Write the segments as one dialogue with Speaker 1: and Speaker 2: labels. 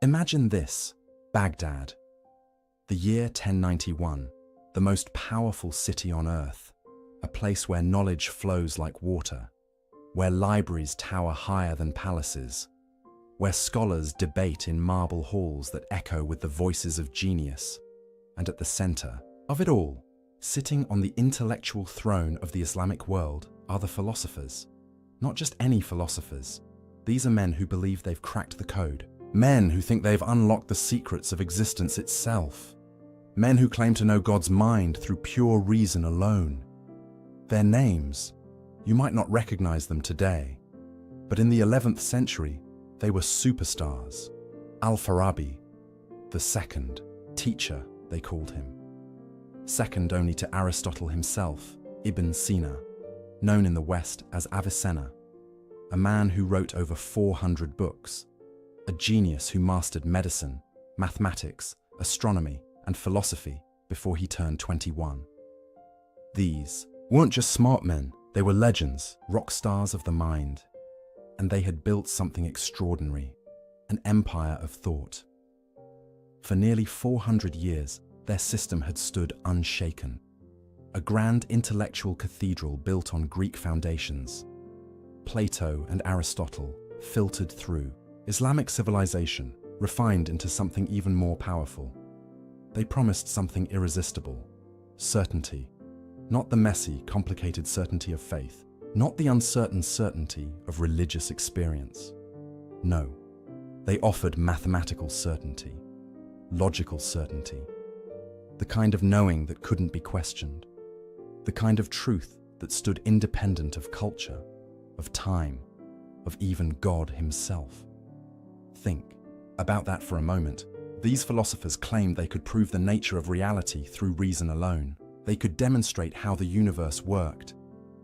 Speaker 1: Imagine this, Baghdad, the year 1091, the most powerful city on earth, a place where knowledge flows like water, where libraries tower higher than palaces, where scholars debate in marble halls that echo with the voices of genius. And at the center of it all, sitting on the intellectual throne of the Islamic world, are the philosophers. Not just any philosophers. These are men who believe they've cracked the code. Men who think they've unlocked the secrets of existence itself. Men who claim to know God's mind through pure reason alone. Their names, you might not recognize them today, but in the 11th century, they were superstars. Al-Farabi, the second, teacher, they called him. Second only to Aristotle himself, Ibn Sina, known in the West as Avicenna, a man who wrote over 400 books, a genius who mastered medicine, mathematics, astronomy, and philosophy before he turned 21. These weren't just smart men, they were legends, rock stars of the mind, and they had built something extraordinary, an empire of thought. For nearly 400 years, their system had stood unshaken, a grand intellectual cathedral built on Greek foundations. Plato and Aristotle filtered through, Islamic civilization refined into something even more powerful. They promised something irresistible, certainty, not the messy, complicated certainty of faith, not the uncertain certainty of religious experience. No, they offered mathematical certainty, logical certainty, the kind of knowing that couldn't be questioned, the kind of truth that stood independent of culture, of time, of even God himself. Think about that for a moment. These philosophers claimed they could prove the nature of reality through reason alone. They could demonstrate how the universe worked.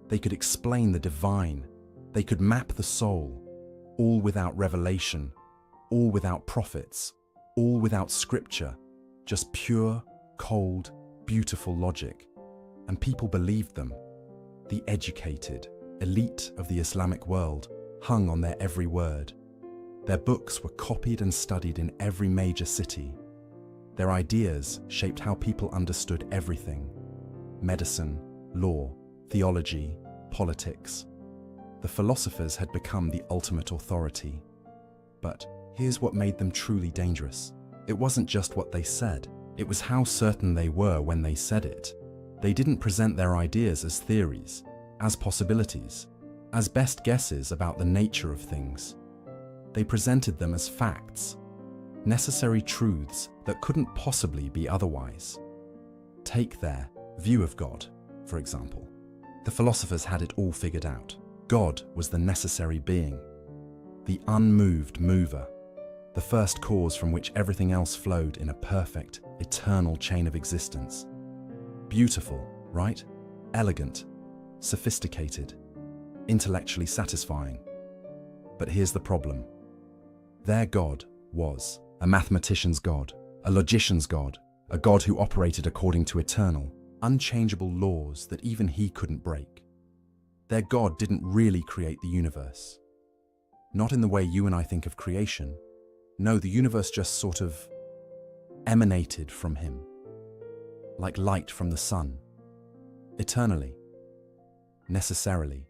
Speaker 1: They could explain the divine. They could map the soul, all without revelation, all without prophets, all without scripture, just pure, cold, beautiful logic. And people believed them. The educated, elite of the Islamic world hung on their every word. Their books were copied and studied in every major city. Their ideas shaped how people understood everything: medicine, law, theology, politics. The philosophers had become the ultimate authority. But here's what made them truly dangerous. It wasn't just what they said, it was how certain they were when they said it. They didn't present their ideas as theories, as possibilities, as best guesses about the nature of things. They presented them as facts, necessary truths that couldn't possibly be otherwise. Take their view of God, for example. The philosophers had it all figured out. God was the necessary being, the unmoved mover, the first cause from which everything else flowed in a perfect, eternal chain of existence. Beautiful, right? Elegant, sophisticated, intellectually satisfying. But here's the problem. Their God was a mathematician's God, a logician's God, a God who operated according to eternal, unchangeable laws that even he couldn't break. Their God didn't really create the universe. Not in the way you and I think of creation. No, the universe just sort of emanated from him, like light from the sun, eternally, necessarily,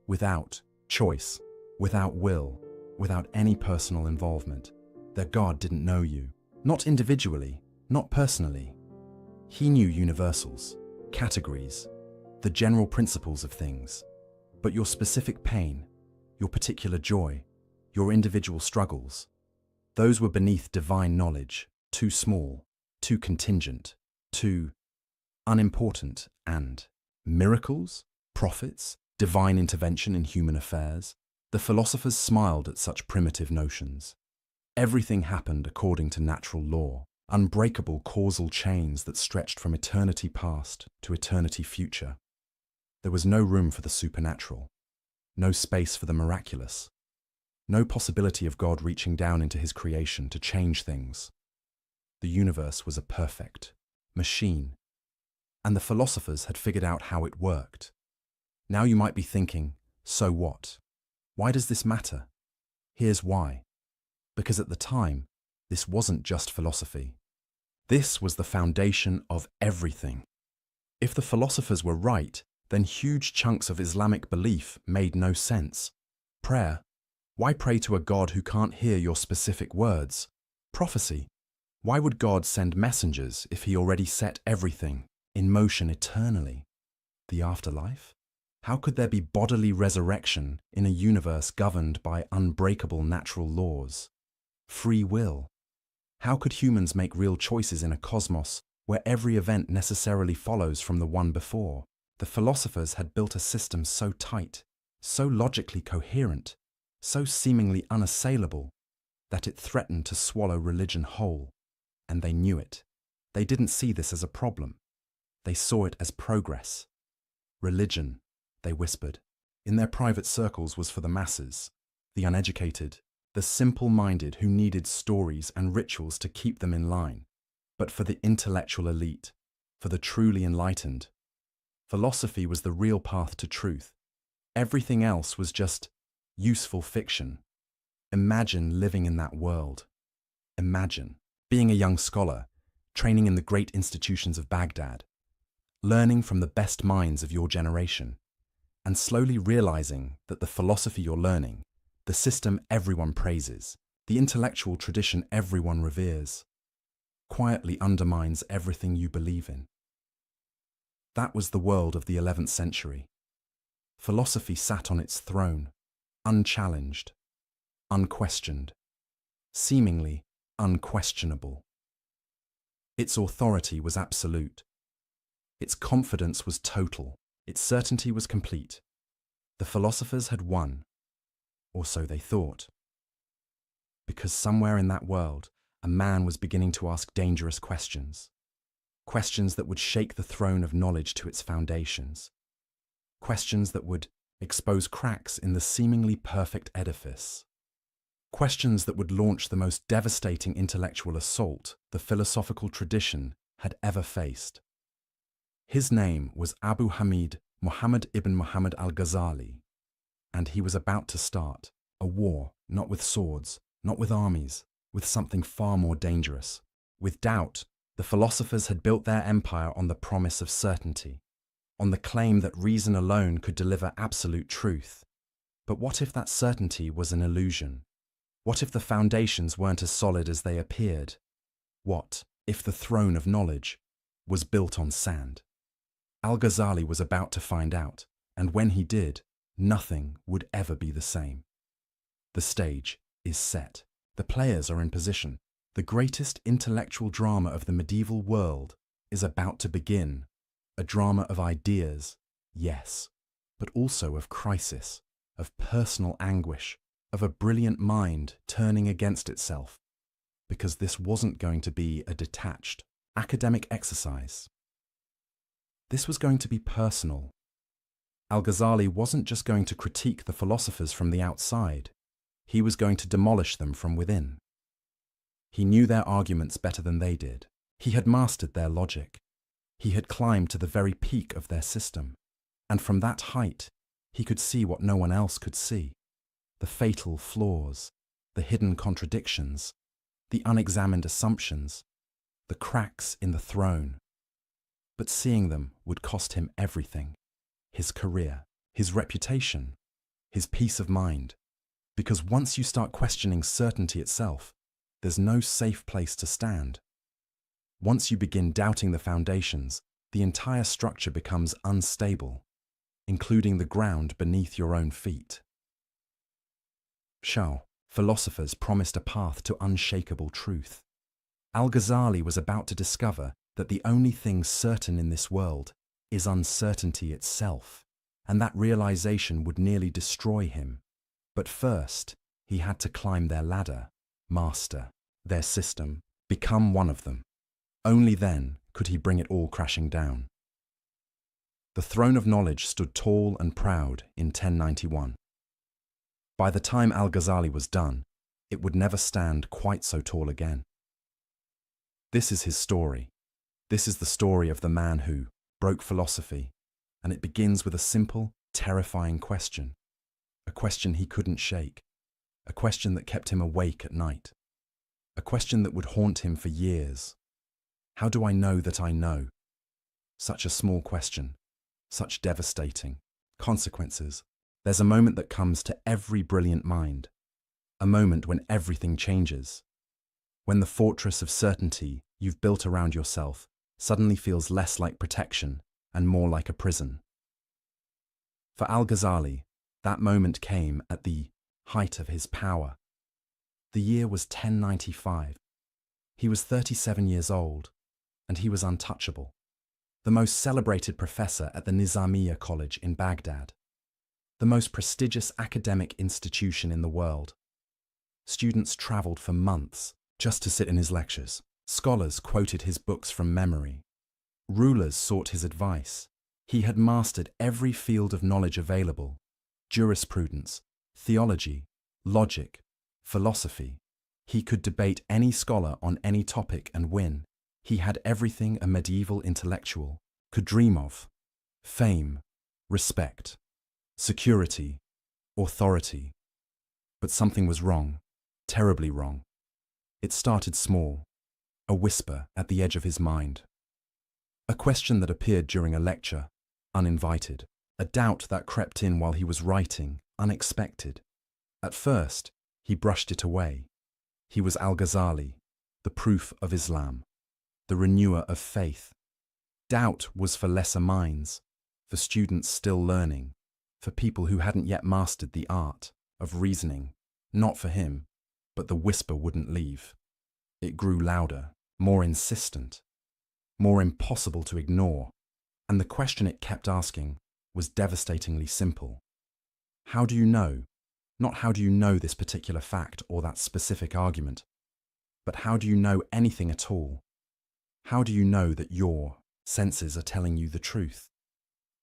Speaker 1: without choice, without will, without any personal involvement. Their God didn't know you, not individually, not personally. He knew universals, categories, the general principles of things, but your specific pain, your particular joy, your individual struggles, those were beneath divine knowledge, too small, too contingent, too unimportant. And miracles, prophets, divine intervention in human affairs, the philosophers smiled at such primitive notions. Everything happened according to natural law, unbreakable causal chains that stretched from eternity past to eternity future. There was no room for the supernatural, no space for the miraculous, no possibility of God reaching down into his creation to change things. The universe was a perfect machine, and the philosophers had figured out how it worked. Now you might be thinking, so what? Why does this matter? Here's why. Because at the time, This wasn't just philosophy. This was the foundation of everything. If the philosophers were right, then huge chunks of Islamic belief made no sense. Prayer. Why pray to a God who can't hear your specific words? Prophecy. Why would God send messengers if he already set everything in motion eternally? The afterlife? How could there be bodily resurrection in a universe governed by unbreakable natural laws? Free will. How could humans make real choices in a cosmos where every event necessarily follows from the one before? The philosophers had built a system so tight, so logically coherent, so seemingly unassailable, that it threatened to swallow religion whole. And they knew it. They didn't see this as a problem. They saw it as progress. Religion, they whispered, in their private circles was for the masses, the uneducated, the simple-minded who needed stories and rituals to keep them in line. But for the intellectual elite, for the truly enlightened, philosophy was the real path to truth. Everything else was just useful fiction. Imagine living in that world. Imagine being a young scholar, training in the great institutions of Baghdad, learning from the best minds of your generation, and slowly realizing that the philosophy you're learning, the system everyone praises, the intellectual tradition everyone reveres, quietly undermines everything you believe in. That was the world of the 11th century. Philosophy sat on its throne, unchallenged, unquestioned, seemingly unquestionable. Its authority was absolute. Its confidence was total. Its certainty was complete. The philosophers had won, or so they thought. Because somewhere in that world, a man was beginning to ask dangerous questions. Questions that would shake the throne of knowledge to its foundations. Questions that would expose cracks in the seemingly perfect edifice. Questions that would launch the most devastating intellectual assault the philosophical tradition had ever faced. His name was Abu Hamid Muhammad ibn Muhammad al-Ghazali, and he was about to start a war, not with swords, not with armies, with something far more dangerous. With doubt, the philosophers had built their empire on the promise of certainty, on the claim that reason alone could deliver absolute truth. But what if that certainty was an illusion? What if the foundations weren't as solid as they appeared? What if the throne of knowledge was built on sand? Al-Ghazali was about to find out, and when he did, nothing would ever be the same. The stage is set. The players are in position. The greatest intellectual drama of the medieval world is about to begin. A drama of ideas, yes, but also of crisis, of personal anguish, of a brilliant mind turning against itself, because this wasn't going to be a detached, academic exercise. This was going to be personal. Al-Ghazali wasn't just going to critique the philosophers from the outside, he was going to demolish them from within. He knew their arguments better than they did. He had mastered their logic. He had climbed to the very peak of their system, and from that height, he could see what no one else could see. The fatal flaws, the hidden contradictions, the unexamined assumptions, the cracks in the throne. But seeing them would cost him everything: his career, his reputation, his peace of mind. Because once you start questioning certainty itself, there's no safe place to stand. Once you begin doubting the foundations, the entire structure becomes unstable, including the ground beneath your own feet. Philosophers promised a path to unshakable truth. Al-Ghazali was about to discover that the only thing certain in this world is uncertainty itself, and that realization would nearly destroy him. But first, he had to climb their ladder, master their system, become one of them. Only then could he bring it all crashing down. The throne of knowledge stood tall and proud in 1091. By the time Al-Ghazali was done, it would never stand quite so tall again. This is his story. This is the story of the man who broke philosophy, and it begins with a simple, terrifying question. A question he couldn't shake. A question that kept him awake at night. a question that would haunt him for years. How do I know that I know? Such a small question, such devastating consequences. There's a moment that comes to every brilliant mind, a moment when everything changes, when the fortress of certainty you've built around yourself suddenly feels less like protection and more like a prison. For Al-Ghazali, that moment came at the height of his power. The year was 1095. He was 37 years old, and he was untouchable. The most celebrated professor at the Nizamiya College in Baghdad, the most prestigious academic institution in the world. Students traveled for months just to sit in his lectures. Scholars quoted his books from memory. Rulers sought his advice. He had mastered every field of knowledge available: jurisprudence, theology, logic, philosophy. He could debate any scholar on any topic and win. He had everything a medieval intellectual could dream of: fame, respect, security, authority. But something was wrong, terribly wrong. It started small, a whisper at the edge of his mind. A question that appeared during a lecture, uninvited. A doubt that crept in while he was writing, unexpected. At first, he brushed it away. He was Al-Ghazali, the proof of Islam, the renewer of faith. Doubt was for lesser minds, for students still learning, for people who hadn't yet mastered the art of reasoning. Not for him, but the whisper wouldn't leave. It grew louder, more insistent, more impossible to ignore, and the question it kept asking was devastatingly simple. How do you know? Not how do you know this particular fact or that specific argument, but how do you know anything at all? How do you know that your senses are telling you the truth?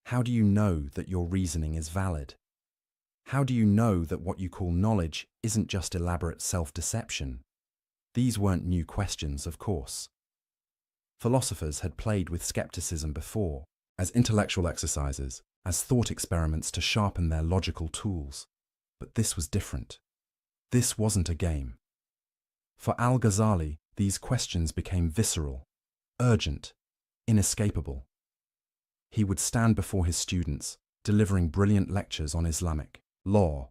Speaker 1: How do you know that your reasoning is valid? How do you know that what you call knowledge isn't just elaborate self-deception? These weren't new questions, of course. Philosophers had played with skepticism before, as intellectual exercises, as thought experiments to sharpen their logical tools. But this was different. This wasn't a game. For Al-Ghazali, these questions became visceral, urgent, inescapable. He would stand before his students, delivering brilliant lectures on Islamic law,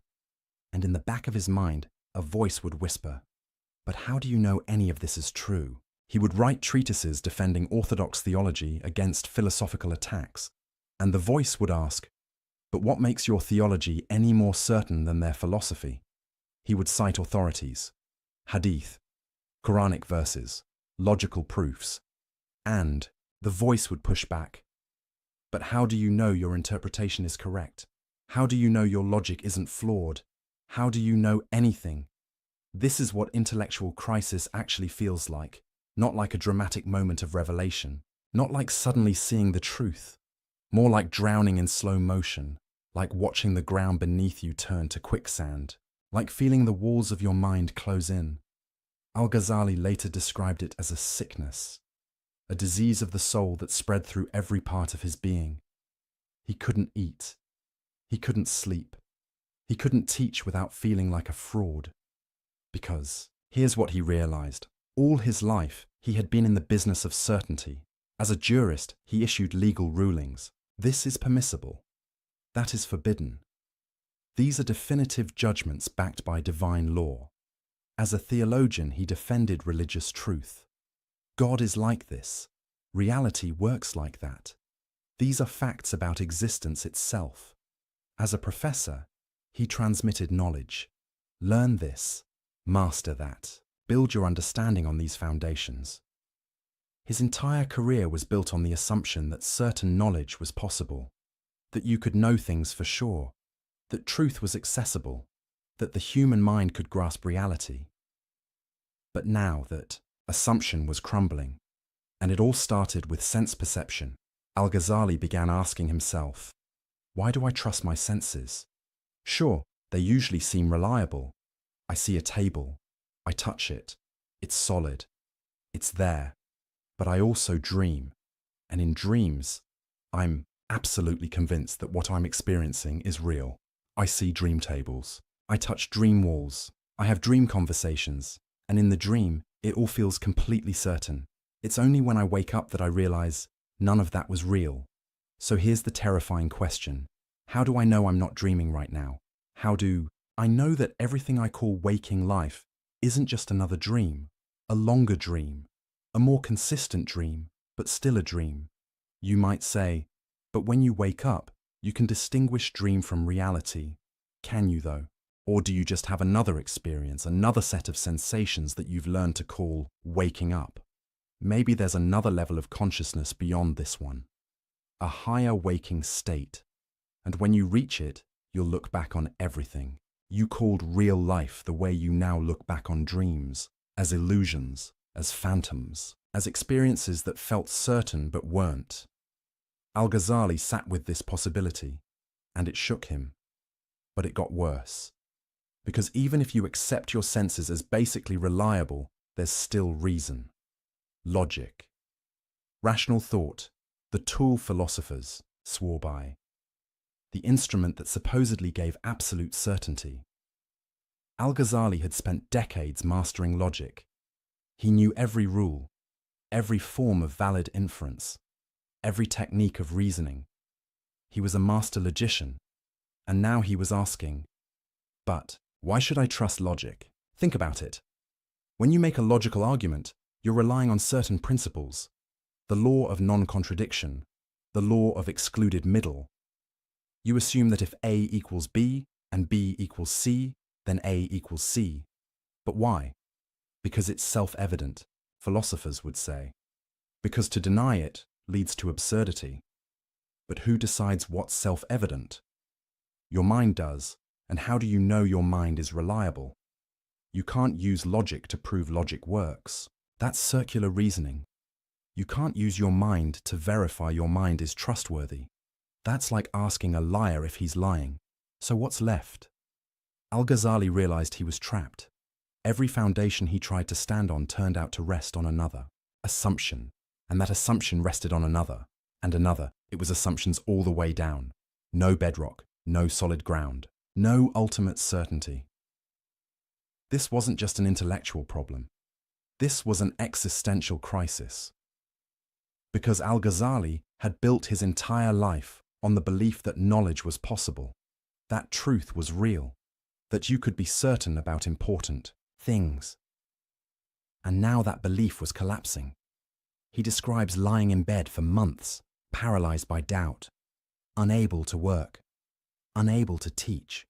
Speaker 1: and in the back of his mind, a voice would whisper, "But how do you know any of this is true?" He would write treatises defending orthodox theology against philosophical attacks, and the voice would ask, "But what makes your theology any more certain than their philosophy?" He would cite authorities, hadith, Quranic verses, logical proofs, and the voice would push back. "But how do you know your interpretation is correct? How do you know your logic isn't flawed? How do you know anything?" This is what intellectual crisis actually feels like, not like a dramatic moment of revelation, not like suddenly seeing the truth, more like drowning in slow motion, like watching the ground beneath you turn to quicksand, like feeling the walls of your mind close in. Al-Ghazali later described it as a sickness, a disease of the soul that spread through every part of his being. He couldn't eat. He couldn't sleep. He couldn't teach without feeling like a fraud. Because, here's what he realized. All his life, he had been in the business of certainty. As a jurist, he issued legal rulings. This is permissible. That is forbidden. These are definitive judgments backed by divine law. As a theologian, he defended religious truth. God is like this. Reality works like that. These are facts about existence itself. As a professor, he transmitted knowledge. Learn this, master that, build your understanding on these foundations. His entire career was built on the assumption that certain knowledge was possible, that you could know things for sure, that truth was accessible, that the human mind could grasp reality. But now that assumption was crumbling, and it all started with sense perception, Al-Ghazali began asking himself, why do I trust my senses? Sure, they usually seem reliable. I see a table, I touch it, it's solid, it's there. But I also dream, and in dreams, I'm absolutely convinced that what I'm experiencing is real. I see dream tables, I touch dream walls, I have dream conversations, and in the dream, It all feels completely certain. It's only when I wake up that I realize none of that was real. So here's the terrifying question. How do I know I'm not dreaming right now? How do I know that everything I call waking life isn't just another dream, a longer dream, a more consistent dream, but still a dream? You might say, but when you wake up, you can distinguish dream from reality. Can you though? Or do you just have another experience, another set of sensations that you've learned to call waking up? Maybe there's another level of consciousness beyond this one, a higher waking state. And when you reach it, you'll look back on everything you called real life the way you now look back on dreams, as illusions, as phantoms, as experiences that felt certain but weren't. Al-Ghazali sat with this possibility, and it shook him. But it got worse. Because even if you accept your senses as basically reliable, there's still reason. Logic. Rational thought, the tool philosophers swore by. The instrument that supposedly gave absolute certainty. Al-Ghazali had spent decades mastering logic. He knew every rule, every form of valid inference, every technique of reasoning. He was a master logician, and now he was asking, but why should I trust logic? Think about it. When you make a logical argument, you're relying on certain principles, the law of non-contradiction, the law of excluded middle. You assume that if A equals B and B equals C, then A equals C. But why? Because it's self-evident, philosophers would say. Because to deny it leads to absurdity. But who decides what's self-evident? Your mind does, and how do you know your mind is reliable? You can't use logic to prove logic works. That's circular reasoning. You can't use your mind to verify your mind is trustworthy. That's like asking a liar if he's lying. So what's left? Al-Ghazali realized he was trapped. Every foundation he tried to stand on turned out to rest on another, assumption, and that assumption rested on another, and another. It was assumptions all the way down. No bedrock, no solid ground, no ultimate certainty. This wasn't just an intellectual problem. This was an existential crisis. Because Al-Ghazali had built his entire life on the belief that knowledge was possible, that truth was real, that you could be certain about important things. And now that belief was collapsing. He describes lying in bed for months, paralyzed by doubt, unable to work, unable to teach,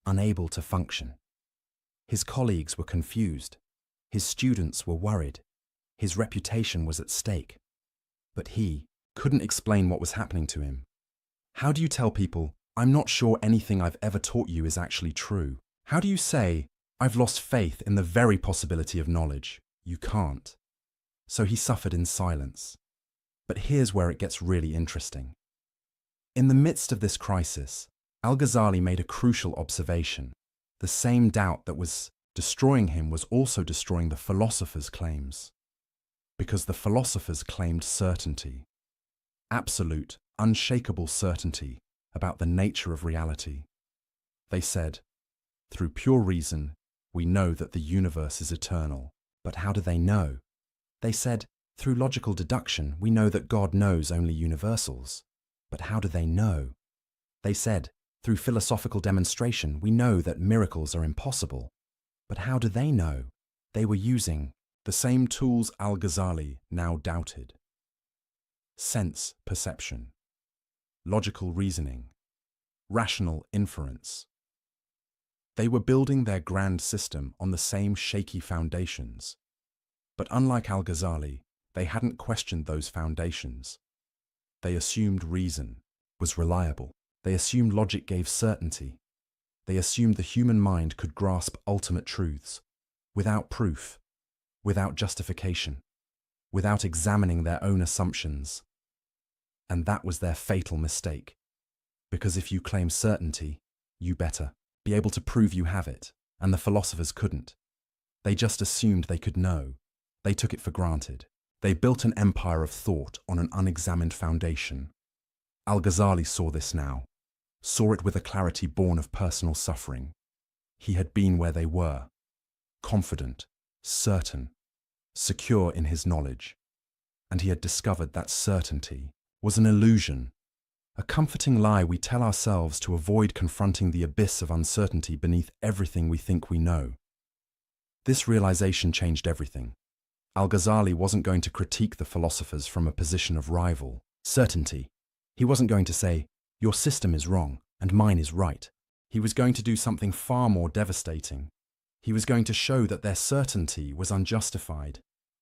Speaker 1: unable to function. His colleagues were confused. His students were worried. His reputation was at stake. But he couldn't explain what was happening to him. How do you tell people, I'm not sure anything I've ever taught you is actually true? How do you say, I've lost faith in the very possibility of knowledge? You can't. So he suffered in silence. But here's where it gets really interesting. In the midst of this crisis, Al-Ghazali made a crucial observation. The same doubt that was destroying him was also destroying the philosophers' claims. Because the philosophers claimed certainty. Absolute, unshakable certainty about the nature of reality. They said, through pure reason, we know that the universe is eternal. But how do they know? They said, through logical deduction, we know that God knows only universals. But how do they know? They said, through philosophical demonstration, we know that miracles are impossible. But how do they know? They were using the same tools Al-Ghazali now doubted. Sense perception, logical reasoning, rational inference. They were building their grand system on the same shaky foundations. But unlike Al-Ghazali, they hadn't questioned those foundations. They assumed reason was reliable. They assumed logic gave certainty. They assumed the human mind could grasp ultimate truths, without proof, without justification, without examining their own assumptions. And that was their fatal mistake. Because if you claim certainty, you better be able to prove you have it, and the philosophers couldn't. They just assumed they could know. They took it for granted. They built an empire of thought on an unexamined foundation. Al-Ghazali saw this now, saw it with a clarity born of personal suffering. He had been where they were, confident, certain, secure in his knowledge. And he had discovered that certainty was an illusion, a comforting lie we tell ourselves to avoid confronting the abyss of uncertainty beneath everything we think we know. This realization changed everything. Al-Ghazali wasn't going to critique the philosophers from a position of rival certainty. He wasn't going to say, "Your system is wrong and mine is right." He was going to do something far more devastating. He was going to show that their certainty was unjustified,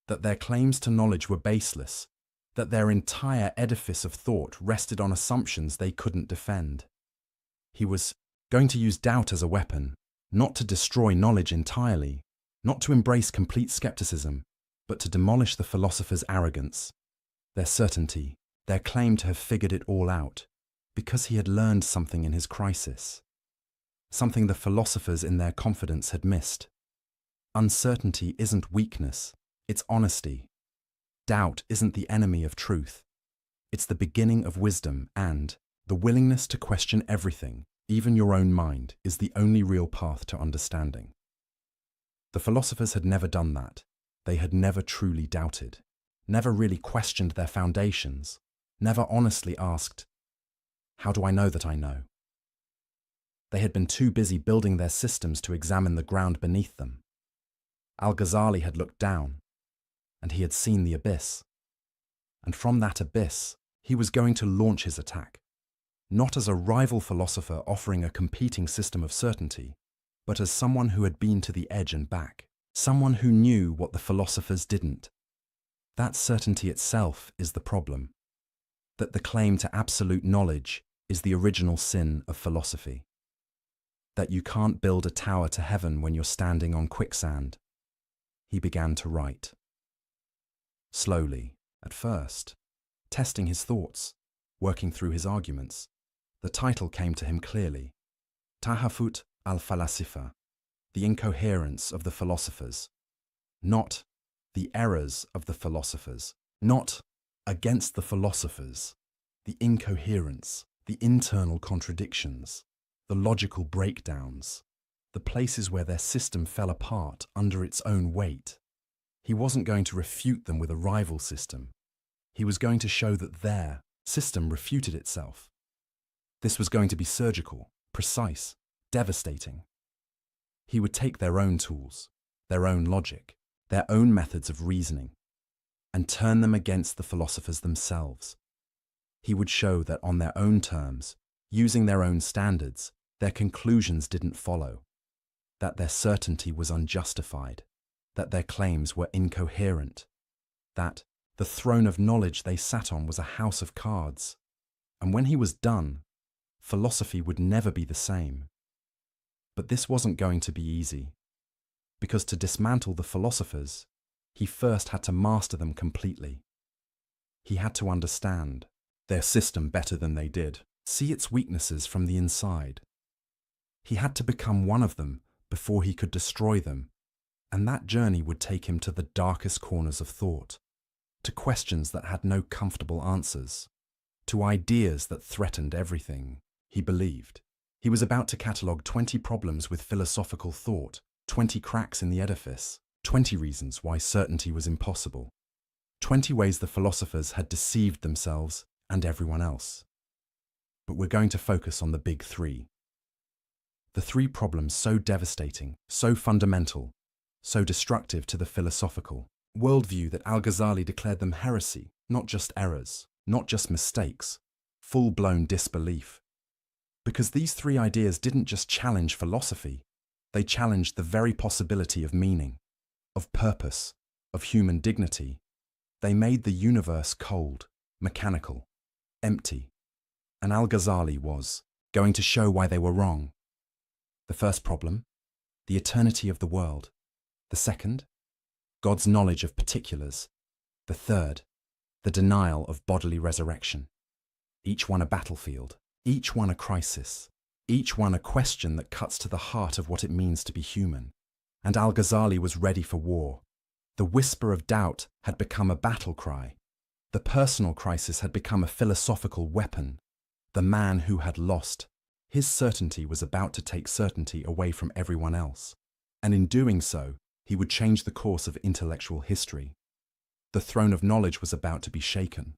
Speaker 1: that their claims to knowledge were baseless, that their entire edifice of thought rested on assumptions they couldn't defend. He was going to use doubt as a weapon, not to destroy knowledge entirely, not to embrace complete skepticism, but to demolish the philosophers' arrogance, their certainty, their claim to have figured it all out, because he had learned something in his crisis, something the philosophers in their confidence had missed. Uncertainty isn't weakness, it's honesty. Doubt isn't the enemy of truth. It's the beginning of wisdom, and the willingness to question everything, even your own mind, is the only real path to understanding. The philosophers had never done that. They had never truly doubted, never really questioned their foundations, never honestly asked, "How do I know that I know?" They had been too busy building their systems to examine the ground beneath them. Al-Ghazali had looked down, and he had seen the abyss. And from that abyss, he was going to launch his attack, not as a rival philosopher offering a competing system of certainty, but as someone who had been to the edge and back, someone who knew what the philosophers didn't. That certainty itself is the problem, that the claim to absolute knowledge is the original sin of philosophy, that you can't build a tower to heaven when you're standing on quicksand. He began to write. Slowly, at first, testing his thoughts, working through his arguments. The title came to him clearly. Tahafut al-Falasifa, the incoherence of the philosophers. Not the errors of the philosophers, not against the philosophers. The incoherence, the internal contradictions, the logical breakdowns, the places where their system fell apart under its own weight. He wasn't going to refute them with a rival system. He was going to show that their system refuted itself. This was going to be surgical, precise, devastating. He would take their own tools, their own logic, their own methods of reasoning, and turn them against the philosophers themselves. He would show that on their own terms, using their own standards, their conclusions didn't follow, that their certainty was unjustified, that their claims were incoherent, that the throne of knowledge they sat on was a house of cards. And when he was done, philosophy would never be the same. But this wasn't going to be easy, because to dismantle the philosophers, he first had to master them completely. He had to understand their system better than they did, see its weaknesses from the inside. He had to become one of them before he could destroy them, and that journey would take him to the darkest corners of thought, to questions that had no comfortable answers, to ideas that threatened everything he believed. He was about to catalogue 20 problems with philosophical thought, 20 cracks in the edifice, 20 reasons why certainty was impossible, 20 ways the philosophers had deceived themselves and everyone else. But we're going to focus on the big three. The three problems so devastating, so fundamental, so destructive to the philosophical worldview that Al-Ghazali declared them heresy, not just errors, not just mistakes, full-blown disbelief. Because these three ideas didn't just challenge philosophy, they challenged the very possibility of meaning, of purpose, of human dignity. They made the universe cold, mechanical, empty. And Al-Ghazali was going to show why they were wrong. The first problem, the eternity of the world. The second, God's knowledge of particulars. The third, the denial of bodily resurrection. Each one a battlefield, each one a crisis, each one a question that cuts to the heart of what it means to be human. And Al-Ghazali was ready for war. The whisper of doubt had become a battle cry. The personal crisis had become a philosophical weapon. The man who had lost, his certainty was about to take certainty away from everyone else. And in doing so, He would change the course of intellectual history. The throne of knowledge was about to be shaken,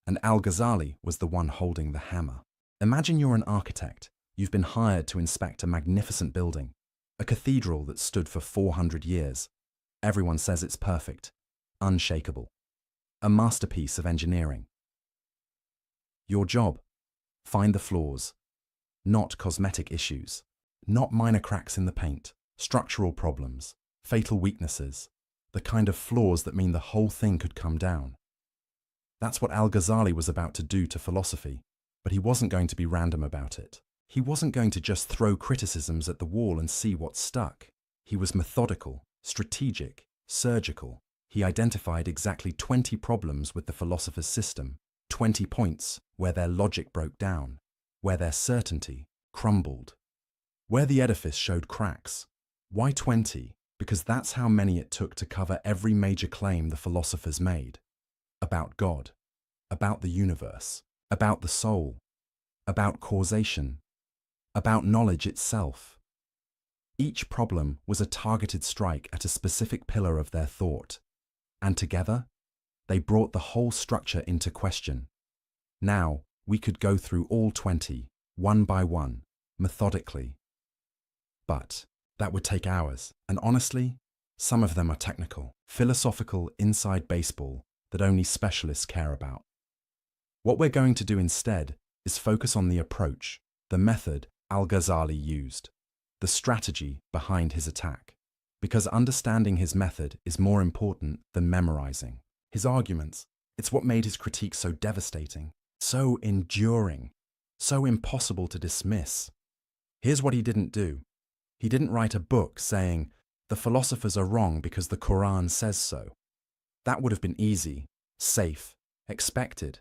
Speaker 1: and Al-Ghazali was the one holding the hammer. Imagine you're an architect. You've been hired to inspect a magnificent building, a cathedral that stood for 400 years. Everyone says it's perfect, unshakable, a masterpiece of engineering. Your job: find the flaws, not cosmetic issues, not minor cracks in the paint, structural problems, fatal weaknesses, the kind of flaws that mean the whole thing could come down. That's what Al-Ghazali was about to do to philosophy, but he wasn't going to be random about it. He wasn't going to just throw criticisms at the wall and see what stuck. He was methodical, strategic, surgical. He identified exactly 20 problems with the philosopher's system, 20 points where their logic broke down, where their certainty crumbled, where the edifice showed cracks. Why 20? Because that's how many it took to cover every major claim the philosophers made. About God, about the universe, about the soul, about causation, about knowledge itself. Each problem was a targeted strike at a specific pillar of their thought, and together, they brought the whole structure into question. Now, we could go through all 20, one by one, methodically. But that would take hours, and honestly, some of them are technical, philosophical inside baseball that only specialists care about. What we're going to do instead is focus on the approach, the method Al-Ghazali used, the strategy behind his attack, because understanding his method is more important than memorizing his arguments. It's what made his critique so devastating, so enduring, so impossible to dismiss. Here's what he didn't do. He didn't write a book saying, "The philosophers are wrong because the Quran says so." That would have been easy, safe, expected,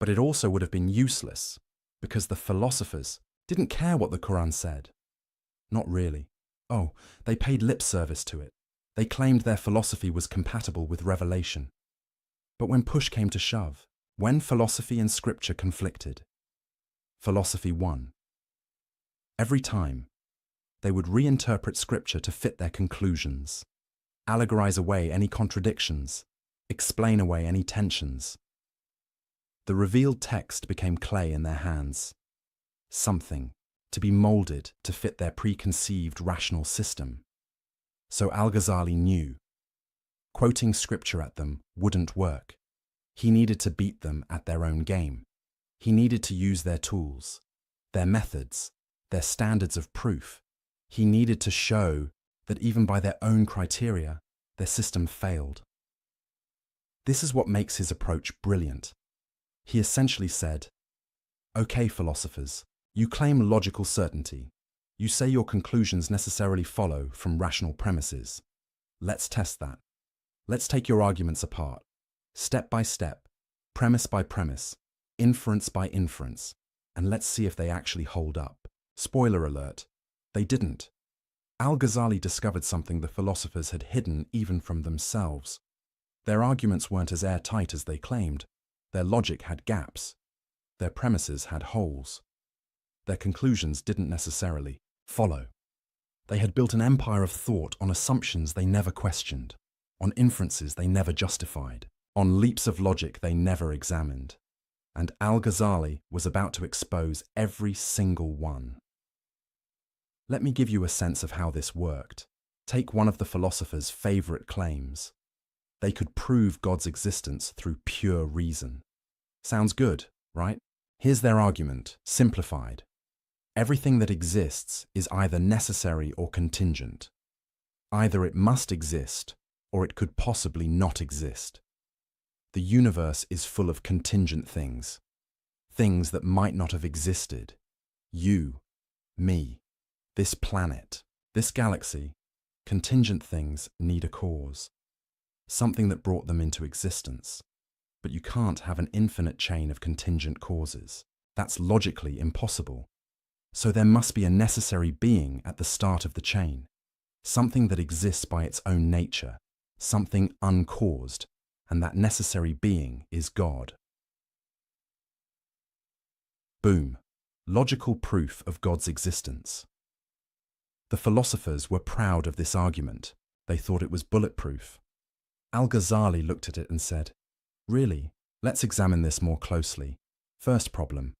Speaker 1: but it also would have been useless, because the philosophers didn't care what the Quran said. Not really. Oh, they paid lip service to it. They claimed their philosophy was compatible with revelation. But when push came to shove, when philosophy and scripture conflicted, philosophy won. Every time, they would reinterpret scripture to fit their conclusions, allegorize away any contradictions, explain away any tensions. The revealed text became clay in their hands, something to be molded to fit their preconceived rational system. So Al-Ghazali knew quoting scripture at them wouldn't work. He needed to beat them at their own game. He needed to use their tools, their methods, their standards of proof. He needed to show that even by their own criteria, their system failed. This is what makes his approach brilliant. He essentially said, "Okay, philosophers, you claim logical certainty. You say your conclusions necessarily follow from rational premises. Let's test that. Let's take your arguments apart, step by step, premise by premise, inference by inference, and let's see if they actually hold up." Spoiler alert, they didn't. Al-Ghazali discovered something the philosophers had hidden even from themselves. Their arguments weren't as airtight as they claimed. Their logic had gaps. Their premises had holes. Their conclusions didn't necessarily follow. They had built an empire of thought on assumptions they never questioned, on inferences they never justified, on leaps of logic they never examined. And Al-Ghazali was about to expose every single one. Let me give you a sense of how this worked. Take one of the philosophers' favorite claims. They could prove God's existence through pure reason. Sounds good, right? Here's their argument, simplified. Everything that exists is either necessary or contingent. Either it must exist, or it could possibly not exist. The universe is full of contingent things, things that might not have existed. You, me, this planet, this galaxy. Contingent things need a cause, something that brought them into existence. But you can't have an infinite chain of contingent causes. That's logically impossible. So there must be a necessary being at the start of the chain, something that exists by its own nature, something uncaused, and that necessary being is God. Boom. Logical proof of God's existence. The philosophers were proud of this argument. They thought it was bulletproof. Al-Ghazali looked at it and said, "Really? Let's examine this more closely. First problem,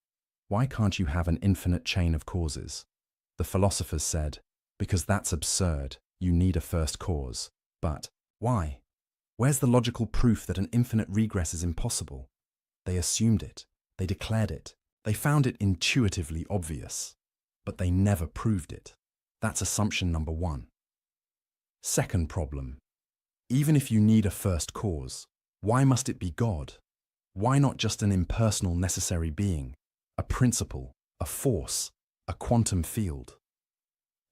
Speaker 1: why can't you have an infinite chain of causes?" The philosophers said, "Because that's absurd. You need a first cause." But why? Where's the logical proof that an infinite regress is impossible? They assumed it. They declared it. They found it intuitively obvious. But they never proved it. That's assumption number one. Second problem. Even if you need a first cause, why must it be God? Why not just an impersonal necessary being, a principle, a force, a quantum field?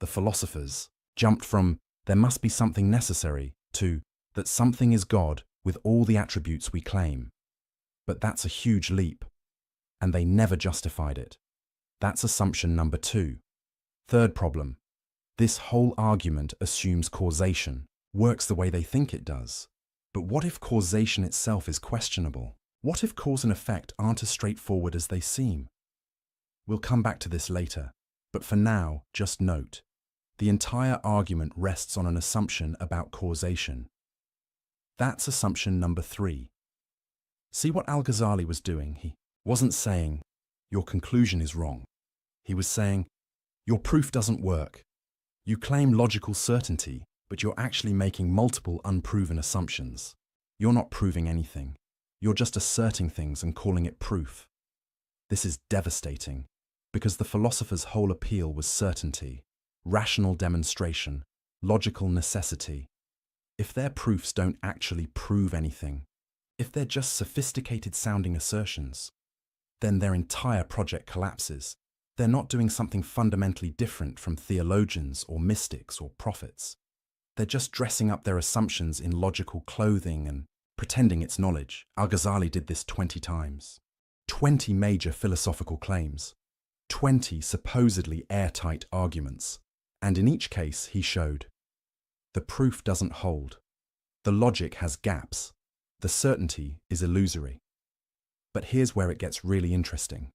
Speaker 1: The philosophers jumped from "there must be something necessary" to "that something is God with all the attributes we claim." But that's a huge leap, and they never justified it. That's assumption number two. Third problem. This whole argument assumes causation, works the way they think it does. But what if causation itself is questionable? What if cause and effect aren't as straightforward as they seem? We'll come back to this later, but for now, just note, the entire argument rests on an assumption about causation. That's assumption number three. See what Al-Ghazali was doing? He wasn't saying, "Your conclusion is wrong." He was saying, "Your proof doesn't work. You claim logical certainty, but you're actually making multiple unproven assumptions. You're not proving anything. You're just asserting things and calling it proof." This is devastating, because the philosopher's whole appeal was certainty, rational demonstration, logical necessity. If their proofs don't actually prove anything, if they're just sophisticated-sounding assertions, then their entire project collapses. They're not doing something fundamentally different from theologians or mystics or prophets. They're just dressing up their assumptions in logical clothing and pretending it's knowledge. Al-Ghazali did this 20 times. 20 major philosophical claims. 20 supposedly airtight arguments. And in each case, he showed, the proof doesn't hold. The logic has gaps. The certainty is illusory. But here's where it gets really interesting.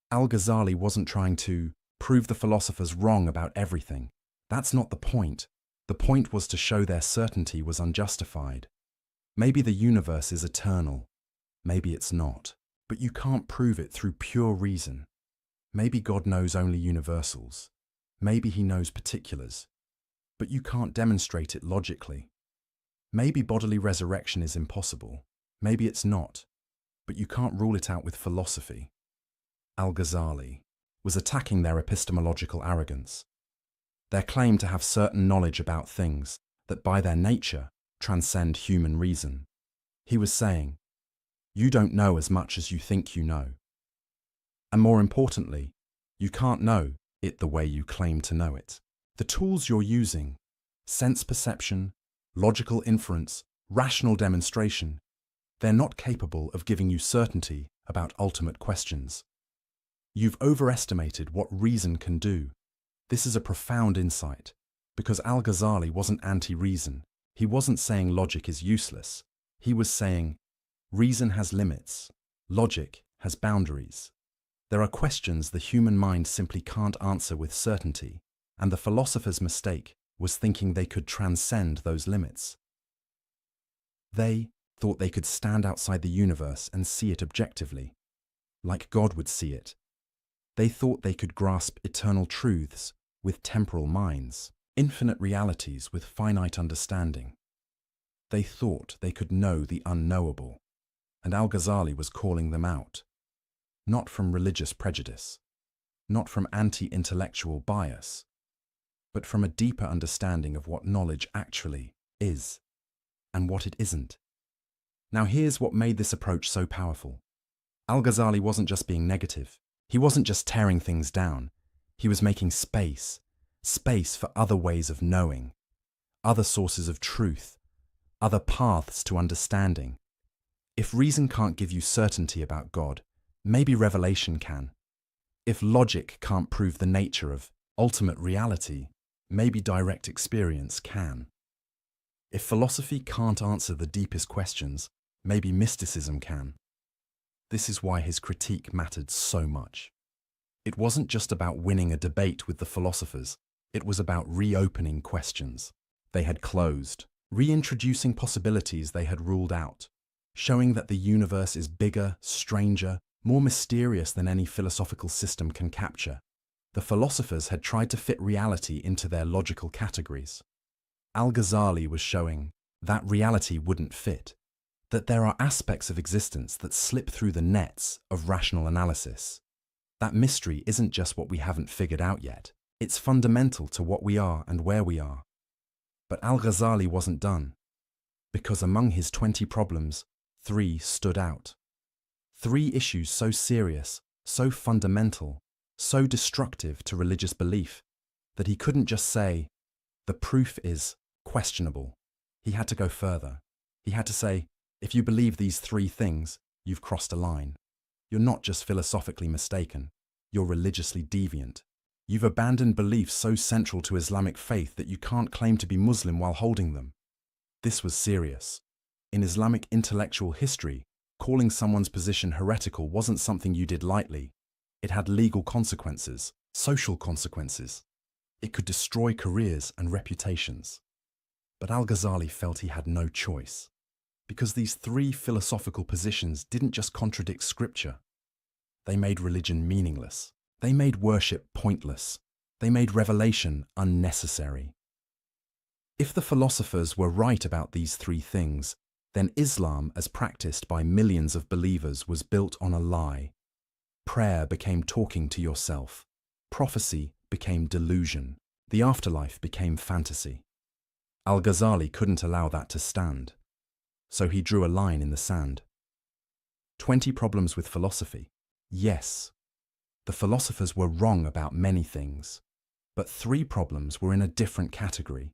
Speaker 1: Al-Ghazali wasn't trying to prove the philosophers wrong about everything. That's not the point. The point was to show their certainty was unjustified. Maybe the universe is eternal. Maybe it's not. But you can't prove it through pure reason. Maybe God knows only universals. Maybe he knows particulars. But you can't demonstrate it logically. Maybe bodily resurrection is impossible. Maybe it's not. But you can't rule it out with philosophy. Al-Ghazali was attacking their epistemological arrogance, their claim to have certain knowledge about things that by their nature transcend human reason. He was saying, you don't know as much as you think you know. And more importantly, you can't know it the way you claim to know it. The tools you're using, sense perception, logical inference, rational demonstration, they're not capable of giving you certainty about ultimate questions. You've overestimated what reason can do. This is a profound insight, because Al-Ghazali wasn't anti-reason. He wasn't saying logic is useless. He was saying, reason has limits. Logic has boundaries. There are questions the human mind simply can't answer with certainty, and the philosopher's mistake was thinking they could transcend those limits. They thought they could stand outside the universe and see it objectively, like God would see it. They thought they could grasp eternal truths with temporal minds, infinite realities with finite understanding. They thought they could know the unknowable, and Al-Ghazali was calling them out, not from religious prejudice, not from anti-intellectual bias, but from a deeper understanding of what knowledge actually is and what it isn't. Now here's what made this approach so powerful. Al-Ghazali wasn't just being negative. He wasn't just tearing things down. He was making space for other ways of knowing, other sources of truth, other paths to understanding. If reason can't give you certainty about God, maybe revelation can. If logic can't prove the nature of ultimate reality, maybe direct experience can. If philosophy can't answer the deepest questions, maybe mysticism can. This is why his critique mattered so much. It wasn't just about winning a debate with the philosophers, it was about reopening questions. they had closed, reintroducing possibilities they had ruled out, showing that the universe is bigger, stranger, more mysterious than any philosophical system can capture. The philosophers had tried to fit reality into their logical categories. Al-Ghazali was showing that reality wouldn't fit, that there are aspects of existence that slip through the nets of rational analysis. That mystery isn't just what we haven't figured out yet. It's fundamental to what we are and where we are. But Al-Ghazali wasn't done, because among his 20 problems, 3 stood out. 3 issues so serious, so fundamental, so destructive to religious belief, that he couldn't just say, the proof is questionable. He had to go further. He had to say, if you believe these 3 things, you've crossed a line. You're not just philosophically mistaken, you're religiously deviant. You've abandoned beliefs so central to Islamic faith that you can't claim to be Muslim while holding them. This was serious. In Islamic intellectual history, calling someone's position heretical wasn't something you did lightly. It had legal consequences, social consequences. It could destroy careers and reputations. But Al-Ghazali felt he had no choice, because these 3 philosophical positions didn't just contradict scripture. They made religion meaningless. They made worship pointless. They made revelation unnecessary. If the philosophers were right about these 3 things, then Islam, as practiced by millions of believers, was built on a lie. Prayer became talking to yourself. Prophecy became delusion. The afterlife became fantasy. Al-Ghazali couldn't allow that to stand. So he drew a line in the sand. 20 problems with philosophy. Yes, the philosophers were wrong about many things, but 3 problems were in a different category.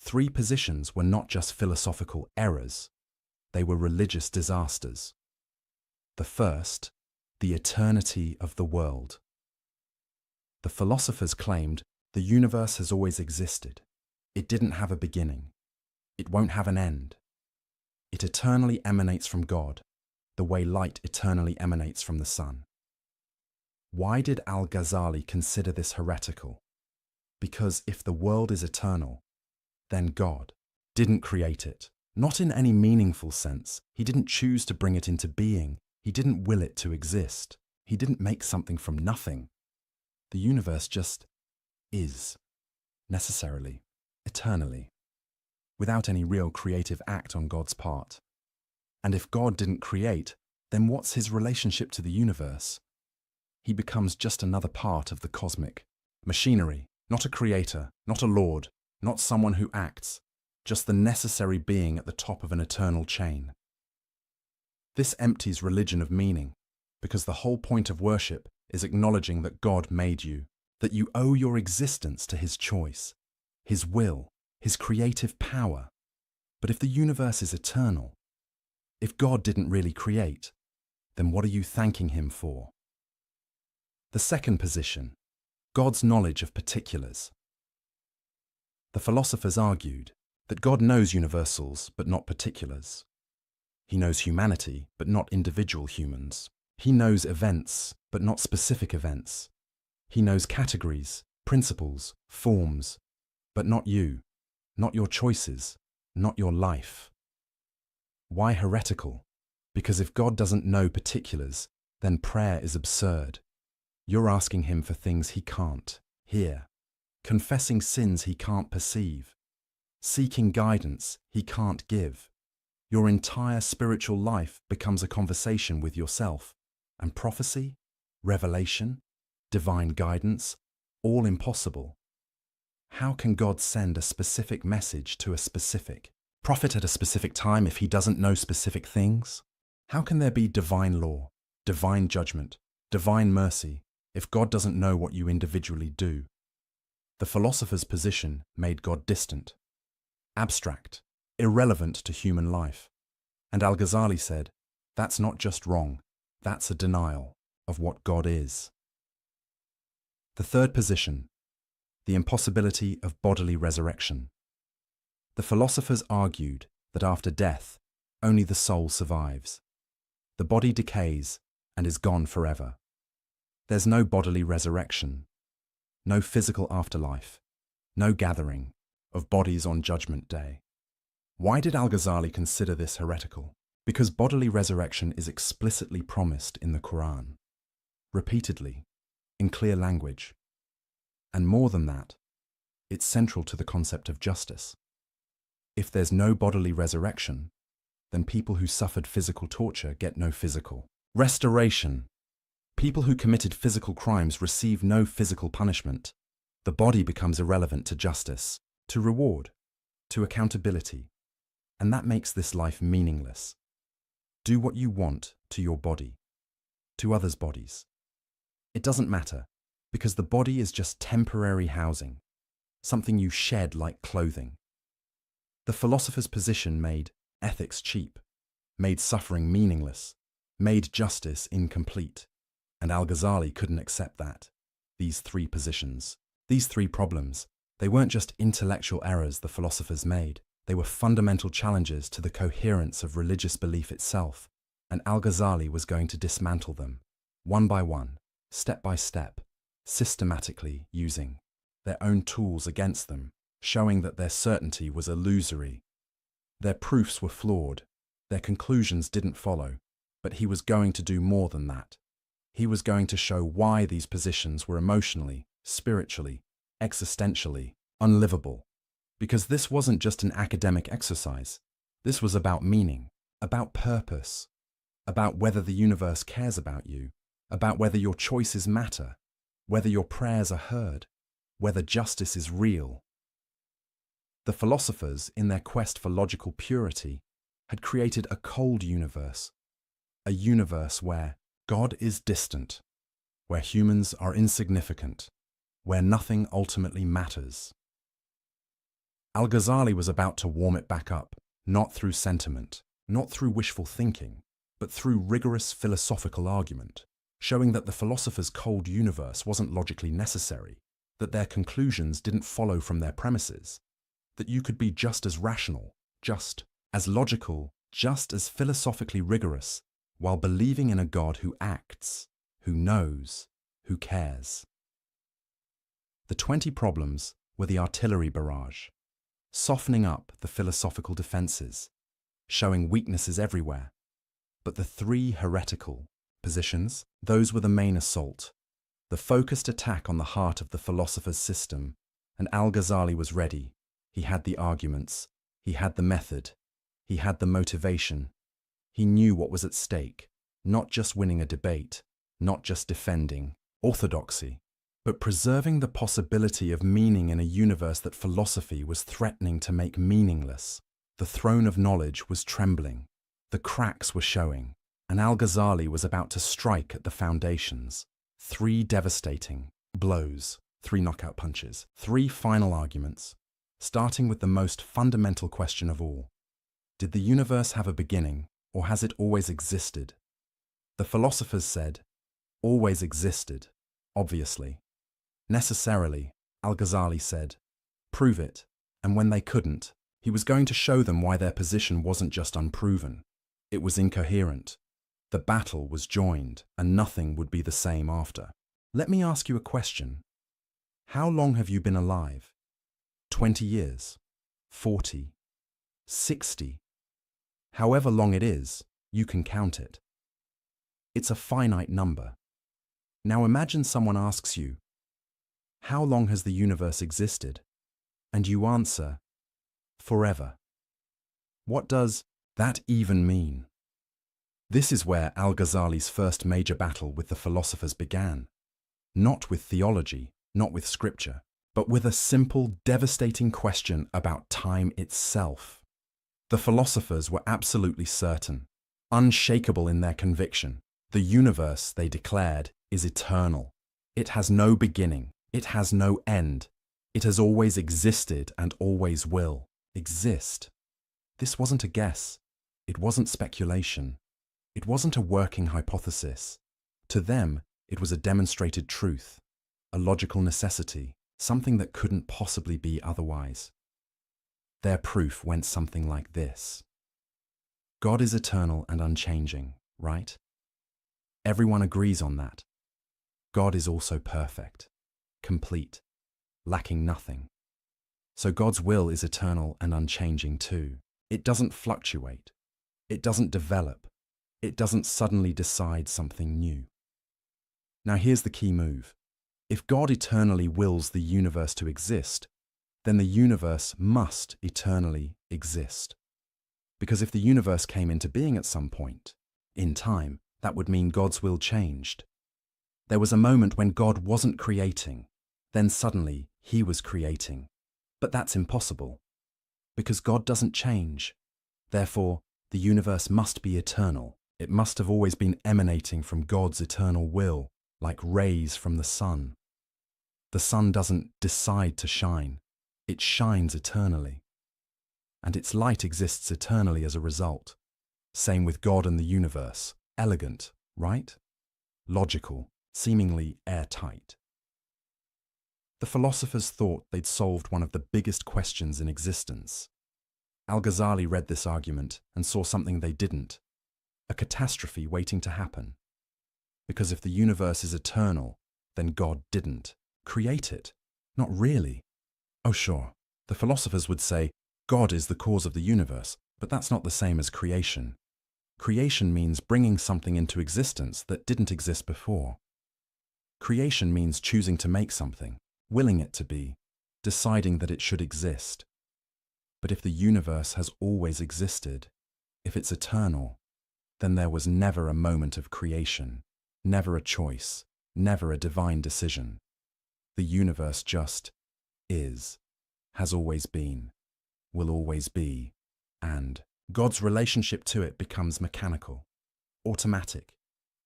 Speaker 1: 3 positions were not just philosophical errors, they were religious disasters. The first, the eternity of the world. The philosophers claimed the universe has always existed. It didn't have a beginning. It won't have an end. It eternally emanates from God, the way light eternally emanates from the sun. Why did Al-Ghazali consider this heretical? Because if the world is eternal, then God didn't create it. Not in any meaningful sense. He didn't choose to bring it into being. He didn't will it to exist. He didn't make something from nothing. The universe just is, necessarily, eternally, without any real creative act on God's part. And if God didn't create, then what's his relationship to the universe? He becomes just another part of the cosmic machinery, not a creator, not a lord, not someone who acts, just the necessary being at the top of an eternal chain. This empties religion of meaning, because the whole point of worship is acknowledging that God made you, that you owe your existence to his choice, his will, his creative power. But if the universe is eternal, if God didn't really create, then what are you thanking him for? The second position, God's knowledge of particulars. The philosophers argued that God knows universals but not particulars. He knows humanity but not individual humans. He knows events but not specific events. He knows categories, principles, forms, but not you, not your choices, not your life. Why heretical? Because if God doesn't know particulars, then prayer is absurd. You're asking him for things he can't hear, confessing sins he can't perceive, seeking guidance he can't give. Your entire spiritual life becomes a conversation with yourself, and prophecy, revelation, divine guidance, all impossible. How can God send a specific message to a specific prophet at a specific time if he doesn't know specific things? How can there be divine law, divine judgment, divine mercy, if God doesn't know what you individually do? The philosopher's position made God distant, abstract, irrelevant to human life. And Al-Ghazali said, that's not just wrong, that's a denial of what God is. The third position, the impossibility of bodily resurrection. The philosophers argued that after death, only the soul survives. The body decays and is gone forever. There's no bodily resurrection, no physical afterlife, no gathering, of bodies on Judgment Day. Why did Al-Ghazali consider this heretical? Because bodily resurrection is explicitly promised in the Quran, repeatedly, in clear language. And more than that, it's central to the concept of justice. If there's no bodily resurrection, then people who suffered physical torture get no physical restoration. People who committed physical crimes receive no physical punishment. The body becomes irrelevant to justice, to reward, to accountability. And that makes this life meaningless. Do what you want to your body, to others' bodies. It doesn't matter, because the body is just temporary housing, something you shed like clothing. The philosopher's position made ethics cheap, made suffering meaningless, made justice incomplete. And Al-Ghazali couldn't accept that. These three positions, these three problems, they weren't just intellectual errors the philosophers made. They were fundamental challenges to the coherence of religious belief itself, and Al-Ghazali was going to dismantle them, one by one, step by step, systematically using their own tools against them, showing that their certainty was illusory. Their proofs were flawed, their conclusions didn't follow, but he was going to do more than that. He was going to show why these positions were emotionally, spiritually, existentially unlivable. Because this wasn't just an academic exercise. This was about meaning, about purpose, about whether the universe cares about you, about whether your choices matter, whether your prayers are heard, whether justice is real. The philosophers, in their quest for logical purity, had created a cold universe, a universe where God is distant, where humans are insignificant, where nothing ultimately matters. Al-Ghazali was about to warm it back up, not through sentiment, not through wishful thinking, but through rigorous philosophical argument, showing that the philosophers' cold universe wasn't logically necessary, that their conclusions didn't follow from their premises, that you could be just as rational, just as logical, just as philosophically rigorous, while believing in a God who acts, who knows, who cares. The 20 problems were the artillery barrage, softening up the philosophical defenses, showing weaknesses everywhere. But the 3 heretical positions, those were the main assault, the focused attack on the heart of the philosopher's system, and Al-Ghazali was ready. He had the arguments, he had the method, he had the motivation. He knew what was at stake, not just winning a debate, not just defending orthodoxy, but preserving the possibility of meaning in a universe that philosophy was threatening to make meaningless. The throne of knowledge was trembling, the cracks were showing, and Al-Ghazali was about to strike at the foundations. 3 devastating blows, 3 knockout punches, 3 final arguments, starting with the most fundamental question of all. Did the universe have a beginning, or has it always existed? The philosophers said, always existed, obviously. Necessarily, Al-Ghazali said, prove it, and when they couldn't, he was going to show them why their position wasn't just unproven, it was incoherent. The battle was joined, and nothing would be the same after. Let me ask you a question. How long have you been alive? 20 years? 40? 60? However long it is, you can count it. It's a finite number. Now imagine someone asks you, how long has the universe existed? And you answer, forever. What does that even mean? This is where Al-Ghazali's first major battle with the philosophers began. Not with theology, not with scripture, but with a simple, devastating question about time itself. The philosophers were absolutely certain, unshakable in their conviction. The universe, they declared, is eternal. It has no beginning. It has no end. It has always existed and always will exist. This wasn't a guess. It wasn't speculation. It wasn't a working hypothesis. To them, it was a demonstrated truth, a logical necessity, something that couldn't possibly be otherwise. Their proof went something like this. God is eternal and unchanging, right? Everyone agrees on that. God is also perfect, complete, lacking nothing. So God's will is eternal and unchanging too. It doesn't fluctuate. It doesn't develop. It doesn't suddenly decide something new. Now here's the key move. If God eternally wills the universe to exist, then the universe must eternally exist. Because if the universe came into being at some point, in time, that would mean God's will changed. There was a moment when God wasn't creating, then suddenly he was creating. But that's impossible, because God doesn't change. Therefore, the universe must be eternal. It must have always been emanating from God's eternal will, like rays from the sun. The sun doesn't decide to shine. It shines eternally. And its light exists eternally as a result. Same with God and the universe. Elegant, right? Logical, seemingly airtight. The philosophers thought they'd solved one of the biggest questions in existence. Al-Ghazali read this argument and saw something they didn't. A catastrophe waiting to happen. Because if the universe is eternal, then God didn't create it. Not really. Oh sure, the philosophers would say, God is the cause of the universe, but that's not the same as creation. Creation means bringing something into existence that didn't exist before. Creation means choosing to make something, willing it to be, deciding that it should exist. But if the universe has always existed, if it's eternal, then there was never a moment of creation, never a choice, never a divine decision. The universe just is, has always been, will always be, and God's relationship to it becomes mechanical, automatic,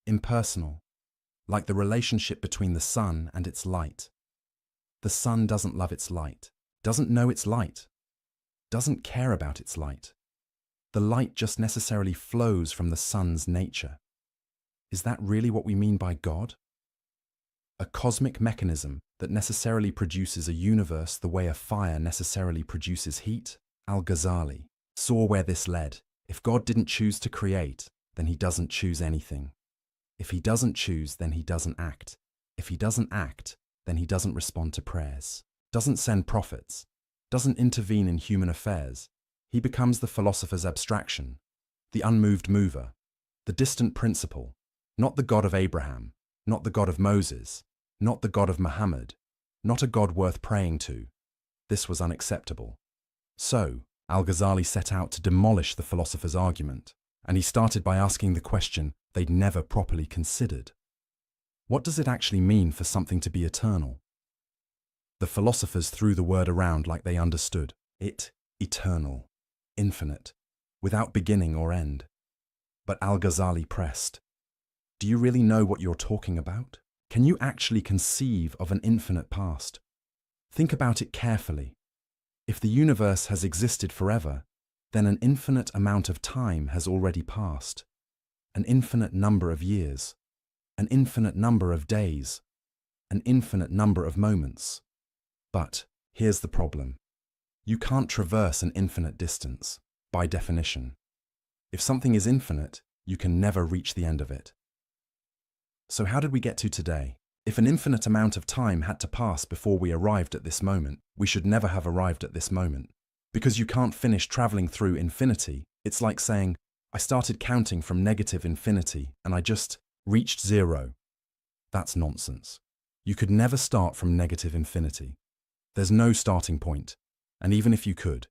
Speaker 1: impersonal, like the relationship between the sun and its light. The sun doesn't love its light, doesn't know its light, doesn't care about its light. The light just necessarily flows from the sun's nature. Is that really what we mean by God? A cosmic mechanism that necessarily produces a universe the way a fire necessarily produces heat? Al-Ghazali saw where this led. If God didn't choose to create, then he doesn't choose anything. If he doesn't choose, then he doesn't act. If he doesn't act, then he doesn't respond to prayers, doesn't send prophets, doesn't intervene in human affairs. He becomes the philosopher's abstraction, the unmoved mover, the distant principle, not the God of Abraham, not the God of Moses, not the God of Muhammad, not a God worth praying to. This was unacceptable. So, Al-Ghazali set out to demolish the philosopher's argument, and he started by asking the question they'd never properly considered. What does it actually mean for something to be eternal? The philosophers threw the word around like they understood it, eternal, infinite, without beginning or end. But Al-Ghazali pressed, do you really know what you're talking about? Can you actually conceive of an infinite past? Think about it carefully. If the universe has existed forever, then an infinite amount of time has already passed. An infinite number of years, an infinite number of days, an infinite number of moments. But here's the problem. You can't traverse an infinite distance, by definition. If something is infinite, you can never reach the end of it. So how did we get to today? If an infinite amount of time had to pass before we arrived at this moment, we should never have arrived at this moment. Because you can't finish traveling through infinity, it's like saying, I started counting from negative infinity and I just reached zero. That's nonsense. You could never start from negative infinity. There's no starting point, and even if you could,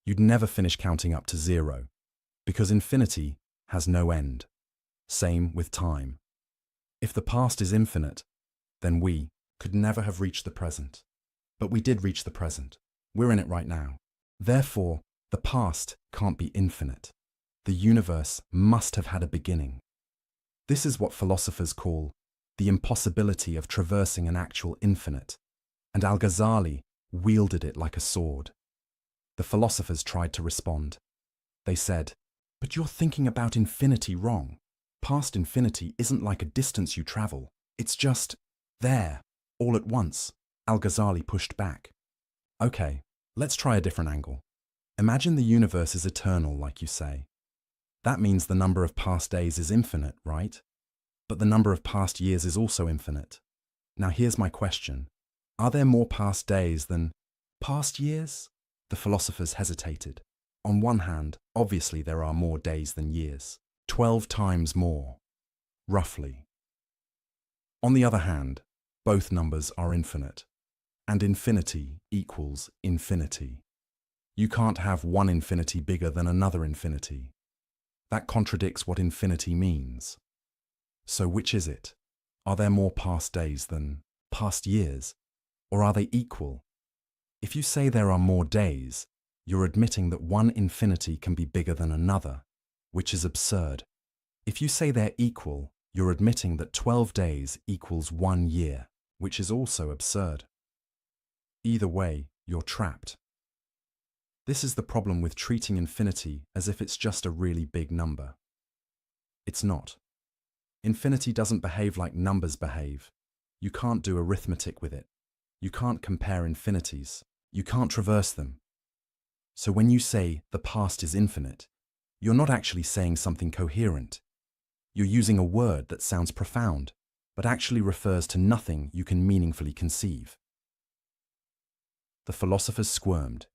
Speaker 1: you'd never finish counting up to zero, because infinity has no end. Same with time. If the past is infinite, then we could never have reached the present. But we did reach the present. We're in it right now. Therefore, the past can't be infinite. The universe must have had a beginning. This is what philosophers call the impossibility of traversing an actual infinite, and Al-Ghazali wielded it like a sword. The philosophers tried to respond. They said, but you're thinking about infinity wrong. Past infinity isn't like a distance you travel. It's just there, all at once. Al-Ghazali pushed back. Okay, let's try a different angle. Imagine the universe is eternal, like you say. That means the number of past days is infinite, right? But the number of past years is also infinite. Now here's my question. Are there more past days than Past years? The philosophers hesitated. On one hand, obviously there are more days than years. 12 times more, roughly. On the other hand, both numbers are infinite, and infinity equals infinity. You can't have one infinity bigger than another infinity. That contradicts what infinity means. So which is it? Are there more past days than past years? Or are they equal? If you say there are more days, you're admitting that one infinity can be bigger than another, which is absurd. If you say they're equal, you're admitting that 12 days equals 1 year, which is also absurd. Either way, you're trapped. This is the problem with treating infinity as if it's just a really big number. It's not. Infinity doesn't behave like numbers behave. You can't do arithmetic with it. You can't compare infinities. You can't traverse them. So when you say the past is infinite, you're not actually saying something coherent. You're using a word that sounds profound, but actually refers to nothing you can meaningfully conceive. The philosophers squirmed.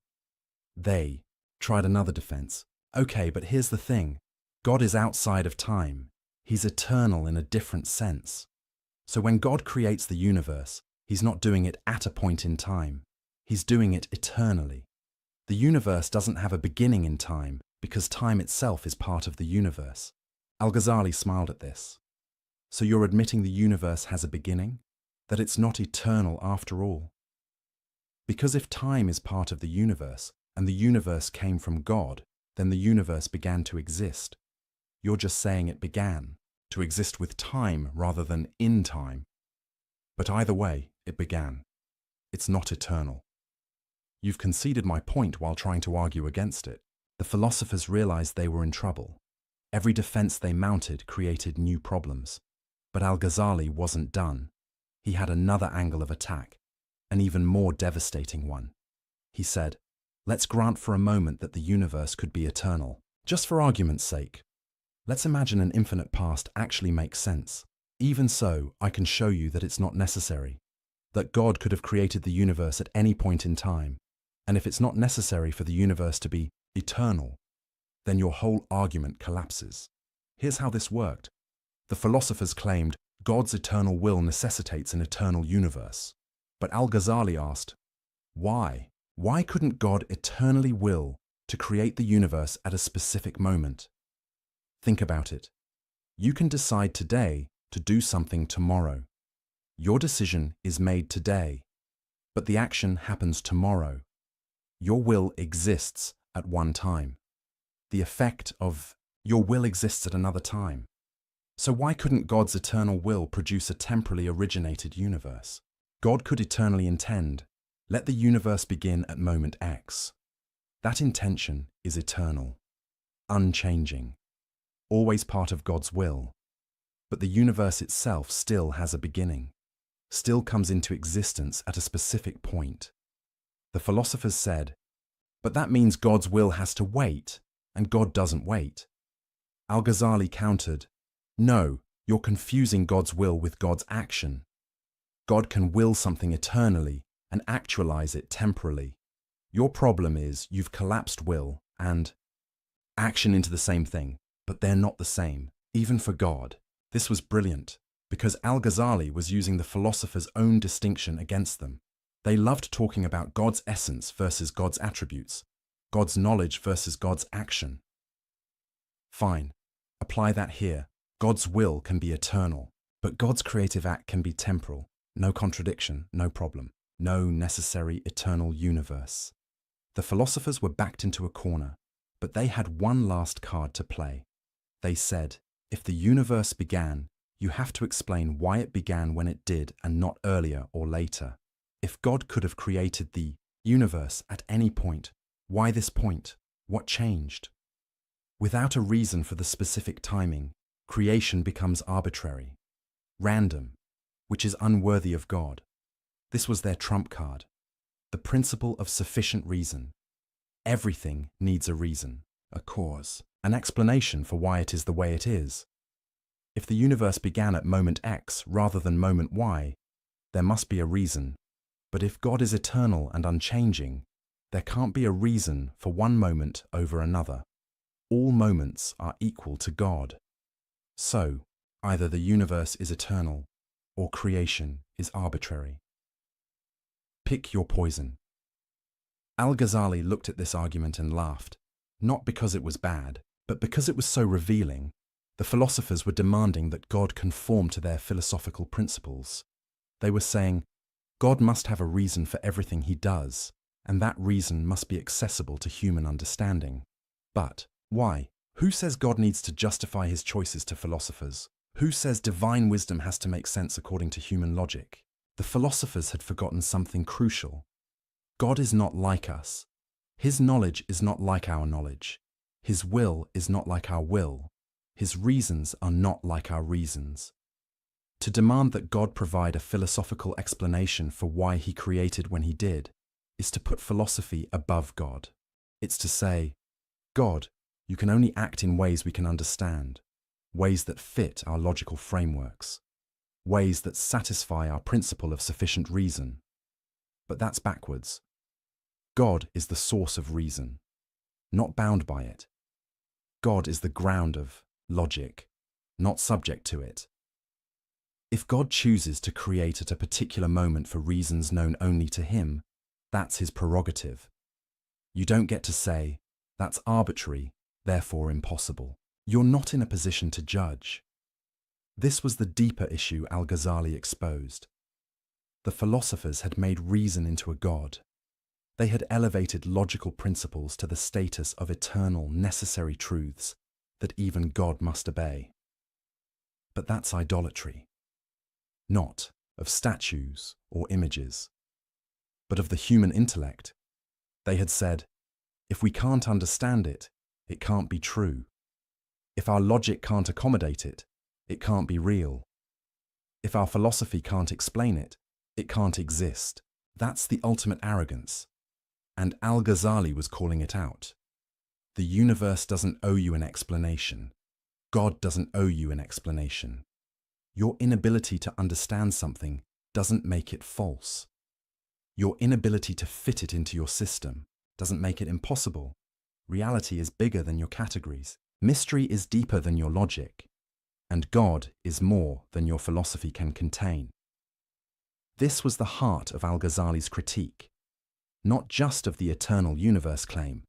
Speaker 1: They tried another defense. Okay, but here's the thing. God is outside of time. He's eternal in a different sense. So when God creates the universe, he's not doing it at a point in time. He's doing it eternally. The universe doesn't have a beginning in time because time itself is part of the universe. Al-Ghazali smiled at this. So you're admitting the universe has a beginning? That it's not eternal after all? Because if time is part of the universe and the universe came from God, then the universe began to exist. You're just saying it began, to exist with time rather than in time. But either way, it began. It's not eternal. You've conceded my point while trying to argue against it. The philosophers realized they were in trouble. Every defense they mounted created new problems. But Al-Ghazali wasn't done. He had another angle of attack, an even more devastating one. He said, let's grant for a moment that the universe could be eternal. Just for argument's sake. Let's imagine an infinite past actually makes sense. Even so, I can show you that it's not necessary. That God could have created the universe at any point in time. And if it's not necessary for the universe to be eternal, then your whole argument collapses. Here's how this worked. The philosophers claimed God's eternal will necessitates an eternal universe. But Al-Ghazali asked, why? Why couldn't God eternally will to create the universe at a specific moment? Think about it. You can decide today to do something tomorrow. Your decision is made today, but the action happens tomorrow. Your will exists at one time. The effect of your will exists at another time. So why couldn't God's eternal will produce a temporally originated universe? God could eternally intend, let the universe begin at moment X. That intention is eternal, unchanging, always part of God's will. But the universe itself still has a beginning, still comes into existence at a specific point. The philosophers said, but that means God's will has to wait, and God doesn't wait. Al-Ghazali countered, no, you're confusing God's will with God's action. God can will something eternally and actualize it temporally. Your problem is you've collapsed will and action into the same thing, but they're not the same, even for God. This was brilliant, because Al-Ghazali was using the philosophers' own distinction against them. They loved talking about God's essence versus God's attributes, God's knowledge versus God's action. Fine, apply that here. God's will can be eternal, but God's creative act can be temporal. No contradiction, no problem. No necessary eternal universe. The philosophers were backed into a corner, but they had one last card to play. They said, if the universe began, you have to explain why it began when it did and not earlier or later. If God could have created the universe at any point, why this point? What changed? Without a reason for the specific timing, creation becomes arbitrary, random, which is unworthy of God. This was their trump card, the principle of sufficient reason. Everything needs a reason, a cause, an explanation for why it is the way it is. If the universe began at moment X rather than moment Y, there must be a reason. But if God is eternal and unchanging, there can't be a reason for one moment over another. All moments are equal to God. So, either the universe is eternal, or creation is arbitrary. Pick your poison. Al-Ghazali looked at this argument and laughed, not because it was bad, but because it was so revealing. The philosophers were demanding that God conform to their philosophical principles. They were saying, God must have a reason for everything he does, and that reason must be accessible to human understanding. But why? Who says God needs to justify his choices to philosophers? Who says divine wisdom has to make sense according to human logic? The philosophers had forgotten something crucial. God is not like us. His knowledge is not like our knowledge. His will is not like our will. His reasons are not like our reasons. To demand that God provide a philosophical explanation for why he created when he did is to put philosophy above God. It's to say, God, you can only act in ways we can understand, ways that fit our logical frameworks, ways that satisfy our principle of sufficient reason. But that's backwards. God is the source of reason, not bound by it. God is the ground of logic, not subject to it. If God chooses to create at a particular moment for reasons known only to him, that's his prerogative. You don't get to say, that's arbitrary, therefore impossible. You're not in a position to judge. This was the deeper issue Al-Ghazali exposed. The philosophers had made reason into a god. They had elevated logical principles to the status of eternal, necessary truths that even God must obey. But that's idolatry. Not of statues or images, but of the human intellect. They had said, if we can't understand it, it can't be true. If our logic can't accommodate it, it can't be real. If our philosophy can't explain it, it can't exist. That's the ultimate arrogance. And Al-Ghazali was calling it out. The universe doesn't owe you an explanation. God doesn't owe you an explanation. Your inability to understand something doesn't make it false. Your inability to fit it into your system doesn't make it impossible. Reality is bigger than your categories. Mystery is deeper than your logic. And God is more than your philosophy can contain. This was the heart of Al-Ghazali's critique, not just of the eternal universe claim,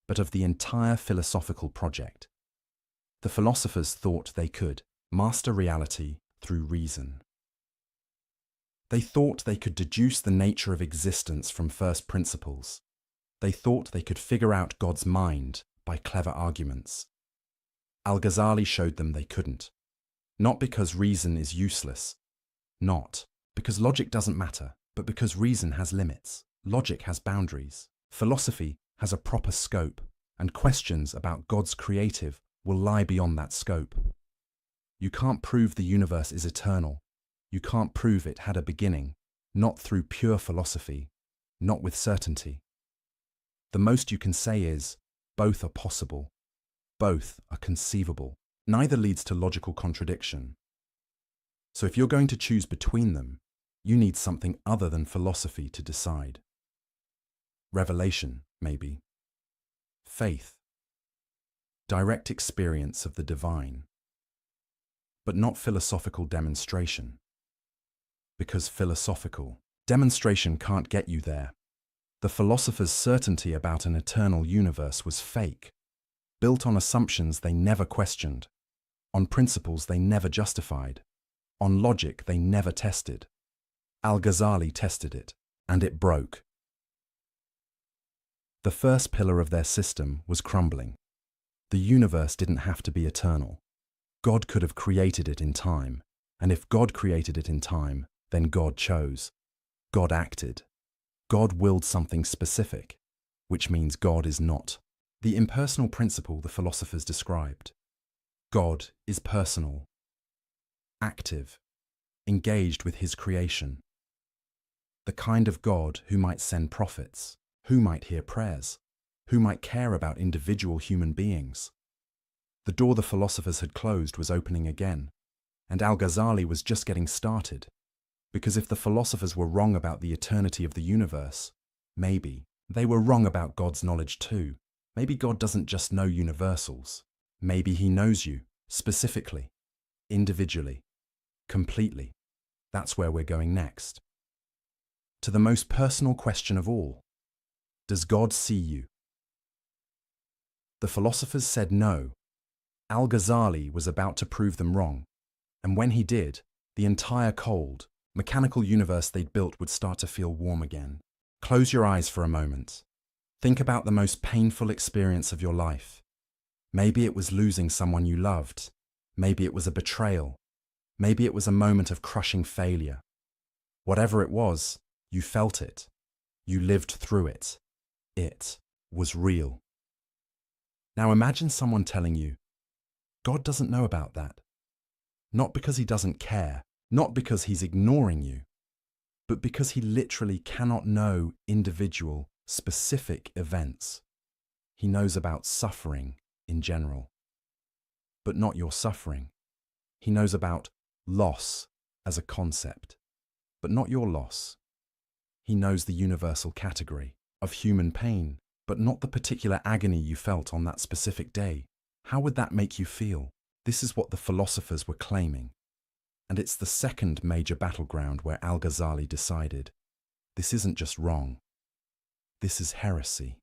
Speaker 1: but of the entire philosophical project. The philosophers thought they could master reality through reason. They thought they could deduce the nature of existence from first principles. They thought they could figure out God's mind by clever arguments. Al-Ghazali showed them they couldn't. Not because reason is useless. Not because logic doesn't matter, but because reason has limits. Logic has boundaries. Philosophy has a proper scope, and questions about God's creative will lie beyond that scope. You can't prove the universe is eternal. You can't prove it had a beginning, not through pure philosophy, not with certainty. The most you can say is, both are possible. Both are conceivable. Neither leads to logical contradiction. So if you're going to choose between them, you need something other than philosophy to decide. Revelation, maybe. Faith. Direct experience of the divine. But not philosophical demonstration. Because philosophical demonstration can't get you there. The philosophers' certainty about an eternal universe was fake, built on assumptions they never questioned, on principles they never justified, on logic they never tested. Al-Ghazali tested it, and it broke. The first pillar of their system was crumbling. The universe didn't have to be eternal. God could have created it in time, and if God created it in time, then God chose. God acted. God willed something specific, which means God is not. The impersonal principle the philosophers described. God is personal, active, engaged with his creation. The kind of God who might send prophets, who might hear prayers, who might care about individual human beings. The door the philosophers had closed was opening again, and Al-Ghazali was just getting started. Because if the philosophers were wrong about the eternity of the universe, maybe they were wrong about God's knowledge too. Maybe God doesn't just know universals. Maybe he knows you, specifically, individually, completely. That's where we're going next. To the most personal question of all, does God see you? The philosophers said no. Al-Ghazali was about to prove them wrong. And when he did, the entire cold, mechanical universe they'd built would start to feel warm again. Close your eyes for a moment. Think about the most painful experience of your life. Maybe it was losing someone you loved. Maybe it was a betrayal. Maybe it was a moment of crushing failure. Whatever it was, you felt it. You lived through it. It was real. Now imagine someone telling you, God doesn't know about that. Not because he doesn't care, not because he's ignoring you, but because he literally cannot know individual, specific events. He knows about suffering in general, but not your suffering. He knows about loss as a concept, but not your loss. He knows the universal category of human pain, but not the particular agony you felt on that specific day. How would that make you feel? This is what the philosophers were claiming. And it's the second major battleground where Al-Ghazali decided, this isn't just wrong. This is heresy.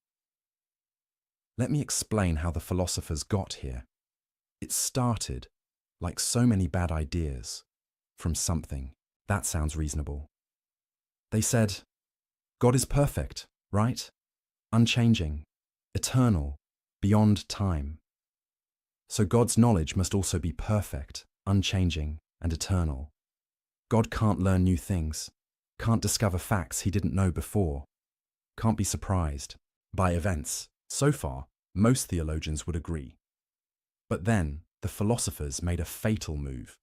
Speaker 1: Let me explain how the philosophers got here. It started, like so many bad ideas, from something. That sounds reasonable. They said, God is perfect, right? Unchanging, eternal, beyond time. So God's knowledge must also be perfect, unchanging, and eternal. God can't learn new things, can't discover facts he didn't know before, can't be surprised by events. So far, most theologians would agree. But then, the philosophers made a fatal move.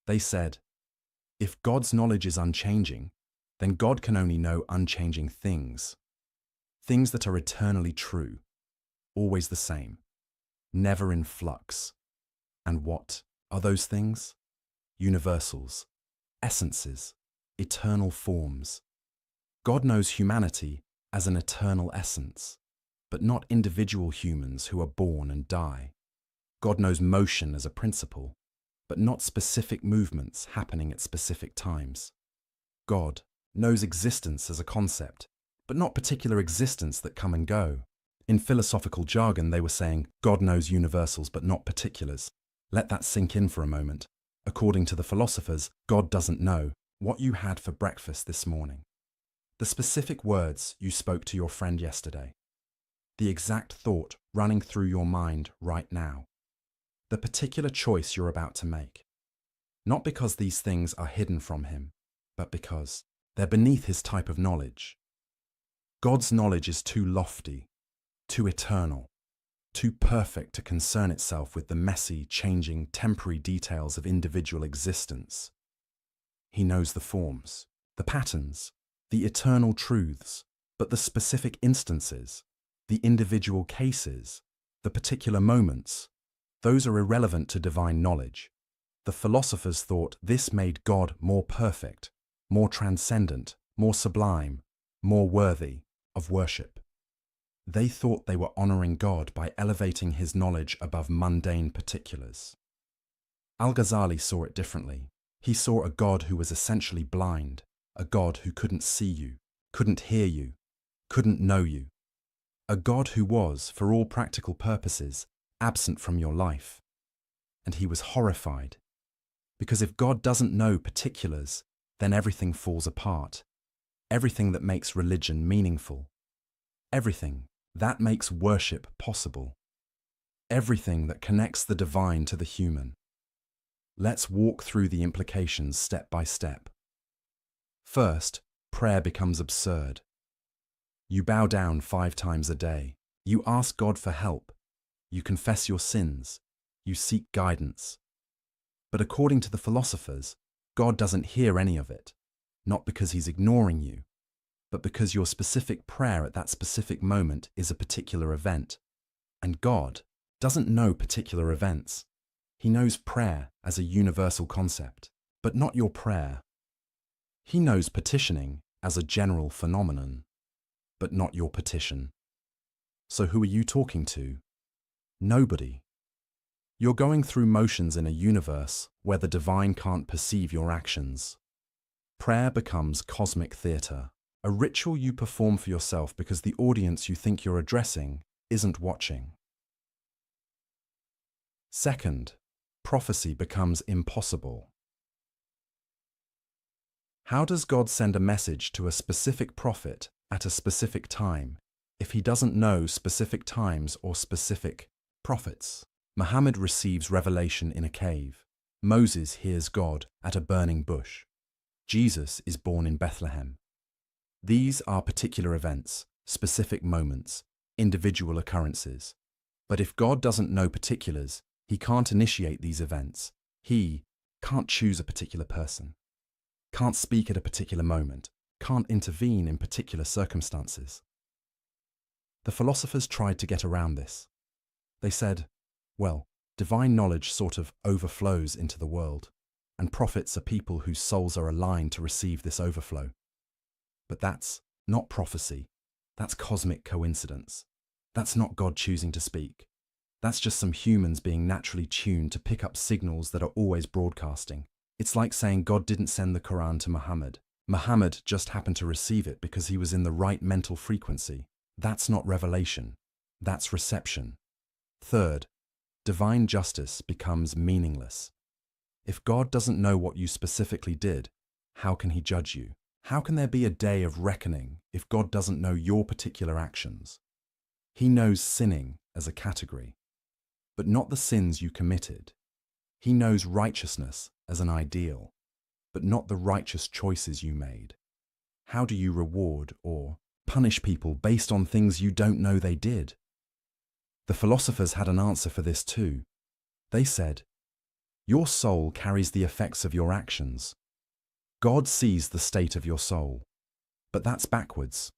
Speaker 1: They said, if God's knowledge is unchanging, then God can only know unchanging things. Things that are eternally true, always the same, never in flux. And what are those things? Universals, essences, eternal forms. God knows humanity as an eternal essence, but not individual humans who are born and die. God knows motion as a principle, but not specific movements happening at specific times. God knows existence as a concept, but not particular existence that come and go. In philosophical jargon, they were saying, God knows universals but not particulars. Let that sink in for a moment. According to the philosophers, God doesn't know what you had for breakfast this morning, the specific words you spoke to your friend yesterday, the exact thought running through your mind right now, the particular choice you're about to make. Not because these things are hidden from him, but because they're beneath his type of knowledge. God's knowledge is too lofty, too eternal, too perfect to concern itself with the messy, changing, temporary details of individual existence. He knows the forms, the patterns, the eternal truths, but the specific instances, the individual cases, the particular moments, those are irrelevant to divine knowledge. The philosophers thought this made God more perfect, more transcendent, more sublime, more worthy of worship. They thought they were honoring God by elevating his knowledge above mundane particulars. Al-Ghazali saw it differently. He saw a God who was essentially blind, a God who couldn't see you, couldn't hear you, couldn't know you. A God who was, for all practical purposes, absent from your life. And he was horrified. Because if God doesn't know particulars, then everything falls apart. Everything that makes religion meaningful. Everything that makes worship possible. Everything that connects the divine to the human. Let's walk through the implications step by step. First, prayer becomes absurd. You bow down 5 times a day. You ask God for help. You confess your sins. You seek guidance. But according to the philosophers, God doesn't hear any of it, not because he's ignoring you, but because your specific prayer at that specific moment is a particular event. And God doesn't know particular events. He knows prayer as a universal concept, but not your prayer. He knows petitioning as a general phenomenon, but not your petition. So who are you talking to? Nobody. You're going through motions in a universe where the divine can't perceive your actions. Prayer becomes cosmic theatre, a ritual you perform for yourself because the audience you think you're addressing isn't watching. Second, prophecy becomes impossible. How does God send a message to a specific prophet at a specific time if he doesn't know specific times or specific prophets? Muhammad receives revelation in a cave. Moses hears God at a burning bush. Jesus is born in Bethlehem. These are particular events, specific moments, individual occurrences. But if God doesn't know particulars, he can't initiate these events. He can't choose a particular person, can't speak at a particular moment, can't intervene in particular circumstances. The philosophers tried to get around this. They said, well, divine knowledge sort of overflows into the world, and prophets are people whose souls are aligned to receive this overflow. But that's not prophecy. That's cosmic coincidence. That's not God choosing to speak. That's just some humans being naturally tuned to pick up signals that are always broadcasting. It's like saying God didn't send the Quran to Muhammad. Muhammad just happened to receive it because he was in the right mental frequency. That's not revelation. That's reception. Third, divine justice becomes meaningless. If God doesn't know what you specifically did, how can he judge you? How can there be a day of reckoning if God doesn't know your particular actions? He knows sinning as a category, but not the sins you committed. He knows righteousness as an ideal, but not the righteous choices you made. How do you reward or punish people based on things you don't know they did? The philosophers had an answer for this too. They said, your soul carries the effects of your actions. God sees the state of your soul, but that's backwards.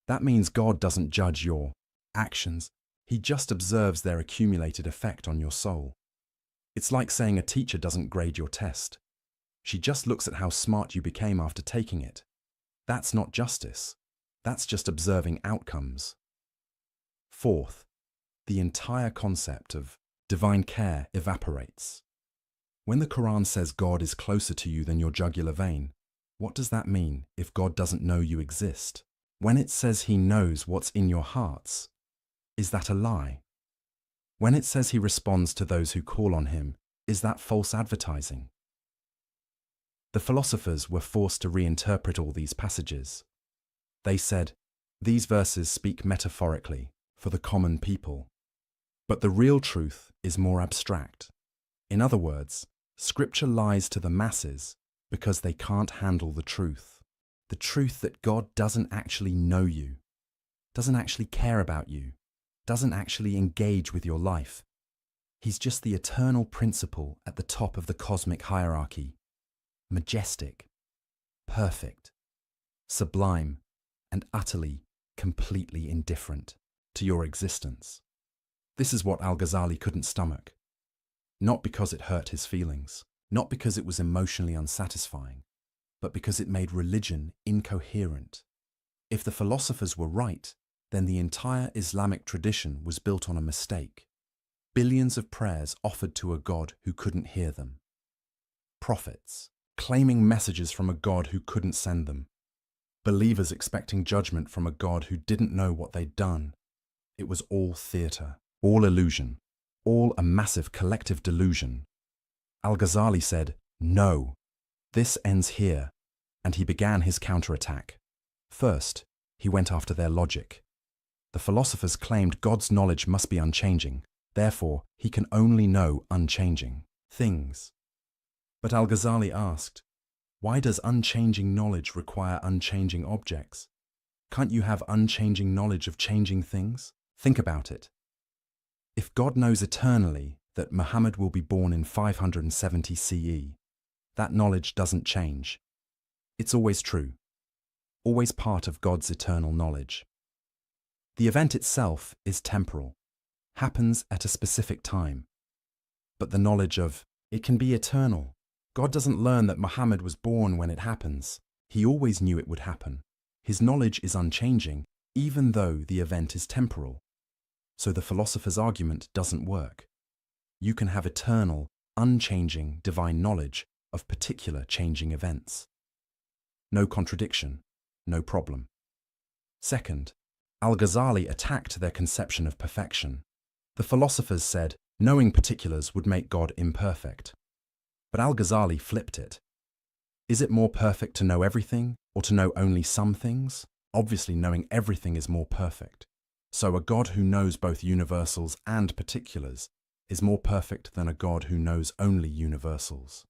Speaker 1: That means God doesn't judge your actions. He just observes their accumulated effect on your soul. It's like saying a teacher doesn't grade your test. She just looks at how smart you became after taking it. That's not justice. That's just observing outcomes. Fourth, the entire concept of divine care evaporates. When the Quran says God is closer to you than your jugular vein, what does that mean if God doesn't know you exist? When it says he knows what's in your hearts, is that a lie? When it says he responds to those who call on him, is that false advertising? The philosophers were forced to reinterpret all these passages. They said, these verses speak metaphorically for the common people, but the real truth is more abstract. In other words, Scripture lies to the masses because they can't handle the truth that God doesn't actually know you, doesn't actually care about you, doesn't actually engage with your life. He's just the eternal principle at the top of the cosmic hierarchy, majestic, perfect, sublime, and utterly, completely indifferent to your existence. This is what Al-Ghazali couldn't stomach. Not because it hurt his feelings, not because it was emotionally unsatisfying, but because it made religion incoherent. If the philosophers were right, then the entire Islamic tradition was built on a mistake. Billions of prayers offered to a God who couldn't hear them. Prophets claiming messages from a God who couldn't send them. Believers expecting judgment from a God who didn't know what they'd done. It was all theatre, all illusion, all a massive collective delusion. Al-Ghazali said, no, this ends here, and he began his counterattack. First, he went after their logic. The philosophers claimed God's knowledge must be unchanging, therefore he can only know unchanging things. But Al-Ghazali asked, why does unchanging knowledge require unchanging objects? Can't you have unchanging knowledge of changing things? Think about it. If God knows eternally that Muhammad will be born in 570 CE, that knowledge doesn't change. It's always true, always part of God's eternal knowledge. The event itself is temporal, happens at a specific time. But the knowledge of it can be eternal. God doesn't learn that Muhammad was born when it happens. He always knew it would happen. His knowledge is unchanging, even though the event is temporal. So the philosopher's argument doesn't work. You can have eternal, unchanging divine knowledge of particular changing events. No contradiction, no problem. Second, Al-Ghazali attacked their conception of perfection. The philosophers said knowing particulars would make God imperfect. But Al-Ghazali flipped it. Is it more perfect to know everything or to know only some things? Obviously, knowing everything is more perfect. So a God who knows both universals and particulars is more perfect than a God who knows only universals.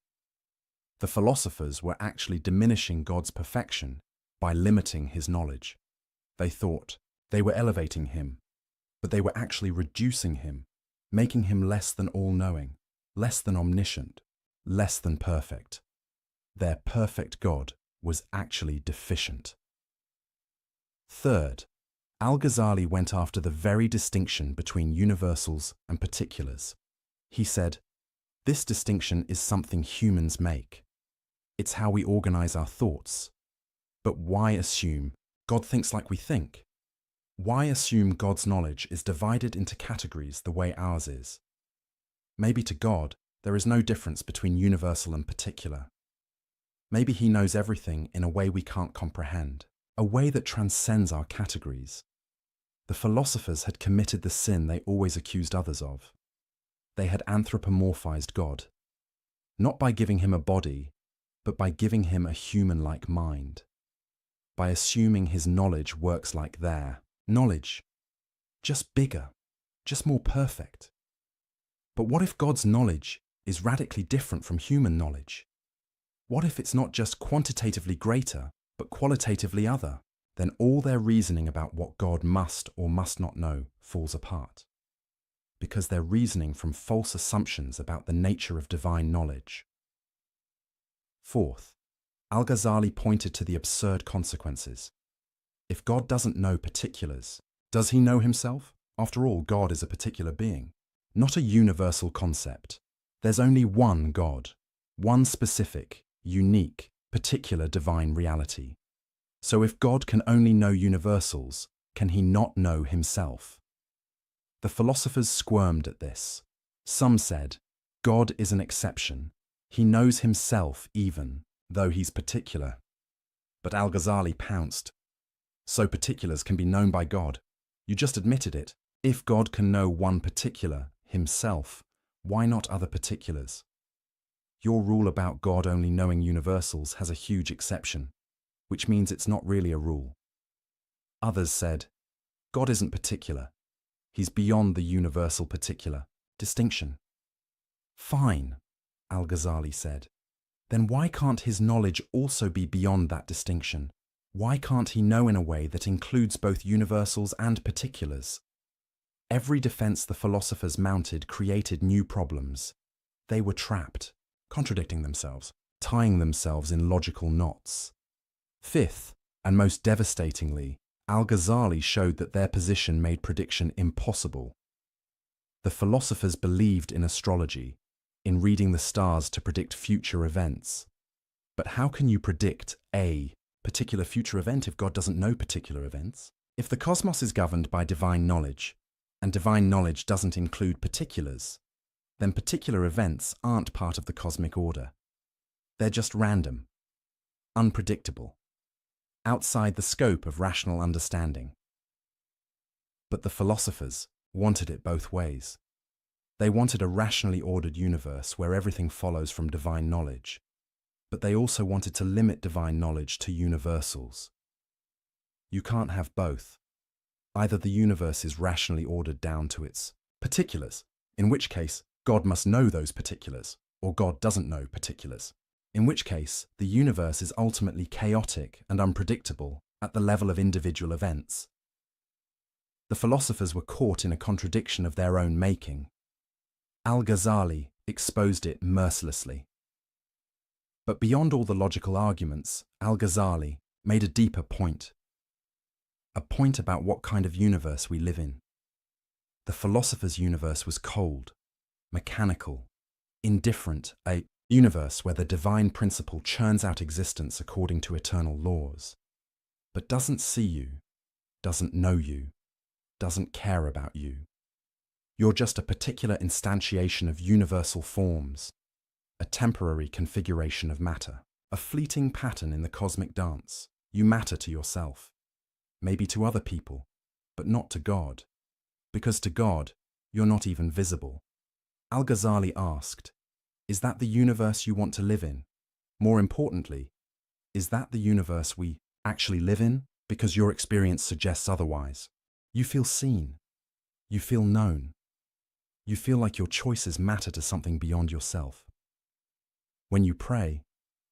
Speaker 1: The philosophers were actually diminishing God's perfection by limiting his knowledge. They thought they were elevating him, but they were actually reducing him, making him less than all-knowing, less than omniscient, less than perfect. Their perfect God was actually deficient. Third, Al-Ghazali went after the very distinction between universals and particulars. He said, this distinction is something humans make. It's how we organize our thoughts. But why assume God thinks like we think? Why assume God's knowledge is divided into categories the way ours is? Maybe to God, there is no difference between universal and particular. Maybe he knows everything in a way we can't comprehend, a way that transcends our categories. The philosophers had committed the sin they always accused others of. They had anthropomorphized God, not by giving him a body, but by giving him a human-like mind, by assuming his knowledge works like their knowledge, just bigger, just more perfect. But what if God's knowledge is radically different from human knowledge? What if it's not just quantitatively greater, but qualitatively other? Then all their reasoning about what God must or must not know falls apart, because they're reasoning from false assumptions about the nature of divine knowledge. Fourth, Al-Ghazali pointed to the absurd consequences. If God doesn't know particulars, does he know himself? After all, God is a particular being, not a universal concept. There's only one God, one specific, unique, particular divine reality. So if God can only know universals, can he not know himself? The philosophers squirmed at this. Some said, God is an exception. He knows himself even, though he's particular. But Al-Ghazali pounced. So particulars can be known by God. You just admitted it. If God can know one particular, himself, why not other particulars? Your rule about God only knowing universals has a huge exception, which means it's not really a rule. Others said, God isn't particular. He's beyond the universal particular distinction. Fine, Al-Ghazali said. Then why can't his knowledge also be beyond that distinction? Why can't he know in a way that includes both universals and particulars? Every defense the philosophers mounted created new problems. They were trapped, contradicting themselves, tying themselves in logical knots. Fifth, and most devastatingly, Al-Ghazali showed that their position made prediction impossible. The philosophers believed in astrology, in reading the stars to predict future events. But how can you predict a particular future event if God doesn't know particular events? If the cosmos is governed by divine knowledge, and divine knowledge doesn't include particulars, then particular events aren't part of the cosmic order. They're just random, unpredictable, outside the scope of rational understanding. But the philosophers wanted it both ways. They wanted a rationally ordered universe where everything follows from divine knowledge, but they also wanted to limit divine knowledge to universals. You can't have both. Either the universe is rationally ordered down to its particulars, in which case God must know those particulars, or God doesn't know particulars, in which case the universe is ultimately chaotic and unpredictable at the level of individual events. The philosophers were caught in a contradiction of their own making. Al-Ghazali exposed it mercilessly. But beyond all the logical arguments, Al-Ghazali made a deeper point. A point about what kind of universe we live in. The philosopher's universe was cold, mechanical, indifferent, a Universe where the divine principle churns out existence according to eternal laws, but doesn't see you, doesn't know you, doesn't care about you. You're just a particular instantiation of universal forms, a temporary configuration of matter, a fleeting pattern in the cosmic dance. You matter to yourself, maybe to other people, but not to God, because to God, you're not even visible. Al-Ghazali asked, is that the universe you want to live in? More importantly, is that the universe we actually live in? Because your experience suggests otherwise. You feel seen. You feel known. You feel like your choices matter to something beyond yourself. When you pray,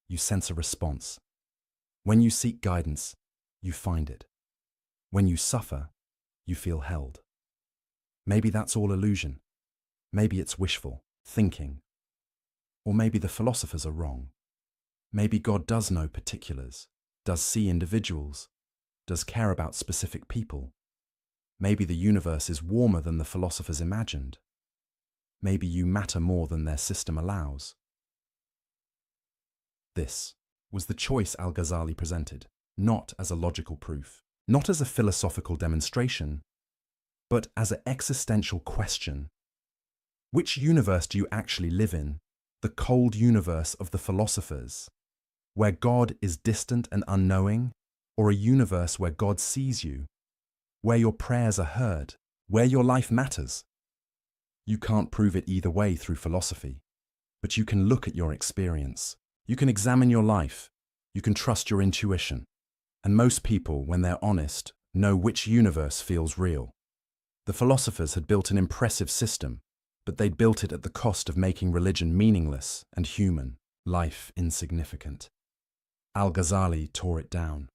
Speaker 1: you sense a response. When you seek guidance, you find it. When you suffer, you feel held. Maybe that's all illusion. Maybe it's wishful thinking. Or maybe the philosophers are wrong. Maybe God does know particulars, does see individuals, does care about specific people. Maybe the universe is warmer than the philosophers imagined. Maybe you matter more than their system allows. This was the choice Al-Ghazali presented, not as a logical proof, not as a philosophical demonstration, but as an existential question. Which universe do you actually live in? The cold universe of the philosophers, where God is distant and unknowing, or a universe where God sees you, where your prayers are heard, where your life matters? You can't prove it either way through philosophy, but you can look at your experience. You can examine your life. You can trust your intuition. And most people, when they're honest, know which universe feels real. The philosophers had built an impressive system, but they'd built it at the cost of making religion meaningless and human, life insignificant. Al-Ghazali tore it down,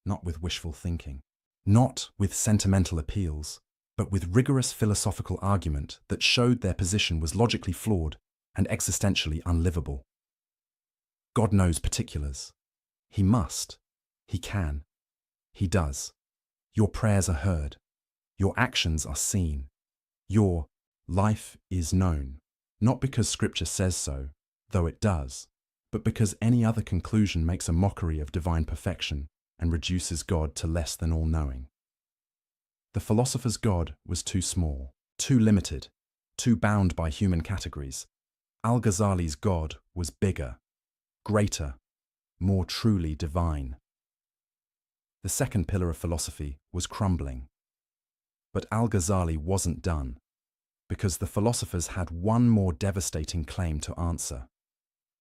Speaker 1: not with wishful thinking, not with sentimental appeals, but with rigorous philosophical argument that showed their position was logically flawed and existentially unlivable. God knows particulars. He must. He can. He does. Your prayers are heard. Your actions are seen. Your life is known, not because Scripture says so, though it does, but because any other conclusion makes a mockery of divine perfection and reduces God to less than all-knowing. The philosopher's God was too small, too limited, too bound by human categories. Al-Ghazali's God was bigger, greater, more truly divine. The second pillar of philosophy was crumbling. But Al-Ghazali wasn't done, because the philosophers had one more devastating claim to answer.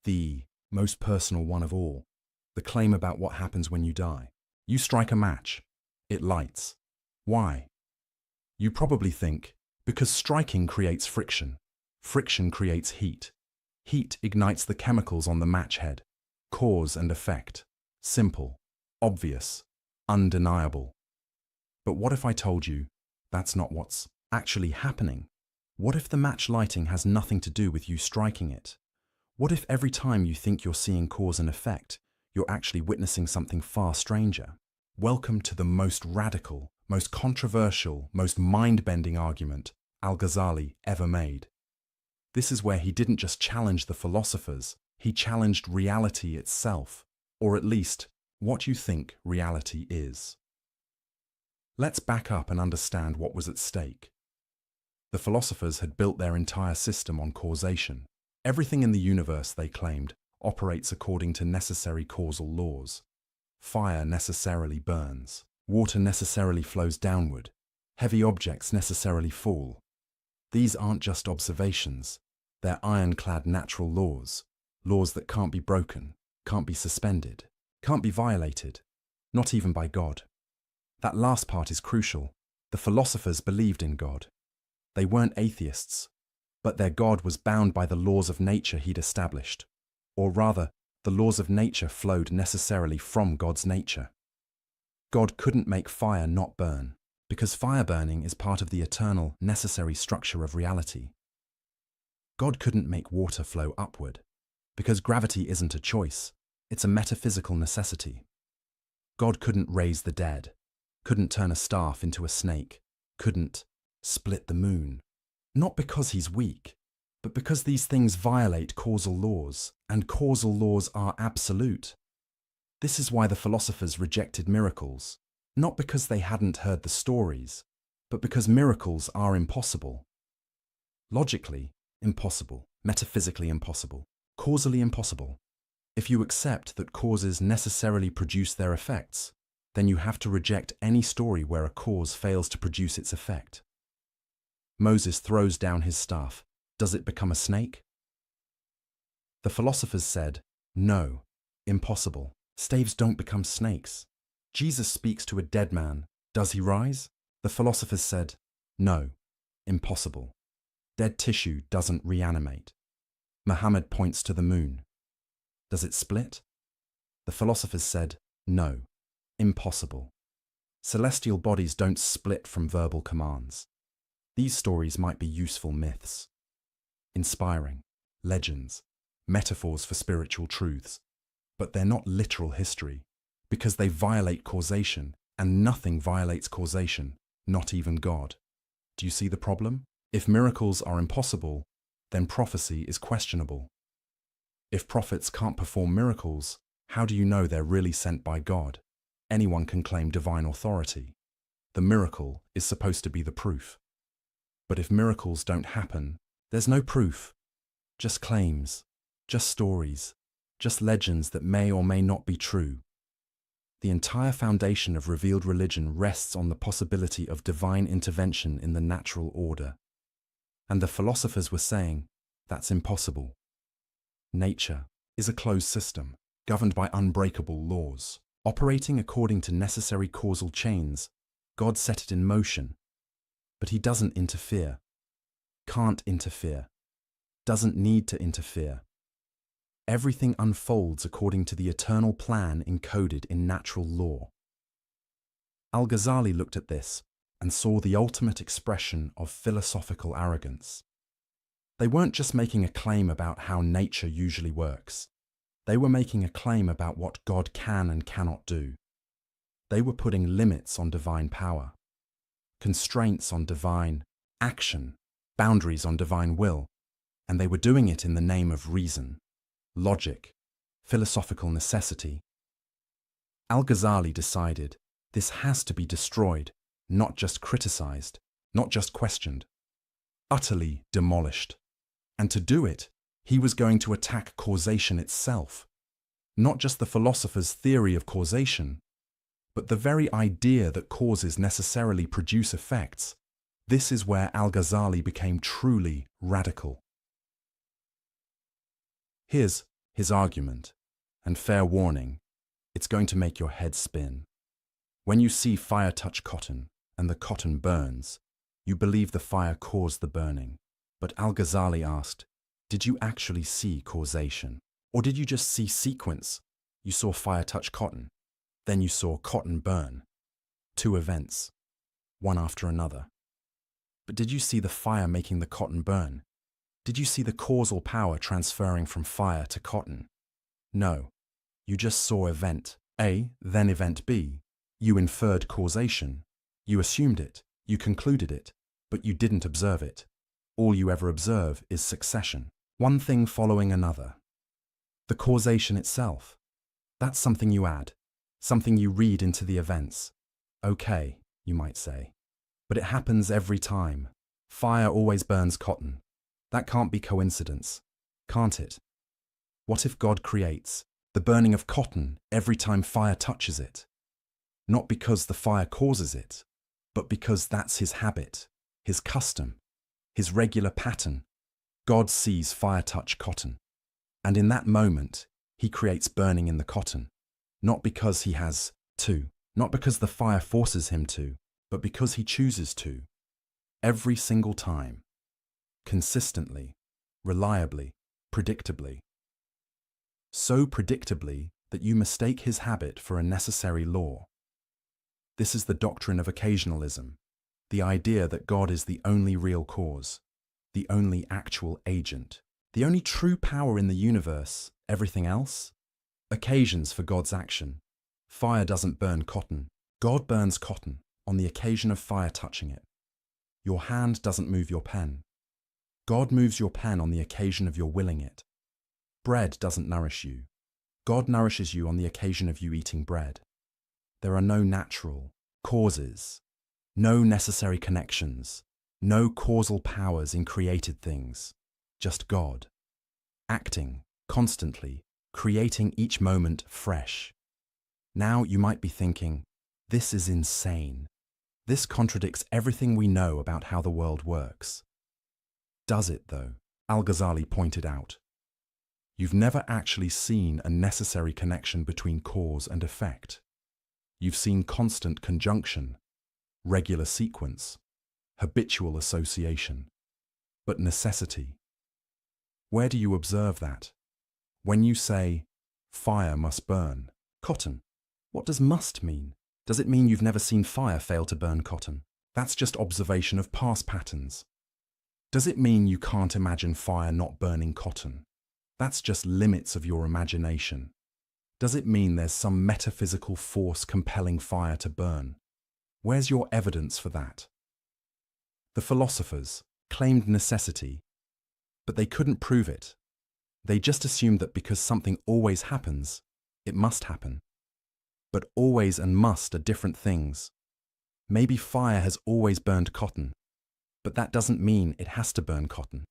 Speaker 1: The most personal one of all, the claim about what happens when you die. You strike a match. It lights. Why? You probably think, because striking creates friction. Friction creates heat. Heat ignites the chemicals on the match head. Cause and effect. Simple, obvious, undeniable. But what if I told you that's not what's actually happening? What if the match lighting has nothing to do with you striking it? What if every time you think you're seeing cause and effect, you're actually witnessing something far stranger? Welcome to the most radical, most controversial, most mind-bending argument Al-Ghazali ever made. This is where he didn't just challenge the philosophers, he challenged reality itself, or at least what you think reality is. Let's back up and understand what was at stake. The philosophers had built their entire system on causation. Everything in the universe, they claimed, operates according to necessary causal laws. Fire necessarily burns. Water necessarily flows downward. Heavy objects necessarily fall. These aren't just observations. They're ironclad natural laws. Laws that can't be broken, can't be suspended, can't be violated, not even by God. That last part is crucial. The philosophers believed in God. They weren't atheists, but their God was bound by the laws of nature he'd established. Or rather, the laws of nature flowed necessarily from God's nature. God couldn't make fire not burn, because fire burning is part of the eternal, necessary structure of reality. God couldn't make water flow upward, because gravity isn't a choice, it's a metaphysical necessity. God couldn't raise the dead, couldn't turn a staff into a snake, couldn't split the moon. Not because he's weak, but because these things violate causal laws, and causal laws are absolute. This is why the philosophers rejected miracles, not because they hadn't heard the stories, but because miracles are impossible. Logically impossible, metaphysically impossible, causally impossible. If you accept that causes necessarily produce their effects, then you have to reject any story where a cause fails to produce its effect. Moses throws down his staff. Does it become a snake? The philosophers said, no, impossible. Staves don't become snakes. Jesus speaks to a dead man. Does he rise? The philosophers said, no, impossible. Dead tissue doesn't reanimate. Muhammad points to the moon. Does it split? The philosophers said, no, impossible. Celestial bodies don't split from verbal commands. These stories might be useful myths, inspiring, legends, metaphors for spiritual truths, but they're not literal history, because they violate causation, and nothing violates causation, not even God. Do you see the problem? If miracles are impossible, then prophecy is questionable. If prophets can't perform miracles, how do you know they're really sent by God? Anyone can claim divine authority. The miracle is supposed to be the proof. But if miracles don't happen, there's no proof, just claims, just stories, just legends that may or may not be true. The entire foundation of revealed religion rests on the possibility of divine intervention in the natural order. And the philosophers were saying, that's impossible. Nature is a closed system, governed by unbreakable laws. Operating according to necessary causal chains, God set it in motion. But he doesn't interfere, can't interfere, doesn't need to interfere. Everything unfolds according to the eternal plan encoded in natural law. Al-Ghazali looked at this and saw the ultimate expression of philosophical arrogance. They weren't just making a claim about how nature usually works. They were making a claim about what God can and cannot do. They were putting limits on divine power, constraints on divine action, boundaries on divine will, and they were doing it in the name of reason, logic, philosophical necessity. Al-Ghazali decided this has to be destroyed, not just criticized, not just questioned, utterly demolished. And to do it, he was going to attack causation itself, not just the philosopher's theory of causation, but the very idea that causes necessarily produce effects. This is where Al-Ghazali became truly radical. Here's his argument, and fair warning, it's going to make your head spin. When you see fire touch cotton, and the cotton burns, you believe the fire caused the burning. But Al-Ghazali asked, did you actually see causation? Or did you just see sequence? You saw fire touch cotton, then you saw cotton burn. Two events, one after another. But did you see the fire making the cotton burn? Did you see the causal power transferring from fire to cotton? No, you just saw event A, then event B. You inferred causation. You assumed it, you concluded it, but you didn't observe it. All you ever observe is succession, one thing following another. The causation itself, that's something you add, something you read into the events. Okay, you might say, but it happens every time. Fire always burns cotton. That can't be coincidence, can't it? What if God creates the burning of cotton every time fire touches it? Not because the fire causes it, but because that's his habit, his custom, his regular pattern. God sees fire touch cotton, and in that moment, he creates burning in the cotton, not because he has to, not because the fire forces him to, but because he chooses to. Every single time, consistently, reliably, predictably. So predictably that you mistake his habit for a necessary law. This is the doctrine of occasionalism, the idea that God is the only real cause, the only actual agent, the only true power in the universe. Everything else? Occasions for God's action. Fire doesn't burn cotton. God burns cotton on the occasion of fire touching it. Your hand doesn't move your pen. God moves your pen on the occasion of your willing it. Bread doesn't nourish you. God nourishes you on the occasion of you eating bread. There are no natural causes, no necessary connections, no causal powers in created things, just God, acting constantly, creating each moment fresh. Now you might be thinking, this is insane. This contradicts everything we know about how the world works. Does it, though? Al-Ghazali pointed out. You've never actually seen a necessary connection between cause and effect. You've seen constant conjunction, regular sequence, habitual association, but necessity. Where do you observe that? When you say, fire must burn cotton, what does must mean? Does it mean you've never seen fire fail to burn cotton? That's just observation of past patterns. Does it mean you can't imagine fire not burning cotton? That's just limits of your imagination. Does it mean there's some metaphysical force compelling fire to burn? Where's your evidence for that? The philosophers claimed necessity, but they couldn't prove it. They just assumed that because something always happens, it must happen. But always and must are different things. Maybe fire has always burned cotton, but that doesn't mean it has to burn cotton.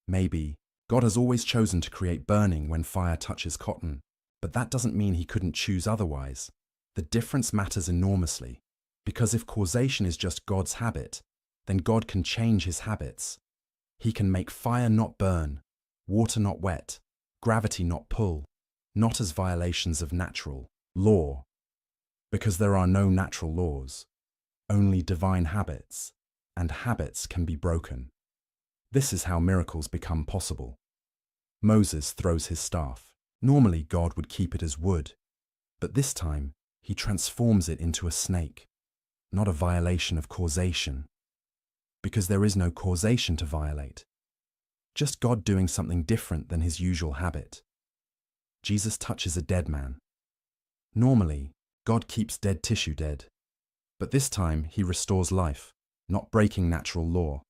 Speaker 1: Maybe God has always chosen to create burning when fire touches cotton, but that doesn't mean he couldn't choose otherwise. The difference matters enormously, because if causation is just God's habit, then God can change his habits. He can make fire not burn, water not wet, gravity not pull, not as violations of natural law, because there are no natural laws, only divine habits, and habits can be broken. This is how miracles become possible. Moses throws his staff. Normally God would keep it as wood, but this time he transforms it into a snake, not a violation of causation, because there is no causation to violate, just God doing something different than his usual habit. Jesus touches a dead man. Normally, God keeps dead tissue dead, but this time he restores life, not breaking natural law,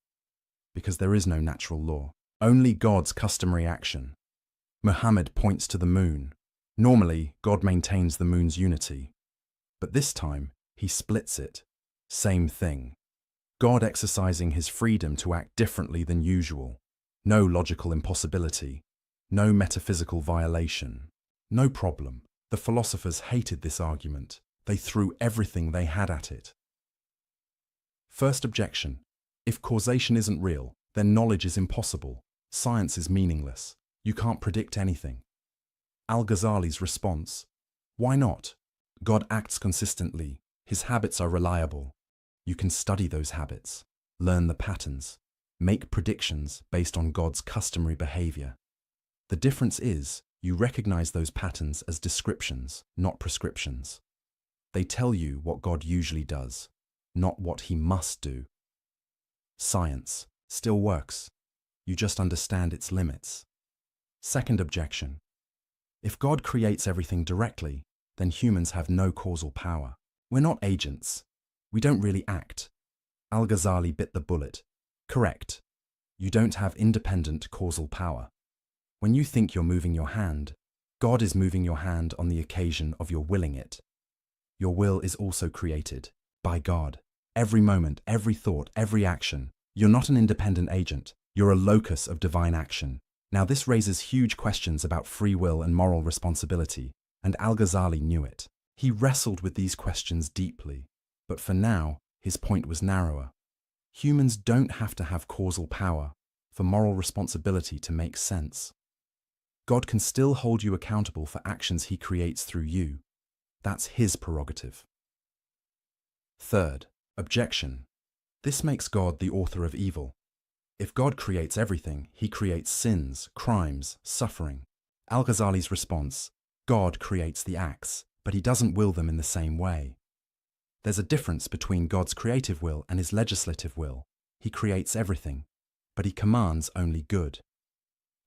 Speaker 1: because there is no natural law, only God's customary action. Muhammad points to the moon. Normally, God maintains the moon's unity, but this time he splits it. Same thing. God exercising his freedom to act differently than usual. No logical impossibility, no metaphysical violation, no problem. The philosophers hated this argument. They threw everything they had at it. First objection: if causation isn't real, then knowledge is impossible. Science is meaningless. You can't predict anything. Al-Ghazali's response: why not? God acts consistently. His habits are reliable. You can study those habits, learn the patterns, make predictions based on God's customary behavior. The difference is, you recognize those patterns as descriptions, not prescriptions. They tell you what God usually does, not what he must do. Science still works. You just understand its limits. Second objection: if God creates everything directly, then humans have no causal power. We're not agents. We don't really act. Al-Ghazali bit the bullet. Correct. You don't have independent causal power. When you think you're moving your hand, God is moving your hand on the occasion of your willing it. Your will is also created by God. Every moment, every thought, every action. You're not an independent agent. You're a locus of divine action. Now this raises huge questions about free will and moral responsibility, and Al-Ghazali knew it. He wrestled with these questions deeply, but for now, his point was narrower. Humans don't have to have causal power for moral responsibility to make sense. God can still hold you accountable for actions he creates through you. That's his prerogative. Third objection: this makes God the author of evil. If God creates everything, he creates sins, crimes, suffering. Al-Ghazali's response: God creates the acts, but he doesn't will them in the same way. There's a difference between God's creative will and his legislative will. He creates everything, but he commands only good.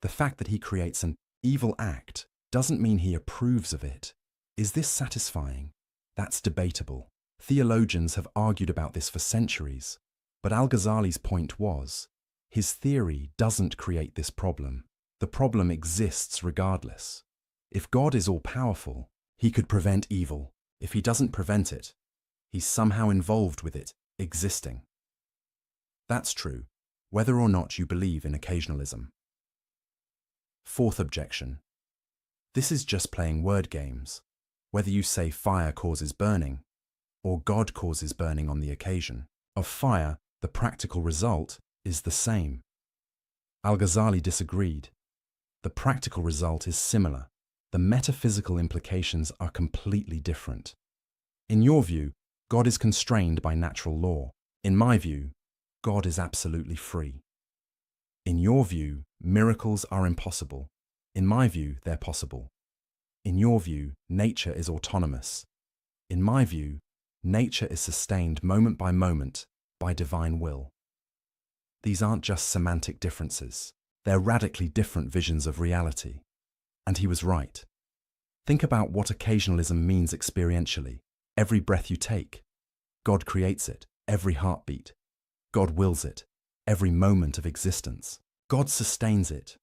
Speaker 1: The fact that he creates an evil act doesn't mean he approves of it. Is this satisfying? That's debatable. Theologians have argued about this for centuries, but Al-Ghazali's point was, His theory doesn't create this problem. The problem exists regardless. If God is all-powerful, he could prevent evil. If he doesn't prevent it, he's somehow involved with it existing. That's true, whether or not you believe in occasionalism. Fourth objection. This is just playing word games. Whether you say fire causes burning, or God causes burning on the occasion of fire, the practical result is the same. Al-Ghazali disagreed. The practical result is similar. The metaphysical implications are completely different. In your view, God is constrained by natural law. In my view, God is absolutely free. In your view, miracles are impossible. In my view, they're possible. In your view, nature is autonomous. In my view, nature is sustained moment by divine will. These aren't just semantic differences. They're radically different visions of reality. And he was right. Think about what occasionalism means experientially. Every breath you take, God creates it. Every heartbeat, God wills it. Every moment of existence, God sustains it.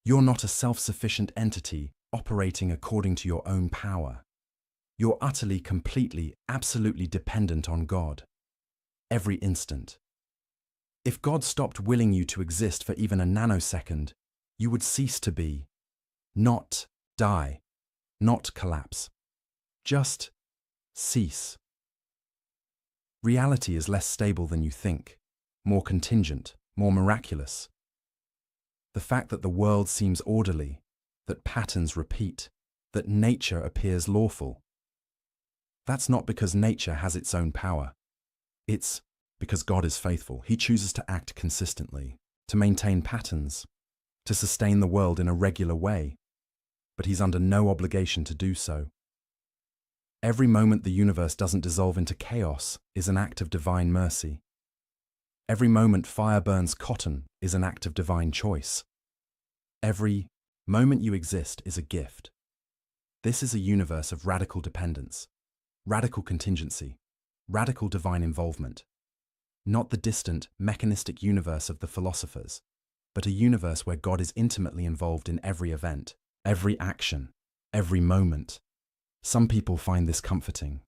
Speaker 1: You're not a self-sufficient entity operating according to your own power. You're utterly, completely, absolutely dependent on God. Every instant. If God stopped willing you to exist for even a nanosecond, you would cease to be. Not die. Not collapse. Just cease. Reality is less stable than you think, more contingent, more miraculous. The fact that the world seems orderly, that patterns repeat, that nature appears lawful. That's not because nature has its own power. It's because God is faithful. He chooses to act consistently, to maintain patterns, to sustain the world in a regular way, but he's under no obligation to do so. Every moment the universe doesn't dissolve into chaos is an act of divine mercy. Every moment fire burns cotton is an act of divine choice. Every moment you exist is a gift. This is a universe of radical dependence, radical contingency, radical divine involvement. Not the distant, mechanistic universe of the philosophers, but a universe where God is intimately involved in every event, every action, every moment. Some people find this comforting.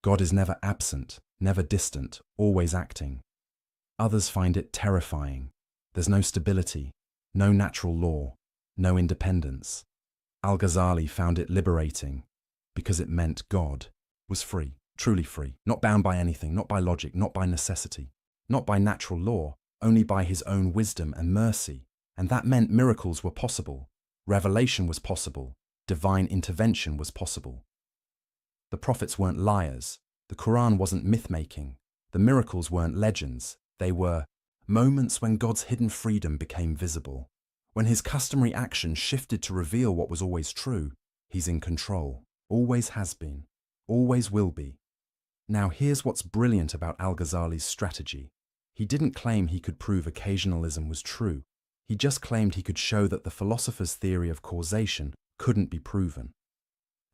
Speaker 1: God is never absent, never distant, always acting. Others find it terrifying. There's no stability, no natural law, no independence. Al-Ghazali found it liberating because it meant God was free, truly free, not bound by anything, not by logic, not by necessity, not by natural law, only by his own wisdom and mercy. And that meant miracles were possible, revelation was possible, divine intervention was possible. The prophets weren't liars, the Quran wasn't myth-making, the miracles weren't legends, they were moments when God's hidden freedom became visible. When his customary action shifted to reveal what was always true, he's in control, always has been, always will be. Now here's what's brilliant about Al-Ghazali's strategy. He didn't claim he could prove occasionalism was true. He just claimed he could show that the philosopher's theory of causation couldn't be proven.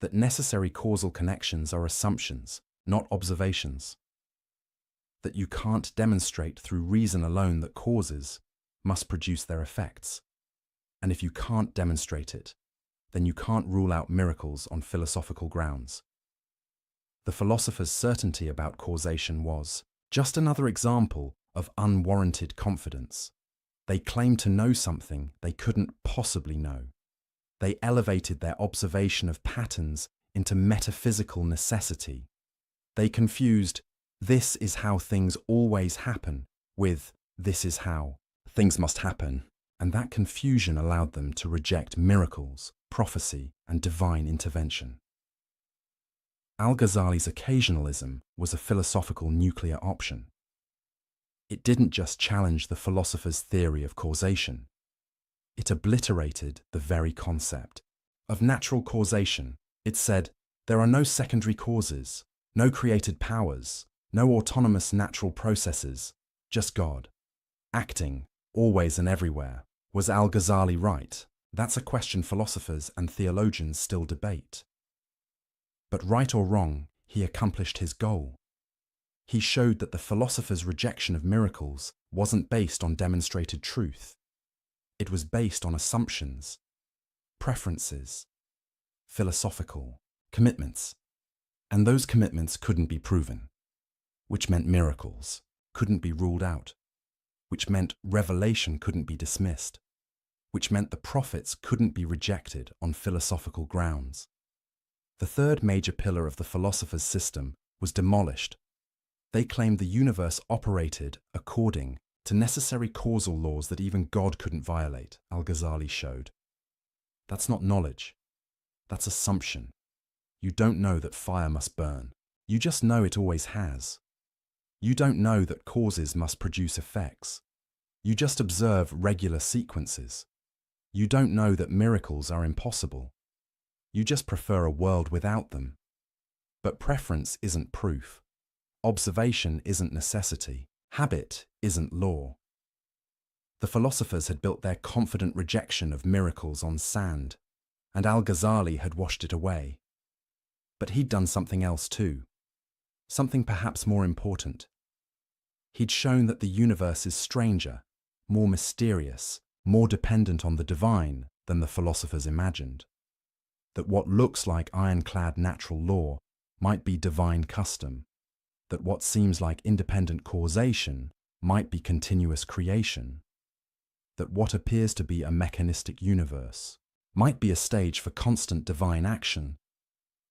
Speaker 1: That necessary causal connections are assumptions, not observations. That you can't demonstrate through reason alone that causes must produce their effects. And if you can't demonstrate it, then you can't rule out miracles on philosophical grounds. The philosophers' certainty about causation was just another example of unwarranted confidence. They claimed to know something they couldn't possibly know. They elevated their observation of patterns into metaphysical necessity. They confused, "This is how things always happen," with, "This is how things must happen." And that confusion allowed them to reject miracles, prophecy, and divine intervention. Al-Ghazali's occasionalism was a philosophical nuclear option. It didn't just challenge the philosopher's theory of causation. It obliterated the very concept of natural causation. It said, there are no secondary causes, no created powers, no autonomous natural processes, just God, acting, always and everywhere. Was Al-Ghazali right? That's a question philosophers and theologians still debate. But right or wrong, he accomplished his goal. He showed that the philosopher's rejection of miracles wasn't based on demonstrated truth. It was based on assumptions, preferences, philosophical commitments. And those commitments couldn't be proven, which meant miracles couldn't be ruled out, which meant revelation couldn't be dismissed, which meant the prophets couldn't be rejected on philosophical grounds. The third major pillar of the philosopher's system was demolished. They claimed the universe operated according to necessary causal laws that even God couldn't violate, Al-Ghazali showed. That's not knowledge. That's assumption. You don't know that fire must burn. You just know it always has. You don't know that causes must produce effects. You just observe regular sequences. You don't know that miracles are impossible. You just prefer a world without them. But preference isn't proof. Observation isn't necessity. Habit isn't law. The philosophers had built their confident rejection of miracles on sand, and Al-Ghazali had washed it away. But he'd done something else too, something perhaps more important. He'd shown that the universe is stranger, more mysterious, more dependent on the divine than the philosophers imagined. That what looks like ironclad natural law might be divine custom. That what seems like independent causation might be continuous creation. That what appears to be a mechanistic universe might be a stage for constant divine action.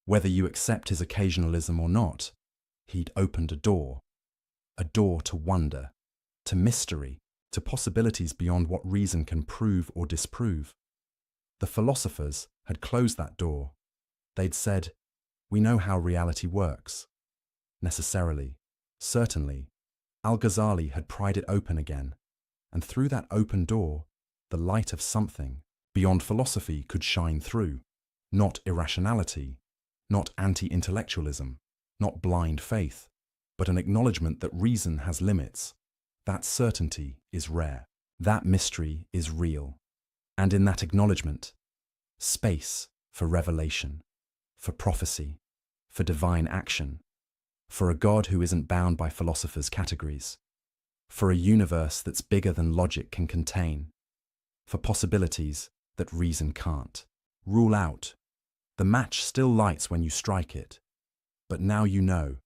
Speaker 1: Whether you accept his occasionalism or not, he'd opened a door to wonder, to mystery, to possibilities beyond what reason can prove or disprove. The philosophers had closed that door. They'd said, "We know how reality works." Necessarily, certainly, Al-Ghazali had pried it open again, and through that open door, the light of something beyond philosophy could shine through. Not irrationality, not anti-intellectualism, not blind faith, but an acknowledgement that reason has limits. That certainty is rare. That mystery is real. And in that acknowledgement, space for revelation, for prophecy, for divine action, for a God who isn't bound by philosophers' categories, for a universe that's bigger than logic can contain, for possibilities that reason can't rule out. The match still lights when you strike it, but now you know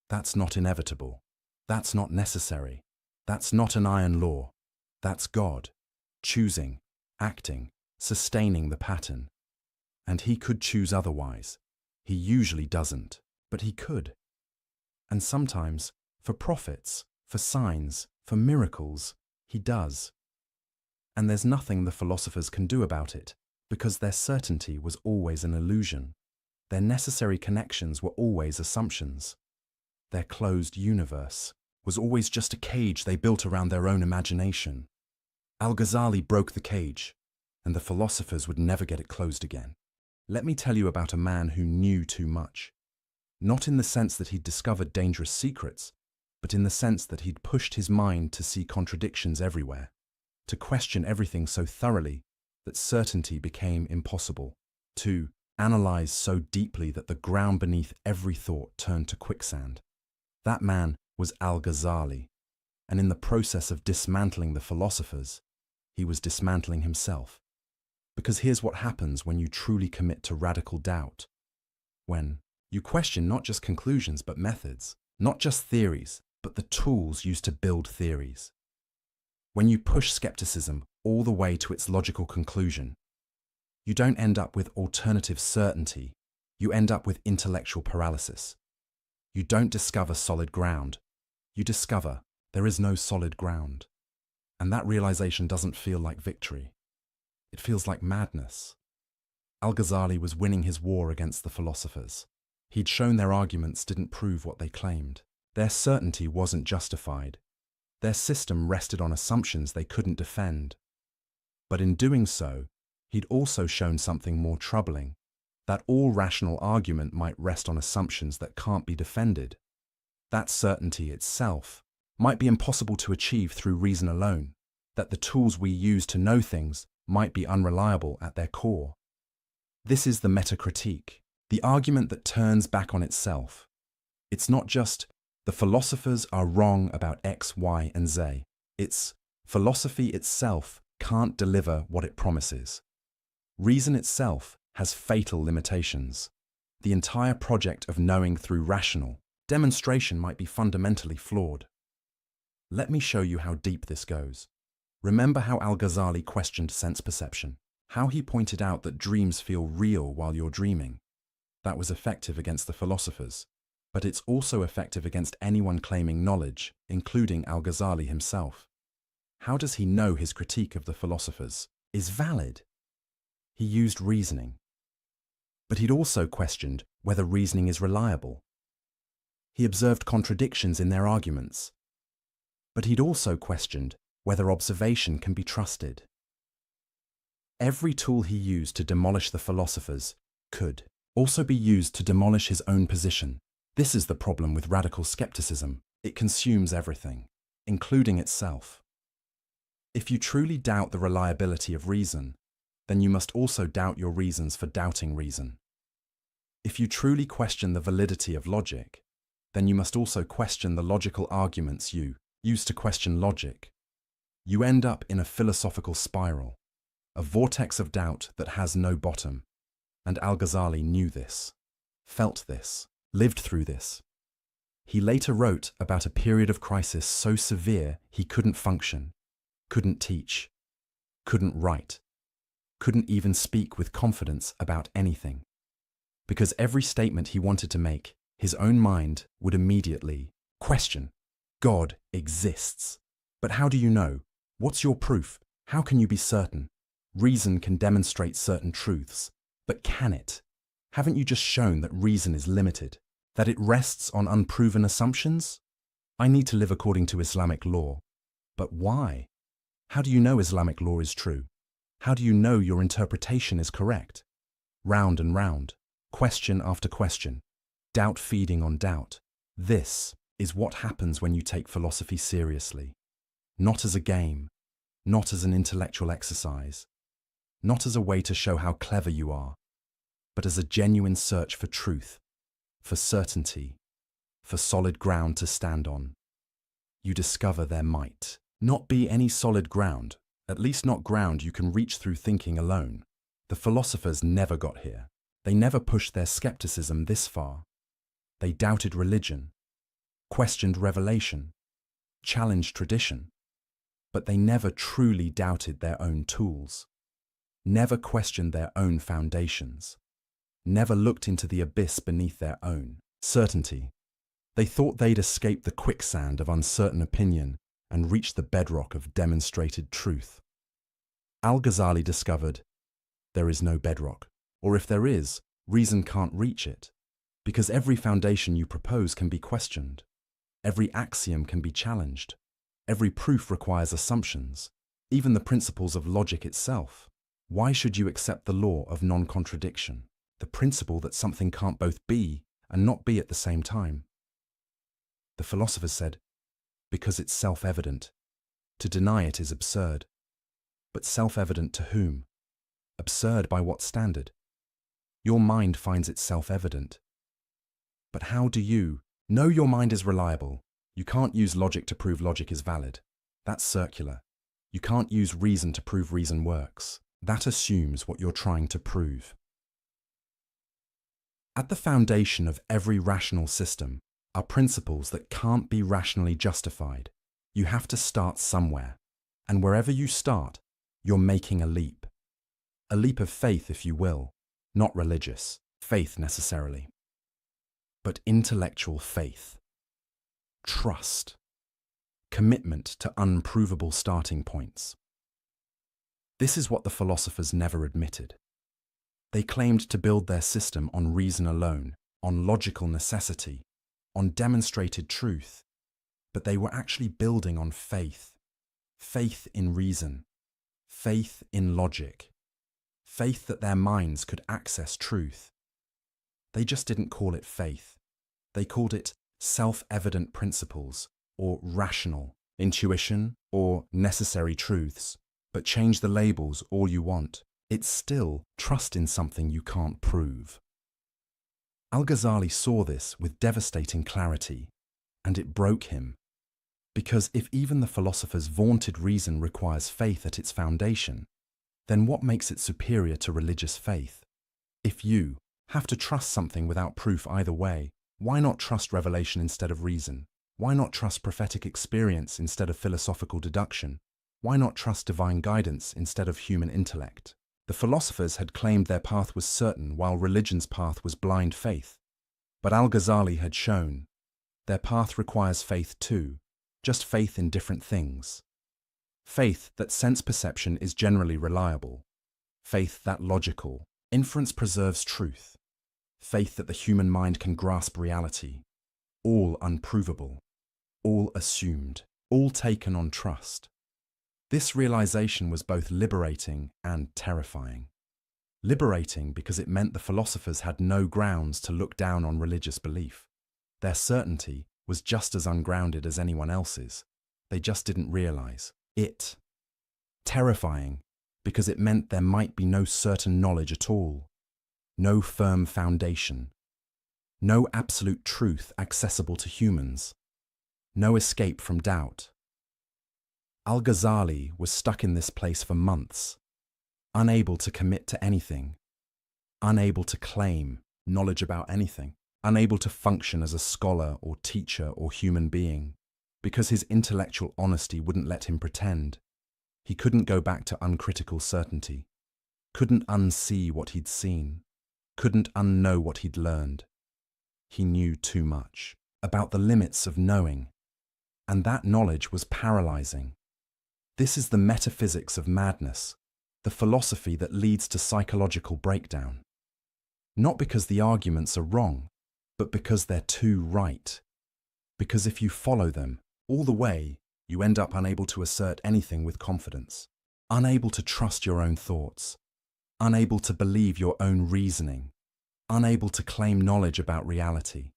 Speaker 1: that's not inevitable, that's not necessary, that's not an iron law, that's God, choosing, acting, sustaining the pattern. And he could choose otherwise. He usually doesn't, but he could. And sometimes, for prophets, for signs, for miracles, he does. And there's nothing the philosophers can do about it, because their certainty was always an illusion. Their necessary connections were always assumptions. Their closed universe was always just a cage they built around their own imagination. Al-Ghazali broke the cage, and the philosophers would never get it closed again. Let me tell you about a man who knew too much. Not in the sense that he'd discovered dangerous secrets, but in the sense that he'd pushed his mind to see contradictions everywhere, to question everything so thoroughly that certainty became impossible, to analyze so deeply that the ground beneath every thought turned to quicksand. That man was Al-Ghazali, and in the process of dismantling the philosophers, he was dismantling himself. Because here's what happens when you truly commit to radical doubt. When you question not just conclusions but methods, not just theories, but the tools used to build theories. When you push skepticism all the way to its logical conclusion, you don't end up with alternative certainty, you end up with intellectual paralysis. You don't discover solid ground, you discover there is no solid ground. And that realization doesn't feel like victory. It feels like madness. Al-Ghazali was winning his war against the philosophers. He'd shown their arguments didn't prove what they claimed. Their certainty wasn't justified. Their system rested on assumptions they couldn't defend. But in doing so, he'd also shown something more troubling, that all rational argument might rest on assumptions that can't be defended. That certainty itself might be impossible to achieve through reason alone, that the tools we use to know things might be unreliable at their core. This is the metacritique, the argument that turns back on itself. It's not just, The philosophers are wrong about X, Y, and Z. It's philosophy itself can't deliver what it promises. Reason itself has fatal limitations. The entire project of knowing through rational demonstration might be fundamentally flawed. Let me show you how deep this goes. Remember how Al-Ghazali questioned sense perception, how he pointed out that dreams feel real while you're dreaming. That was effective against the philosophers, but it's also effective against anyone claiming knowledge, including Al-Ghazali himself. How does he know his critique of the philosophers is valid? He used reasoning. But he'd also questioned whether reasoning is reliable. He observed contradictions in their arguments. But he'd also questioned whether observation can be trusted. Every tool he used to demolish the philosophers could also be used to demolish his own position. This is the problem with radical skepticism. It consumes everything, including itself. If you truly doubt the reliability of reason, then you must also doubt your reasons for doubting reason. If you truly question the validity of logic, then you must also question the logical arguments you use to question logic. You end up in a philosophical spiral, a vortex of doubt that has no bottom. And Al-Ghazali knew this, felt this, lived through this. He later wrote about a period of crisis so severe he couldn't function, couldn't teach, couldn't write, couldn't even speak with confidence about anything. Because every statement he wanted to make, his own mind would immediately question. God exists. But how do you know? What's your proof? How can you be certain? Reason can demonstrate certain truths, but can it? Haven't you just shown that reason is limited, that it rests on unproven assumptions? I need to live according to Islamic law. But why? How do you know Islamic law is true? How do you know your interpretation is correct? Round and round, question after question, doubt feeding on doubt. This is what happens when you take philosophy seriously. Not as a game, not as an intellectual exercise, not as a way to show how clever you are, but as a genuine search for truth, for certainty, for solid ground to stand on. You discover there might not be any solid ground, at least not ground you can reach through thinking alone. The philosophers never got here. They never pushed their skepticism this far. They doubted religion, questioned revelation, challenged tradition, but they never truly doubted their own tools, never questioned their own foundations, never looked into the abyss beneath their own certainty. They thought they'd escape the quicksand of uncertain opinion and reach the bedrock of demonstrated truth. Al-Ghazali discovered there is no bedrock, or if there is, reason can't reach it, because every foundation you propose can be questioned, every axiom can be challenged, every proof requires assumptions, even the principles of logic itself. Why should you accept the law of non-contradiction, the principle that something can't both be and not be at the same time? The philosophers said, because it's self-evident. To deny it is absurd. But self-evident to whom? Absurd by what standard? Your mind finds it self-evident. But how do you know your mind is reliable? You can't use logic to prove logic is valid. That's circular. You can't use reason to prove reason works. That assumes what you're trying to prove. At the foundation of every rational system are principles that can't be rationally justified. You have to start somewhere. And wherever you start, you're making a leap. A leap of faith, if you will, not religious faith necessarily, but intellectual faith. Trust. Commitment to unprovable starting points. This is what the philosophers never admitted. They claimed to build their system on reason alone, on logical necessity, on demonstrated truth, but they were actually building on faith. Faith in reason, faith in logic, faith that their minds could access truth. They just didn't call it faith. They called it self-evident principles, or rational, intuition, or necessary truths. But change the labels all you want. It's still trust in something you can't prove. Al-Ghazali saw this with devastating clarity. and it broke him. Because if even the philosophers' vaunted reason requires faith at its foundation, then what makes it superior to religious faith? If you have to trust something without proof either way, why not trust revelation instead of reason? Why not trust prophetic experience instead of philosophical deduction? Why not trust divine guidance instead of human intellect? The philosophers had claimed their path was certain while religion's path was blind faith. But Al-Ghazali had shown their path requires faith too, just faith in different things. Faith that sense perception is generally reliable. Faith that logical inference preserves truth. Faith that the human mind can grasp reality. All unprovable. All assumed. All taken on trust. This realization was both liberating and terrifying. Liberating because it meant the philosophers had no grounds to look down on religious belief. Their certainty was just as ungrounded as anyone else's. They just didn't realize it. Terrifying because it meant there might be no certain knowledge at all. No firm foundation. No absolute truth accessible to humans. No escape from doubt. Al-Ghazali was stuck in this place for months, unable to commit to anything, unable to claim knowledge about anything, unable to function as a scholar or teacher or human being, because his intellectual honesty wouldn't let him pretend. He couldn't go back to uncritical certainty, couldn't unsee what he'd seen, couldn't unknow what he'd learned. He knew too much about the limits of knowing, and that knowledge was paralyzing. This is the metaphysics of madness, the philosophy that leads to psychological breakdown. Not because the arguments are wrong, but because they're too right. Because if you follow them all the way, you end up unable to assert anything with confidence, unable to trust your own thoughts, unable to believe your own reasoning, unable to claim knowledge about reality.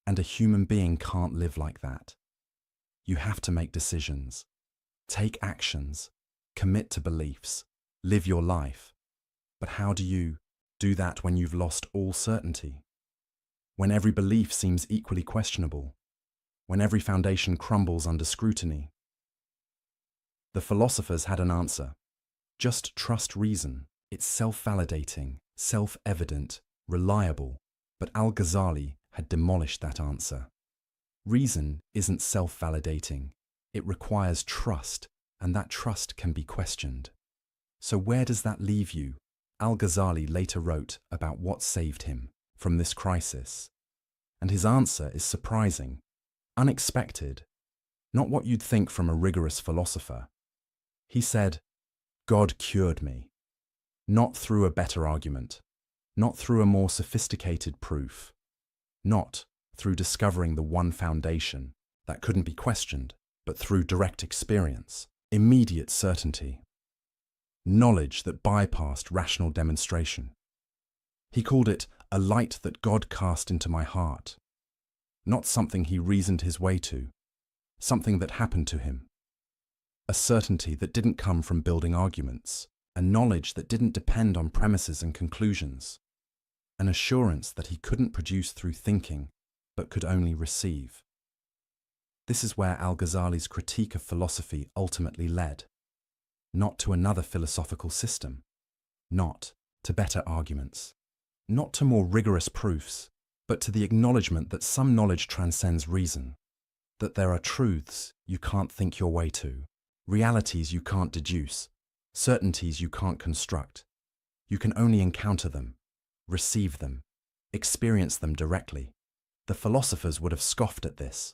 Speaker 1: And a human being can't live like that. You have to make decisions, take actions, commit to beliefs, live your life. But how do you do that when you've lost all certainty? When every belief seems equally questionable? When every foundation crumbles under scrutiny? The philosophers had an answer. Just trust reason. It's self-validating, self-evident, reliable. But Al-Ghazali had demolished that answer. Reason isn't self-validating. It requires trust, and that trust can be questioned. So where does that leave you? Al-Ghazali later wrote about what saved him from this crisis. And his answer is surprising, unexpected, not what you'd think from a rigorous philosopher. He said, God cured me. Not through a better argument, not through a more sophisticated proof, not through discovering the one foundation that couldn't be questioned, but through direct experience, immediate certainty, knowledge that bypassed rational demonstration. He called it a light that God cast into my heart, not something he reasoned his way to, something that happened to him, a certainty that didn't come from building arguments, a knowledge that didn't depend on premises and conclusions, an assurance that he couldn't produce through thinking, but could only receive. This is where Al-Ghazali's critique of philosophy ultimately led. Not to another philosophical system, not to better arguments, not to more rigorous proofs, but to the acknowledgement that some knowledge transcends reason, that there are truths you can't think your way to, realities you can't deduce, certainties you can't construct. You can only encounter them, receive them, experience them directly. The philosophers would have scoffed at this.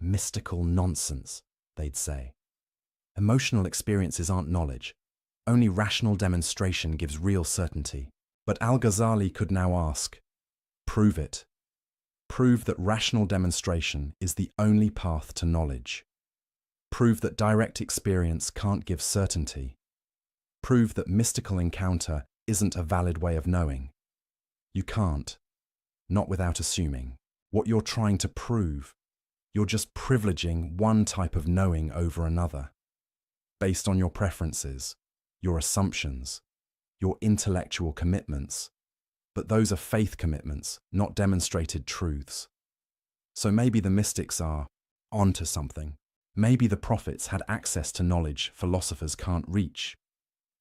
Speaker 1: Mystical nonsense, they'd say. Emotional experiences aren't knowledge. Only rational demonstration gives real certainty. But Al-Ghazali could now ask, prove it. Prove that rational demonstration is the only path to knowledge. Prove that direct experience can't give certainty. Prove that mystical encounter isn't a valid way of knowing. You can't, not without assuming. What you're trying to prove, you're just privileging one type of knowing over another, based on your preferences, your assumptions, your intellectual commitments. But those are faith commitments, not demonstrated truths. So maybe the mystics are onto something. Maybe the prophets had access to knowledge philosophers can't reach.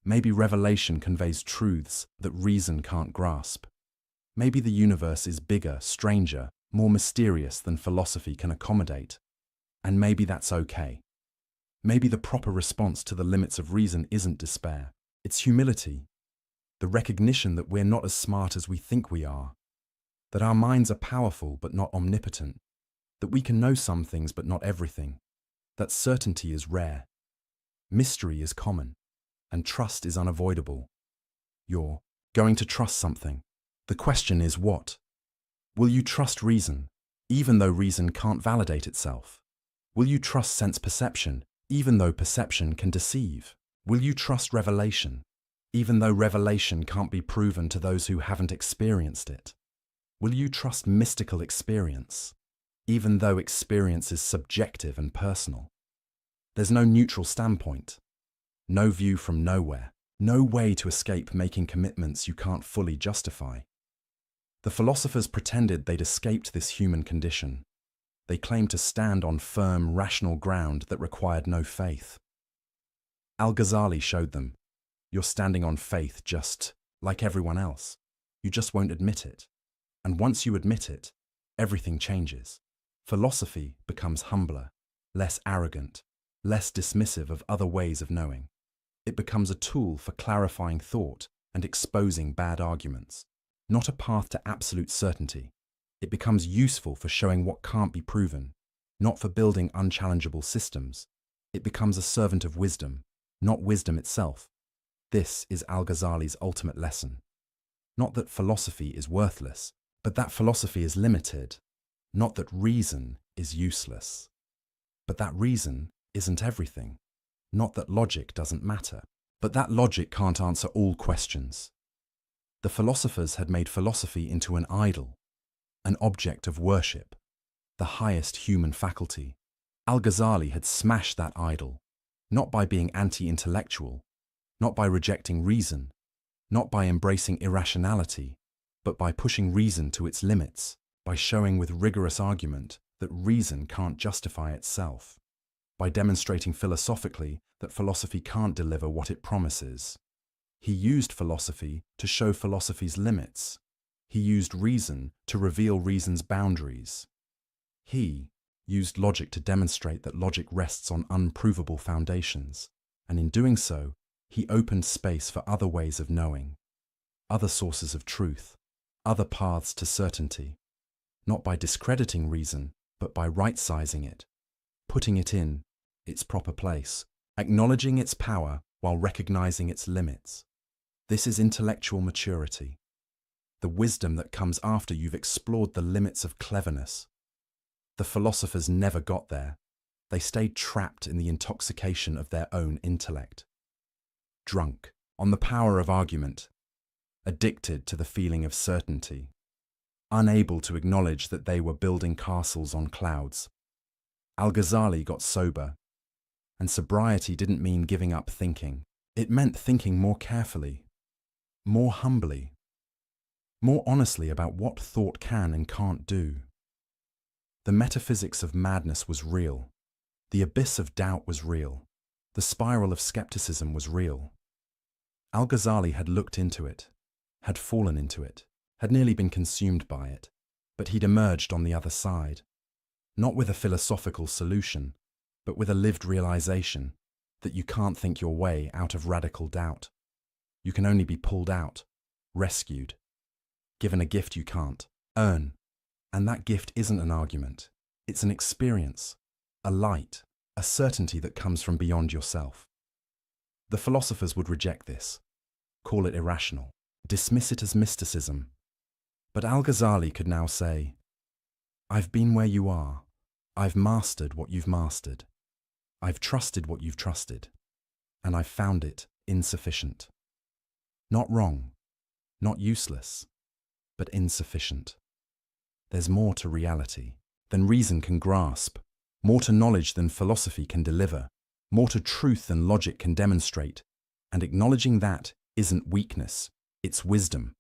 Speaker 1: Maybe revelation conveys truths that reason can't grasp. Maybe the universe is bigger, stranger, more mysterious than philosophy can accommodate. And maybe that's okay. Maybe the proper response to the limits of reason isn't despair. It's humility. The recognition that we're not as smart as we think we are. That our minds are powerful but not omnipotent. That we can know some things but not everything. That certainty is rare. Mystery is common. And trust is unavoidable. You're going to trust something. The question is what? Will you trust reason, even though reason can't validate itself? Will you trust sense perception, even though perception can deceive? Will you trust revelation, even though revelation can't be proven to those who haven't experienced it? Will you trust mystical experience, even though experience is subjective and personal? There's no neutral standpoint, no view from nowhere, no way to escape making commitments you can't fully justify. The philosophers pretended they'd escaped this human condition. They claimed to stand on firm, rational ground that required no faith. Al-Ghazali showed them, you're standing on faith just like everyone else. You just won't admit it. And once you admit it, everything changes. Philosophy becomes humbler, less arrogant, less dismissive of other ways of knowing. It becomes a tool for clarifying thought and exposing bad arguments, not a path to absolute certainty. It becomes useful for showing what can't be proven, not for building unchallengeable systems. It becomes a servant of wisdom, not wisdom itself. This is Al-Ghazali's ultimate lesson. Not that philosophy is worthless, but that philosophy is limited. Not that reason is useless, but that reason isn't everything. Not that logic doesn't matter, but that logic can't answer all questions. The philosophers had made philosophy into an idol, an object of worship, the highest human faculty. Al-Ghazali had smashed that idol, not by being anti-intellectual, not by rejecting reason, not by embracing irrationality, but by pushing reason to its limits, by showing with rigorous argument that reason can't justify itself, by demonstrating philosophically that philosophy can't deliver what it promises. He used philosophy to show philosophy's limits. He used reason to reveal reason's boundaries. He used logic to demonstrate that logic rests on unprovable foundations, and in doing so, he opened space for other ways of knowing, other sources of truth, other paths to certainty, not by discrediting reason, but by right-sizing it, putting it in its proper place, acknowledging its power while recognizing its limits. This is intellectual maturity, the wisdom that comes after you've explored the limits of cleverness. The philosophers never got there. They stayed trapped in the intoxication of their own intellect, drunk on the power of argument, addicted to the feeling of certainty, unable to acknowledge that they were building castles on clouds. Al-Ghazali got sober, and sobriety didn't mean giving up thinking. It meant thinking more carefully, more humbly, more honestly about what thought can and can't do. The metaphysics of madness was real. The abyss of doubt was real. The spiral of skepticism was real. Al-Ghazali had looked into it, had fallen into it, had nearly been consumed by it, but he'd emerged on the other side, not with a philosophical solution, but with a lived realization that you can't think your way out of radical doubt. You can only be pulled out, rescued, given a gift you can't earn. And that gift isn't an argument. It's an experience, a light, a certainty that comes from beyond yourself. The philosophers would reject this, call it irrational, dismiss it as mysticism. But Al-Ghazali could now say, I've been where you are. I've mastered what you've mastered. I've trusted what you've trusted. And I've found it insufficient. Not wrong, not useless, but insufficient. There's more to reality than reason can grasp, more to knowledge than philosophy can deliver, more to truth than logic can demonstrate, and acknowledging that isn't weakness, it's wisdom.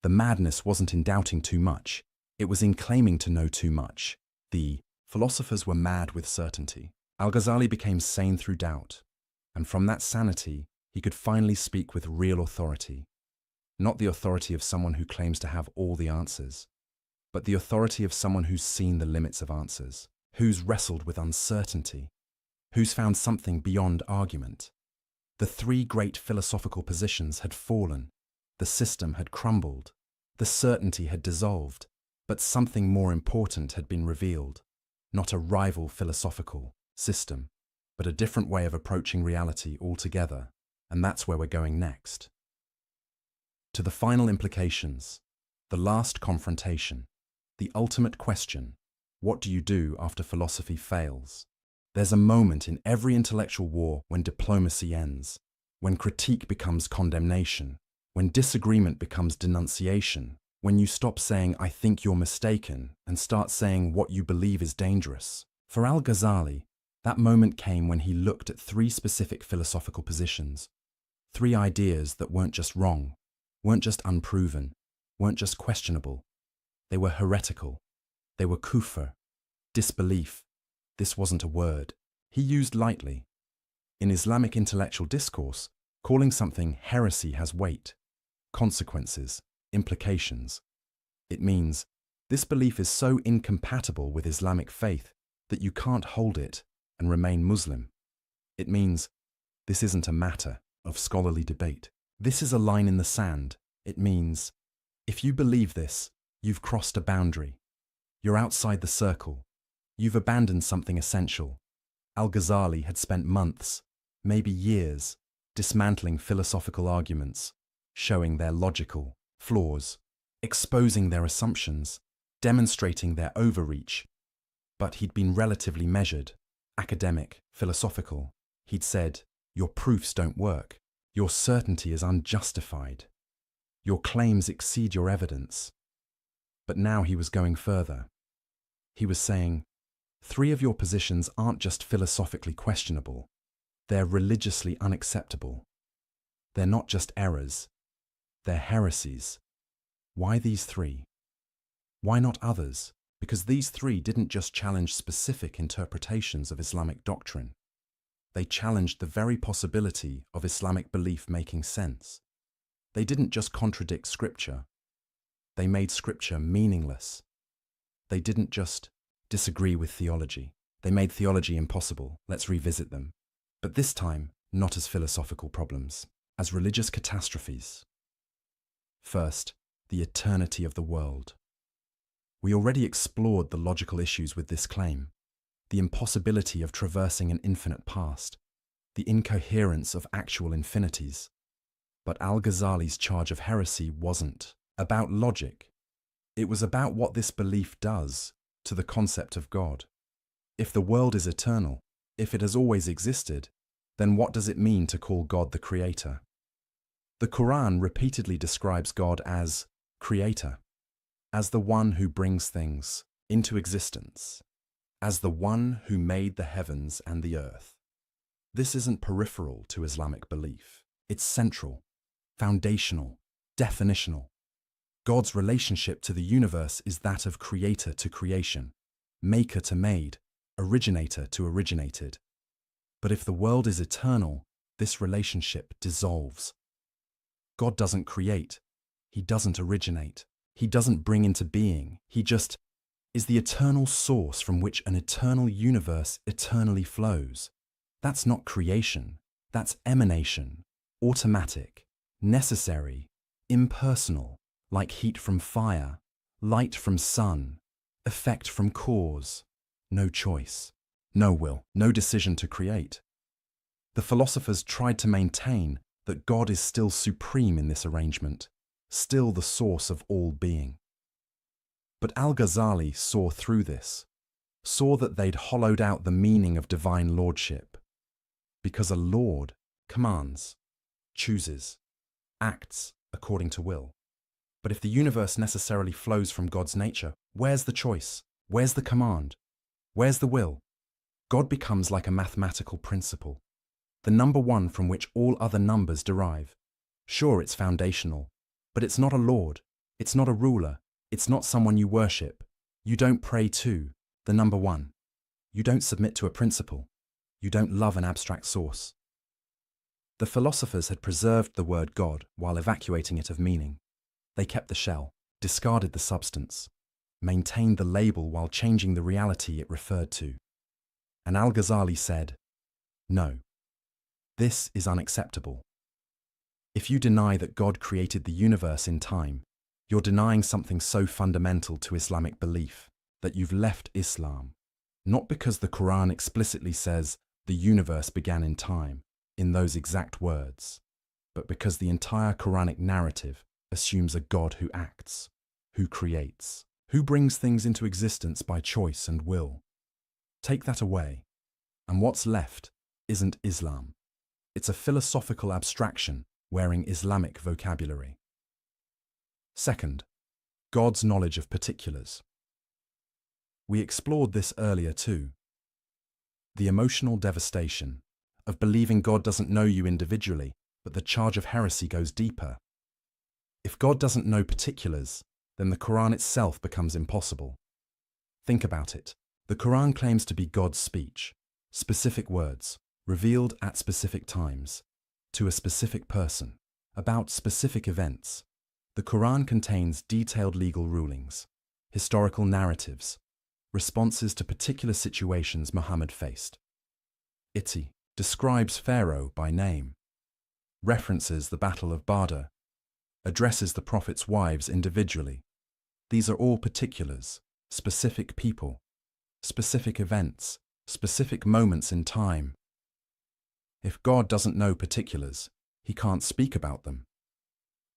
Speaker 1: The madness wasn't in doubting too much, it was in claiming to know too much. The Philosophers were mad with certainty. Al-Ghazali became sane through doubt, and from that sanity, he could finally speak with real authority. Not the authority of someone who claims to have all the answers, but the authority of someone who's seen the limits of answers, who's wrestled with uncertainty, who's found something beyond argument. The three great philosophical positions had fallen, the system had crumbled, the certainty had dissolved, but something more important had been revealed. Not a rival philosophical system, but a different way of approaching reality altogether, and that's where we're going next. To the final implications, the last confrontation, the ultimate question, what do you do after philosophy fails? There's a moment in every intellectual war when diplomacy ends, when critique becomes condemnation, when disagreement becomes denunciation, when you stop saying, "I think you're mistaken," and start saying what you believe is dangerous. For Al-Ghazali, that moment came when he looked at three specific philosophical positions, three ideas that weren't just wrong, weren't just unproven, weren't just questionable. They were heretical. They were kufr, disbelief. This wasn't a word he used lightly. In Islamic intellectual discourse, calling something heresy has weight, consequences, implications. It means this belief is so incompatible with Islamic faith that you can't hold it and remain Muslim. It means this isn't a matter of scholarly debate. This is a line in the sand. It means if you believe this, you've crossed a boundary. You're outside the circle. You've abandoned something essential. Al-Ghazali had spent months, maybe years, dismantling philosophical arguments, showing their logical flaws, exposing their assumptions, demonstrating their overreach. But he'd been relatively measured, academic, philosophical. He'd said, "Your proofs don't work. Your certainty is unjustified. Your claims exceed your evidence." But now he was going further. He was saying, three of your positions aren't just philosophically questionable, they're religiously unacceptable. They're not just errors, they're heresies. Why these three? Why not others? Because these three didn't just challenge specific interpretations of Islamic doctrine. They challenged the very possibility of Islamic belief making sense. They didn't just contradict scripture. They made scripture meaningless. They didn't just disagree with theology. They made theology impossible. Let's revisit them. But this time, not as philosophical problems, as religious catastrophes. First, the eternity of the world. We already explored the logical issues with this claim, the impossibility of traversing an infinite past, the incoherence of actual infinities. But Al-Ghazali's charge of heresy wasn't about logic. It was about what this belief does to the concept of God. If the world is eternal, if it has always existed, then what does it mean to call God the Creator? The Quran repeatedly describes God as Creator, as the one who brings things into existence, as the one who made the heavens and the earth. This isn't peripheral to Islamic belief. It's central, foundational, definitional. God's relationship to the universe is that of creator to creation, maker to made, originator to originated. But if the world is eternal, this relationship dissolves. God doesn't create. He doesn't originate. He doesn't bring into being. He just is the eternal source from which an eternal universe eternally flows. That's not creation. That's emanation, automatic, necessary, impersonal, like heat from fire, light from sun, effect from cause. No choice, no will, no decision to create. The philosophers tried to maintain that God is still supreme in this arrangement, still the source of all being. But Al-Ghazali saw through this, saw that they'd hollowed out the meaning of divine lordship, because a lord commands, chooses, acts according to will. But if the universe necessarily flows from God's nature, where's the choice? Where's the command? Where's the will? God becomes like a mathematical principle, the number one from which all other numbers derive. Sure, it's foundational, but it's not a lord, it's not a ruler, it's not someone you worship. You don't pray to the number one. You don't submit to a principle. You don't love an abstract source. The philosophers had preserved the word God while evacuating it of meaning. They kept the shell, discarded the substance, maintained the label while changing the reality it referred to. And Al-Ghazali said, "No, this is unacceptable. If you deny that God created the universe in time, you're denying something so fundamental to Islamic belief that you've left Islam, not because the Quran explicitly says the universe began in time, in those exact words, but because the entire Quranic narrative assumes a God who acts, who creates, who brings things into existence by choice and will. Take that away, and what's left isn't Islam. It's a philosophical abstraction wearing Islamic vocabulary." Second, God's knowledge of particulars. We explored this earlier too. The emotional devastation of believing God doesn't know you individually, but the charge of heresy goes deeper. If God doesn't know particulars, then the Quran itself becomes impossible. Think about it. The Quran claims to be God's speech, specific words, revealed at specific times, to a specific person, about specific events. The Quran contains detailed legal rulings, historical narratives, responses to particular situations Muhammad faced. It describes Pharaoh by name, references the Battle of Badr, addresses the Prophet's wives individually. These are all particulars, specific people, specific events, specific moments in time. If God doesn't know particulars, he can't speak about them.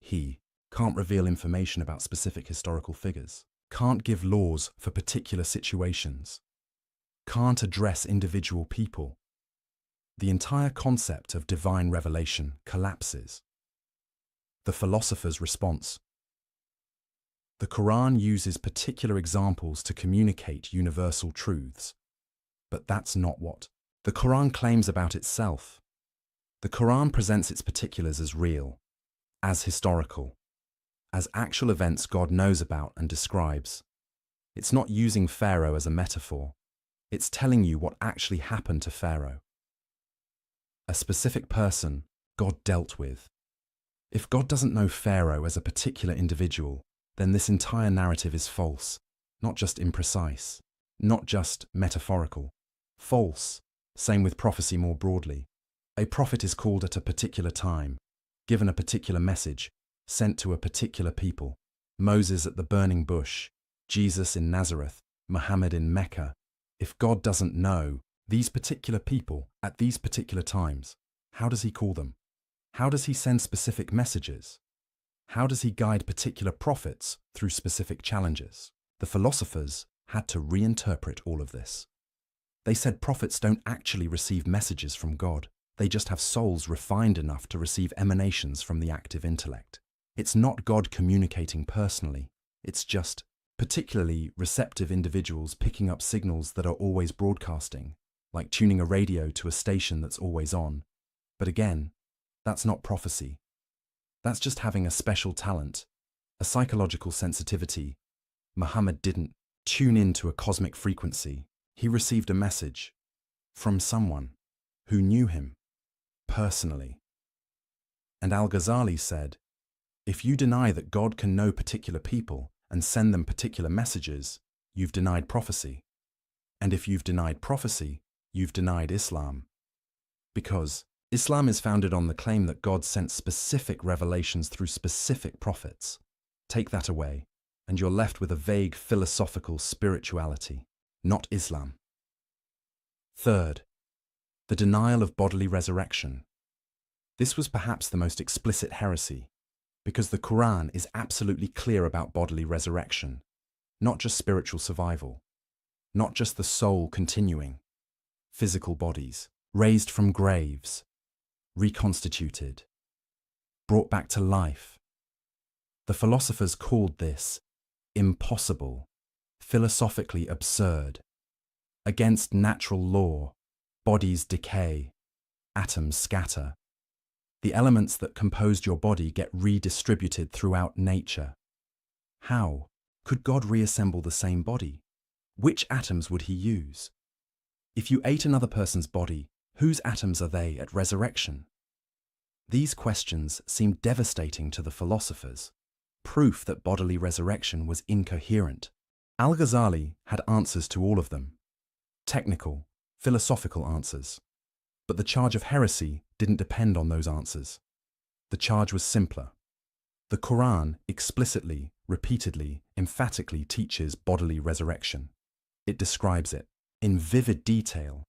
Speaker 1: He can't reveal information about specific historical figures, can't give laws for particular situations, can't address individual people. The entire concept of divine revelation collapses. The philosopher's response. The Quran uses particular examples to communicate universal truths, but that's not what the Quran claims about itself. The Quran presents its particulars as real, as historical, as actual events God knows about and describes. It's not using Pharaoh as a metaphor. It's telling you what actually happened to Pharaoh. A specific person God dealt with. If God doesn't know Pharaoh as a particular individual, then this entire narrative is false, not just imprecise, not just metaphorical. False. Same with prophecy more broadly. A prophet is called at a particular time, given a particular message, sent to a particular people. Moses at the burning bush, Jesus in Nazareth, Muhammad in Mecca. If God doesn't know these particular people at these particular times, how does he call them? How does he send specific messages? How does he guide particular prophets through specific challenges? The philosophers had to reinterpret all of this. They said prophets don't actually receive messages from God. They just have souls refined enough to receive emanations from the active intellect. It's not God communicating personally. It's just particularly receptive individuals picking up signals that are always broadcasting, like tuning a radio to a station that's always on. But again, that's not prophecy. That's just having a special talent, a psychological sensitivity. Muhammad didn't tune into a cosmic frequency. He received a message from someone who knew him personally. And Al-Ghazali said, if you deny that God can know particular people and send them particular messages, you've denied prophecy. And if you've denied prophecy, you've denied Islam. Because Islam is founded on the claim that God sent specific revelations through specific prophets. Take that away, and you're left with a vague philosophical spirituality, not Islam. Third, the denial of bodily resurrection. This was perhaps the most explicit heresy, because the Quran is absolutely clear about bodily resurrection, not just spiritual survival, not just the soul continuing, physical bodies, raised from graves, reconstituted, brought back to life. The philosophers called this impossible, philosophically absurd, against natural law. Bodies decay, atoms scatter. The elements that composed your body get redistributed throughout nature. How could God reassemble the same body? Which atoms would he use? If you ate another person's body, whose atoms are they at resurrection? These questions seemed devastating to the philosophers, proof that bodily resurrection was incoherent. Al-Ghazali had answers to all of them, technical, philosophical answers. But the charge of heresy didn't depend on those answers. The charge was simpler. The Quran explicitly, repeatedly, emphatically teaches bodily resurrection. It describes it in vivid detail.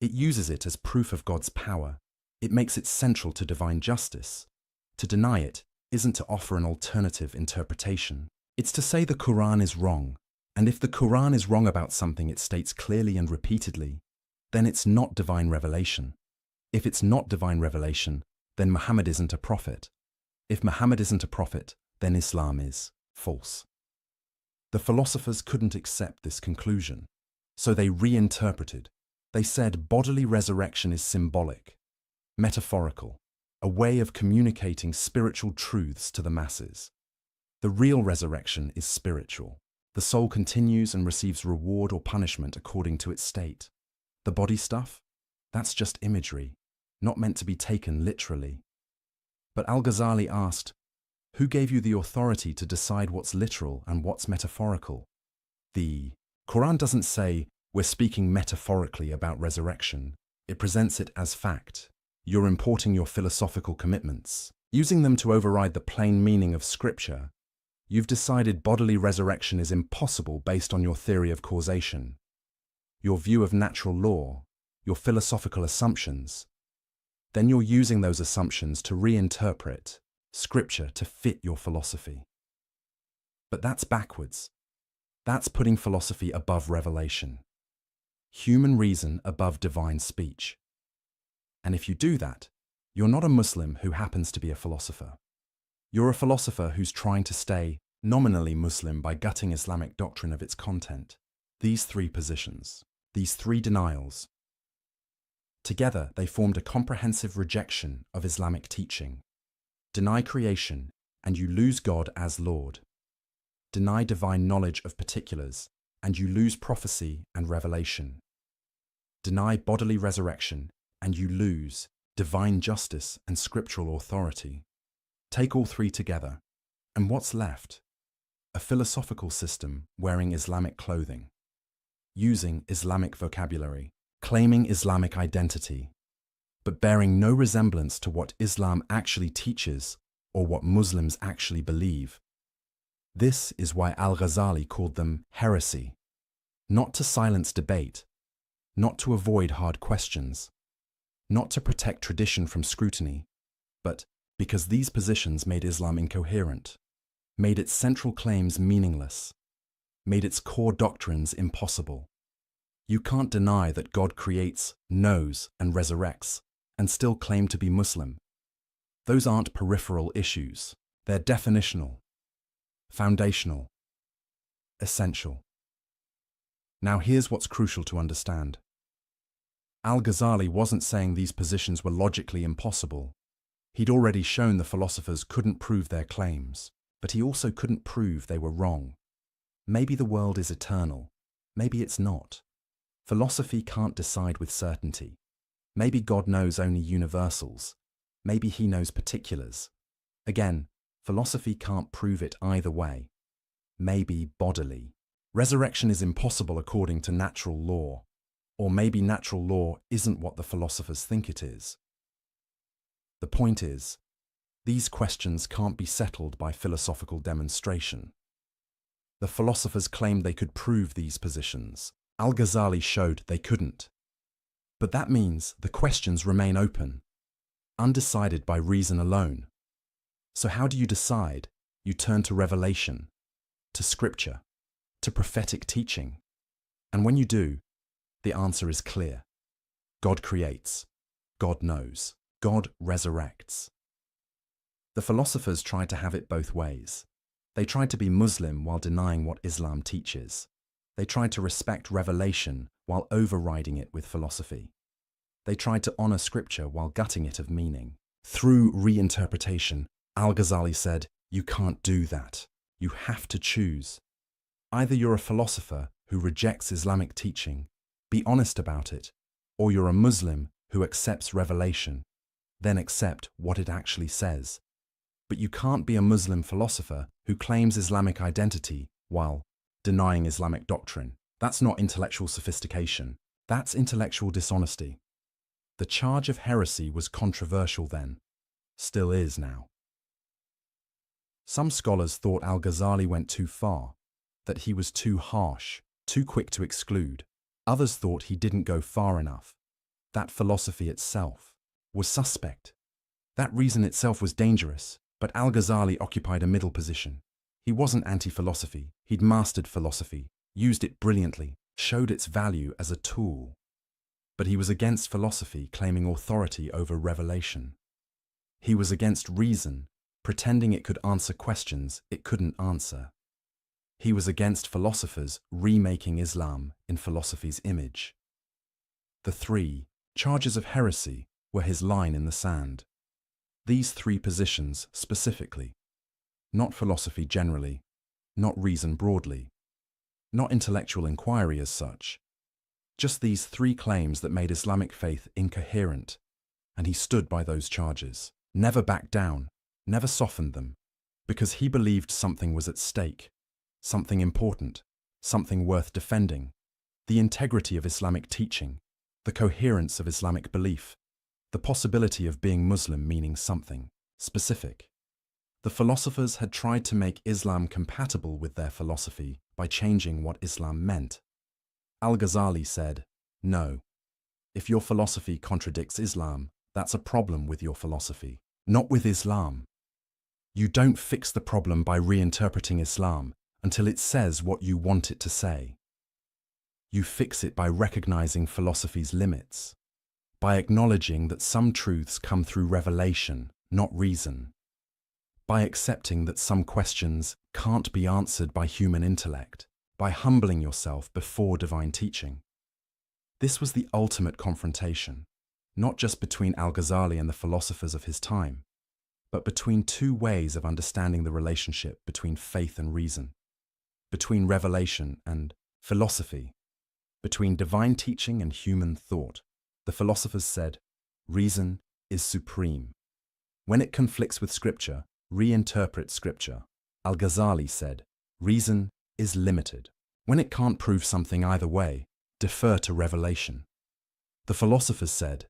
Speaker 1: It uses it as proof of God's power. It makes it central to divine justice. To deny it isn't to offer an alternative interpretation. It's to say the Quran is wrong, and if the Quran is wrong about something it states clearly and repeatedly, then it's not divine revelation. If it's not divine revelation, then Muhammad isn't a prophet. If Muhammad isn't a prophet, then Islam is false. The philosophers couldn't accept this conclusion, so they reinterpreted. They said bodily resurrection is symbolic, metaphorical, a way of communicating spiritual truths to the masses. The real resurrection is spiritual. The soul continues and receives reward or punishment according to its state. The body stuff? That's just imagery, not meant to be taken literally. But Al-Ghazali asked, who gave you the authority to decide what's literal and what's metaphorical? The Quran doesn't say, we're speaking metaphorically about resurrection. It presents it as fact. You're importing your philosophical commitments, using them to override the plain meaning of Scripture. You've decided bodily resurrection is impossible based on your theory of causation, your view of natural law, your philosophical assumptions. Then you're using those assumptions to reinterpret Scripture to fit your philosophy. But that's backwards. That's putting philosophy above revelation, human reason above divine speech. And if you do that, you're not a Muslim who happens to be a philosopher. You're a philosopher who's trying to stay nominally Muslim by gutting Islamic doctrine of its content. These three positions, these three denials, together they formed a comprehensive rejection of Islamic teaching. Deny creation, and you lose God as Lord. Deny divine knowledge of particulars, and you lose prophecy and revelation. Deny bodily resurrection, and you lose divine justice and scriptural authority. Take all three together, and what's left? A philosophical system wearing Islamic clothing, using Islamic vocabulary, claiming Islamic identity, but bearing no resemblance to what Islam actually teaches or what Muslims actually believe. This is why Al-Ghazali called them heresy, not to silence debate, not to avoid hard questions, not to protect tradition from scrutiny, but because these positions made Islam incoherent, made its central claims meaningless, made its core doctrines impossible. You can't deny that God creates, knows, and resurrects, and still claim to be Muslim. Those aren't peripheral issues. They're definitional, foundational, essential. Now here's what's crucial to understand. Al-Ghazali wasn't saying these positions were logically impossible. He'd already shown the philosophers couldn't prove their claims, but he also couldn't prove they were wrong. Maybe the world is eternal. Maybe it's not. Philosophy can't decide with certainty. Maybe God knows only universals. Maybe he knows particulars. Again, philosophy can't prove it either way. Maybe bodily. Resurrection is impossible according to natural law. Or maybe natural law isn't what the philosophers think it is. The point is, these questions can't be settled by philosophical demonstration. The philosophers claimed they could prove these positions. Al-Ghazali showed they couldn't. But that means the questions remain open, undecided by reason alone. So how do you decide? You turn to revelation, to scripture, to prophetic teaching. And when you do, the answer is clear. God creates. God knows. God resurrects. The philosophers tried to have it both ways. They tried to be Muslim while denying what Islam teaches. They tried to respect revelation while overriding it with philosophy. They tried to honor scripture while gutting it of meaning. Through reinterpretation, Al-Ghazali said, you can't do that. You have to choose. Either you're a philosopher who rejects Islamic teaching Be honest about it, or you're a Muslim who accepts revelation, then accept what it actually says. But you can't be a Muslim philosopher who claims Islamic identity while denying Islamic doctrine. That's not intellectual sophistication. That's intellectual dishonesty. The charge of heresy was controversial then, still is now. Some scholars thought Al-Ghazali went too far, that he was too harsh, too quick to exclude. Others thought he didn't go far enough. That philosophy itself was suspect. That reason itself was dangerous, but Al-Ghazali occupied a middle position. He wasn't anti-philosophy, he'd mastered philosophy, used it brilliantly, showed its value as a tool. But he was against philosophy claiming authority over revelation. He was against reason, pretending it could answer questions it couldn't answer. He was against philosophers remaking Islam in philosophy's image. The 3 charges of heresy were his line in the sand. These 3 positions specifically. Not philosophy generally, not reason broadly, not intellectual inquiry as such. Just these 3 claims that made Islamic faith incoherent, and he stood by those charges. Never backed down, never softened them, because he believed something was at stake, something important, something worth defending, the integrity of Islamic teaching, the coherence of Islamic belief, the possibility of being Muslim meaning something specific. The philosophers had tried to make Islam compatible with their philosophy by changing what Islam meant. Al-Ghazali said, "No, if your philosophy contradicts Islam, that's a problem with your philosophy, not with Islam. You don't fix the problem by reinterpreting Islam until it says what you want it to say. You fix it by recognizing philosophy's limits, by acknowledging that some truths come through revelation, not reason, by accepting that some questions can't be answered by human intellect, by humbling yourself before divine teaching." This was the ultimate confrontation, not just between Al-Ghazali and the philosophers of his time, but between 2 ways of understanding the relationship between faith and reason, between revelation and philosophy, between divine teaching and human thought. The philosophers said, reason is supreme. When it conflicts with Scripture, reinterpret Scripture. Al-Ghazali said, reason is limited. When it can't prove something either way, defer to revelation. The philosophers said,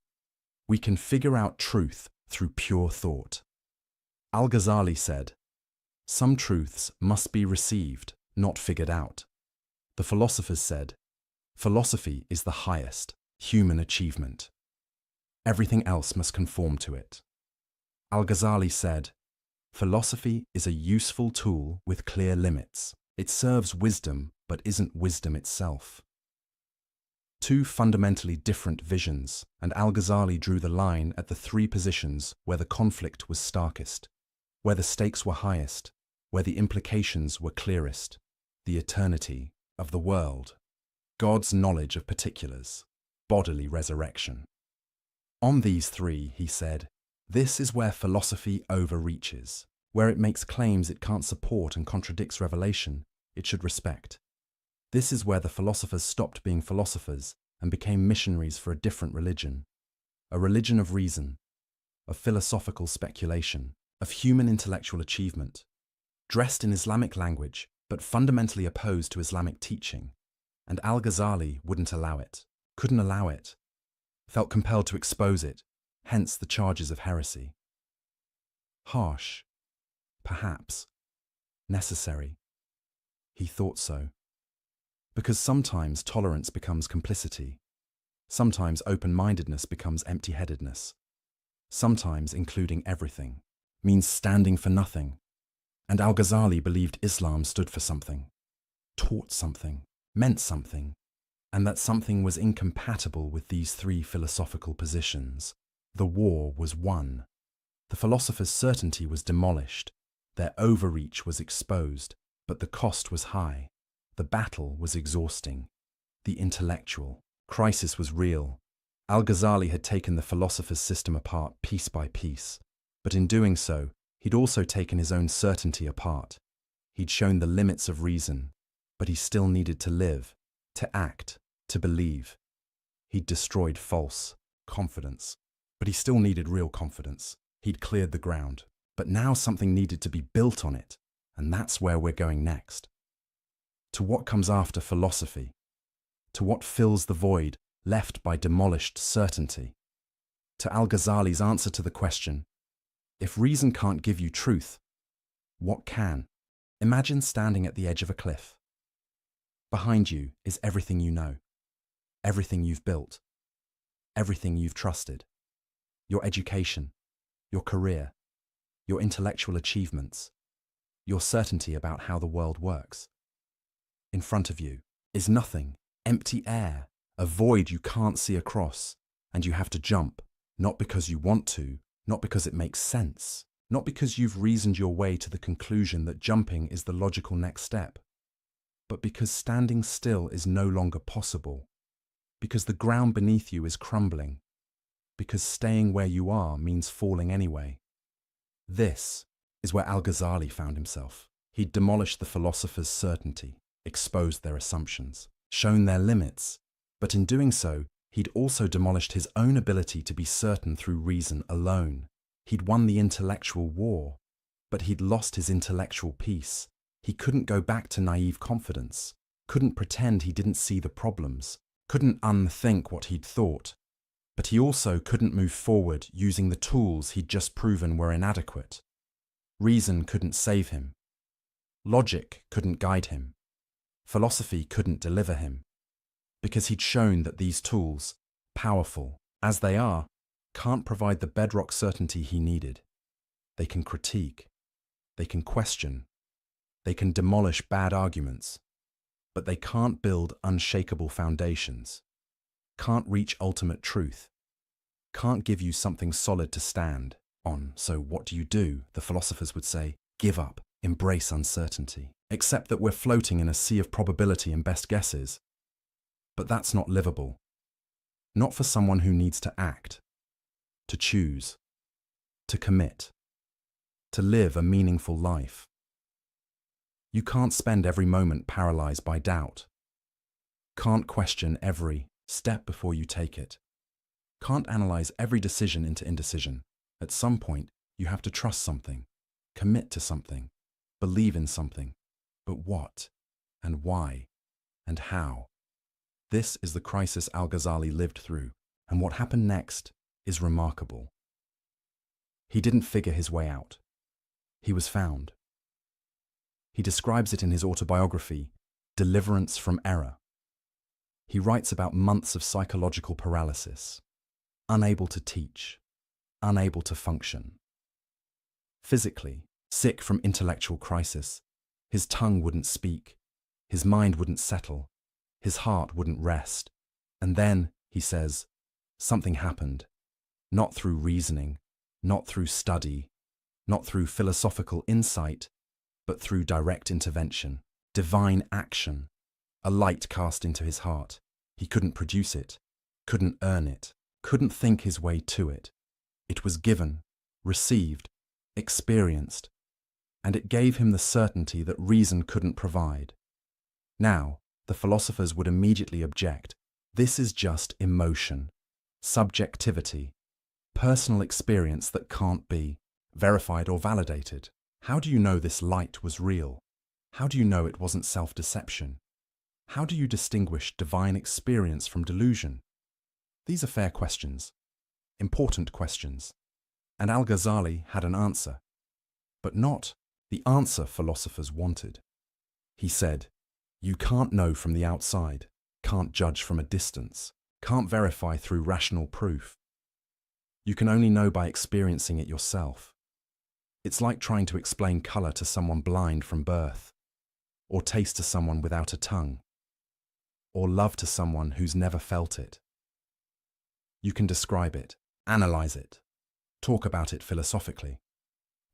Speaker 1: we can figure out truth through pure thought. Al-Ghazali said, some truths must be received, not figured out. The philosophers said, philosophy is the highest human achievement. Everything else must conform to it. Al-Ghazali said, philosophy is a useful tool with clear limits. It serves wisdom, but isn't wisdom itself. 2 fundamentally different visions, and Al-Ghazali drew the line at the 3 positions where the conflict was starkest, where the stakes were highest, where the implications were clearest: the eternity of the world, God's knowledge of particulars, bodily resurrection. On these 3, he said, this is where philosophy overreaches, where it makes claims it can't support and contradicts revelation it should respect. This is where the philosophers stopped being philosophers and became missionaries for a different religion, a religion of reason, of philosophical speculation, of human intellectual achievement, dressed in Islamic language but fundamentally opposed to Islamic teaching. And Al-Ghazali wouldn't allow it, couldn't allow it, felt compelled to expose it, hence the charges of heresy. Harsh, perhaps, necessary. He thought so. Because sometimes tolerance becomes complicity. Sometimes open-mindedness becomes empty-headedness. Sometimes including everything means standing for nothing. And Al-Ghazali believed Islam stood for something, taught something, meant something, and that something was incompatible with these 3 philosophical positions. The war was won. The philosophers' certainty was demolished. Their overreach was exposed, but the cost was high. The battle was exhausting. The intellectual crisis was real. Al-Ghazali had taken the philosopher's system apart piece by piece, but in doing so, he'd also taken his own certainty apart. He'd shown the limits of reason, but he still needed to live, to act, to believe. He'd destroyed false confidence, but he still needed real confidence. He'd cleared the ground, but now something needed to be built on it, and that's where we're going next. To what comes after philosophy, to what fills the void left by demolished certainty, to Al-Ghazali's answer to the question, if reason can't give you truth, what can? Imagine standing at the edge of a cliff. Behind you is everything you know, everything you've built, everything you've trusted, your education, your career, your intellectual achievements, your certainty about how the world works. In front of you is nothing, empty air, a void you can't see across, and you have to jump, not because you want to, not because it makes sense, not because you've reasoned your way to the conclusion that jumping is the logical next step, but because standing still is no longer possible, because the ground beneath you is crumbling, because staying where you are means falling anyway. This is where Al-Ghazali found himself. He'd demolished the philosophers' certainty, exposed their assumptions, shown their limits, but in doing so, he'd also demolished his own ability to be certain through reason alone. He'd won the intellectual war, but he'd lost his intellectual peace. He couldn't go back to naive confidence, couldn't pretend he didn't see the problems, couldn't unthink what he'd thought, but he also couldn't move forward using the tools he'd just proven were inadequate. Reason couldn't save him. Logic couldn't guide him. Philosophy couldn't deliver him, because he'd shown that these tools, powerful as they are, can't provide the bedrock certainty he needed. They can critique, they can question, they can demolish bad arguments, but they can't build unshakable foundations, can't reach ultimate truth, can't give you something solid to stand on. So what do? The philosophers would say, give up, embrace uncertainty, accept that we're floating in a sea of probability and best guesses. But that's not livable. Not for someone who needs to act, to choose, to commit, to live a meaningful life. You can't spend every moment paralyzed by doubt. Can't question every step before you take it. Can't analyze every decision into indecision. At some point, you have to trust something, commit to something, believe in something. But what, and why, and how? This is the crisis Al-Ghazali lived through, and what happened next is remarkable. He didn't figure his way out. He was found. He describes it in his autobiography, Deliverance from Error. He writes about months of psychological paralysis, unable to teach, unable to function. Physically, sick from intellectual crisis, his tongue wouldn't speak, his mind wouldn't settle, his heart wouldn't rest. And then, he says, something happened, not through reasoning, not through study, not through philosophical insight, but through direct intervention, divine action, a light cast into his heart. He couldn't produce it, couldn't earn it, couldn't think his way to it. It was given, received, experienced, and it gave him the certainty that reason couldn't provide. Now, the philosophers would immediately object. This is just emotion, subjectivity, personal experience that can't be verified or validated. How do you know this light was real? How do you know it wasn't self-deception? How do you distinguish divine experience from delusion? These are fair questions, important questions, and Al-Ghazali had an answer, but not the answer philosophers wanted. He said, you can't know from the outside, can't judge from a distance, can't verify through rational proof. You can only know by experiencing it yourself. It's like trying to explain color to someone blind from birth, or taste to someone without a tongue, or love to someone who's never felt it. You can describe it, analyze it, talk about it philosophically,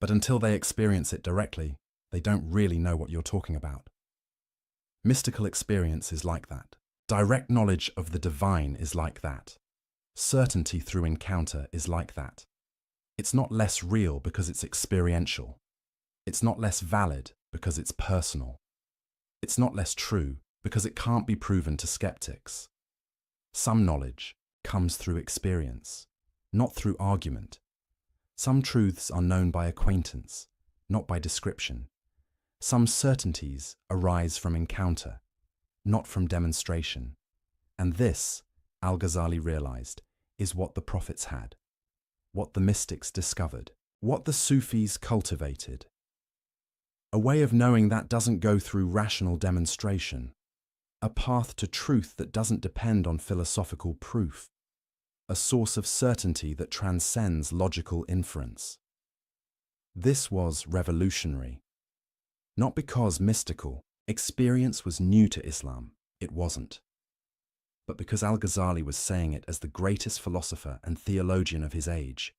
Speaker 1: but until they experience it directly, they don't really know what you're talking about. Mystical experience is like that. Direct knowledge of the divine is like that. Certainty through encounter is like that. It's not less real because it's experiential. It's not less valid because it's personal. It's not less true because it can't be proven to skeptics. Some knowledge comes through experience, not through argument. Some truths are known by acquaintance, not by description. Some certainties arise from encounter, not from demonstration. And this, Al-Ghazali realized, is what the prophets had, what the mystics discovered, what the Sufis cultivated. A way of knowing that doesn't go through rational demonstration, a path to truth that doesn't depend on philosophical proof, a source of certainty that transcends logical inference. This was revolutionary. Not because mystical experience was new to Islam, it wasn't, but because Al-Ghazali was saying it as the greatest philosopher and theologian of his age.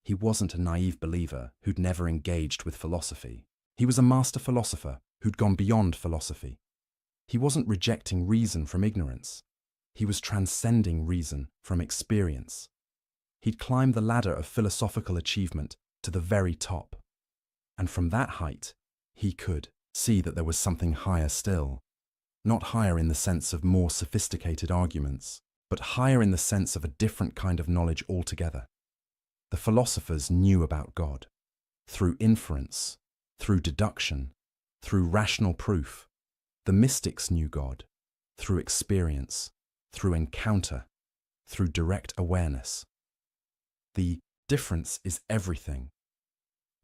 Speaker 1: He wasn't a naive believer who'd never engaged with philosophy. He was a master philosopher who'd gone beyond philosophy. He wasn't rejecting reason from ignorance. He was transcending reason from experience. He'd climbed the ladder of philosophical achievement to the very top. And from that height, he could see that there was something higher still. Not higher in the sense of more sophisticated arguments, but higher in the sense of a different kind of knowledge altogether. The philosophers knew about God, through inference, through deduction, through rational proof. The mystics knew God, through experience, through encounter, through direct awareness. The difference is everything.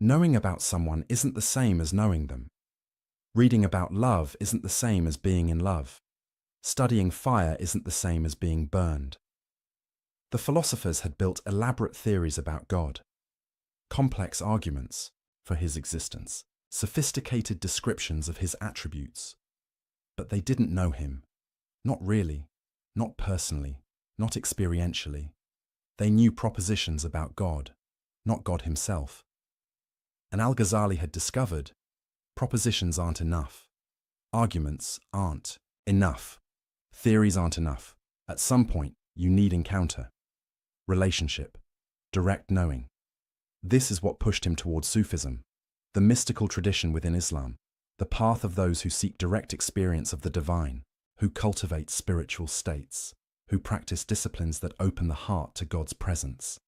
Speaker 1: Knowing about someone isn't the same as knowing them. Reading about love isn't the same as being in love. Studying fire isn't the same as being burned. The philosophers had built elaborate theories about God, complex arguments for his existence, sophisticated descriptions of his attributes. But they didn't know him. Not really, not personally, not experientially. They knew propositions about God, not God himself. And Al-Ghazali had discovered propositions aren't enough. Arguments aren't enough. Theories aren't enough. At some point, you need encounter, relationship, direct knowing. This is what pushed him towards Sufism, the mystical tradition within Islam, the path of those who seek direct experience of the divine, who cultivate spiritual states, who practice disciplines that open the heart to God's presence.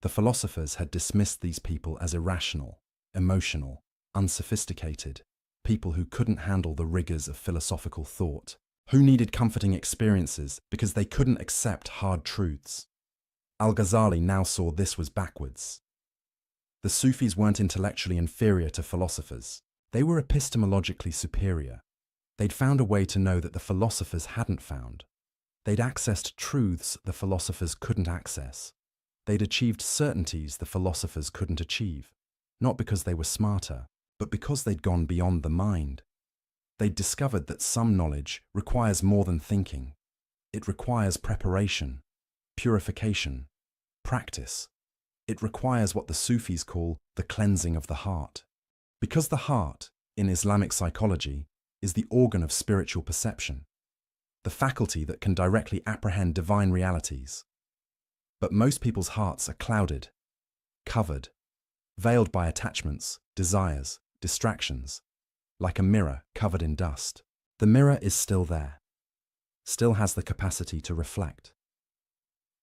Speaker 1: The philosophers had dismissed these people as irrational, emotional, unsophisticated, people who couldn't handle the rigors of philosophical thought, who needed comforting experiences because they couldn't accept hard truths. Al-Ghazali now saw this was backwards. The Sufis weren't intellectually inferior to philosophers. They were epistemologically superior. They'd found a way to know that the philosophers hadn't found. They'd accessed truths the philosophers couldn't access. They'd achieved certainties the philosophers couldn't achieve, not because they were smarter, but because they'd gone beyond the mind. They'd discovered that some knowledge requires more than thinking. It requires preparation, purification, practice. It requires what the Sufis call the cleansing of the heart. Because the heart, in Islamic psychology, is the organ of spiritual perception, the faculty that can directly apprehend divine realities. But most people's hearts are clouded, covered, veiled by attachments, desires, distractions, like a mirror covered in dust. The mirror is still there, still has the capacity to reflect,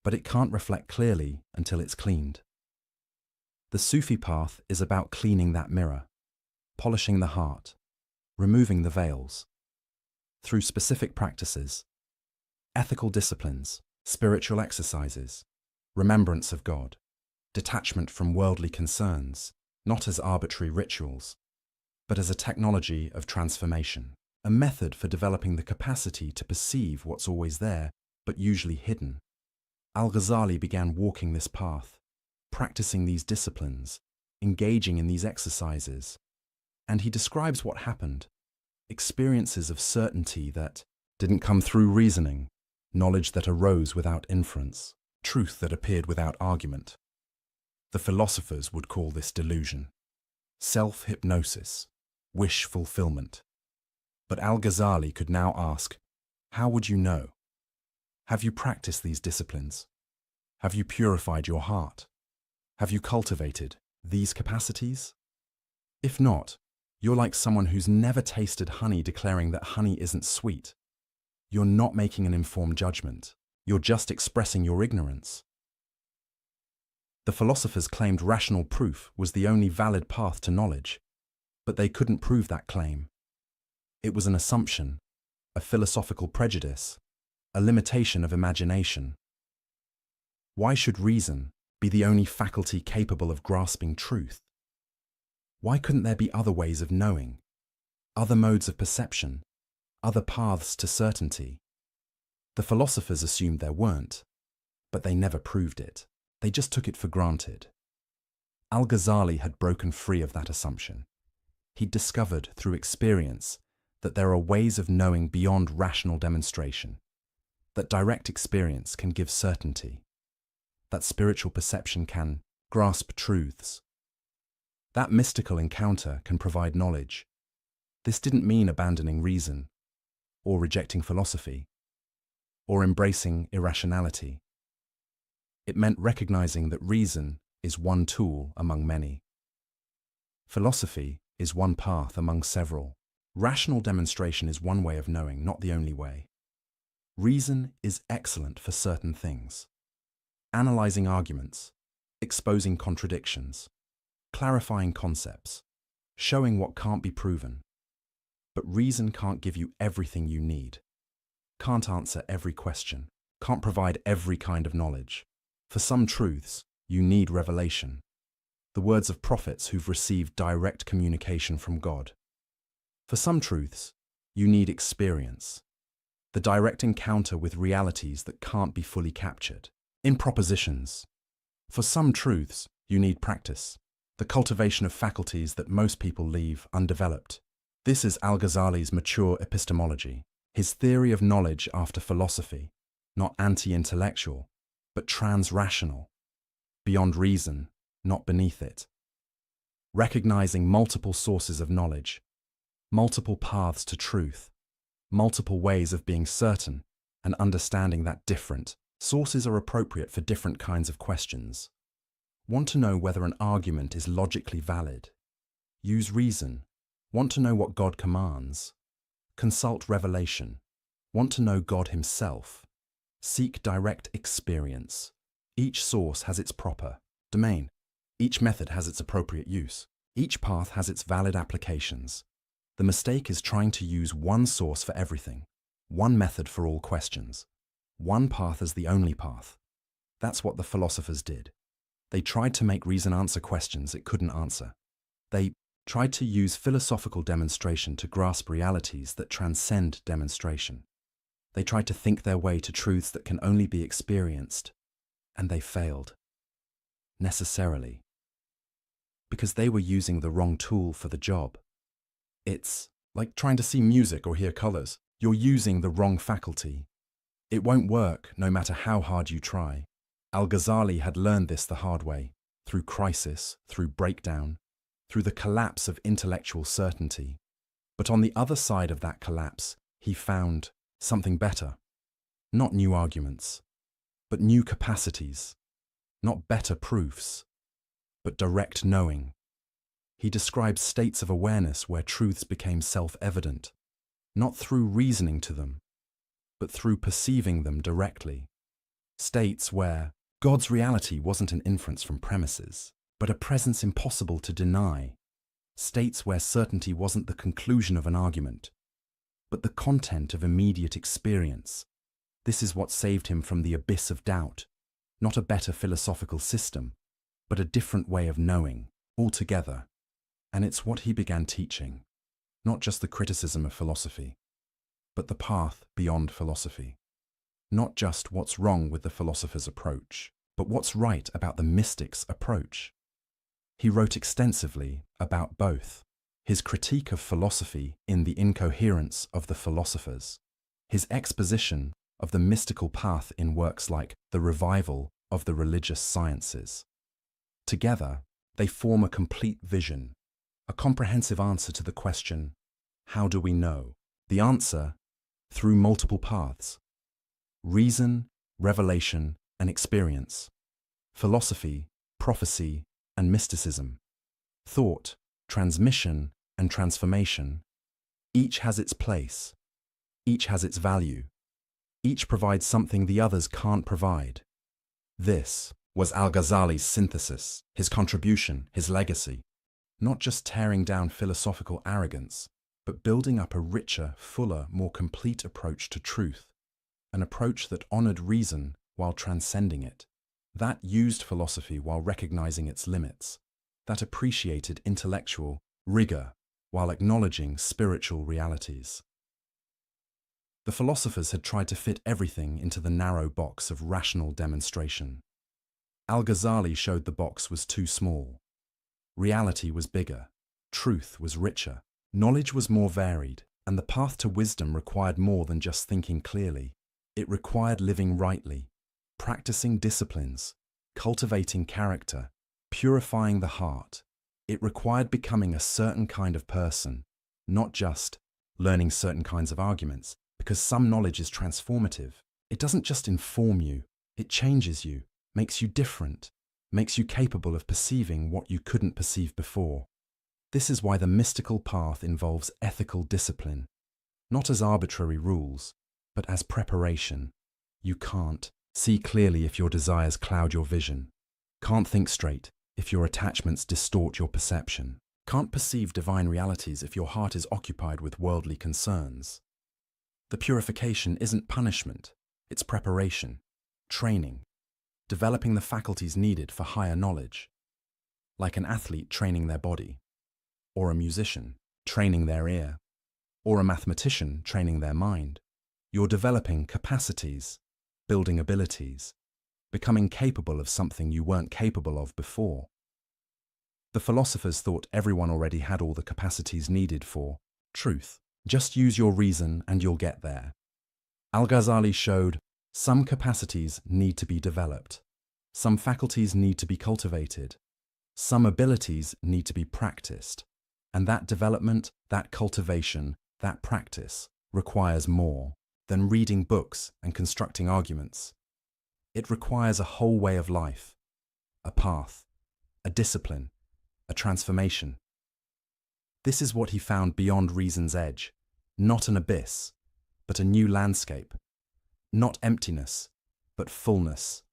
Speaker 1: but it can't reflect clearly until it's cleaned. The Sufi path is about cleaning that mirror, polishing the heart, removing the veils. Through specific practices, ethical disciplines, spiritual exercises, remembrance of God, detachment from worldly concerns, not as arbitrary rituals, but as a technology of transformation, a method for developing the capacity to perceive what's always there, but usually hidden. Al-Ghazali began walking this path, practicing these disciplines, engaging in these exercises, and he describes what happened, experiences of certainty that didn't come through reasoning, knowledge that arose without inference, truth that appeared without argument. The philosophers would call this delusion, self-hypnosis, wish fulfillment. But Al-Ghazali could now ask, how would you know? Have you practiced these disciplines? Have you purified your heart? Have you cultivated these capacities? If not, you're like someone who's never tasted honey declaring that honey isn't sweet. You're not making an informed judgment. You're just expressing your ignorance. The philosophers claimed rational proof was the only valid path to knowledge, but they couldn't prove that claim. It was an assumption, a philosophical prejudice, a limitation of imagination. Why should reason be the only faculty capable of grasping truth? Why couldn't there be other ways of knowing, other modes of perception, other paths to certainty? The philosophers assumed there weren't, but they never proved it. They just took it for granted. Al-Ghazali had broken free of that assumption. He'd discovered through experience that there are ways of knowing beyond rational demonstration, that direct experience can give certainty, that spiritual perception can grasp truths. That mystical encounter can provide knowledge. This didn't mean abandoning reason, or rejecting philosophy, or embracing irrationality. It meant recognizing that reason is one tool among many. Philosophy is one path among several. Rational demonstration is one way of knowing, not the only way. Reason is excellent for certain things. Analyzing arguments, exposing contradictions, clarifying concepts, showing what can't be proven. But reason can't give you everything you need, can't answer every question, can't provide every kind of knowledge. For some truths, you need revelation, the words of prophets who've received direct communication from God. For some truths, you need experience, the direct encounter with realities that can't be fully captured in propositions. For some truths, you need practice, the cultivation of faculties that most people leave undeveloped. This is Al-Ghazali's mature epistemology, his theory of knowledge after philosophy, not anti-intellectual, but trans-rational, beyond reason, not beneath it. Recognizing multiple sources of knowledge, multiple paths to truth, multiple ways of being certain, and understanding that different sources are appropriate for different kinds of questions. Want to know whether an argument is logically valid? Use reason. Want to know what God commands? Consult revelation. Want to know God himself? Seek direct experience. Each source has its proper domain. Each method has its appropriate use. Each path has its valid applications. The mistake is trying to use one source for everything, one method for all questions, one path as the only path. That's what the philosophers did. They tried to make reason answer questions it couldn't answer. They tried to use philosophical demonstration to grasp realities that transcend demonstration. They tried to think their way to truths that can only be experienced, and they failed. Necessarily. Because they were using the wrong tool for the job. It's like trying to see music or hear colors. You're using the wrong faculty. It won't work no matter how hard you try. Al-Ghazali had learned this the hard way, through crisis, through breakdown, through the collapse of intellectual certainty. But on the other side of that collapse, he found something better. Not new arguments, but new capacities. Not better proofs, but direct knowing. He describes states of awareness where truths became self-evident, not through reasoning to them, but through perceiving them directly. States where God's reality wasn't an inference from premises, but a presence impossible to deny. States where certainty wasn't the conclusion of an argument, but the content of immediate experience. This is what saved him from the abyss of doubt. Not a better philosophical system, but a different way of knowing, altogether. And it's what he began teaching, not just the criticism of philosophy, but the path beyond philosophy. Not just what's wrong with the philosopher's approach, but what's right about the mystic's approach. He wrote extensively about both. His critique of philosophy in The Incoherence of the Philosophers, his exposition of the mystical path in works like The Revival of the Religious Sciences. Together, they form a complete vision, a comprehensive answer to the question, how do we know? The answer, through multiple paths. Reason, revelation, and experience. Philosophy, prophecy, and mysticism. Thought, transmission, and transformation. Each has its place. Each has its value. Each provides something the others can't provide. This was Al-Ghazali's synthesis, his contribution, his legacy. Not just tearing down philosophical arrogance, but building up a richer, fuller, more complete approach to truth. An approach that honored reason while transcending it. That used philosophy while recognizing its limits. That appreciated intellectual rigor while acknowledging spiritual realities. The philosophers had tried to fit everything into the narrow box of rational demonstration. Al-Ghazali showed the box was too small. Reality was bigger, truth was richer, knowledge was more varied, and the path to wisdom required more than just thinking clearly. It required living rightly, practicing disciplines, cultivating character, purifying the heart. It required becoming a certain kind of person, not just learning certain kinds of arguments, because some knowledge is transformative. It doesn't just inform you, it changes you, makes you different, makes you capable of perceiving what you couldn't perceive before. This is why the mystical path involves ethical discipline, not as arbitrary rules, but as preparation. You can't see clearly if your desires cloud your vision, can't think straight if your attachments distort your perception, can't perceive divine realities if your heart is occupied with worldly concerns. The purification isn't punishment, it's preparation, training, developing the faculties needed for higher knowledge, like an athlete training their body, or a musician training their ear, or a mathematician training their mind. You're developing capacities, building abilities, becoming capable of something you weren't capable of before. The philosophers thought everyone already had all the capacities needed for truth. Just use your reason and you'll get there. Al-Ghazali showed some capacities need to be developed, some faculties need to be cultivated, some abilities need to be practiced, and that development, that cultivation, that practice requires more than reading books and constructing arguments. It requires a whole way of life, a path, a discipline, a transformation. This is what he found beyond reason's edge, not an abyss, but a new landscape. Not emptiness, but fullness.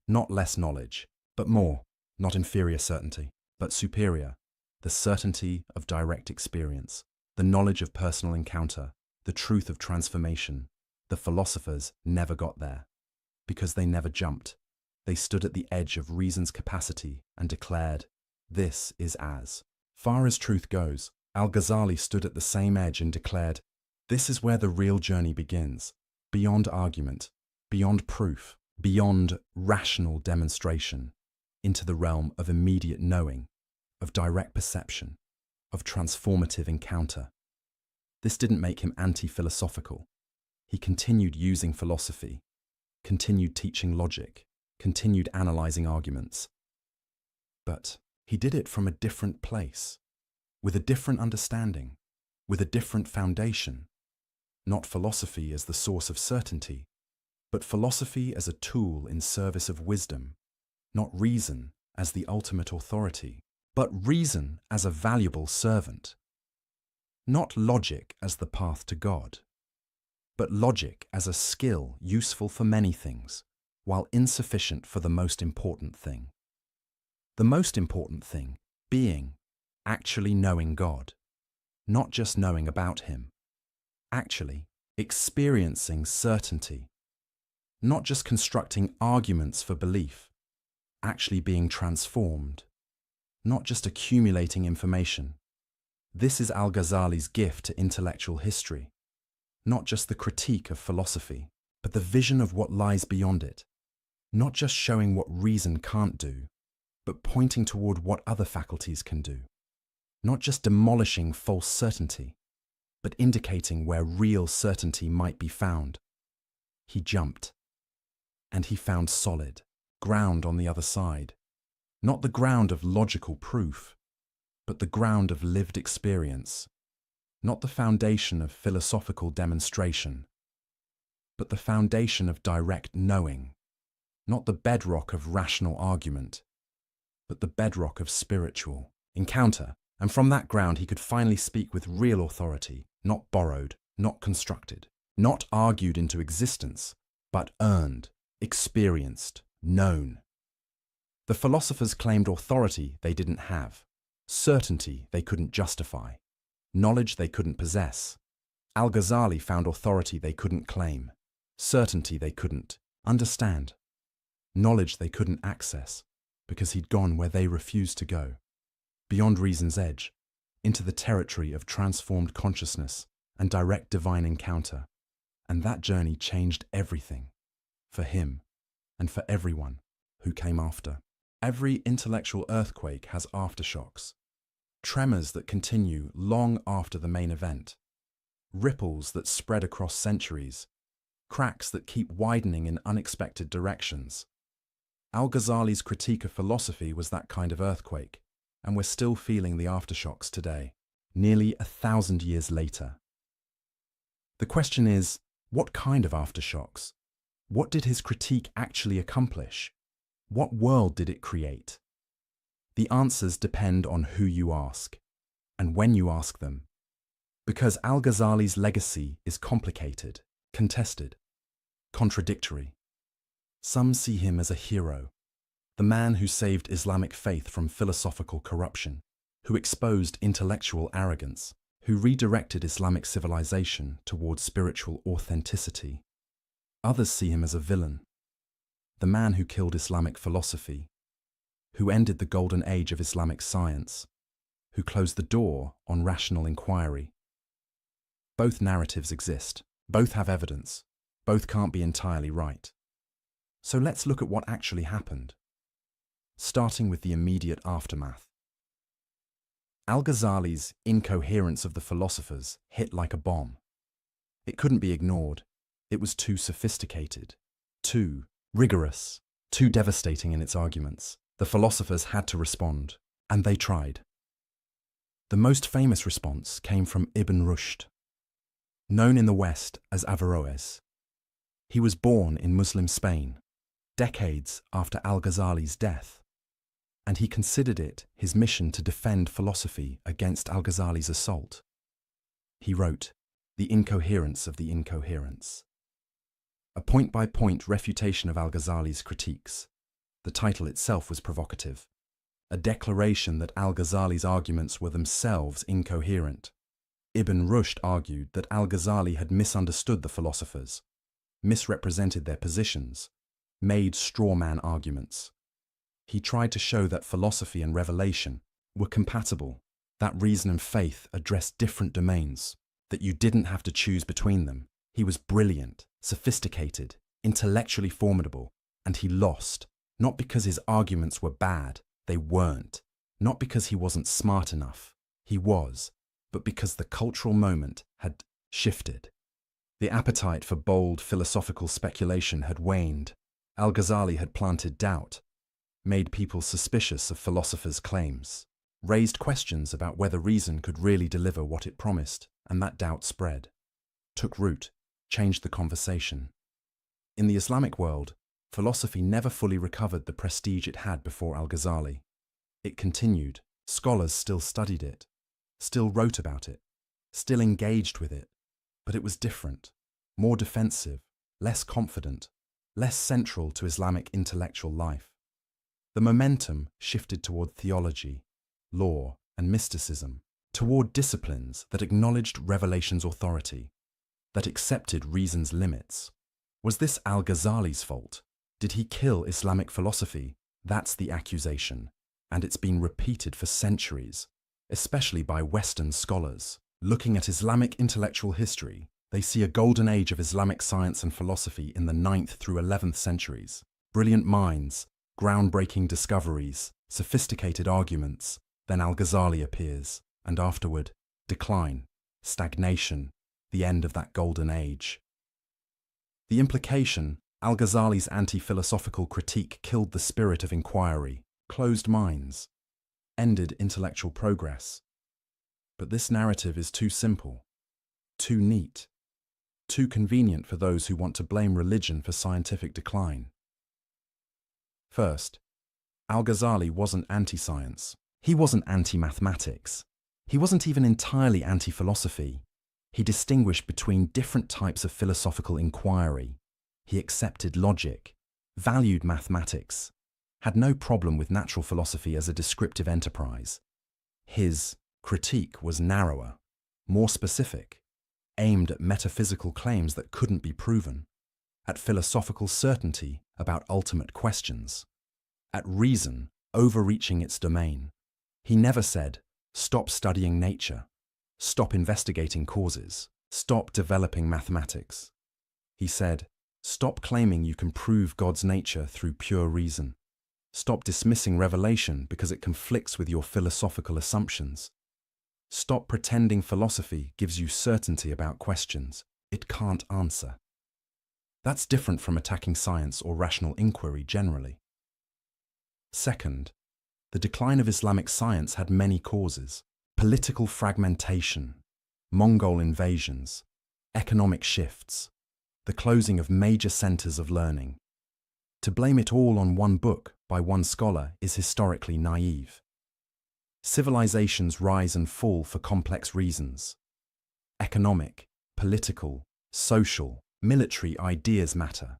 Speaker 1: Not less knowledge, but more. Not inferior certainty, but superior. The certainty of direct experience, the knowledge of personal encounter, the truth of transformation. The philosophers never got there, because they never jumped. They stood at the edge of reason's capacity and declared, "This is as far as truth goes." Al-Ghazali stood at the same edge and declared, "This is where the real journey begins, beyond argument, beyond proof, beyond rational demonstration, into the realm of immediate knowing, of direct perception, of transformative encounter." This didn't make him anti-philosophical. He continued using philosophy, continued teaching logic, continued analyzing arguments. But he did it from a different place, with a different understanding, with a different foundation. Not philosophy as the source of certainty, but philosophy as a tool in service of wisdom. Not reason as the ultimate authority, but reason as a valuable servant. Not logic as the path to God, but logic as a skill useful for many things, while insufficient for the most important thing. The most important thing being actually knowing God, not just knowing about Him. Actually experiencing certainty, not just constructing arguments for belief. Actually being transformed, not just accumulating information. This is Al-Ghazali's gift to intellectual history. Not just the critique of philosophy, but the vision of what lies beyond it. Not just showing what reason can't do, but pointing toward what other faculties can do. Not just demolishing false certainty, but indicating where real certainty might be found. He jumped, and he found solid ground on the other side. Not the ground of logical proof, but the ground of lived experience. Not the foundation of philosophical demonstration, but the foundation of direct knowing. Not the bedrock of rational argument, but the bedrock of spiritual encounter. And from that ground he could finally speak with real authority, not borrowed, not constructed, Not argued into existence, but earned, experienced, known. The philosophers claimed authority they didn't have, certainty they couldn't justify, knowledge they couldn't possess. Al-Ghazali found authority they couldn't claim, certainty they couldn't understand, knowledge they couldn't access, because he'd gone where they refused to go, beyond reason's edge, into the territory of transformed consciousness and direct divine encounter. And that journey changed everything, for him and for everyone who came after. Every intellectual earthquake has aftershocks, tremors that continue long after the main event, ripples that spread across centuries, cracks that keep widening in unexpected directions. Al-Ghazali's critique of philosophy was that kind of earthquake, and we're still feeling the aftershocks today, nearly 1,000 years later. The question is, what kind of aftershocks? What did his critique actually accomplish? What world did it create? The answers depend on who you ask, and when you ask them. Because Al-Ghazali's legacy is complicated, contested, contradictory. Some see him as a hero, the man who saved Islamic faith from philosophical corruption, who exposed intellectual arrogance, who redirected Islamic civilization towards spiritual authenticity. Others see him as a villain, the man who killed Islamic philosophy, who ended the golden age of Islamic science, who closed the door on rational inquiry. Both narratives exist, both have evidence, both can't be entirely right. So let's look at what actually happened, starting with the immediate aftermath. Al-Ghazali's incoherence of the philosophers hit like a bomb. It couldn't be ignored. It was too sophisticated, too rigorous, too devastating in its arguments. The philosophers had to respond, and they tried. The most famous response came from Ibn Rushd, known in the West as Averroes. He was born in Muslim Spain, decades after Al-Ghazali's death, and he considered it his mission to defend philosophy against Al-Ghazali's assault. He wrote, "The Incoherence of the Incoherence," a point-by-point refutation of Al-Ghazali's critiques. The title itself was provocative, a declaration that Al-Ghazali's arguments were themselves incoherent. Ibn Rushd argued that Al-Ghazali had misunderstood the philosophers, misrepresented their positions, made straw-man arguments. He tried to show that philosophy and revelation were compatible, that reason and faith addressed different domains, that you didn't have to choose between them. He was brilliant, sophisticated, intellectually formidable, and he lost, not because his arguments were bad, they weren't, not because he wasn't smart enough, he was, but because the cultural moment had shifted. The appetite for bold philosophical speculation had waned. Al-Ghazali had planted doubt, made people suspicious of philosophers' claims, raised questions about whether reason could really deliver what it promised, and that doubt spread, took root, changed the conversation. In the Islamic world, philosophy never fully recovered the prestige it had before Al-Ghazali. It continued, scholars still studied it, still wrote about it, still engaged with it, but it was different, more defensive, less confident, less central to Islamic intellectual life. The momentum shifted toward theology, law, and mysticism, toward disciplines that acknowledged revelation's authority, that accepted reason's limits. Was this Al-Ghazali's fault? Did he kill Islamic philosophy? That's the accusation, and it's been repeated for centuries, especially by Western scholars. Looking at Islamic intellectual history, they see a golden age of Islamic science and philosophy in the 9th through 11th centuries. Brilliant minds, groundbreaking discoveries, sophisticated arguments. Then Al-Ghazali appears, and afterward, decline, stagnation, the end of that golden age. The implication, Al-Ghazali's anti-philosophical critique killed the spirit of inquiry, closed minds, ended intellectual progress. But this narrative is too simple, too neat, too convenient for those who want to blame religion for scientific decline. First, Al-Ghazali wasn't anti-science. He wasn't anti-mathematics. He wasn't even entirely anti-philosophy. He distinguished between different types of philosophical inquiry. He accepted logic, valued mathematics, had no problem with natural philosophy as a descriptive enterprise. His critique was narrower, more specific, aimed at metaphysical claims that couldn't be proven, at philosophical certainty about ultimate questions, at reason overreaching its domain. He never said, "Stop studying nature, stop investigating causes, stop developing mathematics." He said, "Stop claiming you can prove God's nature through pure reason. Stop dismissing revelation because it conflicts with your philosophical assumptions. Stop pretending philosophy gives you certainty about questions it can't answer." That's different from attacking science or rational inquiry generally. Second, the decline of Islamic science had many causes: political fragmentation, Mongol invasions, economic shifts, the closing of major centers of learning. To blame it all on one book by one scholar is historically naive. Civilizations rise and fall for complex reasons. Economic, political, social, military ideas matter,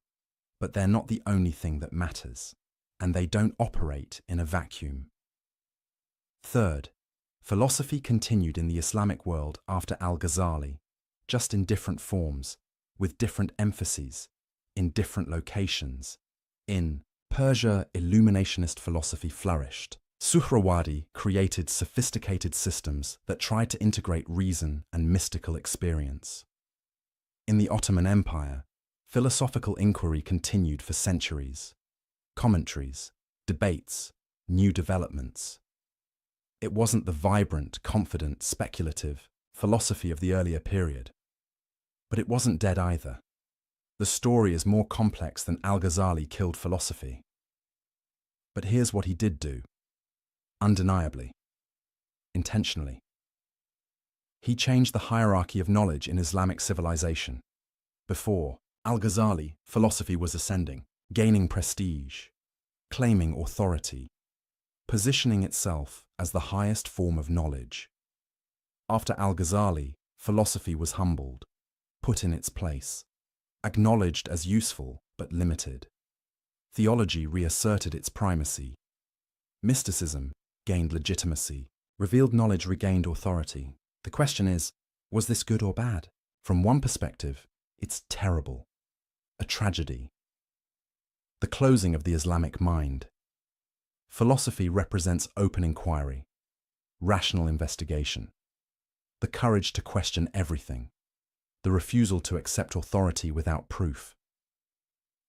Speaker 1: but they're not the only thing that matters, and they don't operate in a vacuum. Third, philosophy continued in the Islamic world after Al-Ghazali, just in different forms, with different emphases, in different locations. In Persia, illuminationist philosophy flourished. Suhrawardi created sophisticated systems that tried to integrate reason and mystical experience. In the Ottoman Empire, philosophical inquiry continued for centuries. Commentaries, debates, new developments. It wasn't the vibrant, confident, speculative philosophy of the earlier period. But it wasn't dead either. The story is more complex than Al-Ghazali killed philosophy. But here's what he did do. Undeniably. Intentionally. He changed the hierarchy of knowledge in Islamic civilization. Before Al-Ghazali, philosophy was ascending, gaining prestige, claiming authority, positioning itself as the highest form of knowledge. After Al-Ghazali, philosophy was humbled, put in its place, acknowledged as useful but limited. Theology reasserted its primacy. Mysticism gained legitimacy. Revealed knowledge regained authority. The question is, was this good or bad? From one perspective, it's terrible, a tragedy. The closing of the Islamic mind. Philosophy represents open inquiry, rational investigation, the courage to question everything, the refusal to accept authority without proof.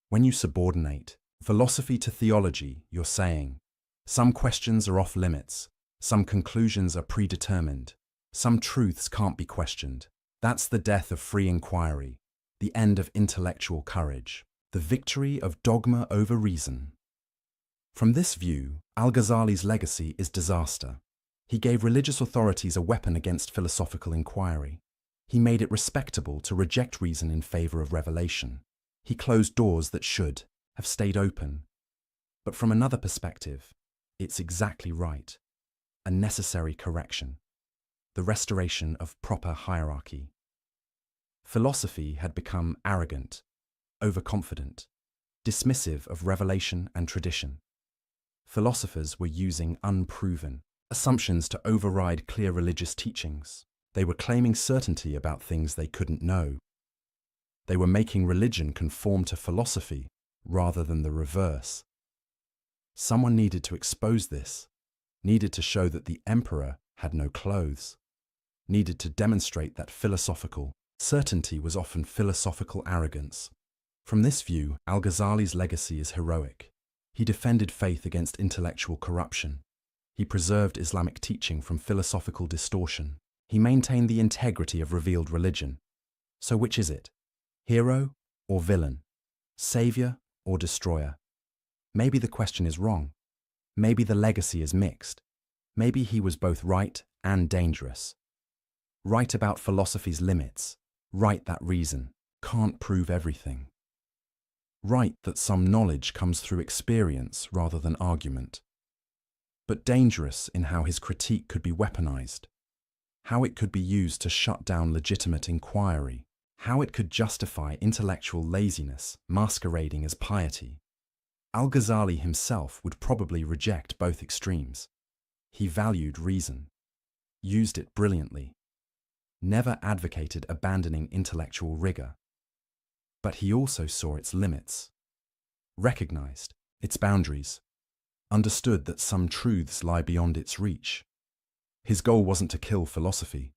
Speaker 1: When you subordinate philosophy to theology, you're saying, some questions are off limits, some conclusions are predetermined, some truths can't be questioned. That's the death of free inquiry, the end of intellectual courage, the victory of dogma over reason. From this view, Al-Ghazali's legacy is disaster. He gave religious authorities a weapon against philosophical inquiry. He made it respectable to reject reason in favor of revelation. He closed doors that should have stayed open. But from another perspective, it's exactly right. A necessary correction. The restoration of proper hierarchy. Philosophy had become arrogant, overconfident, dismissive of revelation and tradition. Philosophers were using unproven assumptions to override clear religious teachings. They were claiming certainty about things they couldn't know. They were making religion conform to philosophy rather than the reverse. Someone needed to expose this, needed to show that the emperor had no clothes, needed to demonstrate that philosophical certainty was often philosophical arrogance. From this view, Al-Ghazali's legacy is heroic. He defended faith against intellectual corruption. He preserved Islamic teaching from philosophical distortion. He maintained the integrity of revealed religion. So which is it? Hero or villain? Savior or destroyer? Maybe the question is wrong. Maybe the legacy is mixed. Maybe he was both right and dangerous. Right about philosophy's limits. Right that reason can't prove everything. Right that some knowledge comes through experience rather than argument. But dangerous in how his critique could be weaponized, how it could be used to shut down legitimate inquiry, how it could justify intellectual laziness masquerading as piety. Al-Ghazali himself would probably reject both extremes. He valued reason, used it brilliantly, never advocated abandoning intellectual rigor. But he also saw its limits, recognized its boundaries, understood that some truths lie beyond its reach. His goal wasn't to kill philosophy.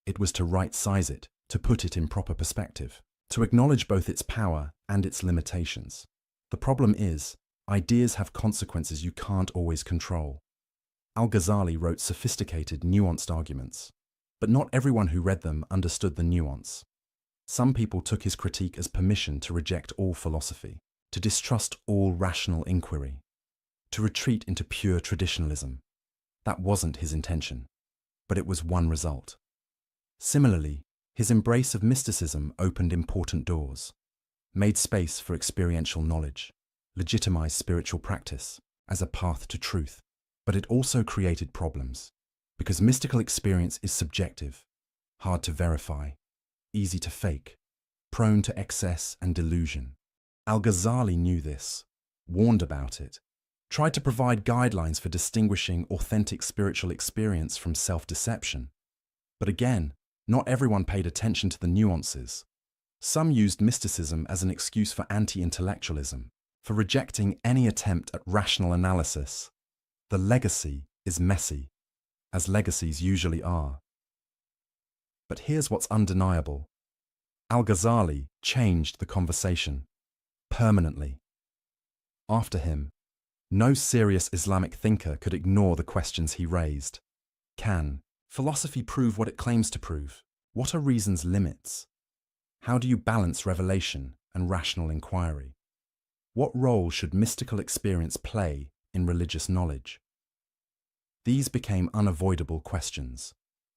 Speaker 1: It was to right-size it, to put it in proper perspective, to acknowledge both its power and its limitations. The problem is, ideas have consequences you can't always control. Al-Ghazali wrote sophisticated, nuanced arguments, but not everyone who read them understood the nuance. Some people took his critique as permission to reject all philosophy, to distrust all rational inquiry, to retreat into pure traditionalism. That wasn't his intention, but it was one result. Similarly, his embrace of mysticism opened important doors, made space for experiential knowledge, legitimized spiritual practice as a path to truth. But it also created problems, because mystical experience is subjective, hard to verify, easy to fake, prone to excess and delusion. Al-Ghazali knew this, warned about it, tried to provide guidelines for distinguishing authentic spiritual experience from self-deception. But again, not everyone paid attention to the nuances. Some used mysticism as an excuse for anti-intellectualism, for rejecting any attempt at rational analysis. The legacy is messy, as legacies usually are. But here's what's undeniable. Al-Ghazali changed the conversation, permanently. After him, no serious Islamic thinker could ignore the questions he raised. Can philosophy prove what it claims to prove? What are reason's limits? How do you balance revelation and rational inquiry? What role should mystical experience play in religious knowledge? These became unavoidable questions,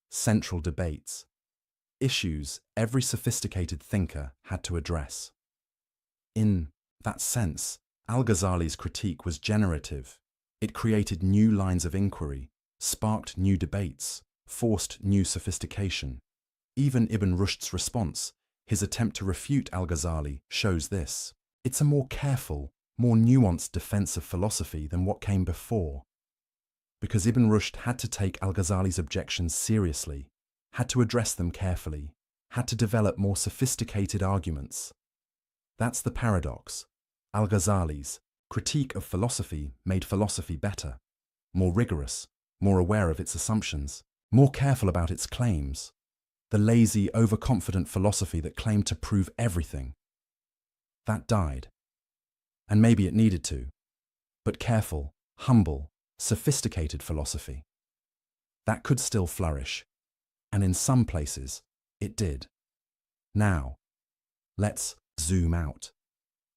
Speaker 1: central debates, issues every sophisticated thinker had to address. In that sense, Al-Ghazali's critique was generative. It created new lines of inquiry, sparked new debates, forced new sophistication. Even Ibn Rushd's response, his attempt to refute Al-Ghazali, shows this. It's a more careful, more nuanced defense of philosophy than what came before. Because Ibn Rushd had to take Al-Ghazali's objections seriously, had to address them carefully, had to develop more sophisticated arguments. That's the paradox. Al-Ghazali's critique of philosophy made philosophy better, more rigorous, more aware of its assumptions, more careful about its claims. The lazy, overconfident philosophy that claimed to prove everything. That died. And maybe it needed to. But careful, humble, sophisticated philosophy, that could still flourish. And in some places, it did. Now, let's zoom out.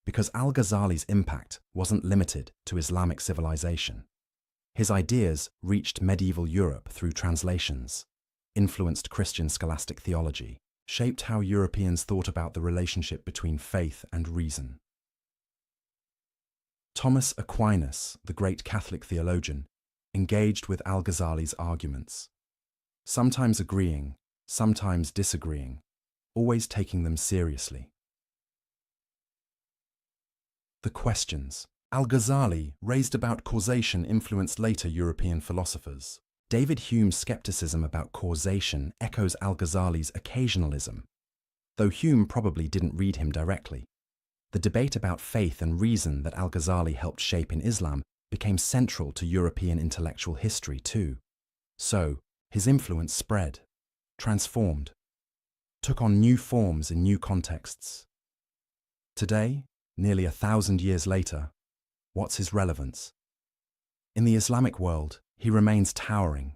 Speaker 1: Because Al-Ghazali's impact wasn't limited to Islamic civilization. His ideas reached medieval Europe through translations, influenced Christian scholastic theology, shaped how Europeans thought about the relationship between faith and reason. Thomas Aquinas, the great Catholic theologian, engaged with Al-Ghazali's arguments, sometimes agreeing, sometimes disagreeing, always taking them seriously. The questions Al-Ghazali raised about causation influenced later European philosophers. David Hume's skepticism about causation echoes Al-Ghazali's occasionalism, though Hume probably didn't read him directly. The debate about faith and reason that Al-Ghazali helped shape in Islam became central to European intellectual history too. So, his influence spread, transformed, took on new forms in new contexts. Today, nearly 1,000 years later, what's his relevance? In the Islamic world, he remains towering,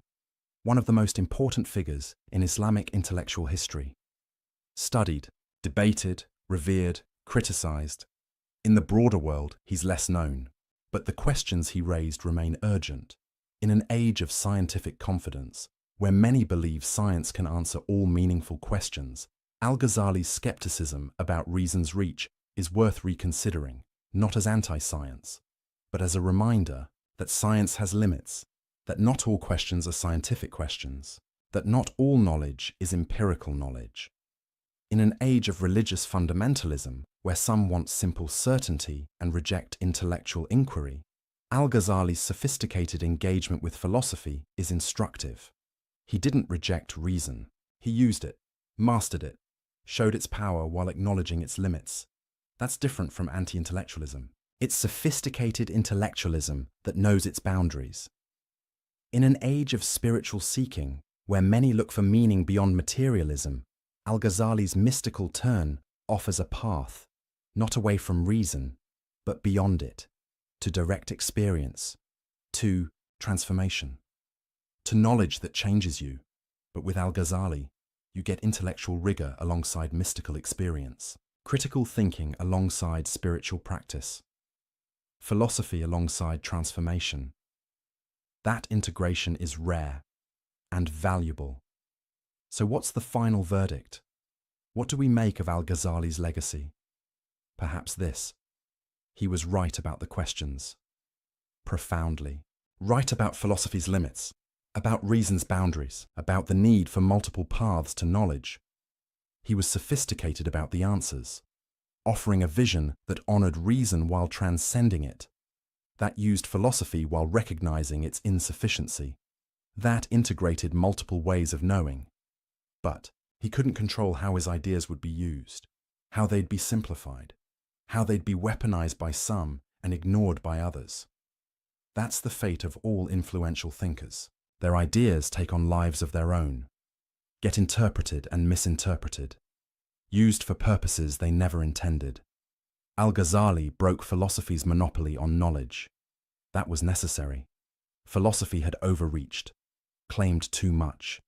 Speaker 1: one of the most important figures in Islamic intellectual history. Studied, debated, revered, criticized. In the broader world, he's less known, but the questions he raised remain urgent. In an age of scientific confidence, where many believe science can answer all meaningful questions, Al-Ghazali's skepticism about reason's reach is worth reconsidering, not as anti-science, but as a reminder that science has limits, that not all questions are scientific questions. that not all knowledge is empirical knowledge. In an age of religious fundamentalism, where some want simple certainty and reject intellectual inquiry, Al-Ghazali's sophisticated engagement with philosophy is instructive. He didn't reject reason. He used it, mastered it, showed its power while acknowledging its limits. That's different from anti-intellectualism. It's sophisticated intellectualism that knows its boundaries. In an age of spiritual seeking, where many look for meaning beyond materialism, Al-Ghazali's mystical turn offers a path, not away from reason, but beyond it, to direct experience, to transformation, to knowledge that changes you. But with Al-Ghazali, you get intellectual rigor alongside mystical experience, critical thinking alongside spiritual practice, philosophy alongside transformation. That integration is rare and valuable. So what's the final verdict? What do we make of Al-Ghazali's legacy? Perhaps this: he was right about the questions, profoundly. Right about philosophy's limits, about reason's boundaries, about the need for multiple paths to knowledge. He was sophisticated about the answers, offering a vision that honored reason while transcending it, that used philosophy while recognizing its insufficiency, that integrated multiple ways of knowing. But he couldn't control how his ideas would be used, how they'd be simplified, how they'd be weaponized by some and ignored by others. That's the fate of all influential thinkers. Their ideas take on lives of their own, get interpreted and misinterpreted, used for purposes they never intended. Al-Ghazali broke philosophy's monopoly on knowledge. That was necessary. Philosophy had overreached, claimed too much,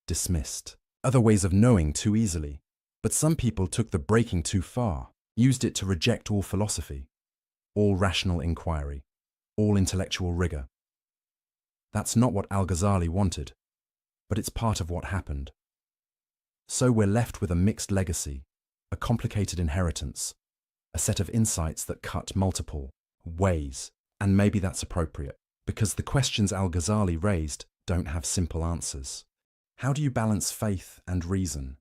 Speaker 1: dismissed other ways of knowing too easily. But some people took the breaking too far, used it to reject all philosophy, all rational inquiry, all intellectual rigor. That's not what Al-Ghazali wanted, but it's part of what happened. So we're left with a mixed legacy, a complicated inheritance, a set of insights that cut multiple ways, and maybe that's appropriate, because the questions Al-Ghazali raised don't have simple answers. How do you balance faith and reason?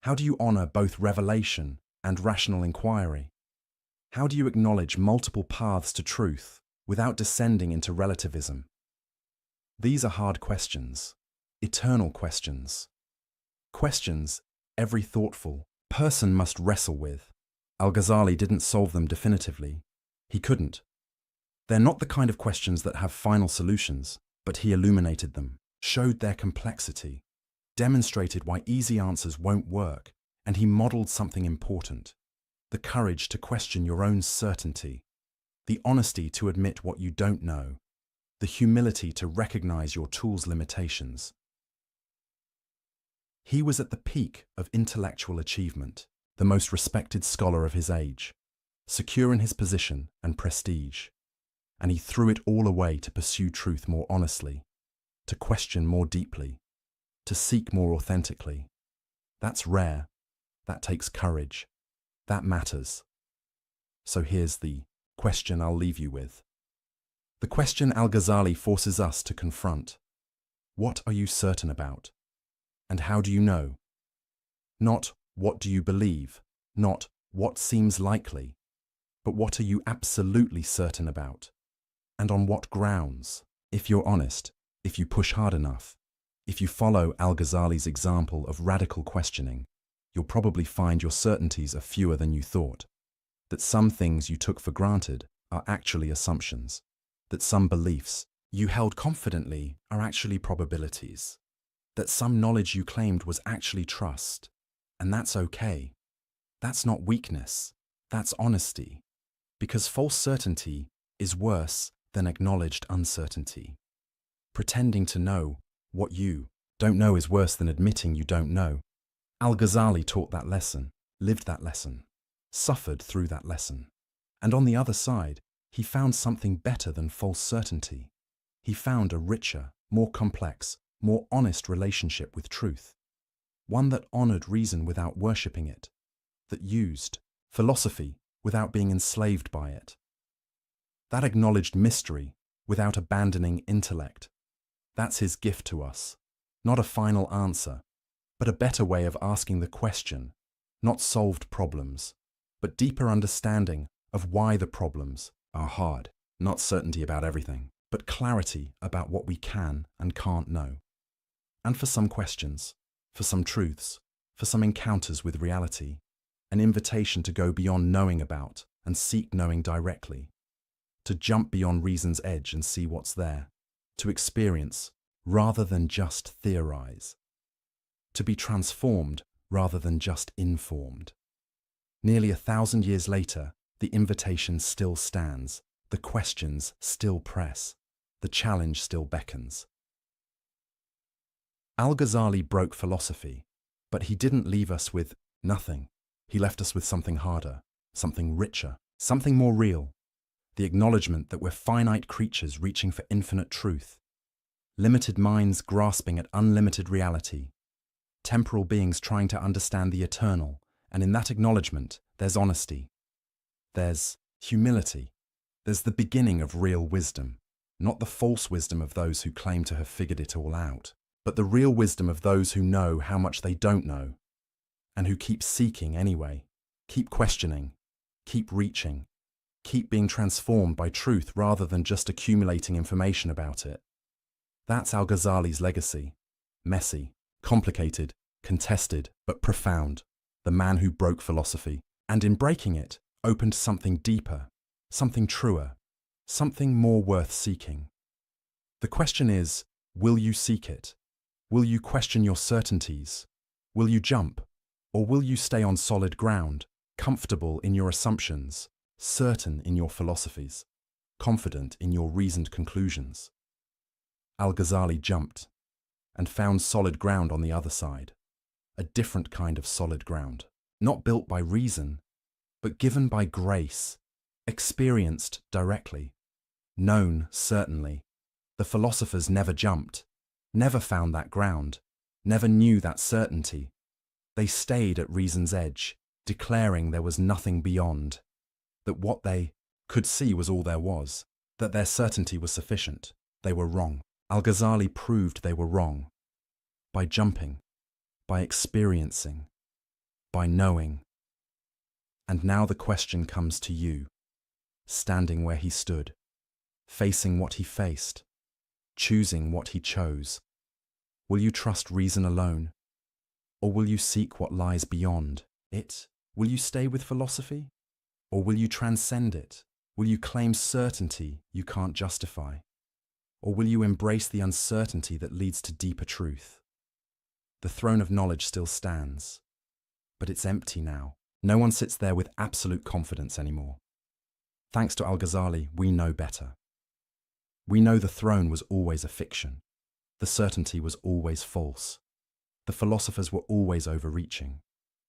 Speaker 1: How do you honor both revelation and rational inquiry? How do you acknowledge multiple paths to truth without descending into relativism? These are hard questions, eternal questions. Questions every thoughtful person must wrestle with. Al-Ghazali didn't solve them definitively. He couldn't. They're not the kind of questions that have final solutions, but he illuminated them, showed their complexity, demonstrated why easy answers won't work, and he modeled something important: the courage to question your own certainty, the honesty to admit what you don't know, the humility to recognize your tool's limitations. He was at the peak of intellectual achievement, the most respected scholar of his age, secure in his position and prestige, and he threw it all away to pursue truth more honestly, to question more deeply, to seek more authentically. That's rare. That takes courage. That matters. So here's the question I'll leave you with. The question Al-Ghazali forces us to confront. What are you certain about? And how do you know? Not what do you believe, not what seems likely, but what are you absolutely certain about? And on what grounds? If you're honest, if you push hard enough, if you follow Al-Ghazali's example of radical questioning, you'll probably find your certainties are fewer than you thought, that some things you took for granted are actually assumptions, that some beliefs you held confidently are actually probabilities, that some knowledge you claimed was actually trust, and that's okay. That's not weakness, that's honesty, because false certainty is worse than acknowledged uncertainty. Pretending to know what you don't know is worse than admitting you don't know. Al-Ghazali taught that lesson, lived that lesson, suffered through that lesson. And on the other side, he found something better than false certainty. He found a richer, more complex, more honest relationship with truth. One that honored reason without worshipping it, that used philosophy without being enslaved by it, that acknowledged mystery without abandoning intellect. That's his gift to us, Not a final answer, but a better way of asking the question. Not solved problems, but deeper understanding of why the problems are hard. Not certainty about everything, but clarity about what we can and can't know. And for some questions, for some truths, for some encounters with reality, an invitation to go beyond knowing about and seek knowing directly, to jump beyond reason's edge and see what's there, to experience rather than just theorize, to be transformed rather than just informed. Nearly 1,000 years later, the invitation still stands, the questions still press, the challenge still beckons. Al-Ghazali broke philosophy, but he didn't leave us with nothing. He left us with something harder, something richer, something more real. The acknowledgement that we're finite creatures reaching for infinite truth, limited minds grasping at unlimited reality, temporal beings trying to understand the eternal, and in that acknowledgement, there's honesty. There's humility. There's the beginning of real wisdom, not the false wisdom of those who claim to have figured it all out, but the real wisdom of those who know how much they don't know, and who keep seeking anyway, keep questioning, keep reaching, keep being transformed by truth rather than just accumulating information about it. That's Al-Ghazali's legacy. Messy, complicated, contested, but profound. The man who broke philosophy, and in breaking it, opened something deeper, something truer, something more worth seeking. The question is, will you seek it? Will you question your certainties? Will you jump? Or will you stay on solid ground, comfortable in your assumptions, certain in your philosophies, confident in your reasoned conclusions? Al-Ghazali jumped and found solid ground on the other side, a different kind of solid ground, not built by reason, but given by grace, experienced directly, known certainly. The philosophers never jumped, never found that ground, never knew that certainty. They stayed at reason's edge, declaring there was nothing beyond, that what they could see was all there was, that their certainty was sufficient. They were wrong. Al-Ghazali proved they were wrong by jumping, by experiencing, by knowing. And now the question comes to you, standing where he stood, facing what he faced, choosing what he chose. Will you trust reason alone? Or will you seek what lies beyond it? Will you stay with philosophy? Or will you transcend it? Will you claim certainty you can't justify? Or will you embrace the uncertainty that leads to deeper truth? The throne of knowledge still stands, but it's empty now. No one sits there with absolute confidence anymore. Thanks to Al-Ghazali, we know better. We know the throne was always a fiction. The certainty was always false. The philosophers were always overreaching.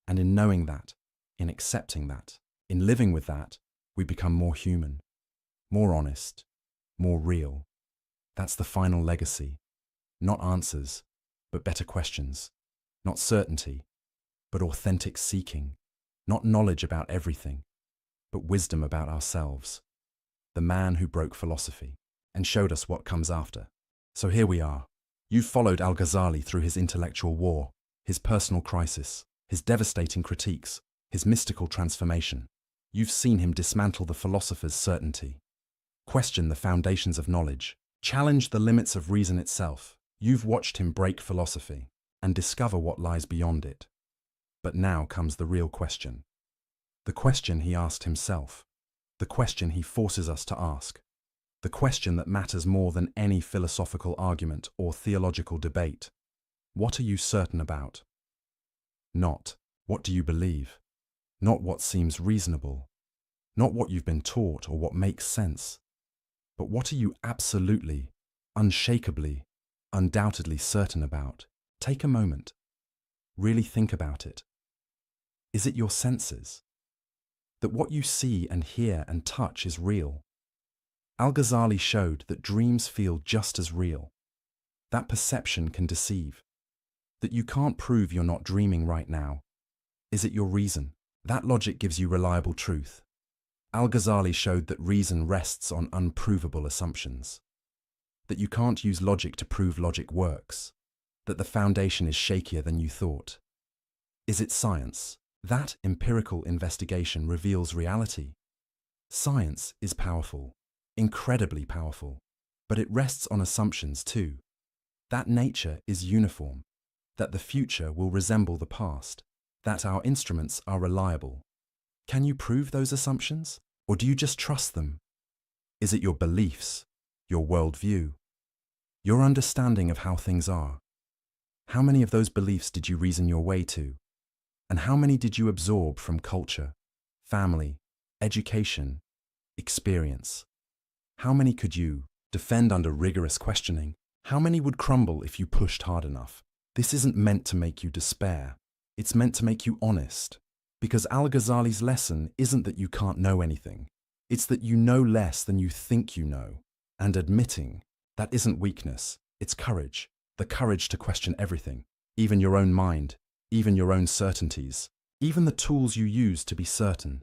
Speaker 1: And in knowing that, in accepting that, in living with that, we become more human, more honest, more real. That's the final legacy. Not answers, but better questions. Not certainty, but authentic seeking. Not knowledge about everything, but wisdom about ourselves. The man who broke philosophy and showed us what comes after. So here we are. You've followed Al-Ghazali through his intellectual war, his personal crisis, his devastating critiques, his mystical transformation. You've seen him dismantle the philosopher's certainty, question the foundations of knowledge, challenge the limits of reason itself. You've watched him break philosophy and discover what lies beyond it. But now comes the real question. The question he asked himself. The question he forces us to ask. The question that matters more than any philosophical argument or theological debate. What are you certain about? Not what do you believe? Not what seems reasonable. Not what you've been taught or what makes sense. But what are you absolutely, unshakably, undoubtedly certain about? Take a moment. Really think about it. Is it your senses? That what you see and hear and touch is real? Al-Ghazali showed that dreams feel just as real. That perception can deceive. That you can't prove you're not dreaming right now. Is it your reason? That logic gives you reliable truth. Al-Ghazali showed that reason rests on unprovable assumptions. That you can't use logic to prove logic works. that the foundation is shakier than you thought? Is it science? That empirical investigation reveals reality. Science is powerful, incredibly powerful, but it rests on assumptions too. That nature is uniform, that the future will resemble the past, that our instruments are reliable. Can you prove those assumptions, or do you just trust them? Is it your beliefs, your worldview, your understanding of how things are? How many of those beliefs did you reason your way to? And how many did you absorb from culture, family, education, experience? How many could you defend under rigorous questioning? How many would crumble if you pushed hard enough? This isn't meant to make you despair. It's meant to make you honest. Because Al-Ghazali's lesson isn't that you can't know anything. It's that you know less than you think you know. And admitting that isn't weakness, it's courage. The courage to question everything, even your own mind, even your own certainties, even the tools you use to be certain.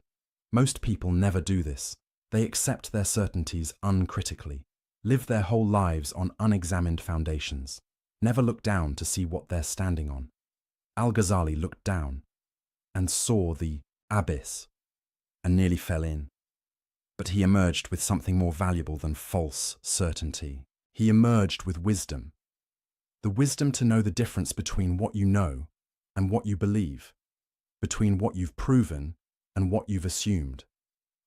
Speaker 1: Most people never do this. They accept their certainties uncritically, live their whole lives on unexamined foundations, never look down to see what they're standing on. Al-Ghazali looked down and saw the abyss and nearly fell in. But he emerged with something more valuable than false certainty. He emerged with wisdom. The wisdom to know the difference between what you know and what you believe, between what you've proven and what you've assumed,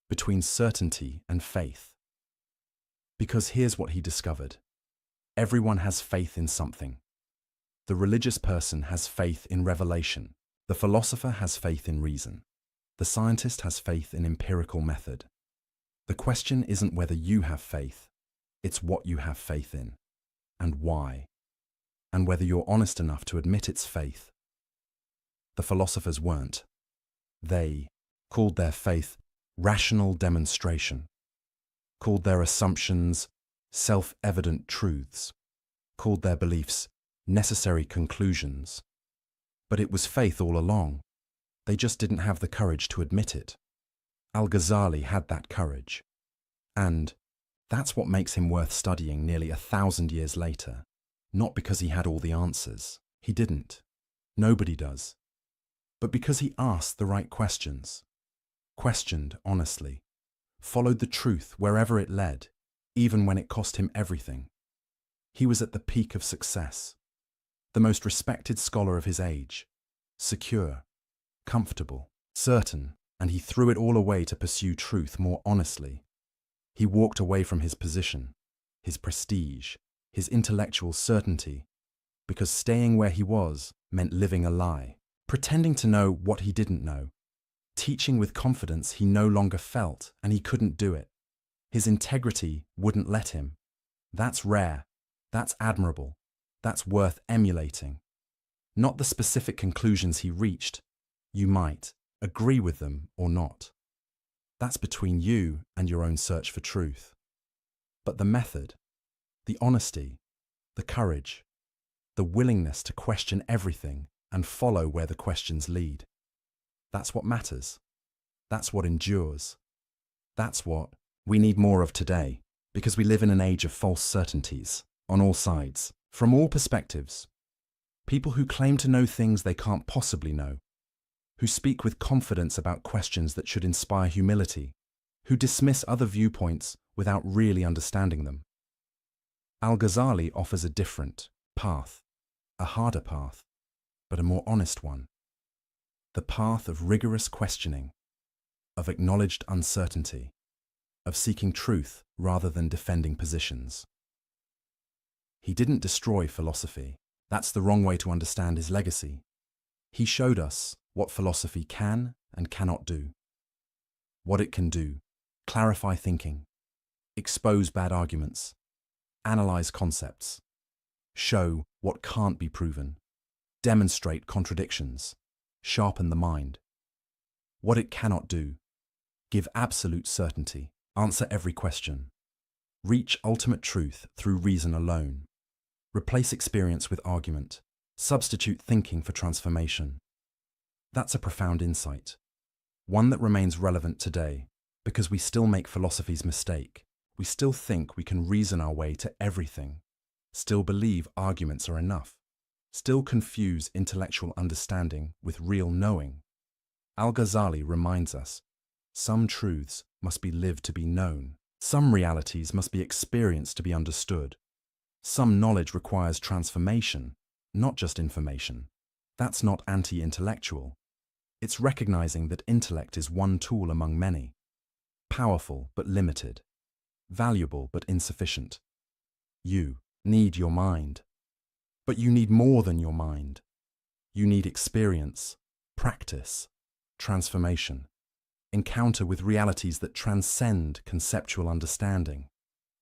Speaker 1: between certainty and faith. Because here's what he discovered. Everyone has faith in something. The religious person has faith in revelation. The philosopher has faith in reason. The scientist has faith in empirical method. The question isn't whether you have faith, it's what you have faith in, and why, and whether you're honest enough to admit it's faith. The philosophers weren't. They called their faith rational demonstration, called their assumptions self-evident truths, called their beliefs necessary conclusions. But it was faith all along. They just didn't have the courage to admit it. Al-Ghazali had that courage. And that's what makes him worth studying nearly 1,000 years later. Not because he had all the answers. He didn't. Nobody does. But because he asked the right questions, questioned honestly, followed the truth wherever it led, even when it cost him everything. He was at the peak of success, the most respected scholar of his age, secure, comfortable, certain, and he threw it all away to pursue truth more honestly. He walked away from his position, his prestige, his intellectual certainty, because staying where he was meant living a lie, pretending to know what he didn't know, teaching with confidence he no longer felt and he couldn't do it. His integrity wouldn't let him. That's rare. That's admirable. That's worth emulating. Not the specific conclusions he reached. You might agree with them or not. That's between you and your own search for truth. But the method, the honesty, the courage, the willingness to question everything and follow where the questions lead, that's what matters. That's what endures. That's what we need more of today, because we live in an age of false certainties, on all sides, from all perspectives. People who claim to know things they can't possibly know, who speak with confidence about questions that should inspire humility, who dismiss other viewpoints without really understanding them. Al-Ghazali offers a different path, a harder path, but a more honest one. The path of rigorous questioning, of acknowledged uncertainty, of seeking truth rather than defending positions. He didn't destroy philosophy. That's the wrong way to understand his legacy. He showed us what philosophy can and cannot do. What it can do: clarify thinking, expose bad arguments, analyze concepts, show what can't be proven, demonstrate contradictions, sharpen the mind. What it cannot do: give absolute certainty, answer every question, reach ultimate truth through reason alone, replace experience with argument, substitute thinking for transformation. That's a profound insight, one that remains relevant today, because we still make philosophy's mistake. We still think we can reason our way to everything, still believe arguments are enough. still confuse intellectual understanding with real knowing. Al-Ghazali reminds us, some truths must be lived to be known. Some realities must be experienced to be understood. Some knowledge requires transformation, not just information. That's not anti-intellectual. It's recognizing that intellect is one tool among many. Powerful but limited. Valuable but insufficient. You need your mind. But you need more than your mind. You need experience, practice, transformation, encounter with realities that transcend conceptual understanding,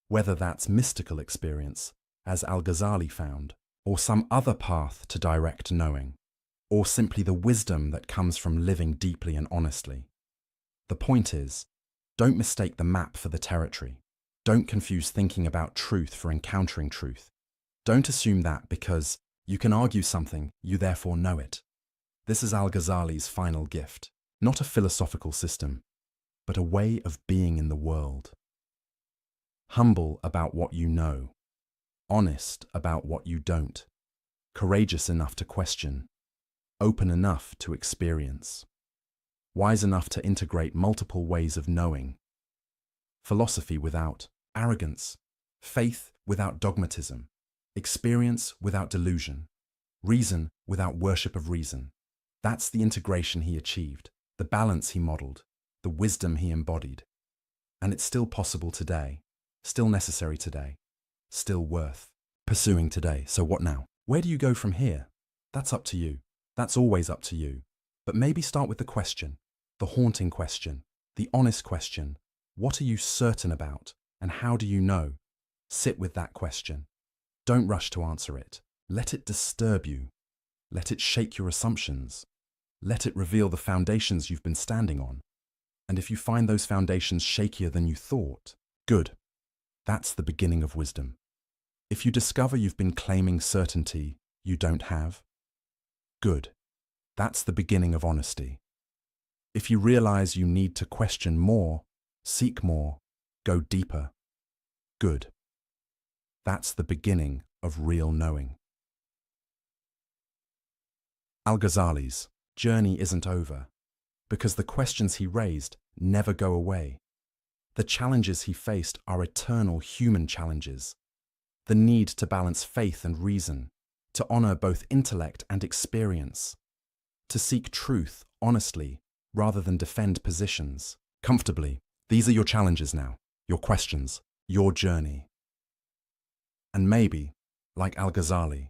Speaker 1: whether that's mystical experience, as Al-Ghazali found, or some other path to direct knowing, or simply the wisdom that comes from living deeply and honestly. The point is, don't mistake the map for the territory. Don't confuse thinking about truth for encountering truth. Don't assume that because you can argue something, you therefore know it. This is Al-Ghazali's final gift, not a philosophical system, but a way of being in the world. Humble about what you know, honest about what you don't, courageous enough to question, open enough to experience, wise enough to integrate multiple ways of knowing, philosophy without arrogance, faith without dogmatism, experience without delusion, reason without worship of reason. That's the integration he achieved, the balance he modeled, the wisdom he embodied. And it's still possible today, still necessary today, still worth pursuing today. So what now? Where do you go from here? That's up to you. That's always up to you. But maybe start with the question, the haunting question, the honest question. What are you certain about, and how do you know? Sit with that question. Don't rush to answer it. Let it disturb you. Let it shake your assumptions. Let it reveal the foundations you've been standing on. And if you find those foundations shakier than you thought, good. That's the beginning of wisdom. If you discover you've been claiming certainty you don't have, good. That's the beginning of honesty. If you realize you need to question more, seek more, go deeper, good. That's the beginning of real knowing. Al-Ghazali's journey isn't over, because the questions he raised never go away. The challenges he faced are eternal human challenges. The need to balance faith and reason, to honor both intellect and experience, to seek truth honestly rather than defend positions comfortably. These are your challenges now, your questions, your journey. And maybe, like Al-Ghazali,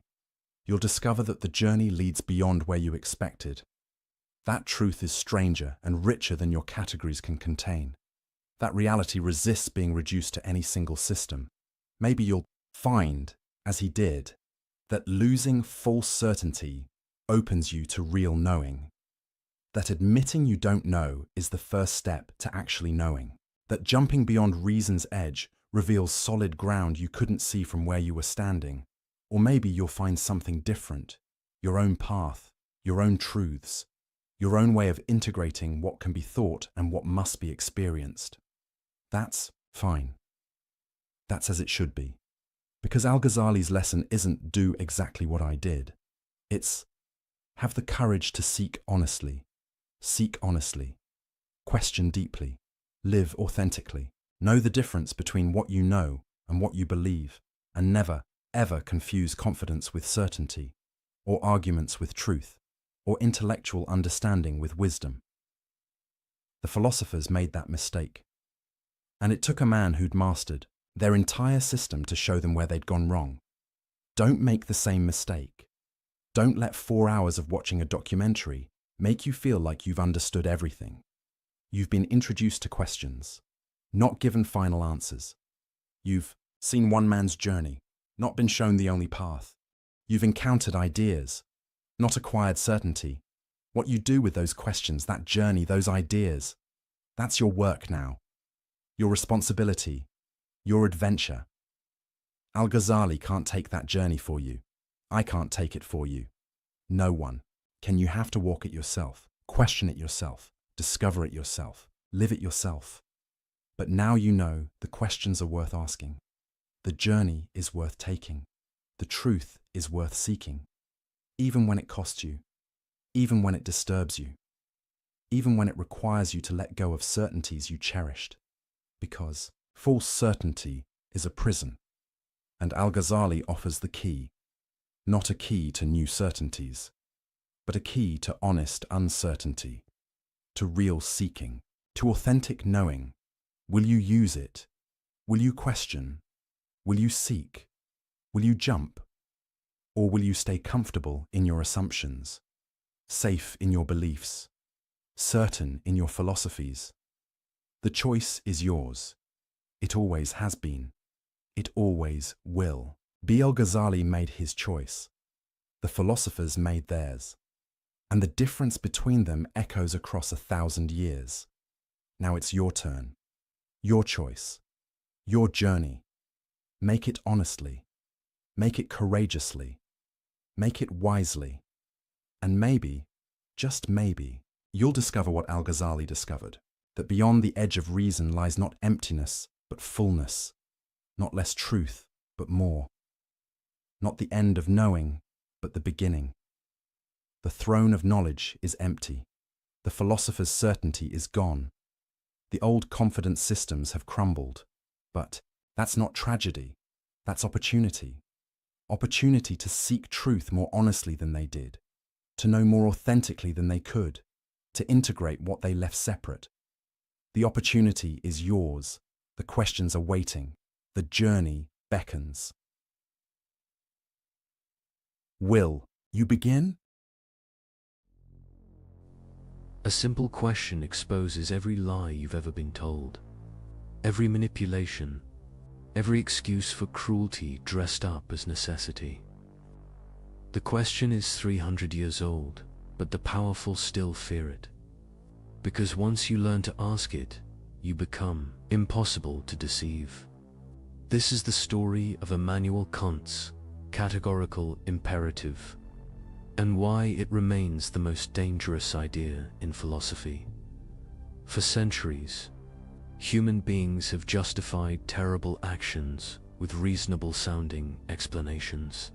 Speaker 1: you'll discover that the journey leads beyond where you expected. That truth is stranger and richer than your categories can contain. That reality resists being reduced to any single system. Maybe you'll find, as he did, that losing false certainty opens you to real knowing. That admitting you don't know is the first step to actually knowing. That jumping beyond reason's edge reveals solid ground you couldn't see from where you were standing. Or maybe you'll find something different, your own path, your own truths, your own way of integrating what can be thought and what must be experienced. That's fine. That's as it should be. Because Al-Ghazali's lesson isn't do exactly what I did. It's have the courage to seek honestly, question deeply, live authentically, know the difference between what you know and what you believe, and never, ever confuse confidence with certainty, or arguments with truth, or intellectual understanding with wisdom. The philosophers made that mistake. And it took a man who'd mastered their entire system to show them where they'd gone wrong. Don't make the same mistake. Don't let 4 hours of watching a documentary make you feel like you've understood everything. You've been introduced to questions, not given final answers. You've seen one man's journey, not been shown the only path. You've encountered ideas, not acquired certainty. What you do with those questions, that journey, those ideas, that's your work now. Your responsibility, your adventure. Al-Ghazali can't take that journey for you. I can't take it for you. No one. You have to walk it yourself, question it yourself, discover it yourself, live it yourself. But now you know the questions are worth asking. The journey is worth taking. The truth is worth seeking. even when it costs you, even when it disturbs you, even when it requires you to let go of certainties you cherished, because false certainty is a prison, and Al-Ghazali offers the key, not a key to new certainties, but a key to honest uncertainty, to real seeking, to authentic knowing. Will you use it? Will you question? Will you seek? Will you jump? Or will you stay comfortable in your assumptions, safe in your beliefs, certain in your philosophies? The choice is yours. It always has been. It always will. Al-Ghazali made his choice. The philosophers made theirs. And the difference between them echoes across 1,000 years. Now it's your turn. Your choice. Your journey. Make it honestly. Make it courageously. Make it wisely. And maybe, just maybe, you'll discover what Al-Ghazali discovered, that beyond the edge of reason lies not emptiness, but fullness, not less truth, but more, not the end of knowing, but the beginning. The throne of knowledge is empty. The philosopher's certainty is gone. The old confident systems have crumbled. But that's not tragedy. That's opportunity. Opportunity to seek truth more honestly than they did, to know more authentically than they could, to integrate what they left separate. The opportunity is yours. The questions are waiting. The journey beckons. Will you begin?
Speaker 2: A simple question exposes every lie you've ever been told, every manipulation, every excuse for cruelty dressed up as necessity. The question is 300 years old, but the powerful still fear it. Because once you learn to ask it, you become impossible to deceive. This is the story of Immanuel Kant's categorical imperative, and why it remains the most dangerous idea in philosophy. For centuries, human beings have justified terrible actions with reasonable-sounding explanations.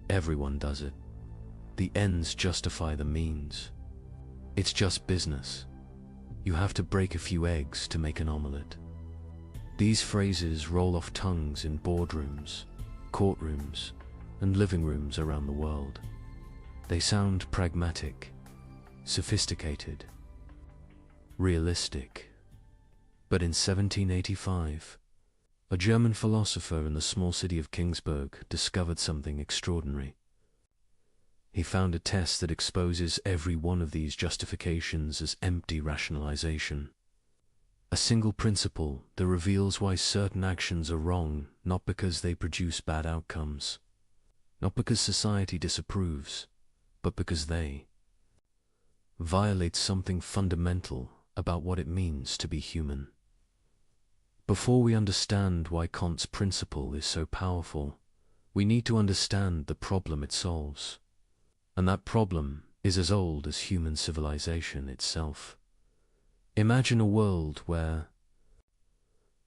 Speaker 2: Everyone does it. The ends justify the means. It's just business. You have to break a few eggs to make an omelette. These phrases roll off tongues in boardrooms, courtrooms, and living rooms around the world. They sound pragmatic, sophisticated, realistic. But in 1785, a German philosopher in the small city of Kingsburg discovered something extraordinary. He found a test that exposes every one of these justifications as empty rationalization. A single principle that reveals why certain actions are wrong, not because they produce bad outcomes, not because society disapproves, but because they violate something fundamental about what it means to be human. Before we understand why Kant's principle is so powerful, we need to understand the problem it solves. And that problem is as old as human civilization itself. Imagine a world where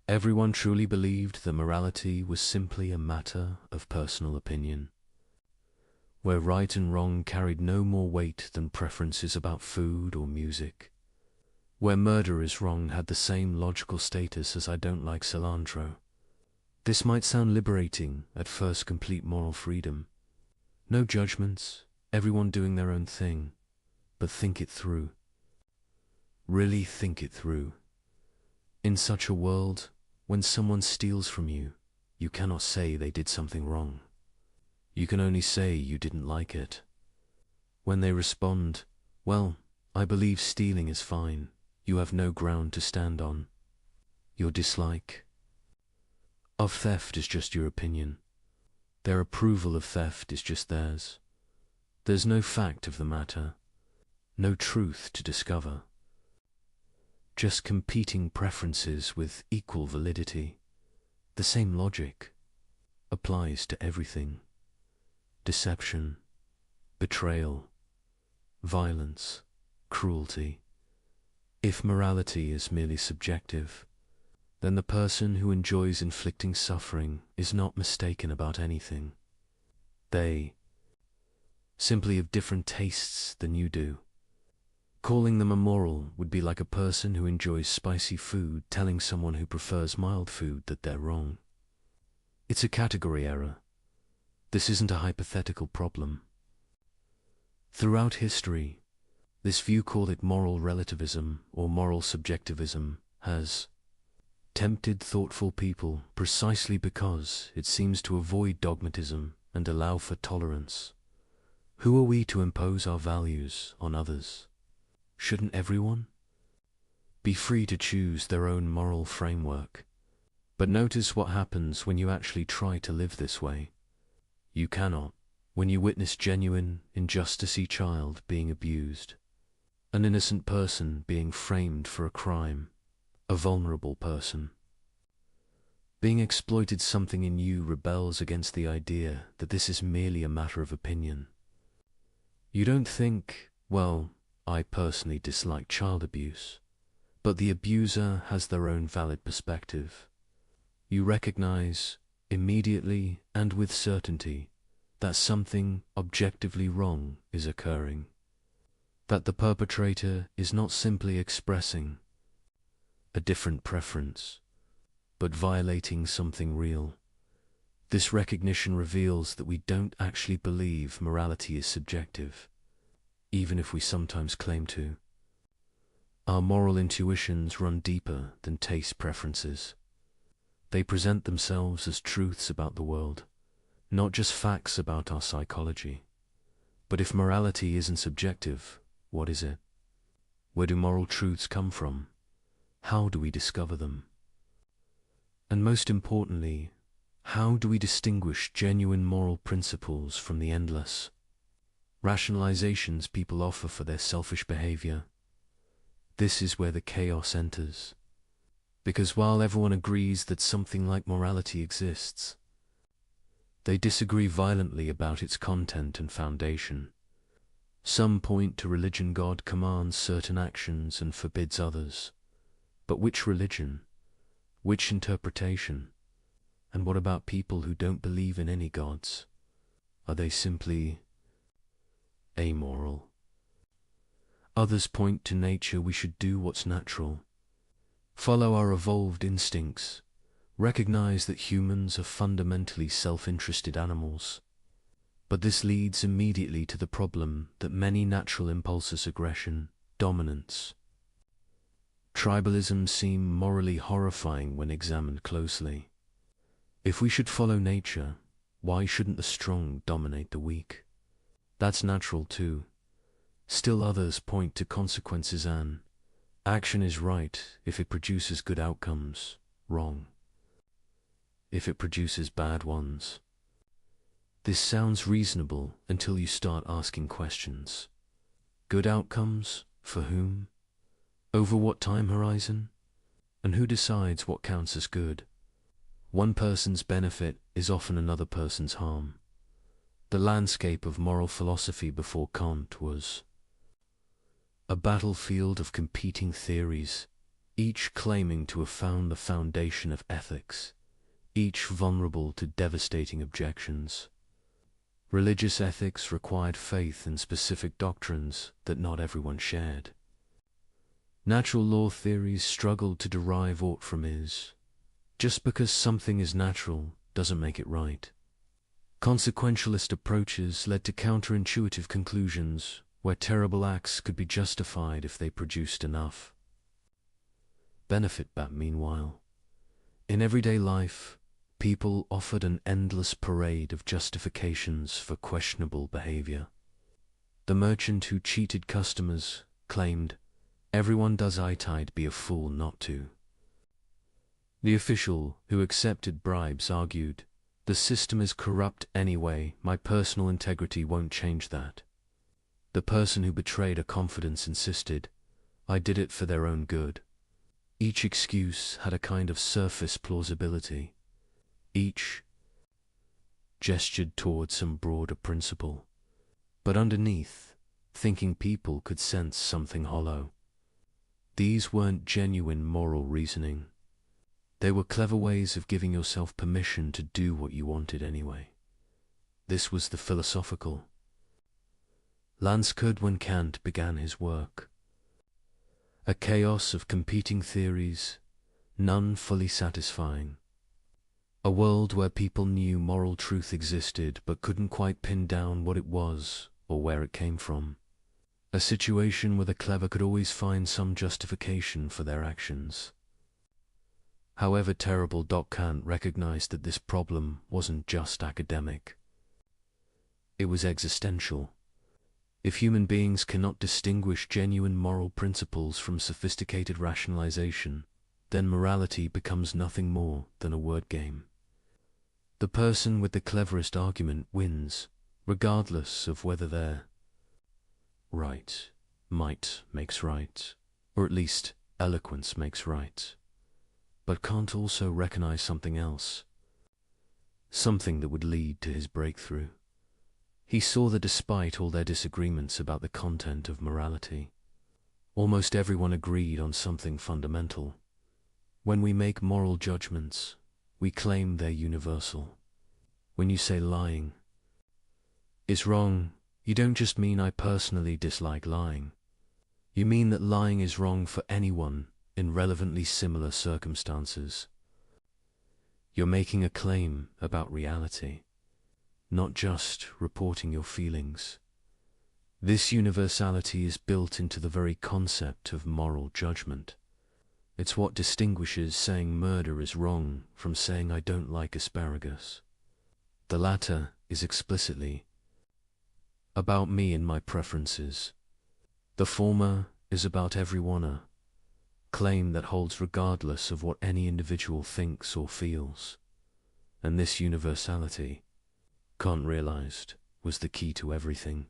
Speaker 2: everyone truly believed that morality was simply a matter of personal opinion, where right and wrong carried no more weight than preferences about food or music, where murder is wrong had the same logical status as I don't like cilantro. This might sound liberating at first, complete moral freedom. No judgments, everyone doing their own thing. But think it through. Really think it through. In such a world, when someone steals from you, you cannot say they did something wrong. You can only say you didn't like it. When they respond, well, I believe stealing is fine, you have no ground to stand on. Your dislike of theft is just your opinion. Their approval of theft is just theirs. There's no fact of the matter, no truth to discover. Just competing preferences with equal validity. The same logic applies to everything. Deception, betrayal, violence, cruelty. If morality is merely subjective, then the person who enjoys inflicting suffering is not mistaken about anything. They simply have different tastes than you do. Calling them immoral would be like a person who enjoys spicy food telling someone who prefers mild food that they're wrong. It's a category error. This isn't a hypothetical problem. Throughout history, this view, call it moral relativism or moral subjectivism, has tempted thoughtful people precisely because it seems to avoid dogmatism and allow for tolerance. Who are we to impose our values on others? Shouldn't everyone be free to choose their own moral framework? But notice what happens when you actually try to live this way. You cannot. When you witness genuine, injusticey child being abused, an innocent person being framed for a crime, a vulnerable person being exploited, something in you rebels against the idea that this is merely a matter of opinion. You don't think, well, I personally dislike child abuse, but the abuser has their own valid perspective. You recognize, immediately and with certainty, that something objectively wrong is occurring, that the perpetrator is not simply expressing a different preference, but violating something real. This recognition reveals that we don't actually believe morality is subjective, even if we sometimes claim to. Our moral intuitions run deeper than taste preferences. They present themselves as truths about the world, not just facts about our psychology. But if morality isn't subjective, what is it? Where do moral truths come from? How do we discover them? And most importantly, how do we distinguish genuine moral principles from the endless rationalizations people offer for their selfish behavior? This is where the chaos enters. Because while everyone agrees that something like morality exists, they disagree violently about its content and foundation. Some point to religion. God commands certain actions and forbids others. But which religion? Which interpretation? And what about people who don't believe in any gods? Are they simply amoral? Others point to nature. We should do what's natural, follow our evolved instincts, recognize that humans are fundamentally self-interested animals. But this leads immediately to the problem that many natural impulses, aggression, dominance, tribalism, seem morally horrifying when examined closely. If we should follow nature, why shouldn't the strong dominate the weak? That's natural too. Still others point to consequences. An action is right if it produces good outcomes, wrong if it produces bad ones. This sounds reasonable until you start asking questions. Good outcomes? For whom? Over what time horizon? And who decides what counts as good? One person's benefit is often another person's harm. The landscape of moral philosophy before Kant was a battlefield of competing theories, each claiming to have found the foundation of ethics, each vulnerable to devastating objections. Religious ethics required faith in specific doctrines that not everyone shared. Natural law theories struggled to derive aught from is. Just because something is natural doesn't make it right. Consequentialist approaches led to counterintuitive conclusions where terrible acts could be justified if they produced enough benefit. But meanwhile, in everyday life, people offered an endless parade of justifications for questionable behavior. The merchant who cheated customers claimed, "Everyone does it, I'd be a fool not to." The official who accepted bribes argued, "The system is corrupt anyway, my personal integrity won't change that." The person who betrayed a confidence insisted, "I did it for their own good." Each excuse had a kind of surface plausibility. Each gestured toward some broader principle. But underneath, thinking people could sense something hollow. These weren't genuine moral reasoning. They were clever ways of giving yourself permission to do what you wanted anyway. This was the philosophical landscape when Kant began his work. A chaos of competing theories, none fully satisfying. A world where people knew moral truth existed but couldn't quite pin down what it was or where it came from. A situation where the clever could always find some justification for their actions. However terrible, Kant recognized that this problem wasn't just academic. It was existential. If human beings cannot distinguish genuine moral principles from sophisticated rationalization, then morality becomes nothing more than a word game. The person with the cleverest argument wins, regardless of whether they're right. Might makes right, or at least eloquence makes right. But Kant also recognized something else, something that would lead to his breakthrough. He saw that despite all their disagreements about the content of morality, almost everyone agreed on something fundamental. When we make moral judgments, we claim they're universal. When you say lying is wrong, you don't just mean I personally dislike lying. You mean that lying is wrong for anyone in relevantly similar circumstances. You're making a claim about reality, not just reporting your feelings. This universality is built into the very concept of moral judgment. It's what distinguishes saying murder is wrong from saying I don't like asparagus. The latter is explicitly about me and my preferences. The former is about everyone, a claim that holds regardless of what any individual thinks or feels. And this universality, Kant realized, was the key to everything.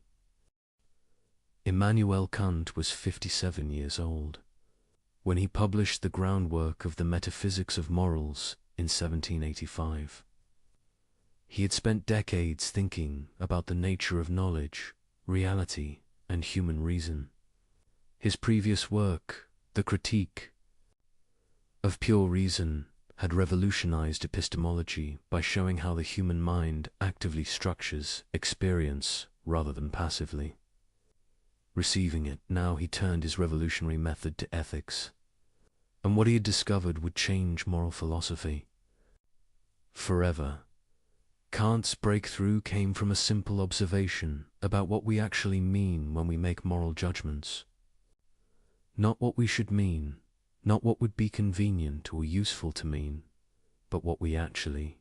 Speaker 2: Immanuel Kant was 57 years old when he published the groundwork of the Metaphysics of Morals in 1785. He had spent decades thinking about the nature of knowledge, reality, and human reason. His previous work, The Critique of Pure Reason, had revolutionized epistemology by showing how the human mind actively structures experience rather than passively receiving it. Now he turned his revolutionary method to ethics, and what he had discovered would change moral philosophy forever. Kant's breakthrough came from a simple observation about what we actually mean when we make moral judgments. Not what we should mean, not what would be convenient or useful to mean, but what we actually,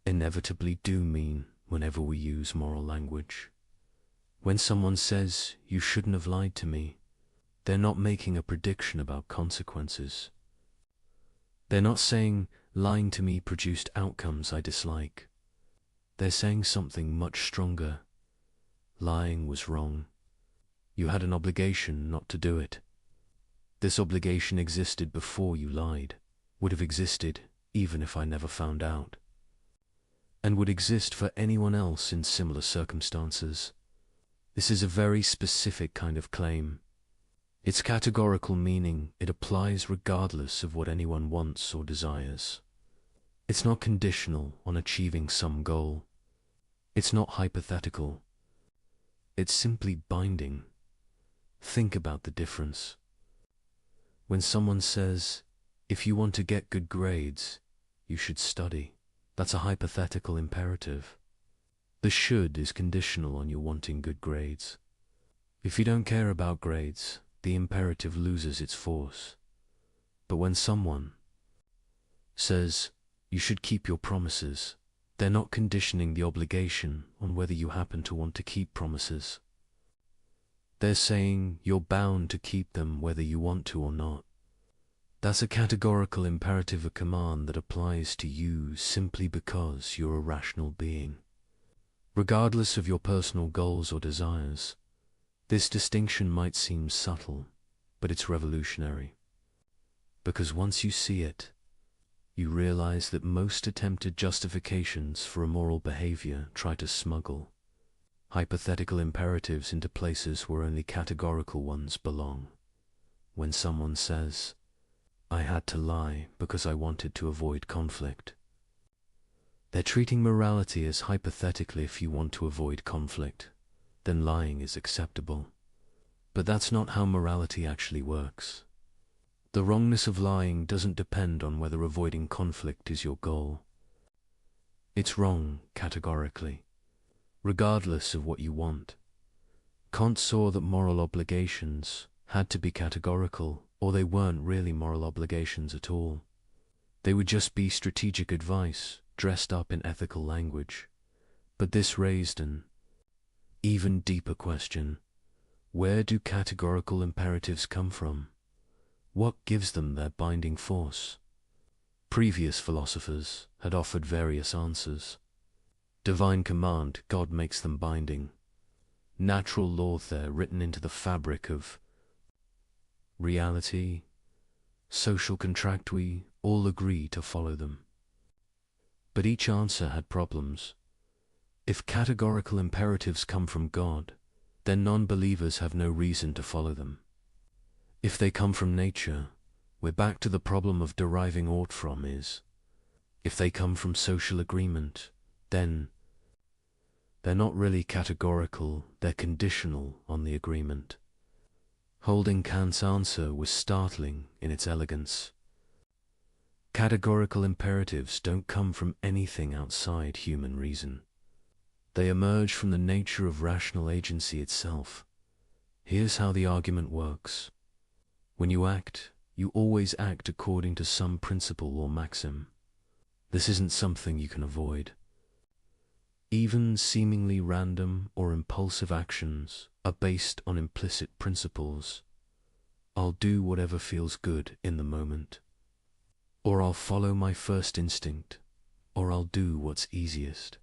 Speaker 2: inevitably do mean whenever we use moral language. When someone says, "You shouldn't have lied to me," they're not making a prediction about consequences. They're not saying, "Lying to me produced outcomes I dislike." They're saying something much stronger. Lying was wrong. You had an obligation not to do it. This obligation existed before you lied, would have existed even if I never found out, and would exist for anyone else in similar circumstances. This is a very specific kind of claim. Its categorical meaning, it applies regardless of what anyone wants or desires. It's not conditional on achieving some goal. It's not hypothetical. It's simply binding. Think about the difference. When someone says, "If you want to get good grades, you should study," that's a hypothetical imperative. The should is conditional on you wanting good grades. If you don't care about grades, the imperative loses its force. But when someone says, "You should keep your promises," they're not conditioning the obligation on whether you happen to want to keep promises. They're saying you're bound to keep them whether you want to or not. That's a categorical imperative, a command that applies to you simply because you're a rational being. Regardless of your personal goals or desires, this distinction might seem subtle, but it's revolutionary. Because once you see it, you realize that most attempted justifications for immoral behavior try to smuggle hypothetical imperatives into places where only categorical ones belong. When someone says, "I had to lie because I wanted to avoid conflict," they're treating morality as hypothetically if you want to avoid conflict. then lying is acceptable. But that's not how morality actually works. The wrongness of lying doesn't depend on whether avoiding conflict is your goal. It's wrong categorically, regardless of what you want. Kant saw that moral obligations had to be categorical, or they weren't really moral obligations at all. They would just be strategic advice dressed up in ethical language. But this raised an even deeper question. Where do categorical imperatives come from? What gives them their binding force? Previous philosophers had offered various answers. Divine command, God makes them binding. Natural law there written into the fabric of reality. Social contract, we all agree to follow them. But each answer had problems. If categorical imperatives come from God, then non-believers have no reason to follow them. If they come from nature, we're back to the problem of deriving aught from is. If they come from social agreement, then they're not really categorical, they're conditional on the agreement. Holding Kant's answer was startling in its elegance. Categorical imperatives don't come from anything outside human reason. They emerge from the nature of rational agency itself. Here's how the argument works. When you act, you always act according to some principle or maxim. This isn't something you can avoid. Even seemingly random or impulsive actions are based on implicit principles. I'll do whatever feels good in the moment. Or I'll follow my first instinct. Or I'll do what's easiest.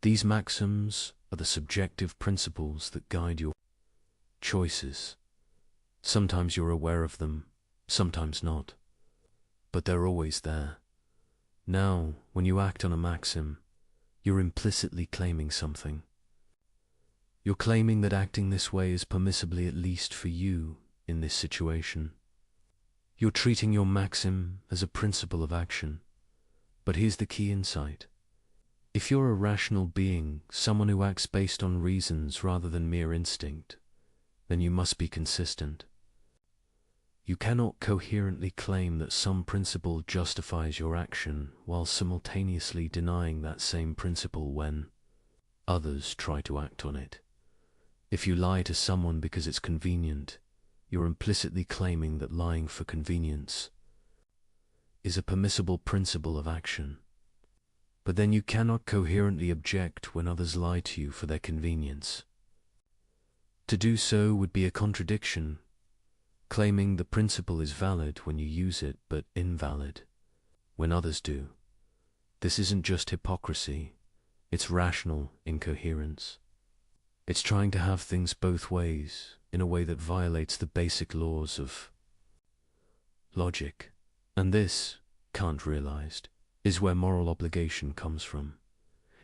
Speaker 2: These maxims are the subjective principles that guide your choices. Sometimes you're aware of them, sometimes not. But they're always there. Now, when you act on a maxim, you're implicitly claiming something. You're claiming that acting this way is permissibly at least for you in this situation. You're treating your maxim as a principle of action. But here's the key insight. If you're a rational being, someone who acts based on reasons rather than mere instinct, then you must be consistent. You cannot coherently claim that some principle justifies your action while simultaneously denying that same principle when others try to act on it. If you lie to someone because it's convenient, you're implicitly claiming that lying for convenience is a permissible principle of action. But then you cannot coherently object when others lie to you for their convenience. To do so would be a contradiction, claiming the principle is valid when you use it, but invalid when others do. This isn't just hypocrisy, it's rational incoherence. It's trying to have things both ways, in a way that violates the basic laws of logic. And this, Kant realized, is where moral obligation comes from.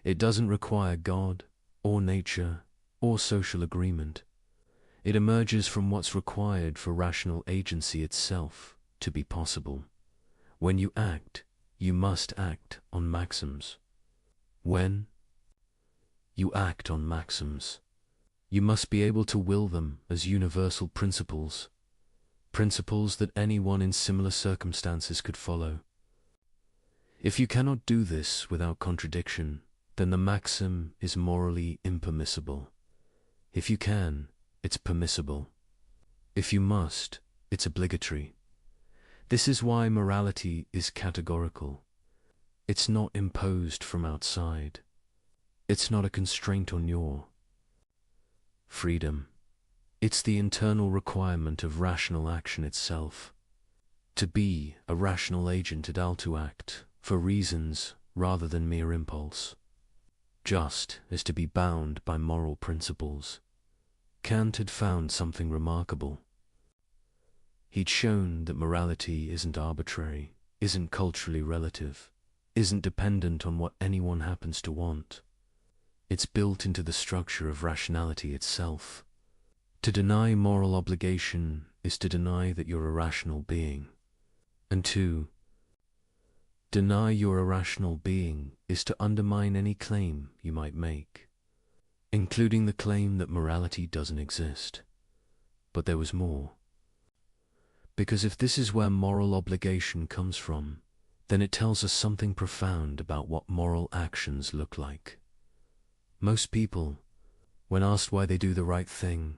Speaker 2: It doesn't require God, or nature, or social agreement. It emerges from what's required for rational agency itself to be possible. When you act, you must act on maxims. When you act on maxims, you must be able to will them as universal principles, principles that anyone in similar circumstances could follow. If you cannot do this without contradiction, then the maxim is morally impermissible. If you can, it's permissible. If you must, it's obligatory. This is why morality is categorical. It's not imposed from outside. It's not a constraint on your freedom. It's the internal requirement of rational action itself. To be a rational agent to act for reasons rather than mere impulse. Just as to be bound by moral principles. Kant had found something remarkable. He'd shown that morality isn't arbitrary, isn't culturally relative, isn't dependent on what anyone happens to want. It's built into the structure of rationality itself. To deny moral obligation is to deny that you're a rational being. And to deny you're a rational being is to undermine any claim you might make. including the claim that morality doesn't exist. But there was more. Because if this is where moral obligation comes from, then it tells us something profound about what moral actions look like. Most people, when asked why they do the right thing,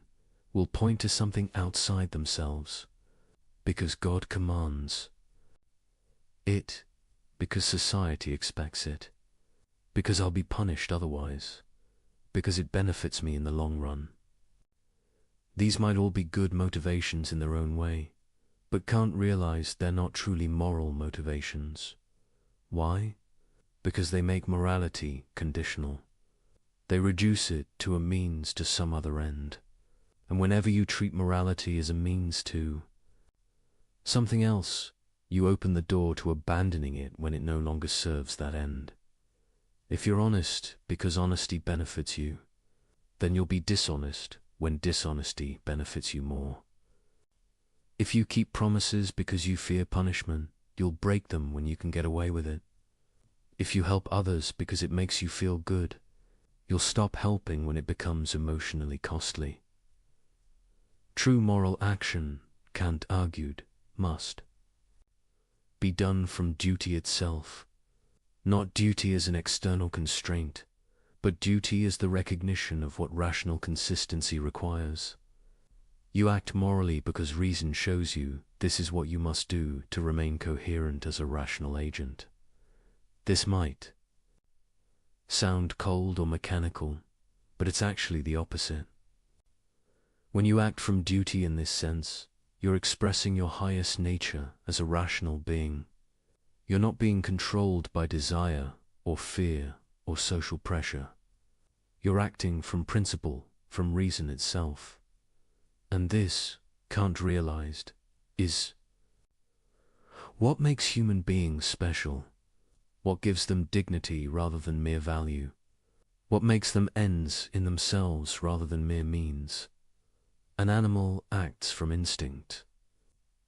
Speaker 2: will point to something outside themselves. Because God commands it, because society expects it, because I'll be punished otherwise, because it benefits me in the long run. These might all be good motivations in their own way, but can't realize they're not truly moral motivations. Why? Because they make morality conditional. They reduce it to a means to some other end. And whenever you treat morality as a means to something else, you open the door to abandoning it when it no longer serves that end. If you're honest because honesty benefits you, then you'll be dishonest when dishonesty benefits you more. If you keep promises because you fear punishment, you'll break them when you can get away with it. If you help others because it makes you feel good, you'll stop helping when it becomes emotionally costly. True moral action, Kant argued, must be done from duty itself, not duty as an external constraint, but duty as the recognition of what rational consistency requires. You act morally because reason shows you this is what you must do to remain coherent as a rational agent. This might sound cold or mechanical, but it's actually the opposite. When you act from duty in this sense, you're expressing your highest nature as a rational being. You're not being controlled by desire or fear or social pressure. You're acting from principle, from reason itself. And this, Kant realized, is what makes human beings special, what gives them dignity rather than mere value, what makes them ends in themselves rather than mere means. An animal acts from instinct.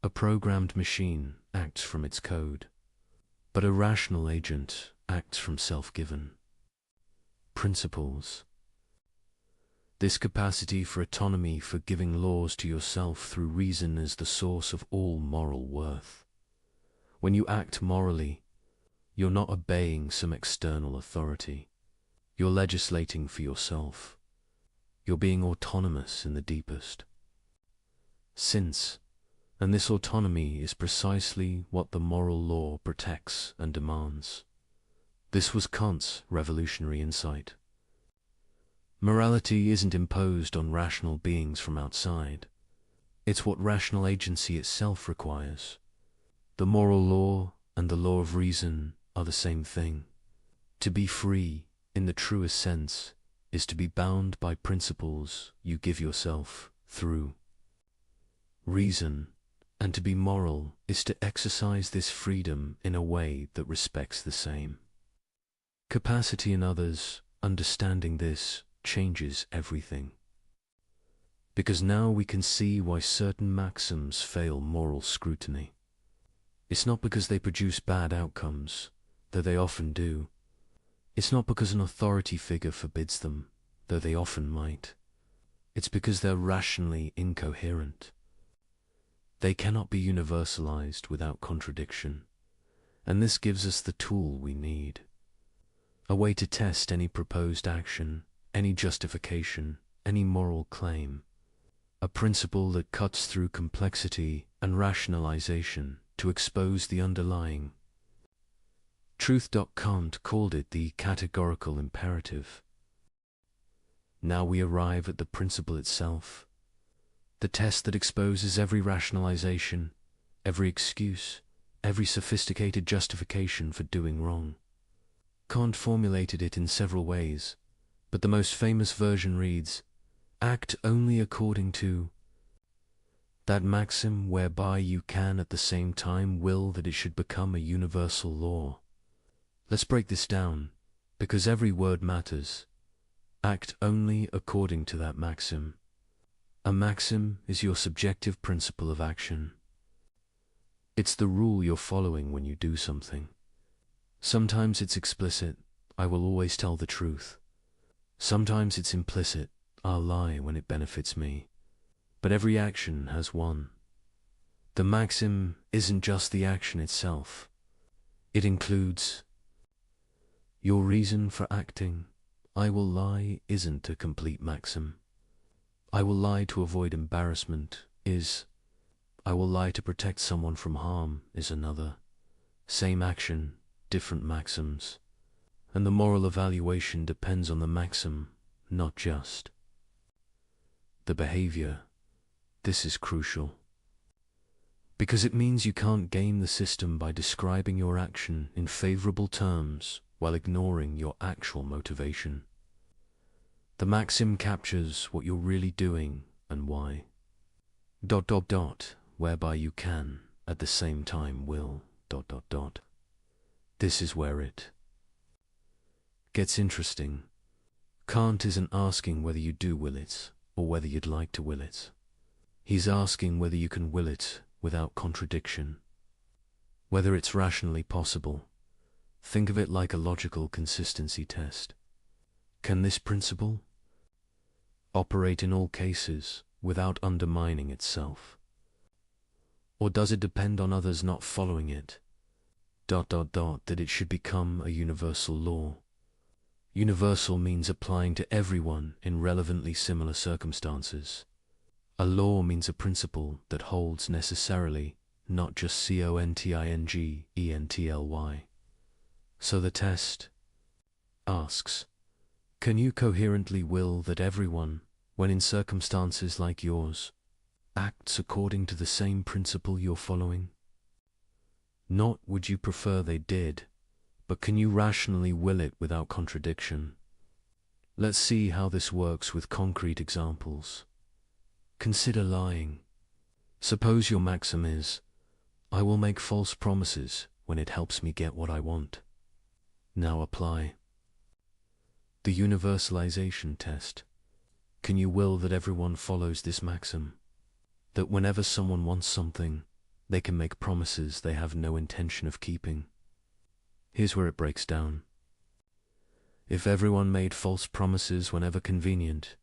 Speaker 2: A programmed machine acts from its code. But a rational agent acts from self-given principles. This capacity for autonomy, for giving laws to yourself through reason, is the source of all moral worth. When you act morally, you're not obeying some external authority. You're legislating for yourself. You're being autonomous in the deepest sense, and this autonomy is precisely what the moral law protects and demands. This was Kant's revolutionary insight. Morality isn't imposed on rational beings from outside. It's what rational agency itself requires. The moral law and the law of reason are the same thing. To be free, in the truest sense, is to be bound by principles you give yourself through reason, and to be moral is to exercise this freedom in a way that respects the same capacity in others. Understanding this changes everything. Because now we can see why certain maxims fail moral scrutiny. It's not because they produce bad outcomes, though they often do. It's not because an authority figure forbids them, though they often might. It's because they're rationally incoherent. They cannot be universalized without contradiction, and this gives us the tool we need. A way to test any proposed action, any justification, any moral claim. A principle that cuts through complexity and rationalization to expose the underlying truth. Kant called it the categorical imperative. Now we arrive at the principle itself, the test that exposes every rationalization, every excuse, every sophisticated justification for doing wrong. Kant formulated it in several ways, but the most famous version reads, "Act only according to that maxim whereby you can at the same time will that it should become a universal law." Let's break this down, because every word matters. Act only according to that maxim. A maxim is your subjective principle of action. It's the rule you're following when you do something. Sometimes it's explicit, I will always tell the truth. Sometimes it's implicit, I'll lie when it benefits me. But every action has one. The maxim isn't just the action itself. It includes your reason for acting. I will lie isn't a complete maxim. I will lie to avoid embarrassment is. I will lie to protect someone from harm is another. Same action, different maxims. And the moral evaluation depends on the maxim, not just the behavior. This is crucial, because it means you can't game the system by describing your action in favorable terms while ignoring your actual motivation. The maxim captures what you're really doing and why. ... whereby you can, at the same time will ... This is where it gets interesting. Kant isn't asking whether you do will it, or whether you'd like to will it. He's asking whether you can will it without contradiction, whether it's rationally possible. Think of it like a logical consistency test. Can this principle operate in all cases without undermining itself? Or does it depend on others not following it? ... that it should become a universal law. Universal means applying to everyone in relevantly similar circumstances. A law means a principle that holds necessarily, not just contingently. So the test asks, can you coherently will that everyone, when in circumstances like yours, acts according to the same principle you're following? Not would you prefer they did, but can you rationally will it without contradiction? Let's see how this works with concrete examples. Consider lying. Suppose your maxim is, I will make false promises when it helps me get what I want. Now apply the universalization test. Can you will that everyone follows this maxim? That whenever someone wants something, they can make promises they have no intention of keeping? Here's where it breaks down. If everyone made false promises whenever convenient,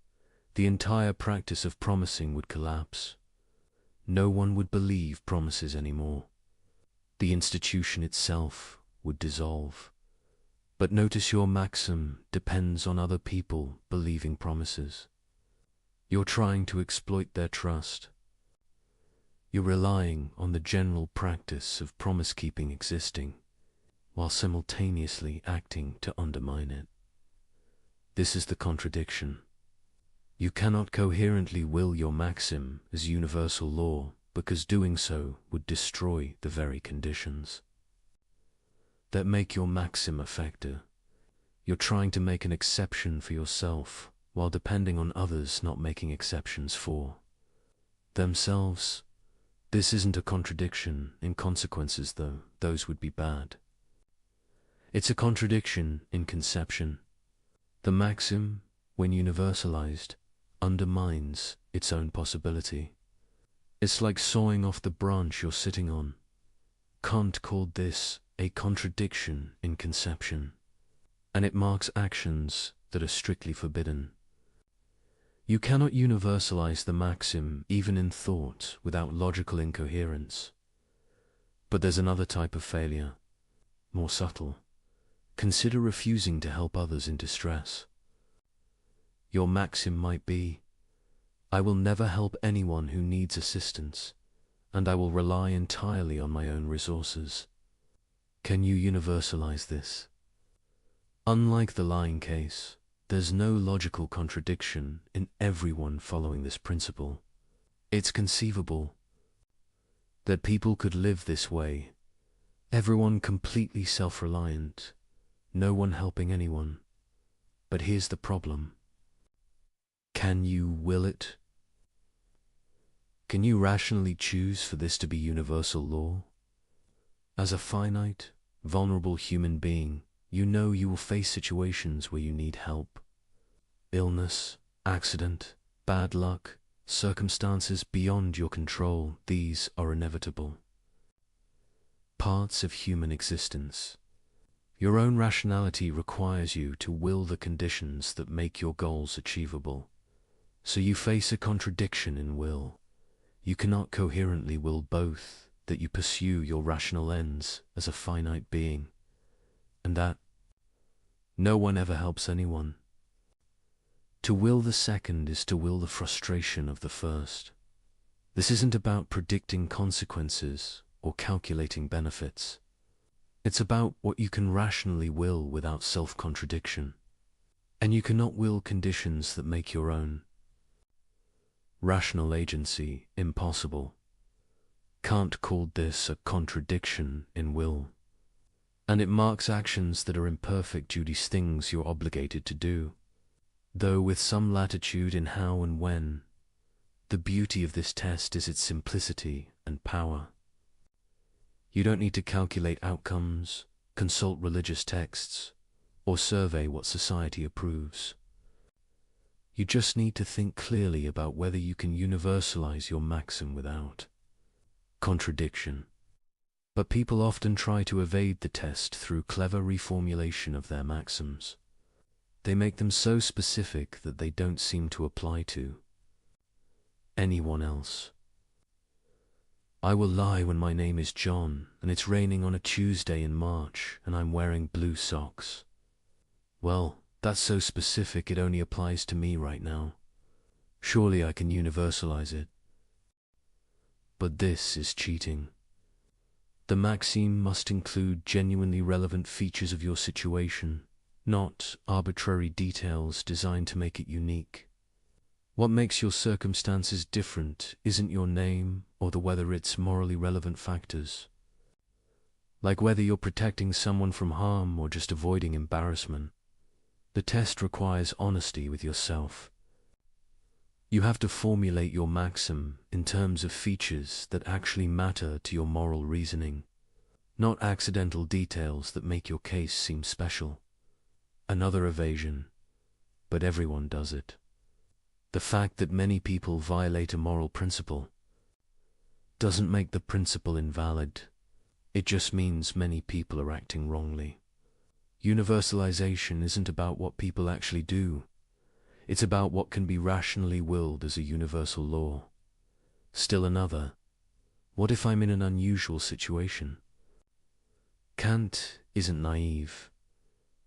Speaker 2: the entire practice of promising would collapse. No one would believe promises anymore. The institution itself would dissolve. But notice your maxim depends on other people believing promises. You're trying to exploit their trust. You're relying on the general practice of promise-keeping existing, while simultaneously acting to undermine it. This is the contradiction. You cannot coherently will your maxim as universal law, because doing so would destroy the very conditions that make your maxim a factor. You're trying to make an exception for yourself, while depending on others not making exceptions for themselves. This isn't a contradiction in consequences, though those would be bad. It's a contradiction in conception. The maxim, when universalized, undermines its own possibility. It's like sawing off the branch you're sitting on. Kant called this a contradiction in conception, and it marks actions that are strictly forbidden. You cannot universalize the maxim even in thought without logical incoherence. But there's another type of failure, more subtle. Consider refusing to help others in distress. Your maxim might be, I will never help anyone who needs assistance, and I will rely entirely on my own resources. Can you universalize this? Unlike the lying case, there's no logical contradiction in everyone following this principle. It's conceivable that people could live this way, everyone completely self-reliant, no one helping anyone. But here's the problem. Can you will it? Can you rationally choose for this to be universal law? As a finite, vulnerable human being, you know you will face situations where you need help. Illness, accident, bad luck, circumstances beyond your control, these are inevitable. Parts of human existence. Your own rationality requires you to will the conditions that make your goals achievable. So you face a contradiction in will. You cannot coherently will both that you pursue your rational ends as a finite being, and that no one ever helps anyone. To will the second is to will the frustration of the first. This isn't about predicting consequences or calculating benefits. It's about what you can rationally will without self-contradiction. And you cannot will conditions that make your own rational agency impossible. Kant called this a contradiction in will. And it marks actions that are imperfect due to things you're obligated to do, though with some latitude in how and when. The beauty of this test is its simplicity and power. You don't need to calculate outcomes, consult religious texts, or survey what society approves. You just need to think clearly about whether you can universalize your maxim without contradiction. But people often try to evade the test through clever reformulation of their maxims. They make them so specific that they don't seem to apply to anyone else. I will lie when my name is John and it's raining on a Tuesday in March and I'm wearing blue socks. Well, that's so specific it only applies to me right now. Surely I can universalize it. But this is cheating. The maxim must include genuinely relevant features of your situation, not arbitrary details designed to make it unique. What makes your circumstances different isn't your name or the whether it's morally relevant factors. Like whether you're protecting someone from harm or just avoiding embarrassment. The test requires honesty with yourself. You have to formulate your maxim in terms of features that actually matter to your moral reasoning, not accidental details that make your case seem special. Another evasion, but everyone does it. The fact that many people violate a moral principle doesn't make the principle invalid. It just means many people are acting wrongly. Universalization isn't about what people actually do. It's about what can be rationally willed as a universal law. Still another, what if I'm in an unusual situation? Kant isn't naive.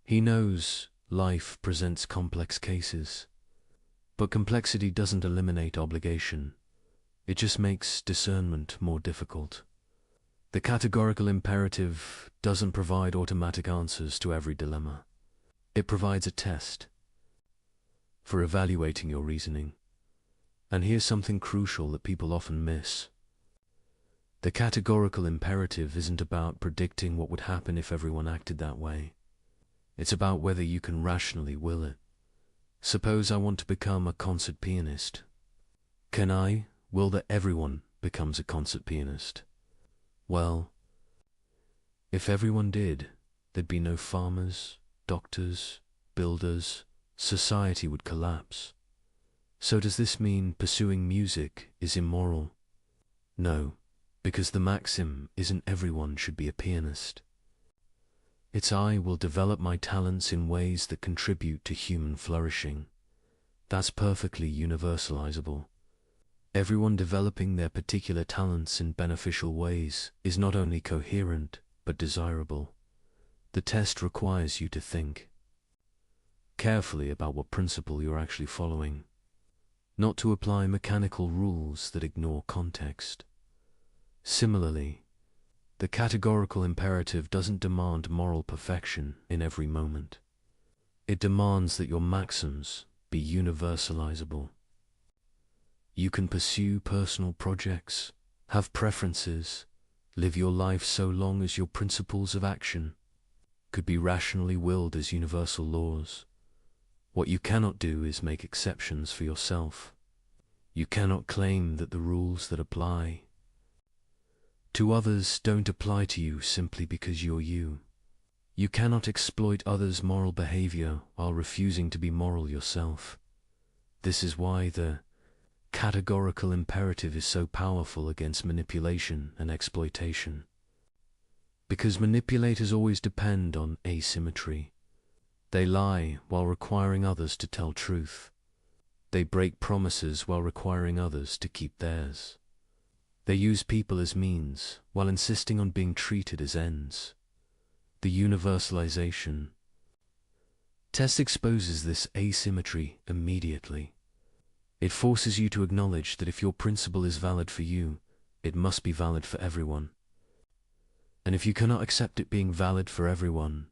Speaker 2: He knows life presents complex cases. But complexity doesn't eliminate obligation. It just makes discernment more difficult. The categorical imperative doesn't provide automatic answers to every dilemma. It provides a test for evaluating your reasoning. And here's something crucial that people often miss. The categorical imperative isn't about predicting what would happen if everyone acted that way. It's about whether you can rationally will it. Suppose I want to become a concert pianist. Can I will that everyone becomes a concert pianist? Well, if everyone did, there'd be no farmers, doctors, builders. Society would collapse. So does this mean pursuing music is immoral? No, because the maxim isn't everyone should be a pianist. It's I will develop my talents in ways that contribute to human flourishing. That's perfectly universalizable. Everyone developing their particular talents in beneficial ways is not only coherent, but desirable. The test requires you to think carefully about what principle you're actually following, not to apply mechanical rules that ignore context. Similarly, the categorical imperative doesn't demand moral perfection in every moment. It demands that your maxims be universalizable. You can pursue personal projects, have preferences, live your life so long as your principles of action could be rationally willed as universal laws. What you cannot do is make exceptions for yourself. You cannot claim that the rules that apply to others don't apply to you simply because you're you. You cannot exploit others' moral behavior while refusing to be moral yourself. This is why the categorical imperative is so powerful against manipulation and exploitation. Because manipulators always depend on asymmetry. They lie while requiring others to tell truth. They break promises while requiring others to keep theirs. They use people as means while insisting on being treated as ends. The universalization test exposes this asymmetry immediately. It forces you to acknowledge that if your principle is valid for you, it must be valid for everyone. And if you cannot accept it being valid for everyone,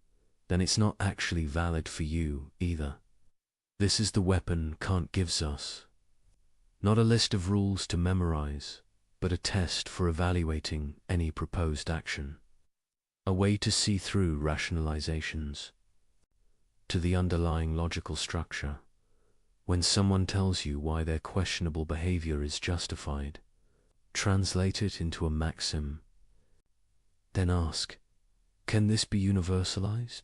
Speaker 2: then it's not actually valid for you either. This is the weapon Kant gives us. Not a list of rules to memorize, but a test for evaluating any proposed action. A way to see through rationalizations to the underlying logical structure. When someone tells you why their questionable behavior is justified, translate it into a maxim. Then ask, can this be universalized?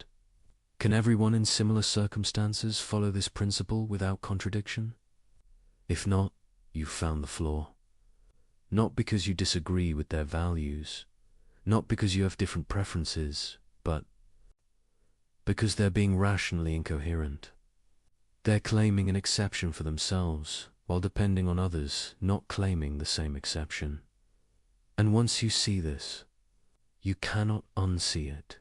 Speaker 2: Can everyone in similar circumstances follow this principle without contradiction? If not, you've found the flaw. Not because you disagree with their values, not because you have different preferences, but because they're being rationally incoherent. They're claiming an exception for themselves, while depending on others not claiming the same exception. And once you see this, you cannot unsee it.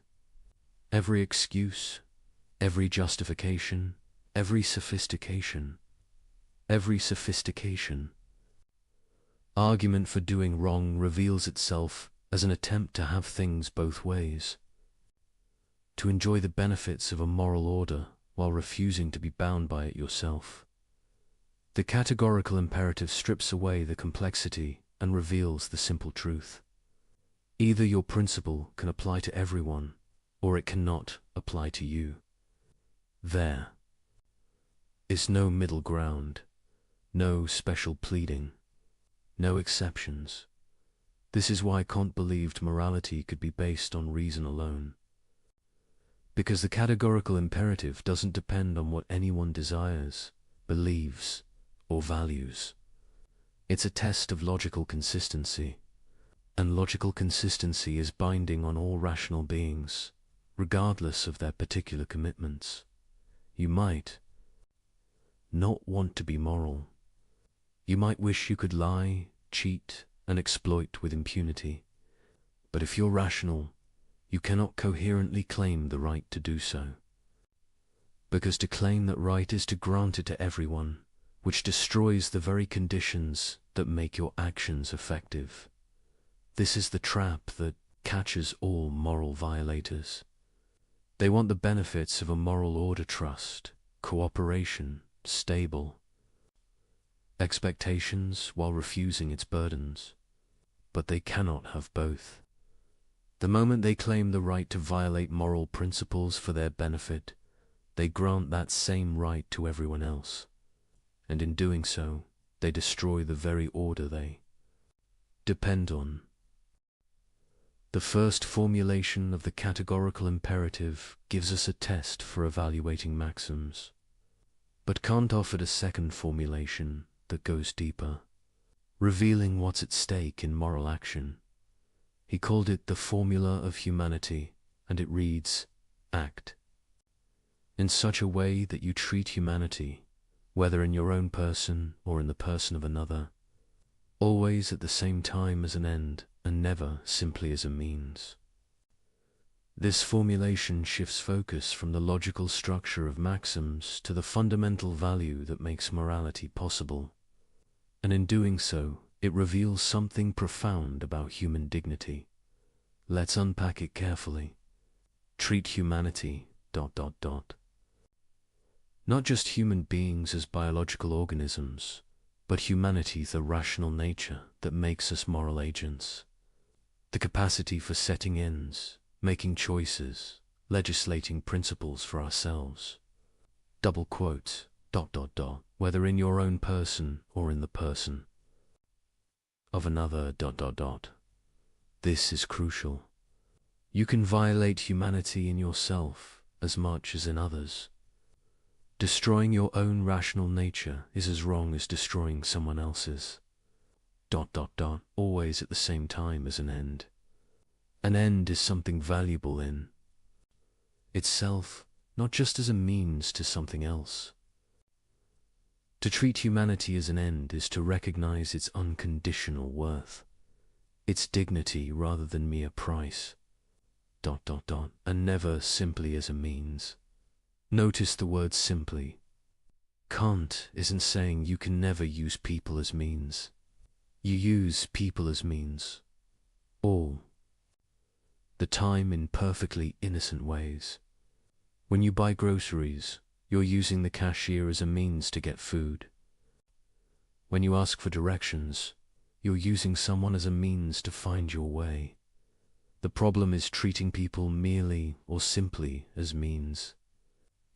Speaker 2: Every excuse, every justification, every sophistication, argument for doing wrong reveals itself as an attempt to have things both ways, to enjoy the benefits of a moral order while refusing to be bound by it yourself. The categorical imperative strips away the complexity and reveals the simple truth. Either your principle can apply to everyone, or it cannot apply to you. There is no middle ground, no special pleading, no exceptions. This is why Kant believed morality could be based on reason alone. Because the categorical imperative doesn't depend on what anyone desires, believes, or values. It's a test of logical consistency, and logical consistency is binding on all rational beings, regardless of their particular commitments. You might not want to be moral. You might wish you could lie, cheat, and exploit with impunity. But if you're rational, you cannot coherently claim the right to do so. Because to claim that right is to grant it to everyone, which destroys the very conditions that make your actions effective. This is the trap that catches all moral violators. They want the benefits of a moral order trust, cooperation, stable expectations while refusing its burdens. But they cannot have both. The moment they claim the right to violate moral principles for their benefit, they grant that same right to everyone else. And in doing so, they destroy the very order they depend on. The first formulation of the categorical imperative gives us a test for evaluating maxims. But Kant offered a second formulation that goes deeper, revealing what's at stake in moral action. He called it the formula of humanity, and it reads, act in such a way that you treat humanity, whether in your own person or in the person of another, always at the same time as an end and never simply as a means. This formulation shifts focus from the logical structure of maxims to the fundamental value that makes morality possible. And in doing so, it reveals something profound about human dignity. Let's unpack it carefully. Treat humanity ... Not just human beings as biological organisms, but humanity, the rational nature that makes us moral agents. The capacity for setting ends, making choices, legislating principles for ourselves. Double quote, ... whether in your own person or in the person of another ... This is crucial. You can violate humanity in yourself as much as in others. Destroying your own rational nature is as wrong as destroying someone else's ... always at the same time as an end. An end is something valuable in itself, not just as a means to something else. To treat humanity as an end is to recognize its unconditional worth, its dignity rather than mere price, ... and never simply as a means. Notice the word simply. Kant isn't saying you can never use people as means. You use people as means all the time in perfectly innocent ways. When you buy groceries, you're using the cashier as a means to get food. When you ask for directions, you're using someone as a means to find your way. The problem is treating people merely or simply as means,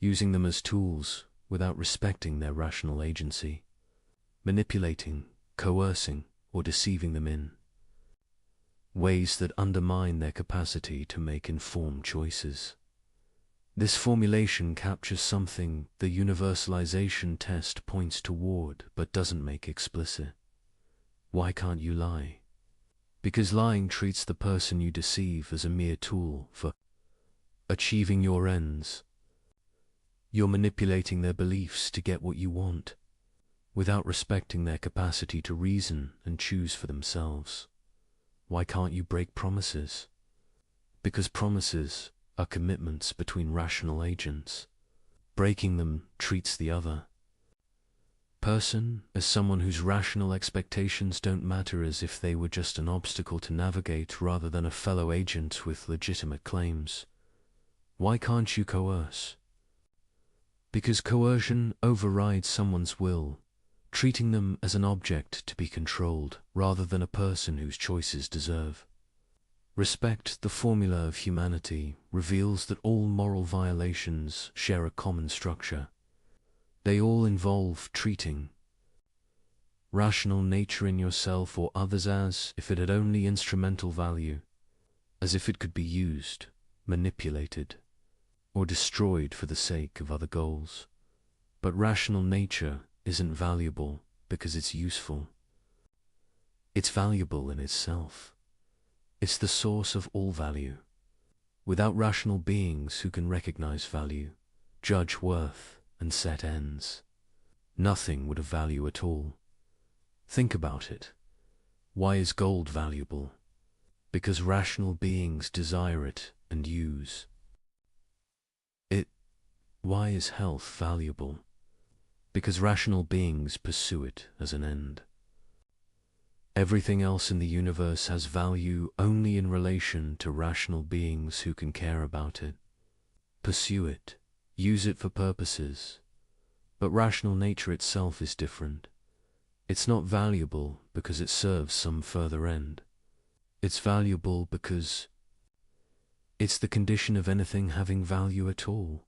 Speaker 2: using them as tools without respecting their rational agency, manipulating, coercing, or deceiving them in ways that undermine their capacity to make informed choices. This formulation captures something the universalization test points toward but doesn't make explicit. Why can't you lie? Because lying treats the person you deceive as a mere tool for achieving your ends. You're manipulating their beliefs to get what you want, without respecting their capacity to reason and choose for themselves. Why can't you break promises? Because promises are commitments between rational agents. Breaking them treats the other person as someone whose rational expectations don't matter, as if they were just an obstacle to navigate rather than a fellow agent with legitimate claims. Why can't you coerce? Because coercion overrides someone's will, treating them as an object to be controlled rather than a person whose choices deserve. Respect, the formula of humanity, reveals that all moral violations share a common structure. They all involve treating rational nature in yourself or others as if it had only instrumental value, as if it could be used, manipulated, or destroyed for the sake of other goals. But rational nature isn't valuable because it's useful. It's valuable in itself. It's the source of all value. Without rational beings who can recognize value, judge worth, and set ends, nothing would have value at all. Think about it. Why is gold valuable? Because rational beings desire it and use it. Why is health valuable? Because rational beings pursue it as an end. Everything else in the universe has value only in relation to rational beings who can care about it, pursue it, use it for purposes. But rational nature itself is different. It's not valuable because it serves some further end. It's valuable because it's the condition of anything having value at all.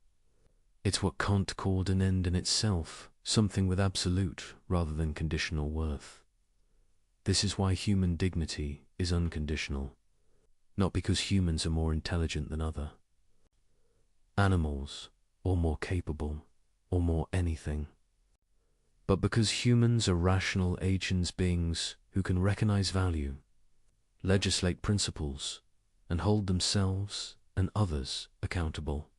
Speaker 2: It's what Kant called an end in itself, something with absolute rather than conditional worth. This is why human dignity is unconditional, not because humans are more intelligent than other animals, or more capable, or more anything, but because humans are rational agents, beings who can recognize value, legislate principles, and hold themselves and others accountable.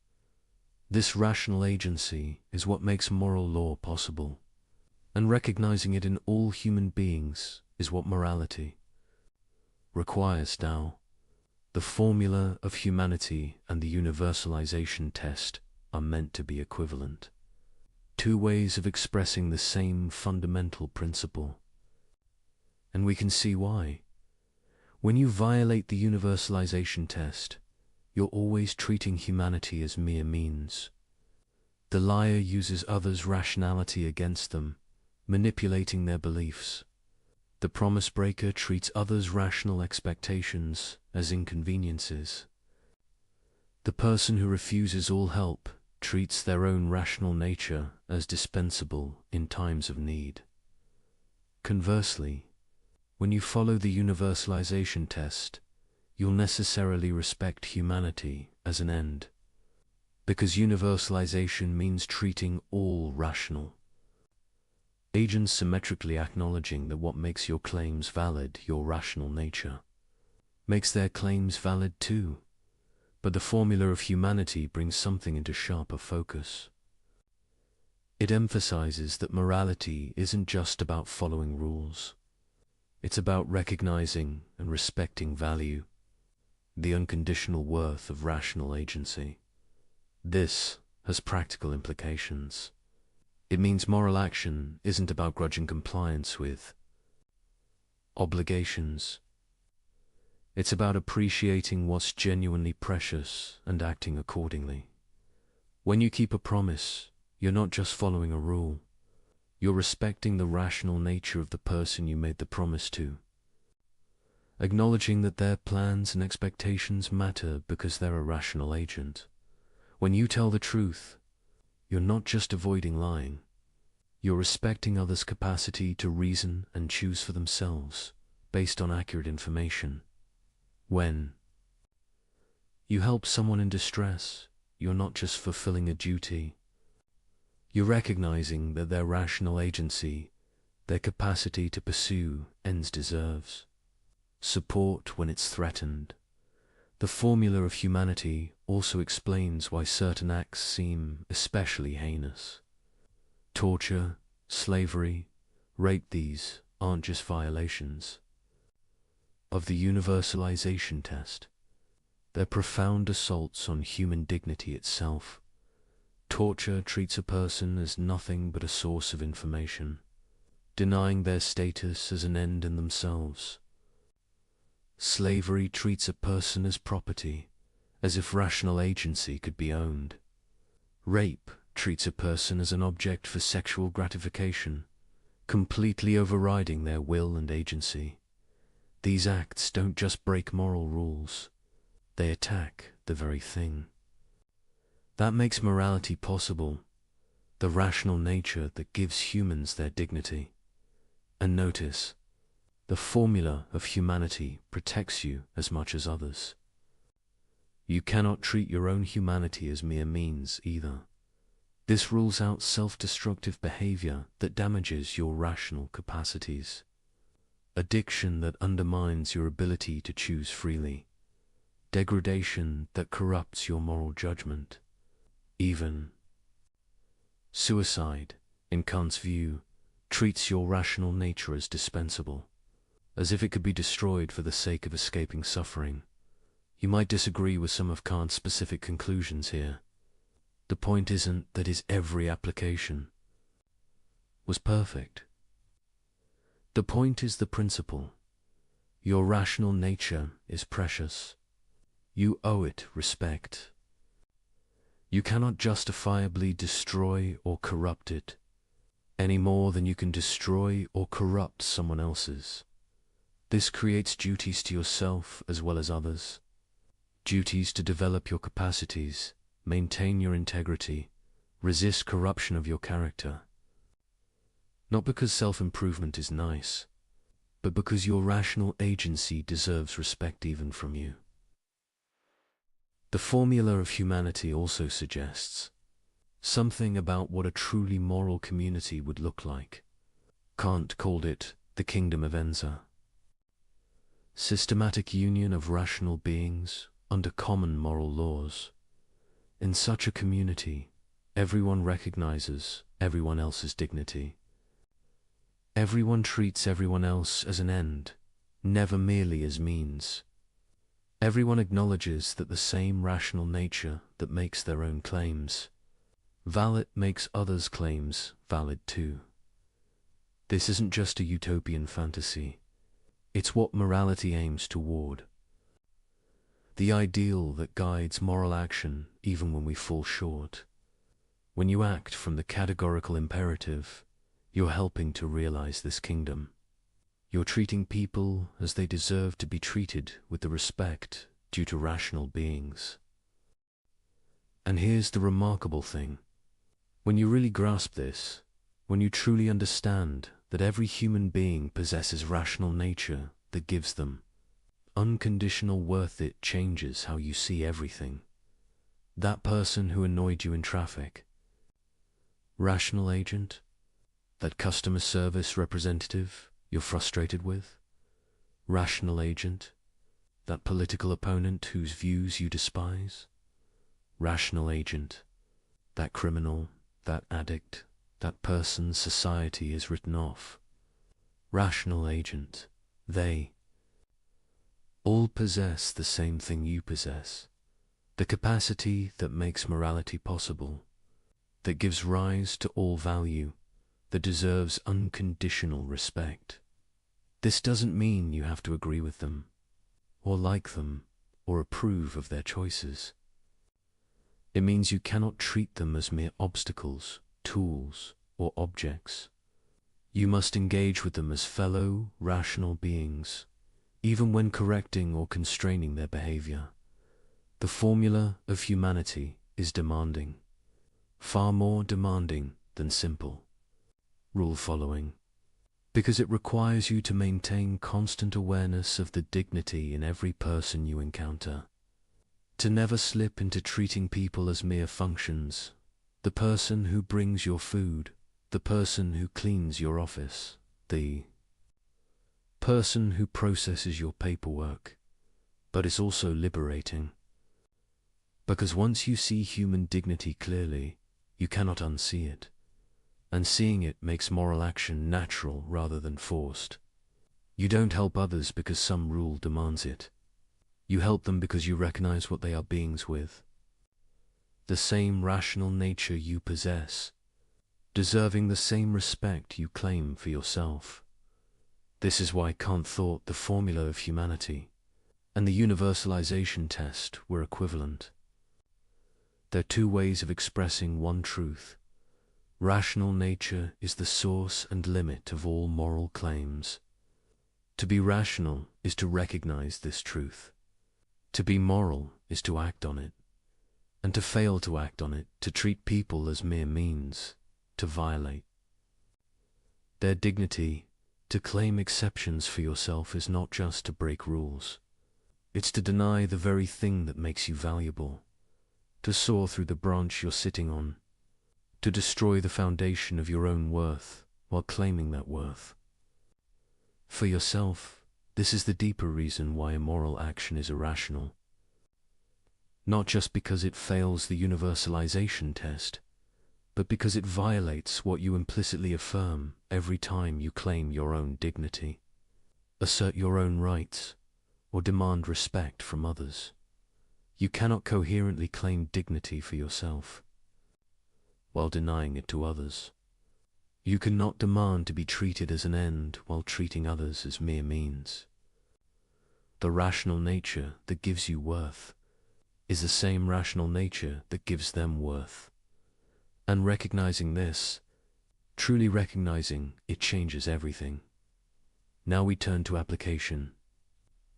Speaker 2: This rational agency is what makes moral law possible, and recognizing it in all human beings is what morality requires now. The formula of humanity and the universalization test are meant to be equivalent. Two ways of expressing the same fundamental principle. And we can see why. When you violate the universalization test, you're always treating humanity as mere means. The liar uses others' rationality against them, manipulating their beliefs. The promise breaker treats others' rational expectations as inconveniences. The person who refuses all help treats their own rational nature as dispensable in times of need. Conversely, when you follow the universalization test, you'll necessarily respect humanity as an end, because universalization means treating all rational agents symmetrically, acknowledging that what makes your claims valid, your rational nature. makes their claims valid too, but the formula of humanity brings something into sharper focus. It emphasizes that morality isn't just about following rules. It's about recognizing and respecting value, the unconditional worth of rational agency. This has practical implications. It means moral action isn't about grudging compliance with obligations. It's about appreciating what's genuinely precious and acting accordingly. When you keep a promise, you're not just following a rule. You're respecting the rational nature of the person you made the promise to, acknowledging that their plans and expectations matter because they're a rational agent. When you tell the truth, you're not just avoiding lying. You're respecting others' capacity to reason and choose for themselves based on accurate information. When you help someone in distress, you're not just fulfilling a duty. You're recognizing that their rational agency, their capacity to pursue ends deserves support when it's threatened. The formula of humanity also explains why certain acts seem especially heinous. Torture, slavery, rape, these aren't just violations of the universalization test. They're profound assaults on human dignity itself. Torture treats a person as nothing but a source of information, denying their status as an end in themselves. Slavery treats a person as property, as if rational agency could be owned. Rape treats a person as an object for sexual gratification, completely overriding their will and agency. These acts don't just break moral rules, they attack the very thing that makes morality possible, the rational nature that gives humans their dignity. And notice, the formula of humanity protects you as much as others. You cannot treat your own humanity as mere means either. This rules out self-destructive behavior that damages your rational capacities, addiction that undermines your ability to choose freely, degradation that corrupts your moral judgment. Even suicide, in Kant's view, treats your rational nature as dispensable, as if it could be destroyed for the sake of escaping suffering. You might disagree with some of Kant's specific conclusions here. The point isn't that his every application was perfect. The point is the principle. Your rational nature is precious. You owe it respect. You cannot justifiably destroy or corrupt it, any more than you can destroy or corrupt someone else's. This creates duties to yourself as well as others. Duties to develop your capacities, maintain your integrity, resist corruption of your character. Not because self-improvement is nice, but because your rational agency deserves respect even from you. The formula of humanity also suggests something about what a truly moral community would look like. Kant called it the kingdom of Enza. Systematic union of rational beings under common moral laws. In such a community, everyone recognizes everyone else's dignity. Everyone treats everyone else as an end, never merely as means. Everyone acknowledges that the same rational nature that makes their own claims valid makes others' claims valid too. This isn't just a utopian fantasy. It's what morality aims toward. The ideal that guides moral action even when we fall short. When you act from the categorical imperative, you're helping to realize this kingdom. You're treating people as they deserve to be treated with the respect due to rational beings. And here's the remarkable thing. When you really grasp this, when you truly understand that every human being possesses rational nature that gives them unconditional worth, it changes how you see everything. That person who annoyed you in traffic, rational agent, that customer service representative you're frustrated with, rational agent, that political opponent whose views you despise? Rational agent, that criminal, that addict, that person society has written off. Rational agent, they all possess the same thing you possess, the capacity that makes morality possible, that gives rise to all value, that deserves unconditional respect. This doesn't mean you have to agree with them, or like them, or approve of their choices. It means you cannot treat them as mere obstacles, tools, or objects. You must engage with them as fellow, rational beings, even when correcting or constraining their behavior. The formula of humanity is demanding, far more demanding than simple rule following, because it requires you to maintain constant awareness of the dignity in every person you encounter, to never slip into treating people as mere functions, the person who brings your food, the person who cleans your office, the person who processes your paperwork. But it's also liberating, because once you see human dignity clearly, you cannot unsee it, and seeing it makes moral action natural rather than forced. You don't help others because some rule demands it. You help them because you recognize what they are beings with, the same rational nature you possess, deserving the same respect you claim for yourself. This is why Kant thought the formula of humanity and the universalization test were equivalent. They're two ways of expressing one truth. Rational nature is the source and limit of all moral claims. To be rational is to recognize this truth. To be moral is to act on it, and to fail to act on it, to treat people as mere means, to violate their dignity. To claim exceptions for yourself is not just to break rules. It's to deny the very thing that makes you valuable, to saw through the branch you're sitting on, to destroy the foundation of your own worth while claiming that worth. For yourself, this is the deeper reason why immoral action is irrational. Not just because it fails the universalization test, but because it violates what you implicitly affirm every time you claim your own dignity, assert your own rights, or demand respect from others. You cannot coherently claim dignity for yourself while denying it to others. You cannot demand to be treated as an end while treating others as mere means. The rational nature that gives you worth is the same rational nature that gives them worth. And recognizing this, truly recognizing it, changes everything. Now we turn to application.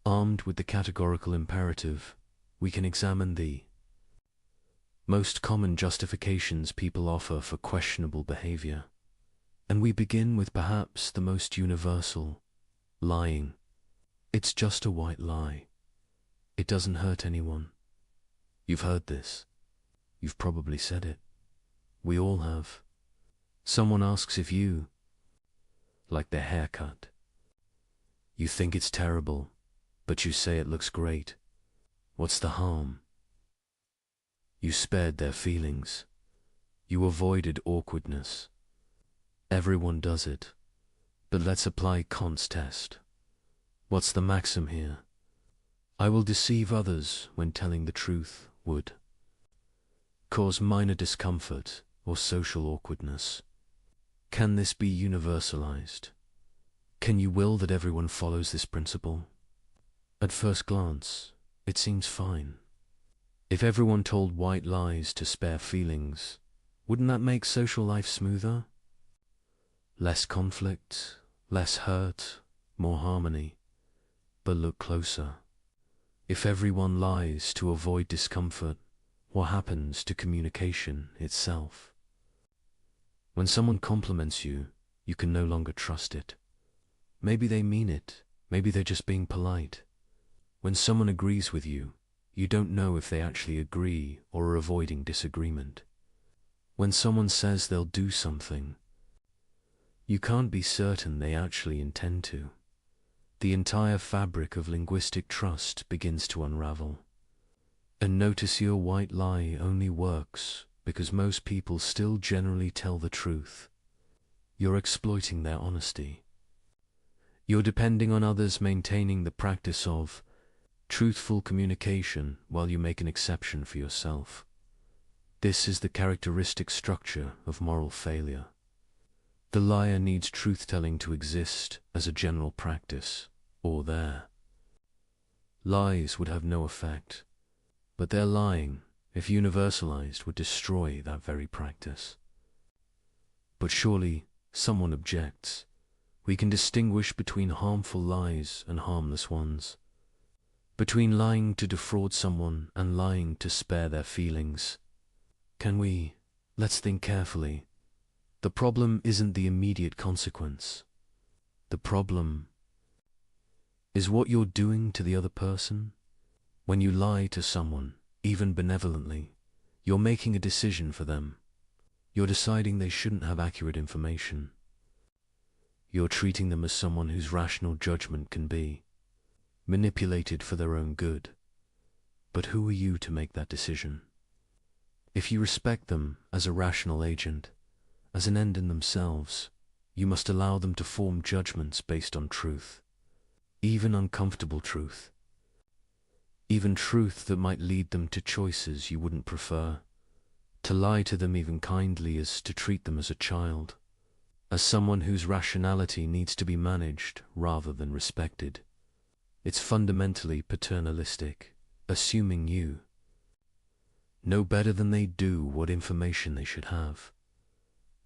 Speaker 2: Armed with the categorical imperative, we can examine the most common justifications people offer for questionable behavior. And we begin with perhaps the most universal: lying. It's just a white lie. It doesn't hurt anyone. You've heard this. You've probably said it. We all have. Someone asks if you like their haircut. You think it's terrible, but you say it looks great. What's the harm? You spared their feelings. You avoided awkwardness. Everyone does it. But let's apply Kant's test. What's the maxim here? I will deceive others when telling the truth would cause minor discomfort or social awkwardness. Can this be universalized? Can you will that everyone follows this principle? At first glance, it seems fine. If everyone told white lies to spare feelings, wouldn't that make social life smoother? Less conflict, less hurt, more harmony. But look closer. If everyone lies to avoid discomfort, what happens to communication itself? When someone compliments you, you can no longer trust it. Maybe they mean it, maybe they're just being polite. When someone agrees with you, you don't know if they actually agree or are avoiding disagreement. When someone says they'll do something, you can't be certain they actually intend to. the entire fabric of linguistic trust begins to unravel. And notice your white lie only works because most people still generally tell the truth. You're exploiting their honesty. You're depending on others maintaining the practice of truthful communication while you make an exception for yourself. This is the characteristic structure of moral failure. The liar needs truth-telling to exist as a general practice, or there. Lies would have no effect, but their lying, if universalized, would destroy that very practice. But surely, someone objects, we can distinguish between harmful lies and harmless ones, between lying to defraud someone and lying to spare their feelings. Can we? Let's think carefully. The problem isn't the immediate consequence. The problem is what you're doing to the other person. When you lie to someone, even benevolently, you're making a decision for them. You're deciding they shouldn't have accurate information. You're treating them as someone whose rational judgment can be manipulated for their own good. But who are you to make that decision? If you respect them as a rational agent, as an end in themselves, you must allow them to form judgments based on truth, even uncomfortable truth, even truth that might lead them to choices you wouldn't prefer. To lie to them even kindly is to treat them as a child, as someone whose rationality needs to be managed rather than respected. It's fundamentally paternalistic, assuming you know better than they do what information they should have.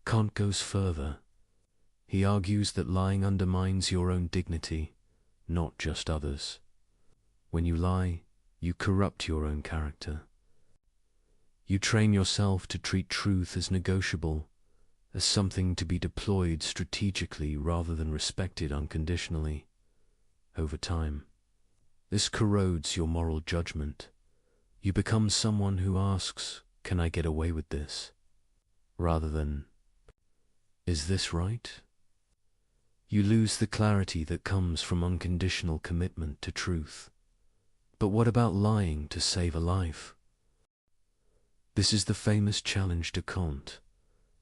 Speaker 2: Kant goes further. He argues that lying undermines your own dignity, not just others. When you lie, you corrupt your own character. You train yourself to treat truth as negotiable, as something to be deployed strategically rather than respected unconditionally. Over time, this corrodes your moral judgment. You become someone who asks, "Can I get away with this?" rather than, "Is this right?" You lose the clarity that comes from unconditional commitment to truth. But what about lying to save a life? This is the famous challenge to Kant.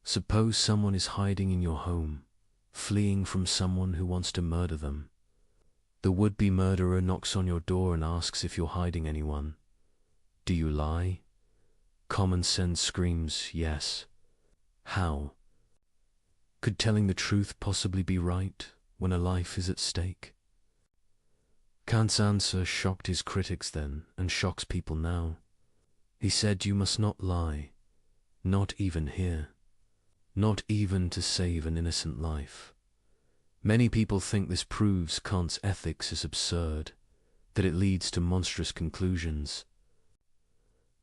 Speaker 2: Suppose someone is hiding in your home, fleeing from someone who wants to murder them. The would-be murderer knocks on your door and asks if you're hiding anyone. Do you lie? Common sense screams yes. How? Could telling the truth possibly be right when a life is at stake? Kant's answer shocked his critics then and shocks people now. He said you must not lie, not even here, not even to save an innocent life. Many people think this proves Kant's ethics is absurd, that it leads to monstrous conclusions,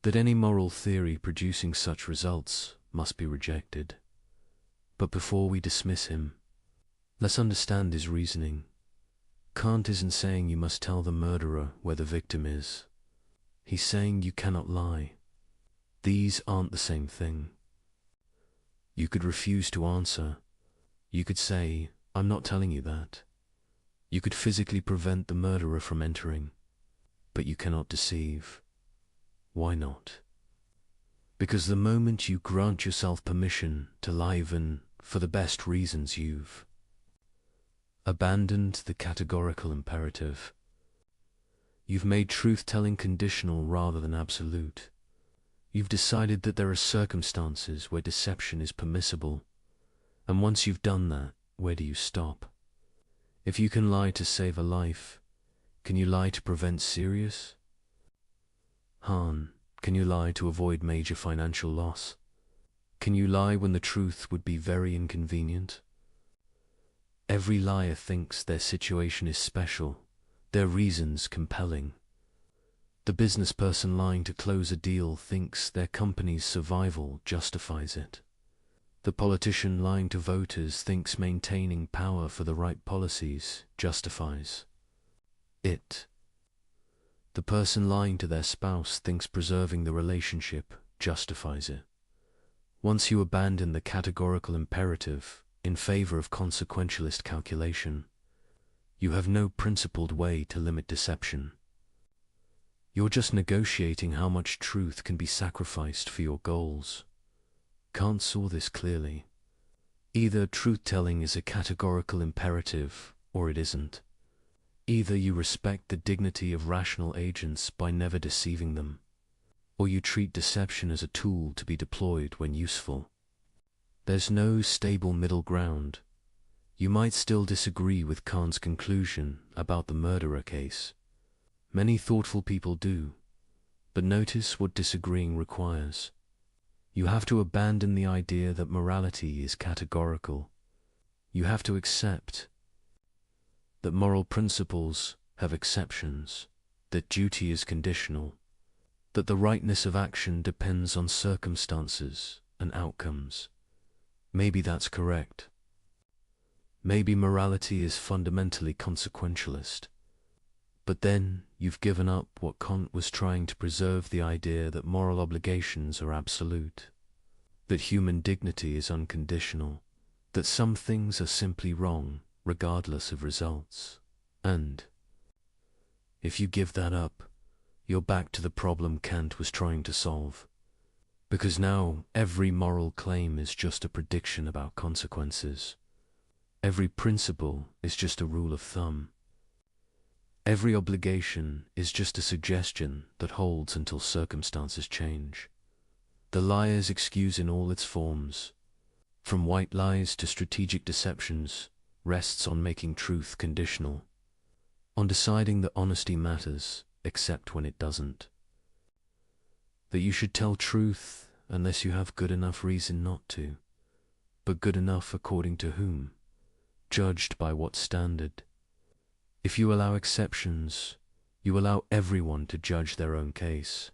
Speaker 2: that any moral theory producing such results must be rejected. But before we dismiss him, let's understand his reasoning. Kant isn't saying you must tell the murderer where the victim is. He's saying you cannot lie. These aren't the same thing. You could refuse to answer. You could say, "I'm not telling you that." You could physically prevent the murderer from entering, but you cannot deceive. Why not? Because the moment you grant yourself permission to lie even for the best reasons, you've abandoned the categorical imperative. You've made truth-telling conditional rather than absolute. You've decided that there are circumstances where deception is permissible, and once you've done that, where do you stop? If you can lie to save a life, can you lie to prevent serious harm? Can you lie to avoid major financial loss? Can you lie when the truth would be very inconvenient? Every liar thinks their situation is special, their reasons compelling. The business person lying to close a deal thinks their company's survival justifies it. The politician lying to voters thinks maintaining power for the right policies justifies it. The person lying to their spouse thinks preserving the relationship justifies it. Once you abandon the categorical imperative in favor of consequentialist calculation, You have no principled way to limit deception. You're just negotiating how much truth can be sacrificed for your goals. Kant saw this clearly. Either truth-telling is a categorical imperative, or it isn't. Either you respect the dignity of rational agents by never deceiving them, or you treat deception as a tool to be deployed when useful. There's no stable middle ground. You might still disagree with Kant's conclusion about the murderer case. Many thoughtful people do, but notice what disagreeing requires. You have to abandon the idea that morality is categorical. You have to accept that moral principles have exceptions, that duty is conditional, that the rightness of action depends on circumstances and outcomes. Maybe that's correct. Maybe morality is fundamentally consequentialist. But then you've given up what Kant was trying to preserve, the idea that moral obligations are absolute, that human dignity is unconditional, that some things are simply wrong regardless of results. And if you give that up, you're back to the problem Kant was trying to solve. Because now every moral claim is just a prediction about consequences. Every principle is just a rule of thumb. Every obligation is just a suggestion that holds until circumstances change. The liar's excuse in all its forms, from white lies to strategic deceptions, rests on making truth conditional, on deciding that honesty matters except when it doesn't. That you should tell truth unless you have good enough reason not to, but good enough according to whom? Judged by what standard? If you allow exceptions, you allow everyone to judge their own case.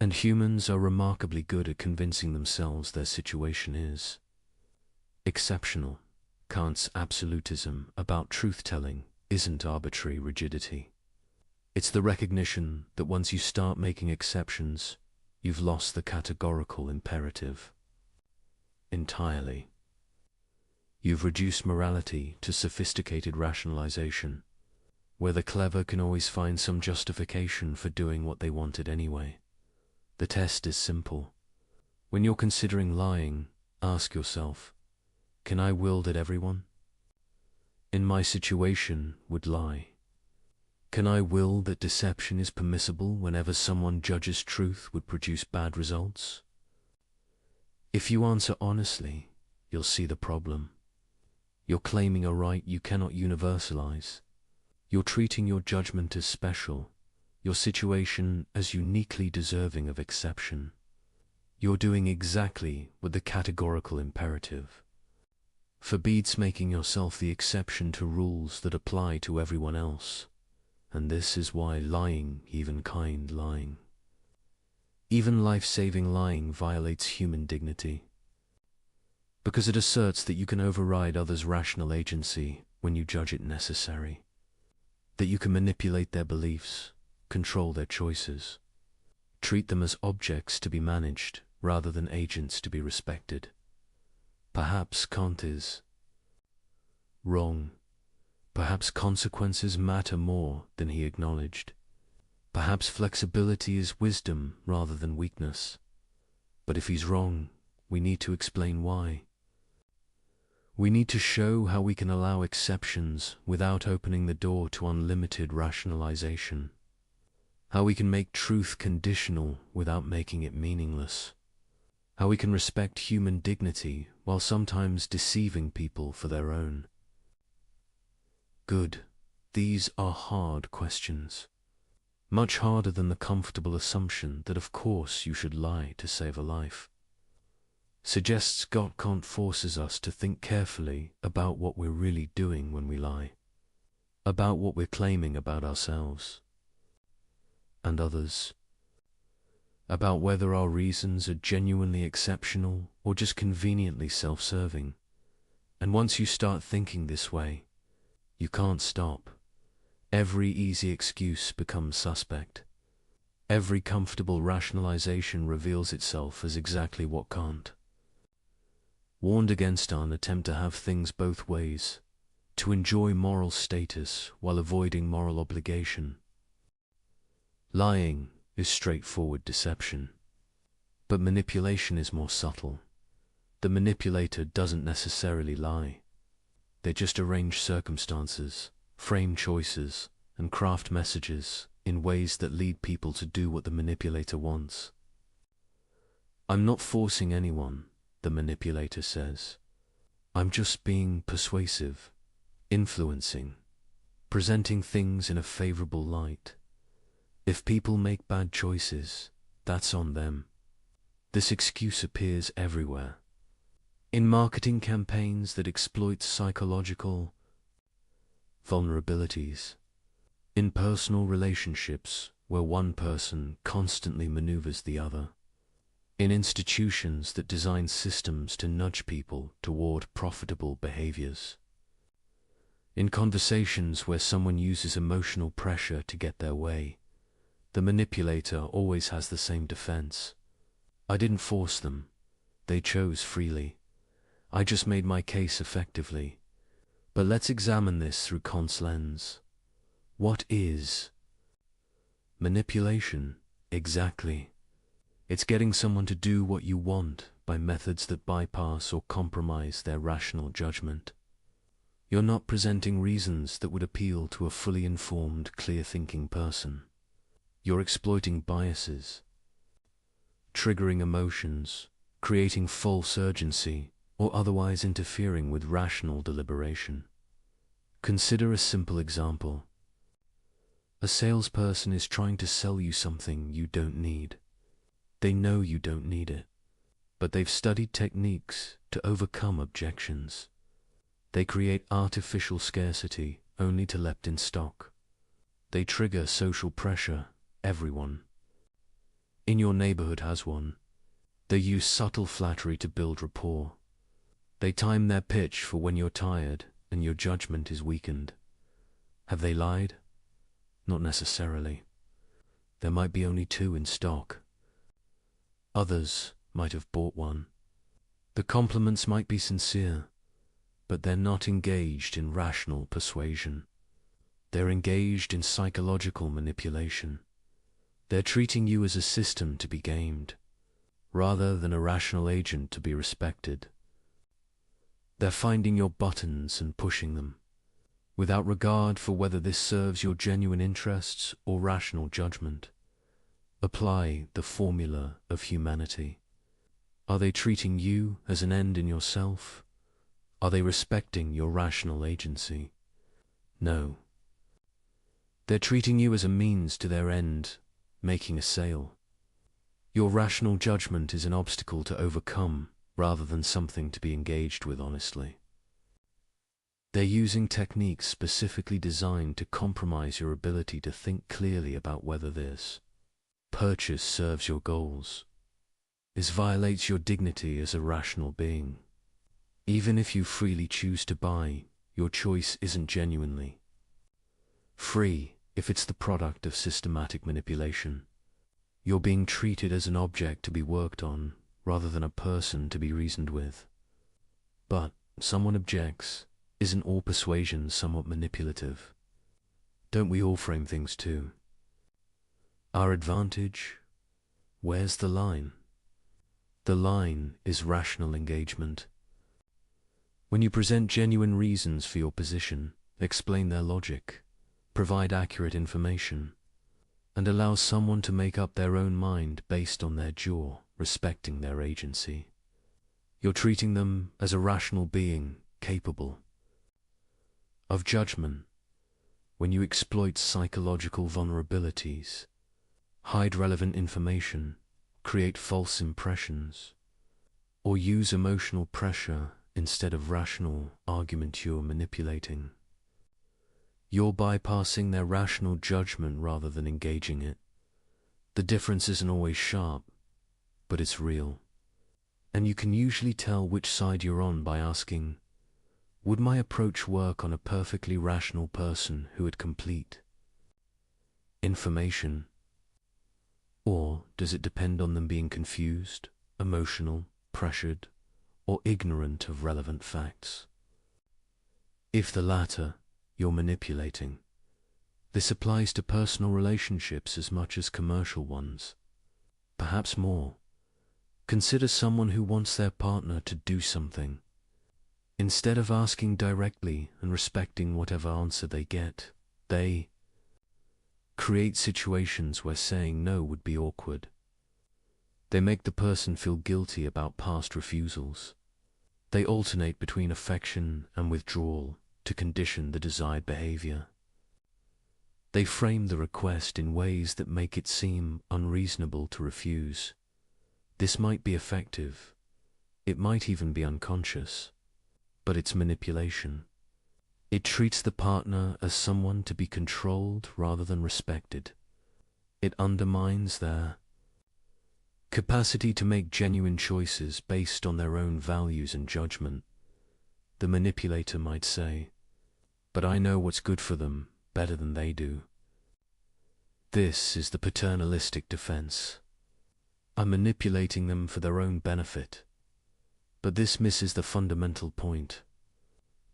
Speaker 2: And humans are remarkably good at convincing themselves their situation is exceptional. Kant's absolutism about truth-telling isn't arbitrary rigidity. It's the recognition that once you start making exceptions, you've lost the categorical imperative entirely. You've reduced morality to sophisticated rationalization, where the clever can always find some justification for doing what they wanted anyway. The test is simple. When you're considering lying, ask yourself, can I will that everyone in my situation would lie? Can I will that deception is permissible whenever someone judges truth would produce bad results? If you answer honestly, you'll see the problem. You're claiming a right you cannot universalize. You're treating your judgment as special, your situation as uniquely deserving of exception. You're doing exactly what the categorical imperative forbids, making yourself the exception to rules that apply to everyone else. And this is why lying, even kind lying, even life-saving lying, violates human dignity. Because it asserts that you can override others' rational agency when you judge it necessary, that you can manipulate their beliefs, control their choices, treat them as objects to be managed rather than agents to be respected. Perhaps Kant is wrong. Perhaps consequences matter more than he acknowledged. Perhaps flexibility is wisdom rather than weakness. But if he's wrong, we need to explain why. We need to show how we can allow exceptions without opening the door to unlimited rationalization. How we can make truth conditional without making it meaningless. How we can respect human dignity while sometimes deceiving people for their own. Good. These are hard questions. Much harder than the comfortable assumption that of course you should lie to save a life. Suggests Kant forces us to think carefully about what we're really doing when we lie, about what we're claiming about ourselves and others, about whether our reasons are genuinely exceptional or just conveniently self-serving. And once you start thinking this way, you can't stop. Every easy excuse becomes suspect. Every comfortable rationalization reveals itself as exactly what Kant warned against: an attempt to have things both ways, to enjoy moral status while avoiding moral obligation. Lying is straightforward deception, but manipulation is more subtle. The manipulator doesn't necessarily lie. They just arrange circumstances, frame choices, and craft messages in ways that lead people to do what the manipulator wants. "I'm not forcing anyone," the manipulator says. "I'm just being persuasive, influencing, presenting things in a favorable light. If people make bad choices, that's on them." This excuse appears everywhere. In marketing campaigns that exploit psychological vulnerabilities, in personal relationships where one person constantly maneuvers the other, in institutions that design systems to nudge people toward profitable behaviors, in conversations where someone uses emotional pressure to get their way, the manipulator always has the same defense. "I didn't force them. They chose freely. I just made my case effectively." But let's examine this through Kant's lens. What is manipulation exactly? It's getting someone to do what you want by methods that bypass or compromise their rational judgment. You're not presenting reasons that would appeal to a fully informed, clear-thinking person. You're exploiting biases, triggering emotions, creating false urgency, or otherwise interfering with rational deliberation. Consider a simple example. A salesperson is trying to sell you something you don't need. They know you don't need it, but they've studied techniques to overcome objections. They create artificial scarcity only to left in stock. They trigger social pressure. Everyone in your neighborhood has one. They use subtle flattery to build rapport. They time their pitch for when you're tired and your judgment is weakened. Have they lied? Not necessarily. There might be only 2 in stock. Others might have bought one. The compliments might be sincere, but they're not engaged in rational persuasion. They're engaged in psychological manipulation. They're treating you as a system to be gamed, rather than a rational agent to be respected. They're finding your buttons and pushing them, without regard for whether this serves your genuine interests or rational judgment. Apply the formula of humanity. Are they treating you as an end in yourself? Are they respecting your rational agency? No. They're treating you as a means to their end, making a sale. Your rational judgment is an obstacle to overcome rather than something to be engaged with honestly. They're using techniques specifically designed to compromise your ability to think clearly about whether this purchase serves your goals. This violates your dignity as a rational being. Even if you freely choose to buy, your choice isn't genuinely free if it's the product of systematic manipulation. You're being treated as an object to be worked on rather than a person to be reasoned with. But someone objects. Isn't all persuasion somewhat manipulative? Don't we all frame things too? Our advantage? Where's the line? The line is rational engagement. When you present genuine reasons for your position, explain their logic, provide accurate information, and allow someone to make up their own mind based on their jaw, respecting their agency, you're treating them as a rational being capable of judgment. When you exploit psychological vulnerabilities, hide relevant information, create false impressions, or use emotional pressure instead of rational argument, you're manipulating. You're bypassing their rational judgment rather than engaging it. The difference isn't always sharp, but it's real. And you can usually tell which side you're on by asking, would my approach work on a perfectly rational person who had complete information? Or does it depend on them being confused, emotional, pressured, or ignorant of relevant facts? If the latter, you're manipulating. This applies to personal relationships as much as commercial ones. Perhaps more. Consider someone who wants their partner to do something. Instead of asking directly and respecting whatever answer they get, they create situations where saying no would be awkward. They make the person feel guilty about past refusals. They alternate between affection and withdrawal to condition the desired behavior. They frame the request in ways that make it seem unreasonable to refuse. This might be effective. It might even be unconscious. But it's manipulation. It treats the partner as someone to be controlled rather than respected. It undermines their capacity to make genuine choices based on their own values and judgment. The manipulator might say, "But I know what's good for them better than they do." This is the paternalistic defense. I'm manipulating them for their own benefit. But this misses the fundamental point.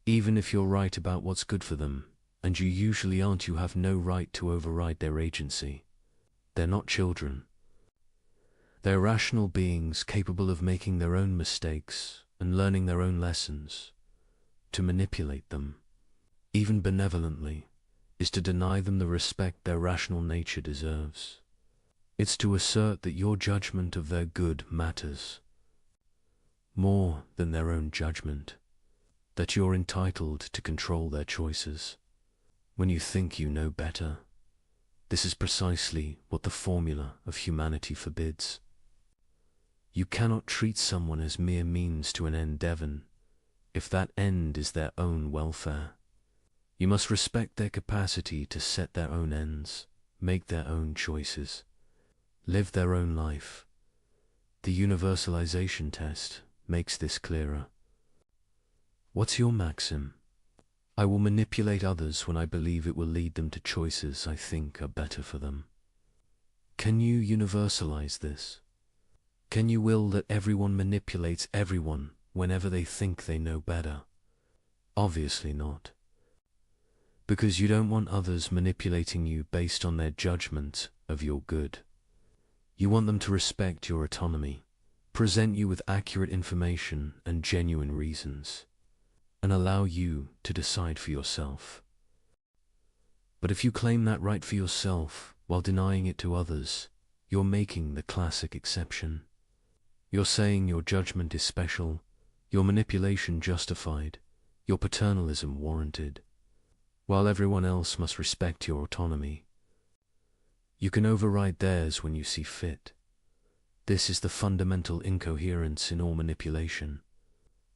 Speaker 2: Even if you're right about what's good for them, and you usually aren't, you have no right to override their agency. They're not children. They're rational beings capable of making their own mistakes and learning their own lessons. To manipulate them, even benevolently, is to deny them the respect their rational nature deserves. It's to assert that your judgment of their good matters more than their own judgment, that you're entitled to control their choices when you think you know better. This is precisely what the formula of humanity forbids. You cannot treat someone as mere means to an end, Devon, if that end is their own welfare. You must respect their capacity to set their own ends, make their own choices, live their own life. The universalization test makes this clearer. What's your maxim? I will manipulate others when I believe it will lead them to choices I think are better for them. Can you universalize this? Can you will that everyone manipulates everyone whenever they think they know better? Obviously not. Because you don't want others manipulating you based on their judgment of your good. You want them to respect your autonomy, present you with accurate information and genuine reasons, and allow you to decide for yourself. But if you claim that right for yourself while denying it to others, you're making the classic exception. You're saying your judgment is special, your manipulation justified, your paternalism warranted, while everyone else must respect your autonomy. You can override theirs when you see fit. This is the fundamental incoherence in all manipulation.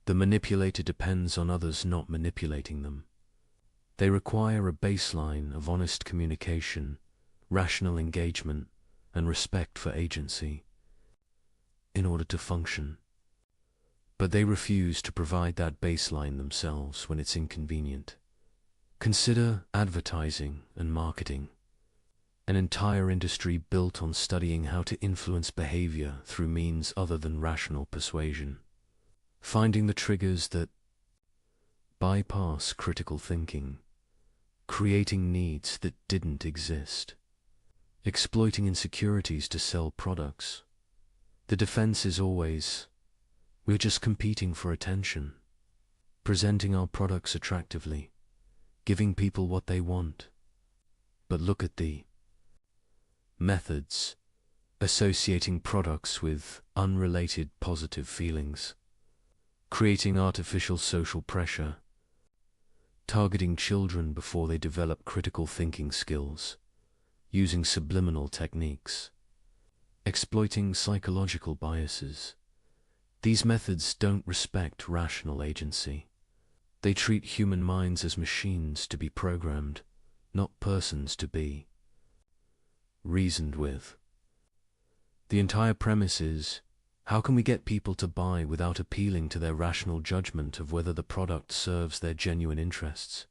Speaker 2: The manipulator depends on others not manipulating them. They require a baseline of honest communication, rational engagement, and respect for agency in order to function. But they refuse to provide that baseline themselves when it's inconvenient. Consider advertising and marketing, an entire industry built on studying how to influence behavior through means other than rational persuasion, finding the triggers that bypass critical thinking, creating needs that didn't exist, exploiting insecurities to sell products. The defense is always, we're just competing for attention, presenting our products attractively, giving people what they want. But look at the methods, associating products with unrelated positive feelings, creating artificial social pressure, targeting children before they develop critical thinking skills, using subliminal techniques, exploiting psychological biases. These methods don't respect rational agency. They treat human minds as machines to be programmed, not persons to be reasoned with. The entire premise is, how can we get people to buy without appealing to their rational judgment of whether the product serves their genuine interests?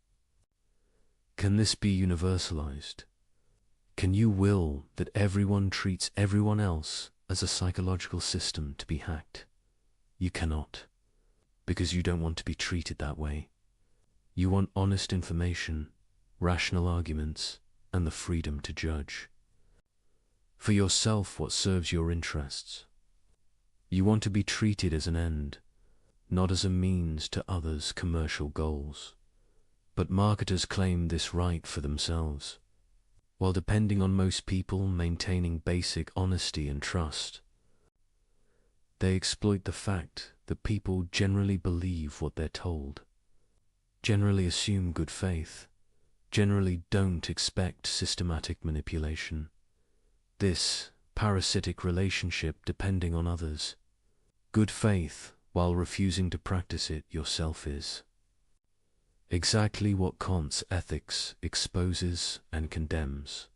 Speaker 2: Can this be universalized? Can you will that everyone treats everyone else as a psychological system to be hacked? You cannot, because you don't want to be treated that way. You want honest information, rational arguments, and the freedom to judge for yourself what serves your interests. You want to be treated as an end, not as a means to others' commercial goals. But marketers claim this right for themselves, while depending on most people maintaining basic honesty and trust. They exploit the fact that people generally believe what they're told, generally assume good faith, generally don't expect systematic manipulation. This parasitic relationship depending on others, good faith while refusing to practice it yourself is exactly what Kant's ethics exposes and condemns.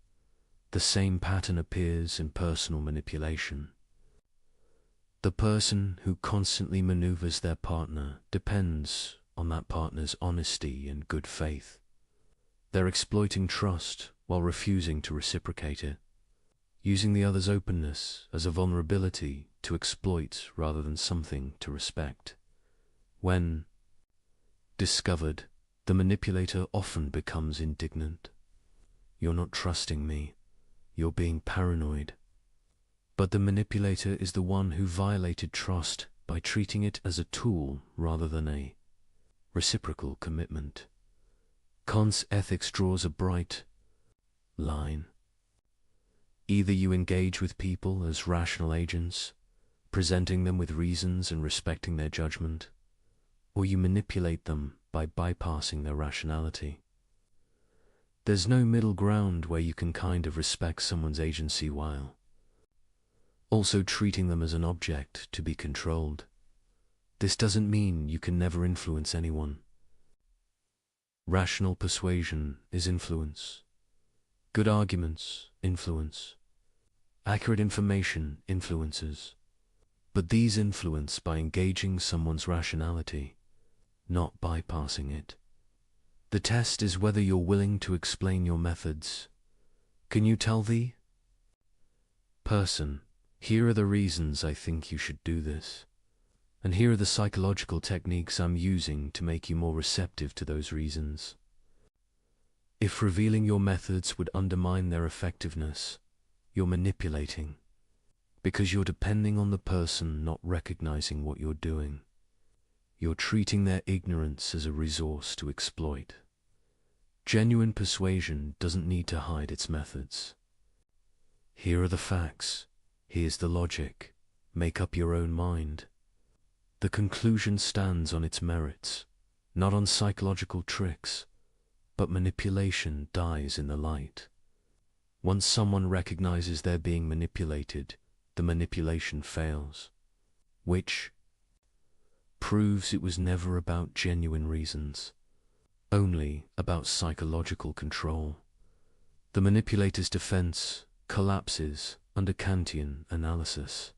Speaker 2: The same pattern appears in personal manipulation. The person who constantly maneuvers their partner depends on that partner's honesty and good faith. They're exploiting trust while refusing to reciprocate it, using the other's openness as a vulnerability to exploit rather than something to respect. When discovered, the manipulator often becomes indignant. You're not trusting me. You're being paranoid. But the manipulator is the one who violated trust by treating it as a tool rather than a reciprocal commitment. Kant's ethics draws a bright line. Either you engage with people as rational agents, presenting them with reasons and respecting their judgment, or you manipulate them by bypassing their rationality. There's no middle ground where you can kind of respect someone's agency while also treating them as an object to be controlled. This doesn't mean you can never influence anyone. Rational persuasion is influence. Good arguments, influence. Accurate information influences. But these influence by engaging someone's rationality, not bypassing it. The test is whether you're willing to explain your methods. Can you tell the person, here are the reasons I think you should do this, and here are the psychological techniques I'm using to make you more receptive to those reasons. If revealing your methods would undermine their effectiveness, you're manipulating, because you're depending on the person not recognizing what you're doing. You're treating their ignorance as a resource to exploit. Genuine persuasion doesn't need to hide its methods. Here are the facts. Here's the logic. Make up your own mind. The conclusion stands on its merits, not on psychological tricks, but manipulation dies in the light. Once someone recognizes they're being manipulated, the manipulation fails, which proves it was never about genuine reasons, only about psychological control. The manipulator's defense collapses under Kantian analysis.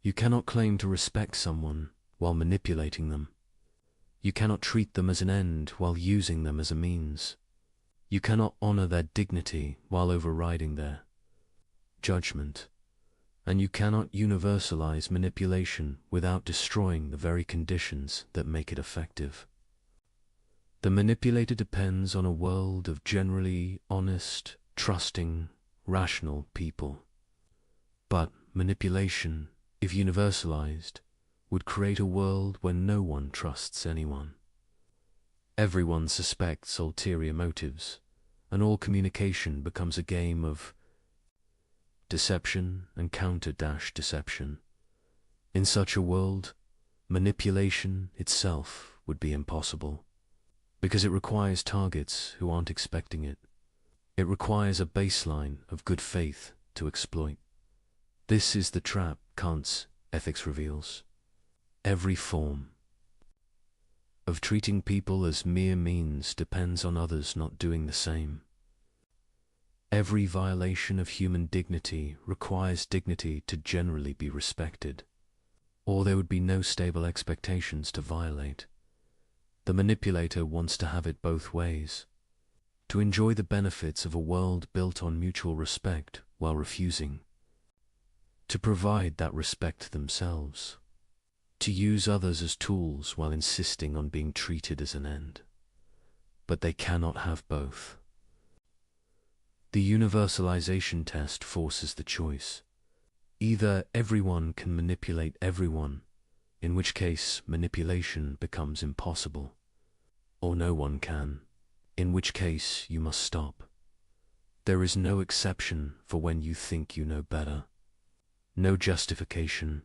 Speaker 2: You cannot claim to respect someone while manipulating them. You cannot treat them as an end while using them as a means. You cannot honor their dignity while overriding their judgment. And you cannot universalize manipulation without destroying the very conditions that make it effective. The manipulator depends on a world of generally honest, trusting, rational people. But manipulation, if universalized, would create a world where no one trusts anyone. Everyone suspects ulterior motives, and all communication becomes a game of deception and counter-deception. In such a world, manipulation itself would be impossible, because it requires targets who aren't expecting it. It requires a baseline of good faith to exploit. This is the trap Kant's ethics reveals. Every form of treating people as mere means depends on others not doing the same. Every violation of human dignity requires dignity to generally be respected, or there would be no stable expectations to violate. The manipulator wants to have it both ways, to enjoy the benefits of a world built on mutual respect while refusing to provide that respect themselves. to use others as tools while insisting on being treated as an end. But they cannot have both. The universalization test forces the choice. Either everyone can manipulate everyone, in which case manipulation becomes impossible, or no one can, in which case you must stop. There is no exception for when you think you know better. No justification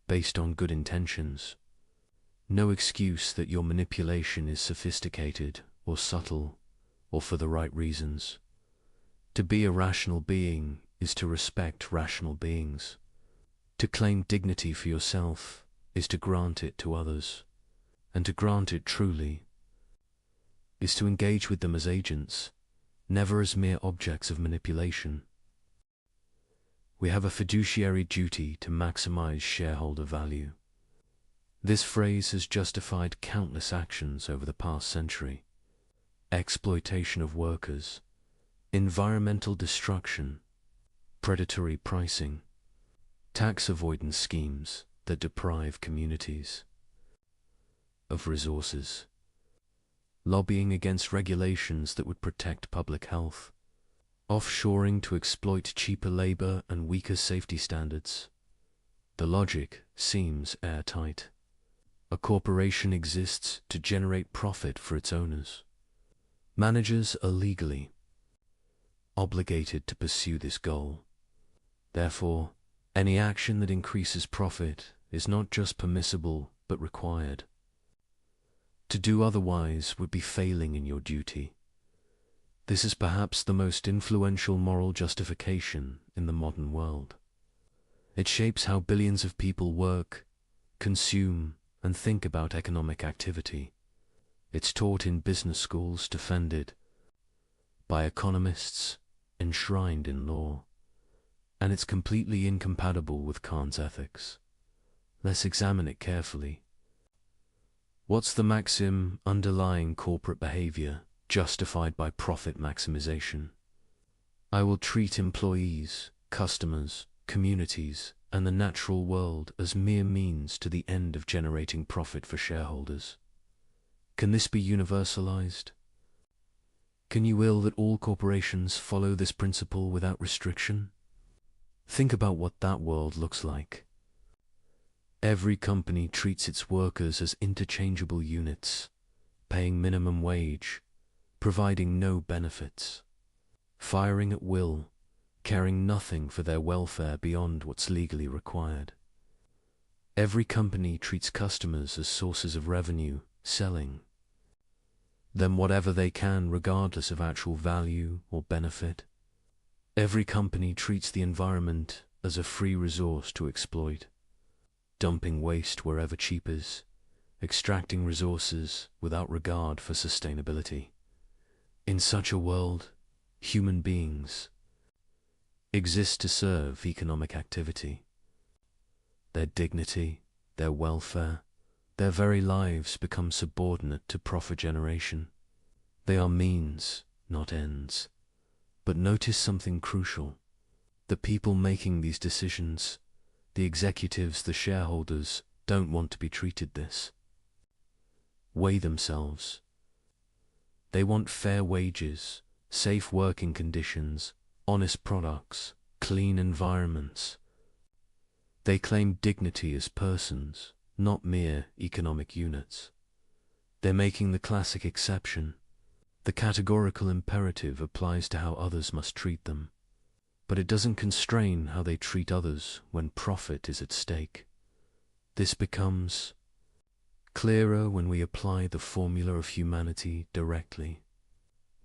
Speaker 2: based on good intentions. No excuse that your manipulation is sophisticated or subtle or for the right reasons. To be a rational being is to respect rational beings. To claim dignity for yourself is to grant it to others, and to grant it truly is to engage with them as agents, never as mere objects of manipulation. We have a fiduciary duty to maximize shareholder value. This phrase has justified countless actions over the past century. Exploitation of workers, environmental destruction, predatory pricing, tax avoidance schemes that deprive communities of resources, lobbying against regulations that would protect public health, offshoring to exploit cheaper labor and weaker safety standards. The logic seems airtight. A corporation exists to generate profit for its owners. Managers are legally obligated to pursue this goal. Therefore, any action that increases profit is not just permissible but required. To do otherwise would be failing in your duty. This is perhaps the most influential moral justification in the modern world. It shapes how billions of people work, consume, and think about economic activity. It's taught in business schools, defended by economists, enshrined in law, and it's completely incompatible with Kant's ethics. Let's examine it carefully. What's the maxim underlying corporate behavior justified by profit maximization? I will treat employees, customers, communities, and the natural world as mere means to the end of generating profit for shareholders. Can this be universalized? Can you will that all corporations follow this principle without restriction? Think about what that world looks like. Every company treats its workers as interchangeable units, paying minimum wage, providing no benefits, firing at will, caring nothing for their welfare beyond what's legally required. Every company treats customers as sources of revenue, selling them whatever they can regardless of actual value or benefit. Every company treats the environment as a free resource to exploit, dumping waste wherever cheap is, extracting resources without regard for sustainability. In such a world, human beings exist to serve economic activity. Their dignity, their welfare, their very lives become subordinate to profit generation. They are means, not ends. But notice something crucial. The people making these decisions, the executives, the shareholders, don't want to be treated this way themselves. They want fair wages, safe working conditions, honest products, clean environments. They claim dignity as persons, not mere economic units. They're making the classic exception. The categorical imperative applies to how others must treat them, but it doesn't constrain how they treat others when profit is at stake. This becomes clearer when we apply the formula of humanity directly.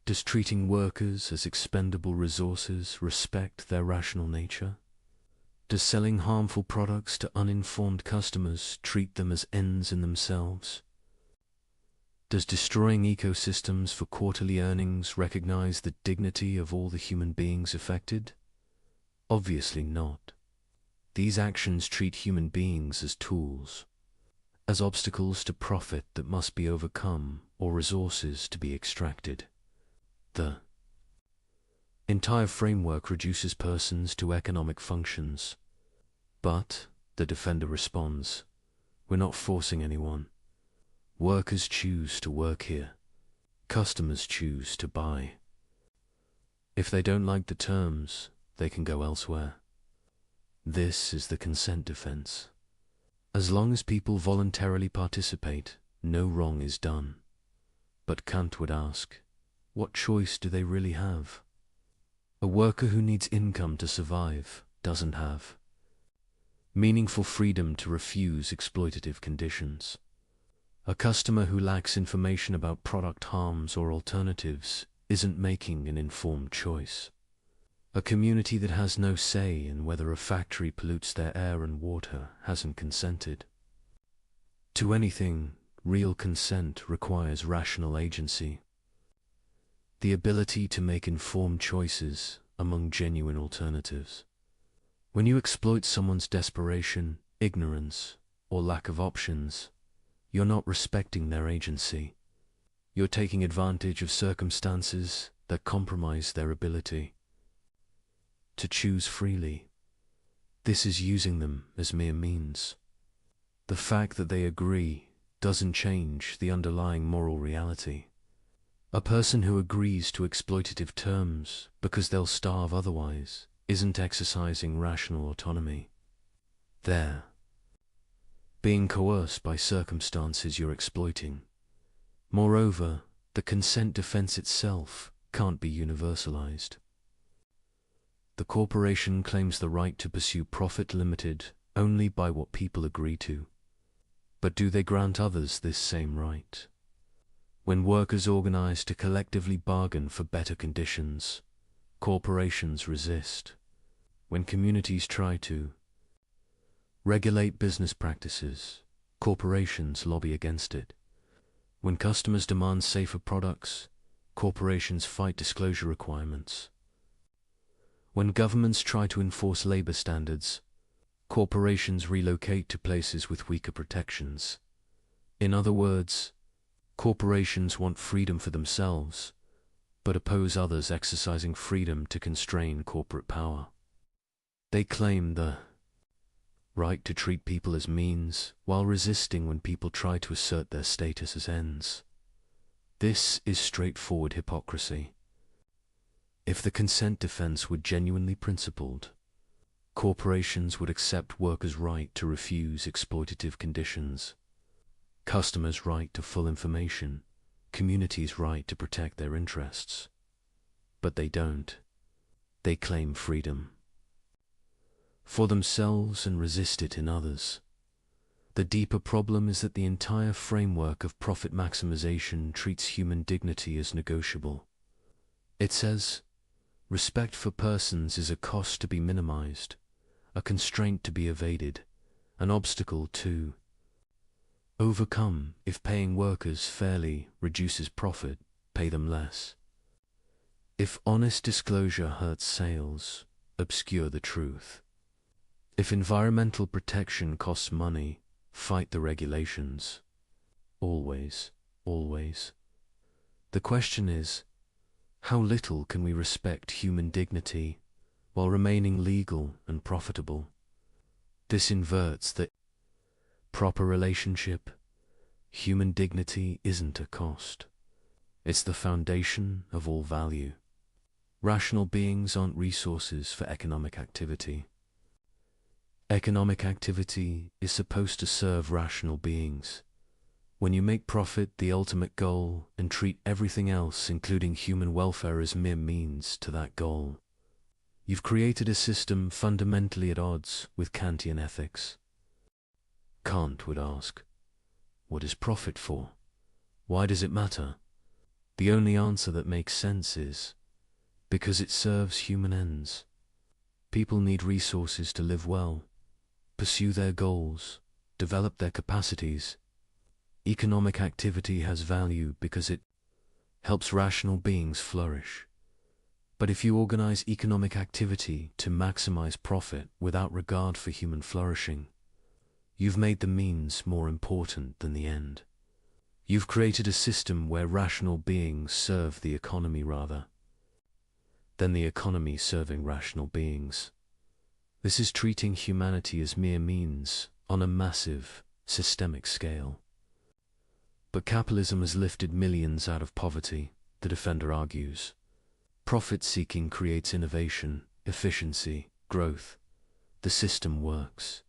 Speaker 2: Does treating workers as expendable resources respect their rational nature? Does selling harmful products to uninformed customers treat them as ends in themselves? Does destroying ecosystems for quarterly earnings recognize the dignity of all the human beings affected? Obviously not. These actions treat human beings as tools, as obstacles to profit that must be overcome or resources to be extracted. The entire framework reduces persons to economic functions. But, the defender responds, We're not forcing anyone. Workers choose to work here. Customers choose to buy. If they don't like the terms, they can go elsewhere. This is the consent defense. As long as people voluntarily participate, no wrong is done. But Kant would ask, what choice do they really have? A worker who needs income to survive doesn't have meaningful freedom to refuse exploitative conditions. A customer who lacks information about product harms or alternatives isn't making an informed choice. A community that has no say in whether a factory pollutes their air and water hasn't consented. To anything, real consent requires rational agency. The ability to make informed choices among genuine alternatives. When you exploit someone's desperation, ignorance, or lack of options, you're not respecting their agency. You're taking advantage of circumstances that compromise their ability to choose freely. This is using them as mere means. The fact that they agree doesn't change the underlying moral reality. A person who agrees to exploitative terms because they'll starve otherwise isn't exercising rational autonomy. They're being coerced by circumstances you're exploiting. Moreover, the consent defense itself can't be universalized. The corporation claims the right to pursue profit limited only by what people agree to. But do they grant others this same right? When workers organize to collectively bargain for better conditions, corporations resist. When communities try to regulate business practices, corporations lobby against it. When customers demand safer products, corporations fight disclosure requirements. When governments try to enforce labor standards, corporations relocate to places with weaker protections. In other words, corporations want freedom for themselves, but oppose others exercising freedom to constrain corporate power. They claim the right to treat people as means, while resisting when people try to assert their status as ends. This is straightforward hypocrisy. If the consent defense were genuinely principled, corporations would accept workers' right to refuse exploitative conditions, customers' right to full information, communities' right to protect their interests. But they don't. They claim freedom for themselves and resist it in others. The deeper problem is that the entire framework of profit maximization treats human dignity as negotiable. It says, respect for persons is a cost to be minimized, a constraint to be evaded, an obstacle to overcome. If paying workers fairly reduces profit, pay them less. If honest disclosure hurts sales, obscure the truth. If environmental protection costs money, fight the regulations. Always, always. The question is, how little can we respect human dignity while remaining legal and profitable? This inverts the proper relationship. Human dignity isn't a cost. It's the foundation of all value. Rational beings aren't resources for economic activity. Economic activity is supposed to serve rational beings. When you make profit the ultimate goal and treat everything else, including human welfare, as mere means to that goal, you've created a system fundamentally at odds with Kantian ethics. Kant would ask, what is profit for? Why does it matter? The only answer that makes sense is, because it serves human ends. People need resources to live well, pursue their goals, develop their capacities. Economic activity has value because it helps rational beings flourish. But if you organize economic activity to maximize profit without regard for human flourishing, you've made the means more important than the end. You've created a system where rational beings serve the economy rather than the economy serving rational beings. This is treating humanity as mere means on a massive systemic scale. But capitalism has lifted millions out of poverty, the defender argues. Profit-seeking creates innovation, efficiency, growth. The system works.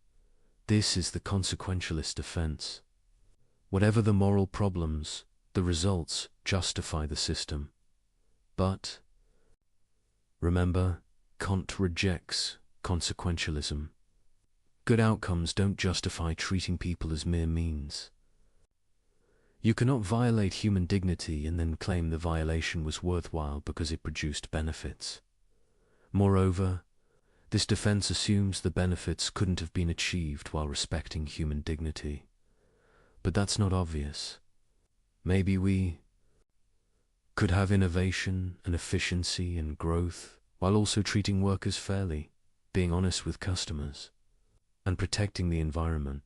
Speaker 2: This is the consequentialist defense. Whatever the moral problems, the results justify the system. But, remember, Kant rejects consequentialism. Good outcomes don't justify treating people as mere means. You cannot violate human dignity and then claim the violation was worthwhile because it produced benefits. Moreover, this defense assumes the benefits couldn't have been achieved while respecting human dignity. But that's not obvious. Maybe we could have innovation and efficiency and growth while also treating workers fairly, being honest with customers, and protecting the environment.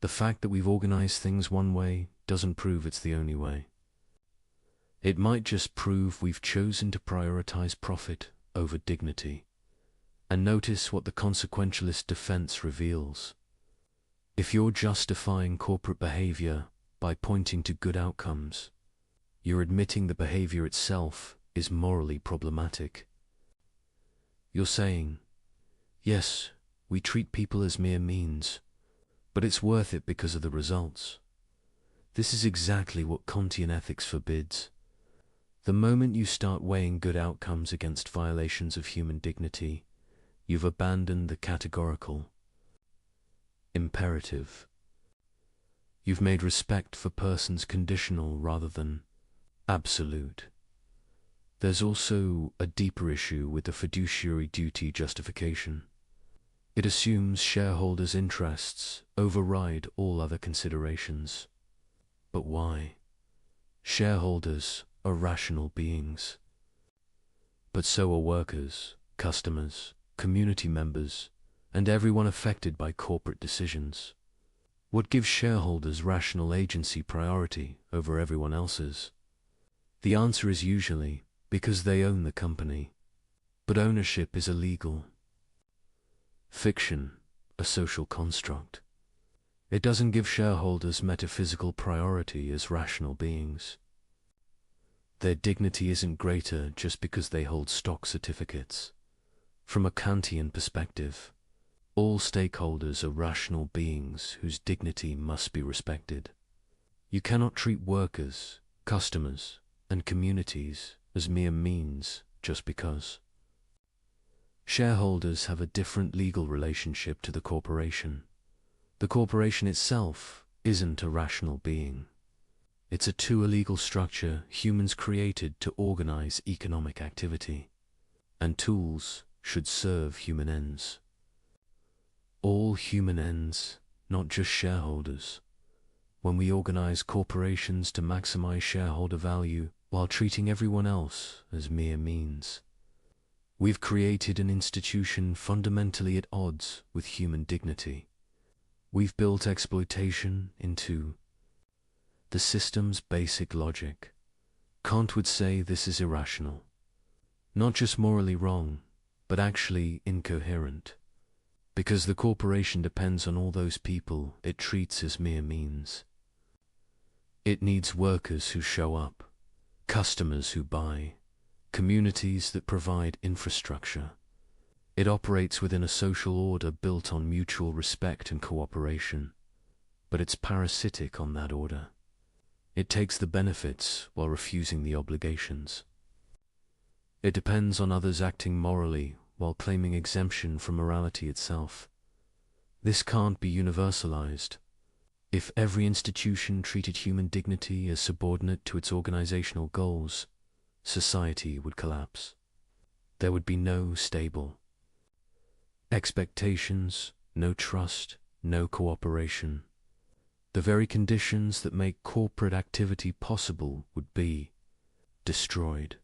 Speaker 2: The fact that we've organized things one way doesn't prove it's the only way. It might just prove we've chosen to prioritize profit over dignity. And notice what the consequentialist defense reveals. If you're justifying corporate behavior by pointing to good outcomes, you're admitting the behavior itself is morally problematic. You're saying, yes, we treat people as mere means, but it's worth it because of the results. This is exactly what Kantian ethics forbids. The moment you start weighing good outcomes against violations of human dignity, you've abandoned the categorical imperative. You've made respect for persons conditional rather than absolute. There's also a deeper issue with the fiduciary duty justification. It assumes shareholders' interests override all other considerations. But why? Shareholders are rational beings. But so are workers, customers, community members, and everyone affected by corporate decisions. What gives shareholders rational agency priority over everyone else's? The answer is usually because they own the company. But ownership is illegal. Fiction, a social construct. It doesn't give shareholders metaphysical priority as rational beings. Their dignity isn't greater just because they hold stock certificates. From a Kantian perspective, all stakeholders are rational beings whose dignity must be respected. You cannot treat workers, customers, and communities as mere means just because. Shareholders have a different legal relationship to the corporation. The corporation itself isn't a rational being. It's a too illegal structure humans created to organize economic activity, and tools should serve human ends. All human ends, not just shareholders. When we organize corporations to maximize shareholder value while treating everyone else as mere means, we've created an institution fundamentally at odds with human dignity. We've built exploitation into the system's basic logic. Kant would say this is irrational. Not just morally wrong, but actually incoherent. Because the corporation depends on all those people it treats as mere means. It needs workers who show up, customers who buy, communities that provide infrastructure. It operates within a social order built on mutual respect and cooperation, but it's parasitic on that order. It takes the benefits while refusing the obligations. It depends on others acting morally while claiming exemption from morality itself. This can't be universalized. If every institution treated human dignity as subordinate to its organizational goals, society would collapse. There would be no stable expectations, no trust, no cooperation. The very conditions that make corporate activity possible would be destroyed.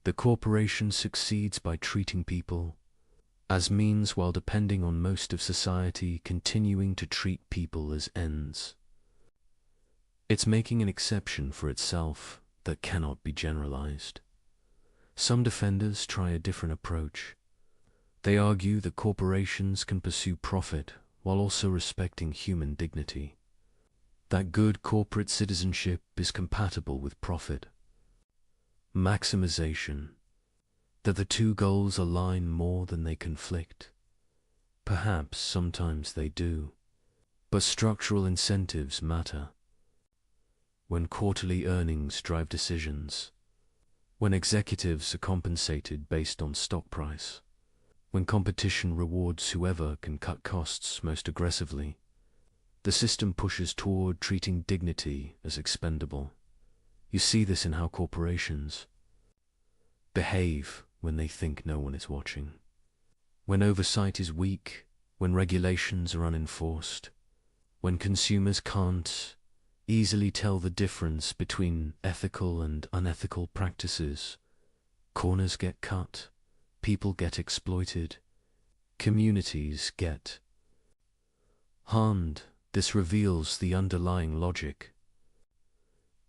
Speaker 2: The corporation succeeds by treating people as means while depending on most of society continuing to treat people as ends. It's making an exception for itself that cannot be generalized. Some defenders try a different approach. They argue that corporations can pursue profit while also respecting human dignity. That good corporate citizenship is compatible with profit maximization, that the two goals align more than they conflict. Perhaps sometimes they do, but structural incentives matter. When quarterly earnings drive decisions, when executives are compensated based on stock price, when competition rewards whoever can cut costs most aggressively, the system pushes toward treating dignity as expendable. You see this in how corporations behave when they think no one is watching. When oversight is weak, when regulations are unenforced, when consumers can't easily tell the difference between ethical and unethical practices, corners get cut, people get exploited, communities get harmed. This reveals the underlying logic.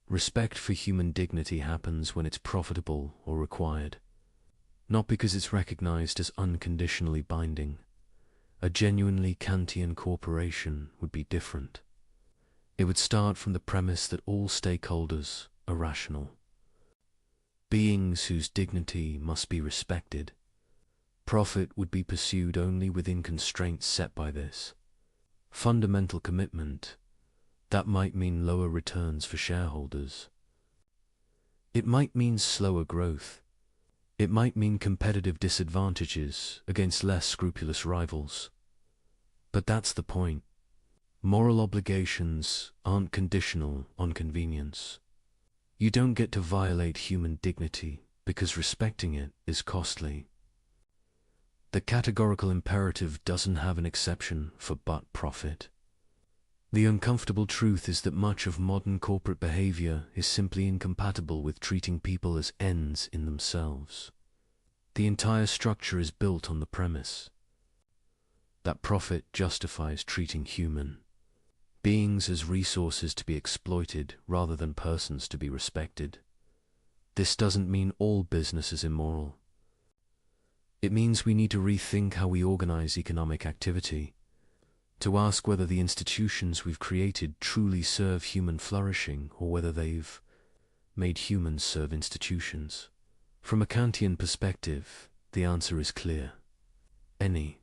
Speaker 2: Respect for human dignity happens when it's profitable or required, not because it's recognized as unconditionally binding. A genuinely Kantian corporation would be different. It would start from the premise that all stakeholders are rational, beings whose dignity must be respected. Profit would be pursued only within constraints set by this fundamental commitment. That might mean lower returns for shareholders. It might mean slower growth. It might mean competitive disadvantages against less scrupulous rivals. But that's the point. Moral obligations aren't conditional on convenience. You don't get to violate human dignity because respecting it is costly. The categorical imperative doesn't have an exception for but profit. The uncomfortable truth is that much of modern corporate behavior is simply incompatible with treating people as ends in themselves. The entire structure is built on the premise that profit justifies treating human beings as resources to be exploited rather than persons to be respected. This doesn't mean all business is immoral. It means we need to rethink how we organize economic activity, to ask whether the institutions we've created truly serve human flourishing or whether they've made humans serve institutions. From a Kantian perspective, the answer is clear. Any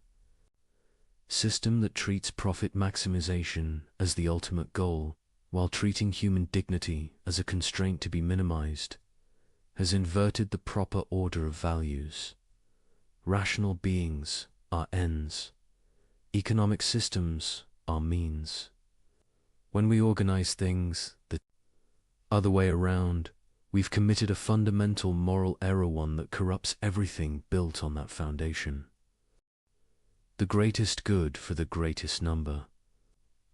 Speaker 2: system that treats profit maximization as the ultimate goal, while treating human dignity as a constraint to be minimized, has inverted the proper order of values. Rational beings are ends. Economic systems are means. When we organize things the other way around, we've committed a fundamental moral error, one that corrupts everything built on that foundation. The greatest good for the greatest number.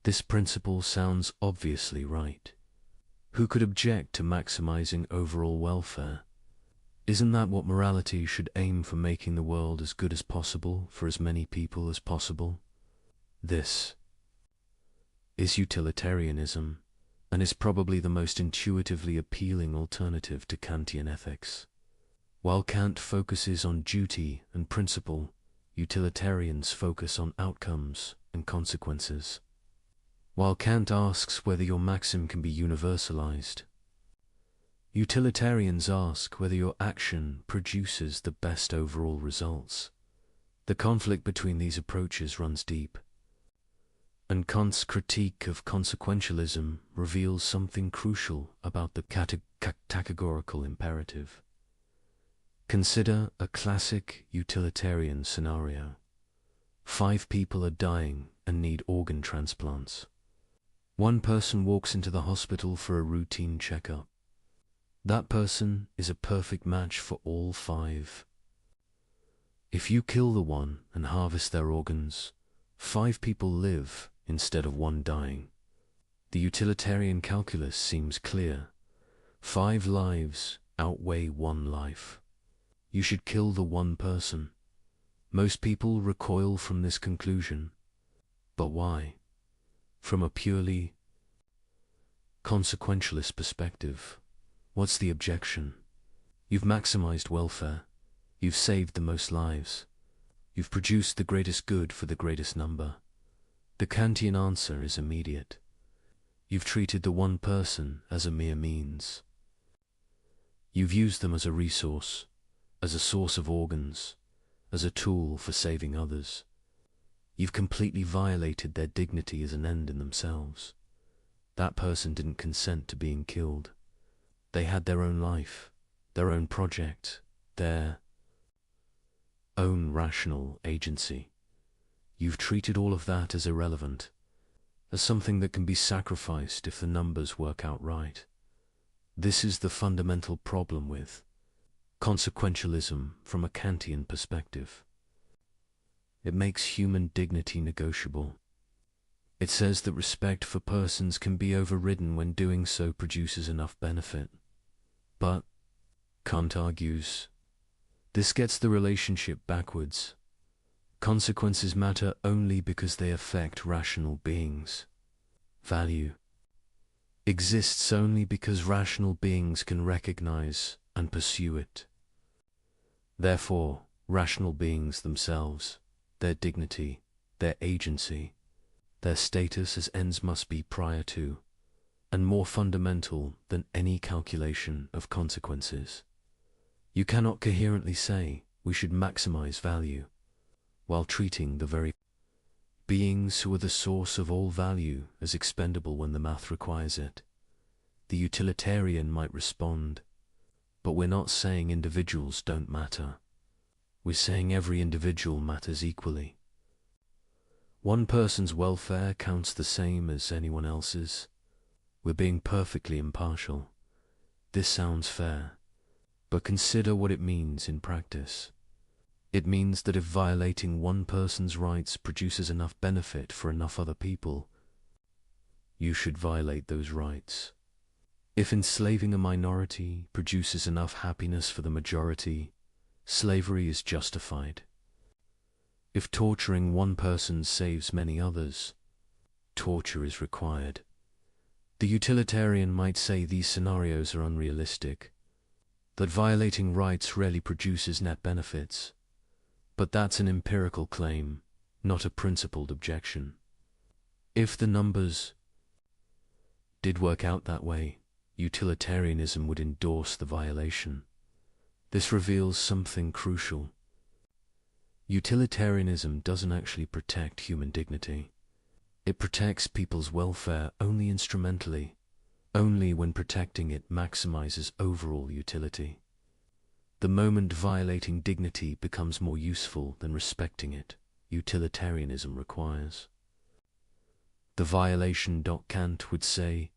Speaker 2: This principle sounds obviously right. Who could object to maximizing overall welfare? Isn't that what morality should aim for, making the world as good as possible for as many people as possible? This is utilitarianism, and is probably the most intuitively appealing alternative to Kantian ethics. While Kant focuses on duty and principle, utilitarians focus on outcomes and consequences. While Kant asks whether your maxim can be universalized, utilitarians ask whether your action produces the best overall results. The conflict between these approaches runs deep, and Kant's critique of consequentialism reveals something crucial about the categorical imperative. Consider a classic utilitarian scenario. 5 people are dying and need organ transplants. One person walks into the hospital for a routine checkup. That person is a perfect match for all 5. If you kill the one and harvest their organs, 5 people live instead of 1 dying. The utilitarian calculus seems clear. 5 lives outweigh 1 life. You should kill the one person. Most people recoil from this conclusion. But why? From a purely consequentialist perspective, what's the objection? You've maximized welfare. You've saved the most lives. You've produced the greatest good for the greatest number. The Kantian answer is immediate. You've treated the one person as a mere means. You've used them as a resource, as a source of organs, as a tool for saving others. You've completely violated their dignity as an end in themselves. That person didn't consent to being killed. They had their own life, their own project, their own rational agency. You've treated all of that as irrelevant, as something that can be sacrificed if the numbers work out right. This is the fundamental problem with consequentialism from a Kantian perspective. It makes human dignity negotiable. It says that respect for persons can be overridden when doing so produces enough benefit. But, Kant argues, this gets the relationship backwards. Consequences matter only because they affect rational beings. Value exists only because rational beings can recognize and pursue it. Therefore, rational beings themselves, their dignity, their agency, their status as ends must be prior to, and more fundamental than any calculation of consequences. You cannot coherently say we should maximize value while treating the very beings who are the source of all value as expendable when the math requires it. The utilitarian might respond, but we're not saying individuals don't matter. We're saying every individual matters equally. One person's welfare counts the same as anyone else's. We're being perfectly impartial. This sounds fair, but consider what it means in practice. It means that if violating one person's rights produces enough benefit for enough other people, you should violate those rights. If enslaving a minority produces enough happiness for the majority, slavery is justified. If torturing one person saves many others, torture is required. The utilitarian might say these scenarios are unrealistic, that violating rights rarely produces net benefits. But that's an empirical claim, not a principled objection. If the numbers did work out that way, utilitarianism would endorse the violation. This reveals something crucial. Utilitarianism doesn't actually protect human dignity. It protects people's welfare only instrumentally, only when protecting it maximizes overall utility. The moment violating dignity becomes more useful than respecting it, utilitarianism requires. The violation, Kant would say,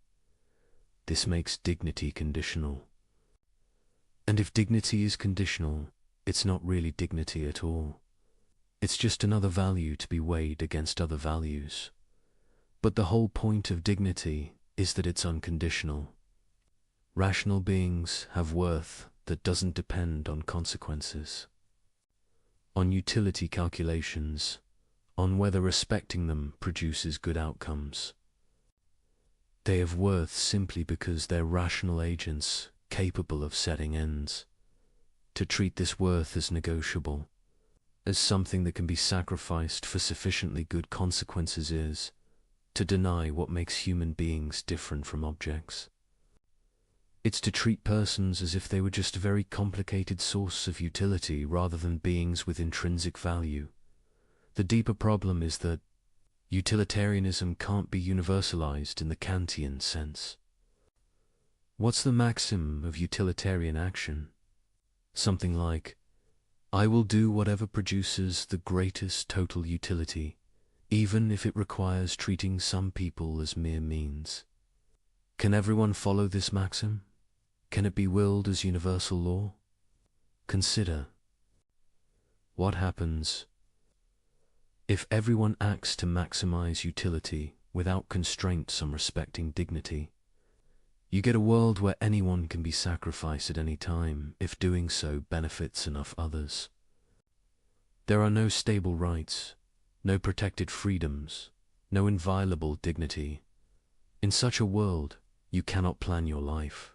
Speaker 2: this makes dignity conditional. And if dignity is conditional, it's not really dignity at all. It's just another value to be weighed against other values. But the whole point of dignity is that it's unconditional. Rational beings have worth that doesn't depend on consequences, on utility calculations, on whether respecting them produces good outcomes. They have worth simply because they're rational agents capable of setting ends. To treat this worth as negotiable, as something that can be sacrificed for sufficiently good consequences, is to deny what makes human beings different from objects. It's to treat persons as if they were just a very complicated source of utility rather than beings with intrinsic value. The deeper problem is that utilitarianism can't be universalized in the Kantian sense. What's the maxim of utilitarian action? Something like, I will do whatever produces the greatest total utility, even if it requires treating some people as mere means. Can everyone follow this maxim? Can it be willed as universal law? Consider, what happens if everyone acts to maximize utility without constraints on respecting dignity? You get a world where anyone can be sacrificed at any time if doing so benefits enough others. There are no stable rights, no protected freedoms, no inviolable dignity. In such a world, you cannot plan your life.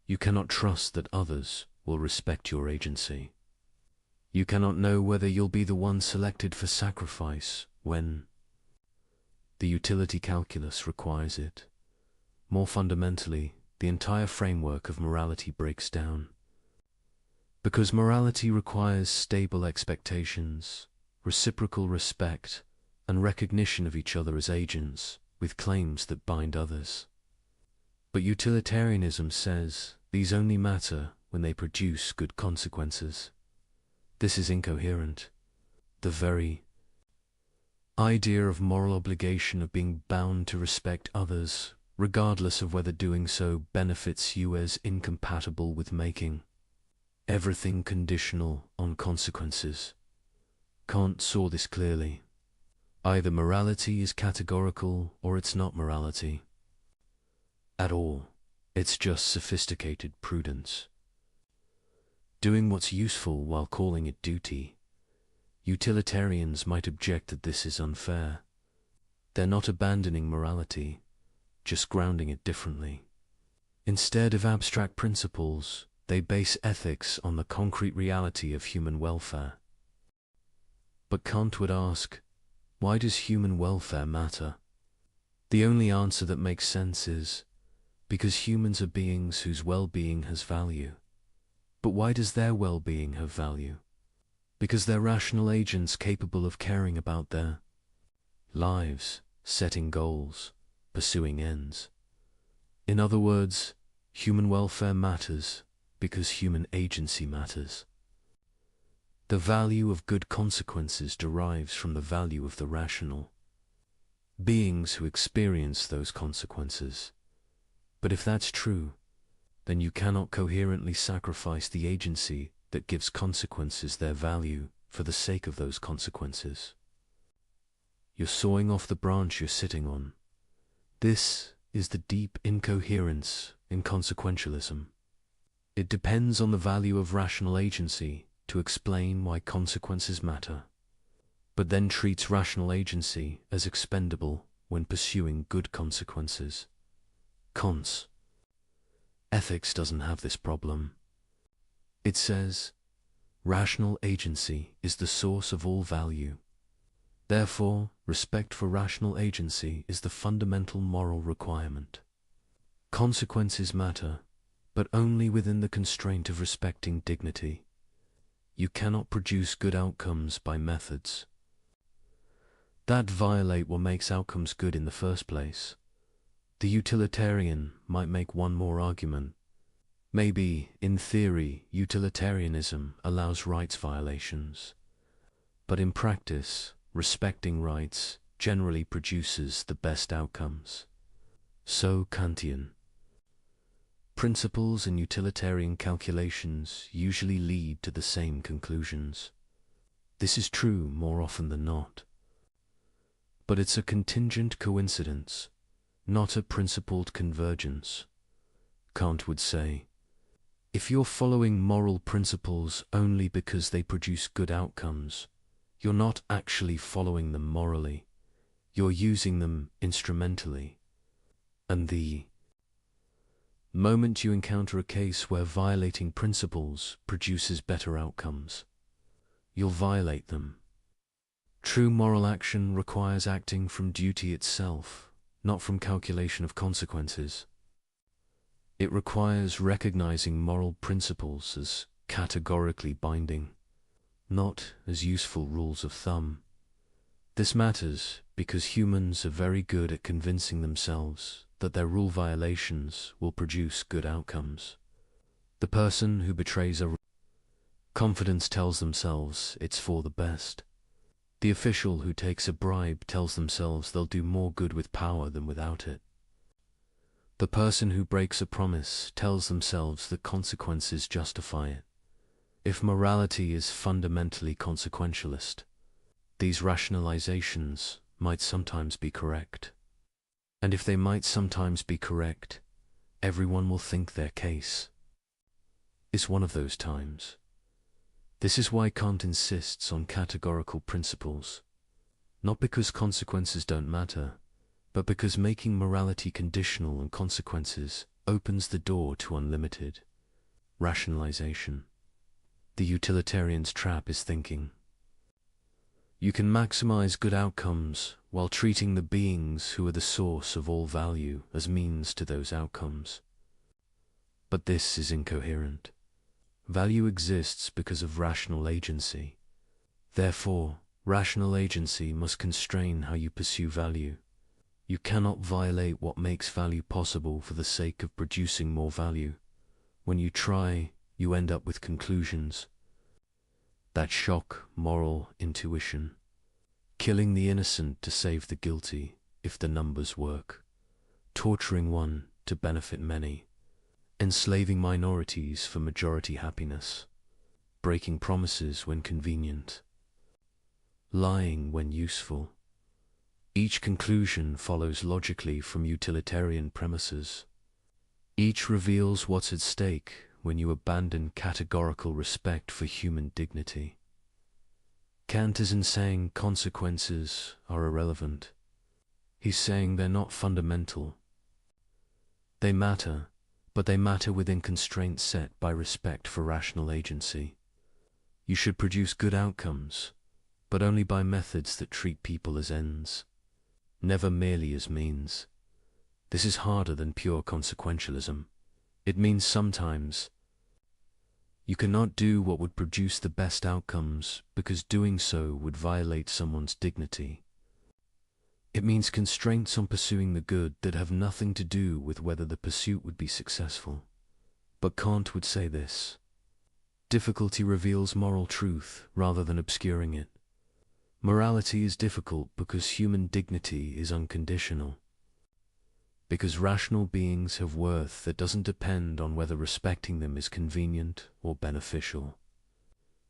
Speaker 2: You cannot trust that others will respect your agency. You cannot know whether you'll be the one selected for sacrifice when The utility calculus requires it. More fundamentally, the entire framework of morality breaks down. Because morality requires stable expectations, reciprocal respect, and recognition of each other as agents, with claims that bind others. But utilitarianism says these only matter when they produce good consequences. This is incoherent. The very idea of moral obligation of being bound to respect others, regardless of whether doing so benefits you, is incompatible with making everything conditional on consequences. Kant saw this clearly. Either morality is categorical or it's not morality at all. It's just sophisticated prudence. Doing what's useful while calling it duty. Utilitarians might object that this is unfair. They're not abandoning morality, just grounding it differently. Instead of abstract principles, they base ethics on the concrete reality of human welfare. But Kant would ask, why does human welfare matter? The only answer that makes sense is, because humans are beings whose well-being has value. But why does their well-being have value? Because they're rational agents capable of caring about their lives, setting goals, pursuing ends. In other words, human welfare matters because human agency matters. The value of good consequences derives from the value of the rational beings who experience those consequences. But if that's true, then you cannot coherently sacrifice the agency that gives consequences their value for the sake of those consequences. You're sawing off the branch you're sitting on. This is the deep incoherence in consequentialism. It depends on the value of rational agency to explain why consequences matter, but then treats rational agency as expendable when pursuing good consequences. Kant's ethics doesn't have this problem. It says, rational agency is the source of all value. Therefore, respect for rational agency is the fundamental moral requirement. Consequences matter, but only within the constraint of respecting dignity. You cannot produce good outcomes by methods that violate what makes outcomes good in the first place. The utilitarian might make one more argument. Maybe, in theory, utilitarianism allows rights violations. But in practice, respecting rights generally produces the best outcomes. So Kantian. Principles and utilitarian calculations usually lead to the same conclusions. This is true more often than not. But it's a contingent coincidence, not a principled convergence. Kant would say, if you're following moral principles only because they produce good outcomes, you're not actually following them morally. You're using them instrumentally. And the moment you encounter a case where violating principles produces better outcomes, you'll violate them. True moral action requires acting from duty itself, not from calculation of consequences. It requires recognizing moral principles as categorically binding, not as useful rules of thumb. This matters because humans are very good at convincing themselves that their rule violations will produce good outcomes. The person who betrays a confidence tells themselves it's for the best. The official who takes a bribe tells themselves they'll do more good with power than without it. The person who breaks a promise tells themselves that consequences justify it. If morality is fundamentally consequentialist, these rationalizations might sometimes be correct. And if they might sometimes be correct, everyone will think their case is one of those times. This is why Kant insists on categorical principles, not because consequences don't matter, but because making morality conditional on consequences opens the door to unlimited rationalization. The utilitarian's trap is thinking You can maximize good outcomes while treating the beings who are the source of all value as means to those outcomes. But this is incoherent. Value exists because of rational agency. Therefore, rational agency must constrain how you pursue value. You cannot violate what makes value possible for the sake of producing more value. When you try, you end up with conclusions that shock moral intuition. Killing the innocent to save the guilty if the numbers work. Torturing one to benefit many. Enslaving minorities for majority happiness. Breaking promises when convenient. Lying when useful. Each conclusion follows logically from utilitarian premises. Each reveals what's at stake when you abandon categorical respect for human dignity. Kant isn't saying consequences are irrelevant. He's saying they're not fundamental. They matter, but they matter within constraints set by respect for rational agency. You should produce good outcomes, but only by methods that treat people as ends, never merely as means. This is harder than pure consequentialism. It means sometimes you cannot do what would produce the best outcomes because doing so would violate someone's dignity. It means constraints on pursuing the good that have nothing to do with whether the pursuit would be successful. But Kant would say this: difficulty reveals moral truth rather than obscuring it. Morality is difficult because human dignity is unconditional. Because rational beings have worth that doesn't depend on whether respecting them is convenient or beneficial.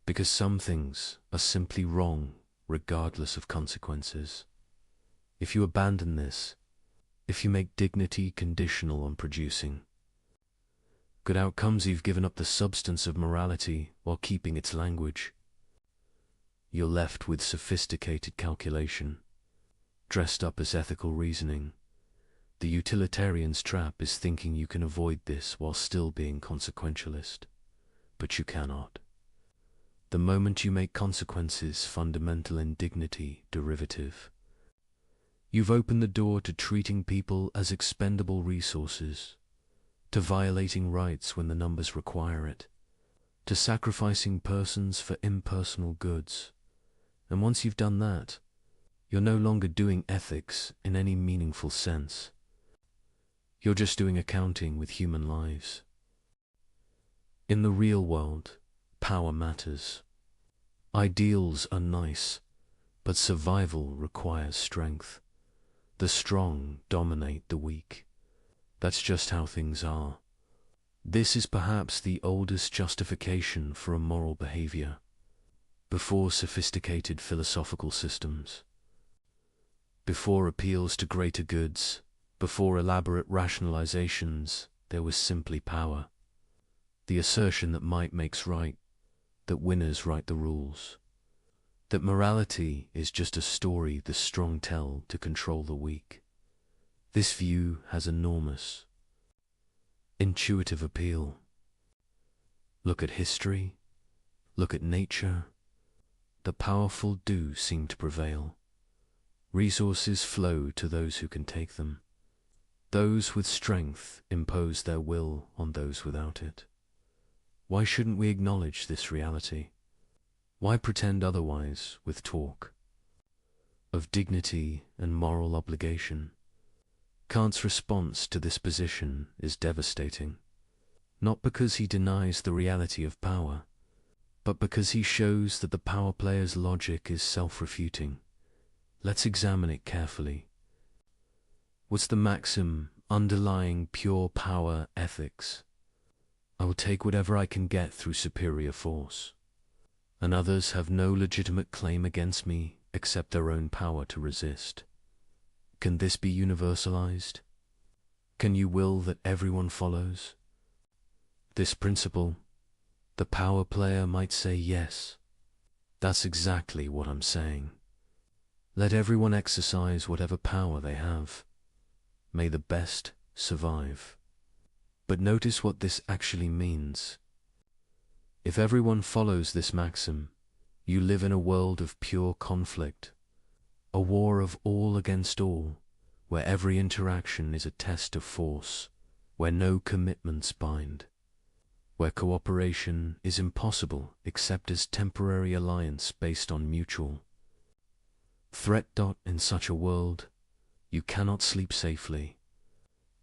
Speaker 2: Because some things are simply wrong regardless of consequences. If you abandon this, if you make dignity conditional on producing good outcomes, you've given up the substance of morality while keeping its language. You're left with sophisticated calculation, dressed up as ethical reasoning. The utilitarian's trap is thinking you can avoid this while still being consequentialist. But you cannot. The moment you make consequences fundamental and dignity derivative, you've opened the door to treating people as expendable resources, to violating rights when the numbers require it, to sacrificing persons for impersonal goods. And once you've done that, you're no longer doing ethics in any meaningful sense. You're just doing accounting with human lives. In the real world, power matters. Ideals are nice, but survival requires strength. The strong dominate the weak. That's just how things are. This is perhaps the oldest justification for a moral behavior, before sophisticated philosophical systems, before appeals to greater goods, before elaborate rationalizations. There was simply power. The assertion that might makes right, that winners write the rules, that morality is just a story the strong tell to control the weak. This view has enormous, intuitive appeal. Look at history, look at nature. The powerful do seem to prevail. Resources flow to those who can take them. Those with strength impose their will on those without it. Why shouldn't we acknowledge this reality? Why pretend otherwise with talk of dignity and moral obligation? Kant's response to this position is devastating, not because he denies the reality of power, but because he shows that the power player's logic is self-refuting. Let's examine it carefully. What's the maxim underlying pure power ethics? I will take whatever I can get through superior force, and others have no legitimate claim against me except their own power to resist. Can this be universalized? Can you will that everyone follows this principle? The power player might say yes. That's exactly what I'm saying. Let everyone exercise whatever power they have. May the best survive. But notice what this actually means. If everyone follows this maxim, You live in a world of pure conflict, a war of all against all, where every interaction is a test of force, where no commitments bind, where cooperation is impossible except as temporary alliance based on mutual threat. In such a world, you cannot sleep safely,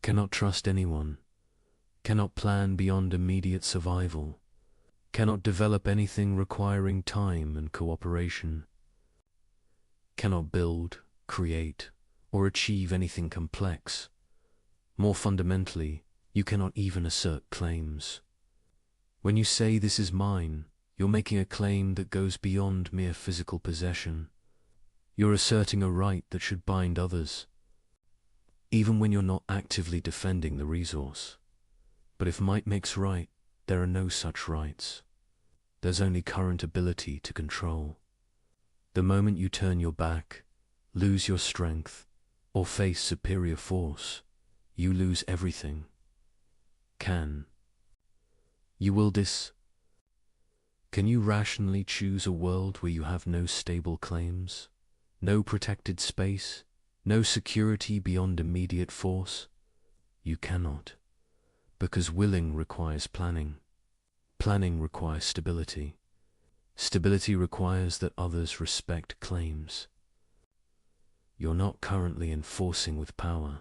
Speaker 2: cannot trust anyone, cannot plan beyond immediate survival, cannot develop anything requiring time and cooperation, cannot build, create, or achieve anything complex. More fundamentally, you cannot even assert claims. When you say this is mine, you're making a claim that goes beyond mere physical possession. You're asserting a right that should bind others, even when you're not actively defending the resource. But if might makes right, there are no such rights. There's only current ability to control. The moment you turn your back, lose your strength, or face superior force, you lose everything. Can you rationally choose a world where you have no stable claims, no protected space, no security beyond immediate force? You cannot, because willing requires planning. Planning requires stability. Stability requires that others respect claims. You're not currently enforcing with power.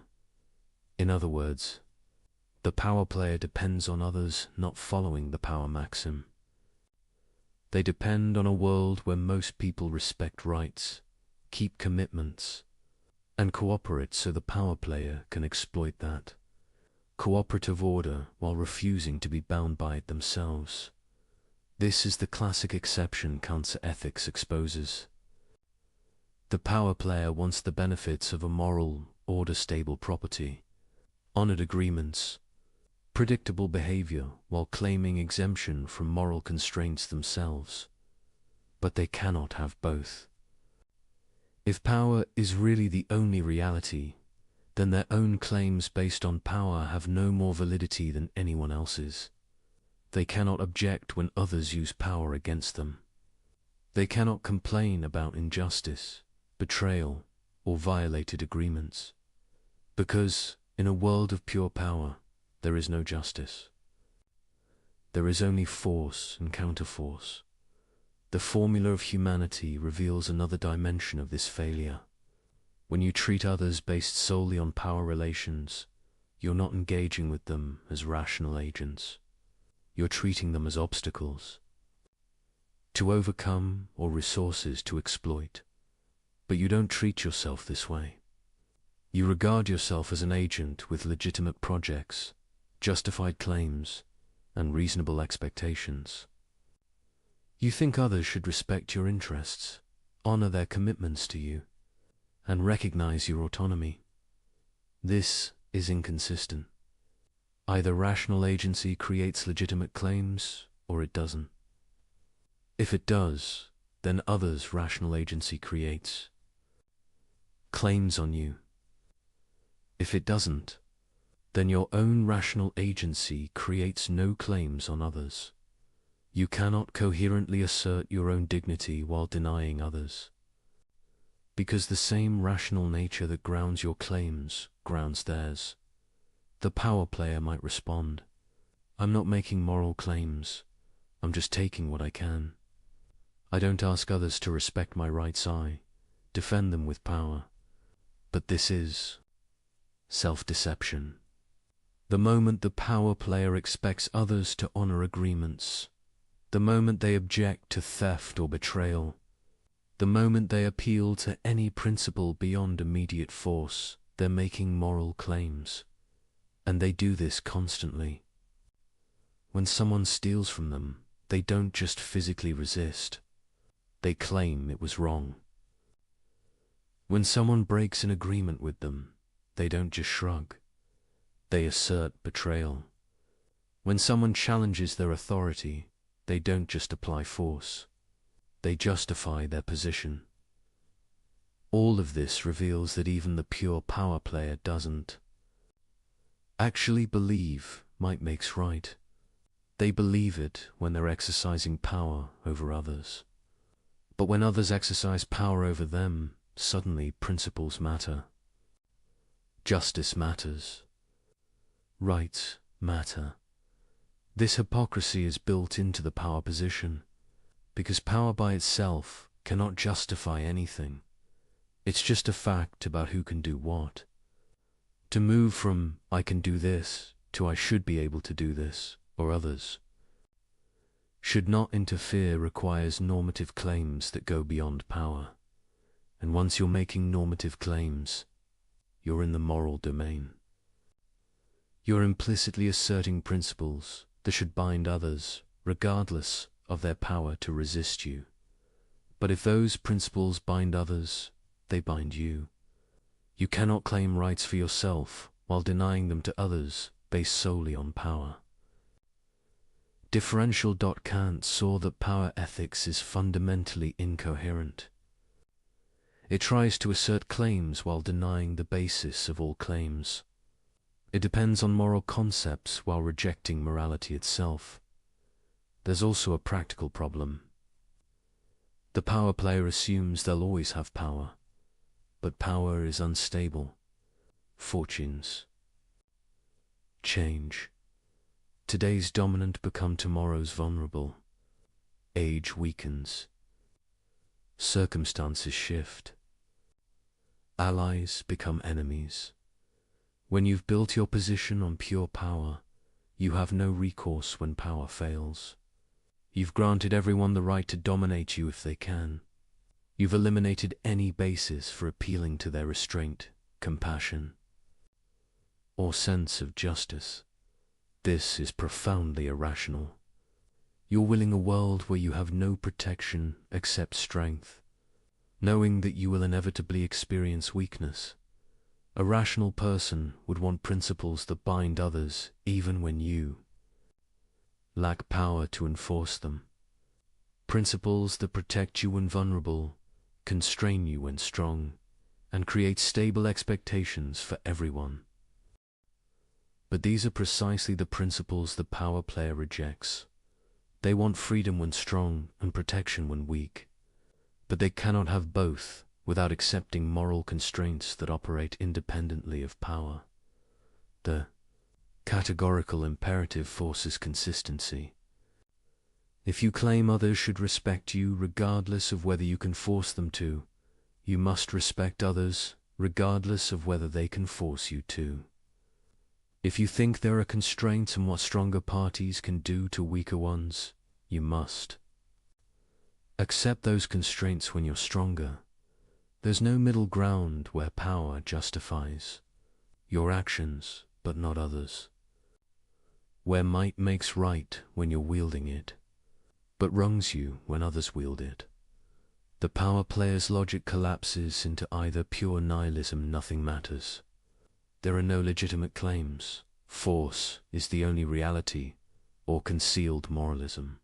Speaker 2: In other words, the power player depends on others not following the power maxim. They depend on a world where most people respect rights, keep commitments, and cooperate so the power player can exploit that cooperative order while refusing to be bound by it themselves. This is the classic exception counter ethics exposes. The power player wants the benefits of a moral, order-stable property, honored agreements, predictable behavior while claiming exemption from moral constraints themselves. But they cannot have both. If power is really the only reality, then their own claims based on power have no more validity than anyone else's. They cannot object when others use power against them. They cannot complain about injustice, betrayal, or violated agreements. Because, in a world of pure power, there is no justice. There is only force and counterforce. The formula of humanity reveals another dimension of this failure. When you treat others based solely on power relations, you're not engaging with them as rational agents. You're treating them as obstacles to overcome or resources to exploit. But you don't treat yourself this way. You regard yourself as an agent with legitimate projects, justified claims, and reasonable expectations. You think others should respect your interests, honor their commitments to you, and recognize your autonomy. This is inconsistent. Either rational agency creates legitimate claims, or it doesn't. If it does, then others' rational agency creates claims on you. If it doesn't, then your own rational agency creates no claims on others. You cannot coherently assert your own dignity while denying others. Because the same rational nature that grounds your claims grounds theirs. The power player might respond, I'm not making moral claims, I'm just taking what I can. I don't ask others to respect my rights, I defend them with power. But this is self-deception. The moment the power player expects others to honor agreements, the moment they object to theft or betrayal, the moment they appeal to any principle beyond immediate force, they're making moral claims. And they do this constantly. When someone steals from them, they don't just physically resist. They claim it was wrong. When someone breaks an agreement with them, they don't just shrug. They assert betrayal. When someone challenges their authority, they don't just apply force. They justify their position. All of this reveals that even the pure power player doesn't actually believe might makes right. They believe it when they're exercising power over others. But when others exercise power over them, suddenly principles matter. Justice matters. Rights matter. This hypocrisy is built into the power position, because power by itself cannot justify anything. It's just a fact about who can do what. To move from "I can do this" to "I should be able to do this," or others should not interfere requires normative claims that go beyond power. And once you're making normative claims, you're in the moral domain. You're implicitly asserting principles that should bind others, regardless of their power to resist you. But if those principles bind others, they bind you. You cannot claim rights for yourself while denying them to others based solely on power. Differential. Kant saw that power ethics is fundamentally incoherent. It tries to assert claims while denying the basis of all claims. It depends on moral concepts while rejecting morality itself. There's also a practical problem. The power player assumes they'll always have power, but power is unstable. Fortunes change. Today's dominant become tomorrow's vulnerable. Age weakens. Circumstances shift. Allies become enemies. When you've built your position on pure power, you have no recourse when power fails. You've granted everyone the right to dominate you if they can. You've eliminated any basis for appealing to their restraint, compassion, or sense of justice. This is profoundly irrational. You're willing a world where you have no protection except strength, knowing that you will inevitably experience weakness. A rational person would want principles that bind others even when you lack power to enforce them. Principles that protect you when vulnerable, constrain you when strong, and create stable expectations for everyone. But these are precisely the principles the power player rejects. They want freedom when strong and protection when weak. But they cannot have both without accepting moral constraints that operate independently of power. The categorical imperative forces consistency. If you claim others should respect you regardless of whether you can force them to, you must respect others regardless of whether they can force you to. If you think there are constraints on what stronger parties can do to weaker ones, you must accept those constraints when you're stronger. There's no middle ground where power justifies your actions, but not others. Where might makes right when you're wielding it, but wrongs you when others wield it. The power player's logic collapses into either pure nihilism, nothing matters. There are no legitimate claims, force is the only reality, or concealed moralism,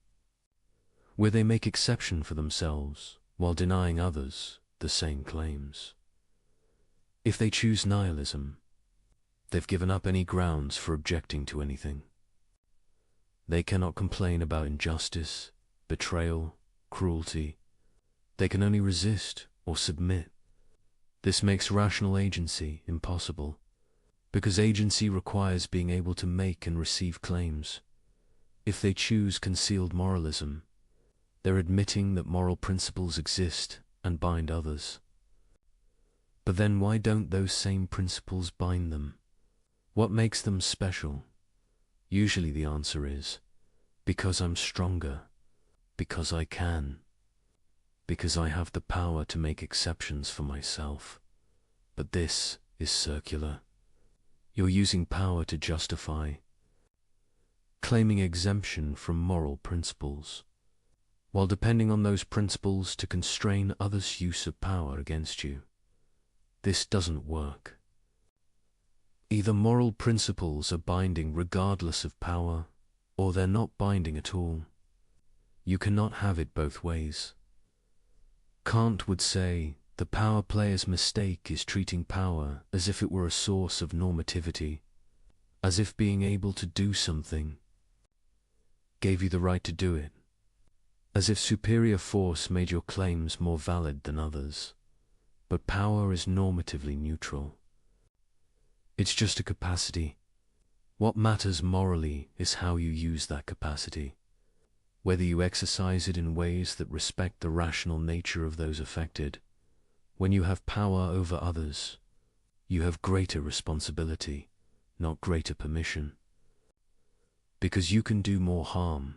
Speaker 2: where they make exception for themselves while denying others the same claims. If they choose nihilism, they've given up any grounds for objecting to anything. They cannot complain about injustice, betrayal, cruelty. They can only resist or submit. This makes rational agency impossible, because agency requires being able to make and receive claims. If they choose concealed moralism, they're admitting that moral principles exist and bind others. But then why don't those same principles bind them? What makes them special? Usually the answer is, because I'm stronger, because I can, because I have the power to make exceptions for myself. But this is circular. You're using power to justify claiming exemption from moral principles, while depending on those principles to constrain others' use of power against you. This doesn't work. Either moral principles are binding regardless of power, or they're not binding at all. You cannot have it both ways. Kant would say the power player's mistake is treating power as if it were a source of normativity, as if being able to do something gave you the right to do it. as if superior force made your claims more valid than others. But power is normatively neutral. It's just a capacity. What matters morally is how you use that capacity, whether you exercise it in ways that respect the rational nature of those affected. When you have power over others, you have greater responsibility, not greater permission. Because you can do more harm,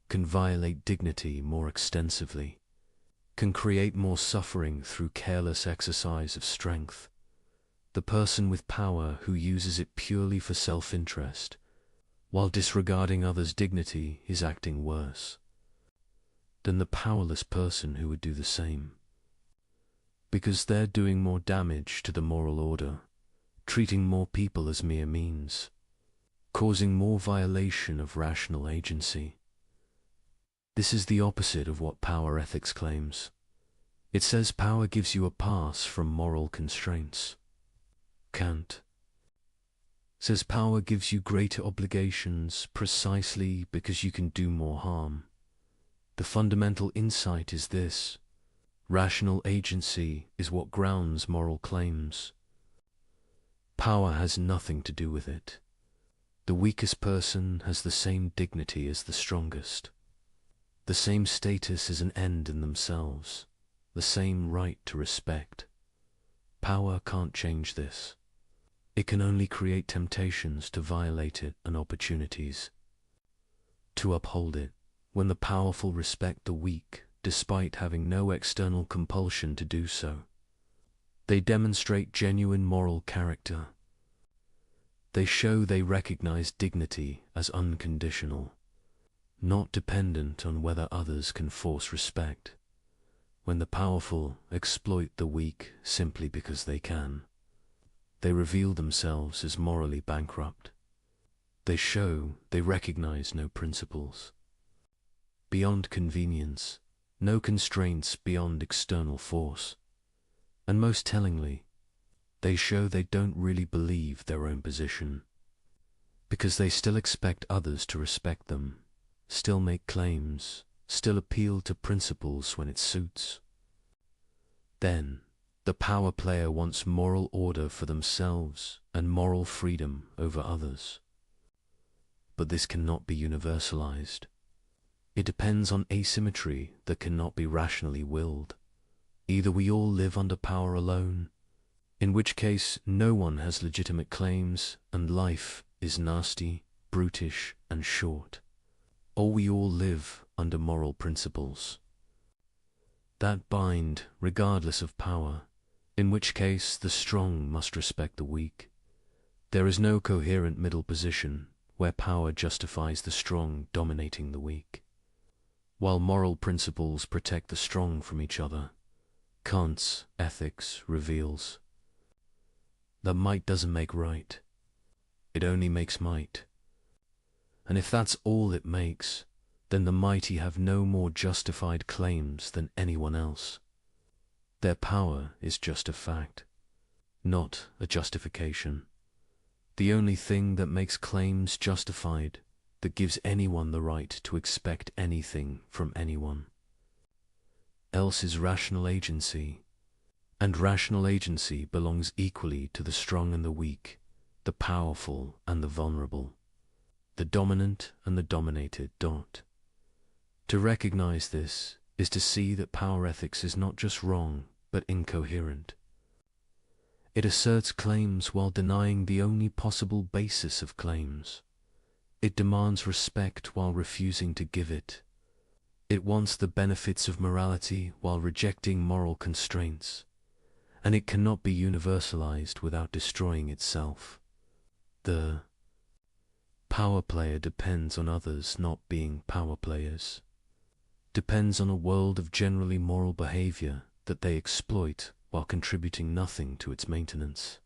Speaker 2: can violate dignity more extensively, can create more suffering through careless exercise of strength. The person with power who uses it purely for self-interest, while disregarding others' dignity, is acting worse than the powerless person who would do the same. Because they're doing more damage to the moral order, treating more people as mere means, causing more violation of rational agency. This is the opposite of what power ethics claims. It says power gives you a pass from moral constraints. Kant says power gives you greater obligations precisely because you can do more harm. The fundamental insight is this: rational agency is what grounds moral claims. Power has nothing to do with it. The weakest person has the same dignity as the strongest, the same status as an end in themselves, the same right to respect. Power can't change this. It can only create temptations to violate it and opportunities to uphold it. When the powerful respect the weak, despite having no external compulsion to do so, they demonstrate genuine moral character. They show they recognize dignity as unconditional, not dependent on whether others can force respect. When the powerful exploit the weak simply because they can, they reveal themselves as morally bankrupt. They show they recognize no principles beyond convenience, no constraints beyond external force. And most tellingly, they show they don't really believe their own position, because they still expect others to respect them, still make claims, still appeal to principles when it suits. Then, the power player wants moral order for themselves and moral freedom over others. But this cannot be universalized. It depends on asymmetry that cannot be rationally willed. Either we all live under power alone, in which case no one has legitimate claims and life is nasty, brutish, and short, or we all live under moral principles that bind regardless of power, in which case the strong must respect the weak. There is no coherent middle position where power justifies the strong dominating the weak, while moral principles protect the strong from each other. Kant's ethics reveals that might doesn't make right, it only makes might. And if that's all it makes, then the mighty have no more justified claims than anyone else. Their power is just a fact, not a justification. The only thing that makes claims justified, that gives anyone the right to expect anything from anyone else, is rational agency. And rational agency belongs equally to the strong and the weak, the powerful and the vulnerable, the dominant and the dominated. To recognize this is to see that power ethics is not just wrong, but incoherent. It asserts claims while denying the only possible basis of claims. It demands respect while refusing to give it. It wants the benefits of morality while rejecting moral constraints. And it cannot be universalized without destroying itself. The power player depends on others not being power players, depends on a world of generally moral behavior that they exploit while contributing nothing to its maintenance.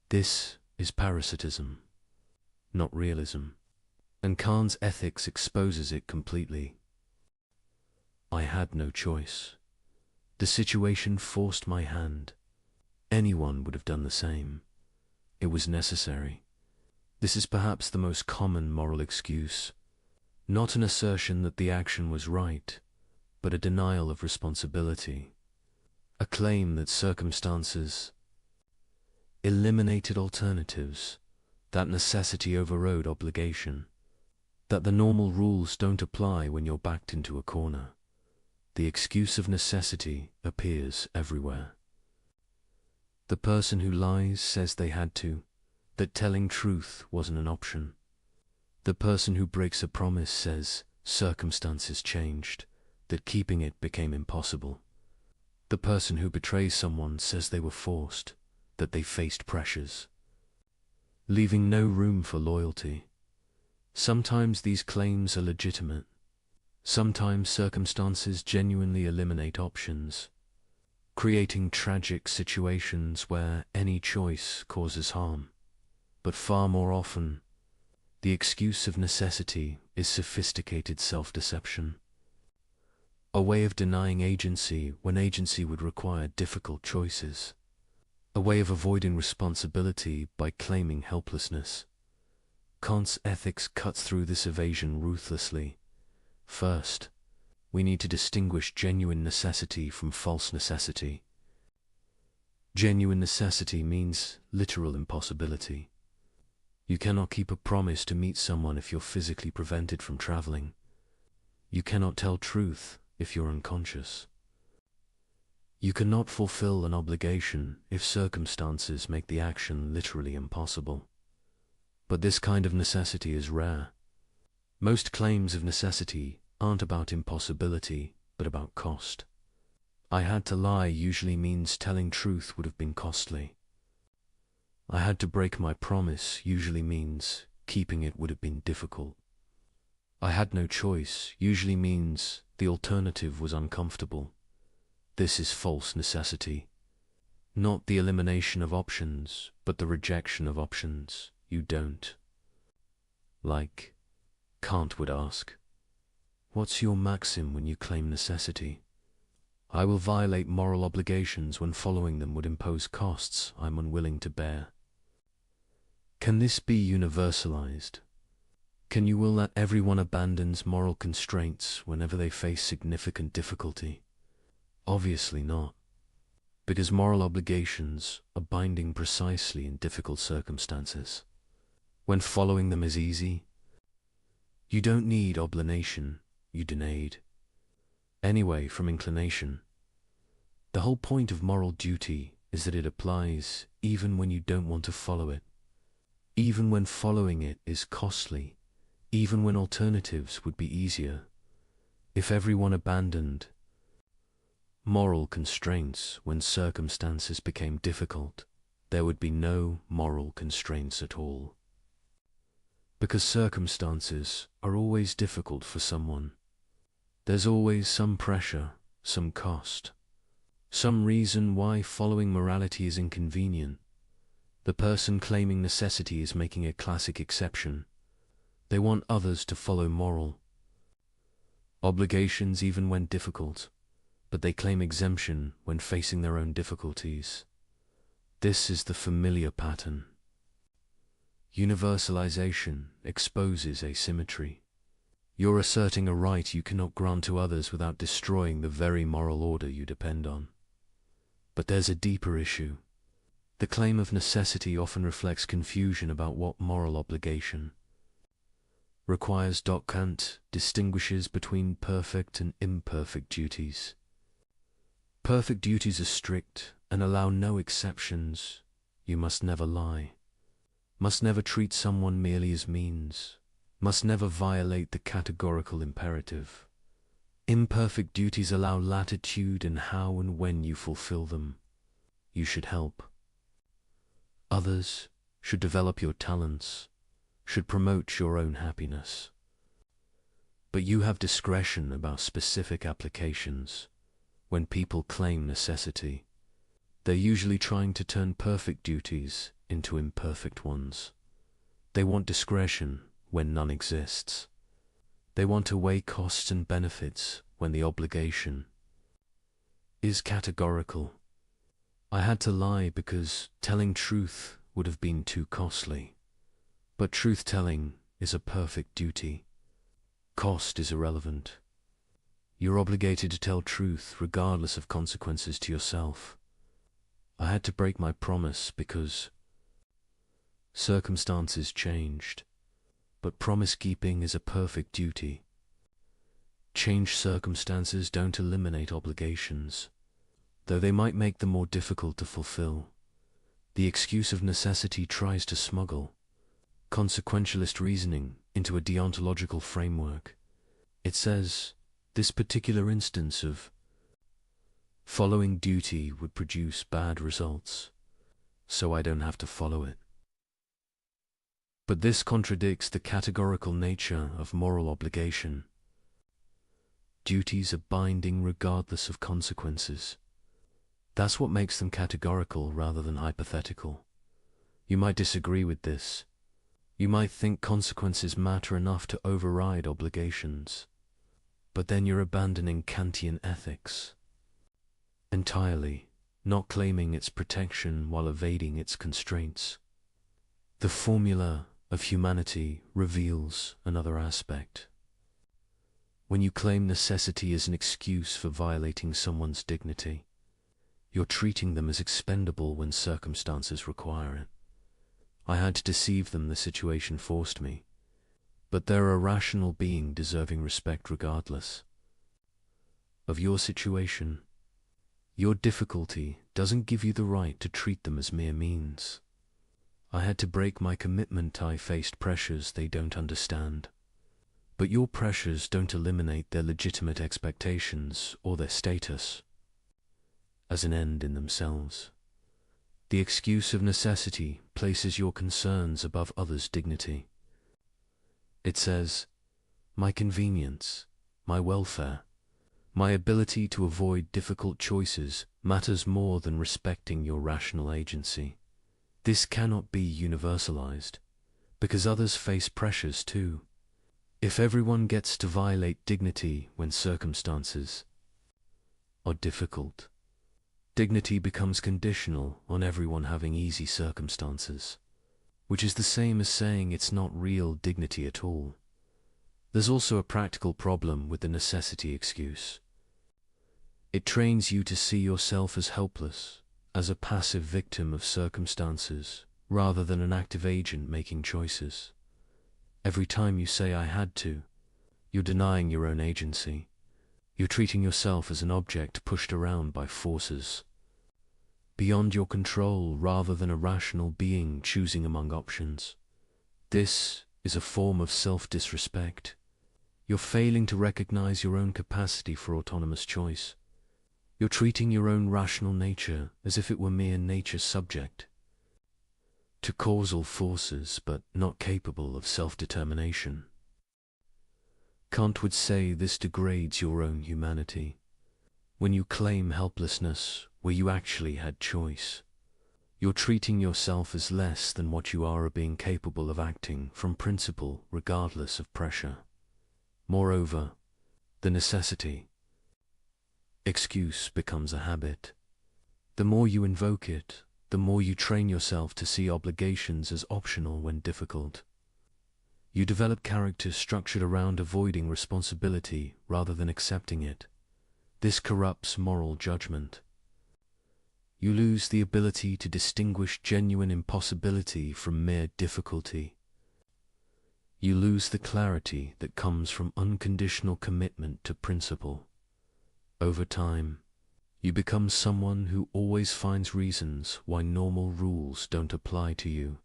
Speaker 2: This is parasitism, not realism, and Kant's ethics exposes it completely. I had no choice. The situation forced my hand. Anyone would have done the same. It was necessary. This is perhaps the most common moral excuse, not an assertion that the action was right, but a denial of responsibility, a claim that circumstances eliminated alternatives, that necessity overrode obligation, that the normal rules don't apply when you're backed into a corner. The excuse of necessity appears everywhere. The person who lies says they had to, that telling truth wasn't an option. The person who breaks a promise says circumstances changed, that keeping it became impossible. The person who betrays someone says they were forced, that they faced pressures, leaving no room for loyalty. Sometimes these claims are legitimate. Sometimes circumstances genuinely eliminate options, creating tragic situations where any choice causes harm. But far more often, the excuse of necessity is sophisticated self-deception, a way of denying agency when agency would require difficult choices, a way of avoiding responsibility by claiming helplessness. Kant's ethics cuts through this evasion ruthlessly. First, we need to distinguish genuine necessity from false necessity. Genuine necessity means literal impossibility. You cannot keep a promise to meet someone if you're physically prevented from traveling. You cannot tell truth if you're unconscious. You cannot fulfill an obligation if circumstances make the action literally impossible. But this kind of necessity is rare. Most claims of necessity aren't about impossibility, but about cost. I had to lie usually means telling truth would have been costly. I had to break my promise usually means keeping it would have been difficult. I had no choice usually means the alternative was uncomfortable. This is false necessity. Not the elimination of options, but the rejection of options you don't. Like, Kant would ask, what's your maxim when you claim necessity? I will violate moral obligations when following them would impose costs I'm unwilling to bear. Can this be universalized? Can you will that everyone abandons moral constraints whenever they face significant difficulty? Obviously not, because moral obligations are binding precisely in difficult circumstances. When following them is easy, you don't need obligation, you denade. Anyway, from inclination. The whole point of moral duty is that it applies even when you don't want to follow it, even when following it is costly, even when alternatives would be easier. If everyone abandoned moral constraints when circumstances became difficult, there would be no moral constraints at all. Because circumstances are always difficult for someone. There's always some pressure, some cost, some reason why following morality is inconvenient. The person claiming necessity is making a classic exception. They want others to follow moral obligations even when difficult, but they claim exemption when facing their own difficulties. This is the familiar pattern. Universalization exposes asymmetry. You're asserting a right you cannot grant to others without destroying the very moral order you depend on. But there's a deeper issue. The claim of necessity often reflects confusion about what moral obligation requires. Kant distinguishes between perfect and imperfect duties. Perfect duties are strict and allow no exceptions. You must never lie, must never treat someone merely as means, must never violate the categorical imperative. Imperfect duties allow latitude in how and when you fulfill them. You should help others, should develop your talents, should promote your own happiness. But you have discretion about specific applications. When people claim necessity, they're usually trying to turn perfect duties into imperfect ones. They want discretion when none exists. They want to weigh costs and benefits when the obligation is categorical. I had to lie because telling truth would have been too costly. But truth-telling is a perfect duty. Cost is irrelevant. You're obligated to tell truth regardless of consequences to yourself. I had to break my promise because circumstances changed, but promise-keeping is a perfect duty. Changed circumstances don't eliminate obligations, though they might make them more difficult to fulfill. The excuse of necessity tries to smuggle consequentialist reasoning into a deontological framework. It says, this particular instance of following duty would produce bad results, so I don't have to follow it. But this contradicts the categorical nature of moral obligation. Duties are binding regardless of consequences. That's what makes them categorical rather than hypothetical. You might disagree with this. You might think consequences matter enough to override obligations. But then you're abandoning Kantian ethics entirely, not claiming its protection while evading its constraints. The formula of humanity reveals another aspect. When you claim necessity as an excuse for violating someone's dignity, you're treating them as expendable when circumstances require it. I had to deceive them, the situation forced me. But they're a rational being deserving respect regardless of your situation. Your difficulty doesn't give you the right to treat them as mere means. I had to break my commitment. I faced pressures they don't understand. But your pressures don't eliminate their legitimate expectations or their status as an end in themselves. The excuse of necessity places your concerns above others' dignity. It says, my convenience, my welfare, my ability to avoid difficult choices matters more than respecting your rational agency. This cannot be universalized, because others face pressures too. If everyone gets to violate dignity when circumstances are difficult, dignity becomes conditional on everyone having easy circumstances, which is the same as saying it's not real dignity at all. There's also a practical problem with the necessity excuse. It trains you to see yourself as helpless, as a passive victim of circumstances, rather than an active agent making choices. Every time you say I had to, you're denying your own agency. You're treating yourself as an object pushed around by forces beyond your control rather than a rational being choosing among options. This is a form of self-disrespect. You're failing to recognize your own capacity for autonomous choice. You're treating your own rational nature as if it were mere nature subject to causal forces but not capable of self-determination. Kant would say this degrades your own humanity. When you claim helplessness where you actually had choice, you're treating yourself as less than what you are being capable of acting from principle regardless of pressure. Moreover, the necessity excuse becomes a habit. The more you invoke it, the more you train yourself to see obligations as optional when difficult. You develop character structured around avoiding responsibility rather than accepting it. This corrupts moral judgment. You lose the ability to distinguish genuine impossibility from mere difficulty. You lose the clarity that comes from unconditional commitment to principle. Over time, you become someone who always finds reasons why normal rules don't apply to you,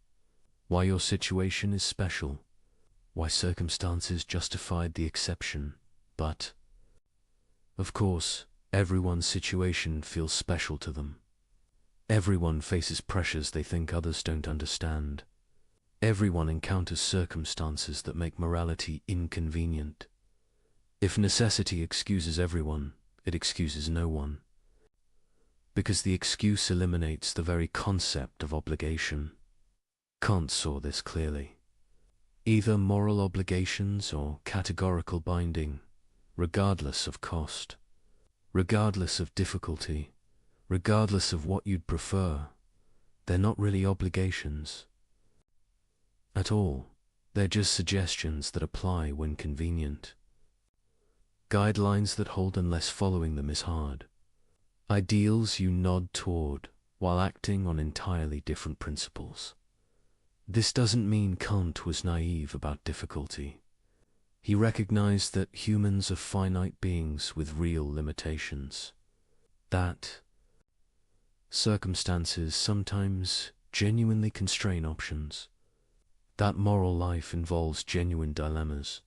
Speaker 2: why your situation is special, why circumstances justified the exception. But, of course, everyone's situation feels special to them. Everyone faces pressures they think others don't understand. Everyone encounters circumstances that make morality inconvenient. If necessity excuses everyone, it excuses no one. Because the excuse eliminates the very concept of obligation. Kant saw this clearly. Either moral obligations or categorical binding, regardless of cost, regardless of difficulty, regardless of what you'd prefer, they're not really obligations at all. They're just suggestions that apply when convenient. Guidelines that hold unless following them is hard. Ideals you nod toward while acting on entirely different principles. This doesn't mean Kant was naive about difficulty. He recognized that humans are finite beings with real limitations. That circumstances sometimes genuinely constrain options. That moral life involves genuine dilemmas.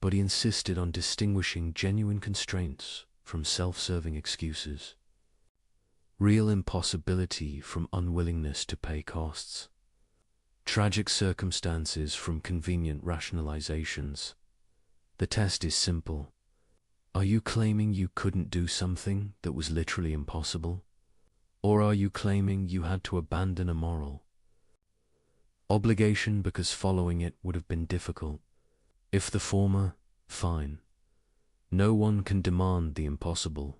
Speaker 2: But he insisted on distinguishing genuine constraints from self-serving excuses. Real impossibility from unwillingness to pay costs. Tragic circumstances from convenient rationalizations. The test is simple. Are you claiming you couldn't do something that was literally impossible? Or are you claiming you had to abandon a moral obligation because following it would have been difficult? If the former, fine. No one can demand the impossible.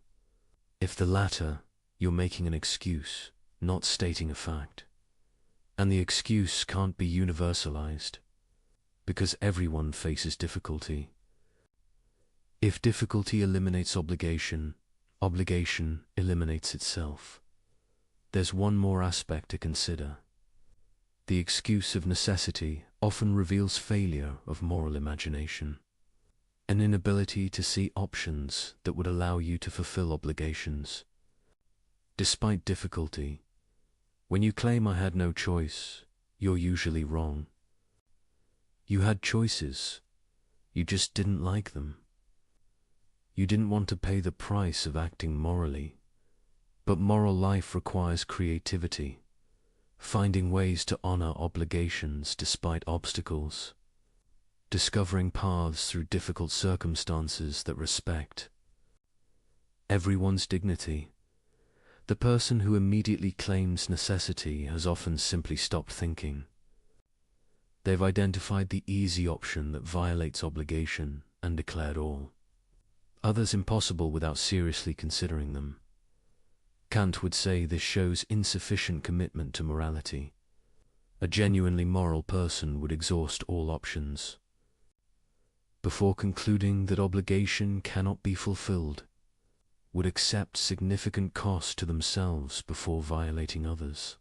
Speaker 2: If the latter, you're making an excuse, not stating a fact. And the excuse can't be universalized, because everyone faces difficulty. If difficulty eliminates obligation, obligation eliminates itself. There's one more aspect to consider. The excuse of necessity often reveals failure of moral imagination, an inability to see options that would allow you to fulfill obligations. Despite difficulty, when you claim I had no choice, you're usually wrong. You had choices, you just didn't like them. You didn't want to pay the price of acting morally, but moral life requires creativity. Finding ways to honor obligations despite obstacles, discovering paths through difficult circumstances that respect everyone's dignity. The person who immediately claims necessity has often simply stopped thinking. They've identified the easy option that violates obligation and declared all others impossible without seriously considering them. Kant would say this shows insufficient commitment to morality. A genuinely moral person would exhaust all options before concluding that obligation cannot be fulfilled, would accept significant cost to themselves before violating others.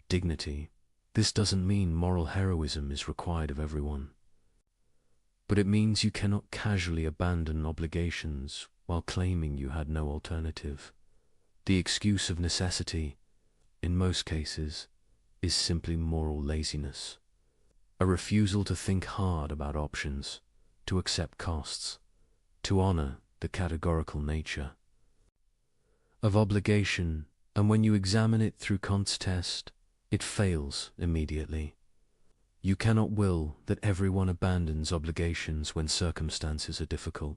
Speaker 2: Dignity. This doesn't mean moral heroism is required of everyone, but it means you cannot casually abandon obligations while claiming you had no alternative. The excuse of necessity, in most cases, is simply moral laziness, a refusal to think hard about options, to accept costs, to honor the categorical nature of obligation, and when you examine it through Kant's test, it fails immediately. You cannot will that everyone abandons obligations when circumstances are difficult.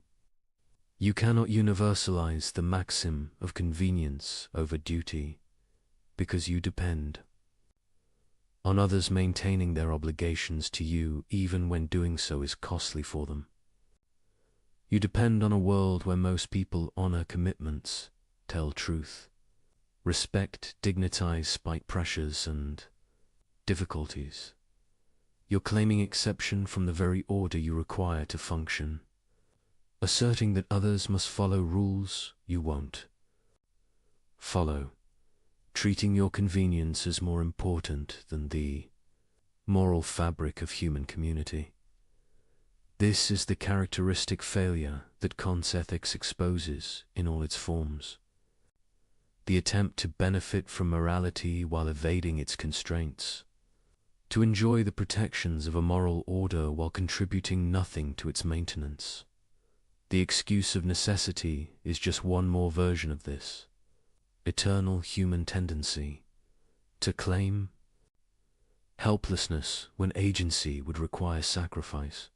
Speaker 2: You cannot universalize the maxim of convenience over duty, because you depend on others maintaining their obligations to you even when doing so is costly for them. You depend on a world where most people honor commitments, tell truth, respect, dignitize despite pressures and difficulties. You're claiming exception from the very order you require to function, asserting that others must follow rules you won't follow, treating your convenience as more important than the moral fabric of human community. This is the characteristic failure that Kant's ethics exposes in all its forms. The attempt to benefit from morality while evading its constraints, to enjoy the protections of a moral order while contributing nothing to its maintenance. The excuse of necessity is just one more version of this eternal human tendency to claim helplessness when agency would require sacrifice,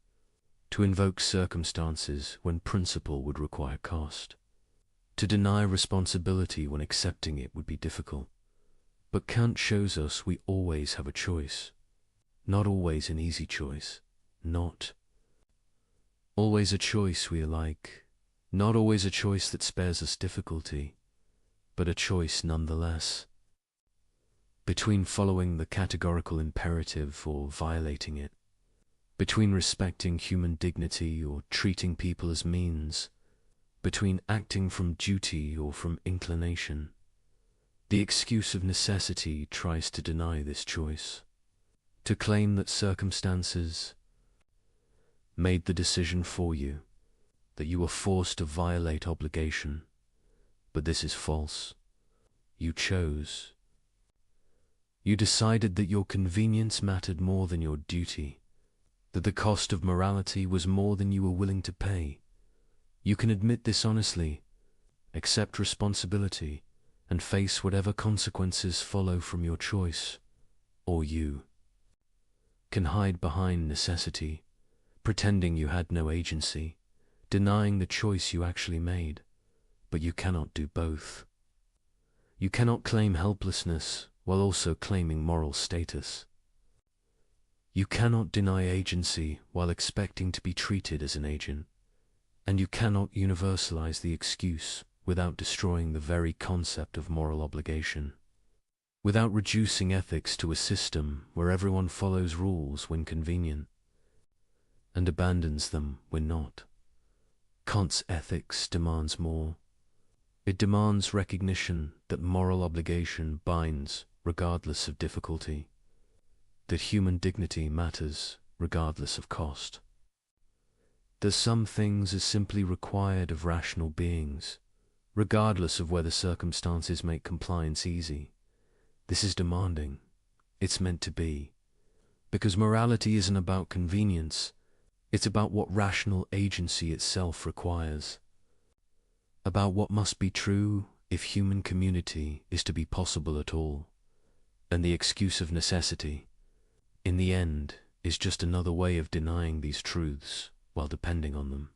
Speaker 2: to invoke circumstances when principle would require cost, to deny responsibility when accepting it would be difficult. But Kant shows us we always have a choice, not always an easy choice, not always a choice we like, not always a choice that spares us difficulty, but a choice nonetheless, between following the categorical imperative or violating it, between respecting human dignity or treating people as means, between acting from duty or from inclination. The excuse of necessity tries to deny this choice, to claim that circumstances made the decision for you, that you were forced to violate obligation. But this is false. You chose. You decided that your convenience mattered more than your duty, that the cost of morality was more than you were willing to pay. You can admit this honestly, accept responsibility, and face whatever consequences follow from your choice. Or you can hide behind necessity, pretending you had no agency, denying the choice you actually made. But you cannot do both. You cannot claim helplessness while also claiming moral status. You cannot deny agency while expecting to be treated as an agent. And you cannot universalize the excuse without destroying the very concept of moral obligation, without reducing ethics to a system where everyone follows rules when convenient and abandons them when not. Kant's ethics demands more. It demands recognition that moral obligation binds regardless of difficulty, that human dignity matters regardless of cost, that some things are simply required of rational beings, regardless of whether circumstances make compliance easy. This is demanding. It's meant to be. Because morality isn't about convenience, it's about what rational agency itself requires, about what must be true if human community is to be possible at all. And the excuse of necessity, in the end, is just another way of denying these truths while depending on them,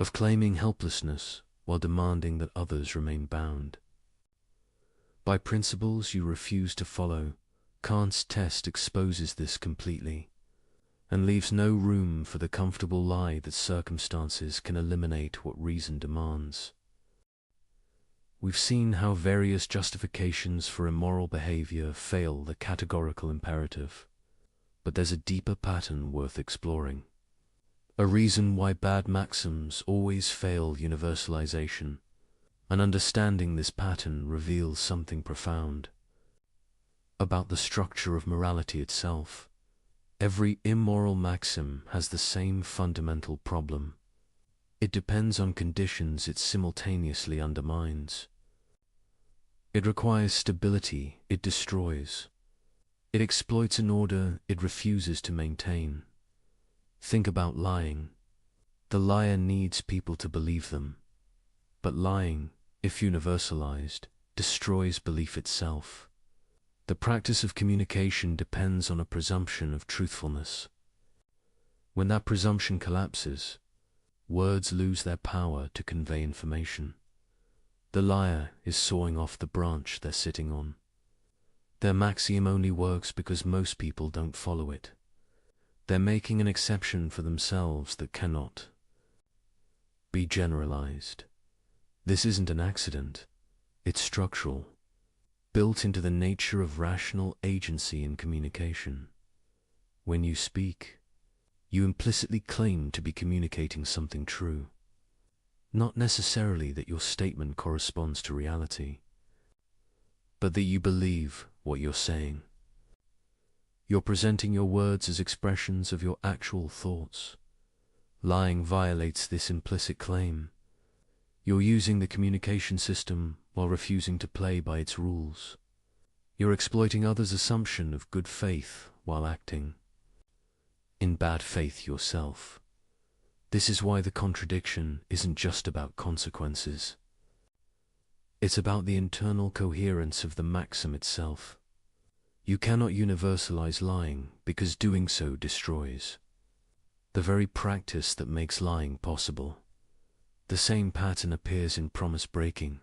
Speaker 2: of claiming helplessness while demanding that others remain bound. By principles you refuse to follow, Kant's test exposes this completely, and leaves no room for the comfortable lie that circumstances can eliminate what reason demands. We've seen how various justifications for immoral behavior fail the categorical imperative, but there's a deeper pattern worth exploring. A reason why bad maxims always fail universalization, and understanding this pattern reveals something profound about the structure of morality itself. Every immoral maxim has the same fundamental problem. It depends on conditions it simultaneously undermines. It requires stability it destroys. It exploits an order it refuses to maintain. Think about lying. The liar needs people to believe them. But lying, if universalized, destroys belief itself. The practice of communication depends on a presumption of truthfulness. When that presumption collapses, words lose their power to convey information. The liar is sawing off the branch they're sitting on. Their maxim only works because most people don't follow it. They're making an exception for themselves that cannot be generalized. This isn't an accident. It's structural, built into the nature of rational agency in communication. When you speak, you implicitly claim to be communicating something true. Not necessarily that your statement corresponds to reality, but that you believe what you're saying. You're presenting your words as expressions of your actual thoughts. Lying violates this implicit claim. You're using the communication system while refusing to play by its rules. You're exploiting others' assumption of good faith while acting in bad faith yourself. This is why the contradiction isn't just about consequences. It's about the internal coherence of the maxim itself. You cannot universalize lying because doing so destroys the very practice that makes lying possible. The same pattern appears in promise breaking.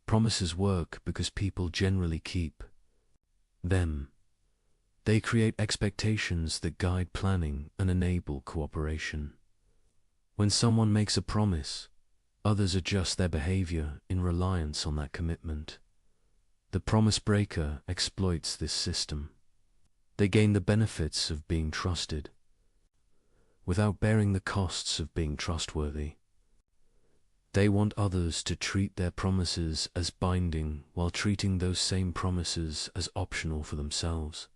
Speaker 2: Promises work because people generally keep them. They create expectations that guide planning and enable cooperation. When someone makes a promise, others adjust their behavior in reliance on that commitment. The promise breaker exploits this system. They gain the benefits of being trusted, without bearing the costs of being trustworthy. They want others to treat their promises as binding while treating those same promises as optional for themselves.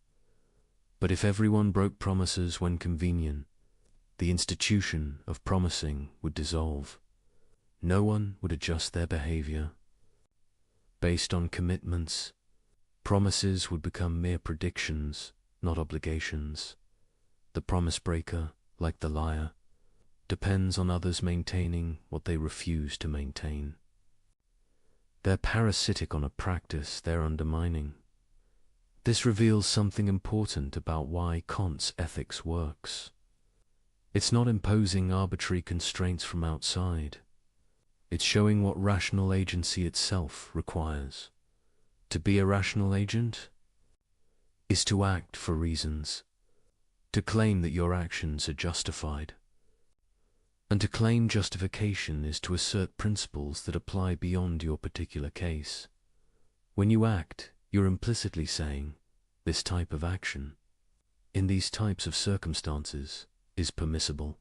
Speaker 2: But if everyone broke promises when convenient, the institution of promising would dissolve. No one would adjust their behavior based on commitments. Promises would become mere predictions, not obligations. The promise breaker, like the liar, depends on others maintaining what they refuse to maintain. They're parasitic on a practice they're undermining. This reveals something important about why Kant's ethics works. It's not imposing arbitrary constraints from outside. It's showing what rational agency itself requires. To be a rational agent is to act for reasons, to claim that your actions are justified. And to claim justification is to assert principles that apply beyond your particular case. When you act, you're implicitly saying, this type of action, in these types of circumstances, is permissible.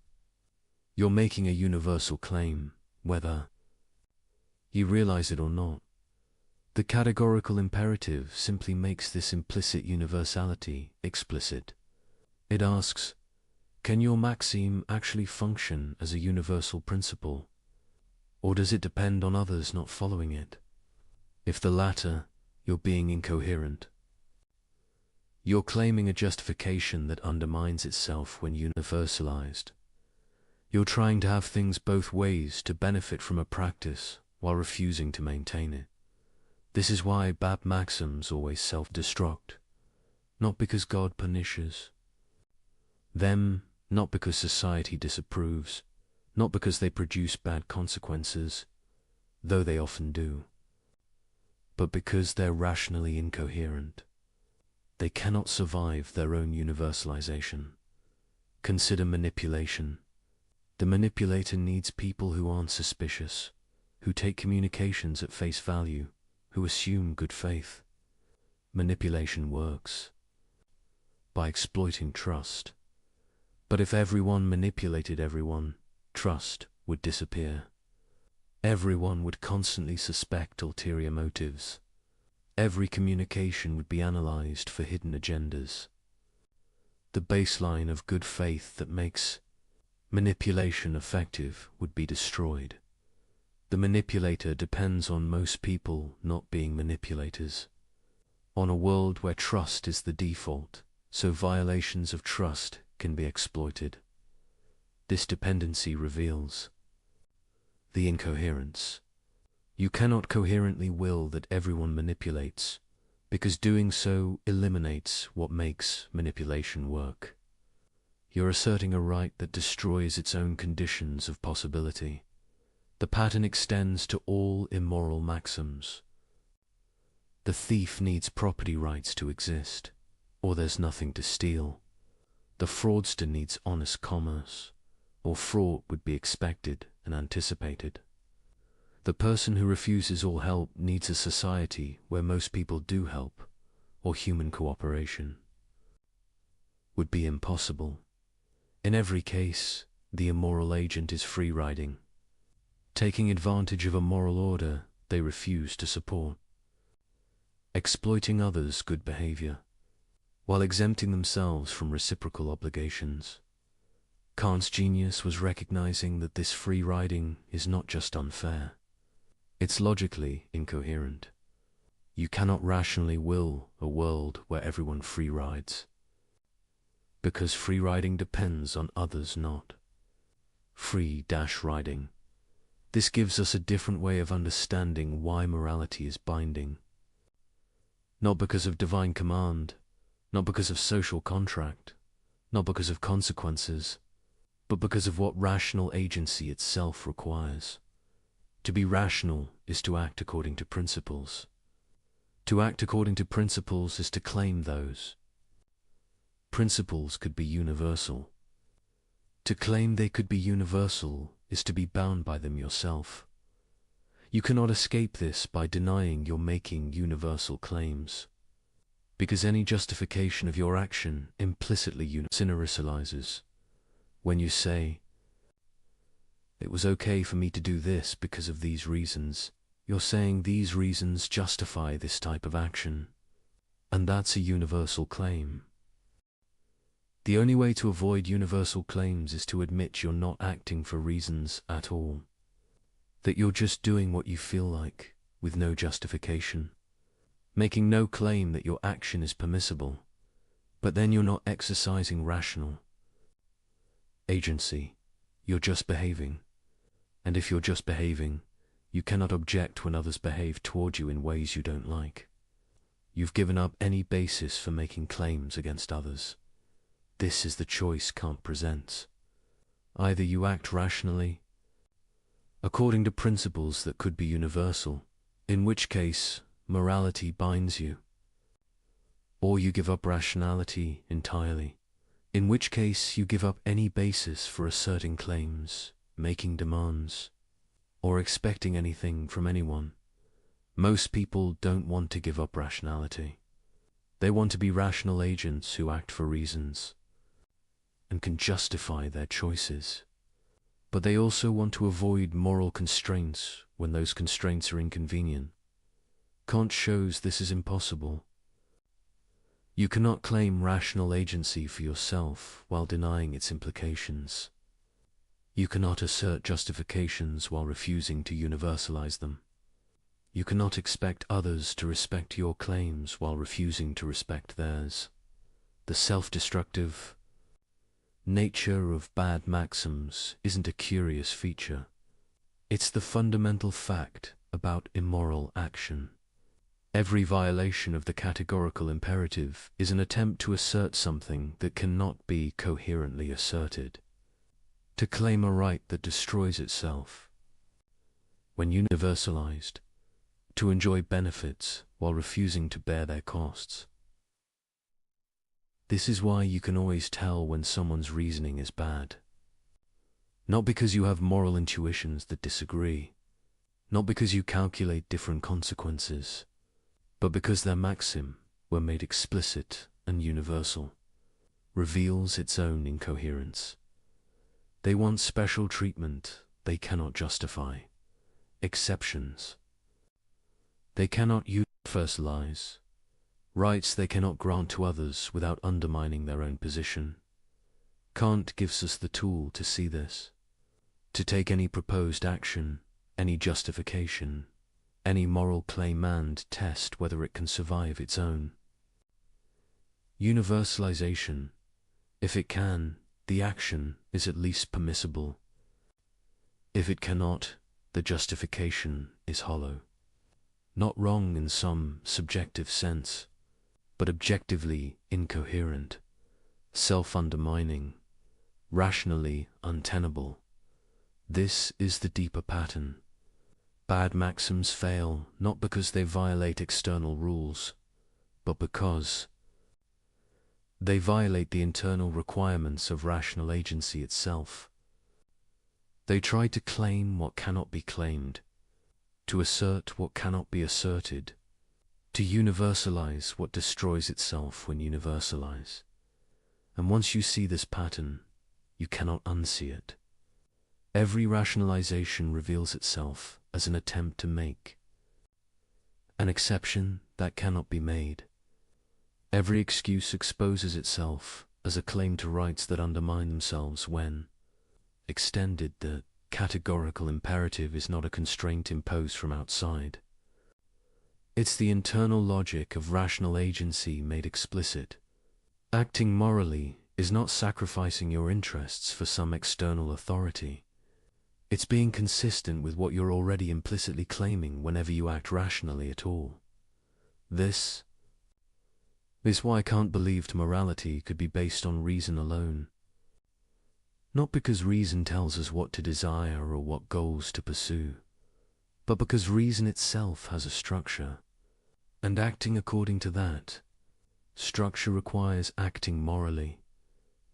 Speaker 2: You're making a universal claim, whether you realize it or not. The categorical imperative simply makes this implicit universality explicit. It asks, can your maxim actually function as a universal principle, or does it depend on others not following it? If the latter, you're being incoherent. You're claiming a justification that undermines itself when universalized. You're trying to have things both ways to benefit from a practice while refusing to maintain it. This is why bad maxims always self-destruct, not because God punishes them, not because society disapproves, not because they produce bad consequences, though they often do, but because they're rationally incoherent. They cannot survive their own universalization. Consider manipulation. The manipulator needs people who aren't suspicious, who take communications at face value, who assume good faith. Manipulation works by exploiting trust. But if everyone manipulated everyone, trust would disappear. Everyone would constantly suspect ulterior motives. Every communication would be analyzed for hidden agendas. The baseline of good faith that makes manipulation effective would be destroyed. The manipulator depends on most people not being manipulators, on a world where trust is the default, so violations of trust can be exploited. This dependency reveals the incoherence. You cannot coherently will that everyone manipulates, because doing so eliminates what makes manipulation work. You're asserting a right that destroys its own conditions of possibility. The pattern extends to all immoral maxims. The thief needs property rights to exist, or there's nothing to steal. The fraudster needs honest commerce, or fraud would be expected and anticipated. The person who refuses all help needs a society where most people do help, or human cooperation would be impossible. In every case, the immoral agent is free-riding, taking advantage of a moral order they refuse to support, exploiting others' good behavior, while exempting themselves from reciprocal obligations. Kant's genius was recognizing that this free riding is not just unfair, it's logically incoherent. You cannot rationally will a world where everyone free rides, because free riding depends on others not. Free-riding. This gives us a different way of understanding why morality is binding. Not because of divine command, not because of social contract, not because of consequences, but because of what rational agency itself requires. To be rational is to act according to principles. To act according to principles is to claim those. Principles could be universal. To claim they could be universal is to be bound by them yourself. You cannot escape this by denying you're making universal claims, because any justification of your action implicitly universalizes. When you say, It was okay for me to do this because of these reasons. You're saying these reasons justify this type of action. And that's a universal claim. The only way to avoid universal claims is to admit you're not acting for reasons at all. That you're just doing what you feel like, with no justification. Making no claim that your action is permissible. But then you're not exercising rational agency. You're just behaving. And if you're just behaving, you cannot object when others behave toward you in ways you don't like. You've given up any basis for making claims against others. This is the choice Kant presents. Either you act rationally, according to principles that could be universal, in which case morality binds you, or you give up rationality entirely, in which case you give up any basis for asserting claims, making demands, or expecting anything from anyone. Most people don't want to give up rationality. They want to be rational agents who act for reasons and can justify their choices. But they also want to avoid moral constraints when those constraints are inconvenient. Kant shows this is impossible. You cannot claim rational agency for yourself while denying its implications. You cannot assert justifications while refusing to universalize them. You cannot expect others to respect your claims while refusing to respect theirs. The self-destructive nature of bad maxims isn't a curious feature. It's the fundamental fact about immoral action. Every violation of the categorical imperative is an attempt to assert something that cannot be coherently asserted, to claim a right that destroys itself. When universalized, to enjoy benefits while refusing to bear their costs. This is why you can always tell when someone's reasoning is bad. Not because you have moral intuitions that disagree, not because you calculate different consequences, but because their maxim, when made explicit and universal, reveals its own incoherence. They want special treatment they cannot justify, exceptions they cannot universalize, rights they cannot grant to others without undermining their own position. Kant gives us the tool to see this, to take any proposed action, any justification, any moral claim and test whether it can survive its own universalization. If it can, the action is at least permissible. If it cannot, the justification is hollow. Not wrong in some subjective sense, but objectively incoherent, self-undermining, rationally untenable. This is the deeper pattern. Bad maxims fail not because they violate external rules, but because they violate the internal requirements of rational agency itself. They try to claim what cannot be claimed, to assert what cannot be asserted, to universalize what destroys itself when universalized. And once you see this pattern, you cannot unsee it. Every rationalization reveals itself as an attempt to make an exception that cannot be made. Every excuse exposes itself as a claim to rights that undermine themselves when extended. The categorical imperative is not a constraint imposed from outside. It's the internal logic of rational agency made explicit. Acting morally is not sacrificing your interests for some external authority. It's being consistent with what you're already implicitly claiming whenever you act rationally at all. This is why Kant believed morality could be based on reason alone. Not because reason tells us what to desire or what goals to pursue, but because reason itself has a structure, and acting according to that structure requires acting morally.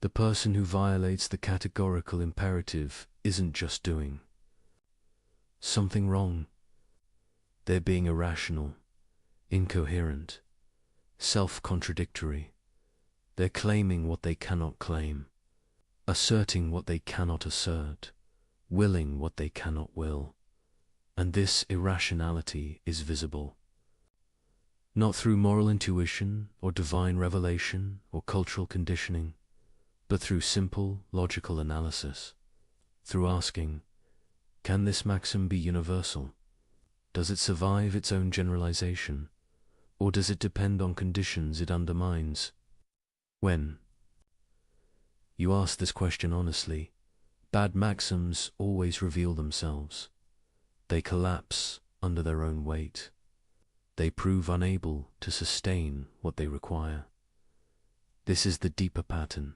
Speaker 2: The person who violates the categorical imperative isn't just doing something wrong. They're being irrational, incoherent, self-contradictory. They're claiming what they cannot claim, asserting what they cannot assert, willing what they cannot will, and this irrationality is visible not through moral intuition or divine revelation or cultural conditioning, but through simple logical analysis, through asking, can this maxim be universal? Does it survive its own generalization, or does it depend on conditions it undermines? When you ask this question honestly, bad maxims always reveal themselves. They collapse under their own weight. They prove unable to sustain what they require. This is the deeper pattern,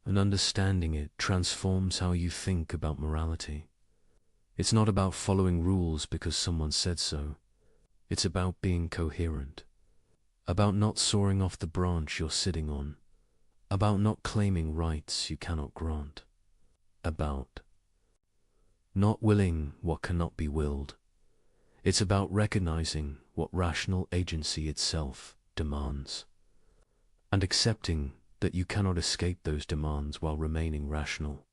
Speaker 2: and understanding it transforms how you think about morality. It's not about following rules because someone said so. It's about being coherent, about not soaring off the branch you're sitting on, about not claiming rights you cannot grant, about not willing what cannot be willed. It's about recognizing what rational agency itself demands, and accepting that you cannot escape those demands while remaining rational.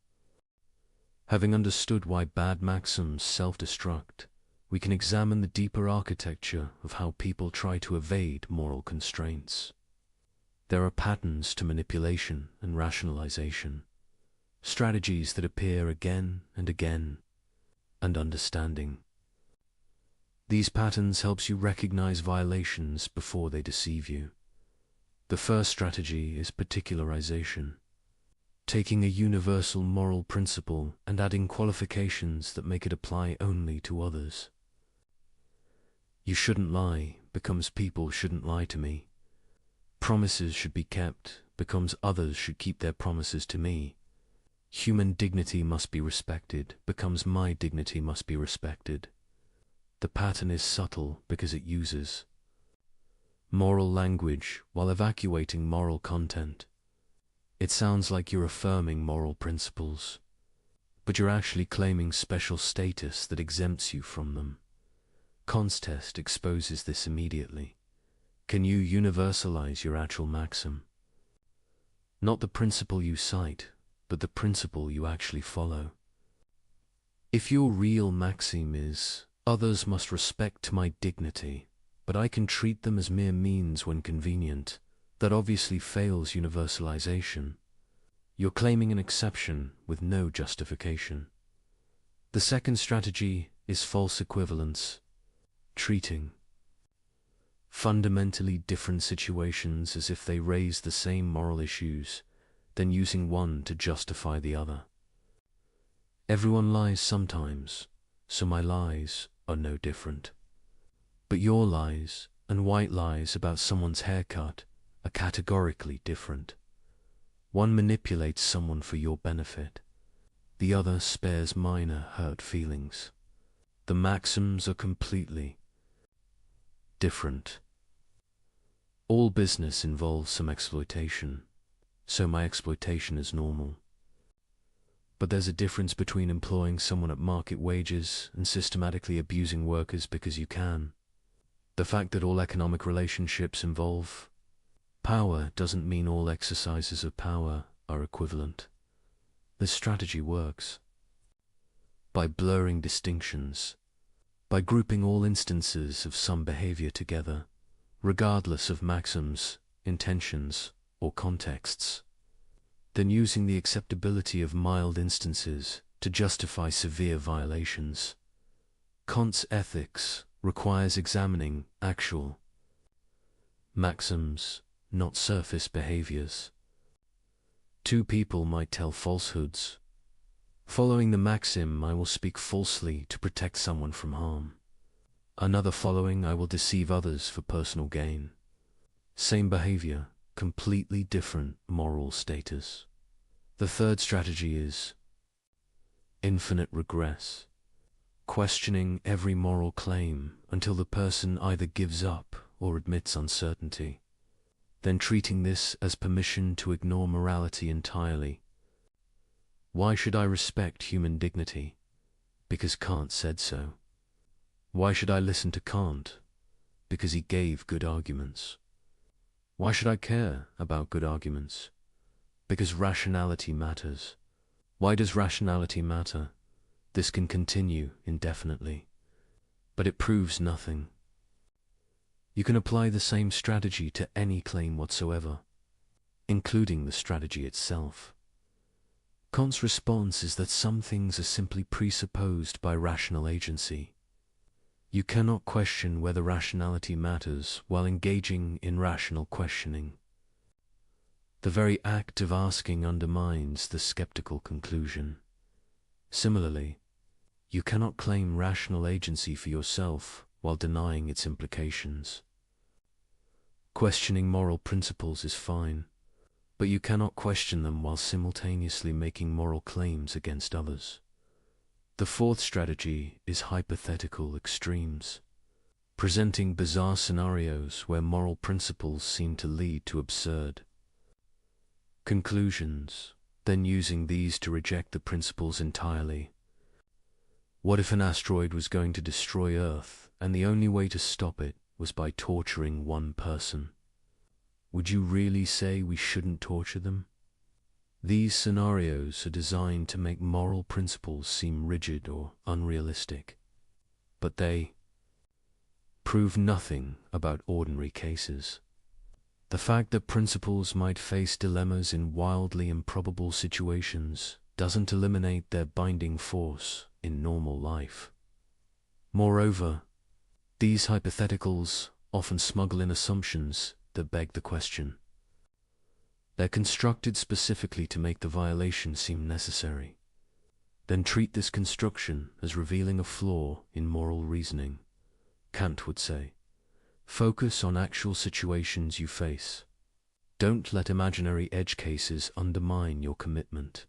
Speaker 2: Having understood why bad maxims self-destruct, we can examine the deeper architecture of how people try to evade moral constraints. There are patterns to manipulation and rationalization, strategies that appear again and again, and understanding these patterns helps you recognize violations before they deceive you. The first strategy is particularization, taking a universal moral principle and adding qualifications that make it apply only to others. You shouldn't lie becomes people shouldn't lie to me. Promises should be kept becomes others should keep their promises to me. Human dignity must be respected becomes my dignity must be respected. The pattern is subtle because it uses moral language while evacuating moral content. It sounds like you're affirming moral principles, but you're actually claiming special status that exempts you from them. Kant's test exposes this immediately. Can you universalize your actual maxim? Not the principle you cite, but the principle you actually follow. If your real maxim is, others must respect my dignity, but I can treat them as mere means when convenient, that obviously fails universalization. You're claiming an exception with no justification. The second strategy is false equivalence, treating fundamentally different situations as if they raise the same moral issues, then using one to justify the other. Everyone lies sometimes, so my lies are no different. But your lies and white lies about someone's haircut are categorically different. One manipulates someone for your benefit. The other spares minor hurt feelings. The maxims are completely different. All business involves some exploitation, so my exploitation is normal. But there's a difference between employing someone at market wages and systematically abusing workers because you can. The fact that all economic relationships involve power doesn't mean all exercises of power are equivalent. This strategy works by blurring distinctions, by grouping all instances of some behavior together, regardless of maxims, intentions, or contexts, then using the acceptability of mild instances to justify severe violations. Kant's ethics requires examining actual maxims, not surface behaviors. Two people might tell falsehoods. Following the maxim, I will speak falsely to protect someone from harm. Another following, I will deceive others for personal gain. Same behavior, completely different moral status. The third strategy is infinite regress, questioning every moral claim until the person either gives up or admits uncertainty, then treating this as permission to ignore morality entirely. Why should I respect human dignity? Because Kant said so. Why should I listen to Kant? Because he gave good arguments. Why should I care about good arguments? Because rationality matters. Why does rationality matter? This can continue indefinitely, but it proves nothing. You can apply the same strategy to any claim whatsoever, including the strategy itself. Kant's response is that some things are simply presupposed by rational agency. You cannot question whether rationality matters while engaging in rational questioning. The very act of asking undermines the skeptical conclusion. Similarly, you cannot claim rational agency for yourself while denying its implications. Questioning moral principles is fine, but you cannot question them while simultaneously making moral claims against others. The fourth strategy is hypothetical extremes, presenting bizarre scenarios where moral principles seem to lead to absurd conclusions, then using these to reject the principles entirely. What if an asteroid was going to destroy Earth, and the only way to stop it was by torturing one person? Would you really say we shouldn't torture them? These scenarios are designed to make moral principles seem rigid or unrealistic, but they prove nothing about ordinary cases. The fact that principles might face dilemmas in wildly improbable situations doesn't eliminate their binding force in normal life. Moreover, these hypotheticals often smuggle in assumptions that beg the question. They're constructed specifically to make the violation seem necessary. Then treat this construction as revealing a flaw in moral reasoning. Kant would say, focus on actual situations you face. Don't let imaginary edge cases undermine your commitment.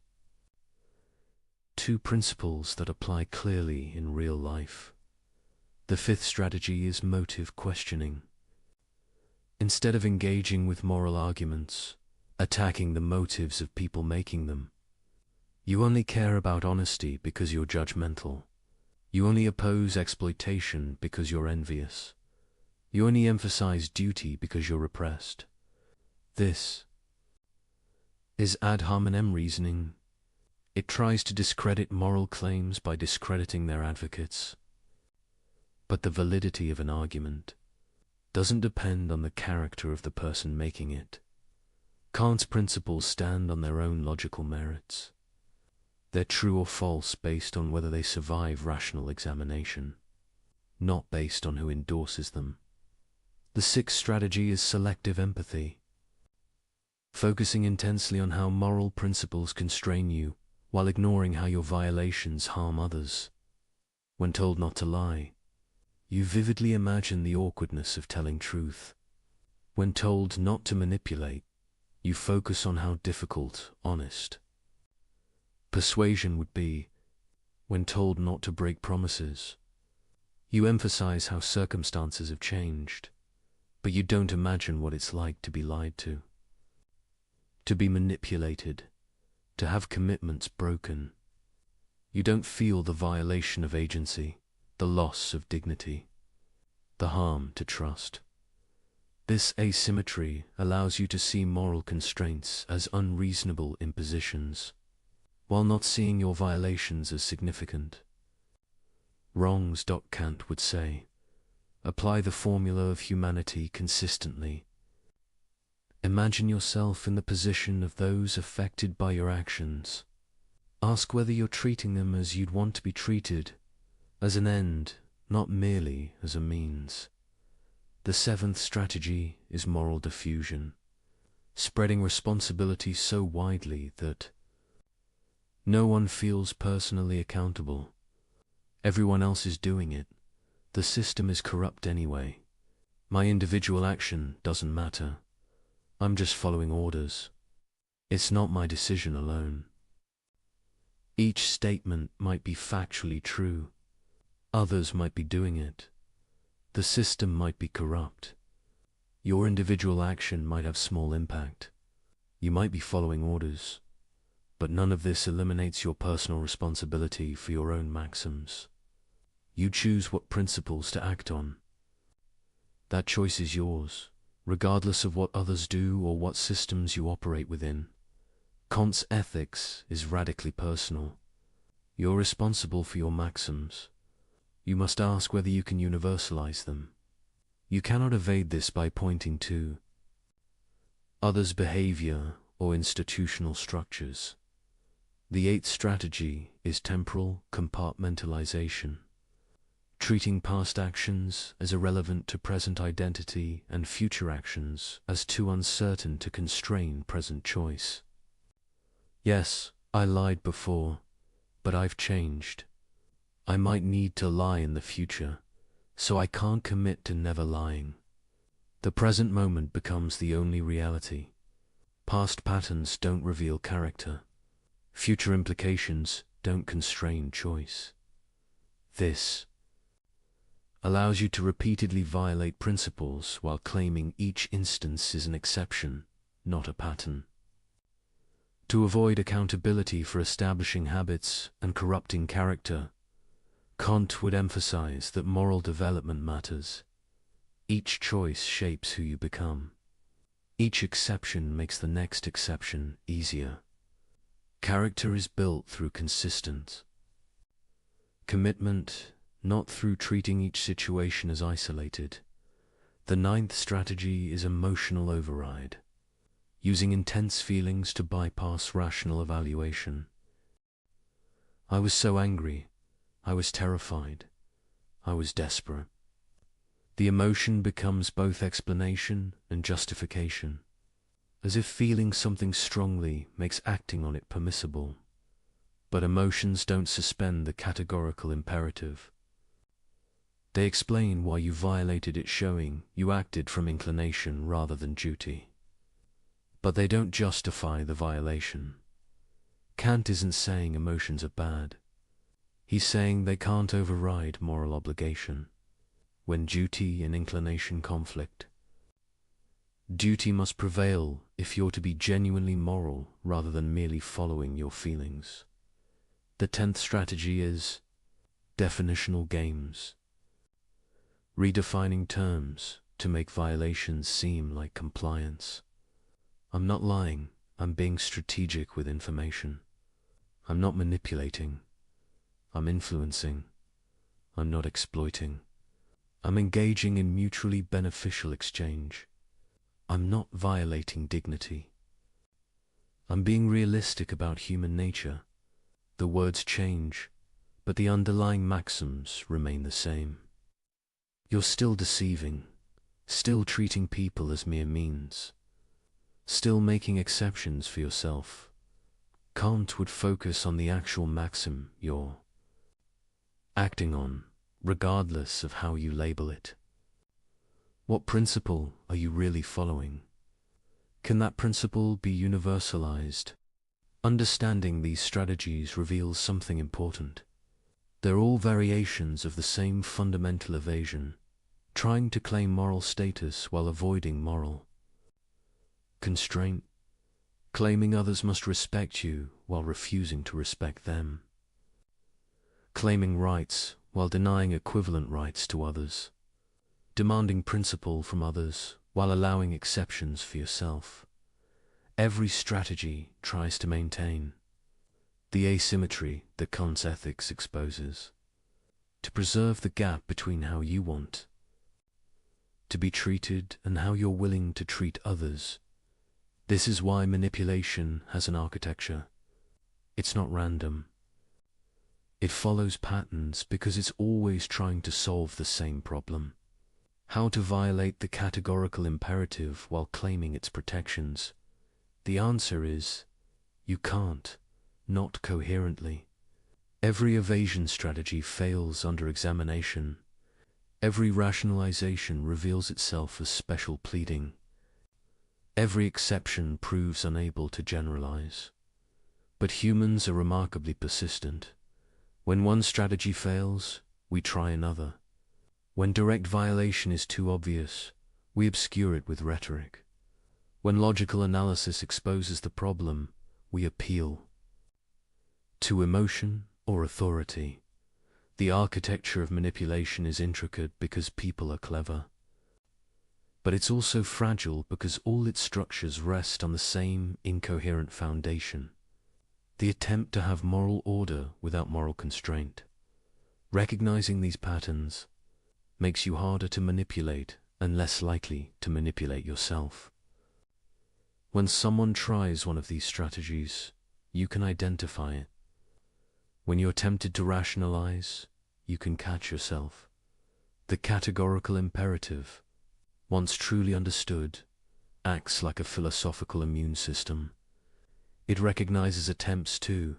Speaker 2: Two principles that apply clearly in real life. The fifth strategy is motive questioning. Instead of engaging with moral arguments, attacking the motives of people making them, you only care about honesty because you're judgmental. You only oppose exploitation because you're envious. You only emphasize duty because you're repressed. This is ad hominem reasoning. It tries to discredit moral claims by discrediting their advocates. But the validity of an argument doesn't depend on the character of the person making it. Kant's principles stand on their own logical merits. They're true or false based on whether they survive rational examination, not based on who endorses them. The sixth strategy is selective empathy, focusing intensely on how moral principles constrain you while ignoring how your violations harm others. When told not to lie, you vividly imagine the awkwardness of telling truth. When told not to manipulate, you focus on how difficult, honest persuasion would be. When told not to break promises, you emphasize how circumstances have changed, but you don't imagine what it's like to be lied to be manipulated, to have commitments broken. You don't feel the violation of agency, the loss of dignity, the harm to trust. This asymmetry allows you to see moral constraints as unreasonable impositions, while not seeing your violations as significant. Wrongs. Kant would say, apply the formula of humanity consistently. Imagine yourself in the position of those affected by your actions. Ask whether you're treating them as you'd want to be treated, as an end, not merely as a means. The seventh strategy is moral diffusion, spreading responsibility so widely that no one feels personally accountable. Everyone else is doing it. The system is corrupt anyway. My individual action doesn't matter. I'm just following orders. It's not my decision alone. Each statement might be factually true. Others might be doing it. The system might be corrupt. Your individual action might have small impact. You might be following orders, but none of this eliminates your personal responsibility for your own maxims. You choose what principles to act on. That choice is yours, regardless of what others do or what systems you operate within. Kant's ethics is radically personal. You're responsible for your maxims. You must ask whether you can universalize them. You cannot evade this by pointing to others' behavior or institutional structures. The eighth strategy is temporal compartmentalization, treating past actions as irrelevant to present identity and future actions as too uncertain to constrain present choice. Yes, I lied before, but I've changed. I might need to lie in the future, so I can't commit to never lying. The present moment becomes the only reality. Past patterns don't reveal character. Future implications don't constrain choice. This allows you to repeatedly violate principles while claiming each instance is an exception, not a pattern. To avoid accountability for establishing habits and corrupting character, Kant would emphasize that moral development matters. Each choice shapes who you become. Each exception makes the next exception easier. Character is built through consistent commitment, not through treating each situation as isolated. The ninth strategy is emotional override, using intense feelings to bypass rational evaluation. I was so angry. I was terrified. I was desperate. The emotion becomes both explanation and justification, as if feeling something strongly makes acting on it permissible. But emotions don't suspend the categorical imperative. They explain why you violated it, showing you acted from inclination rather than duty. But they don't justify the violation. Kant isn't saying emotions are bad. He's saying they can't override moral obligation. When duty and inclination conflict, duty must prevail if you're to be genuinely moral rather than merely following your feelings. The 10th strategy is definitional games, redefining terms to make violations seem like compliance. I'm not lying, I'm being strategic with information. I'm not manipulating, I'm influencing. I'm not exploiting. I'm engaging in mutually beneficial exchange. I'm not violating dignity. I'm being realistic about human nature. The words change, but the underlying maxims remain the same. You're still deceiving, still treating people as mere means, still making exceptions for yourself. Kant would focus on the actual maxim you're acting on, regardless of how you label it. What principle are you really following? Can that principle be universalized? Understanding these strategies reveals something important. They're all variations of the same fundamental evasion, trying to claim moral status while avoiding moral constraint, claiming others must respect you while refusing to respect them, claiming rights while denying equivalent rights to others, demanding principle from others while allowing exceptions for yourself. Every strategy tries to maintain the asymmetry that Kant's ethics exposes, to preserve the gap between how you want to be treated and how you're willing to treat others. This is why manipulation has an architecture. It's not random. It follows patterns because it's always trying to solve the same problem. How to violate the categorical imperative while claiming its protections? The answer is, you can't, not coherently. Every evasion strategy fails under examination. Every rationalization reveals itself as special pleading. Every exception proves unable to generalize. But humans are remarkably persistent. When one strategy fails, we try another. When direct violation is too obvious, we obscure it with rhetoric. When logical analysis exposes the problem, we appeal to emotion or authority. The architecture of manipulation is intricate because people are clever. But it's also fragile because all its structures rest on the same incoherent foundation. The attempt to have moral order without moral constraint. Recognizing these patterns makes you harder to manipulate and less likely to manipulate yourself. When someone tries one of these strategies, you can identify it. When you're tempted to rationalize, you can catch yourself. The categorical imperative, once truly understood, acts like a philosophical immune system. It recognizes attempts to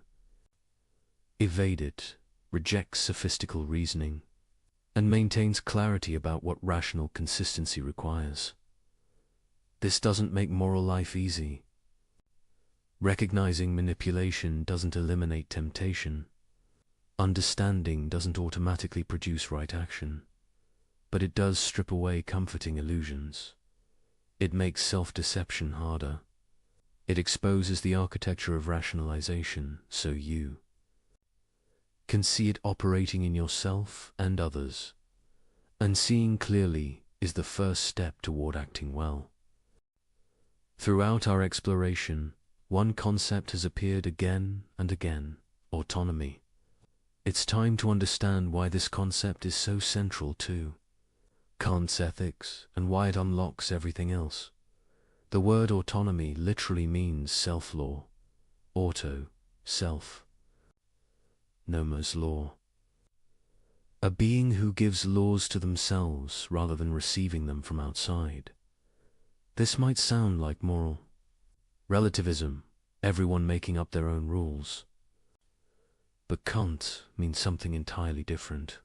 Speaker 2: evade it, rejects sophistical reasoning, and maintains clarity about what rational consistency requires. This doesn't make moral life easy. Recognizing manipulation doesn't eliminate temptation. Understanding doesn't automatically produce right action, but it does strip away comforting illusions. It makes self-deception harder. It exposes the architecture of rationalization so you can see it operating in yourself and others. And seeing clearly is the first step toward acting well. Throughout our exploration, one concept has appeared again and again: autonomy. It's time to understand why this concept is so central to Kant's ethics and why it unlocks everything else. The word autonomy literally means self-law. Auto, self. Nomos law. A being who gives laws to themselves rather than receiving them from outside. This might sound like moral relativism, everyone making up their own rules. But Kant means something entirely different.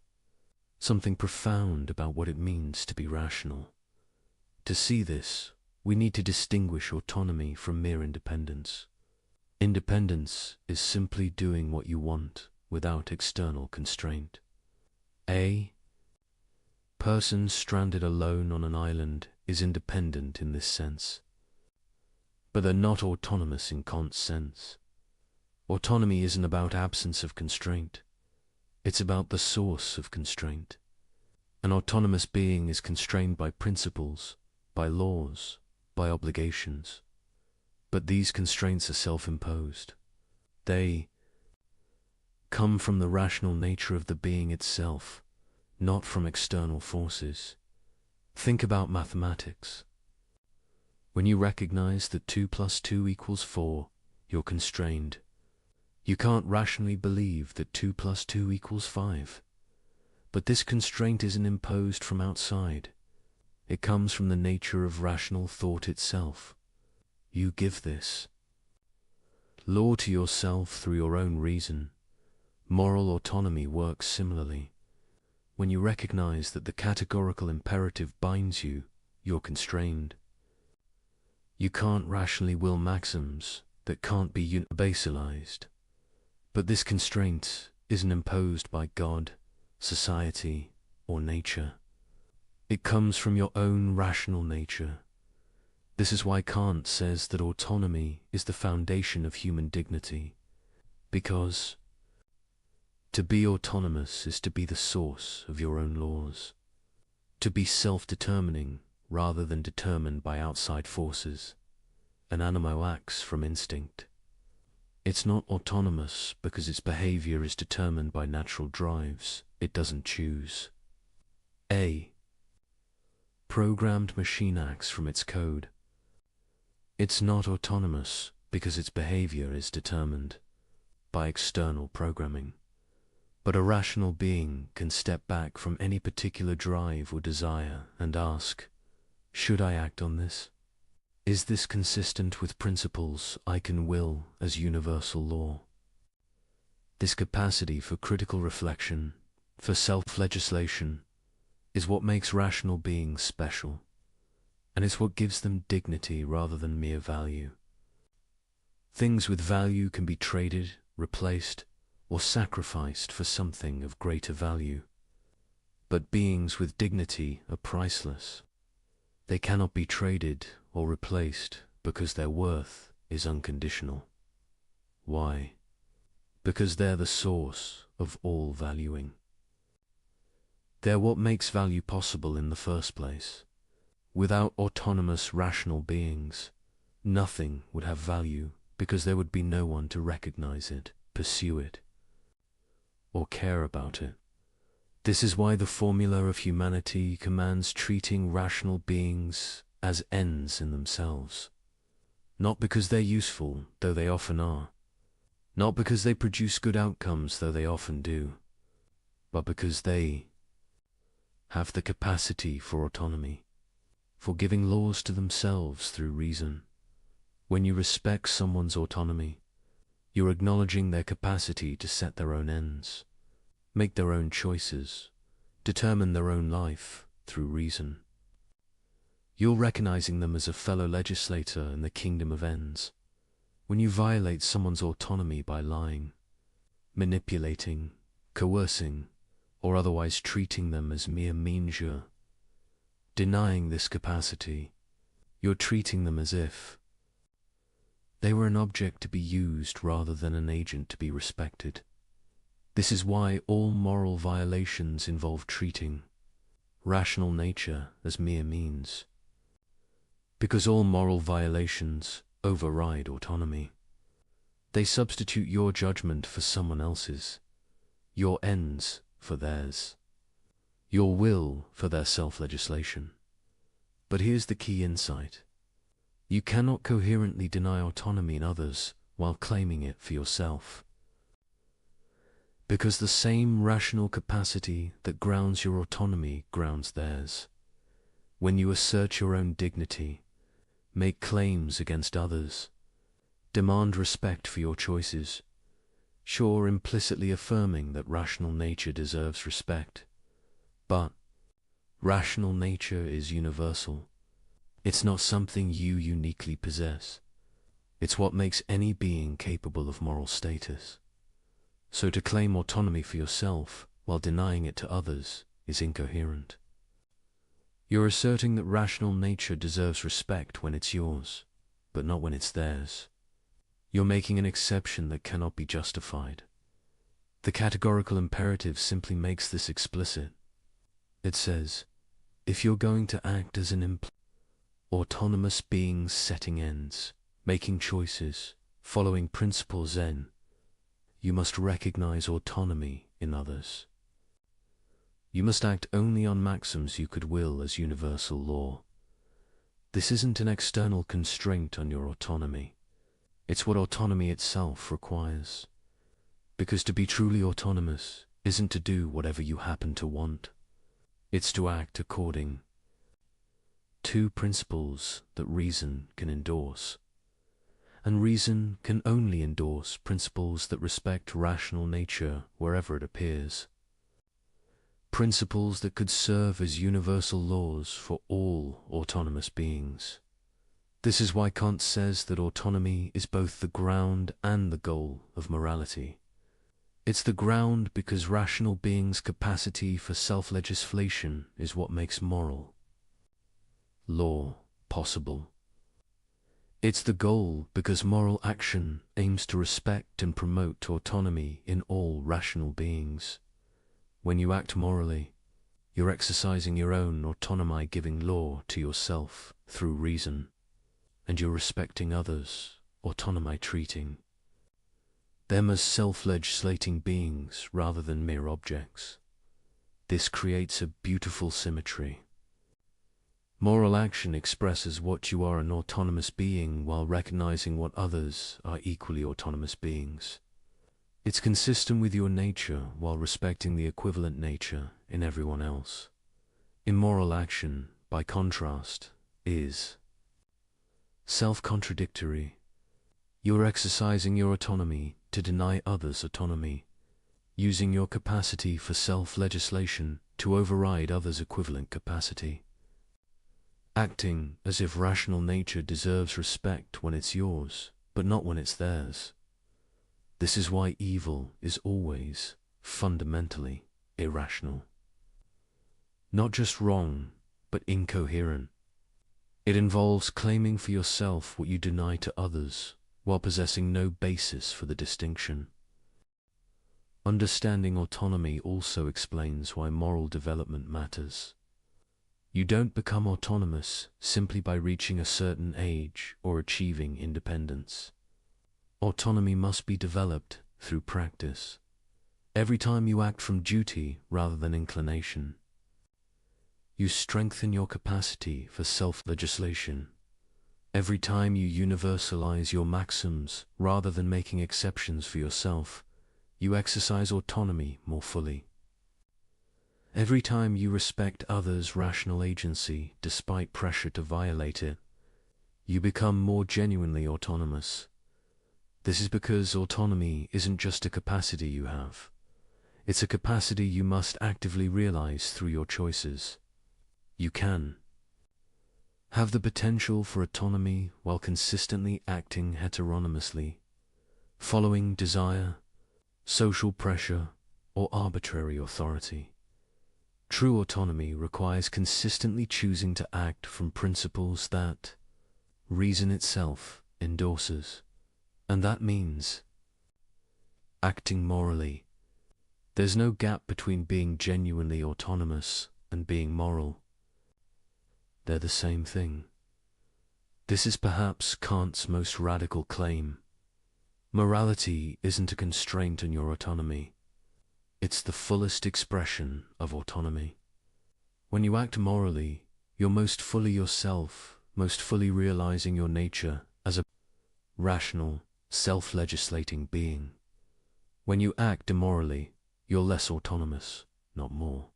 Speaker 2: Something profound about what it means to be rational. To see this, we need to distinguish autonomy from mere independence. Independence is simply doing what you want without external constraint. A person stranded alone on an island is independent in this sense. But they're not autonomous in Kant's sense. Autonomy isn't about absence of constraint. It's about the source of constraint. An autonomous being is constrained by principles, by laws, by obligations. But these constraints are self-imposed. They come from the rational nature of the being itself, not from external forces. Think about mathematics. When you recognize that 2 + 2 = 4, you're constrained. You can't rationally believe that 2 + 2 = 5. But this constraint isn't imposed from outside. It comes from the nature of rational thought itself. You give this law to yourself through your own reason. Moral autonomy works similarly. When you recognize that the categorical imperative binds you, you're constrained. You can't rationally will maxims that can't be universalized. But this constraint isn't imposed by God, society, or nature. It comes from your own rational nature. This is why Kant says that autonomy is the foundation of human dignity, because to be autonomous is to be the source of your own laws, to be self-determining rather than determined by outside forces. An animal acts from instinct. It's not autonomous because its behavior is determined by natural drives. It doesn't choose. A programmed machine acts from its code. It's not autonomous because its behavior is determined by external programming. But a rational being can step back from any particular drive or desire and ask, should I act on this? Is this consistent with principles I can will as universal law? This capacity for critical reflection, for self-legislation, is what makes rational beings special, and it's what gives them dignity rather than mere value. Things with value can be traded, replaced, or sacrificed for something of greater value. But beings with dignity are priceless. They cannot be traded or replaced because their worth is unconditional. Why? Because they're the source of all valuing. They're what makes value possible in the first place. Without autonomous, rational beings, nothing would have value because there would be no one to recognize it, pursue it, or care about it. This is why the formula of humanity commands treating rational beings as ends in themselves. Not because they're useful, though they often are. Not because they produce good outcomes, though they often do. But because they have the capacity for autonomy, for giving laws to themselves through reason. When you respect someone's autonomy, you're acknowledging their capacity to set their own ends, make their own choices, determine their own life through reason. You're recognizing them as a fellow legislator in the kingdom of ends. When you violate someone's autonomy by lying, manipulating, coercing, or otherwise treating them as mere mesure, denying this capacity, you're treating them as if they were an object to be used rather than an agent to be respected. This is why all moral violations involve treating rational nature as mere means. Because all moral violations override autonomy. They substitute your judgment for someone else's, your ends for theirs, your will for their self-legislation. But here's the key insight. You cannot coherently deny autonomy in others while claiming it for yourself. Because the same rational capacity that grounds your autonomy grounds theirs. When you assert your own dignity, make claims against others, demand respect for your choices, sure, implicitly affirming that rational nature deserves respect. But rational nature is universal. It's not something you uniquely possess. It's what makes any being capable of moral status. So to claim autonomy for yourself while denying it to others is incoherent. You're asserting that rational nature deserves respect when it's yours, but not when it's theirs. You're making an exception that cannot be justified. The categorical imperative simply makes this explicit. It says, if you're going to act as an autonomous being setting ends, making choices, following principles Zen, you must recognize autonomy in others. You must act only on maxims you could will as universal law. This isn't an external constraint on your autonomy. It's what autonomy itself requires. Because to be truly autonomous isn't to do whatever you happen to want. It's to act according to principles that reason can endorse. And reason can only endorse principles that respect rational nature wherever it appears. Principles that could serve as universal laws for all autonomous beings. This is why Kant says that autonomy is both the ground and the goal of morality. It's the ground because rational beings' capacity for self-legislation is what makes moral law possible. It's the goal because moral action aims to respect and promote autonomy in all rational beings. When you act morally, you're exercising your own autonomy, giving law to yourself through reason, and you're respecting others, autonomy treating them as self-legislating beings rather than mere objects. This creates a beautiful symmetry. Moral action expresses what you are, an autonomous being, while recognizing what others are equally autonomous beings. It's consistent with your nature while respecting the equivalent nature in everyone else. Immoral action, by contrast, is self-contradictory. You are exercising your autonomy to deny others autonomy, using your capacity for self-legislation to override others' equivalent capacity. Acting as if rational nature deserves respect when it's yours, but not when it's theirs. This is why evil is always, fundamentally, irrational. Not just wrong, but incoherent. It involves claiming for yourself what you deny to others, while possessing no basis for the distinction. Understanding autonomy also explains why moral development matters. You don't become autonomous simply by reaching a certain age or achieving independence. Autonomy must be developed through practice. Every time you act from duty rather than inclination, you strengthen your capacity for self-legislation. Every time you universalize your maxims rather than making exceptions for yourself, you exercise autonomy more fully. Every time you respect others' rational agency despite pressure to violate it, you become more genuinely autonomous. This is because autonomy isn't just a capacity you have. It's a capacity you must actively realize through your choices. You can have the potential for autonomy while consistently acting heteronomously, following desire, social pressure, or arbitrary authority. True autonomy requires consistently choosing to act from principles that reason itself endorses, and that means acting morally. There's no gap between being genuinely autonomous and being moral. They're the same thing. This is perhaps Kant's most radical claim. Morality isn't a constraint on your autonomy. It's the fullest expression of autonomy. When you act morally, you're most fully yourself, most fully realizing your nature as a rational, self-legislating being. When you act immorally, you're less autonomous, not more.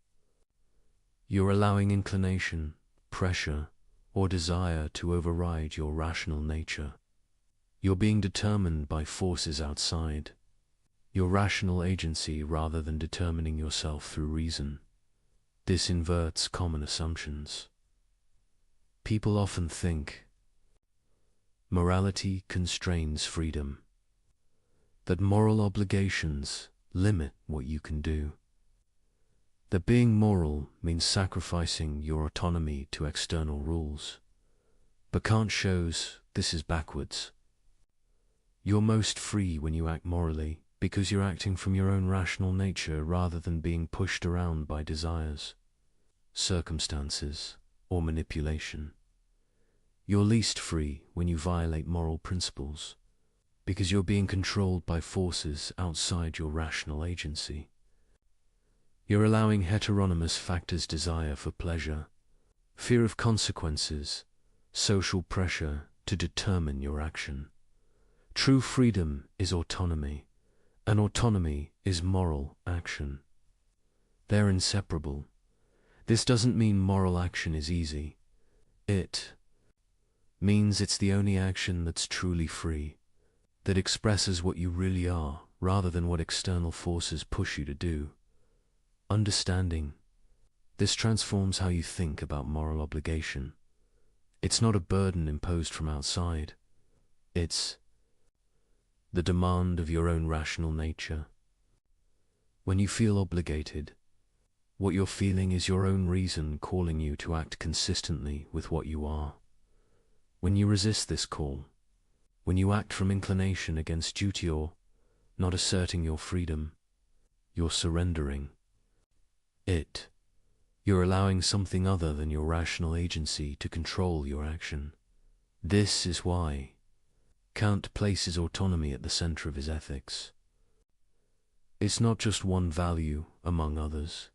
Speaker 2: You're allowing inclination, pressure, or desire to override your rational nature. You're being determined by forces outside, your rational agency rather than determining yourself through reason. This inverts common assumptions. People often think morality constrains freedom, that moral obligations limit what you can do, that being moral means sacrificing your autonomy to external rules. But Kant shows this is backwards. You're most free when you act morally because you're acting from your own rational nature rather than being pushed around by desires, circumstances, or manipulation. You're least free when you violate moral principles because you're being controlled by forces outside your rational agency. You're allowing heteronomous factors: desire for pleasure, fear of consequences, social pressure to determine your action. True freedom is autonomy, and autonomy is moral action. They're inseparable. This doesn't mean moral action is easy. It means it's the only action that's truly free, that expresses what you really are rather than what external forces push you to do. Understanding this transforms how you think about moral obligation. It's not a burden imposed from outside. It's the demand of your own rational nature. When you feel obligated, what you're feeling is your own reason calling you to act consistently with what you are. When you resist this call, when you act from inclination against duty or not asserting your freedom, you're surrendering it. You're allowing something other than your rational agency to control your action. This is why Kant places autonomy at the center of his ethics. It's not just one value among others.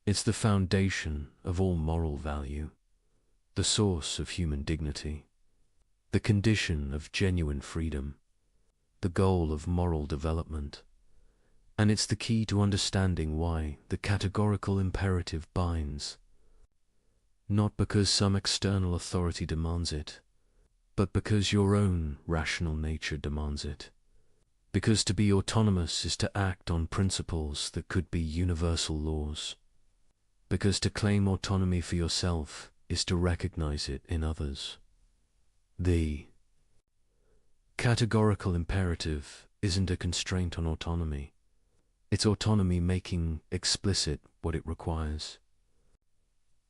Speaker 2: It's the foundation of all moral value, the source of human dignity, the condition of genuine freedom, the goal of moral development. And it's the key to understanding why the categorical imperative binds, not because some external authority demands it, but because your own rational nature demands it. Because to be autonomous is to act on principles that could be universal laws. Because to claim autonomy for yourself is to recognize it in others. The categorical imperative isn't a constraint on autonomy. It's autonomy making explicit what it requires.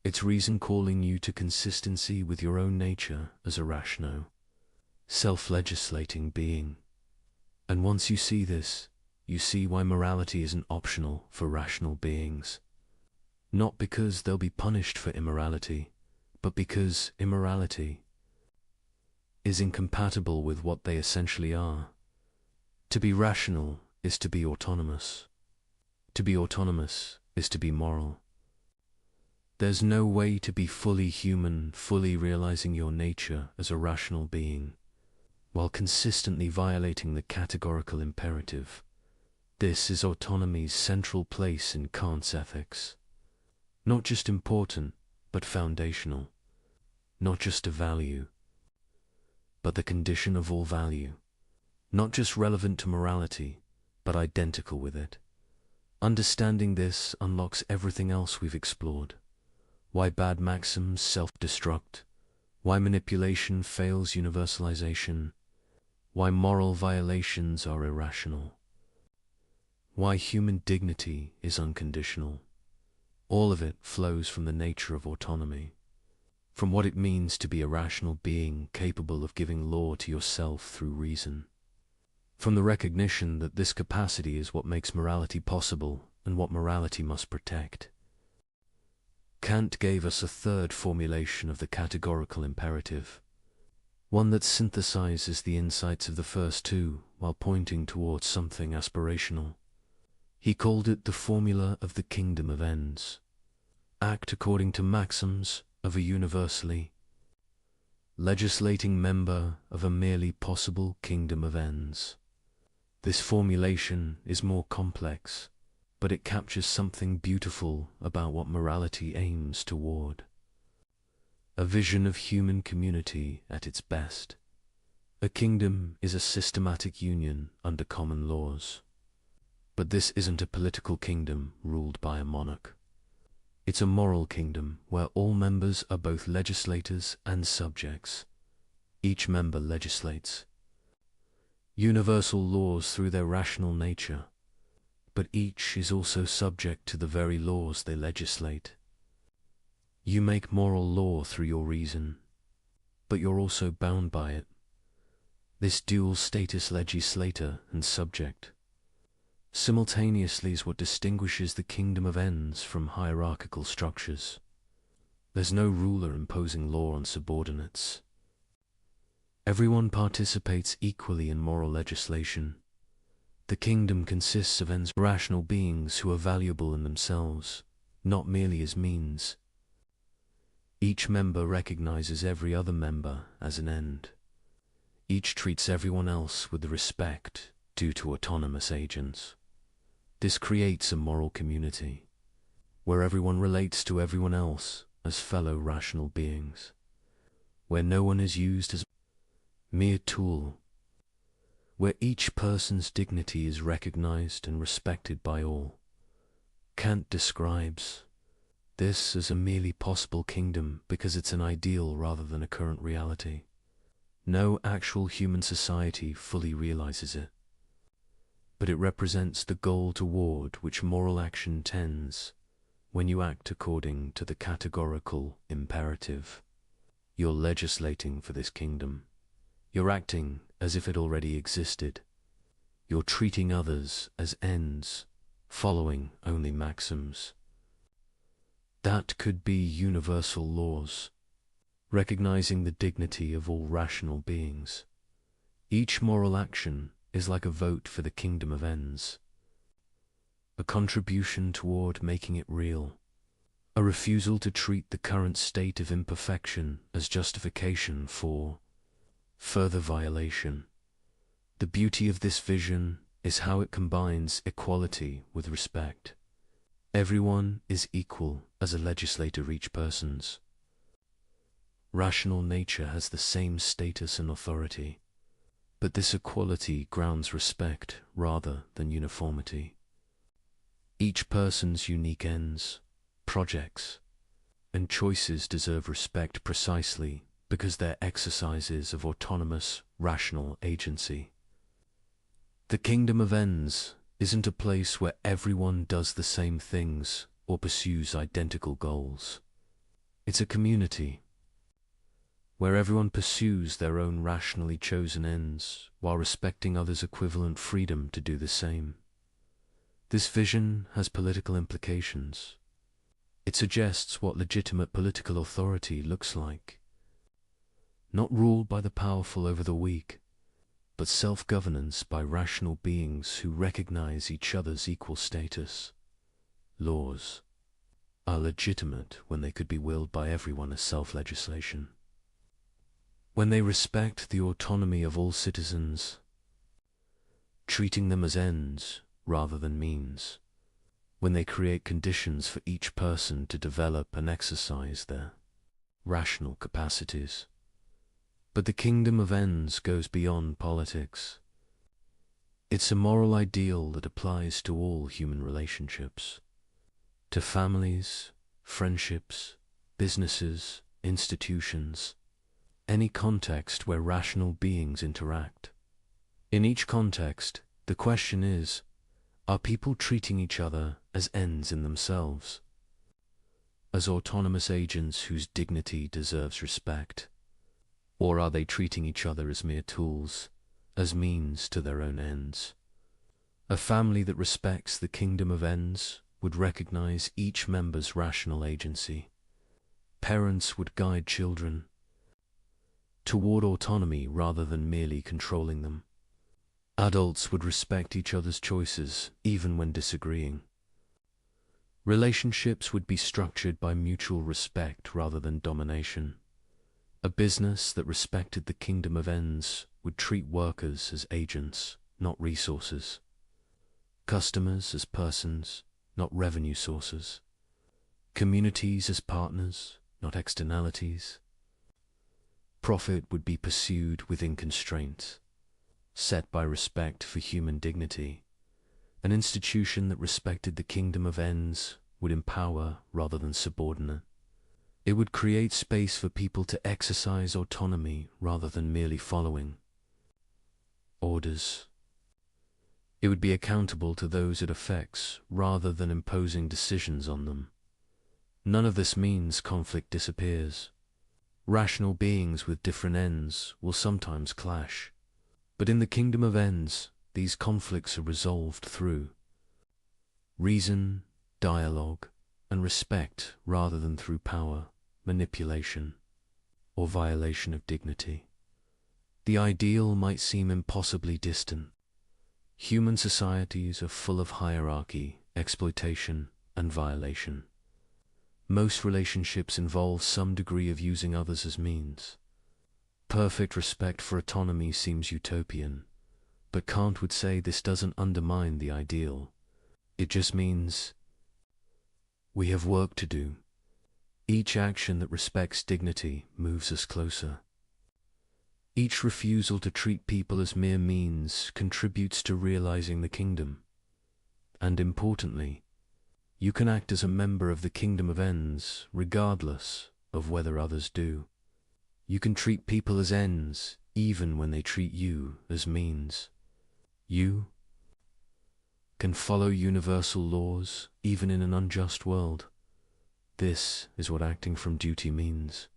Speaker 2: It's reason calling you to consistency with your own nature as a rational, self-legislating being. And once you see this, you see why morality isn't optional for rational beings. not because they'll be punished for immorality, but because immorality is incompatible with what they essentially are. To be rational is to be autonomous. To be autonomous is to be moral. There's no way to be fully human, fully realizing your nature as a rational being, while consistently violating the categorical imperative. This is autonomy's central place in Kant's ethics. Not just important, but foundational. Not just a value, but the condition of all value. Not just relevant to morality, but identical with it. Understanding this unlocks everything else we've explored. Why bad maxims self-destruct, why manipulation fails universalization, why moral violations are irrational, why human dignity is unconditional. All of it flows from the nature of autonomy, from what it means to be a rational being capable of giving law to yourself through reason, from the recognition that this capacity is what makes morality possible and what morality must protect. Kant gave us a third formulation of the categorical imperative, one that synthesizes the insights of the first two while pointing towards something aspirational. He called it the formula of the kingdom of ends. Act according to maxims of a universally legislating member of a merely possible kingdom of ends. This formulation is more complex, but it captures something beautiful about what morality aims toward. A vision of human community at its best. A kingdom is a systematic union under common laws. But this isn't a political kingdom ruled by a monarch. It's a moral kingdom where all members are both legislators and subjects. Each member legislates universal laws through their rational nature, but each is also subject to the very laws they legislate. You make moral law through your reason, but you're also bound by it. This dual status, legislator and subject, simultaneously is what distinguishes the kingdom of ends from hierarchical structures. There's no ruler imposing law on subordinates. Everyone participates equally in moral legislation. The kingdom consists of ends, rational beings who are valuable in themselves, not merely as means. Each member recognizes every other member as an end. Each treats everyone else with the respect due to autonomous agents. This creates a moral community, where everyone relates to everyone else as fellow rational beings, where no one is used as a mere tool, where each person's dignity is recognized and respected by all. Kant describes this as a merely possible kingdom because it's an ideal rather than a current reality. No actual human society fully realizes it, but it represents the goal toward which moral action tends when you act according to the categorical imperative. You're legislating for this kingdom. You're acting as if it already existed. You're treating others as ends, following only maxims. That could be universal laws, recognizing the dignity of all rational beings. Each moral action is like a vote for the kingdom of ends, a contribution toward making it real, a refusal to treat the current state of imperfection as justification for further violation. The beauty of this vision is how it combines equality with respect. Everyone is equal as a legislator, each person's rational nature has the same status and authority, but this equality grounds respect rather than uniformity. Each person's unique ends, projects, and choices deserve respect precisely because they're exercises of autonomous, rational agency. The kingdom of ends isn't a place where everyone does the same things or pursues identical goals. It's a community where everyone pursues their own rationally chosen ends while respecting others' equivalent freedom to do the same. This vision has political implications. It suggests what legitimate political authority looks like. Not ruled by the powerful over the weak, but self-governance by rational beings who recognize each other's equal status. Laws are legitimate when they could be willed by everyone as self-legislation. When they respect the autonomy of all citizens, treating them as ends rather than means. When they create conditions for each person to develop and exercise their rational capacities. But the kingdom of ends goes beyond politics. It's a moral ideal that applies to all human relationships, to families, friendships, businesses, institutions, any context where rational beings interact. In each context, the question is, are people treating each other as ends in themselves, as autonomous agents whose dignity deserves respect? Or are they treating each other as mere tools, as means to their own ends? A family that respects the kingdom of ends would recognize each member's rational agency. Parents would guide children toward autonomy rather than merely controlling them. Adults would respect each other's choices, even when disagreeing. Relationships would be structured by mutual respect rather than domination. A business that respected the kingdom of ends would treat workers as agents, not resources. Customers as persons, not revenue sources. Communities as partners, not externalities. Profit would be pursued within constraints, set by respect for human dignity. An institution that respected the kingdom of ends would empower rather than subordinate. It would create space for people to exercise autonomy rather than merely following orders. It would be accountable to those it affects rather than imposing decisions on them. None of this means conflict disappears. Rational beings with different ends will sometimes clash, but in the kingdom of ends, these conflicts are resolved through reason, dialogue, and respect rather than through power, manipulation, or violation of dignity. The ideal might seem impossibly distant. Human societies are full of hierarchy, exploitation, and violation. Most relationships involve some degree of using others as means. Perfect respect for autonomy seems utopian, but Kant would say this doesn't undermine the ideal. It just means we have work to do. Each action that respects dignity moves us closer. Each refusal to treat people as mere means contributes to realizing the kingdom. And importantly, you can act as a member of the kingdom of ends regardless of whether others do. You can treat people as ends even when they treat you as means. You can follow universal laws even in an unjust world. This is what acting from duty means.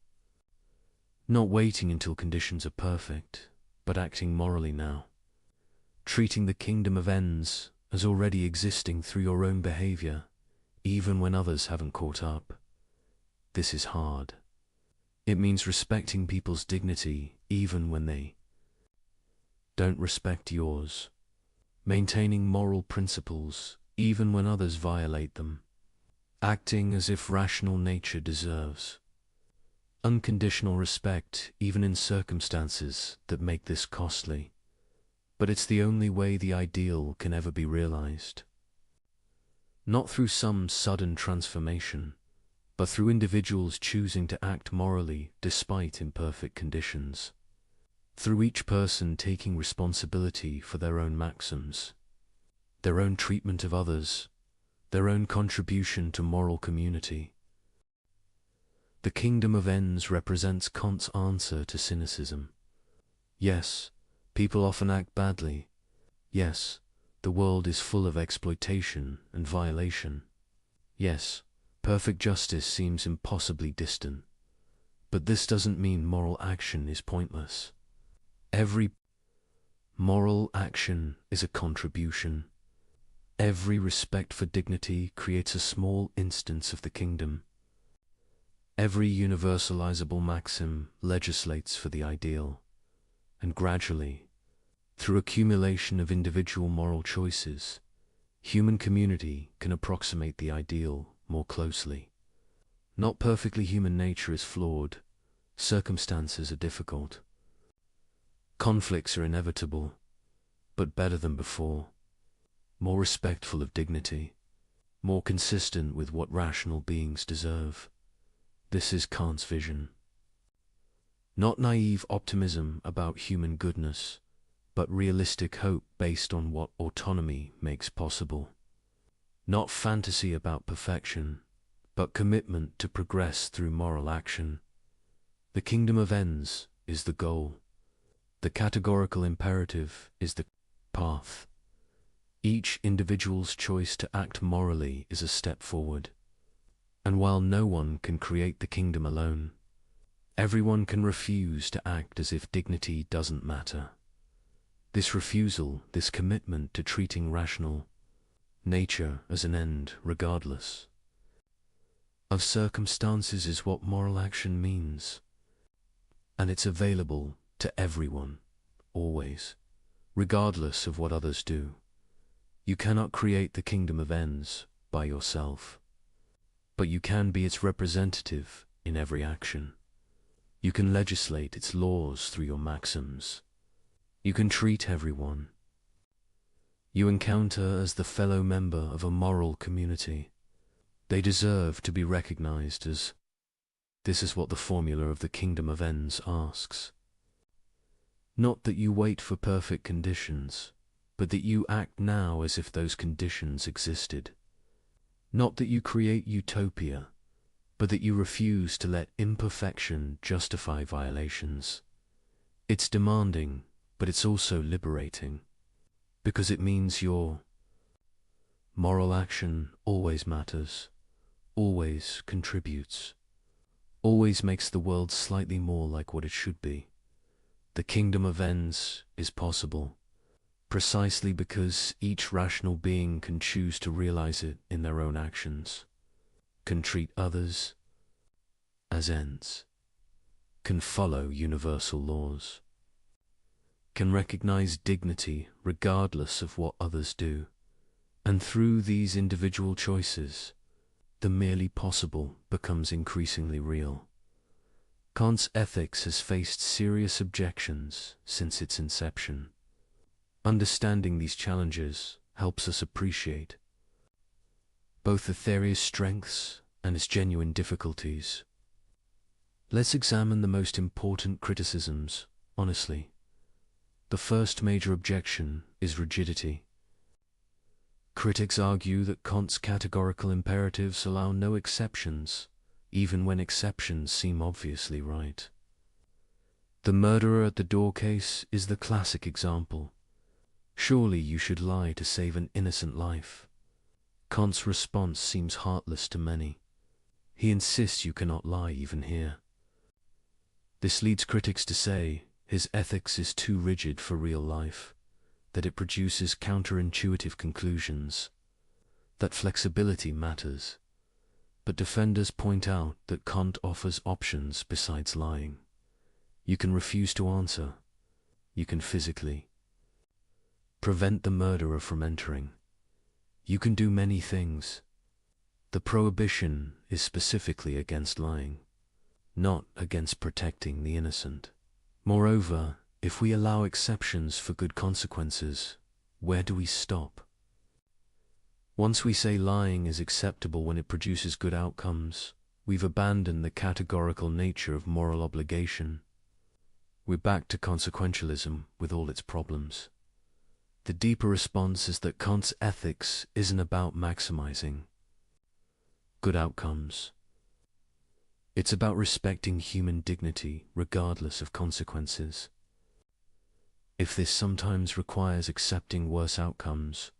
Speaker 2: Not waiting until conditions are perfect, but acting morally now. Treating the kingdom of ends as already existing through your own behavior, even when others haven't caught up. This is hard. It means respecting people's dignity even when they don't respect yours. Maintaining moral principles even when others violate them. Acting as if rational nature deserves unconditional respect even in circumstances that make this costly. But it's the only way the ideal can ever be realized. Not through some sudden transformation, but through individuals choosing to act morally despite imperfect conditions. Through each person taking responsibility for their own maxims, their own treatment of others, their own contribution to moral community. The kingdom of ends represents Kant's answer to cynicism. Yes, people often act badly. Yes, the world is full of exploitation and violation. Yes, perfect justice seems impossibly distant. But this doesn't mean moral action is pointless. Every moral action is a contribution. Every respect for dignity creates a small instance of the kingdom. Every universalizable maxim legislates for the ideal, and gradually, through accumulation of individual moral choices, human community can approximate the ideal more closely. Not perfectly. Human nature is flawed, circumstances are difficult, conflicts are inevitable, but better than before, more respectful of dignity, more consistent with what rational beings deserve. This is Kant's vision. Not naive optimism about human goodness, but realistic hope based on what autonomy makes possible. Not fantasy about perfection, but commitment to progress through moral action. The kingdom of ends is the goal. The categorical imperative is the path. Each individual's choice to act morally is a step forward. And while no one can create the kingdom alone, everyone can refuse to act as if dignity doesn't matter. This refusal, this commitment to treating rational nature as an end regardless of circumstances is what moral action means. And it's available to everyone, always, regardless of what others do. You cannot create the kingdom of ends by yourself, but you can be its representative in every action. You can legislate its laws through your maxims. You can treat everyone you encounter as the fellow member of a moral community. They deserve to be recognized as. This is what the formula of the kingdom of ends asks. Not that you wait for perfect conditions, but that you act now as if those conditions existed. Not that you create utopia, but that you refuse to let imperfection justify violations. It's demanding, but it's also liberating, because it means your moral action always matters, always contributes, always makes the world slightly more like what it should be. The kingdom of ends is possible, precisely because each rational being can choose to realize it in their own actions, can treat others as ends, can follow universal laws, can recognize dignity regardless of what others do, and through these individual choices, the merely possible becomes increasingly real. Kant's ethics has faced serious objections since its inception. Understanding these challenges helps us appreciate both the theory's strengths and its genuine difficulties. Let's examine the most important criticisms, honestly. The first major objection is rigidity. Critics argue that Kant's categorical imperatives allow no exceptions, even when exceptions seem obviously right. The murderer at the door case is the classic example. Surely you should lie to save an innocent life. Kant's response seems heartless to many. He insists you cannot lie even here. This leads critics to say his ethics is too rigid for real life, that it produces counterintuitive conclusions, that flexibility matters. But defenders point out that Kant offers options besides lying. You can refuse to answer. You can physically prevent the murderer from entering. You can do many things. The prohibition is specifically against lying, not against protecting the innocent. Moreover, if we allow exceptions for good consequences, where do we stop? Once we say lying is acceptable when it produces good outcomes, we've abandoned the categorical nature of moral obligation. We're back to consequentialism with all its problems. The deeper response is that Kant's ethics isn't about maximizing good outcomes. It's about respecting human dignity regardless of consequences. If this sometimes requires accepting worse outcomes,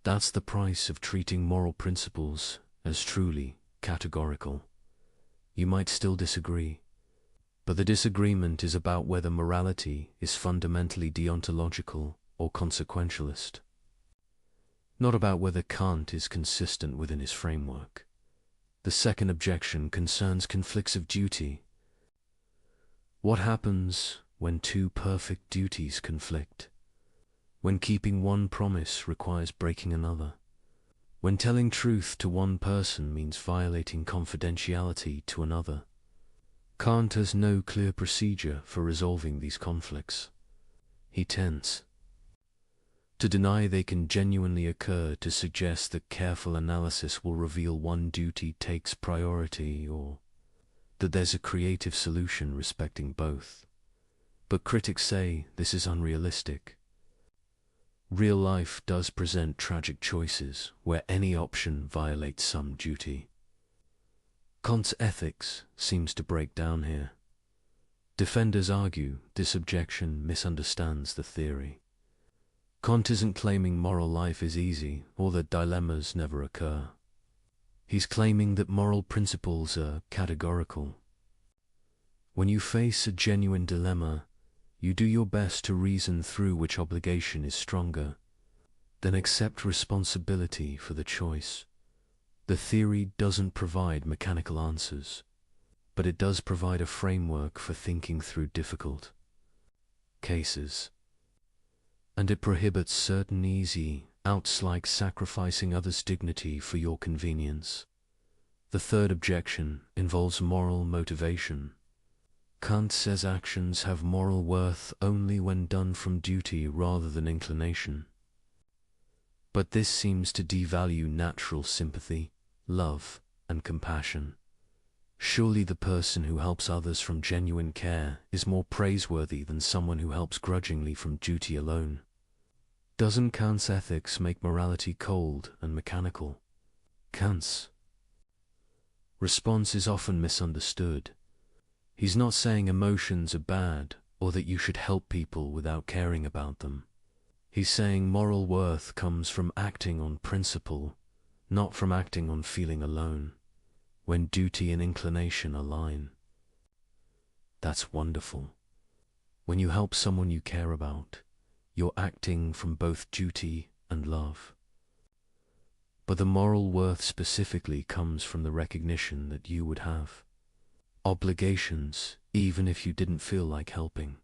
Speaker 2: that's the price of treating moral principles as truly categorical. You might still disagree, but the disagreement is about whether morality is fundamentally deontological or consequentialist. not about whether Kant is consistent within his framework. The second objection concerns conflicts of duty. What happens when two perfect duties conflict? When keeping one promise requires breaking another? When telling truth to one person means violating confidentiality to another? Kant has no clear procedure for resolving these conflicts. He tends to deny they can genuinely occur, to suggest that careful analysis will reveal one duty takes priority, or that there's a creative solution respecting both. But critics say this is unrealistic. Real life does present tragic choices where any option violates some duty. Kant's ethics seems to break down here. Defenders argue this objection misunderstands the theory. Kant isn't claiming moral life is easy or that dilemmas never occur. He's claiming that moral principles are categorical. When you face a genuine dilemma, you do your best to reason through which obligation is stronger, then accept responsibility for the choice. The theory doesn't provide mechanical answers, but it does provide a framework for thinking through difficult cases. And it prohibits certain easy outs like sacrificing others' dignity for your convenience. The third objection involves moral motivation. Kant says actions have moral worth only when done from duty rather than inclination. But this seems to devalue natural sympathy, love, and compassion. Surely the person who helps others from genuine care is more praiseworthy than someone who helps grudgingly from duty alone. Doesn't Kant's ethics make morality cold and mechanical? Kant's response is often misunderstood. He's not saying emotions are bad or that you should help people without caring about them. He's saying moral worth comes from acting on principle, not from acting on feeling alone, when duty and inclination align. That's wonderful. When you help someone you care about, you're acting from both duty and love. But the moral worth specifically comes from the recognition that you would have obligations even if you didn't feel like helping.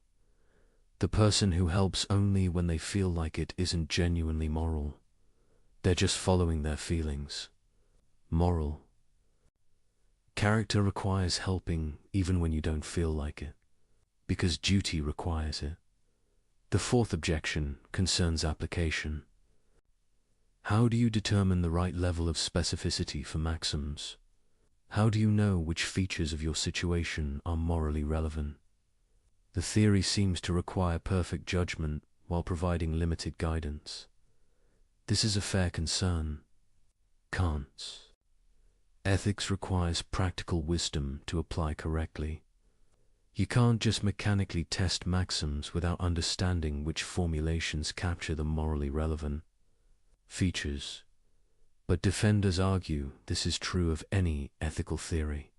Speaker 2: The person who helps only when they feel like it isn't genuinely moral. They're just following their feelings. Moral character requires helping even when you don't feel like it, because duty requires it. The fourth objection concerns application. How do you determine the right level of specificity for maxims? How do you know which features of your situation are morally relevant? The theory seems to require perfect judgment while providing limited guidance. This is a fair concern. Kant's ethics requires practical wisdom to apply correctly. You can't just mechanically test maxims without understanding which formulations capture the morally relevant features. But defenders argue this is true of any ethical theory.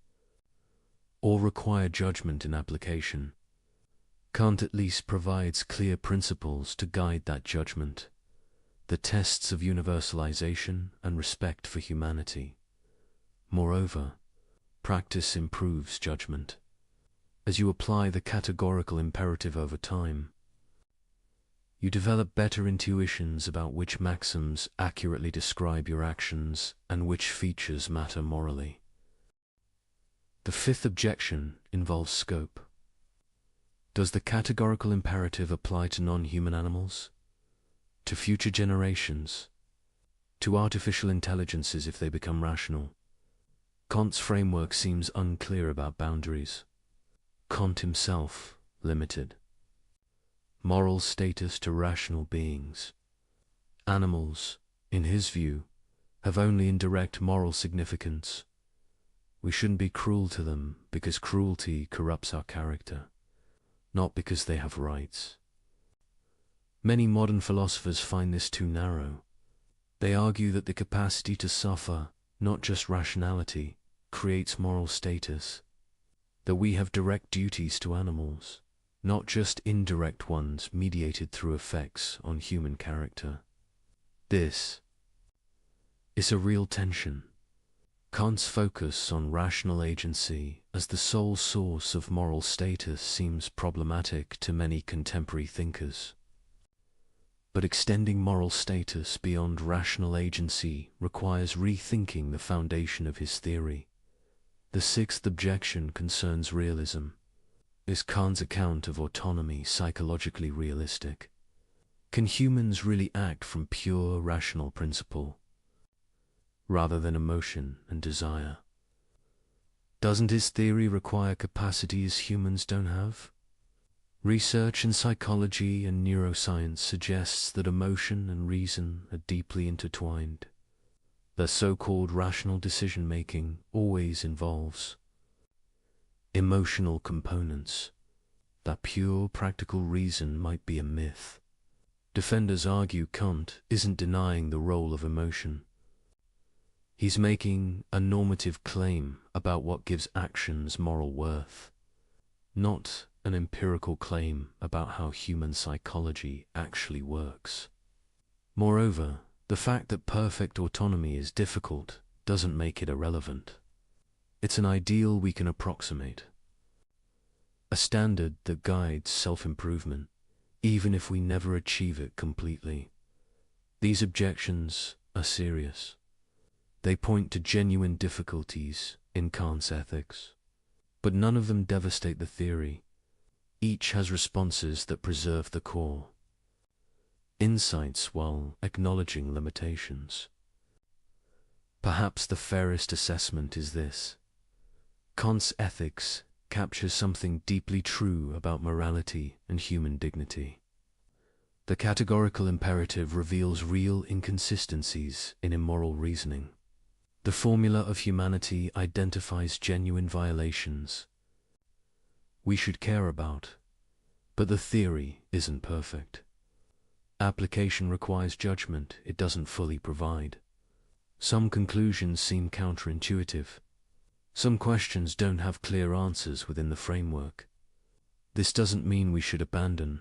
Speaker 2: All require judgment in application. Kant at least provides clear principles to guide that judgment, the tests of universalization and respect for humanity. Moreover, practice improves judgment. As you apply the categorical imperative over time, you develop better intuitions about which maxims accurately describe your actions and which features matter morally. The fifth objection involves scope. Does the categorical imperative apply to non-human animals, to future generations, to artificial intelligences if they become rational? Kant's framework seems unclear about boundaries. Kant himself limited moral status to rational beings. Animals, in his view, have only indirect moral significance. We shouldn't be cruel to them because cruelty corrupts our character, not because they have rights. Many modern philosophers find this too narrow. They argue that the capacity to suffer, not just rationality, creates moral status, that we have direct duties to animals, not just indirect ones mediated through effects on human character. This is a real tension. Kant's focus on rational agency as the sole source of moral status seems problematic to many contemporary thinkers. But extending moral status beyond rational agency requires rethinking the foundation of his theory. The sixth objection concerns realism. Is Kant's account of autonomy psychologically realistic? Can humans really act from pure rational principle, rather than emotion and desire? Doesn't his theory require capacities humans don't have? Research in psychology and neuroscience suggests that emotion and reason are deeply intertwined. The so-called rational decision-making always involves emotional components. That pure practical reason might be a myth. Defenders argue Kant isn't denying the role of emotion. He's making a normative claim about what gives actions moral worth, not an empirical claim about how human psychology actually works. Moreover, the fact that perfect autonomy is difficult doesn't make it irrelevant. It's an ideal we can approximate, a standard that guides self-improvement, even if we never achieve it completely. These objections are serious. They point to genuine difficulties in Kant's ethics, but none of them devastate the theory. Each has responses that preserve the core, insights while acknowledging limitations. Perhaps the fairest assessment is this: Kant's ethics captures something deeply true about morality and human dignity. The categorical imperative reveals real inconsistencies in immoral reasoning. The formula of humanity identifies genuine violations we should care about, but the theory isn't perfect. Application requires judgment it doesn't fully provide. Some conclusions seem counterintuitive. Some questions don't have clear answers within the framework. This doesn't mean we should abandon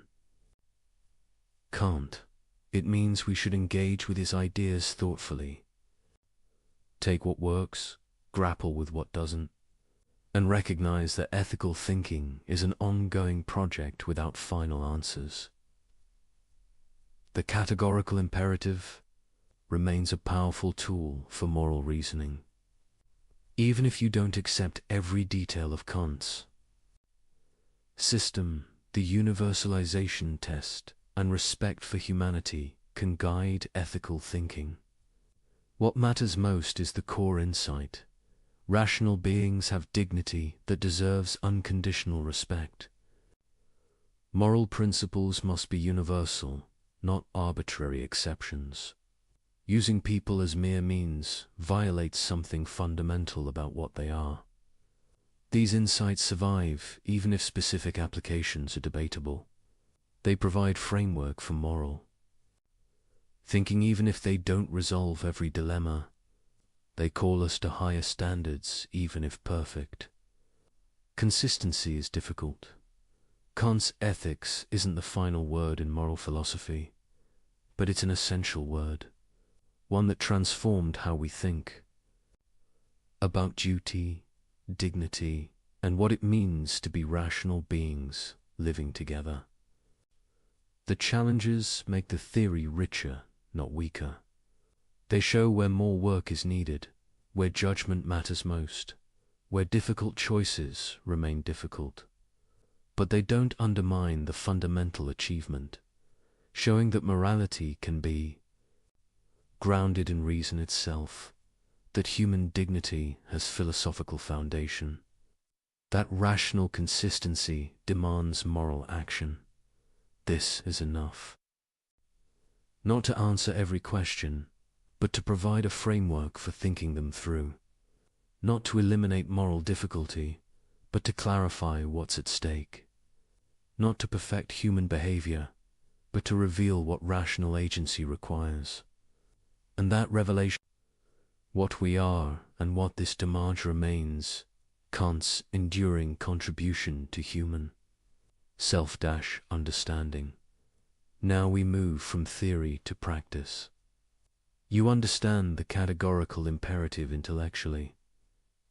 Speaker 2: Kant. It means we should engage with his ideas thoughtfully. Take what works, grapple with what doesn't, and recognize that ethical thinking is an ongoing project without final answers. The categorical imperative remains a powerful tool for moral reasoning, even if you don't accept every detail of Kant's system. The universalization test and respect for humanity can guide ethical thinking. What matters most is the core insight. Rational beings have dignity that deserves unconditional respect. Moral principles must be universal, not arbitrary exceptions. Using people as mere means violates something fundamental about what they are. These insights survive even if specific applications are debatable. They provide framework for moral thinking even if they don't resolve every dilemma. They call us to higher standards even if perfect. Consistency is difficult. Kant's ethics isn't the final word in moral philosophy, but it's an essential word, one that transformed how we think about duty, dignity, and what it means to be rational beings living together. The challenges make the theory richer, not weaker. They show where more work is needed, where judgment matters most, where difficult choices remain difficult. But they don't undermine the fundamental achievement, showing that morality can be grounded in reason itself, that human dignity has philosophical foundation, that rational consistency demands moral action. This is enough. Not to answer every question, but to provide a framework for thinking them through. Not to eliminate moral difficulty, but to clarify what's at stake. Not to perfect human behavior, but to reveal what rational agency requires. And that revelation, what we are and what this demarche remains, Kant's enduring contribution to human self-understanding. Now we move from theory to practice. You understand the categorical imperative intellectually,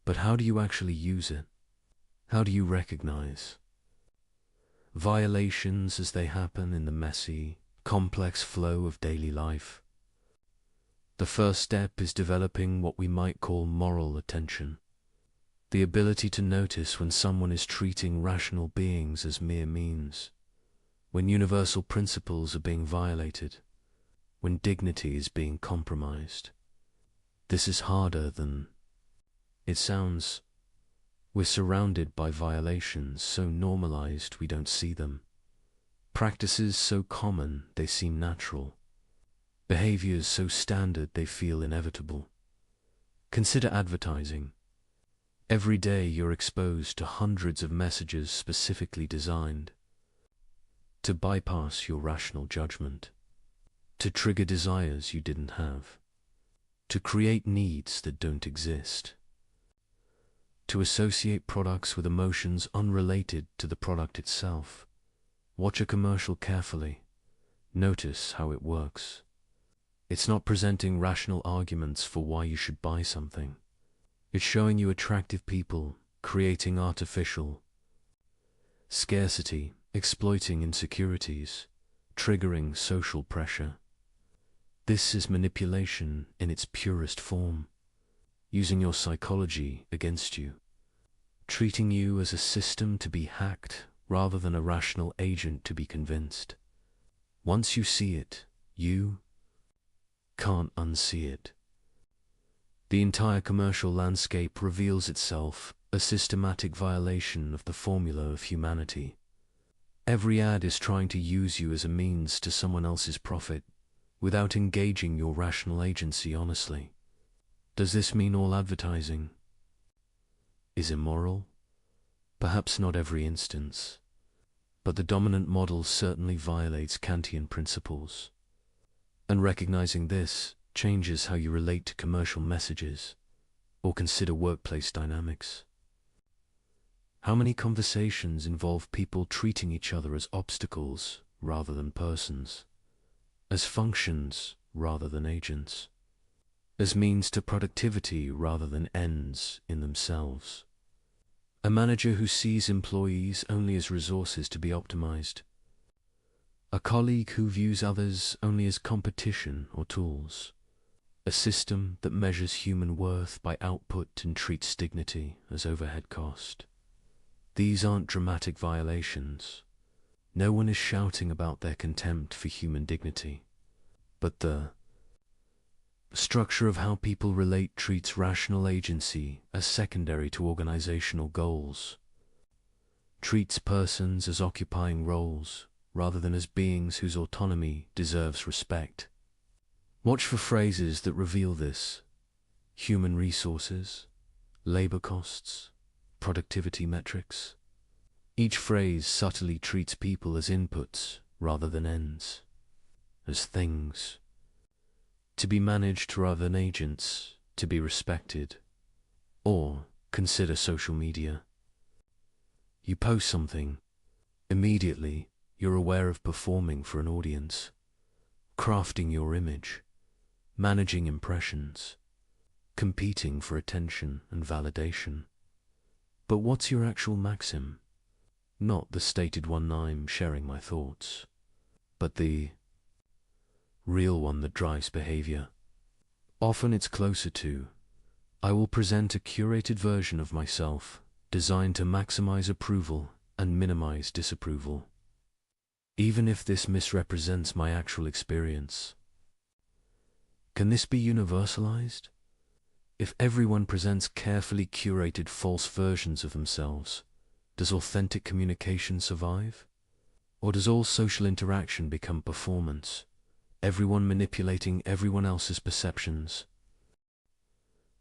Speaker 2: but how do you actually use it? How do you recognize violations as they happen in the messy, complex flow of daily life? The first step is developing what we might call moral attention, the ability to notice when someone is treating rational beings as mere means, when universal principles are being violated, when dignity is being compromised. This is harder than it sounds. We're surrounded by violations so normalized we don't see them, practices so common they seem natural, behaviors so standard they feel inevitable. Consider advertising. Every day you're exposed to hundreds of messages specifically designed to bypass your rational judgment, to trigger desires you didn't have, to create needs that don't exist, to associate products with emotions unrelated to the product itself. Watch a commercial carefully. Notice how it works. It's not presenting rational arguments for why you should buy something. It's showing you attractive people, creating artificial scarcity, exploiting insecurities, triggering social pressure. This is manipulation in its purest form, using your psychology against you, treating you as a system to be hacked rather than a rational agent to be convinced. Once you see it, you can't unsee it. The entire commercial landscape reveals itself a systematic violation of the formula of humanity. Every ad is trying to use you as a means to someone else's profit, without engaging your rational agency honestly. Does this mean all advertising is immoral? Perhaps not every instance, but the dominant model certainly violates Kantian principles. And recognizing this changes how you relate to commercial messages or consider workplace dynamics. How many conversations involve people treating each other as obstacles rather than persons, as functions rather than agents, as means to productivity rather than ends in themselves? A manager who sees employees only as resources to be optimized, a colleague who views others only as competition or tools, a system that measures human worth by output and treats dignity as overhead cost. These aren't dramatic violations. No one is shouting about their contempt for human dignity. But the structure of how people relate treats rational agency as secondary to organizational goals, treats persons as occupying roles rather than as beings whose autonomy deserves respect. Watch for phrases that reveal this: human resources, labor costs, productivity metrics. Each phrase subtly treats people as inputs rather than ends, as things to be managed rather than agents to be respected. Or consider social media. You post something, immediately you're aware of performing for an audience, crafting your image, managing impressions, competing for attention and validation. But what's your actual maxim? Not the stated one I'm sharing my thoughts, but the real one that drives behavior. Often it's closer to, I will present a curated version of myself designed to maximize approval and minimize disapproval, even if this misrepresents my actual experience. Can this be universalized? If everyone presents carefully curated false versions of themselves, does authentic communication survive? Or does all social interaction become performance, everyone manipulating everyone else's perceptions?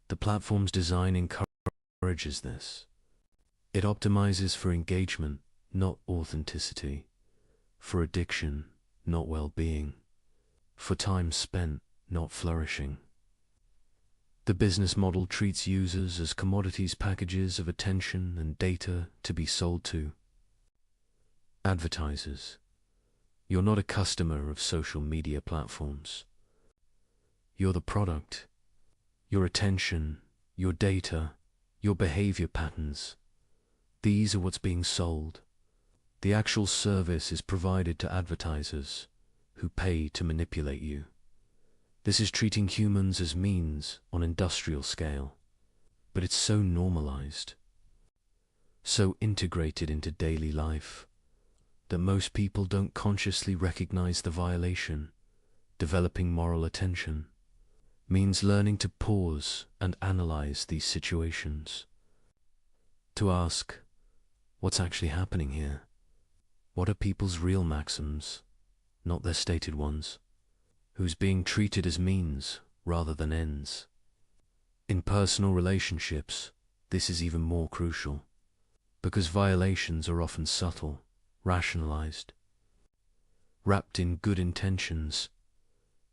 Speaker 2: The platform's design encourages this. It optimizes for engagement, not authenticity, for addiction, not well-being, for time spent, not flourishing. The business model treats users as commodities, packages of attention and data to be sold to. Advertisers, you're not a customer of social media platforms. You're the product. Your attention, your data, your behavior patterns. These are what's being sold. The actual service is provided to advertisers who pay to manipulate you. This is treating humans as means on industrial scale, but it's so normalized, so integrated into daily life, that most people don't consciously recognize the violation. Developing moral attention means learning to pause and analyze these situations, to ask, what's actually happening here? What are people's real maxims, not their stated ones? Who's being treated as means rather than ends? In personal relationships, this is even more crucial, because violations are often subtle, rationalized, wrapped in good intentions.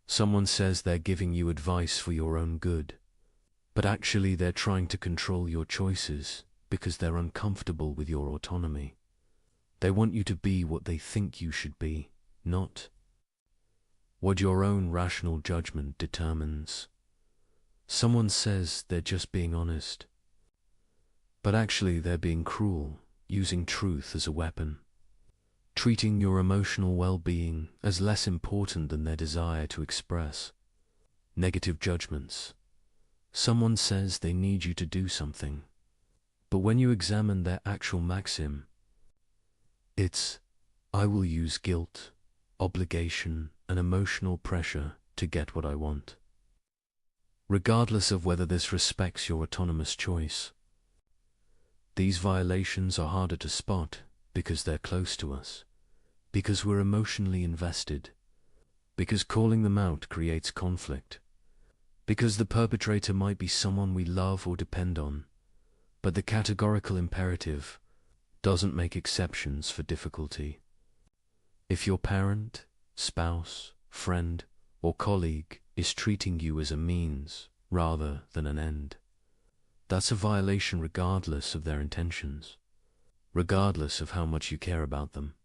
Speaker 2: Someone says they're giving you advice for your own good, but actually they're trying to control your choices because they're uncomfortable with your autonomy. They want you to be what they think you should be, not what your own rational judgment determines. Someone says they're just being honest, but actually they're being cruel, using truth as a weapon, treating your emotional well-being as less important than their desire to express negative judgments. Someone says they need you to do something, but when you examine their actual maxim, it's, I will use guilt, obligation, and emotional pressure to get what I want, regardless of whether this respects your autonomous choice. These violations are harder to spot because they're close to us, because we're emotionally invested, because calling them out creates conflict, because the perpetrator might be someone we love or depend on, but the categorical imperative doesn't make exceptions for difficulty. If your parent, spouse, friend, or colleague is treating you as a means rather than an end, that's a violation regardless of their intentions, regardless of how much you care about them.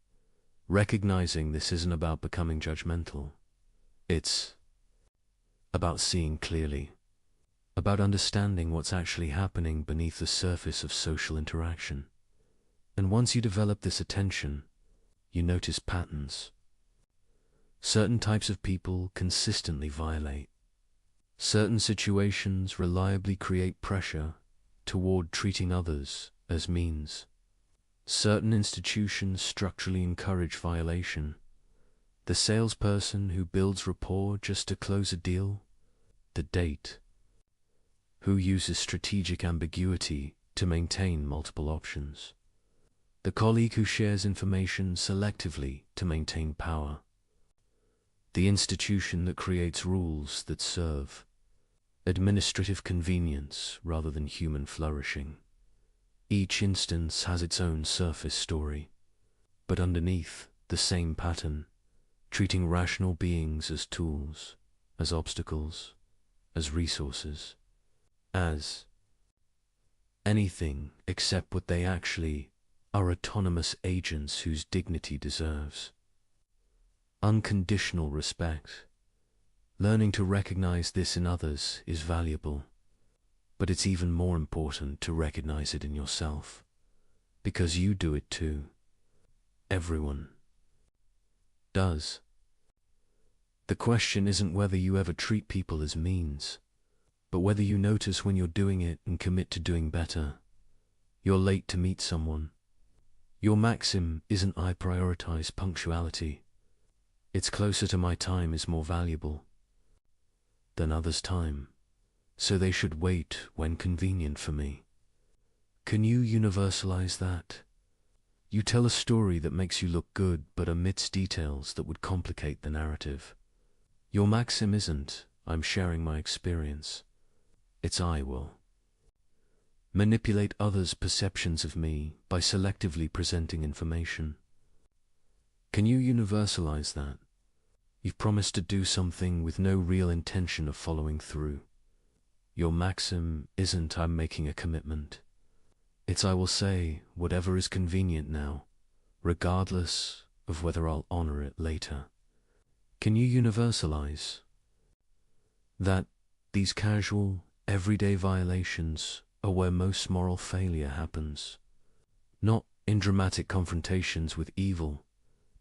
Speaker 2: Recognizing this isn't about becoming judgmental. It's about seeing clearly, about understanding what's actually happening beneath the surface of social interaction. And once you develop this attention, you notice patterns. Certain types of people consistently violate. Certain situations reliably create pressure toward treating others as means. Certain institutions structurally encourage violation. The salesperson who builds rapport just to close a deal, the date who uses strategic ambiguity to maintain multiple options, the colleague who shares information selectively to maintain power, the institution that creates rules that serve administrative convenience rather than human flourishing. Each instance has its own surface story, but underneath, the same pattern, treating rational beings as tools, as obstacles, as resources, as anything except what they actually are: autonomous agents whose dignity deserves unconditional respect. Learning to recognize this in others is valuable, but it's even more important to recognize it in yourself, because you do it too. Everyone does. The question isn't whether you ever treat people as means, but whether you notice when you're doing it and commit to doing better. You're late to meet someone. Your maxim isn't I prioritize punctuality. It's closer to my time is more valuable than others' time, so they should wait when convenient for me. Can you universalize that? You tell a story that makes you look good but omits details that would complicate the narrative. Your maxim isn't I'm sharing my experience. It's I will manipulate others' perceptions of me by selectively presenting information. Can you universalize that? You've promised to do something with no real intention of following through. Your maxim isn't I'm making a commitment. It's I will say whatever is convenient now, regardless of whether I'll honor it later. Can you universalize? That these casual, everyday violations are where most moral failure happens. Not in dramatic confrontations with evil,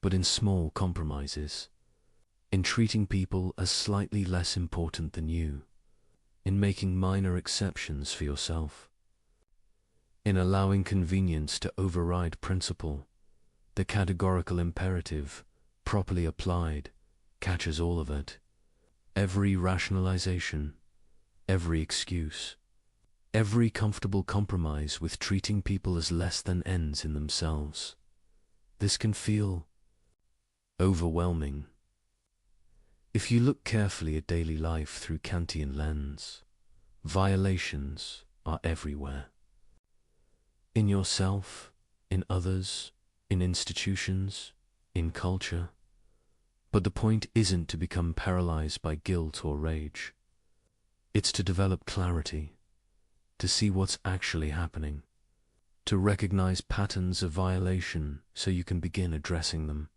Speaker 2: but in small compromises. In treating people as slightly less important than you. In making minor exceptions for yourself. In allowing convenience to override principle. The categorical imperative, properly applied, catches all of it. Every rationalization, every excuse, every comfortable compromise with treating people as less than ends in themselves. This can feel overwhelming. If you look carefully at daily life through Kantian lens, violations are everywhere. In yourself, in others, in institutions, in culture. But the point isn't to become paralyzed by guilt or rage. It's to develop clarity, to see what's actually happening, to recognize patterns of violation so you can begin addressing them.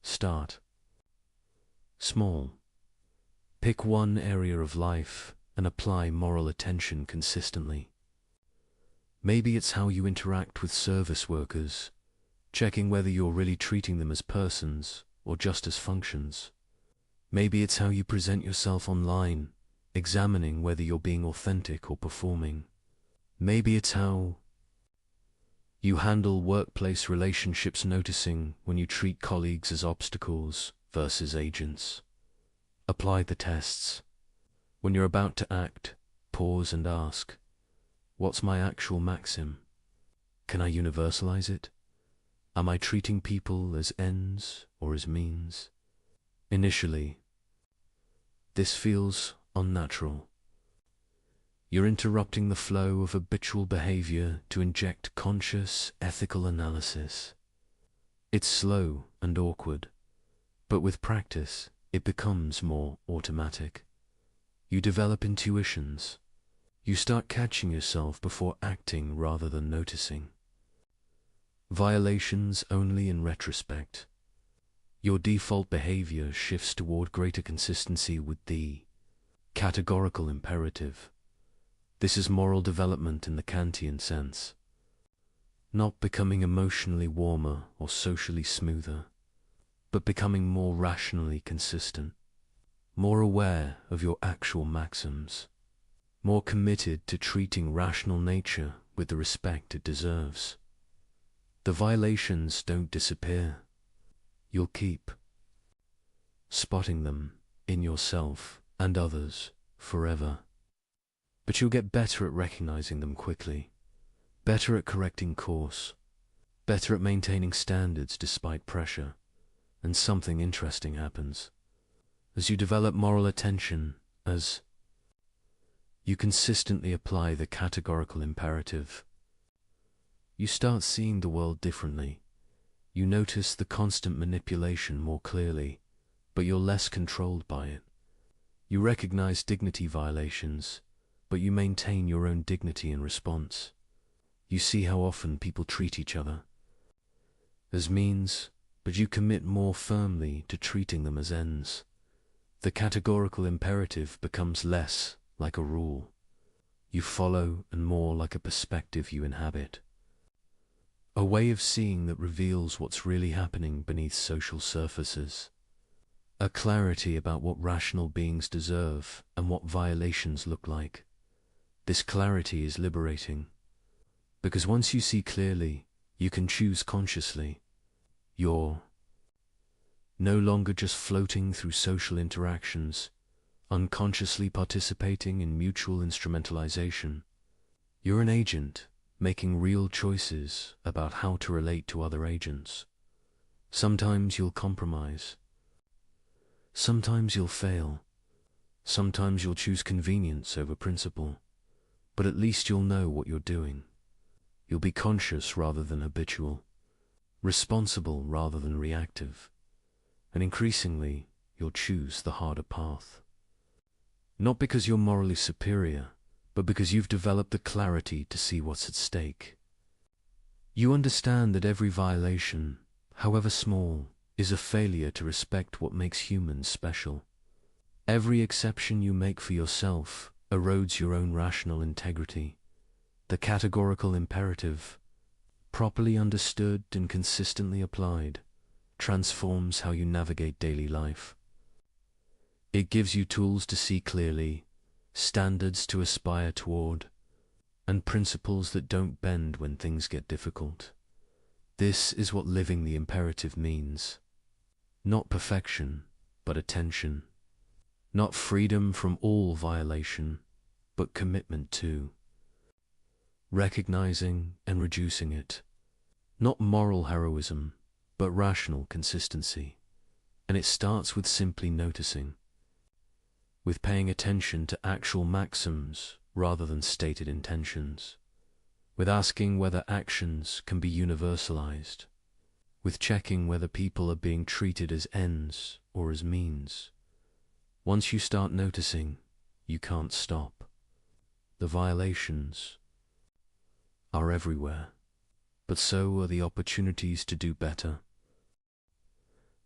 Speaker 2: Start small. Pick one area of life and apply moral attention consistently. Maybe it's how you interact with service workers, checking whether you're really treating them as persons or just as functions. Maybe it's how you present yourself online, examining whether you're being authentic or performing. Maybe it's how you handle workplace relationships, noticing when you treat colleagues as obstacles versus agents. Apply the tests. When you're about to act, pause and ask, what's my actual maxim? Can I universalize it? Am I treating people as ends or as means? Initially, this feels unnatural. You're interrupting the flow of habitual behavior to inject conscious, ethical analysis. It's slow and awkward, but with practice, it becomes more automatic. You develop intuitions. You start catching yourself before acting rather than noticing. Violations only in retrospect. Your default behavior shifts toward greater consistency with the categorical imperative. This is moral development in the Kantian sense. Not becoming emotionally warmer or socially smoother, but becoming more rationally consistent, more aware of your actual maxims, more committed to treating rational nature with the respect it deserves. The violations don't disappear. You'll keep spotting them in yourself and others forever. But you'll get better at recognizing them quickly, better at correcting course, better at maintaining standards despite pressure. And something interesting happens. As you develop moral attention, as you consistently apply the categorical imperative, you start seeing the world differently. You notice the constant manipulation more clearly, but you're less controlled by it. You recognize dignity violations, but you maintain your own dignity in response. You see how often people treat each other as means, but you commit more firmly to treating them as ends. The categorical imperative becomes less like a rule you follow and more like a perspective you inhabit. A way of seeing that reveals what's really happening beneath social surfaces. A clarity about what rational beings deserve and what violations look like. This clarity is liberating, because once you see clearly, you can choose consciously. You're no longer just floating through social interactions, unconsciously participating in mutual instrumentalization. You're an agent, making real choices about how to relate to other agents. Sometimes you'll compromise. Sometimes you'll fail. Sometimes you'll choose convenience over principle. But at least you'll know what you're doing. You'll be conscious rather than habitual, responsible rather than reactive, and increasingly you'll choose the harder path. Not because you're morally superior, but because you've developed the clarity to see what's at stake. You understand that every violation, however small, is a failure to respect what makes humans special. Every exception you make for yourself erodes your own rational integrity. The categorical imperative, properly understood and consistently applied, transforms how you navigate daily life. It gives you tools to see clearly, standards to aspire toward, and principles that don't bend when things get difficult. This is what living the imperative means. Not perfection, but attention. Not freedom from all violation, but commitment to recognizing and reducing it. Not moral heroism, but rational consistency. And it starts with simply noticing, with paying attention to actual maxims rather than stated intentions, with asking whether actions can be universalized, with checking whether people are being treated as ends or as means. Once you start noticing, you can't stop. The violations are everywhere, but so are the opportunities to do better.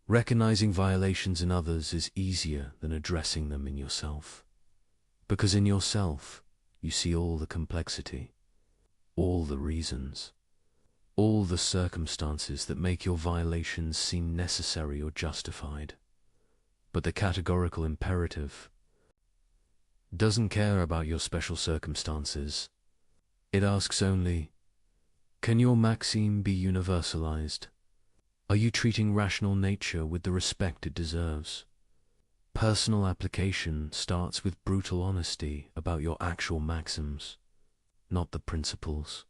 Speaker 2: Recognizing violations in others is easier than addressing them in yourself, because in yourself you see all the complexity, all the reasons, all the circumstances that make your violations seem necessary or justified. But the categorical imperative doesn't care about your special circumstances. It asks only, can your maxim be universalized? Are you treating rational nature with the respect it deserves? Personal application starts with brutal honesty about your actual maxims, not the principles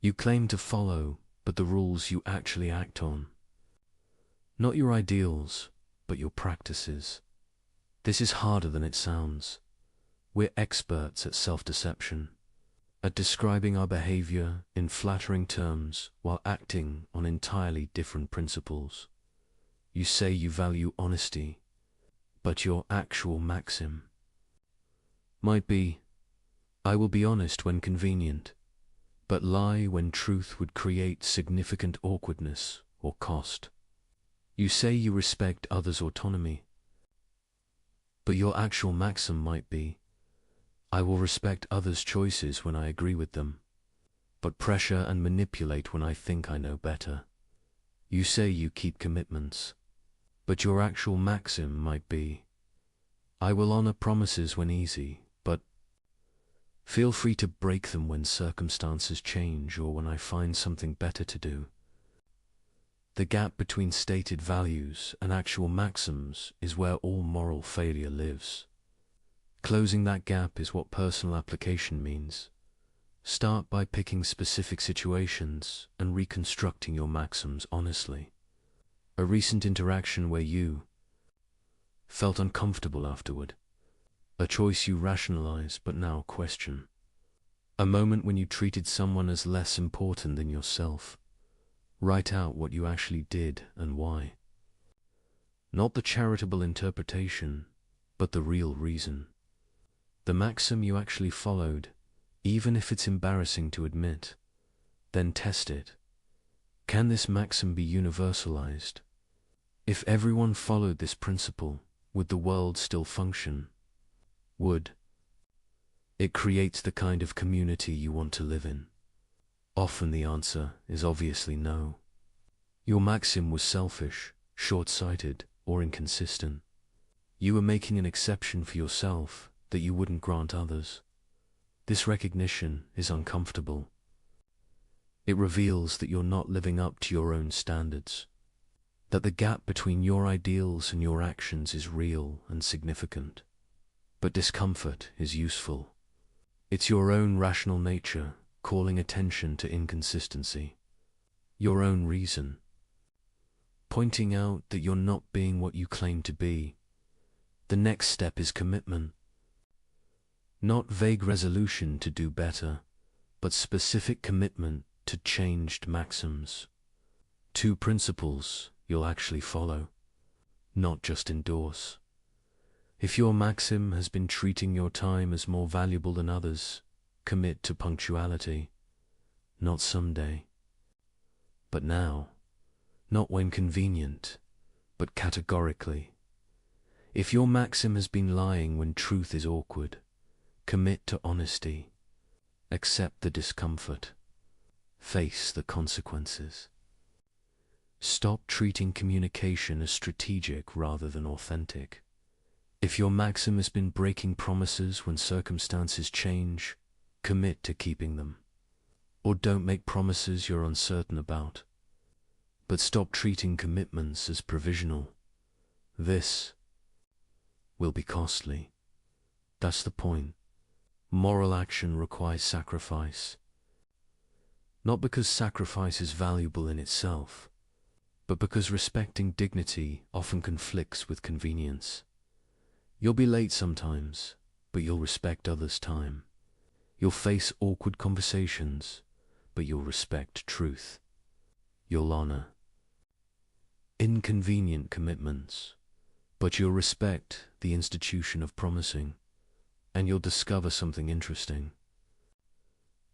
Speaker 2: you claim to follow, but the rules you actually act on. Not your ideals, but your practices. This is harder than it sounds. We're experts at self-deception, at describing our behavior in flattering terms while acting on entirely different principles. You say you value honesty, but your actual maxim might be, I will be honest when convenient, but lie when truth would create significant awkwardness or cost. You say you respect others' autonomy, but your actual maxim might be, I will respect others' choices when I agree with them, but pressure and manipulate when I think I know better. You say you keep commitments, but your actual maxim might be, I will honor promises when easy, but feel free to break them when circumstances change or when I find something better to do. The gap between stated values and actual maxims is where all moral failure lives. Closing that gap is what personal application means. Start by picking specific situations and reconstructing your maxims honestly. A recent interaction where you felt uncomfortable afterward. A choice you rationalize but now question. A moment when you treated someone as less important than yourself. Write out what you actually did and why. Not the charitable interpretation, but the real reason. The maxim you actually followed, even if it's embarrassing to admit. Then test it. Can this maxim be universalized? If everyone followed this principle, would the world still function? Would it create the kind of community you want to live in? Often the answer is obviously no. Your maxim was selfish, short-sighted, or inconsistent. You were making an exception for yourself that you wouldn't grant others. This recognition is uncomfortable. It reveals that you're not living up to your own standards, that the gap between your ideals and your actions is real and significant. But discomfort is useful. It's your own rational nature calling attention to inconsistency, your own reason, pointing out that you're not being what you claim to be. The next step is commitment. Not vague resolution to do better, but specific commitment to changed maxims. 2 principles you'll actually follow, not just endorse. If your maxim has been treating your time as more valuable than others, commit to punctuality. Not someday, but now. Not when convenient, but categorically. If your maxim has been lying when truth is awkward, commit to honesty. Accept the discomfort. Face the consequences. Stop treating communication as strategic rather than authentic. If your maxim has been breaking promises when circumstances change, commit to keeping them. Or don't make promises you're uncertain about. But stop treating commitments as provisional. This will be costly. That's the point. Moral action requires sacrifice. Not because sacrifice is valuable in itself, but because respecting dignity often conflicts with convenience. You'll be late sometimes, but you'll respect others' time. You'll face awkward conversations, but you'll respect truth. You'll honor inconvenient commitments, but you'll respect the institution of promising, and you'll discover something interesting.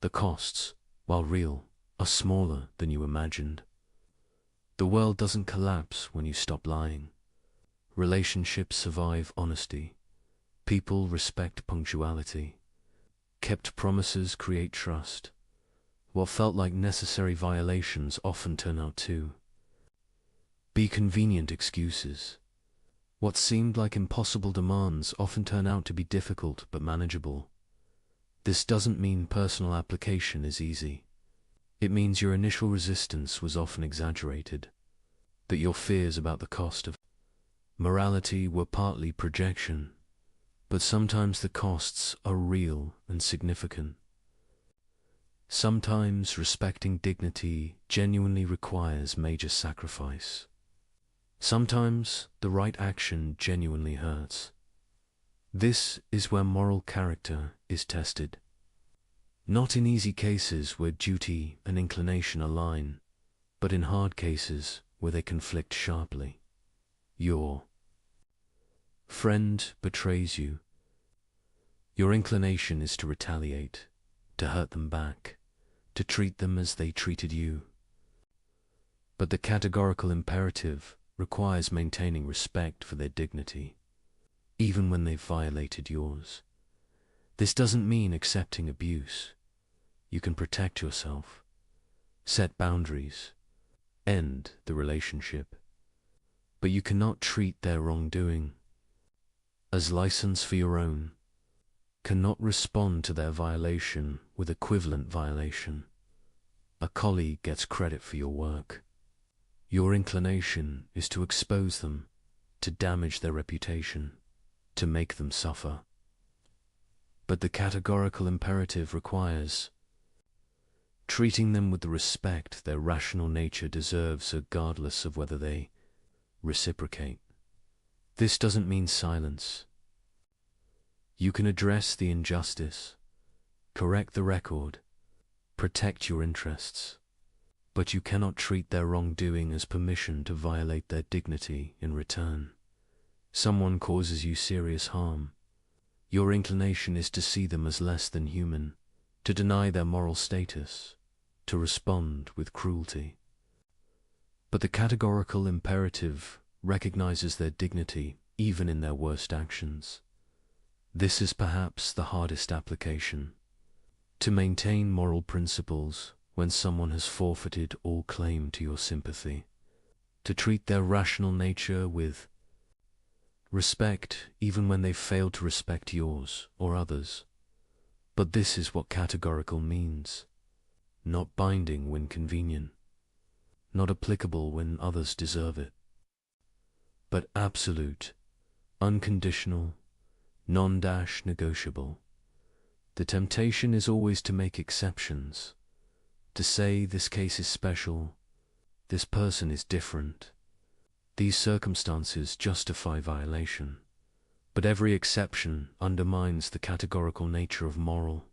Speaker 2: The costs, while real, are smaller than you imagined. The world doesn't collapse when you stop lying. Relationships survive honesty. People respect punctuality. Kept promises create trust. What felt like necessary violations often turn out to be convenient excuses. What seemed like impossible demands often turn out to be difficult but manageable. This doesn't mean personal application is easy. It means your initial resistance was often exaggerated, that your fears about the cost of morality were partly projection, but sometimes the costs are real and significant. Sometimes respecting dignity genuinely requires major sacrifice. Sometimes the right action genuinely hurts. This is where moral character is tested. Not in easy cases where duty and inclination align, but in hard cases where they conflict sharply. Your friend betrays you. Your inclination is to retaliate, to hurt them back, to treat them as they treated you. But the categorical imperative requires maintaining respect for their dignity, even when they've violated yours. This doesn't mean accepting abuse. You can protect yourself, set boundaries, end the relationship, but you cannot treat their wrongdoing as license for your own, cannot respond to their violation with equivalent violation. A colleague gets credit for your work. Your inclination is to expose them, to damage their reputation, to make them suffer. But the categorical imperative requires treating them with the respect their rational nature deserves regardless of whether they reciprocate. This doesn't mean silence. You can address the injustice, correct the record, protect your interests, but you cannot treat their wrongdoing as permission to violate their dignity in return. Someone causes you serious harm. Your inclination is to see them as less than human, to deny their moral status, to respond with cruelty. But the categorical imperative recognizes their dignity even in their worst actions. This is perhaps the hardest application. To maintain moral principles when someone has forfeited all claim to your sympathy. To treat their rational nature with respect even when they've failed to respect yours or others. But this is what categorical means. Not binding when convenient. Not applicable when others deserve it. But absolute, unconditional, non-negotiable. The temptation is always to make exceptions, to say this case is special, this person is different. These circumstances justify violation, but every exception undermines the categorical nature of moral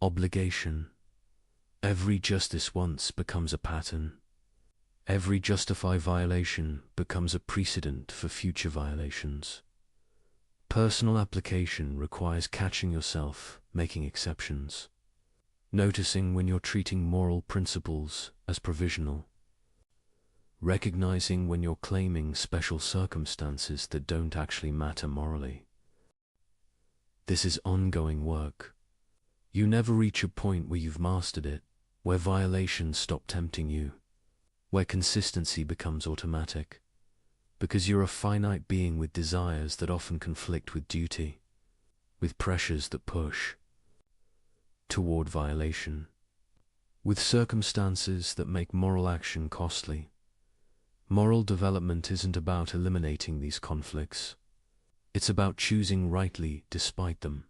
Speaker 2: obligation. Every justice once becomes a pattern. Every justified violation becomes a precedent for future violations. Personal application requires catching yourself making exceptions, noticing when you're treating moral principles as provisional, recognizing when you're claiming special circumstances that don't actually matter morally. This is ongoing work. You never reach a point where you've mastered it, where violations stop tempting you, where consistency becomes automatic, because you're a finite being with desires that often conflict with duty, with pressures that push toward violation, with circumstances that make moral action costly. Moral development isn't about eliminating these conflicts. It's about choosing rightly despite them,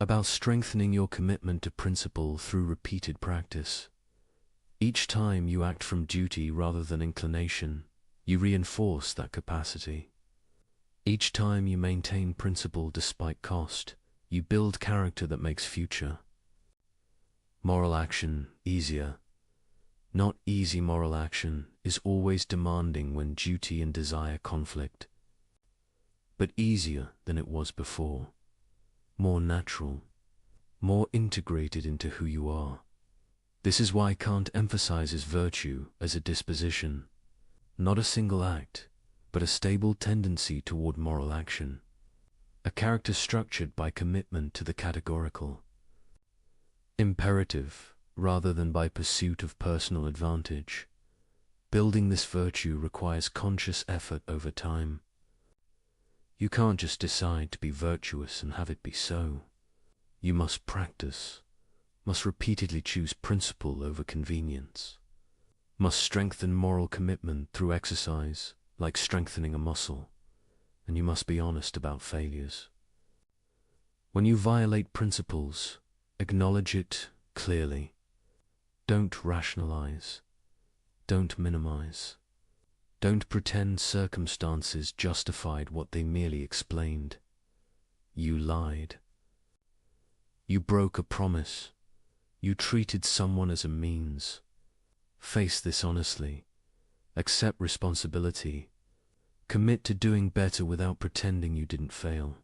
Speaker 2: about strengthening your commitment to principle through repeated practice. Each time you act from duty rather than inclination, you reinforce that capacity. Each time you maintain principle despite cost, you build character that makes future moral action easier. Not easy moral action is always demanding when duty and desire conflict, but easier than it was before, more natural, more integrated into who you are. This is why Kant emphasizes virtue as a disposition, not a single act, but a stable tendency toward moral action, a character structured by commitment to the categorical imperative rather than by pursuit of personal advantage. Building this virtue requires conscious effort over time. You can't just decide to be virtuous and have it be so. You must practice, must repeatedly choose principle over convenience, must strengthen moral commitment through exercise, like strengthening a muscle, and you must be honest about failures. When you violate principles, acknowledge it clearly. Don't rationalize. Don't minimize. Don't pretend circumstances justified what they merely explained. You lied. You broke a promise. You treated someone as a means. Face this honestly. Accept responsibility. Commit to doing better without pretending you didn't fail.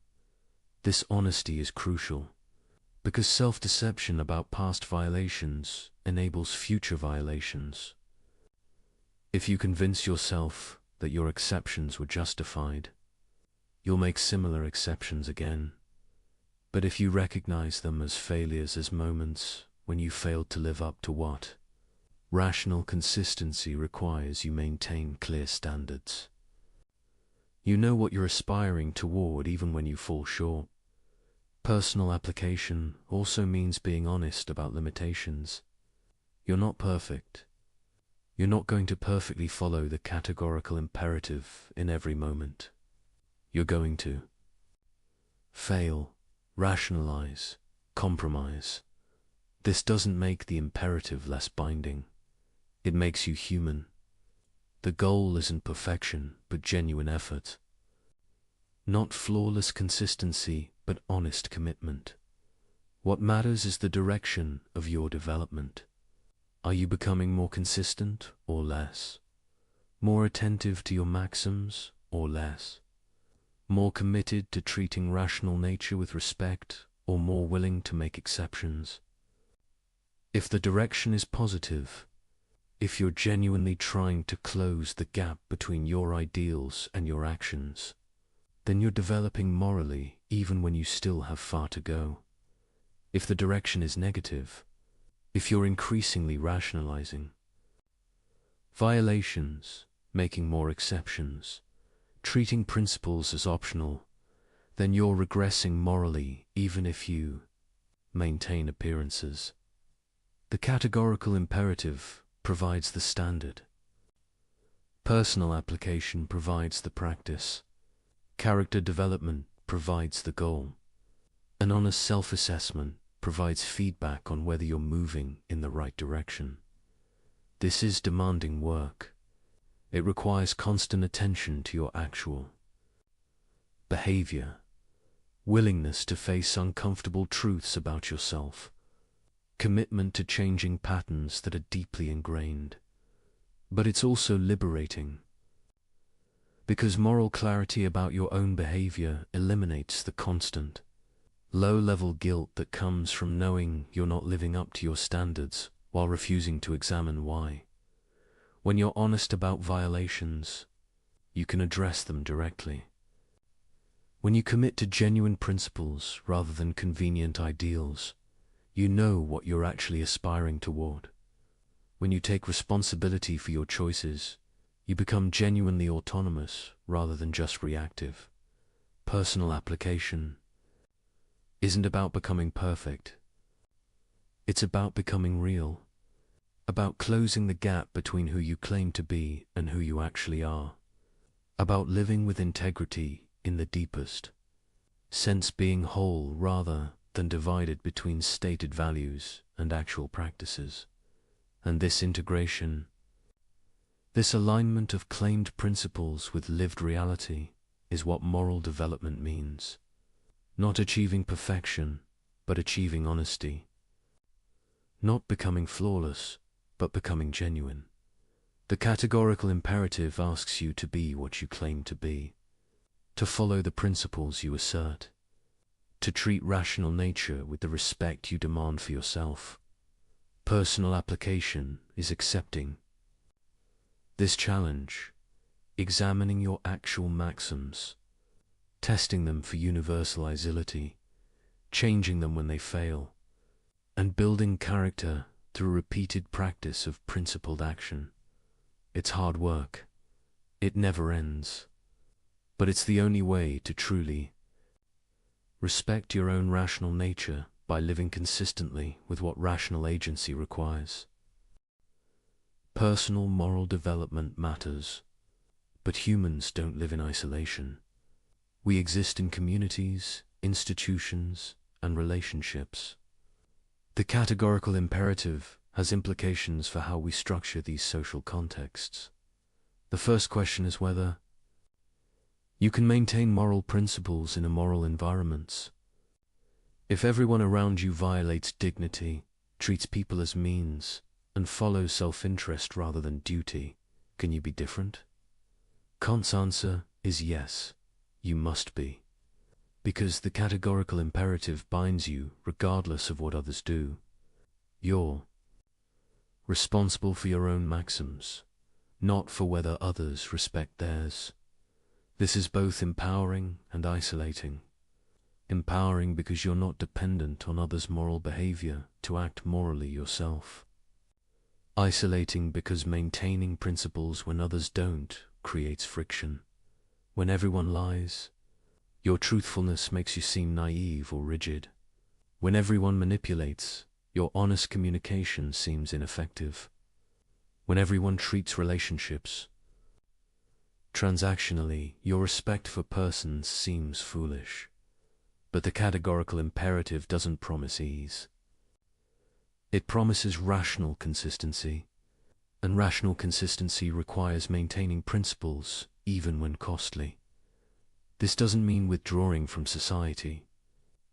Speaker 2: This honesty is crucial, because self-deception about past violations enables future violations. If you convince yourself that your exceptions were justified, you'll make similar exceptions again. But if you recognize them as failures, as moments when you failed to live up to what rational consistency requires, you maintain clear standards. You know what you're aspiring toward even when you fall short. Personal application also means being honest about limitations. You're not perfect. You're not going to perfectly follow the categorical imperative in every moment. You're going to fail, rationalize, compromise. This doesn't make the imperative less binding. It makes you human. The goal isn't perfection, but genuine effort. Not flawless consistency, but honest commitment. What matters is the direction of your development. Are you becoming more consistent or less? More attentive to your maxims or less? More committed to treating rational nature with respect or more willing to make exceptions? If the direction is positive, if you're genuinely trying to close the gap between your ideals and your actions, then you're developing morally even when you still have far to go. If the direction is negative, if you're increasingly rationalizing violations, making more exceptions, treating principles as optional, then you're regressing morally even if you maintain appearances. The categorical imperative provides the standard. Personal application provides the practice. Character development provides the goal. An honest self-assessment provides feedback on whether you're moving in the right direction. This is demanding work. It requires constant attention to your actual behavior, willingness to face uncomfortable truths about yourself, commitment to changing patterns that are deeply ingrained. But it's also liberating, because moral clarity about your own behavior eliminates the constant, low-level guilt that comes from knowing you're not living up to your standards while refusing to examine why. When you're honest about violations, you can address them directly. When you commit to genuine principles rather than convenient ideals, you know what you're actually aspiring toward. When you take responsibility for your choices, you become genuinely autonomous rather than just reactive. Personal application isn't about becoming perfect. It's about becoming real, about closing the gap between who you claim to be and who you actually are, about living with integrity in the deepest sense, being whole rather than divided between stated values and actual practices. And this integration, this alignment of claimed principles with lived reality, is what moral development means. Not achieving perfection, but achieving honesty. Not becoming flawless, but becoming genuine. The categorical imperative asks you to be what you claim to be, to follow the principles you assert, to treat rational nature with the respect you demand for yourself. Personal application is accepting this challenge, examining your actual maxims, testing them for universality, changing them when they fail, and building character through repeated practice of principled action. It's hard work. It never ends. But it's the only way to truly respect your own rational nature by living consistently with what rational agency requires. Personal moral development matters, but humans don't live in isolation. We exist in communities, institutions, and relationships. The categorical imperative has implications for how we structure these social contexts. The first question is whether you can maintain moral principles in immoral environments. If everyone around you violates dignity, treats people as means, and follows self-interest rather than duty, can you be different? Kant's answer is yes, you must be. Because the categorical imperative binds you regardless of what others do. You're responsible for your own maxims, not for whether others respect theirs. This is both empowering and isolating. Empowering because you're not dependent on others' moral behavior to act morally yourself. Isolating because maintaining principles when others don't creates friction. When everyone lies, your truthfulness makes you seem naive or rigid. When everyone manipulates, your honest communication seems ineffective. When everyone treats relationships transactionally, your respect for persons seems foolish. But the categorical imperative doesn't promise ease. It promises rational consistency, and rational consistency requires maintaining principles even when costly. This doesn't mean withdrawing from society.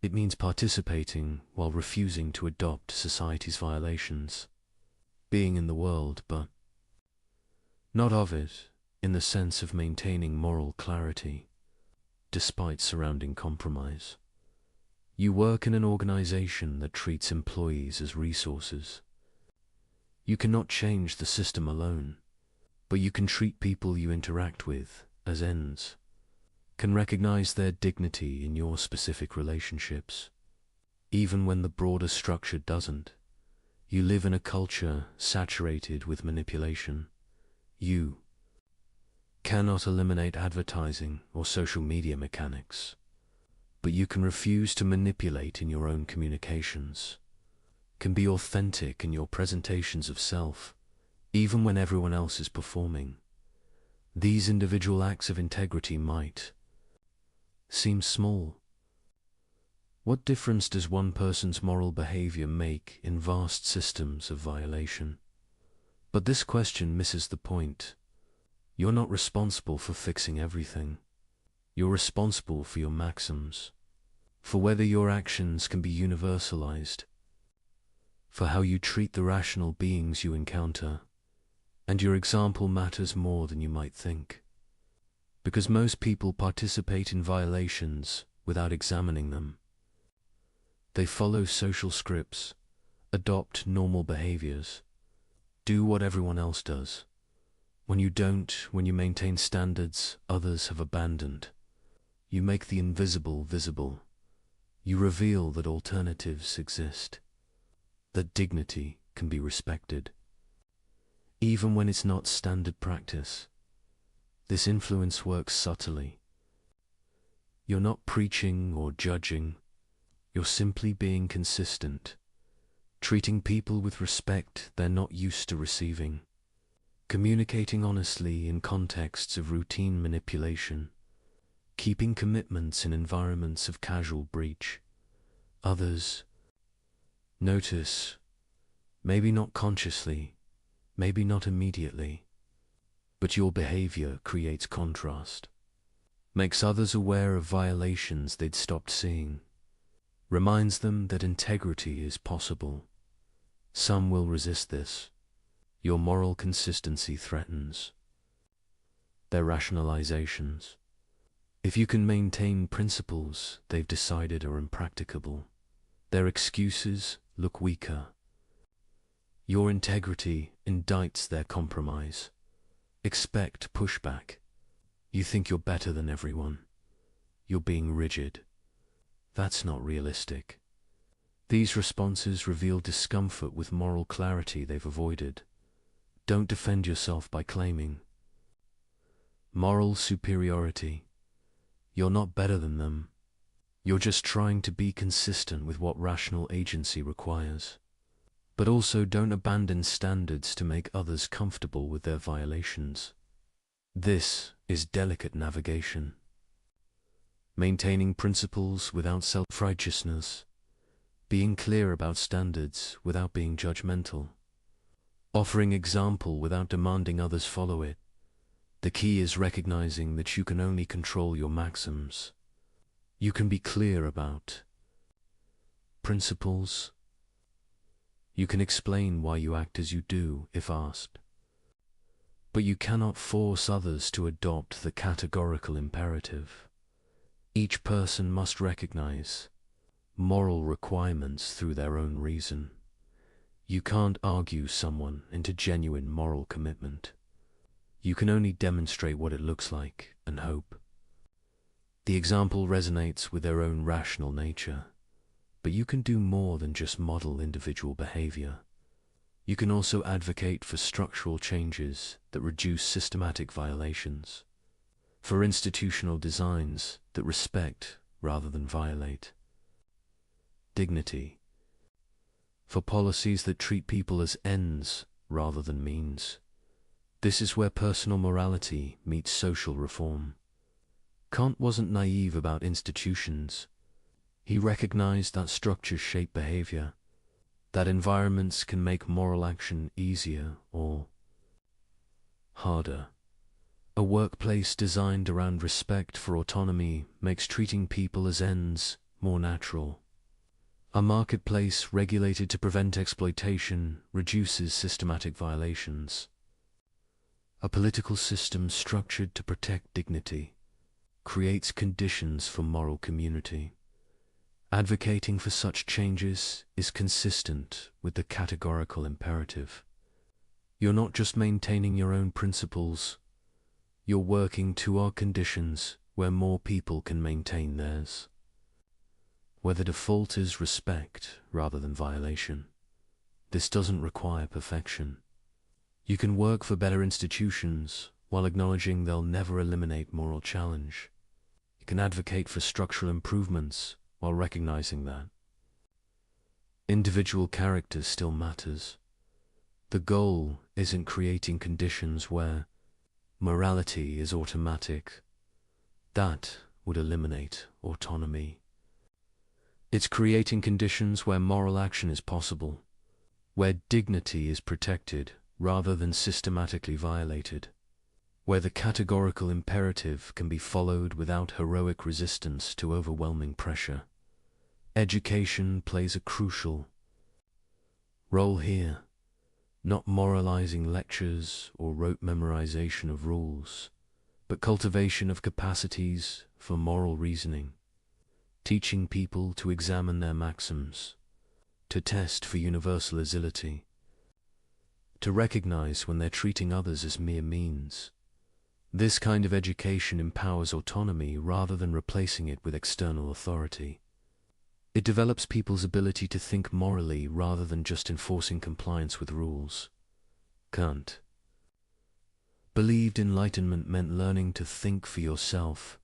Speaker 2: It means participating while refusing to adopt society's violations. Being in the world, but not of it, in the sense of maintaining moral clarity, despite surrounding compromise. You work in an organization that treats employees as resources. You cannot change the system alone, but you can treat people you interact with as ends, can recognize their dignity in your specific relationships, even when the broader structure doesn't. You live in a culture saturated with manipulation. You cannot eliminate advertising or social media mechanics, but you can refuse to manipulate in your own communications, can be authentic in your presentations of self, even when everyone else is performing. These individual acts of integrity might seem small. What difference does one person's moral behavior make in vast systems of violation? But this question misses the point. You're not responsible for fixing everything. You're responsible for your maxims, for whether your actions can be universalized, for how you treat the rational beings you encounter, and your example matters more than you might think. Because most people participate in violations without examining them. They follow social scripts, adopt normal behaviors, do what everyone else does, When you maintain standards others have abandoned, you make the invisible visible. You reveal that alternatives exist, that dignity can be respected, even when it's not standard practice. This influence works subtly. You're not preaching or judging, you're simply being consistent, treating people with respect they're not used to receiving, communicating honestly in contexts of routine manipulation, keeping commitments in environments of casual breach. Others notice, maybe not consciously, maybe not immediately, but your behavior creates contrast, makes others aware of violations they'd stopped seeing, reminds them that integrity is possible. Some will resist this. Your moral consistency threatens their rationalizations. If you can maintain principles they've decided are impracticable, their excuses look weaker. Your integrity indicts their compromise. Expect pushback. You think you're better than everyone. You're being rigid. That's not realistic. These responses reveal discomfort with moral clarity they've avoided. Don't defend yourself by claiming moral superiority. You're not better than them. You're just trying to be consistent with what rational agency requires. But also don't abandon standards to make others comfortable with their violations. This is delicate navigation. Maintaining principles without self-righteousness, being clear about standards without being judgmental, offering example without demanding others follow it. The key is recognizing that you can only control your maxims. You can be clear about principles. You can explain why you act as you do if asked. But you cannot force others to adopt the categorical imperative. Each person must recognize moral requirements through their own reason. You can't argue someone into genuine moral commitment. You can only demonstrate what it looks like and hope the example resonates with their own rational nature. But you can do more than just model individual behavior. You can also advocate for structural changes that reduce systematic violations, for institutional designs that respect rather than violate dignity, for policies that treat people as ends rather than means. This is where personal morality meets social reform. Kant wasn't naive about institutions. He recognized that structures shape behavior, that environments can make moral action easier or harder. A workplace designed around respect for autonomy makes treating people as ends more natural. A marketplace regulated to prevent exploitation reduces systematic violations. A political system structured to protect dignity creates conditions for moral community. Advocating for such changes is consistent with the categorical imperative. You're not just maintaining your own principles, you're working toward conditions where more people can maintain theirs, where the default is respect rather than violation. This doesn't require perfection. You can work for better institutions while acknowledging they'll never eliminate moral challenge. You can advocate for structural improvements while recognizing that individual character still matters. The goal isn't creating conditions where morality is automatic. That would eliminate autonomy. It's creating conditions where moral action is possible, where dignity is protected rather than systematically violated, where the categorical imperative can be followed without heroic resistance to overwhelming pressure. Education plays a crucial role here, not moralizing lectures or rote memorization of rules, but cultivation of capacities for moral reasoning, teaching people to examine their maxims, to test for universality, to recognize when they're treating others as mere means. This kind of education empowers autonomy rather than replacing it with external authority. It develops people's ability to think morally rather than just enforcing compliance with rules. Kant believed enlightenment meant learning to think for yourself,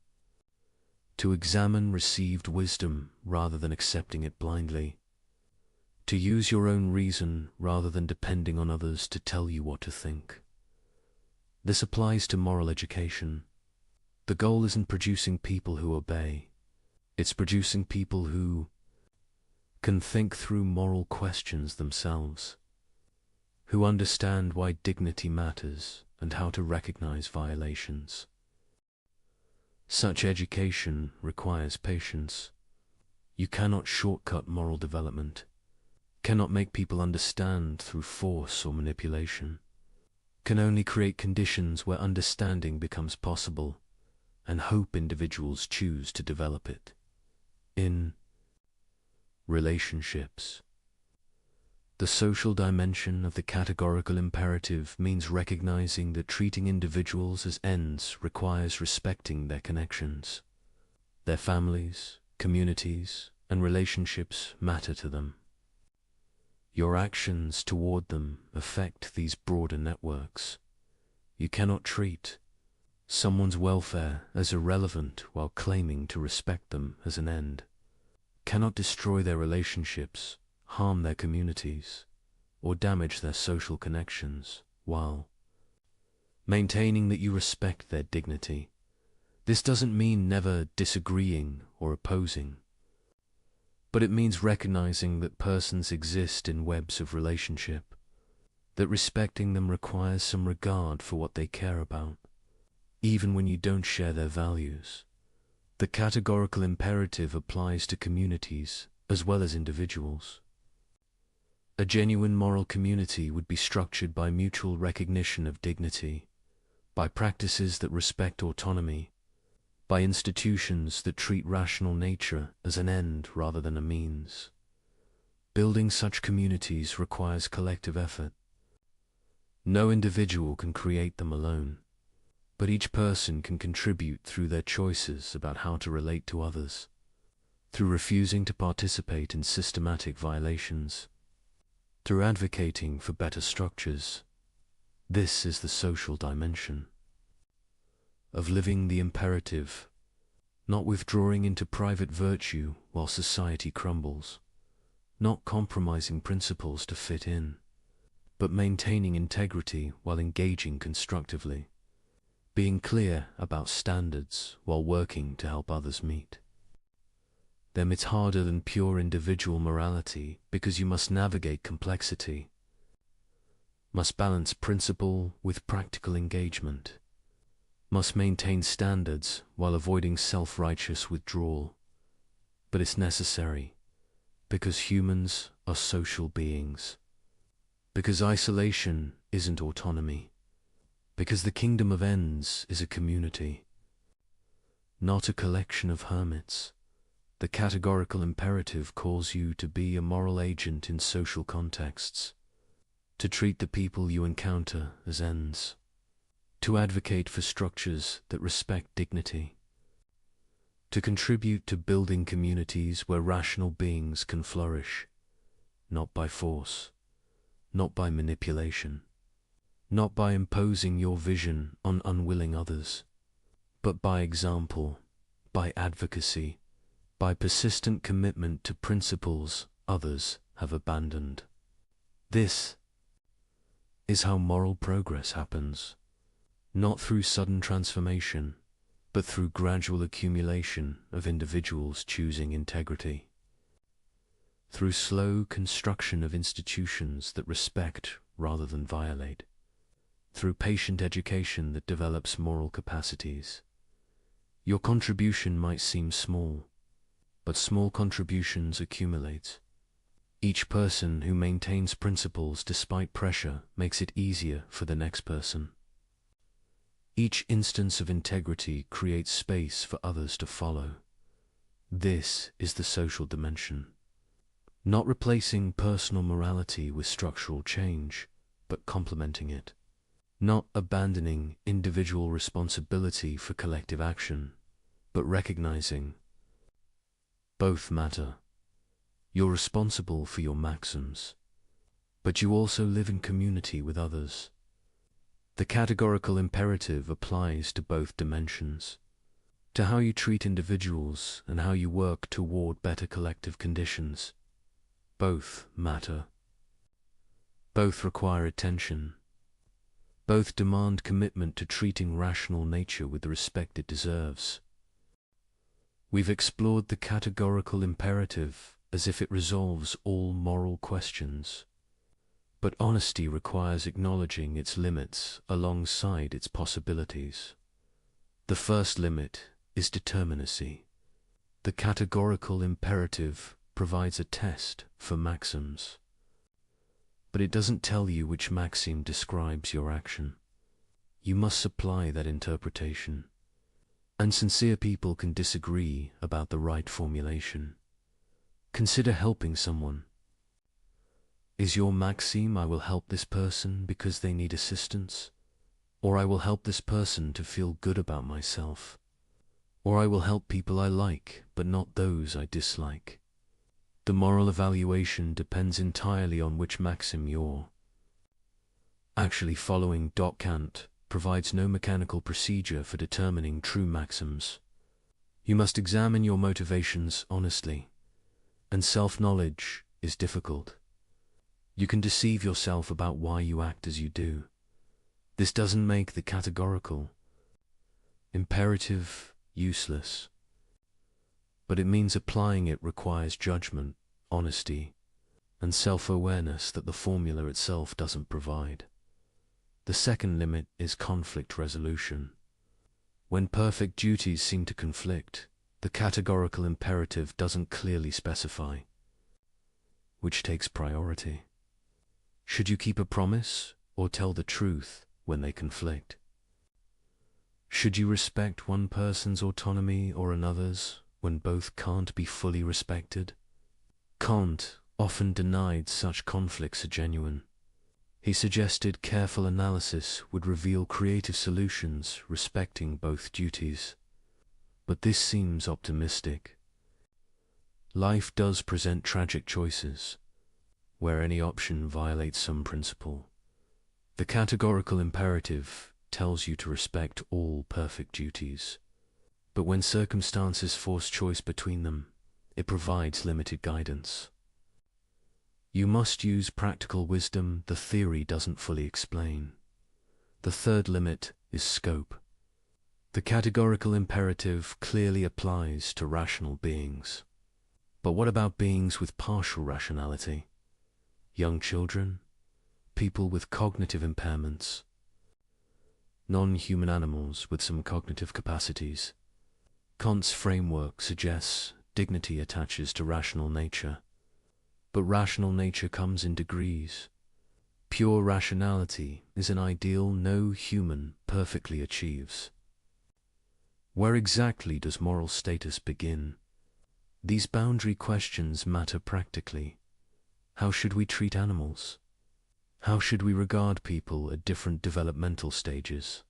Speaker 2: to examine received wisdom rather than accepting it blindly, to use your own reason rather than depending on others to tell you what to think. This applies to moral education. The goal isn't producing people who obey. It's producing people who can think through moral questions themselves, who understand why dignity matters and how to recognize violations. Such education requires patience. You cannot shortcut moral development, cannot make people understand through force or manipulation, can only create conditions where understanding becomes possible and hope individuals choose to develop it. In relationships, the social dimension of the categorical imperative means recognizing that treating individuals as ends requires respecting their connections. Their families, communities, and relationships matter to them. Your actions toward them affect these broader networks. You cannot treat someone's welfare as irrelevant while claiming to respect them as an end. Cannot destroy their relationships, harm their communities, or damage their social connections while maintaining that you respect their dignity. This doesn't mean never disagreeing or opposing, but it means recognizing that persons exist in webs of relationship, that respecting them requires some regard for what they care about, even when you don't share their values. The categorical imperative applies to communities as well as individuals. A genuine moral community would be structured by mutual recognition of dignity, by practices that respect autonomy, by institutions that treat rational nature as an end rather than a means. Building such communities requires collective effort. No individual can create them alone, but each person can contribute through their choices about how to relate to others, through refusing to participate in systematic violations, through advocating for better structures. This is the social dimension of living the imperative, not withdrawing into private virtue while society crumbles, not compromising principles to fit in, but maintaining integrity while engaging constructively, being clear about standards while working to help others meet them. It's harder than pure individual morality because you must navigate complexity, must balance principle with practical engagement, must maintain standards while avoiding self-righteous withdrawal. But it's necessary because humans are social beings, because isolation isn't autonomy, because the kingdom of ends is a community, not a collection of hermits. The categorical imperative calls you to be a moral agent in social contexts, to treat the people you encounter as ends, to advocate for structures that respect dignity, to contribute to building communities where rational beings can flourish, not by force, not by manipulation, not by imposing your vision on unwilling others, but by example, by advocacy, by persistent commitment to principles others have abandoned. This is how moral progress happens, not through sudden transformation, but through gradual accumulation of individuals choosing integrity, through slow construction of institutions that respect rather than violate, through patient education that develops moral capacities. Your contribution might seem small, but small contributions accumulate. Each person who maintains principles despite pressure makes it easier for the next person. Each instance of integrity creates space for others to follow. This is the social dimension. Not replacing personal morality with structural change, but complementing it. Not abandoning individual responsibility for collective action, but recognizing both matter. You're responsible for your maxims, but you also live in community with others. The categorical imperative applies to both dimensions, to how you treat individuals and how you work toward better collective conditions. Both matter. Both require attention. Both demand commitment to treating rational nature with the respect it deserves. We've explored the categorical imperative as if it resolves all moral questions. But honesty requires acknowledging its limits alongside its possibilities. The first limit is determinacy. The categorical imperative provides a test for maxims, but it doesn't tell you which maxim describes your action. You must supply that interpretation, and sincere people can disagree about the right formulation. Consider helping someone. Is your maxim, I will help this person because they need assistance? Or I will help this person to feel good about myself? Or I will help people I like, but not those I dislike? The moral evaluation depends entirely on which maxim you're actually following. Kant provides no mechanical procedure for determining true maxims. You must examine your motivations honestly, and self-knowledge is difficult. You can deceive yourself about why you act as you do. This doesn't make the categorical imperative useless, but it means applying it requires judgment, honesty, and self-awareness that the formula itself doesn't provide. The second limit is conflict resolution. When perfect duties seem to conflict, the categorical imperative doesn't clearly specify which takes priority. Should you keep a promise or tell the truth when they conflict? Should you respect one person's autonomy or another's when both can't be fully respected? Kant often denied such conflicts are genuine. He suggested careful analysis would reveal creative solutions respecting both duties. But this seems optimistic. Life does present tragic choices, where any option violates some principle. The categorical imperative tells you to respect all perfect duties, but when circumstances force choice between them, it provides limited guidance. You must use practical wisdom the theory doesn't fully explain. The third limit is scope. The categorical imperative clearly applies to rational beings. But what about beings with partial rationality? Young children? People with cognitive impairments? Non-human animals with some cognitive capacities? Kant's framework suggests dignity attaches to rational nature. But rational nature comes in degrees. Pure rationality is an ideal no human perfectly achieves. Where exactly does moral status begin? These boundary questions matter practically. How should we treat animals? How should we regard people at different developmental stages?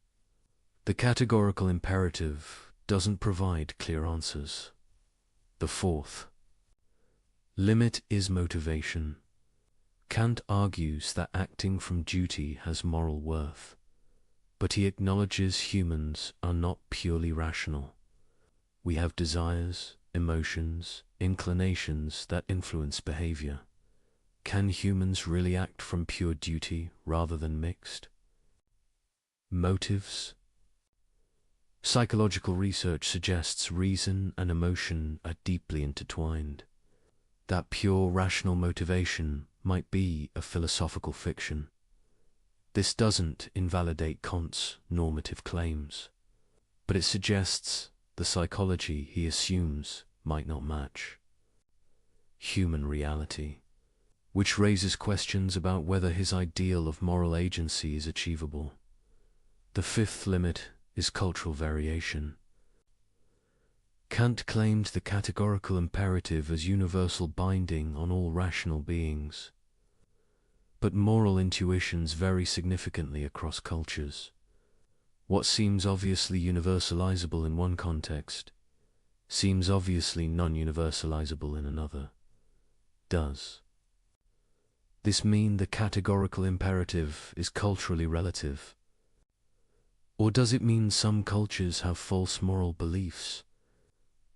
Speaker 2: The categorical imperative doesn't provide clear answers. The fourth limit is motivation. Kant argues that acting from duty has moral worth, but he acknowledges humans are not purely rational. We have desires, emotions, inclinations that influence behavior. Can humans really act from pure duty rather than mixed? Motives. Psychological research suggests reason and emotion are deeply intertwined. That pure rational motivation might be a philosophical fiction. This doesn't invalidate Kant's normative claims, but it suggests the psychology he assumes might not match human reality, which raises questions about whether his ideal of moral agency is achievable. The fifth limit is cultural variation. Kant claimed the categorical imperative as universal binding on all rational beings. But moral intuitions vary significantly across cultures. What seems obviously universalizable in one context seems obviously non-universalizable in another. Does this mean the categorical imperative is culturally relative? Or does it mean some cultures have false moral beliefs?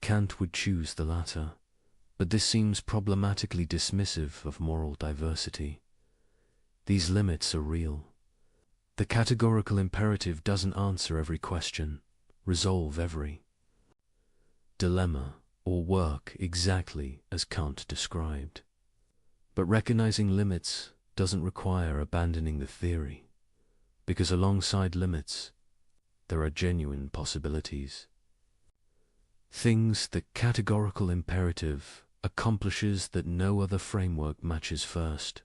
Speaker 2: Kant would choose the latter, but this seems problematically dismissive of moral diversity. These limits are real. The categorical imperative doesn't answer every question, resolve every dilemma, or work exactly as Kant described. But recognizing limits doesn't require abandoning the theory, because alongside limits, there are genuine possibilities. Things the categorical imperative accomplishes that no other framework matches first.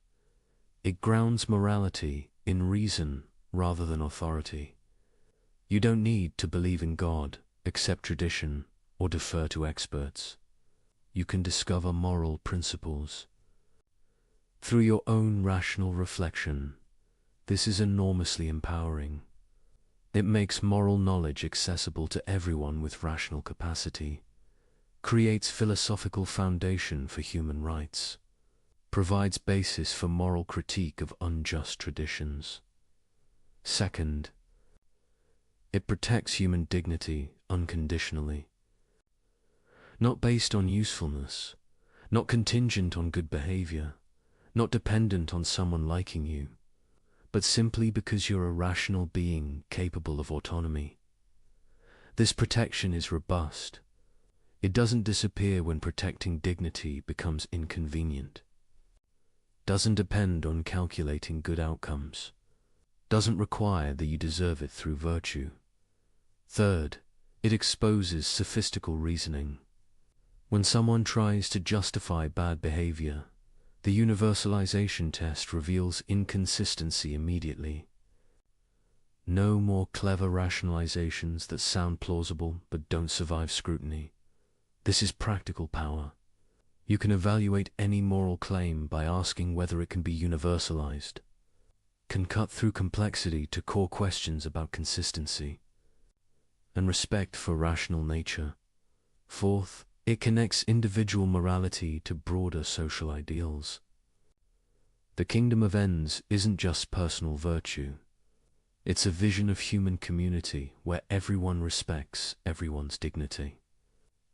Speaker 2: It grounds morality in reason rather than authority. You don't need to believe in God, accept tradition, or defer to experts. You can discover moral principles through your own rational reflection. This is enormously empowering. It makes moral knowledge accessible to everyone with rational capacity, creates philosophical foundation for human rights, provides basis for moral critique of unjust traditions. Second, it protects human dignity unconditionally. Not based on usefulness, not contingent on good behavior, not dependent on someone liking you, but simply because you're a rational being capable of autonomy. This protection is robust. It doesn't disappear when protecting dignity becomes inconvenient. Doesn't depend on calculating good outcomes. Doesn't require that you deserve it through virtue. Third, it exposes sophistical reasoning. When someone tries to justify bad behavior, the universalization test reveals inconsistency immediately. No more clever rationalizations that sound plausible but don't survive scrutiny. This is practical power. You can evaluate any moral claim by asking whether it can be universalized. Can cut through complexity to core questions about consistency and respect for rational nature. Fourth, it connects individual morality to broader social ideals. The kingdom of ends isn't just personal virtue. It's a vision of human community where everyone respects everyone's dignity,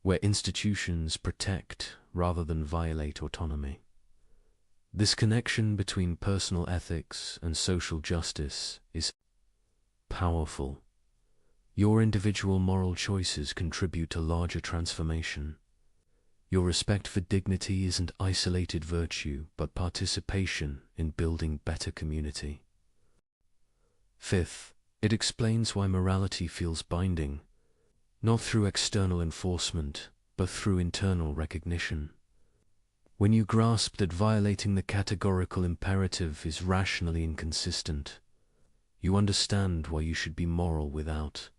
Speaker 2: where institutions protect rather than violate autonomy. This connection between personal ethics and social justice is powerful. Your individual moral choices contribute to larger transformation. Your respect for dignity isn't isolated virtue, but participation in building better community. Fifth, it explains why morality feels binding, not through external enforcement, but through internal recognition. When you grasp that violating the categorical imperative is rationally inconsistent, you understand why you should be moral without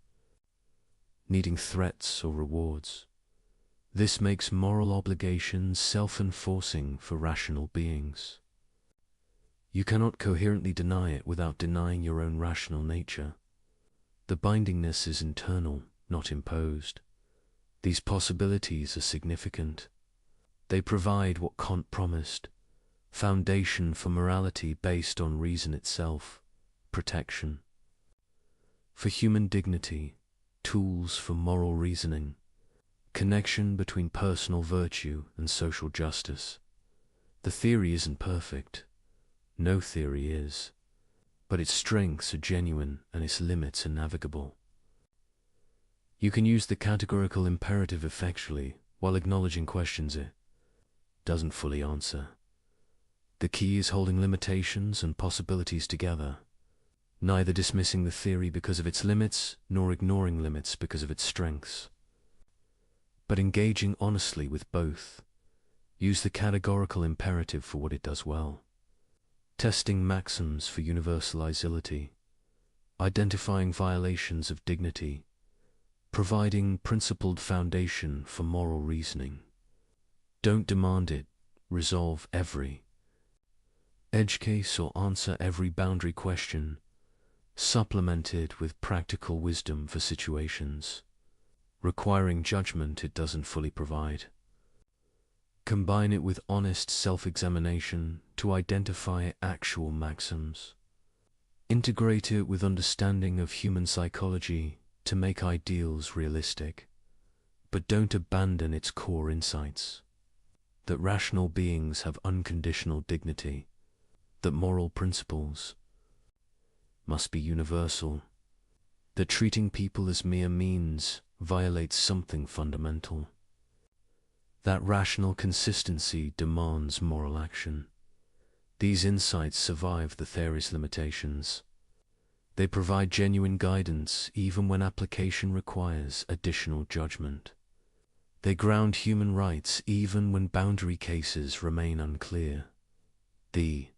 Speaker 2: needing threats or rewards. This makes moral obligations self-enforcing for rational beings. You cannot coherently deny it without denying your own rational nature. The bindingness is internal, not imposed. These possibilities are significant. They provide what Kant promised, foundation for morality based on reason itself, protection for human dignity, tools for moral reasoning, connection between personal virtue and social justice. The theory isn't perfect. No theory is. But its strengths are genuine and its limits are navigable. You can use the categorical imperative effectually while acknowledging questions it doesn't fully answer. The key is holding limitations and possibilities together, neither dismissing the theory because of its limits nor ignoring limits because of its strengths, but engaging honestly with both. Use the categorical imperative for what it does well, testing maxims for universalizability, identifying violations of dignity, providing principled foundation for moral reasoning. Don't demand it resolve every edge case or answer every boundary question, supplemented with practical wisdom for situations requiring judgment it doesn't fully provide. Combine it with honest self-examination to identify actual maxims. Integrate it with understanding of human psychology to make ideals realistic, but don't abandon its core insights. That rational beings have unconditional dignity, that moral principles must be universal, that treating people as mere means violates something fundamental. That rational consistency demands moral action. These insights survive the theory's limitations. They provide genuine guidance even when application requires additional judgment. They ground human rights even when boundary cases remain unclear. The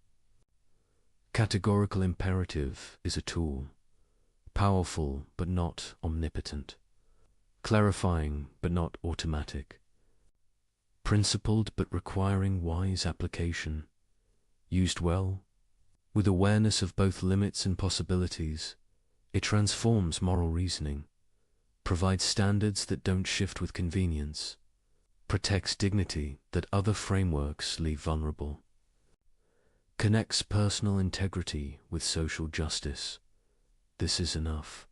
Speaker 2: categorical imperative is a tool, powerful but not omnipotent, clarifying but not automatic, principled but requiring wise application. Used well, with awareness of both limits and possibilities, it transforms moral reasoning, provides standards that don't shift with convenience, protects dignity that other frameworks leave vulnerable, connects personal integrity with social justice. This is enough.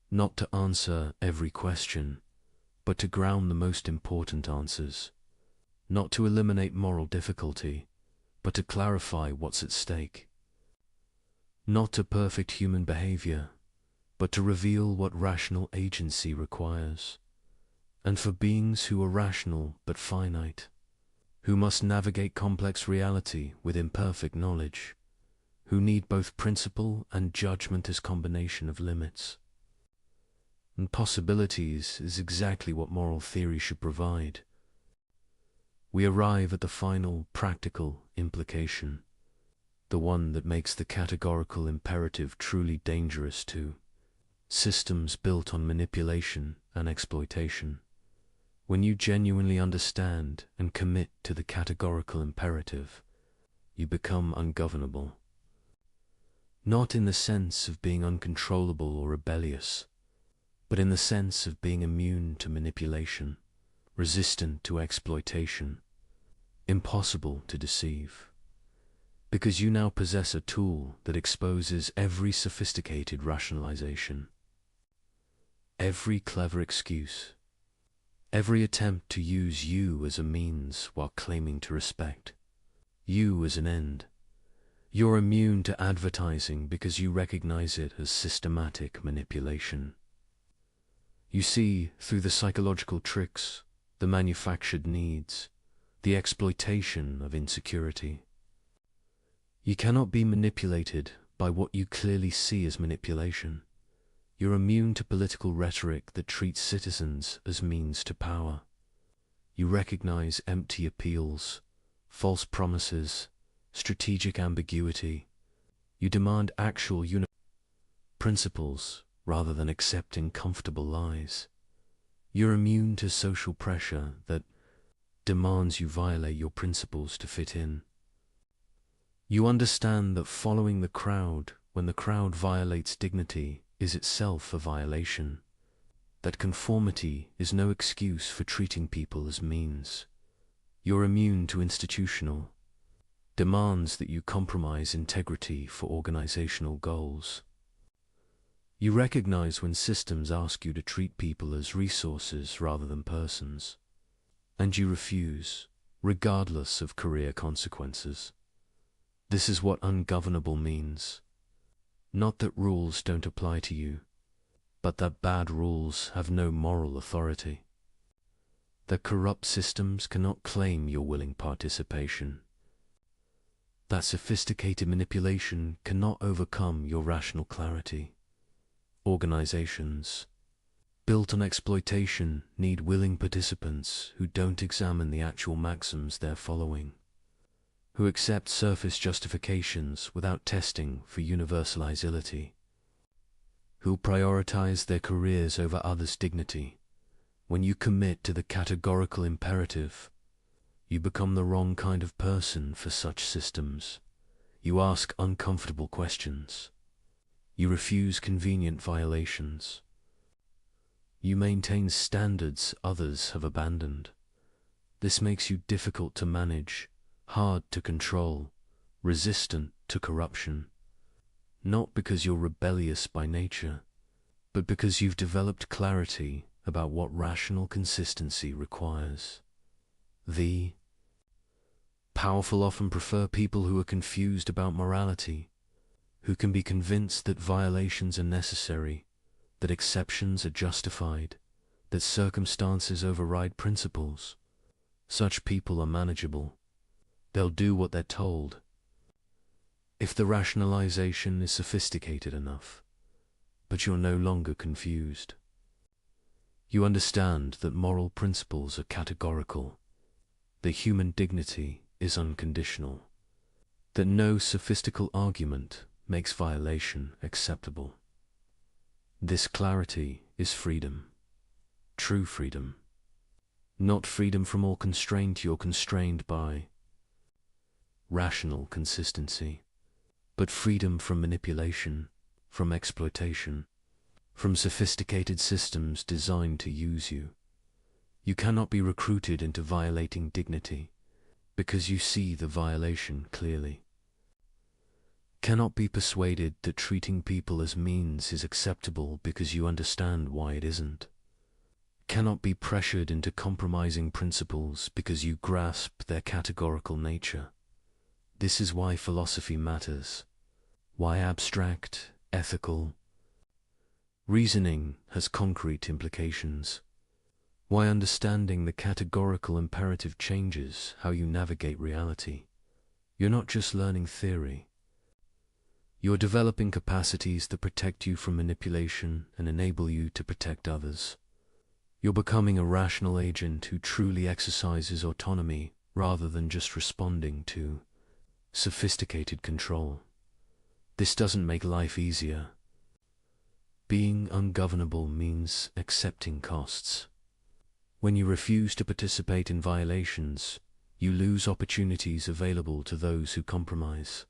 Speaker 2: Not to answer every question, but to ground the most important answers. Not to eliminate moral difficulty, but to clarify what's at stake. Not to perfect human behavior, but to reveal what rational agency requires. And for beings who are rational but finite, who must navigate complex reality with imperfect knowledge, who need both principle and judgment as combination of limits and possibilities, is exactly what moral theory should provide. We arrive at the final, practical implication, the one that makes the categorical imperative truly dangerous to systems built on manipulation and exploitation. When you genuinely understand and commit to the categorical imperative, you become ungovernable. Not in the sense of being uncontrollable or rebellious, but in the sense of being immune to manipulation, resistant to exploitation, impossible to deceive. Because you now possess a tool that exposes every sophisticated rationalization, every clever excuse, every attempt to use you as a means while claiming to respect you as an end. You're immune to advertising because you recognize it as systematic manipulation. You see through the psychological tricks, the manufactured needs, the exploitation of insecurity. You cannot be manipulated by what you clearly see as manipulation. You're immune to political rhetoric that treats citizens as means to power. You recognize empty appeals, false promises, strategic ambiguity. You demand actual principles rather than accepting comfortable lies. You're immune to social pressure that demands you violate your principles to fit in. You understand that following the crowd when the crowd violates dignity is itself a violation, that conformity is no excuse for treating people as means. You're immune to institutional demands that you compromise integrity for organizational goals. You recognize when systems ask you to treat people as resources rather than persons, and you refuse, regardless of career consequences. This is what ungovernable means. Not that rules don't apply to you, but that bad rules have no moral authority. That corrupt systems cannot claim your willing participation. That sophisticated manipulation cannot overcome your rational clarity. Organizations built on exploitation need willing participants who don't examine the actual maxims they're following, who accept surface justifications without testing for universality, who prioritize their careers over others' dignity. When you commit to the categorical imperative, you become the wrong kind of person for such systems. You ask uncomfortable questions. You refuse convenient violations. You maintain standards others have abandoned. This makes you difficult to manage, hard to control, resistant to corruption. Not because you're rebellious by nature, but because you've developed clarity about what rational consistency requires. The powerful often prefer people who are confused about morality, who can be convinced that violations are necessary, that exceptions are justified, that circumstances override principles. Such people are manageable. They'll do what they're told. If the rationalization is sophisticated enough, but you're no longer confused. You understand that moral principles are categorical, that human dignity is unconditional, that no sophistical argument makes violation acceptable. This clarity is freedom, true freedom. Not freedom from all constraint you're constrained by rational consistency, but freedom from manipulation, from exploitation, from sophisticated systems designed to use you. You cannot be recruited into violating dignity because you see the violation clearly. Cannot be persuaded that treating people as means is acceptable because you understand why it isn't. Cannot be pressured into compromising principles because you grasp their categorical nature. This is why philosophy matters, why abstract, ethical reasoning has concrete implications, why understanding the categorical imperative changes how you navigate reality. You're not just learning theory. You're developing capacities that protect you from manipulation and enable you to protect others. You're becoming a rational agent who truly exercises autonomy rather than just responding to sophisticated control. This doesn't make life easier. Being ungovernable means accepting costs. When you refuse to participate in violations, you lose opportunities available to those who compromise.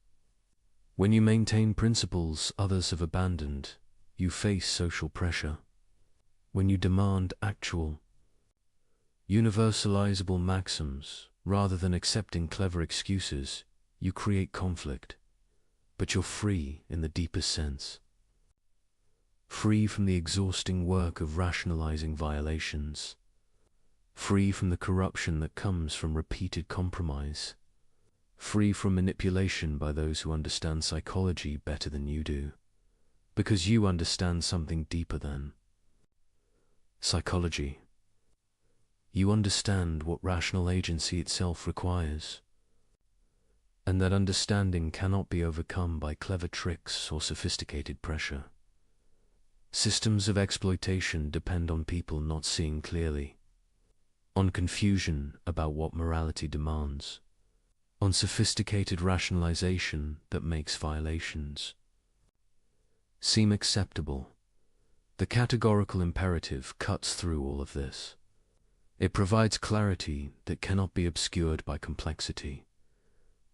Speaker 2: When you maintain principles others have abandoned, you face social pressure. When you demand actual, universalizable maxims rather than accepting clever excuses, you create conflict. But you're free in the deepest sense. Free from the exhausting work of rationalizing violations. Free from the corruption that comes from repeated compromise. Free from manipulation by those who understand psychology better than you do, because you understand something deeper than psychology. You understand what rational agency itself requires, and that understanding cannot be overcome by clever tricks or sophisticated pressure. Systems of exploitation depend on people not seeing clearly, on confusion about what morality demands, on sophisticated rationalization that makes violations seem acceptable. The categorical imperative cuts through all of this. It provides clarity that cannot be obscured by complexity,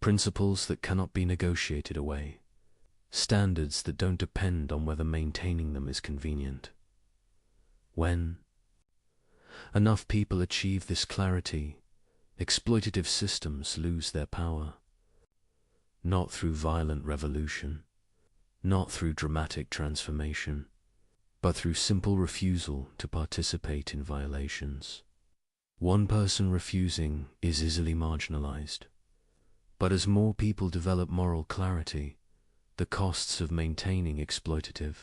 Speaker 2: principles that cannot be negotiated away, standards that don't depend on whether maintaining them is convenient. When enough people achieve this clarity, exploitative systems lose their power. Not through violent revolution, not through dramatic transformation, but through simple refusal to participate in violations. One person refusing is easily marginalized, but as more people develop moral clarity, the costs of maintaining exploitative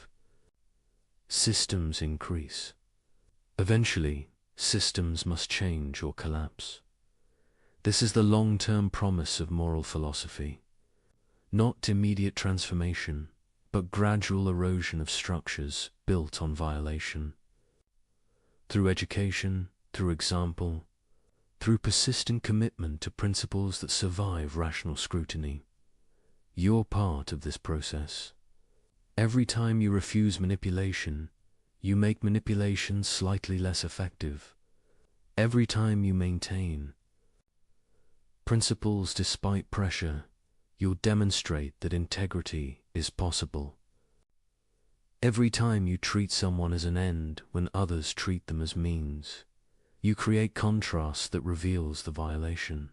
Speaker 2: systems increase. Eventually, systems must change or collapse. This is the long-term promise of moral philosophy. Not immediate transformation, but gradual erosion of structures built on violation. Through education, through example, through persistent commitment to principles that survive rational scrutiny. You're part of this process. Every time you refuse manipulation, you make manipulation slightly less effective. Every time you maintain principles despite pressure, you'll demonstrate that integrity is possible. Every time you treat someone as an end when others treat them as means, you create contrast that reveals the violation.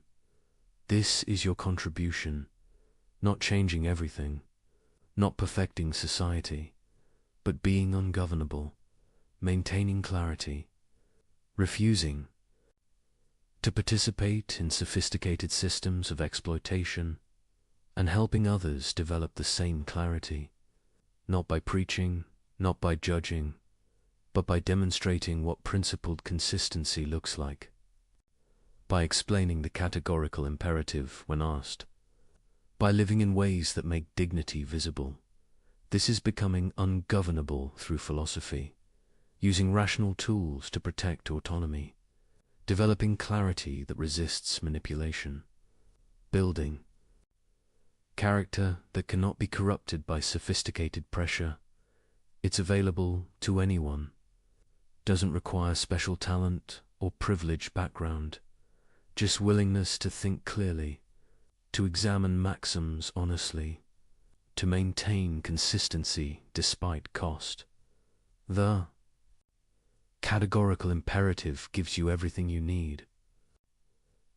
Speaker 2: This is your contribution, not changing everything, not perfecting society, but being ungovernable, maintaining clarity, refusing to participate in sophisticated systems of exploitation, and helping others develop the same clarity, not by preaching, not by judging, but by demonstrating what principled consistency looks like, by explaining the categorical imperative when asked, by living in ways that make dignity visible. This is becoming ungovernable through philosophy, using rational tools to protect autonomy, developing clarity that resists manipulation, building character that cannot be corrupted by sophisticated pressure. It's available to anyone, doesn't require special talent or privileged background, just willingness to think clearly, to examine maxims honestly, to maintain consistency despite cost. The categorical imperative gives you everything you need.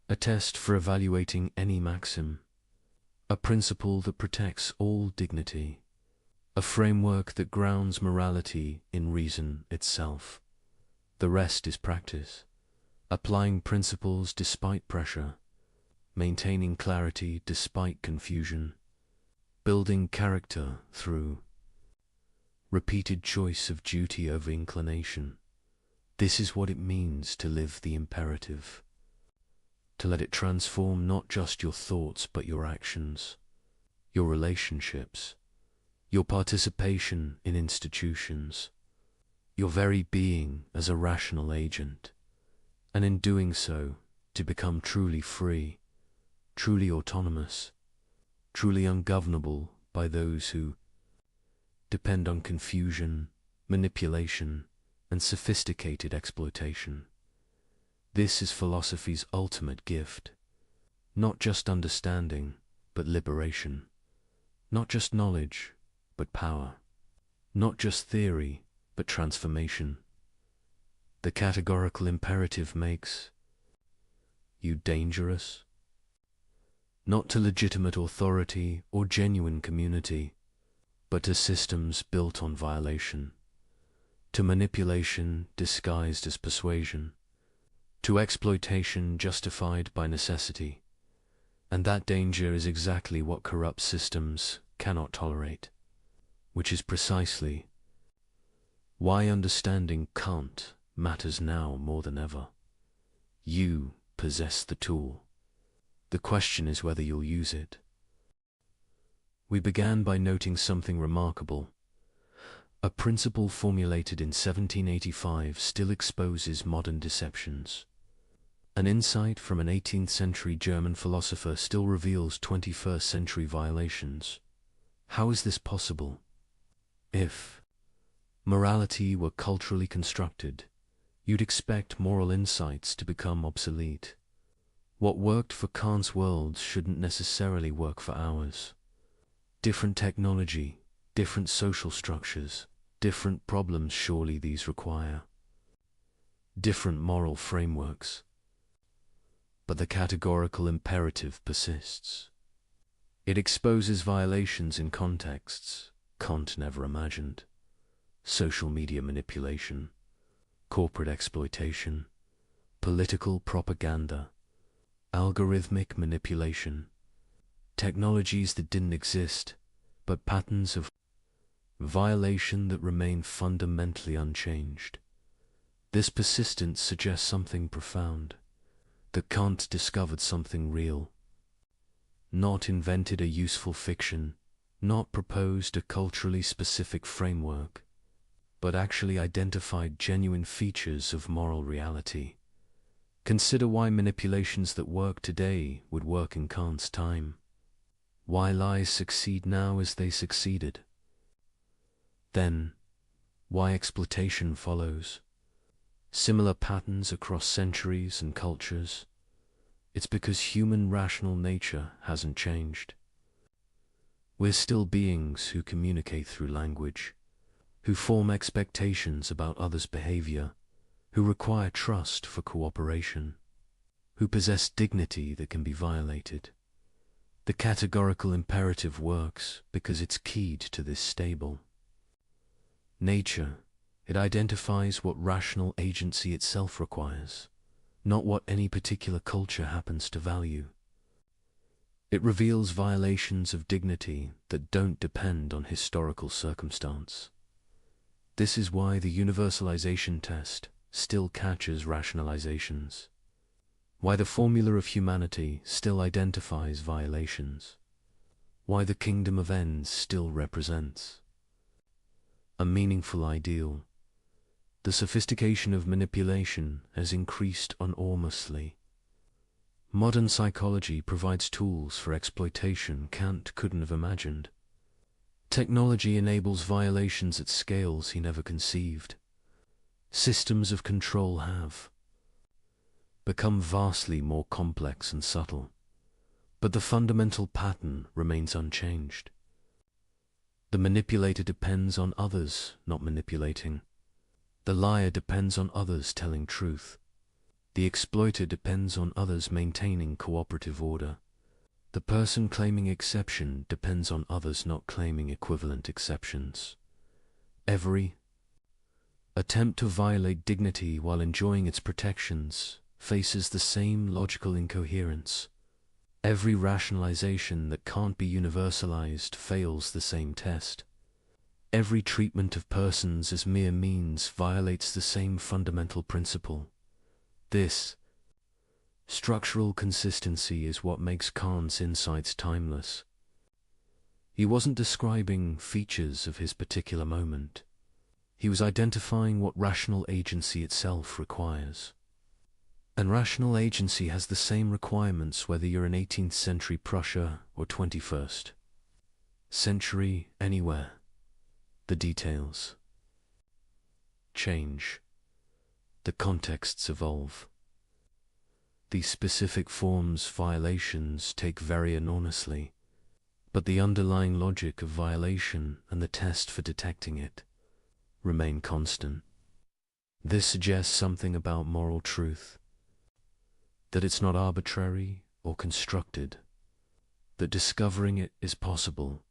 Speaker 2: A test for evaluating any maxim, a principle that protects all dignity, a framework that grounds morality in reason itself. The rest is practice, applying principles despite pressure, maintaining clarity despite confusion, building character through repeated choice of duty over inclination. This is what it means to live the imperative, to let it transform not just your thoughts but your actions, your relationships, your participation in institutions, your very being as a rational agent, and in doing so, to become truly free, truly autonomous, truly ungovernable by those who depend on confusion, manipulation, and sophisticated exploitation. This is philosophy's ultimate gift, not just understanding, but liberation, not just knowledge, but power, not just theory, but transformation. The categorical imperative makes you dangerous, not to legitimate authority or genuine community, but to systems built on violation, to manipulation disguised as persuasion, to exploitation justified by necessity. And that danger is exactly what corrupt systems cannot tolerate, which is precisely why understanding Kant matters now more than ever. You possess the tool. The question is whether you'll use it. We began by noting something remarkable. A principle formulated in 1785 still exposes modern deceptions. An insight from an 18th century German philosopher still reveals 21st century violations. How is this possible? If morality were culturally constructed, you'd expect moral insights to become obsolete. What worked for Kant's world shouldn't necessarily work for ours. Different technology, different social structures, different problems surely these require. Different moral frameworks. But the categorical imperative persists. It exposes violations in contexts Kant never imagined. Social media manipulation, corporate exploitation, political propaganda, algorithmic manipulation, technologies that didn't exist, but patterns of violation that remain fundamentally unchanged. This persistence suggests something profound, that Kant discovered something real, not invented a useful fiction, not proposed a culturally specific framework, but actually identified genuine features of moral reality. Consider why manipulations that work today would work in Kant's time. Why lies succeed now as they succeeded. Then, why exploitation follows. Similar patterns across centuries and cultures. It's because human rational nature hasn't changed. We're still beings who communicate through language, who form expectations about others' behavior, who require trust for cooperation, who possess dignity that can be violated. The categorical imperative works because it's keyed to this stable. Nature, it identifies what rational agency itself requires, not what any particular culture happens to value. It reveals violations of dignity that don't depend on historical circumstance. This is why the universalization test still catches rationalizations, why the formula of humanity still identifies violations, why the kingdom of ends still represents a meaningful ideal. The sophistication of manipulation has increased enormously. Modern psychology provides tools for exploitation Kant couldn't have imagined. Technology enables violations at scales he never conceived. Systems of control have become vastly more complex and subtle, but the fundamental pattern remains unchanged. The manipulator depends on others not manipulating. The liar depends on others telling truth. The exploiter depends on others maintaining cooperative order. The person claiming exception depends on others not claiming equivalent exceptions. Every attempt to violate dignity while enjoying its protections faces the same logical incoherence. Every rationalization that can't be universalized fails the same test. Every treatment of persons as mere means violates the same fundamental principle. This structural consistency is what makes Kant's insights timeless. He wasn't describing features of his particular moment. He was identifying what rational agency itself requires. And rational agency has the same requirements whether you're in 18th century Prussia or 21st century anywhere. The details change. The contexts evolve. These specific forms violations take very enormously, but the underlying logic of violation and the test for detecting it remain constant. This suggests something about moral truth, that it's not arbitrary or constructed, that discovering it is possible,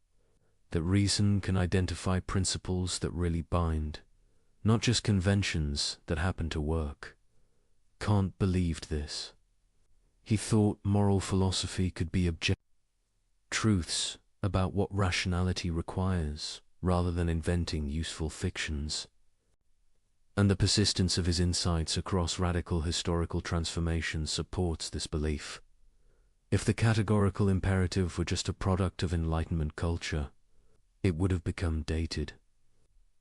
Speaker 2: that reason can identify principles that really bind, not just conventions that happen to work. Kant believed this. He thought moral philosophy could be objective truths about what rationality requires, rather than inventing useful fictions. And the persistence of his insights across radical historical transformations supports this belief. If the categorical imperative were just a product of Enlightenment culture, it would have become dated.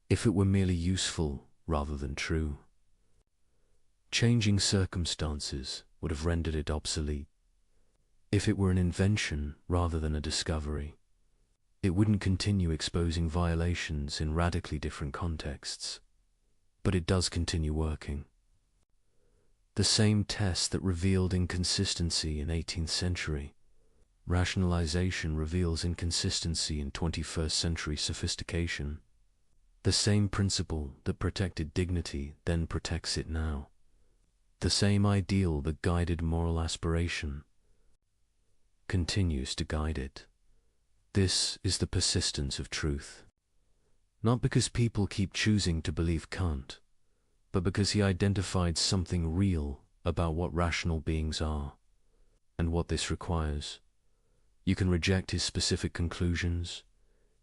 Speaker 2: If it were merely useful rather than true, changing circumstances would have rendered it obsolete. If it were an invention rather than a discovery, it wouldn't continue exposing violations in radically different contexts. But it does continue working. The same test that revealed inconsistency in 18th century rationalization reveals inconsistency in 21st century sophistication. The same principle that protected dignity then protects it now. The same ideal that guided moral aspiration continues to guide it. This is the persistence of truth. Not because people keep choosing to believe Kant, but because he identified something real about what rational beings are, and what this requires. You can reject his specific conclusions,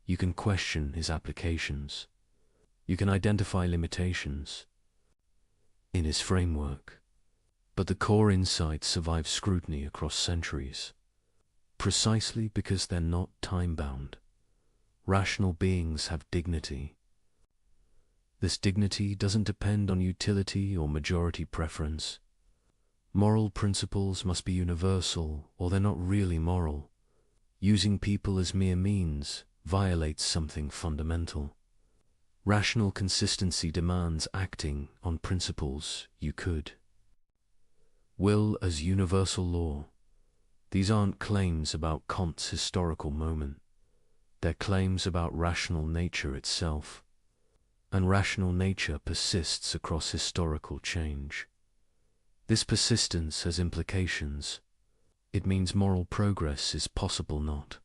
Speaker 2: you can question his applications, you can identify limitations in his framework, but the core insights survive scrutiny across centuries, precisely because they're not time-bound. Rational beings have dignity. This dignity doesn't depend on utility or majority preference. Moral principles must be universal, or they're not really moral. Using people as mere means violates something fundamental. Rational consistency demands acting on principles you could. Will as universal law. These aren't claims about Kant's historical moment. They're claims about rational nature itself, and rational nature persists across historical change. This persistence has implications. It means moral progress is possible, not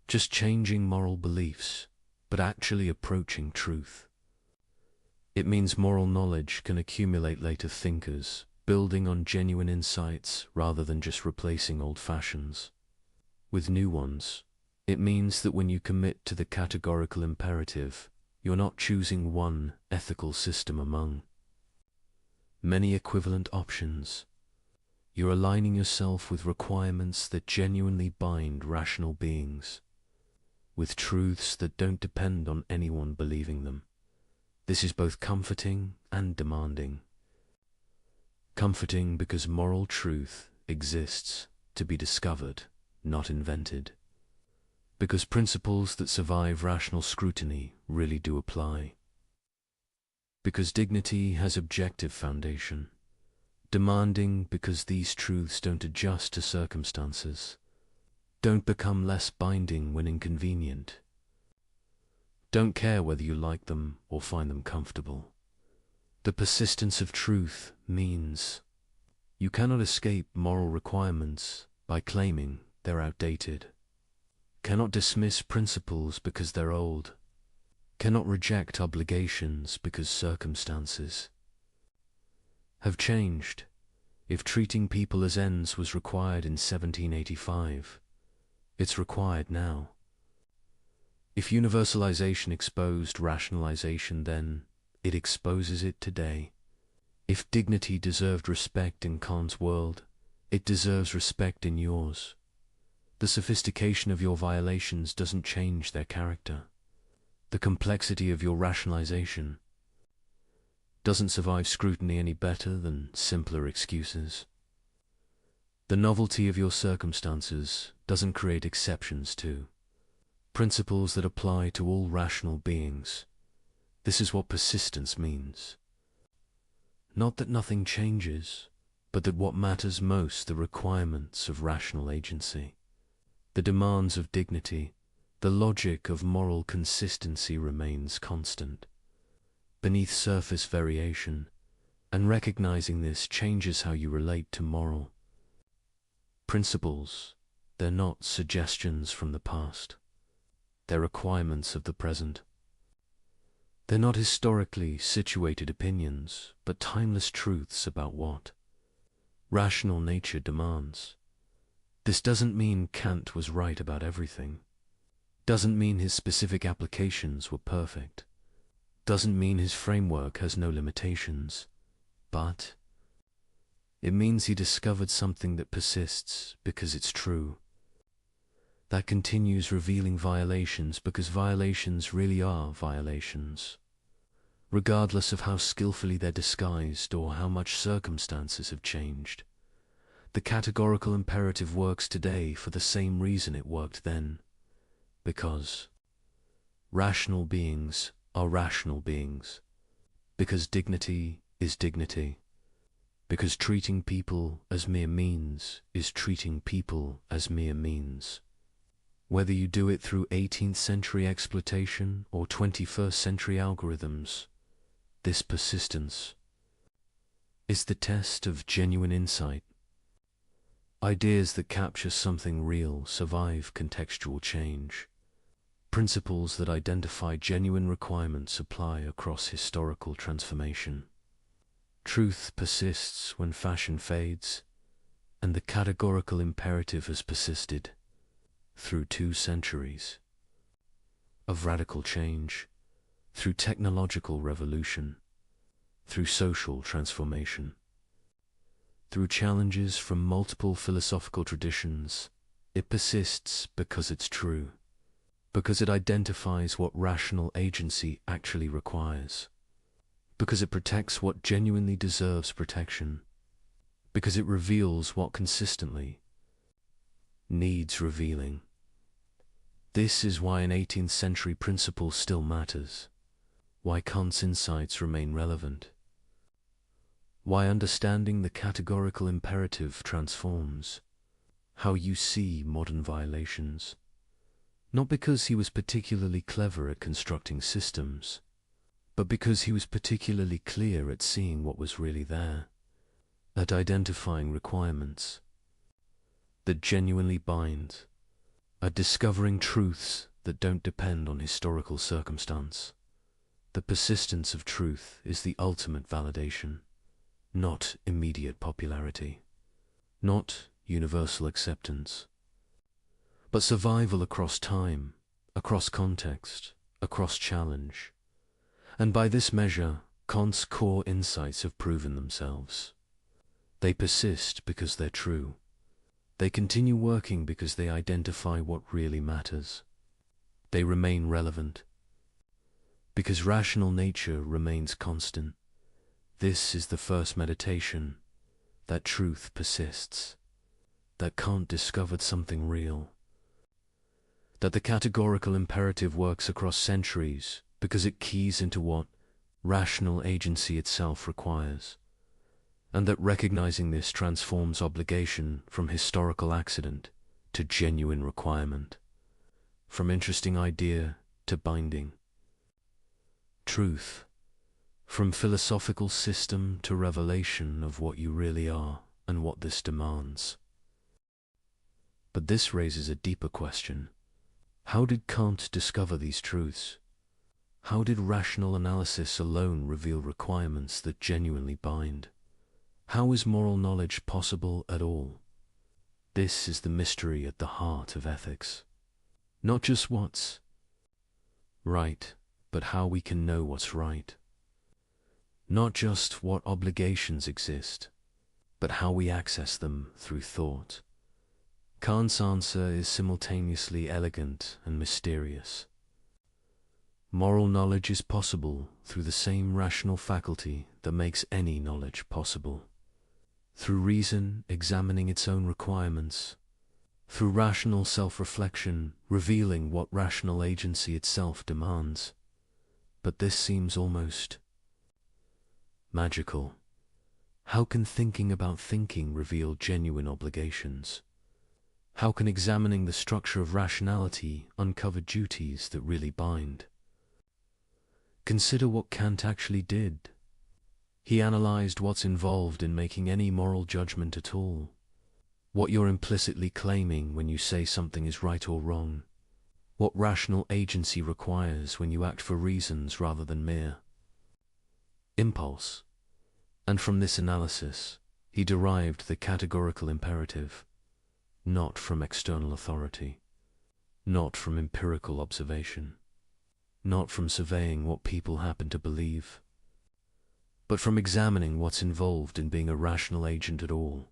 Speaker 2: just changing moral beliefs, but actually approaching truth. It means moral knowledge can accumulate later thinkers, building on genuine insights rather than just replacing old fashions with new ones. It means that when you commit to the categorical imperative, you're not choosing one ethical system among many equivalent options. You're aligning yourself with requirements that genuinely bind rational beings, with truths that don't depend on anyone believing them. This is both comforting and demanding. Comforting because moral truth exists to be discovered, not invented. Because principles that survive rational scrutiny really do apply. Because dignity has objective foundation. Demanding because these truths don't adjust to circumstances, don't become less binding when inconvenient, don't care whether you like them or find them comfortable. The persistence of truth means you cannot escape moral requirements by claiming they're outdated, cannot dismiss principles because they're old, cannot reject obligations because circumstances have changed. If treating people as ends was required in 1785, it's required now. If universalization exposed rationalization then, it exposes it today. If dignity deserved respect in Kant's world, it deserves respect in yours. The sophistication of your violations doesn't change their character. The complexity of your rationalization doesn't survive scrutiny any better than simpler excuses. The novelty of your circumstances doesn't create exceptions to principles that apply to all rational beings. This is what persistence means. Not that nothing changes, but that what matters most, the requirements of rational agency, the demands of dignity, the logic of moral consistency remains constant, beneath surface variation, and recognizing this changes how you relate to moral principles. They're not suggestions from the past. They're requirements of the present. They're not historically situated opinions, but timeless truths about what rational nature demands. This doesn't mean Kant was right about everything. Doesn't mean his specific applications were perfect. Doesn't mean his framework has no limitations. But it means he discovered something that persists because it's true. That continues revealing violations because violations really are violations, regardless of how skillfully they're disguised or how much circumstances have changed. The categorical imperative works today for the same reason it worked then, because rational beings are rational beings, because dignity is dignity, because treating people as mere means is treating people as mere means. Whether you do it through 18th century exploitation or 21st century algorithms, this persistence is the test of genuine insight. Ideas that capture something real survive contextual change. Principles that identify genuine requirements apply across historical transformation. Truth persists when fashion fades, and the categorical imperative has persisted through 2 centuries of radical change, through technological revolution, through social transformation, through challenges from multiple philosophical traditions. It persists because it's true, because it identifies what rational agency actually requires, because it protects what genuinely deserves protection, because it reveals what consistently needs revealing. This is why an 18th century principle still matters, why Kant's insights remain relevant, why understanding the categorical imperative transforms how you see modern violations. Not because he was particularly clever at constructing systems, but because he was particularly clear at seeing what was really there, at identifying requirements that genuinely bind, at discovering truths that don't depend on historical circumstance. The persistence of truth is the ultimate validation, not immediate popularity, not universal acceptance, but survival across time, across context, across challenge. And by this measure, Kant's core insights have proven themselves. They persist because they're true. They continue working because they identify what really matters. They remain relevant because rational nature remains constant. This is the first meditation, that truth persists, that Kant discovered something real, that the categorical imperative works across centuries because it keys into what rational agency itself requires, and that recognizing this transforms obligation from historical accident to genuine requirement, from interesting idea to binding. Truth, from philosophical system to revelation of what you really are and what this demands. But this raises a deeper question. How did Kant discover these truths? How did rational analysis alone reveal requirements that genuinely bind? How is moral knowledge possible at all? This is the mystery at the heart of ethics. Not just what's right, but how we can know what's right. Not just what obligations exist, but how we access them through thought. Kant's answer is simultaneously elegant and mysterious. Moral knowledge is possible through the same rational faculty that makes any knowledge possible. Through reason examining its own requirements, through rational self-reflection revealing what rational agency itself demands. But this seems almost magical. How can thinking about thinking reveal genuine obligations? How can examining the structure of rationality uncover duties that really bind? Consider what Kant actually did. He analyzed what's involved in making any moral judgment at all, what you're implicitly claiming when you say something is right or wrong, what rational agency requires when you act for reasons rather than mere impulse. And from this analysis, he derived the categorical imperative, not from external authority, not from empirical observation, not from surveying what people happen to believe, but from examining what's involved in being a rational agent at all.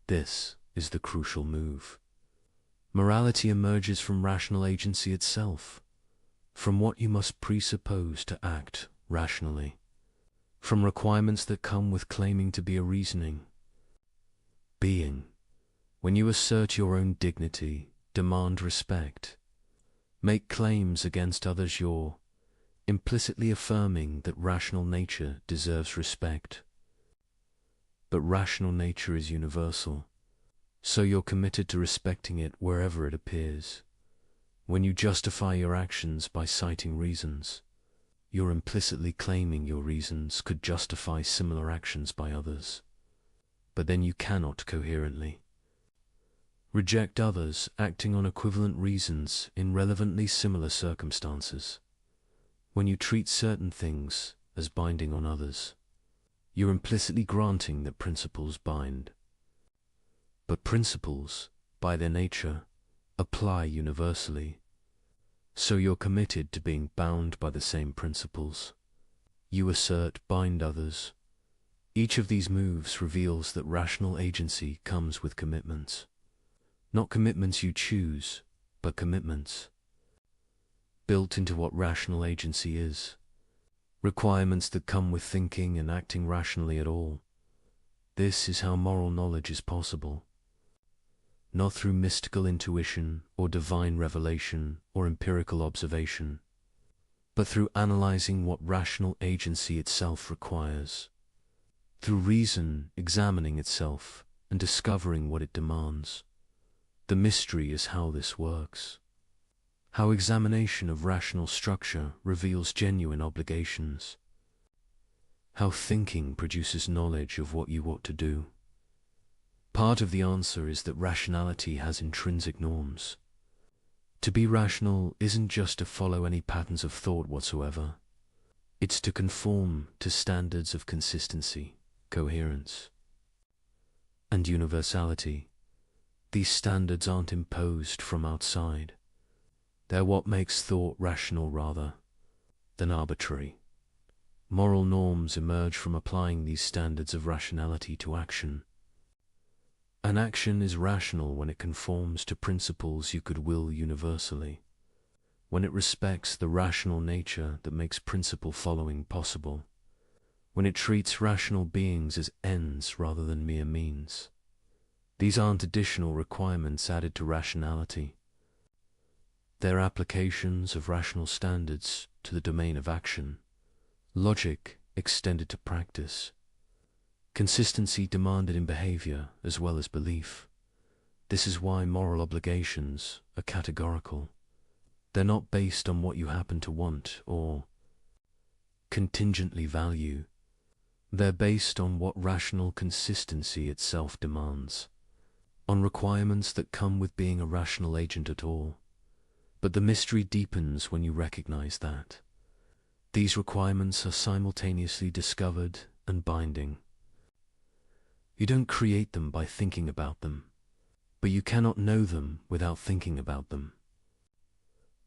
Speaker 2: This is the crucial move. Morality emerges from rational agency itself, from what you must presuppose to act rationally, from requirements that come with claiming to be a reasoning being. When you assert your own dignity, demand respect, make claims against others, you're implicitly affirming that rational nature deserves respect. But rational nature is universal, so you're committed to respecting it wherever it appears. When you justify your actions by citing reasons, you're implicitly claiming your reasons could justify similar actions by others. But then you cannot coherently reject others acting on equivalent reasons in relevantly similar circumstances. When you treat certain things as binding on others, you're implicitly granting that principles bind. But principles, by their nature, apply universally, so you're committed to being bound by the same principles. You assert bind others. Each of these moves reveals that rational agency comes with commitments. Not commitments you choose, but commitments built into what rational agency is. Requirements that come with thinking and acting rationally at all. This is how moral knowledge is possible. Not through mystical intuition or divine revelation or empirical observation, but through analyzing what rational agency itself requires, through reason examining itself and discovering what it demands. The mystery is how this works. How examination of rational structure reveals genuine obligations. How thinking produces knowledge of what you ought to do. Part of the answer is that rationality has intrinsic norms. To be rational isn't just to follow any patterns of thought whatsoever. It's to conform to standards of consistency, coherence, and universality. These standards aren't imposed from outside. They're what makes thought rational rather than arbitrary. Moral norms emerge from applying these standards of rationality to action. An action is rational when it conforms to principles you could will universally, when it respects the rational nature that makes principle following possible, when it treats rational beings as ends rather than mere means. These aren't additional requirements added to rationality. They're applications of rational standards to the domain of action, logic extended to practice, consistency demanded in behavior as well as belief. This is why moral obligations are categorical. They're not based on what you happen to want or contingently value. They're based on what rational consistency itself demands, on requirements that come with being a rational agent at all. But the mystery deepens when you recognize that. These requirements are simultaneously discovered and binding. You don't create them by thinking about them, but you cannot know them without thinking about them.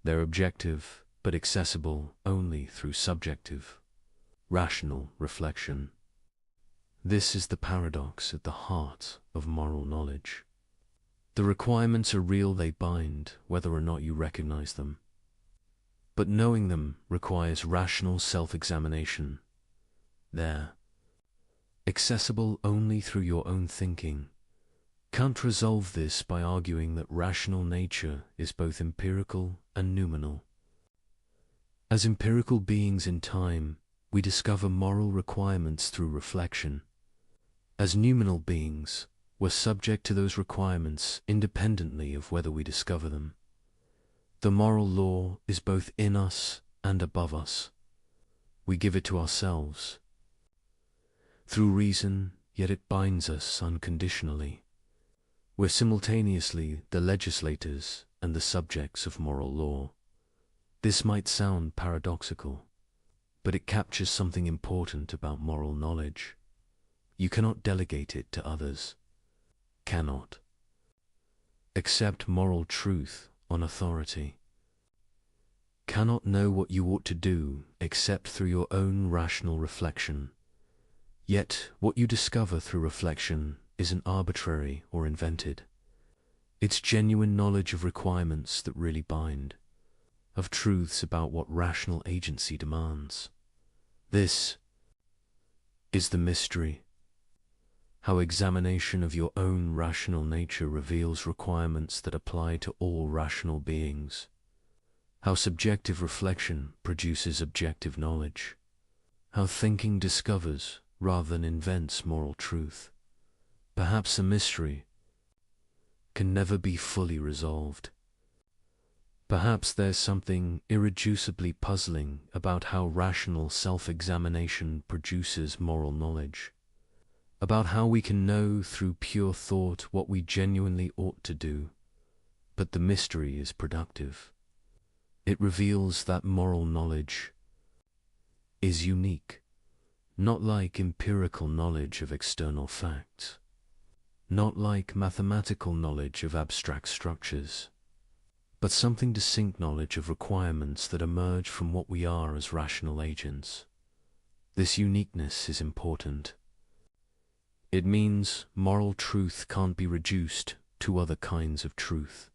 Speaker 2: They're objective, but accessible only through subjective, rational reflection. This is the paradox at the heart of moral knowledge. The requirements are real, they bind, whether or not you recognize them. But knowing them requires rational self-examination. They're accessible only through your own thinking. Can't resolve this by arguing that rational nature is both empirical and noumenal. As empirical beings in time, we discover moral requirements through reflection. As noumenal beings, we're subject to those requirements independently of whether we discover them. The moral law is both in us and above us. We give it to ourselves through reason, yet it binds us unconditionally. We're simultaneously the legislators and the subjects of moral law. This might sound paradoxical, but it captures something important about moral knowledge. You cannot delegate it to others. Cannot accept moral truth on authority. Cannot know what you ought to do except through your own rational reflection. Yet what you discover through reflection isn't arbitrary or invented. It's genuine knowledge of requirements that really bind, of truths about what rational agency demands. This is the mystery. How examination of your own rational nature reveals requirements that apply to all rational beings. How subjective reflection produces objective knowledge. How thinking discovers rather than invents moral truth. Perhaps a mystery can never be fully resolved. Perhaps there's something irreducibly puzzling about how rational self-examination produces moral knowledge, about how we can know through pure thought what we genuinely ought to do. But the mystery is productive. It reveals that moral knowledge is unique, not like empirical knowledge of external facts, not like mathematical knowledge of abstract structures, but something distinct knowledge of requirements that emerge from what we are as rational agents. This uniqueness is important. It means moral truth can't be reduced to other kinds of truth,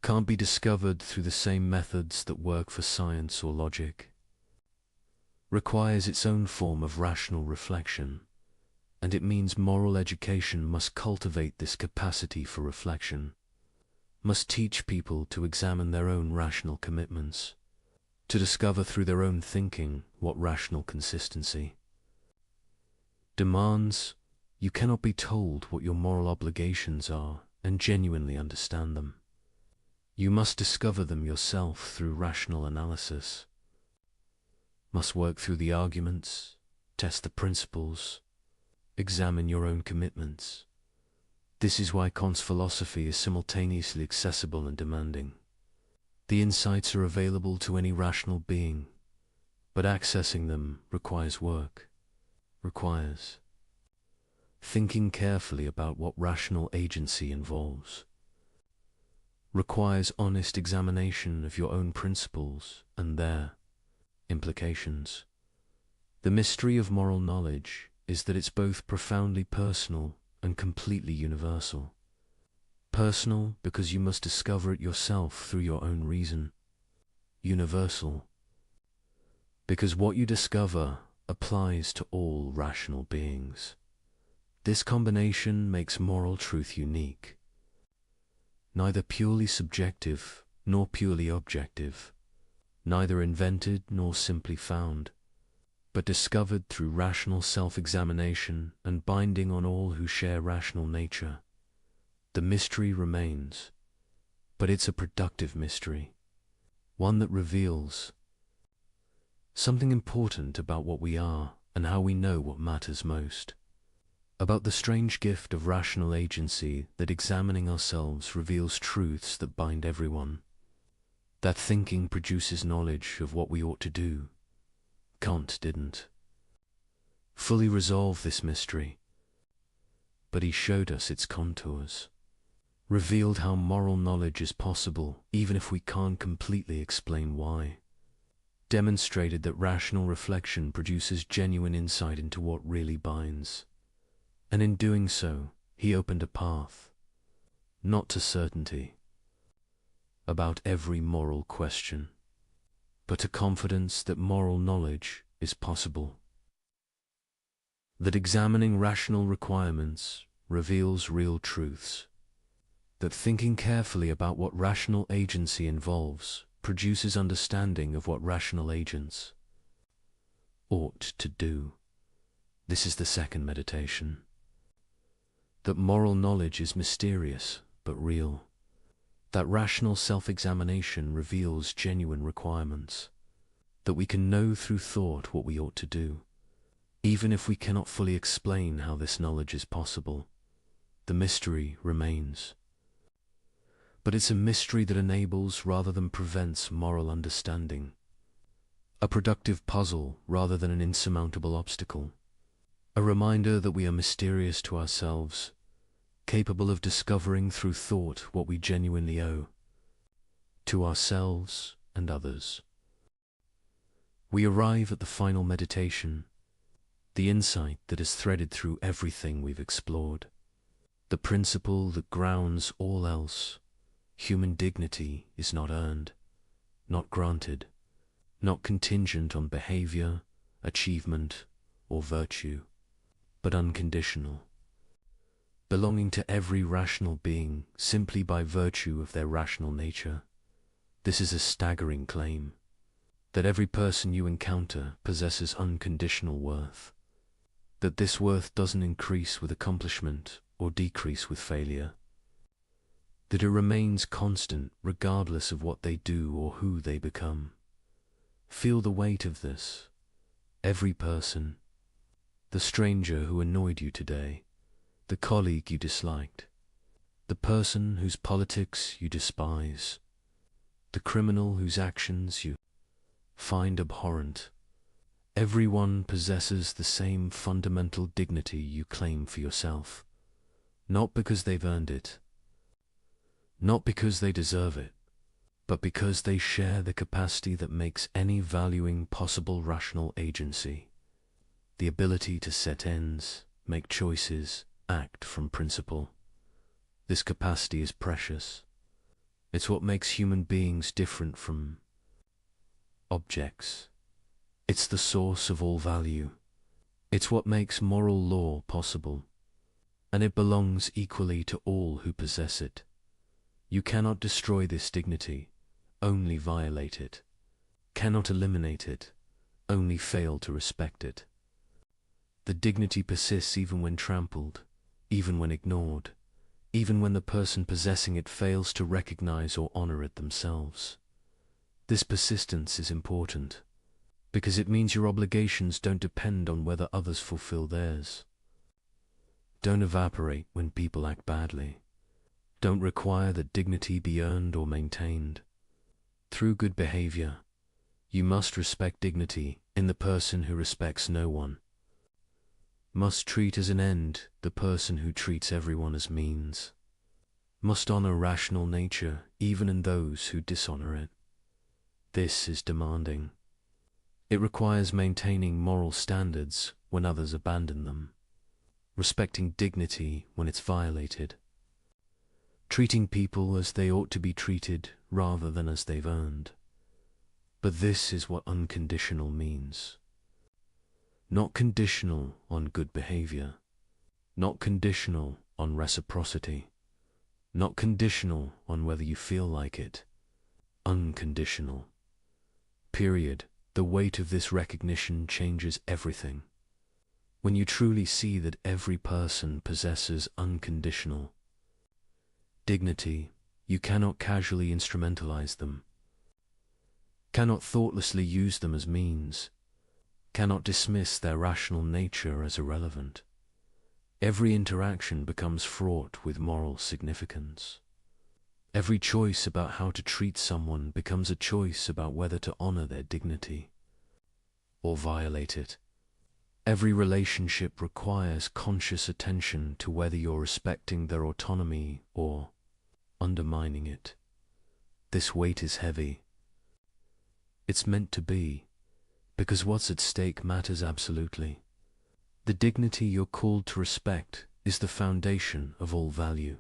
Speaker 2: can't be discovered through the same methods that work for science or logic. Requires its own form of rational reflection, and it means moral education must cultivate this capacity for reflection, must teach people to examine their own rational commitments, to discover through their own thinking what rational consistency demands. You cannot be told what your moral obligations are and genuinely understand them. You must discover them yourself through rational analysis, must work through the arguments, test the principles, examine your own commitments. This is why Kant's philosophy is simultaneously accessible and demanding. The insights are available to any rational being, but accessing them requires work, requires thinking carefully about what rational agency involves, requires honest examination of your own principles and their implications. The mystery of moral knowledge is that it's both profoundly personal and completely universal. Personal because you must discover it yourself through your own reason. Universal because what you discover applies to all rational beings. This combination makes moral truth unique, neither purely subjective nor purely objective, neither invented nor simply found, but discovered through rational self-examination and binding on all who share rational nature. The mystery remains, but it's a productive mystery, one that reveals something important about what we are and how we know what matters most, about the strange gift of rational agency that examining ourselves reveals truths that bind everyone, that thinking produces knowledge of what we ought to do. Kant didn't fully resolve this mystery, but he showed us its contours, revealed how moral knowledge is possible even if we can't completely explain why, demonstrated that rational reflection produces genuine insight into what really binds, and in doing so, he opened a path, not to certainty about every moral question, but to confidence that moral knowledge is possible, that examining rational requirements reveals real truths, that thinking carefully about what rational agency involves produces understanding of what rational agents ought to do. This is the second meditation. That moral knowledge is mysterious but real, that rational self-examination reveals genuine requirements, that we can know through thought what we ought to do, even if we cannot fully explain how this knowledge is possible. The mystery remains. But it's a mystery that enables rather than prevents moral understanding, a productive puzzle rather than an insurmountable obstacle, a reminder that we are mysterious to ourselves, capable of discovering through thought what we genuinely owe, to ourselves and others. We arrive at the final meditation, the insight that is threaded through everything we've explored, the principle that grounds all else. Human dignity is not earned, not granted, not contingent on behavior, achievement, or virtue, but unconditional, belonging to every rational being simply by virtue of their rational nature. This is a staggering claim, that every person you encounter possesses unconditional worth, that this worth doesn't increase with accomplishment or decrease with failure, that it remains constant regardless of what they do or who they become. Feel the weight of this. Every person, the stranger who annoyed you today, the colleague you disliked, the person whose politics you despise, the criminal whose actions you find abhorrent, everyone possesses the same fundamental dignity you claim for yourself, not because they've earned it, not because they deserve it, but because they share the capacity that makes any valuing possible rational agency, the ability to set ends, make choices, act from principle. This capacity is precious. It's what makes human beings different from objects. It's the source of all value. It's what makes moral law possible, and it belongs equally to all who possess it. You cannot destroy this dignity, only violate it, cannot eliminate it, only fail to respect it. The dignity persists even when trampled, even when ignored, even when the person possessing it fails to recognize or honor it themselves. This persistence is important, because it means your obligations don't depend on whether others fulfill theirs. Don't evaporate when people act badly. Don't require that dignity be earned or maintained. Through good behavior, you must respect dignity in the person who respects no one. Must treat as an end the person who treats everyone as means. Must honor rational nature even in those who dishonor it. This is demanding. It requires maintaining moral standards when others abandon them, respecting dignity when it's violated, treating people as they ought to be treated rather than as they've earned. But this is what unconditional means. Not conditional on good behavior, not conditional on reciprocity, not conditional on whether you feel like it. Unconditional. Period. The weight of this recognition changes everything. When you truly see that every person possesses unconditional dignity, you cannot casually instrumentalize them, cannot thoughtlessly use them as means, cannot dismiss their rational nature as irrelevant. Every interaction becomes fraught with moral significance. Every choice about how to treat someone becomes a choice about whether to honor their dignity or violate it. Every relationship requires conscious attention to whether you're respecting their autonomy or undermining it. This weight is heavy. It's meant to be, because what's at stake matters absolutely. The dignity you're called to respect is the foundation of all value.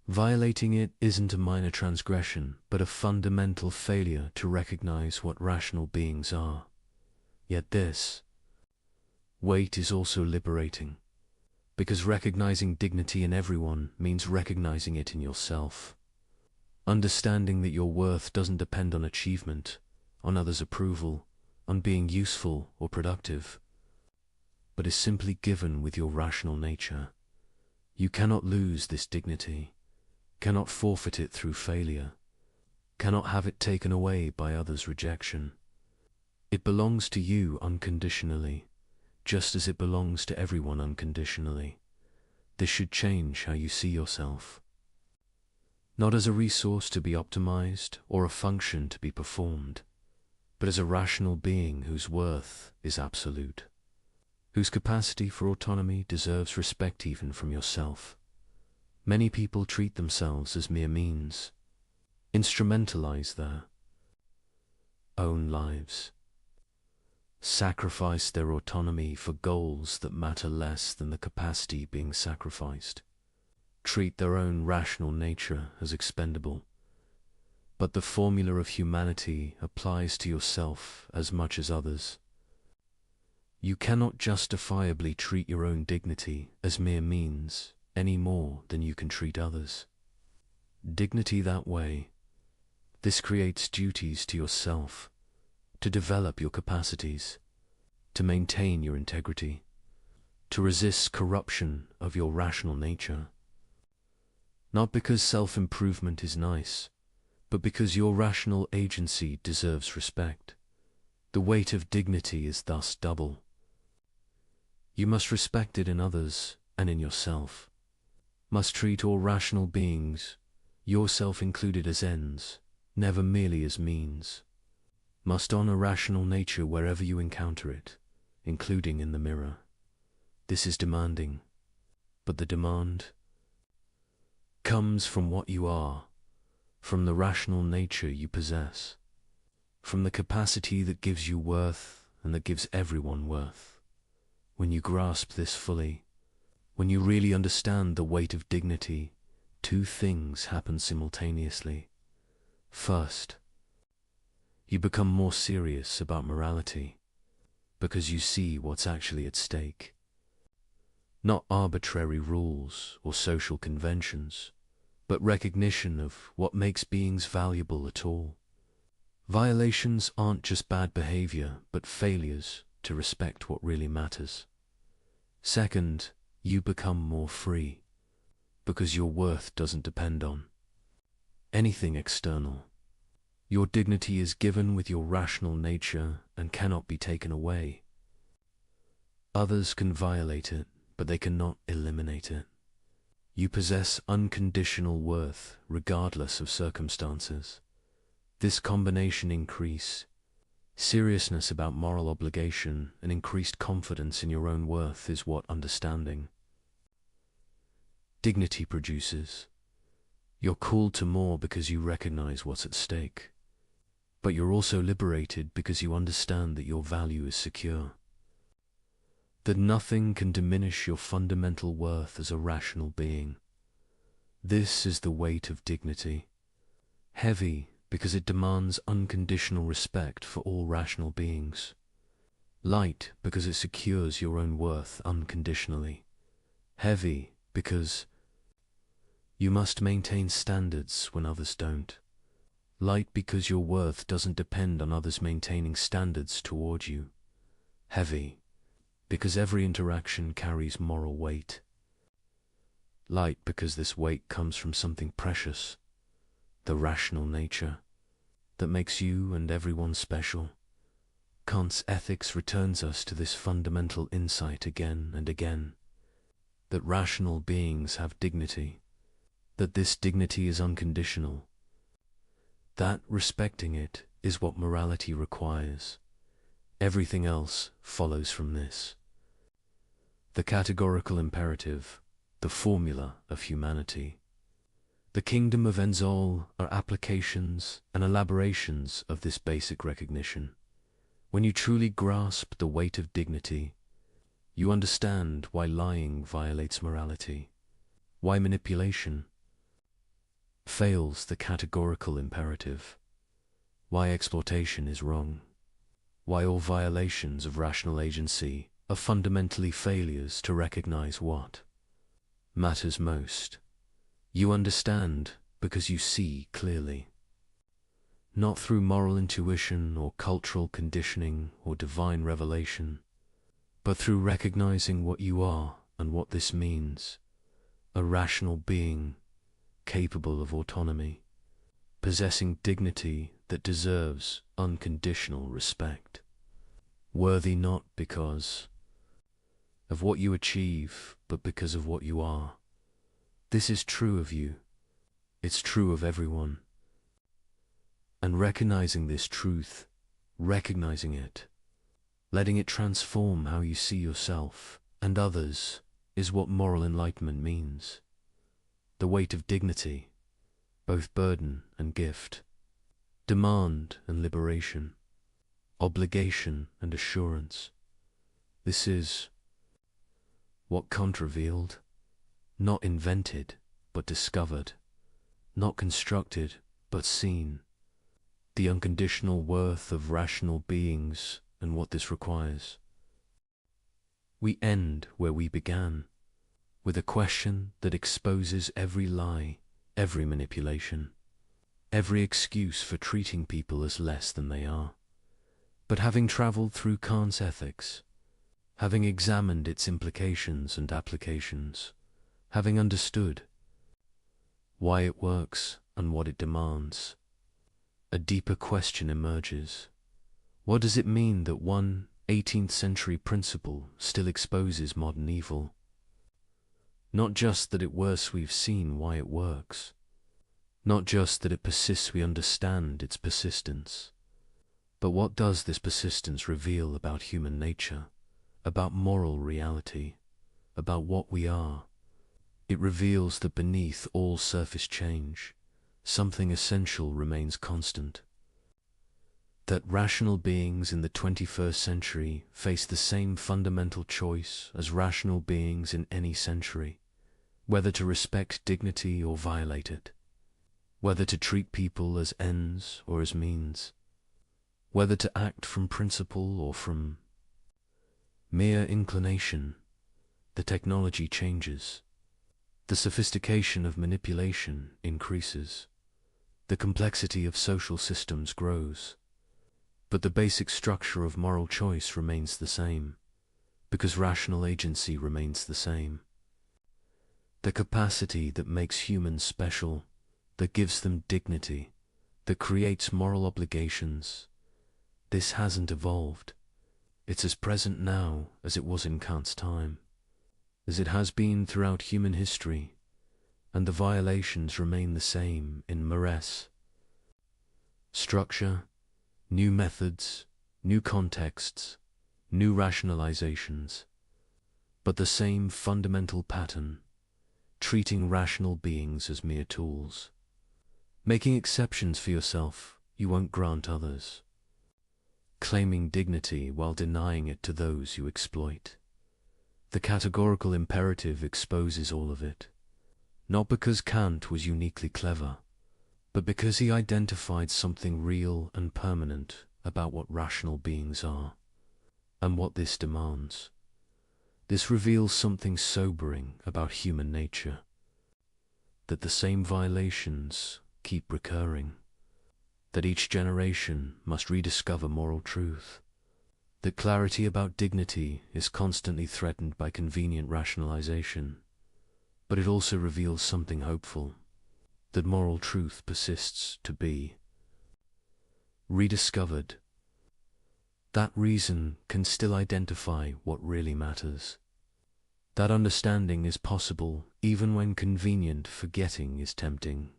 Speaker 2: Violating it isn't a minor transgression, but a fundamental failure to recognize what rational beings are. Yet this weight is also liberating, because recognizing dignity in everyone means recognizing it in yourself. Understanding that your worth doesn't depend on achievement, on others' approval, on being useful or productive, but is simply given with your rational nature. You cannot lose this dignity, cannot forfeit it through failure, cannot have it taken away by others' rejection. It belongs to you unconditionally, just as it belongs to everyone unconditionally. This should change how you see yourself. Not as a resource to be optimized or a function to be performed, but as a rational being whose worth is absolute, whose capacity for autonomy deserves respect even from yourself. Many people treat themselves as mere means, instrumentalize their own lives, sacrifice their autonomy for goals that matter less than the capacity being sacrificed, treat their own rational nature as expendable. But the formula of humanity applies to yourself as much as others. You cannot justifiably treat your own dignity as mere means any more than you can treat others. Dignity that way, this creates duties to yourself, to develop your capacities, to maintain your integrity, to resist corruption of your rational nature. Not because self-improvement is nice, but because your rational agency deserves respect. The weight of dignity is thus double. You must respect it in others and in yourself, must treat all rational beings, yourself included, as ends, never merely as means. Must honor rational nature wherever you encounter it, including in the mirror. This is demanding, but the demand comes from what you are, from the rational nature you possess, from the capacity that gives you worth and that gives everyone worth. When you grasp this fully, when you really understand the weight of dignity, two things happen simultaneously. First, you become more serious about morality, because you see what's actually at stake. Not arbitrary rules or social conventions, but recognition of what makes beings valuable at all. Violations aren't just bad behavior, but failures to respect what really matters. Second, you become more free. because your worth doesn't depend on anything external. Your dignity is given with your rational nature and cannot be taken away. Others can violate it, but they cannot eliminate it. You possess unconditional worth regardless of circumstances. This combination increase seriousness about moral obligation and increased confidence in your own worth is what understanding dignity produces. You're called to more because you recognize what's at stake, but you're also liberated because you understand that your value is secure, that nothing can diminish your fundamental worth as a rational being. This is the weight of dignity, heavy because it demands unconditional respect for all rational beings, light because it secures your own worth unconditionally, heavy because you must maintain standards when others don't, light because your worth doesn't depend on others maintaining standards toward you, heavy because every interaction carries moral weight, light because this weight comes from something precious, the rational nature that makes you and everyone special. Kant's ethics returns us to this fundamental insight again and again, that rational beings have dignity, that this dignity is unconditional, that respecting it is what morality requires. Everything else follows from this. The categorical imperative, the formula of humanity. The kingdom of Enzol are applications and elaborations of this basic recognition. When you truly grasp the weight of dignity, you understand why lying violates morality, why manipulation fails the categorical imperative, why exploitation is wrong, why all violations of rational agency are fundamentally failures to recognize what matters most. You understand because you see clearly, not through moral intuition or cultural conditioning or divine revelation, but through recognizing what you are and what this means, a rational being capable of autonomy, possessing dignity that deserves unconditional respect, worthy not because of what you achieve, but because of what you are. This is true of you. It's true of everyone. And recognizing this truth, recognizing it, letting it transform how you see yourself and others is what moral enlightenment means. The weight of dignity, both burden and gift, demand and liberation, obligation and assurance. This is what Kant revealed, not invented, but discovered, not constructed, but seen, the unconditional worth of rational beings and what this requires. We end where we began, with a question that exposes every lie, every manipulation, every excuse for treating people as less than they are. But having traveled through Kant's ethics, having examined its implications and applications, having understood why it works and what it demands, a deeper question emerges. What does it mean that one 18th century principle still exposes modern evil? Not just that it works, we've seen why it works. Not just that it persists, we understand its persistence. But what does this persistence reveal about human nature, about moral reality, about what we are? It reveals that beneath all surface change, something essential remains constant. That rational beings in the 21st century face the same fundamental choice as rational beings in any century, whether to respect dignity or violate it, whether to treat people as ends or as means, whether to act from principle or from mere inclination. The technology changes. The sophistication of manipulation increases. The complexity of social systems grows. But the basic structure of moral choice remains the same, because rational agency remains the same. the capacity that makes humans special, that gives them dignity, that creates moral obligations. This hasn't evolved. It's as present now as it was in Kant's time, as it has been throughout human history, and the violations remain the same in Marès. Structure, new methods, new contexts, new rationalizations, but the same fundamental pattern, treating rational beings as mere tools. Making exceptions for yourself, you won't grant others. Claiming dignity while denying it to those you exploit. The categorical imperative exposes all of it, not because Kant was uniquely clever, but because he identified something real and permanent about what rational beings are, and what this demands. This reveals something sobering about human nature, that the same violations keep recurring, that each generation must rediscover moral truth, that clarity about dignity is constantly threatened by convenient rationalization, but it also reveals something hopeful, that moral truth persists to be rediscovered. That reason can still identify what really matters. That understanding is possible even when convenient forgetting is tempting.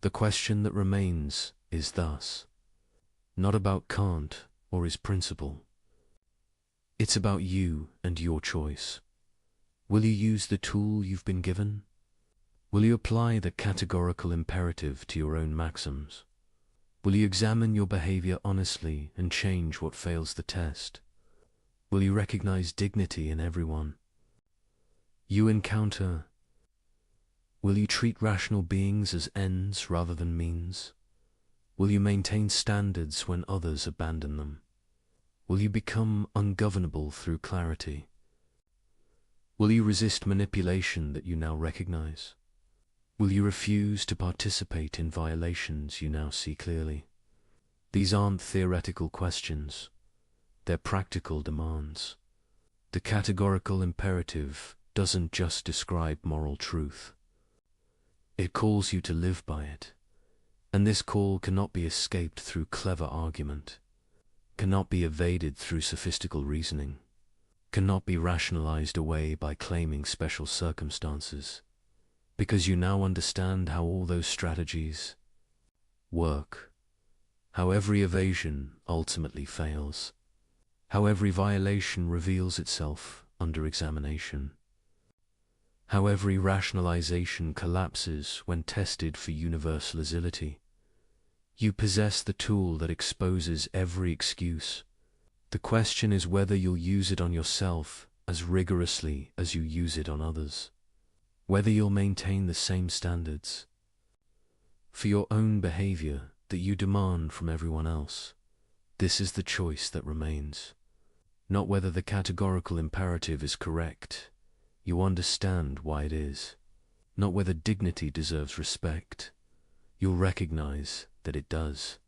Speaker 2: The question that remains is thus not about Kant or his principle. It's about you and your choice. Will you use the tool you've been given? Will you apply the categorical imperative to your own maxims? Will you examine your behavior honestly and change what fails the test? Will you recognize dignity in everyone you encounter? Will you treat rational beings as ends rather than means? Will you maintain standards when others abandon them? Will you become ungovernable through clarity? Will you resist manipulation that you now recognize? Will you refuse to participate in violations you now see clearly? These aren't theoretical questions. They're practical demands. The categorical imperative doesn't just describe moral truth. It calls you to live by it. And this call cannot be escaped through clever argument, cannot be evaded through sophistical reasoning, cannot be rationalized away by claiming special circumstances, because you now understand how all those strategies work, how every evasion ultimately fails, how every violation reveals itself under examination, how every rationalization collapses when tested for universality. You possess the tool that exposes every excuse. The question is whether you'll use it on yourself as rigorously as you use it on others, whether you'll maintain the same standards for your own behavior that you demand from everyone else. This is the choice that remains, not whether the categorical imperative is correct. You understand why it is, not whether dignity deserves respect. You'll recognize that it does.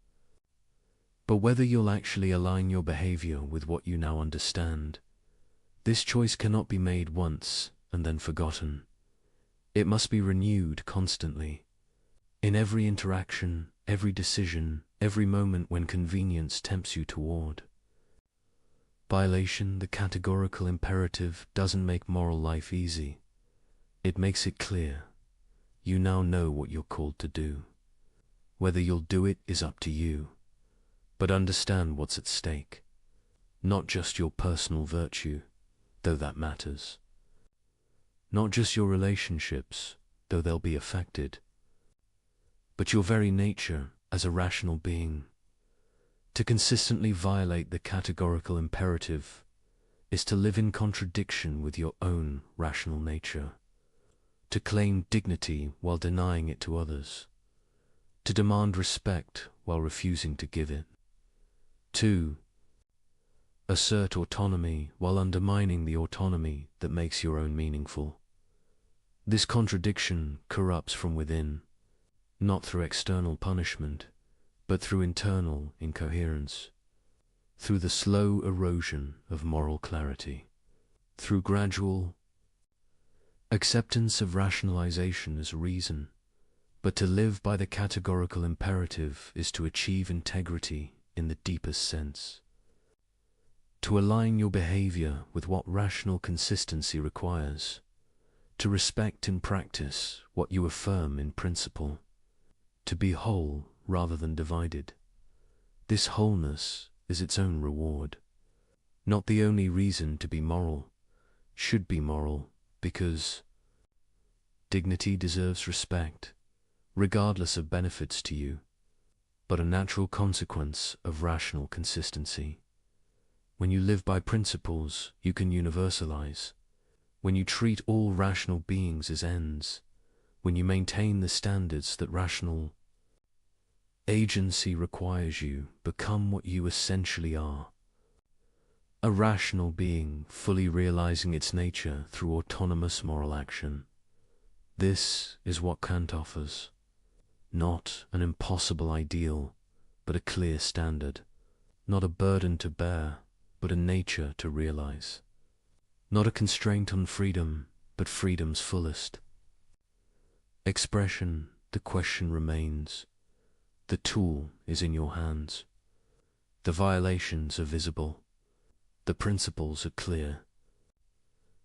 Speaker 2: But whether you'll actually align your behavior with what you now understand. This choice cannot be made once and then forgotten. It must be renewed constantly. In every interaction, every decision, every moment when convenience tempts you toward violation, the categorical imperative doesn't make moral life easy. It makes it clear. You now know what you're called to do. Whether you'll do it is up to you. But understand what's at stake. Not just your personal virtue, though that matters. Not just your relationships, though they'll be affected. But your very nature as a rational being. To consistently violate the categorical imperative is to live in contradiction with your own rational nature. To claim dignity while denying it to others. To demand respect while refusing to give it. To assert autonomy while undermining the autonomy that makes your own meaningful. This contradiction corrupts from within, not through external punishment, but through internal incoherence, through the slow erosion of moral clarity, through gradual Acceptance of rationalization as reason, but to live by the categorical imperative is to achieve integrity in the deepest sense. To align your behavior with what rational consistency requires, to respect in practice what you affirm in principle, to be whole rather than divided. This wholeness is its own reward. Not the only reason to be moral, should be moral, because dignity deserves respect, regardless of benefits to you, but a natural consequence of rational consistency. When you live by principles, you can universalize. When you treat all rational beings as ends, when you maintain the standards that rational agency requires, you become what you essentially are. A rational being fully realizing its nature through autonomous moral action. This is what Kant offers. Not an impossible ideal, but a clear standard. Not a burden to bear, but a nature to realize. Not a constraint on freedom, but freedom's fullest expression. The question remains. The tool is in your hands. The violations are visible. The principles are clear.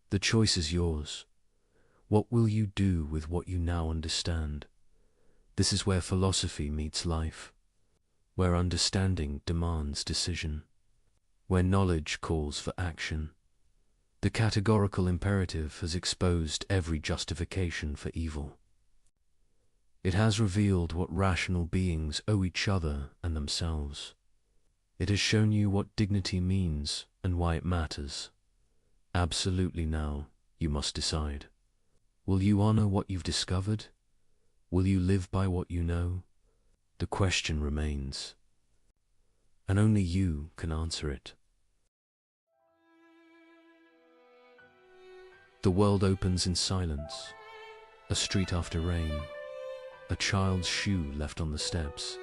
Speaker 2: The choice is yours. What will you do with what you now understand? This is where philosophy meets life, where understanding demands decision, where knowledge calls for action. The categorical imperative has exposed every justification for evil. It has revealed what rational beings owe each other and themselves. It has shown you what dignity means and why it matters. Absolutely now, you must decide. Will you honor what you've discovered? Will you live by what you know? The question remains, and only you can answer it. The world opens in silence. A street after rain. A child's shoe left on the steps.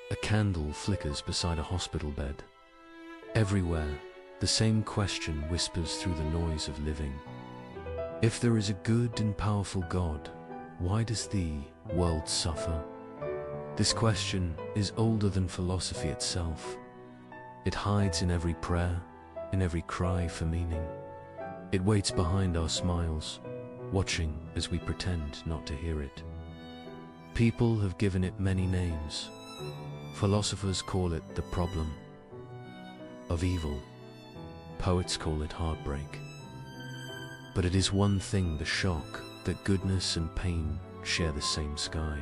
Speaker 2: A candle flickers beside a hospital bed. Everywhere, the same question whispers through the noise of living. If there is a good and powerful God, why does the world suffer? This question is older than philosophy itself. It hides in every prayer, in every cry for meaning. It waits behind our smiles, watching as we pretend not to hear it. People have given it many names. Philosophers call it the problem of evil. Poets call it heartbreak. But it is one thing, the shock that goodness and pain share the same sky.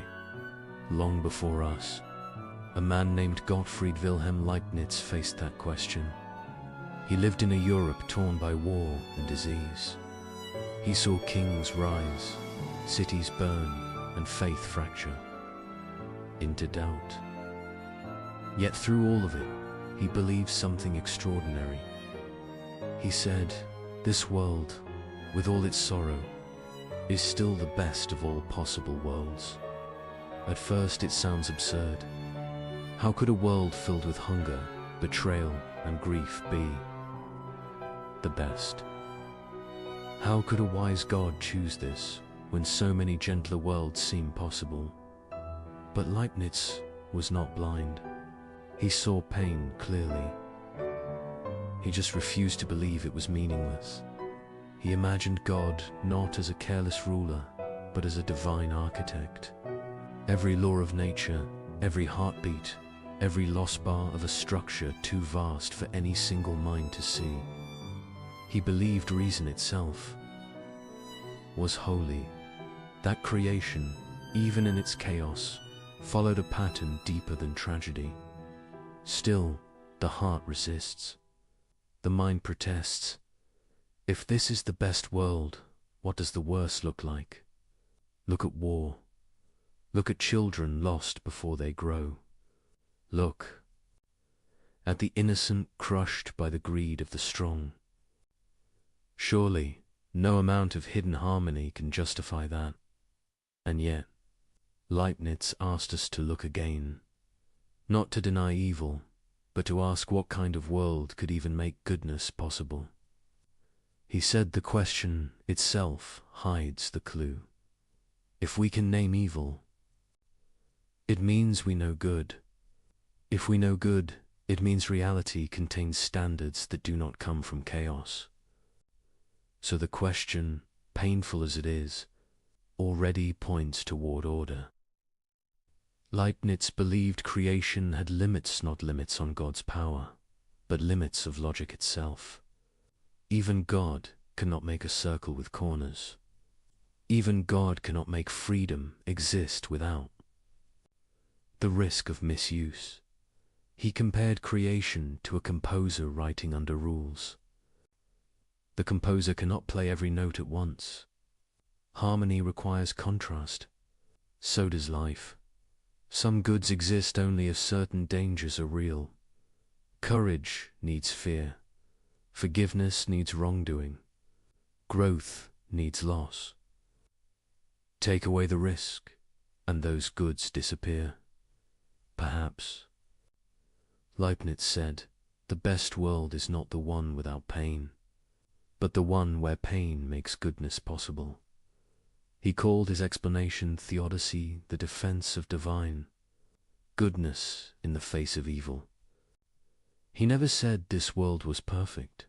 Speaker 2: Long before us, a man named Gottfried Wilhelm Leibniz faced that question. He lived in a Europe torn by war and disease. He saw kings rise, cities burn, and faith fracture into doubt. Yet through all of it, he believed something extraordinary. He said, "This world, with all its sorrow, is still the best of all possible worlds." At first it sounds absurd. How could a world filled with hunger, betrayal, and grief be the best? How could a wise God choose this, when so many gentler worlds seem possible? But Leibniz was not blind. He saw pain clearly. He just refused to believe it was meaningless. He imagined God not as a careless ruler, but as a divine architect. Every law of nature, every heartbeat, every lost bar of a structure too vast for any single mind to see. He believed reason itself was holy. That creation, even in its chaos, followed a pattern deeper than tragedy. Still, the heart resists. The mind protests. If this is the best world, what does the worst look like? Look at war. Look at children lost before they grow. Look at the innocent crushed by the greed of the strong. Surely, no amount of hidden harmony can justify that. And yet, Leibniz asked us to look again, not to deny evil, but to ask what kind of world could even make goodness possible. He said the question itself hides the clue. If we can name evil, it means we know good. If we know good, it means reality contains standards that do not come from chaos. So the question, painful as it is, already points toward order. Leibniz believed creation had limits, not limits on God's power, but limits of logic itself. Even God cannot make a circle with corners. Even God cannot make freedom exist without the risk of misuse. He compared creation to a composer writing under rules. The composer cannot play every note at once. Harmony requires contrast. So does life. Some goods exist only if certain dangers are real. Courage needs fear. Forgiveness needs wrongdoing. Growth needs loss. Take away the risk, and those goods disappear. Perhaps. Leibniz said, the best world is not the one without pain, but the one where pain makes goodness possible. He called his explanation theodicy, the defense of divine goodness in the face of evil. He never said this world was perfect.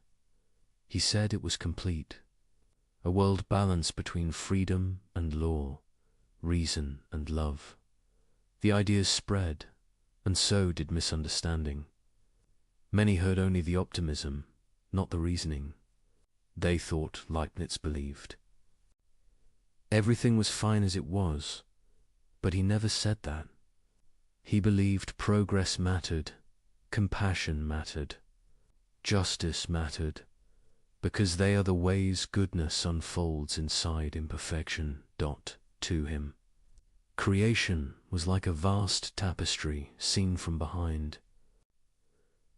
Speaker 2: He said it was complete, a world balanced between freedom and law, reason and love. The ideas spread, and so did misunderstanding. Many heard only the optimism, not the reasoning. They thought Leibniz believed everything was fine as it was, but he never said that. He believed progress mattered, compassion mattered, justice mattered, because they are the ways goodness unfolds inside imperfection. To him, creation was like a vast tapestry seen from behind.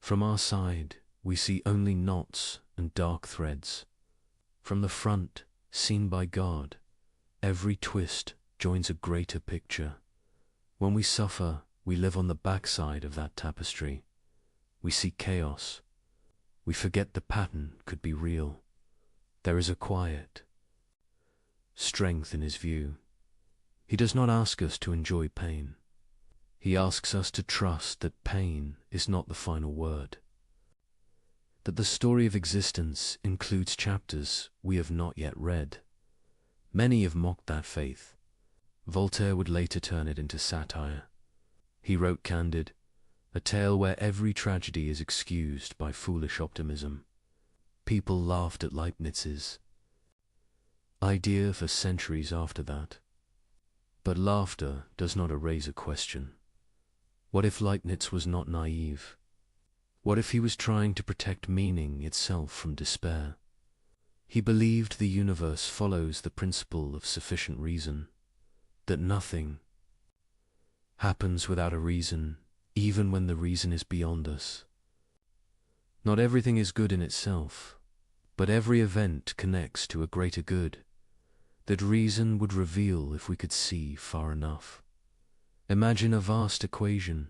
Speaker 2: From our side, we see only knots and dark threads. From the front, seen by God, every twist joins a greater picture. When we suffer, we live on the backside of that tapestry. We see chaos. We forget the pattern could be real. There is a quiet strength in his view. He does not ask us to enjoy pain. He asks us to trust that pain is not the final word, that the story of existence includes chapters we have not yet read. Many have mocked that faith. Voltaire would later turn it into satire. He wrote Candide, a tale where every tragedy is excused by foolish optimism. People laughed at Leibniz's idea for centuries after that. But laughter does not erase a question. What if Leibniz was not naive? What if he was trying to protect meaning itself from despair? He believed the universe follows the principle of sufficient reason, that nothing happens without a reason, even when the reason is beyond us. Not everything is good in itself, but every event connects to a greater good that reason would reveal if we could see far enough. Imagine a vast equation.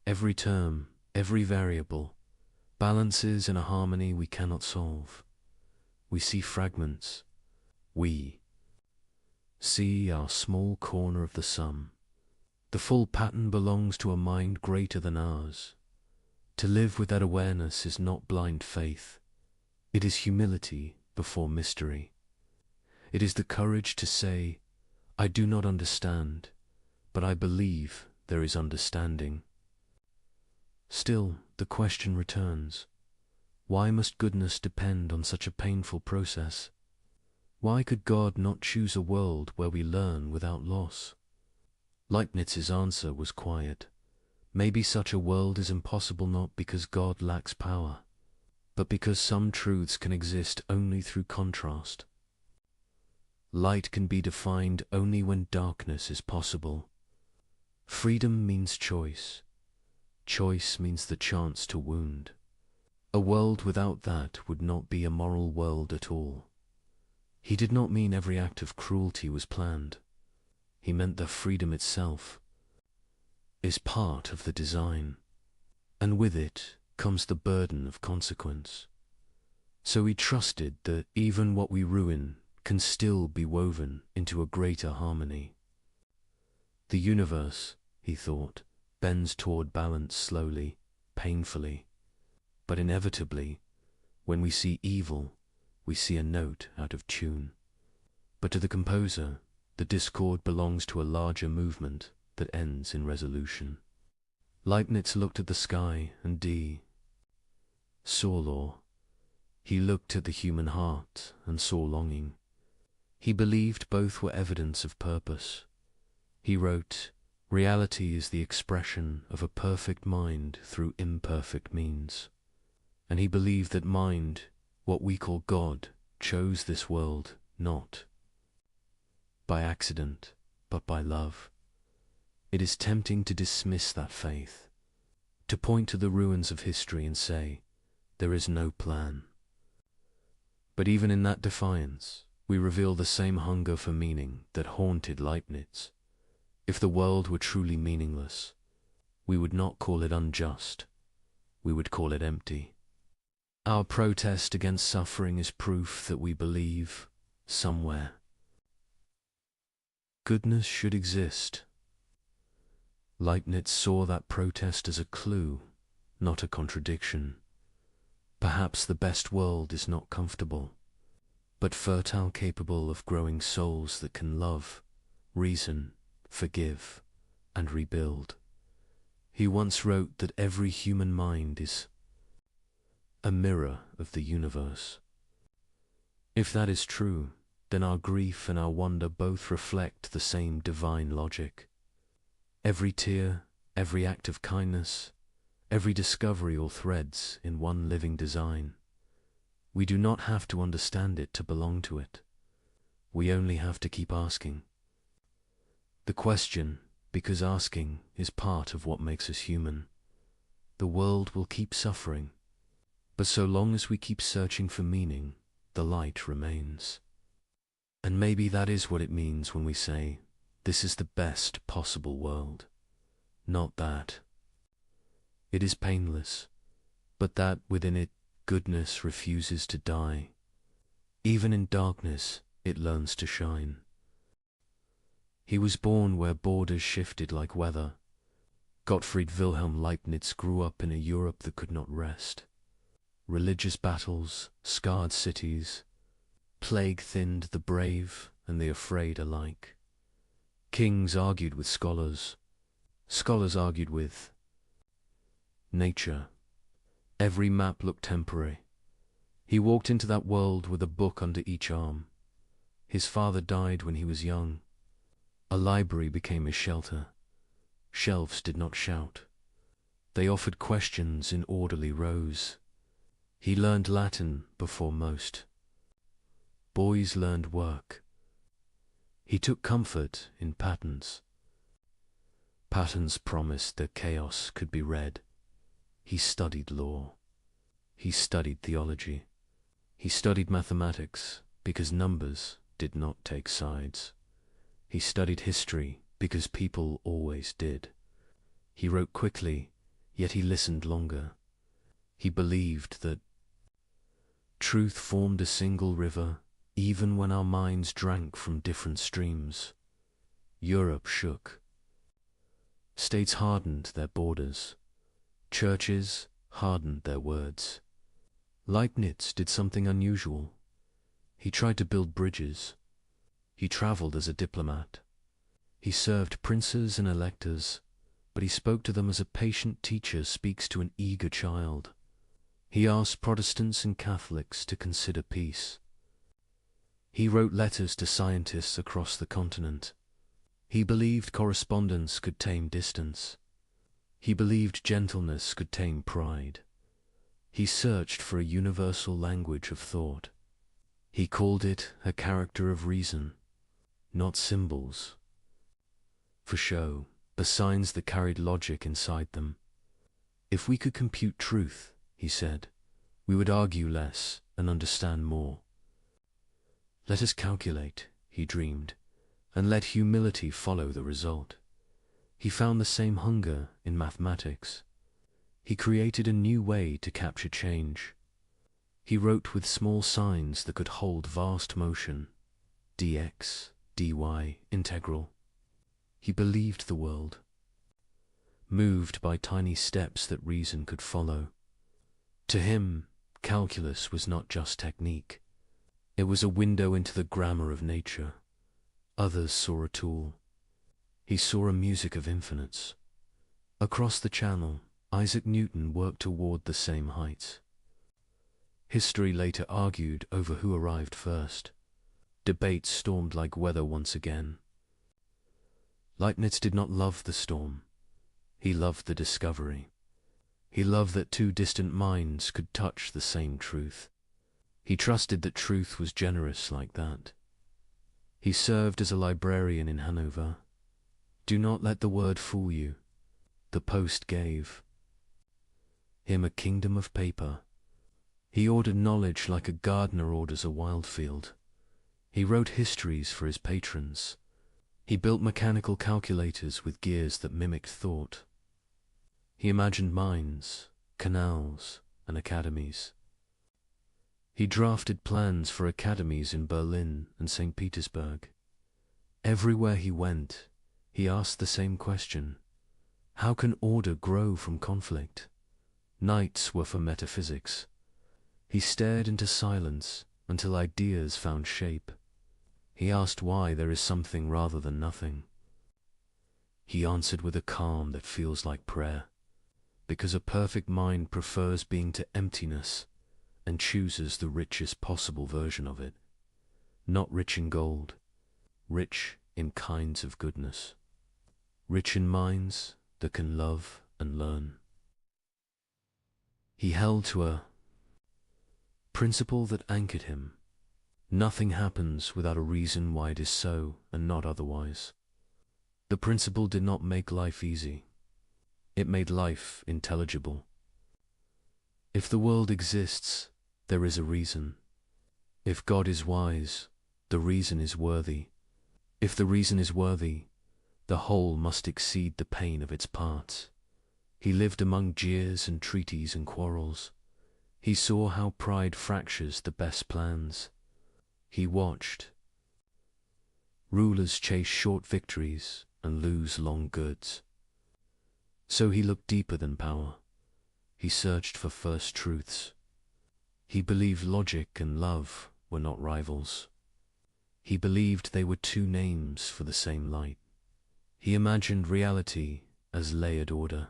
Speaker 2: Every term, every variable, balances in a harmony we cannot solve. We see fragments. We see our small corner of the sum. The full pattern belongs to a mind greater than ours. To live with that awareness is not blind faith. It is humility before mystery. It is the courage to say, I do not understand, but I believe there is understanding. Still, the question returns. Why must goodness depend on such a painful process? Why could God not choose a world where we learn without loss? Leibniz's answer was quiet. Maybe such a world is impossible not because God lacks power, but because some truths can exist only through contrast. Light can be defined only when darkness is possible. Freedom means choice. Choice means the chance to wound. A world without that would not be a moral world at all. He did not mean every act of cruelty was planned. He meant that freedom itself is part of the design, and with it comes the burden of consequence. So he trusted that even what we ruin can still be woven into a greater harmony. The universe, he thought, bends toward balance slowly, painfully, but inevitably, when we see evil, we see a note out of tune. But to the composer, the discord belongs to a larger movement that ends in resolution. Leibniz looked at the sky and saw law. He looked at the human heart and saw longing. He believed both were evidence of purpose. He wrote, "Reality is the expression of a perfect mind through imperfect means." And he believed that mind, what we call God, chose this world not by accident, but by love. It is tempting to dismiss that faith, to point to the ruins of history and say, there is no plan. But even in that defiance, we reveal the same hunger for meaning that haunted Leibniz. If the world were truly meaningless, we would not call it unjust, we would call it empty. Our protest against suffering is proof that we believe, somewhere, goodness should exist. Leibniz saw that protest as a clue, not a contradiction. Perhaps the best world is not comfortable, but fertile, capable of growing souls that can love, reason, forgive, and rebuild. He once wrote that every human mind is a mirror of the universe. If that is true, then our grief and our wonder both reflect the same divine logic. Every tear, every act of kindness, every discovery all threads in one living design. We do not have to understand it to belong to it. We only have to keep asking. The question, because asking, is part of what makes us human. The world will keep suffering, but so long as we keep searching for meaning, the light remains. And maybe that is what it means when we say, this is the best possible world. Not that it is painless, but that within it goodness refuses to die. Even in darkness, it learns to shine. He was born where borders shifted like weather. Gottfried Wilhelm Leibniz grew up in a Europe that could not rest. Religious battles, scarred cities, plague thinned the brave and the afraid alike. Kings argued with scholars, scholars argued with nature. Every map looked temporary. He walked into that world with a book under each arm. His father died when he was young. A library became his shelter. Shelves did not shout. They offered questions in orderly rows. He learned Latin before most. Boys learned work. He took comfort in patterns. Patterns promised that chaos could be read. He studied law. He studied theology. He studied mathematics because numbers did not take sides. He studied history because people always did. He wrote quickly, yet he listened longer. He believed that truth formed a single river, even when our minds drank from different streams. Europe shook. States hardened their borders. Churches hardened their words. Leibniz did something unusual. He tried to build bridges. He traveled as a diplomat. He served princes and electors, but he spoke to them as a patient teacher speaks to an eager child. He asked Protestants and Catholics to consider peace. He wrote letters to scientists across the continent. He believed correspondence could tame distance. He believed gentleness could tame pride. He searched for a universal language of thought. He called it a character of reason, not symbols for show, but signs that carried logic inside them. If we could compute truth, he said, we would argue less and understand more. Let us calculate, he dreamed, and let humility follow the result. He found the same hunger in mathematics. He created a new way to capture change. He wrote with small signs that could hold vast motion, dx, dy, integral. He believed the world, moved by tiny steps that reason could follow. To him, calculus was not just technique. It was a window into the grammar of nature. Others saw a tool. He saw a music of infinites. Across the channel, Isaac Newton worked toward the same heights. History later argued over who arrived first. Debates stormed like weather once again. Leibniz did not love the storm. He loved the discovery. He loved that two distant minds could touch the same truth. He trusted that truth was generous like that. He served as a librarian in Hanover. Do not let the word fool you. The post gave him a kingdom of paper. He ordered knowledge like a gardener orders a wild field. He wrote histories for his patrons. He built mechanical calculators with gears that mimicked thought. He imagined mines, canals, and academies. He drafted plans for academies in Berlin and St. Petersburg. Everywhere he went, he asked the same question: how can order grow from conflict? Nights were for metaphysics. He stared into silence until ideas found shape. He asked why there is something rather than nothing. He answered with a calm that feels like prayer, because a perfect mind prefers being to emptiness and chooses the richest possible version of it. Not rich in gold, rich in kinds of goodness. Rich in minds that can love and learn. He held to a principle that anchored him. Nothing happens without a reason why it is so and not otherwise. The principle did not make life easy. It made life intelligible. If the world exists, there is a reason. If God is wise, the reason is worthy. If the reason is worthy, the whole must exceed the pain of its parts. He lived among jeers and treaties and quarrels. He saw how pride fractures the best plans. He watched rulers chase short victories and lose long goods. So he looked deeper than power. He searched for first truths. He believed logic and love were not rivals. He believed they were two names for the same light. He imagined reality as layered order.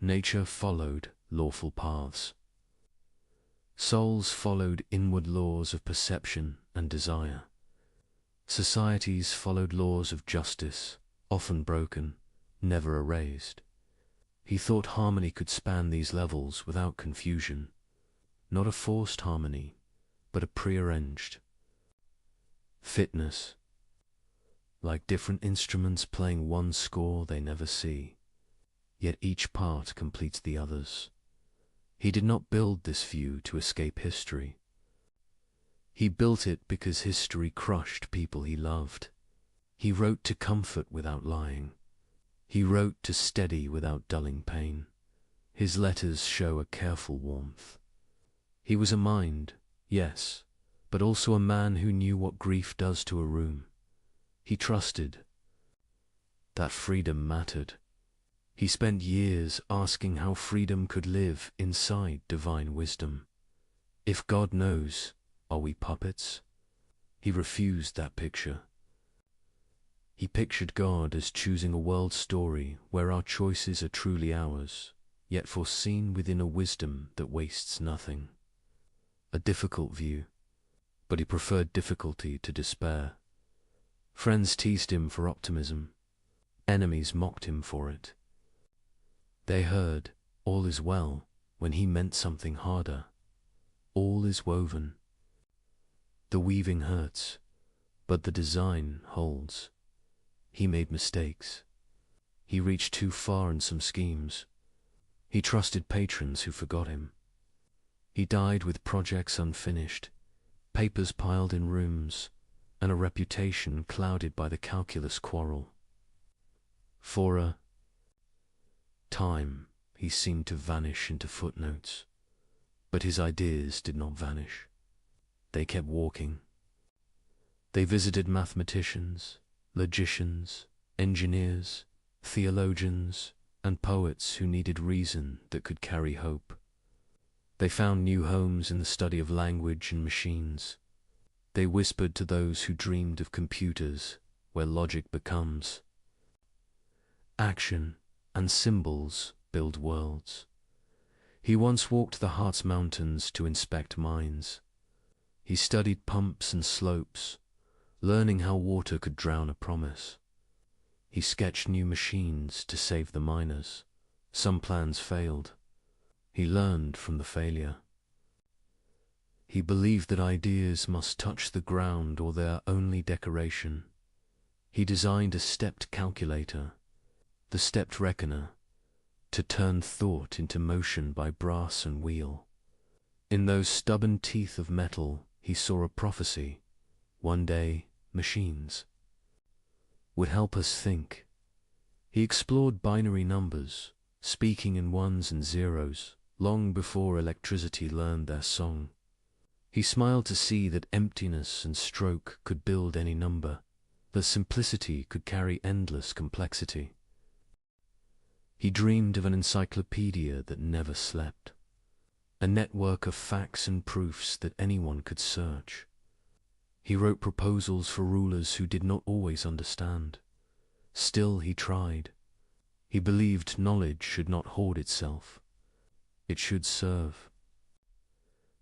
Speaker 2: Nature followed lawful paths. Souls followed inward laws of perception and desire. Societies followed laws of justice, often broken, never erased. He thought harmony could span these levels without confusion. Not a forced harmony, but a prearranged. Fitness. Like different instruments playing one score they never see, yet each part completes the others. He did not build this view to escape history. He built it because history crushed people he loved. He wrote to comfort without lying. He wrote to steady without dulling pain. His letters show a careful warmth. He was a mind, yes, but also a man who knew what grief does to a room. He trusted that freedom mattered. He spent years asking how freedom could live inside divine wisdom. If God knows, are we puppets? He refused that picture. He pictured God as choosing a world story where our choices are truly ours, yet foreseen within a wisdom that wastes nothing. A difficult view, but he preferred difficulty to despair. Friends teased him for optimism. Enemies mocked him for it. They heard, all is well, when he meant something harder. All is woven. The weaving hurts, but the design holds. He made mistakes. He reached too far in some schemes. He trusted patrons who forgot him. He died with projects unfinished, papers piled in rooms, and a reputation clouded by the calculus quarrel. For a time, he seemed to vanish into footnotes, But his ideas did not vanish. They kept walking. They visited mathematicians, logicians, engineers, theologians, and poets who needed reason that could carry hope. They found new homes in the study of language and machines. They whispered to those who dreamed of computers where logic becomes. Action and symbols build worlds. He once walked the heart's mountains to inspect mines. He studied pumps and slopes, learning how water could drown a promise. He sketched new machines to save the miners. Some plans failed. He learned from the failure. He believed that ideas must touch the ground or they are only decoration. He designed a stepped calculator, the stepped reckoner, to turn thought into motion by brass and wheel. In those stubborn teeth of metal, he saw a prophecy. One day, machines would help us think. He explored binary numbers, speaking in ones and zeros, long before electricity learned their song. He smiled to see that emptiness and stroke could build any number, that simplicity could carry endless complexity. He dreamed of an encyclopedia that never slept, a network of facts and proofs that anyone could search. He wrote proposals for rulers who did not always understand. Still he tried. He believed knowledge should not hoard itself. It should serve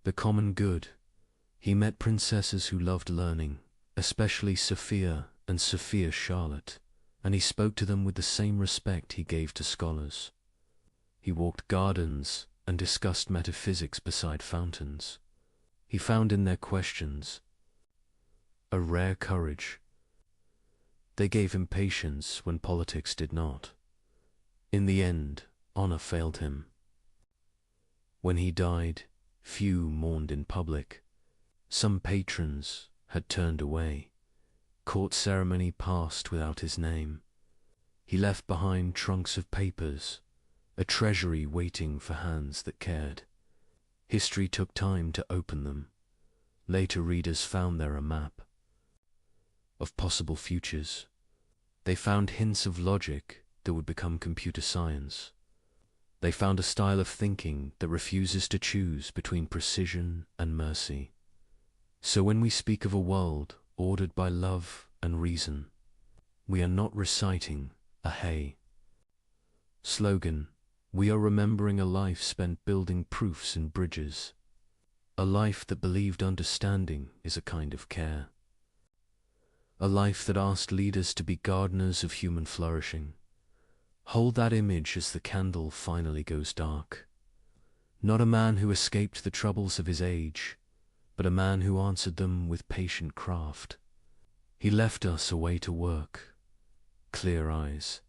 Speaker 2: the common good. He met princesses who loved learning, especially Sophia and Sophia Charlotte, and he spoke to them with the same respect he gave to scholars. He walked gardens and discussed metaphysics beside fountains. He found in their questions a rare courage. They gave him patience when politics did not. In the end, honor failed him. When he died, few mourned in public. Some patrons had turned away. Court ceremony passed without his name. He left behind trunks of papers, a treasury waiting for hands that cared. History took time to open them. Later readers found there a map of possible futures. They found hints of logic that would become computer science. They found a style of thinking that refuses to choose between precision and mercy. So when we speak of a world ordered by love and reason, we are not reciting a hey slogan. We are remembering a life spent building proofs and bridges, a life that believed understanding is a kind of care, a life that asked leaders to be gardeners of human flourishing. Hold that image as the candle finally goes dark. Not a man who escaped the troubles of his age, but a man who answered them with patient craft. He left us a way to work, clear eyes,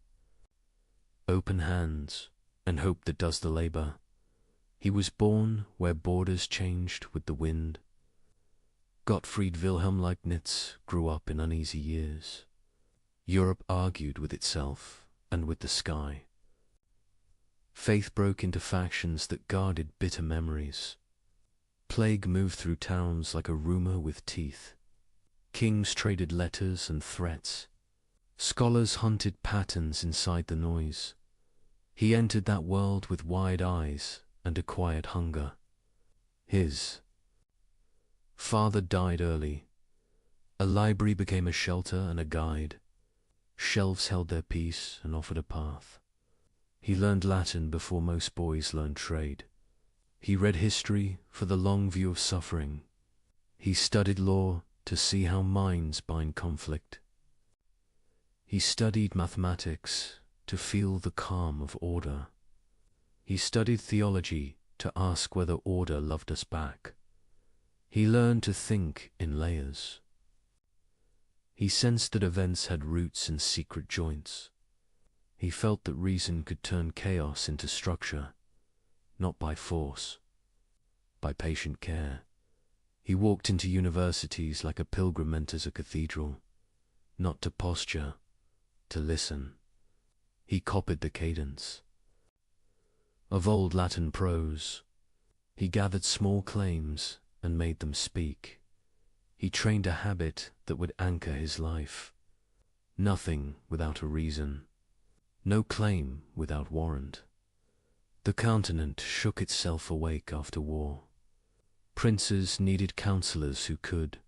Speaker 2: open hands, and hope that does the labor. He was born where borders changed with the wind. Gottfried Wilhelm Leibniz grew up in uneasy years. Europe argued with itself and with the sky. Faith broke into factions that guarded bitter memories. Plague moved through towns like a rumor with teeth. Kings traded letters and threats. Scholars hunted patterns inside the noise. He entered that world with wide eyes and a quiet hunger. His father died early. A library became a shelter and a guide. Shelves held their peace and offered a path. He learned Latin before most boys learned trade. He read history for the long view of suffering. He studied law to see how minds bind conflict. He studied mathematics to feel the calm of order. He studied theology to ask whether order loved us back. He learned to think in layers. He sensed that events had roots in secret joints. He felt that reason could turn chaos into structure, not by force, by patient care. He walked into universities like a pilgrim enters a cathedral, not to posture, to listen. He copied the cadence of old Latin prose. He gathered small claims and made them speak. He trained a habit that would anchor his life. Nothing without a reason. No claim without warrant. The continent shook itself awake after war. Princes needed counselors who could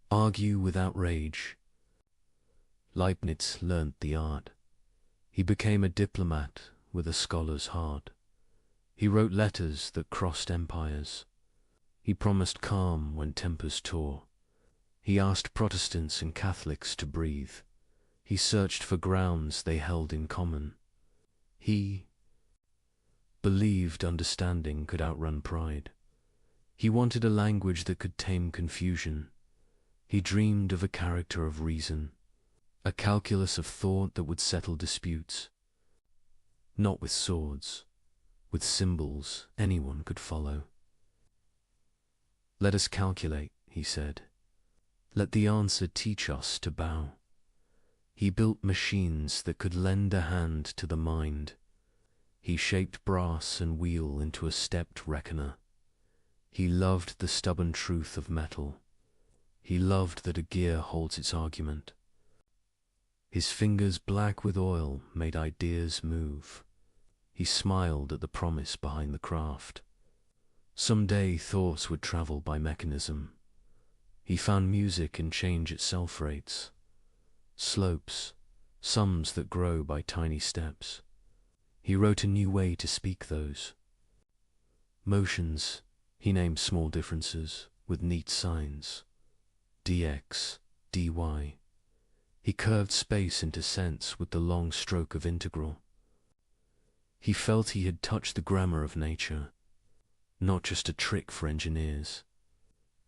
Speaker 2: argue without rage. Leibniz learnt the art. He became a diplomat with a scholar's heart. He wrote letters that crossed empires. He promised calm when tempers tore. He asked Protestants and Catholics to breathe. He searched for grounds they held in common. He believed understanding could outrun pride. He wanted a language that could tame confusion. He dreamed of a character of reason, a calculus of thought that would settle disputes. Not with swords, with symbols anyone could follow. "Let us calculate," he said. "Let the answer teach us to bow." He built machines that could lend a hand to the mind. He shaped brass and wheel into a stepped reckoner. He loved the stubborn truth of metal. He loved that a gear holds its argument. His fingers black with oil made ideas move. He smiled at the promise behind the craft. Someday thoughts would travel by mechanism. He found music in change itself rates. Slopes, sums that grow by tiny steps. He wrote a new way to speak those. Motions, he named small differences with neat signs. dx, dy. He curved space into sense with the long stroke of integral. He felt he had touched the grammar of nature, not just a trick for engineers,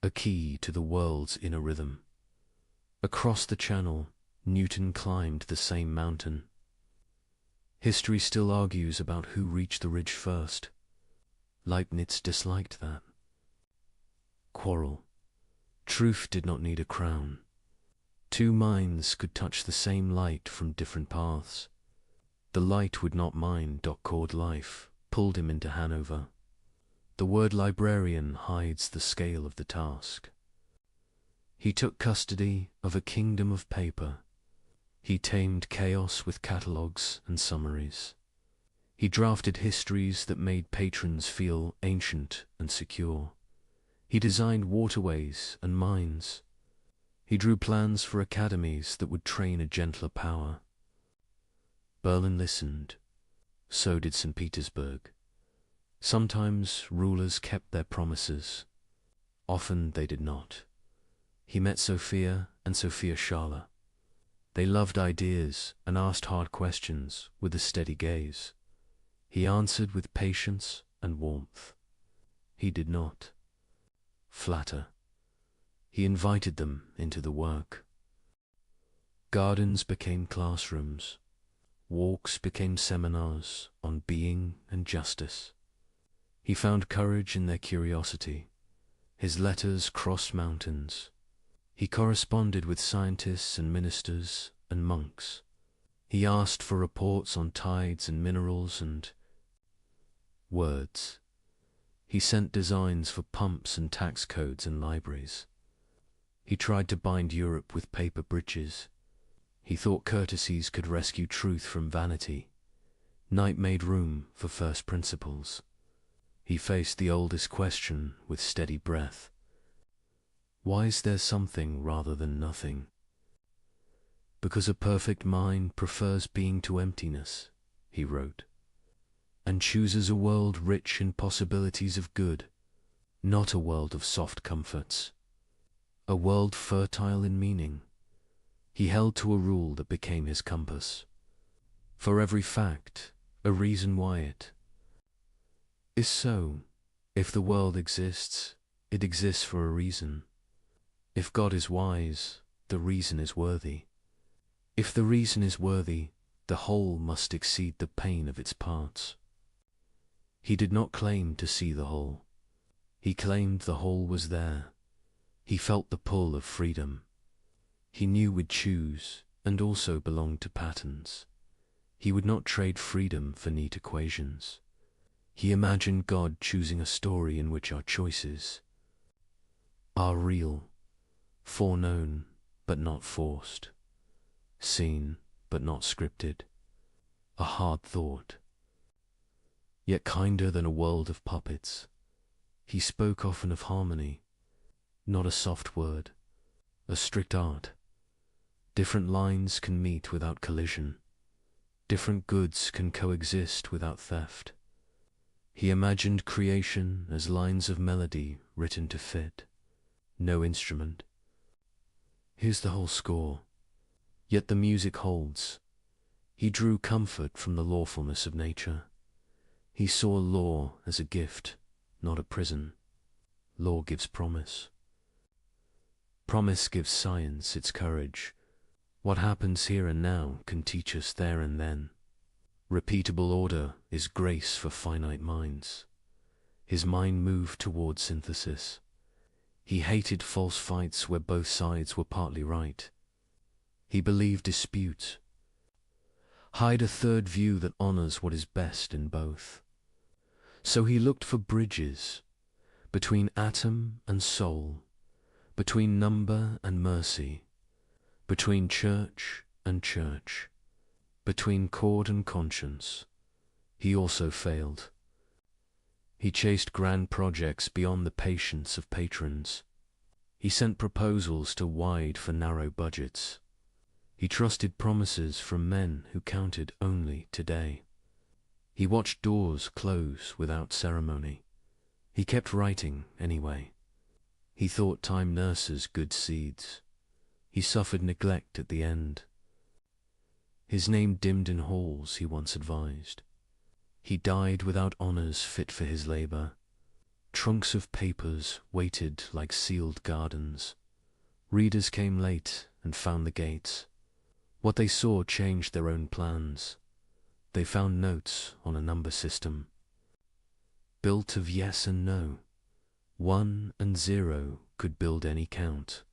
Speaker 2: a key to the world's inner rhythm. Across the channel, Newton climbed the same mountain. History still argues about who reached the ridge first. Leibniz disliked that. Quarrel. Truth did not need a crown. Two minds could touch the same light from different paths. The light would not mind Doc-cord life, pulled him into Hanover. The word librarian hides the scale of the task. He took custody of a kingdom of paper. He tamed chaos with catalogues and summaries. He drafted histories that made patrons feel ancient and secure. He designed waterways and mines. He drew plans for academies that would train a gentler power. Berlin listened. So did St. Petersburg. Sometimes rulers kept their promises. Often they did not. He met Sophia and Sophia Schala. They loved ideas and asked hard questions with a steady gaze. He answered with patience and warmth. He did not flatter. He invited them into the work. Gardens became classrooms. Walks became seminars on being and justice. He found courage in their curiosity. His letters crossed mountains. He corresponded with scientists and ministers and monks. He asked for reports on tides and minerals and words. He sent designs for pumps and tax codes and libraries. He tried to bind Europe with paper bridges. He thought courtesies could rescue truth from vanity. Night made room for first principles. He faced the oldest question with steady breath. Why is there something rather than nothing? Because a perfect mind prefers being to emptiness, he wrote, and chooses a world rich in possibilities of good, not a world of soft comforts, a world fertile in meaning. He held to a rule that became his compass. For every fact, a reason why it is so. If the world exists, it exists for a reason. If God is wise, the reason is worthy. If the reason is worthy, the whole must exceed the pain of its parts. He did not claim to see the whole. He claimed the whole was there. He felt the pull of freedom. He knew we'd choose and also belonged to patterns. He would not trade freedom for neat equations. He imagined God choosing a story in which our choices are real, foreknown but not forced, seen but not scripted, a hard thought, yet kinder than a world of puppets. He spoke often of harmony, not a soft word, a strict art. Different lines can meet without collision. Different goods can coexist without theft. He imagined creation as lines of melody written to fit, no instrument. Here's the whole score, yet the music holds. He drew comfort from the lawfulness of nature. He saw law as a gift, not a prison. Law gives promise. Promise gives science its courage. What happens here and now can teach us there and then. Repeatable order is grace for finite minds. His mind moved toward synthesis. He hated false fights where both sides were partly right. He believed dispute. Hide a third view that honors what is best in both. So he looked for bridges between atom and soul, between number and mercy, between church and church, between chord and conscience. He also failed. He chased grand projects beyond the patience of patrons. He sent proposals too wide for narrow budgets. He trusted promises from men who counted only today. He watched doors close without ceremony. He kept writing anyway. He thought time nurses good seeds. He suffered neglect at the end. His name dimmed in halls, he once advised. He died without honors fit for his labor. Trunks of papers waited like sealed gardens. Readers came late and found the gates. What they saw changed their own plans. They found notes on a number system, built of yes and no. 1 and 0 could build any count.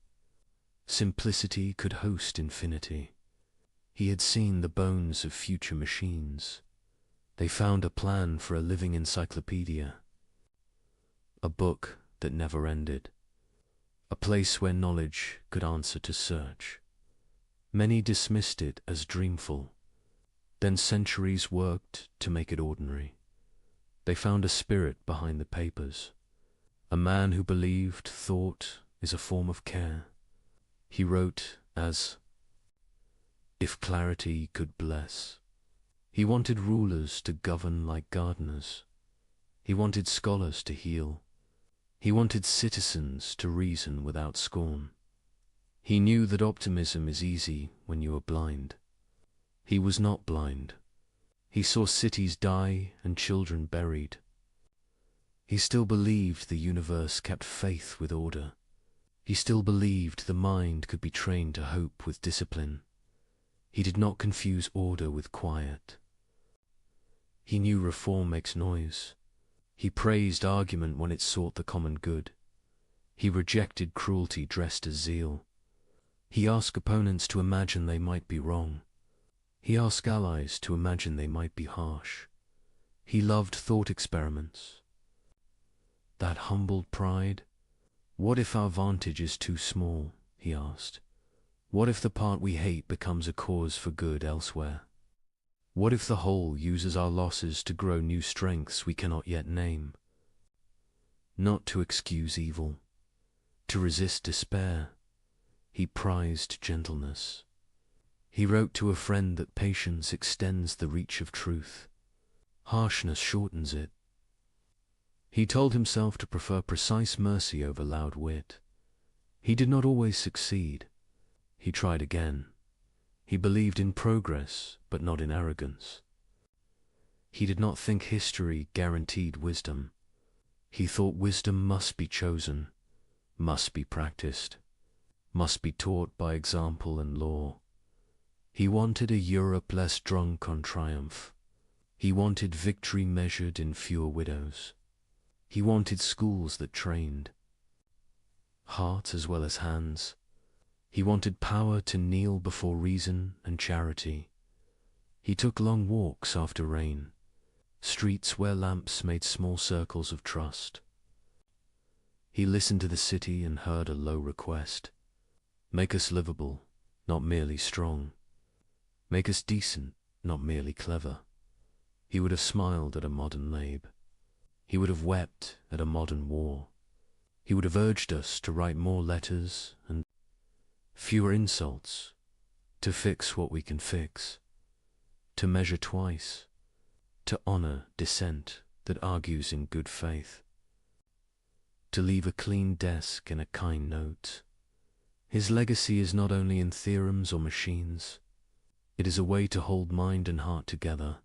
Speaker 2: Simplicity could host infinity. He had seen the bones of future machines. They found a plan for a living encyclopedia. A book that never ended. A place where knowledge could answer to search. Many dismissed it as dreamful. Then centuries worked to make it ordinary. They found a spirit behind the papers. A man who believed thought is a form of care. He wrote as if clarity could bless. He wanted rulers to govern like gardeners. He wanted scholars to heal. He wanted citizens to reason without scorn. He knew that optimism is easy when you are blind. He was not blind. He saw cities die and children buried. He still believed the universe kept faith with order. He still believed the mind could be trained to hope with discipline. He did not confuse order with quiet. He knew reform makes noise. He praised argument when it sought the common good. He rejected cruelty dressed as zeal. He asked opponents to imagine they might be wrong. He asked allies to imagine they might be harsh. He loved thought experiments. That humbled pride. What if our vantage is too small, he asked. What if the part we hate becomes a cause for good elsewhere? What if the whole uses our losses to grow new strengths we cannot yet name? Not to excuse evil, to resist despair. He prized gentleness. He wrote to a friend that patience extends the reach of truth. Harshness shortens it. He told himself to prefer precise mercy over loud wit. He did not always succeed. He tried again. He believed in progress, but not in arrogance. He did not think history guaranteed wisdom. He thought wisdom must be chosen, must be practiced, must be taught by example and law. He wanted a Europe less drunk on triumph. He wanted victory measured in fewer widows. He wanted schools that trained heart as well as hands. He wanted power to kneel before reason and charity. He took long walks after rain, streets where lamps made small circles of trust. He listened to the city and heard a low request. Make us livable, not merely strong. Make us decent, not merely clever. He would have smiled at a modern lab. He would have wept at a modern war. He would have urged us to write more letters and fewer insults, to fix what we can fix, to measure twice, to honor dissent that argues in good faith, to leave a clean desk and a kind note. His legacy is not only in theorems or machines, it is a way to hold mind and heart together,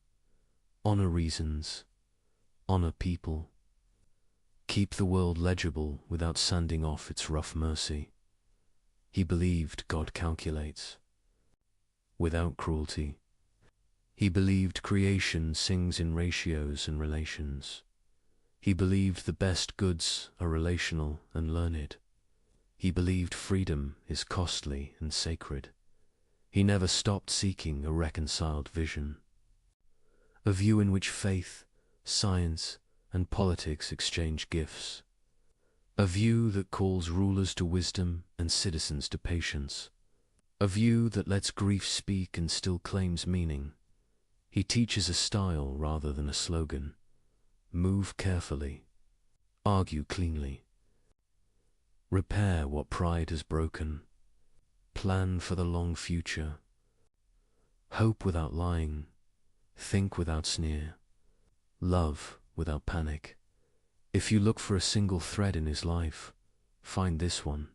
Speaker 2: honor reasons, honor people, keep the world legible without sanding off its rough mercy. He believed God calculates, without cruelty. He believed creation sings in ratios and relations. He believed the best goods are relational and learned. He believed freedom is costly and sacred. He never stopped seeking a reconciled vision, a view in which faith, science, and politics exchange gifts, a view that calls rulers to wisdom and citizens to patience, a view that lets grief speak and still claims meaning. He teaches a style rather than a slogan. Move carefully, argue cleanly, repair what pride has broken, plan for the long future, hope without lying, think without sneer, love without panic. If you look for a single thread in his life, find this one.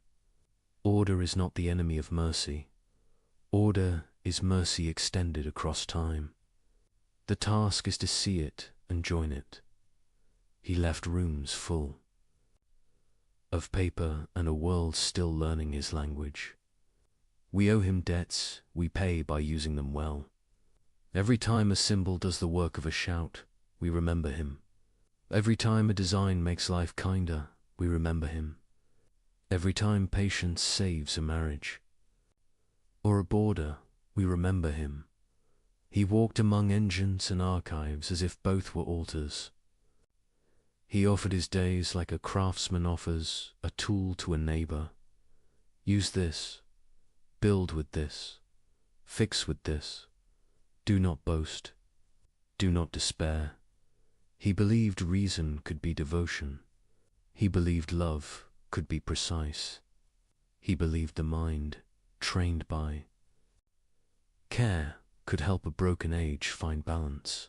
Speaker 2: Order is not the enemy of mercy. Order is mercy extended across time. The task is to see it and join it. He left rooms full of paper and a world still learning his language. We owe him debts we pay by using them well. Every time a symbol does the work of a shout, we remember him. Every time a design makes life kinder, we remember him. Every time patience saves a marriage or a border, we remember him. He walked among engines and archives as if both were altars. He offered his days like a craftsman offers a tool to a neighbor. Use this, build with this, fix with this. Do not boast, do not despair. He believed reason could be devotion. He believed love could be precise. He believed the mind, trained by care, could help a broken age find balance.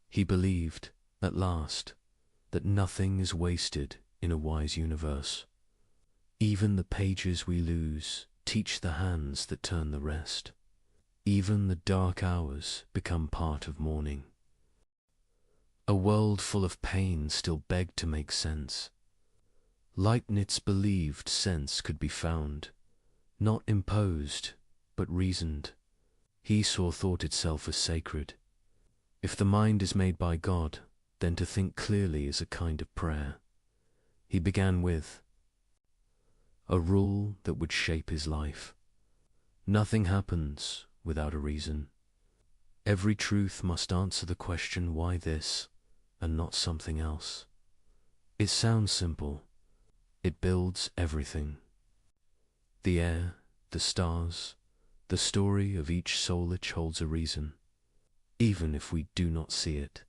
Speaker 2: He believed, at last, that nothing is wasted in a wise universe. Even the pages we lose teach the hands that turn the rest. Even the dark hours become part of morning. A world full of pain still begged to make sense. Leibniz believed sense could be found, not imposed, but reasoned. He saw thought itself as sacred. If the mind is made by God, then to think clearly is a kind of prayer. He began with a rule that would shape his life. Nothing happens without a reason. Every truth must answer the question why this and not something else. It sounds simple. It builds everything. The air, the stars, the story of each soulich holds a reason, even if we do not see it.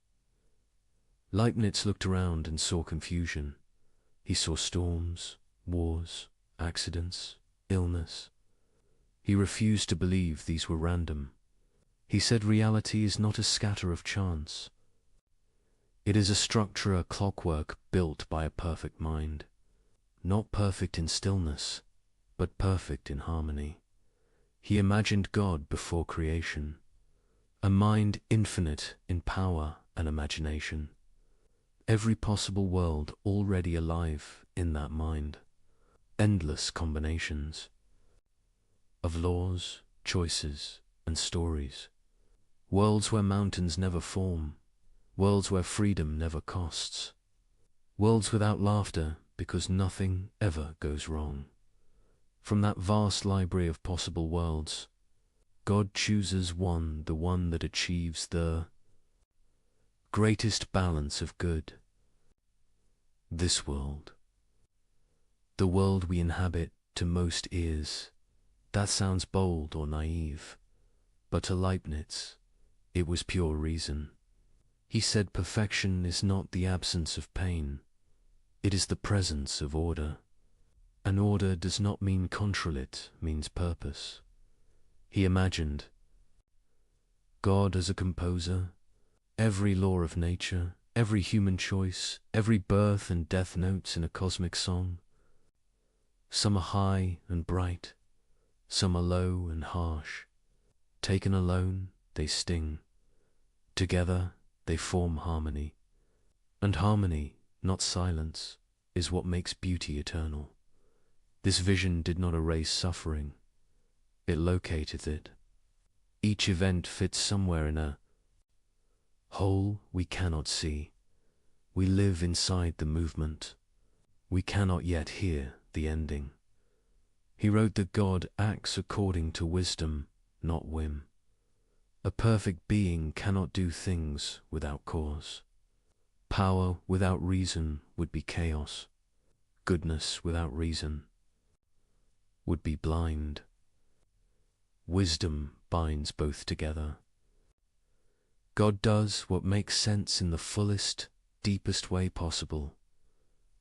Speaker 2: Leibniz looked around and saw confusion. He saw storms, wars, accidents, illness. He refused to believe these were random. He said reality is not a scatter of chance. It is a structure, a clockwork built by a perfect mind. Not perfect in stillness, but perfect in harmony. He imagined God before creation, a mind infinite in power and imagination. Every possible world already alive in that mind. Endless combinations of laws, choices, and stories. Worlds where mountains never form. Worlds where freedom never costs. Worlds without laughter because nothing ever goes wrong. From that vast library of possible worlds, God chooses one, the one that achieves the greatest balance of good. This world, the world we inhabit, to most ears, that sounds bold or naive, but to Leibniz, it was pure reason. He said perfection is not the absence of pain, it is the presence of order. And order does not mean control, it means purpose. He imagined God as a composer, every law of nature, every human choice, every birth and death notes in a cosmic song. Some are high and bright, some are low and harsh. Taken alone, they sting. Together, they form harmony. And harmony, not silence, is what makes beauty eternal. This vision did not erase suffering. It located it. Each event fits somewhere in a whole we cannot see. We live inside the movement. We cannot yet hear the ending. He wrote that God acts according to wisdom, not whim. A perfect being cannot do things without cause. Power without reason would be chaos. Goodness without reason would be blind. Wisdom binds both together. God does what makes sense in the fullest, deepest way possible.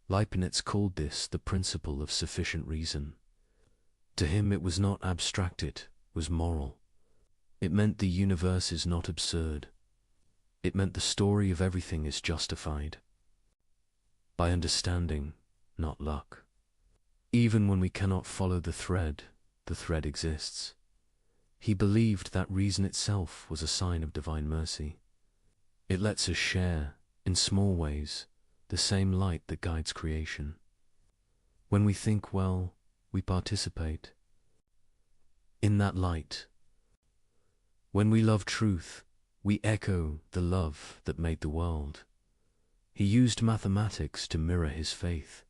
Speaker 2: Leibniz called this the principle of sufficient reason. To him it was not abstract, it was moral. It meant the universe is not absurd. It meant the story of everything is justified by understanding, not luck. Even when we cannot follow the thread exists. He believed that reason itself was a sign of divine mercy. It lets us share, in small ways, the same light that guides creation. When we think well, we participate in that light. When we love truth, we echo the love that made the world. He used mathematics to mirror his faith.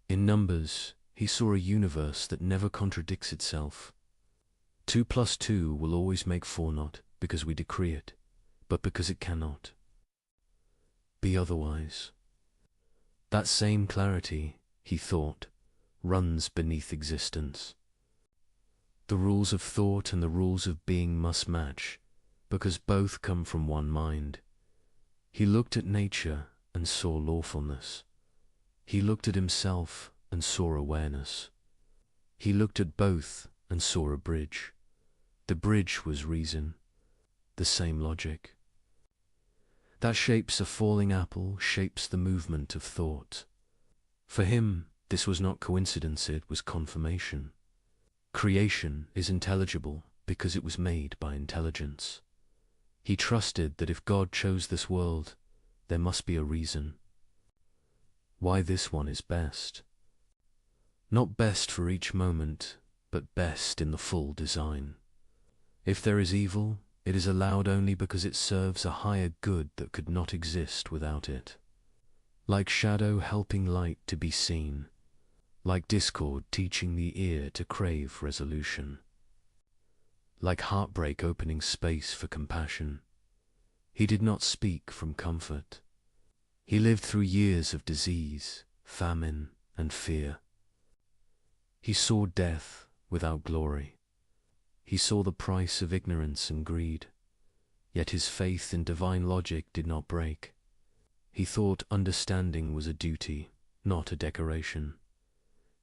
Speaker 2: In numbers, he saw a universe that never contradicts itself. 2 plus 2 will always make 4, not because we decree it, but because it cannot be otherwise. That same clarity, he thought, runs beneath existence. The rules of thought and the rules of being must match, because both come from one mind. He looked at nature and saw lawfulness. He looked at himself and saw awareness. He looked at both and saw a bridge. The bridge was reason, the same logic. That shapes a falling apple, shapes the movement of thought. For him, this was not coincidence, it was confirmation. Creation is intelligible because it was made by intelligence. He trusted that if God chose this world, there must be a reason why this one is best. Not best for each moment, but best in the full design. If there is evil, it is allowed only because it serves a higher good that could not exist without it. Like shadow helping light to be seen, like discord teaching the ear to crave resolution, like heartbreak opening space for compassion. He did not speak from comfort. He lived through years of disease, famine, and fear. He saw death without glory. He saw the price of ignorance and greed, yet his faith in divine logic did not break. He thought understanding was a duty, not a decoration.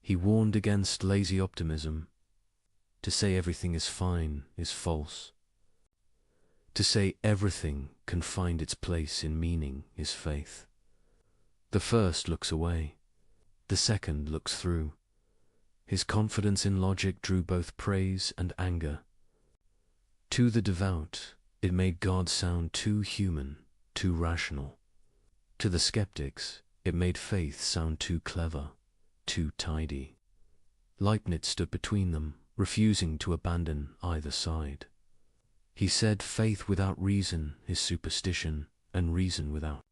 Speaker 2: He warned against lazy optimism. To say everything is fine is false. To say everything can find its place in meaning is faith. The first looks away, the second looks through. His confidence in logic drew both praise and anger. To the devout, it made God sound too human, too rational. To the skeptics, it made faith sound too clever, too tidy. Leibniz stood between them, refusing to abandon either side. He said faith without reason is superstition, and reason without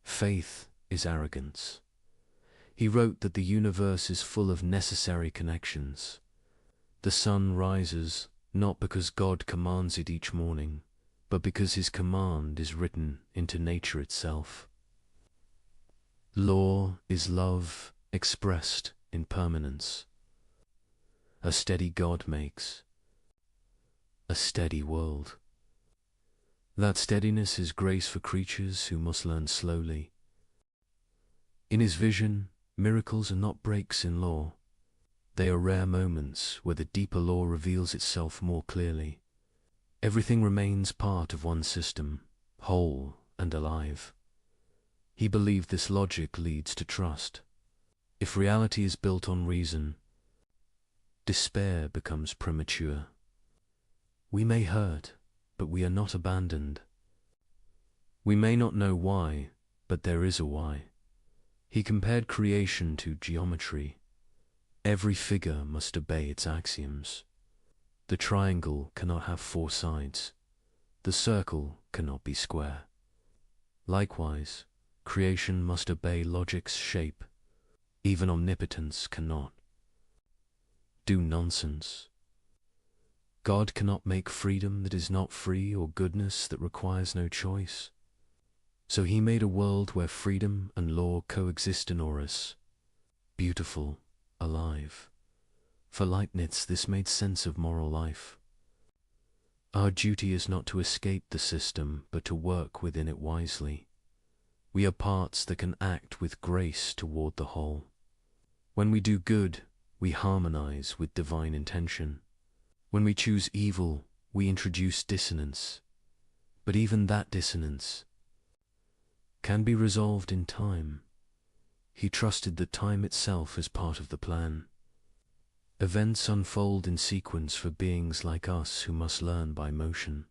Speaker 2: faith is arrogance. He wrote that the universe is full of necessary connections. The sun rises not because God commands it each morning, but because his command is written into nature itself. Law is love expressed in permanence. A steady God makes a steady world. That steadiness is grace for creatures who must learn slowly. In his vision, miracles are not breaks in law. They are rare moments where the deeper law reveals itself more clearly. Everything remains part of one system, whole and alive. He believed this logic leads to trust. If reality is built on reason, despair becomes premature. We may hurt, but we are not abandoned. We may not know why, but there is a why. He compared creation to geometry. Every figure must obey its axioms. The triangle cannot have 4 sides. The circle cannot be square. Likewise, creation must obey logic's shape. Even omnipotence cannot. Do nonsense. God cannot make freedom that is not free or goodness that requires no choice. So he made a world where freedom and law coexist in Horus. Beautiful, alive. For Leibniz, this made sense of moral life. Our duty is not to escape the system, but to work within it wisely. We are parts that can act with grace toward the whole. When we do good, we harmonize with divine intention. When we choose evil, we introduce dissonance. But even that dissonance can be resolved in time. He trusted that time itself is part of the plan. Events unfold in sequence for beings like us who must learn by motion.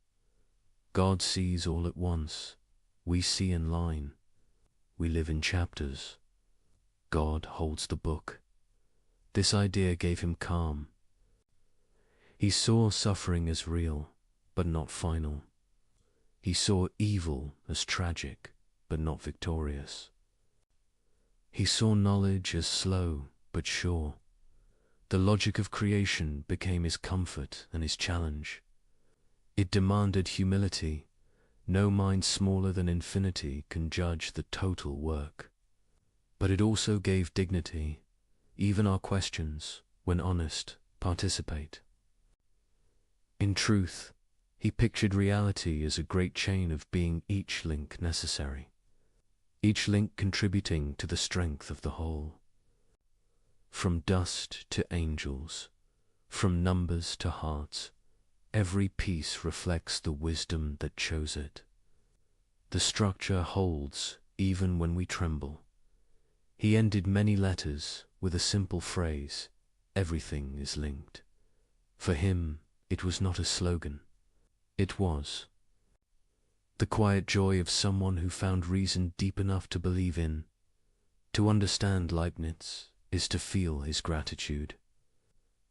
Speaker 2: God sees all at once. We see in line. We live in chapters. God holds the book. This idea gave him calm. He saw suffering as real, but not final. He saw evil as tragic, but not victorious. He saw knowledge as slow, but sure. The logic of creation became his comfort and his challenge. It demanded humility. No mind smaller than infinity can judge the total work. But it also gave dignity. Even our questions, when honest, participate. In truth, he pictured reality as a great chain of being, each link necessary, each link contributing to the strength of the whole. From dust to angels, from numbers to hearts, every piece reflects the wisdom that chose it. The structure holds even when we tremble. He ended many letters with a simple phrase, "Everything is linked." For him, it was not a slogan. It was the quiet joy of someone who found reason deep enough to believe in. To understand Leibniz is to feel his gratitude.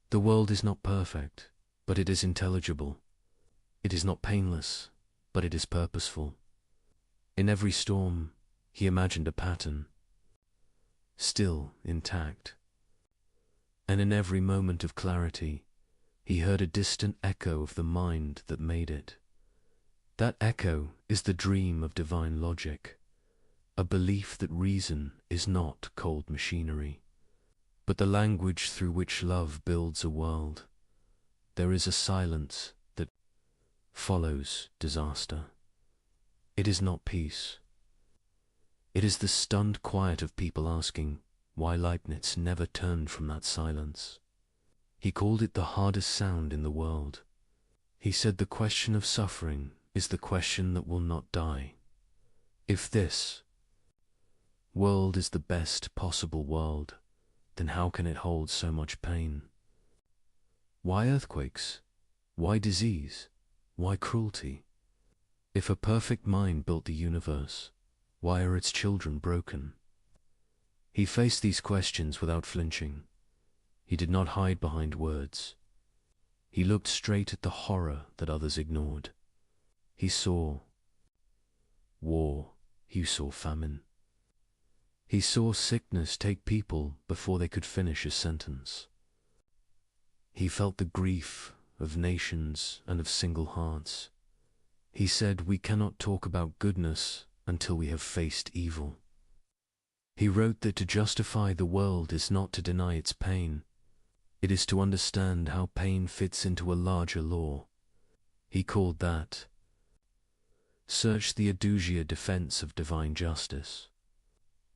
Speaker 2: The world is not perfect, but it is intelligible. It is not painless, but it is purposeful. In every storm, he imagined a pattern, still intact. And in every moment of clarity, he heard a distant echo of the mind that made it. That echo is the dream of divine logic, a belief that reason is not cold machinery, but the language through which love builds a world. There is a silence that follows disaster. It is not peace. It is the stunned quiet of people asking why Leibniz never turned from that silence. He called it the hardest sound in the world. He said the question of suffering is the question that will not die. If this world is the best possible world, then how can it hold so much pain? Why earthquakes? Why disease? Why cruelty? If a perfect mind built the universe, why are its children broken? He faced these questions without flinching. He did not hide behind words. He looked straight at the horror that others ignored. He saw war. He saw famine. He saw sickness take people before they could finish a sentence. He felt the grief of nations and of single hearts. He said we cannot talk about goodness until we have faced evil. He wrote that to justify the world is not to deny its pain. It is to understand how pain fits into a larger law. He called that search the Adusia defense of divine justice.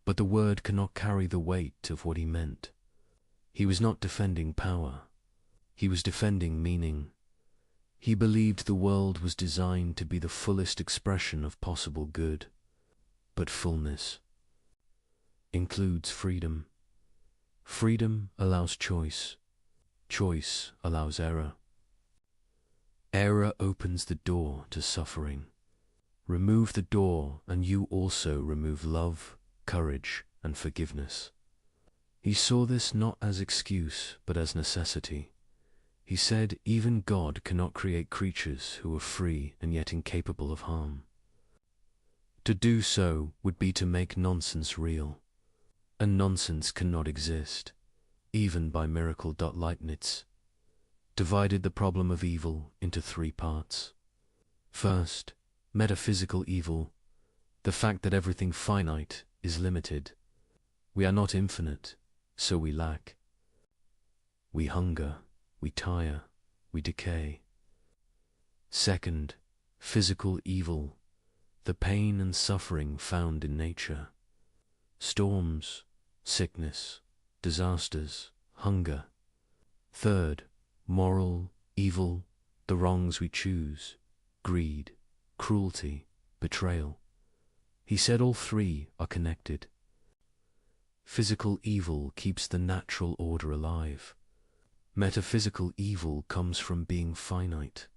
Speaker 2: But the word cannot carry the weight of what he meant. He was not defending power. He was defending meaning. He believed the world was designed to be the fullest expression of possible good. But fullness includes freedom. Freedom allows choice. Choice allows error. Error opens the door to suffering. Remove the door and you also remove love, courage, and forgiveness. He saw this not as excuse, but as necessity. He said even God cannot create creatures who are free and yet incapable of harm. To do so would be to make nonsense real. And nonsense cannot exist, even by miracle. Leibniz divided the problem of evil into three parts. First, metaphysical evil, the fact that everything finite is limited. We are not infinite, so we lack. We hunger, we tire, we decay. Second, physical evil, the pain and suffering found in nature. Storms, sickness, disasters, hunger. Third, moral evil, the wrongs we choose, greed, cruelty, betrayal. He said all three are connected. Physical evil keeps the natural order alive. Metaphysical evil comes from being finite.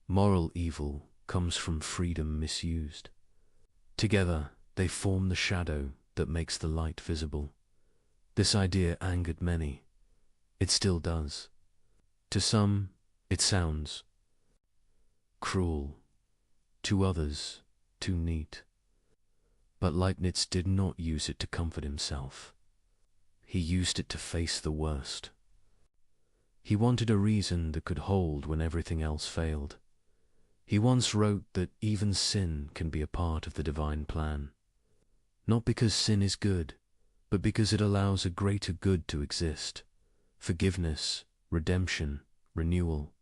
Speaker 2: Moral evil comes from freedom misused. Together, they form the shadow that makes the light visible. This idea angered many. It still does. To some, it sounds cruel. To others, too neat. But Leibniz did not use it to comfort himself. He used it to face the worst. He wanted a reason that could hold when everything else failed. He once wrote that even sin can be a part of the divine plan. Not because sin is good, but because it allows a greater good to exist. Forgiveness, redemption, renewal.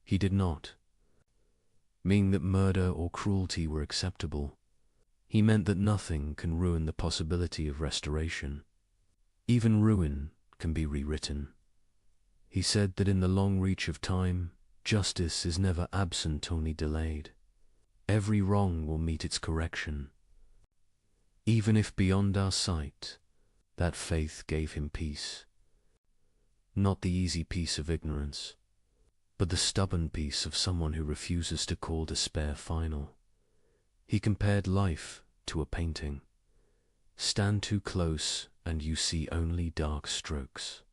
Speaker 2: He did not mean that murder or cruelty were acceptable. He meant that nothing can ruin the possibility of restoration. Even ruin can be rewritten. He said that in the long reach of time, justice is never absent, only delayed. Every wrong will meet its correction. Even if beyond our sight, that faith gave him peace. Not the easy peace of ignorance, but the stubborn peace of someone who refuses to call despair final. He compared life to a painting. Stand too close and you see only dark strokes.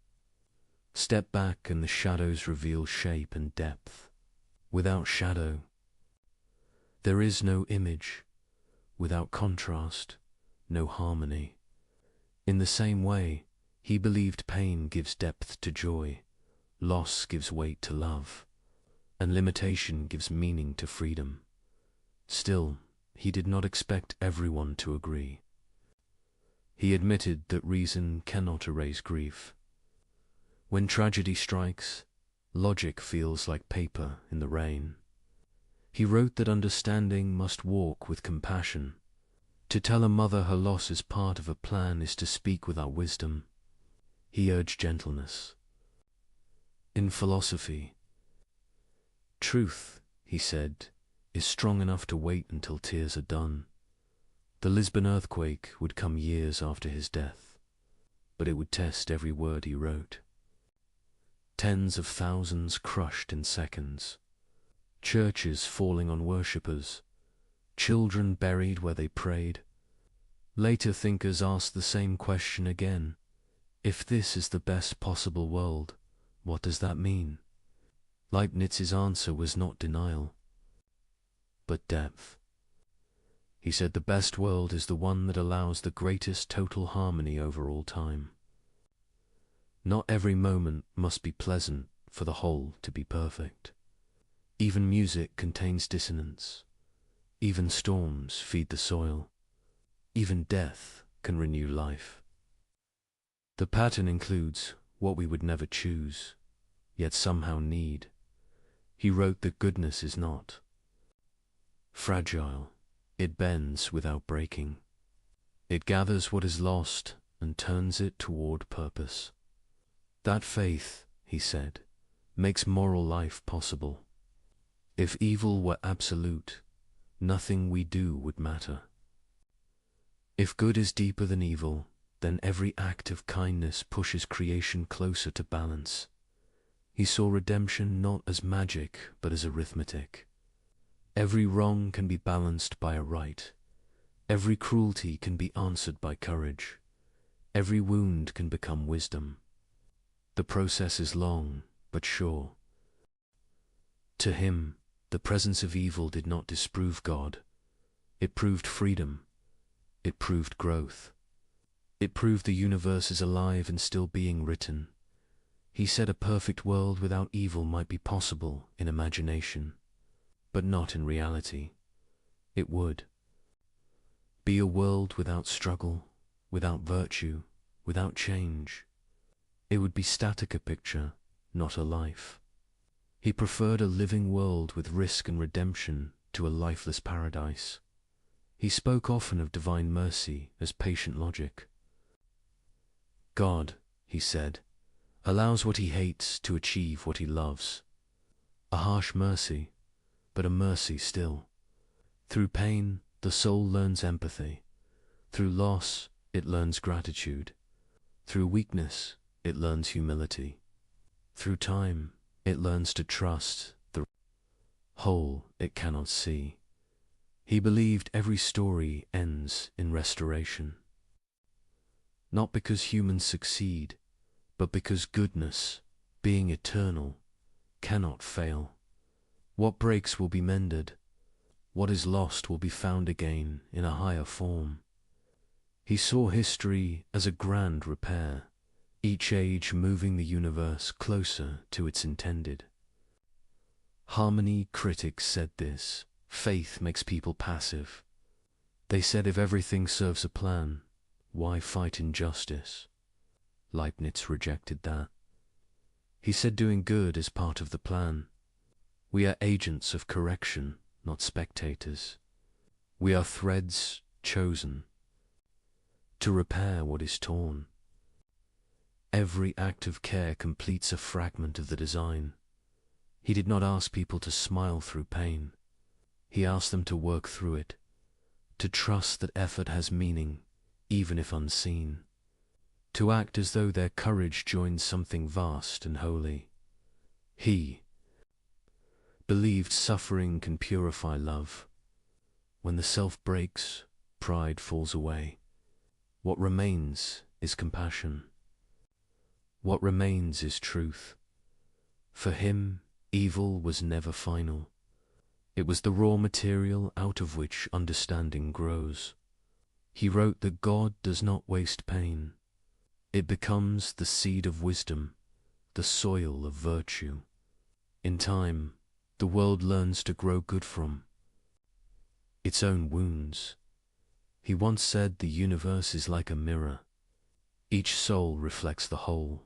Speaker 2: Step back and the shadows reveal shape and depth. Without shadow, there is no image. Without contrast, no harmony. In the same way, he believed pain gives depth to joy, loss gives weight to love, and limitation gives meaning to freedom. Still, he did not expect everyone to agree. He admitted that reason cannot erase grief. When tragedy strikes, logic feels like paper in the rain. He wrote that understanding must walk with compassion. To tell a mother her loss is part of a plan is to speak without wisdom. He urged gentleness. In philosophy, truth, he said, is strong enough to wait until tears are done. The Lisbon earthquake would come years after his death, but it would test every word he wrote. Tens of thousands crushed in seconds. Churches falling on worshippers. Children buried where they prayed. Later thinkers asked the same question again. If this is the best possible world, what does that mean? Leibniz's answer was not denial, but depth. He said the best world is the one that allows the greatest total harmony over all time. Not every moment must be pleasant for the whole to be perfect. Even music contains dissonance. Even storms feed the soil. Even death can renew life. The pattern includes what we would never choose, yet somehow need. He wrote that goodness is not fragile. It bends without breaking. It gathers what is lost and turns it toward purpose. That faith, he said, makes moral life possible. If evil were absolute, nothing we do would matter. If good is deeper than evil, then every act of kindness pushes creation closer to balance. He saw redemption not as magic, but as arithmetic. Every wrong can be balanced by a right. Every cruelty can be answered by courage. Every wound can become wisdom. The process is long, but sure. To him, the presence of evil did not disprove God. It proved freedom. It proved growth. It proved the universe is alive and still being written. He said a perfect world without evil might be possible in imagination, but not in reality. It would be a world without struggle, without virtue, without change. It would be static, a picture, not a life. He preferred a living world with risk and redemption to a lifeless paradise. He spoke often of divine mercy as patient logic. God, he said, allows what he hates to achieve what he loves. A harsh mercy, but a mercy still. Through pain, the soul learns empathy. Through loss, it learns gratitude. Through weakness, it learns humility. Through time, it learns to trust the whole it cannot see. He believed every story ends in restoration. Not because humans succeed, but because goodness, being eternal, cannot fail. What breaks will be mended. What is lost will be found again in a higher form. He saw history as a grand repair, each age moving the universe closer to its intended. Harmony critics said this. Faith makes people passive. They said if everything serves a plan, why fight injustice? Leibniz rejected that. He said doing good is part of the plan. We are agents of correction, not spectators. We are threads chosen to repair what is torn. Every act of care completes a fragment of the design. He did not ask people to smile through pain. He asked them to work through it, to trust that effort has meaning, even if unseen, to act as though their courage joins something vast and holy. He believed suffering can purify love. When the self breaks, pride falls away. What remains is compassion. What remains is truth. For him, evil was never final. It was the raw material out of which understanding grows. He wrote that God does not waste pain. It becomes the seed of wisdom, the soil of virtue. In time, the world learns to grow good from its own wounds. He once said the universe is like a mirror. Each soul reflects the whole.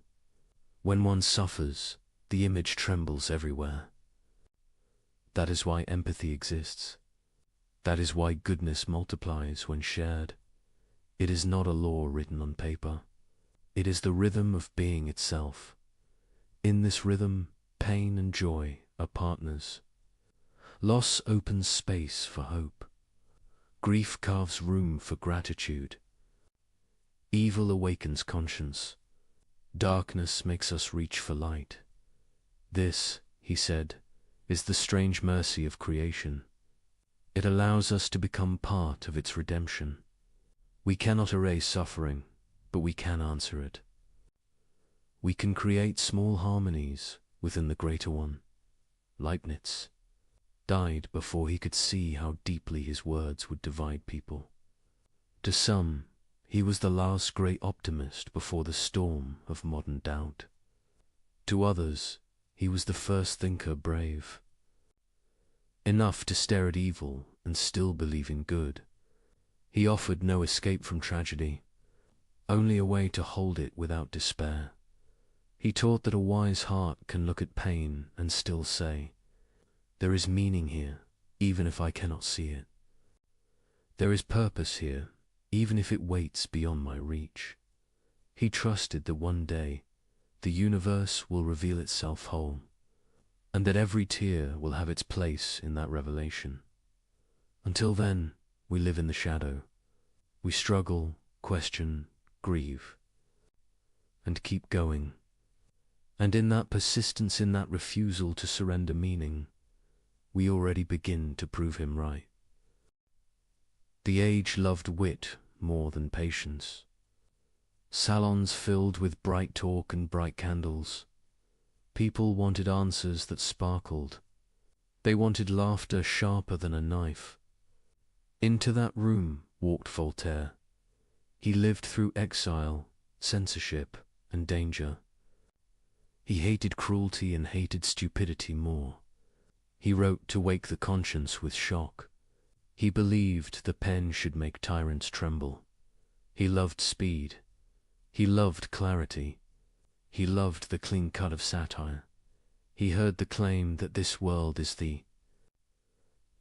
Speaker 2: When one suffers, the image trembles everywhere. That is why empathy exists. That is why goodness multiplies when shared. It is not a law written on paper. It is the rhythm of being itself. In this rhythm, pain and joy are partners. Loss opens space for hope. Grief carves room for gratitude. Evil awakens conscience. Darkness makes us reach for light. This, he said, is the strange mercy of creation. It allows us to become part of its redemption. We cannot erase suffering, but we can answer it. We can create small harmonies within the greater one. Leibniz died before he could see how deeply his words would divide people. To some, he was the last great optimist before the storm of modern doubt. To others, he was the first thinker brave. enough to stare at evil and still believe in good. He offered no escape from tragedy, only a way to hold it without despair. He taught that a wise heart can look at pain and still say, "There is meaning here, even if I cannot see it. There is purpose here, even if it waits beyond my reach." He trusted that one day the universe will reveal itself whole, and that every tear will have its place in that revelation. Until then, we live in the shadow. We struggle, question, grieve, and keep going. And in that persistence, in that refusal to surrender meaning, we already begin to prove him right. The age loved wit more than patience. Salons filled with bright talk and bright candles. People wanted answers that sparkled. They wanted laughter sharper than a knife. Into that room walked Voltaire. He lived through exile, censorship, and danger. He hated cruelty and hated stupidity more. He wrote to wake the conscience with shock. He believed the pen should make tyrants tremble. He loved speed. He loved clarity. He loved the clean cut of satire. He heard the claim that this world is the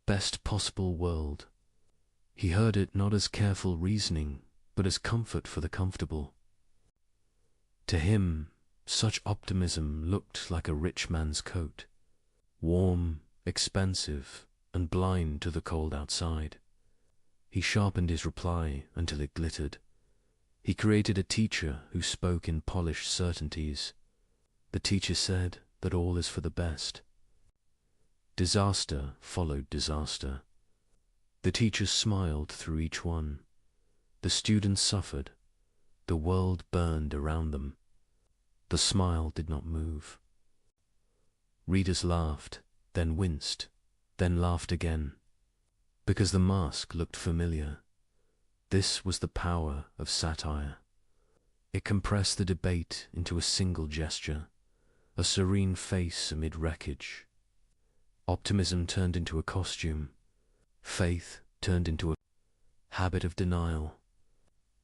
Speaker 2: best possible world. He heard it not as careful reasoning, but as comfort for the comfortable. To him, such optimism looked like a rich man's coat, warm, expansive, and blind to the cold outside. He sharpened his reply until it glittered. He created a teacher who spoke in polished certainties. The teacher said that all is for the best. Disaster followed disaster. The teacher smiled through each one. The students suffered. The world burned around them. The smile did not move. Readers laughed, then winced, then laughed again, because the mask looked familiar. This was the power of satire. It compressed the debate into a single gesture, a serene face amid wreckage. Optimism turned into a costume. Faith turned into a habit of denial.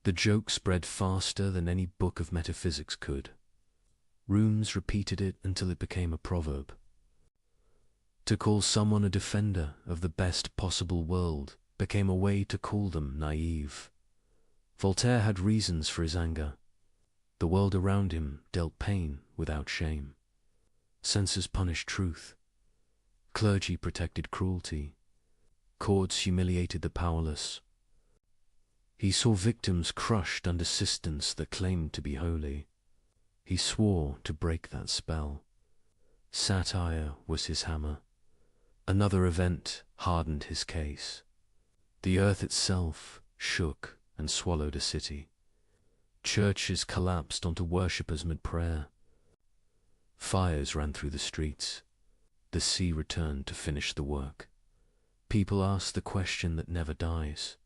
Speaker 2: The joke spread faster than any book of metaphysics could. Rooms repeated it until it became a proverb. To call someone a defender of the best possible world became a way to call them naive. Voltaire had reasons for his anger. The world around him dealt pain without shame. Censors punished truth. Clergy protected cruelty. Courts humiliated the powerless. He saw victims crushed under systems that claimed to be holy. He swore to break that spell. Satire was his hammer. Another event hardened his case. The earth itself shook and swallowed a city. Churches collapsed onto worshippers mid-prayer. Fires ran through the streets. The sea returned to finish the work. People asked the question that never dies.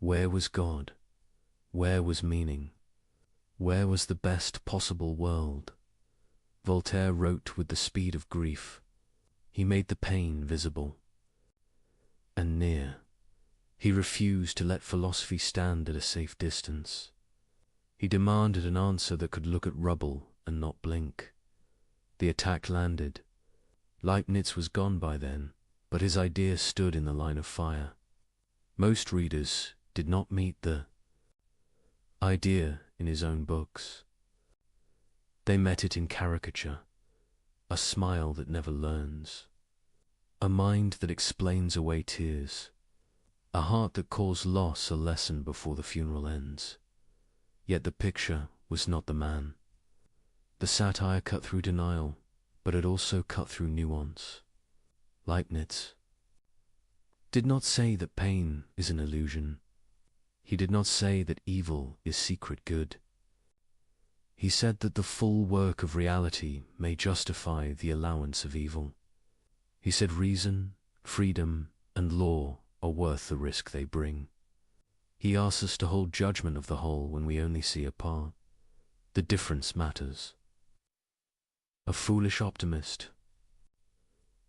Speaker 2: Where was God? Where was meaning? Where was the best possible world? Voltaire wrote with the speed of grief. He made the pain visible and near. He refused to let philosophy stand at a safe distance. He demanded an answer that could look at rubble and not blink. The attack landed. Leibniz was gone by then, but his idea stood in the line of fire. Most readers did not meet the idea in his own books. They met it in caricature, a smile that never learns, a mind that explains away tears, a heart that calls loss a lesson before the funeral ends. Yet the picture was not the man. The satire cut through denial, but it also cut through nuance. Leibniz did not say that pain is an illusion. He did not say that evil is secret good. He said that the full work of reality may justify the allowance of evil. He said reason, freedom, and law are worth the risk they bring. He asks us to hold judgment of the whole when we only see a part. The difference matters. A foolish optimist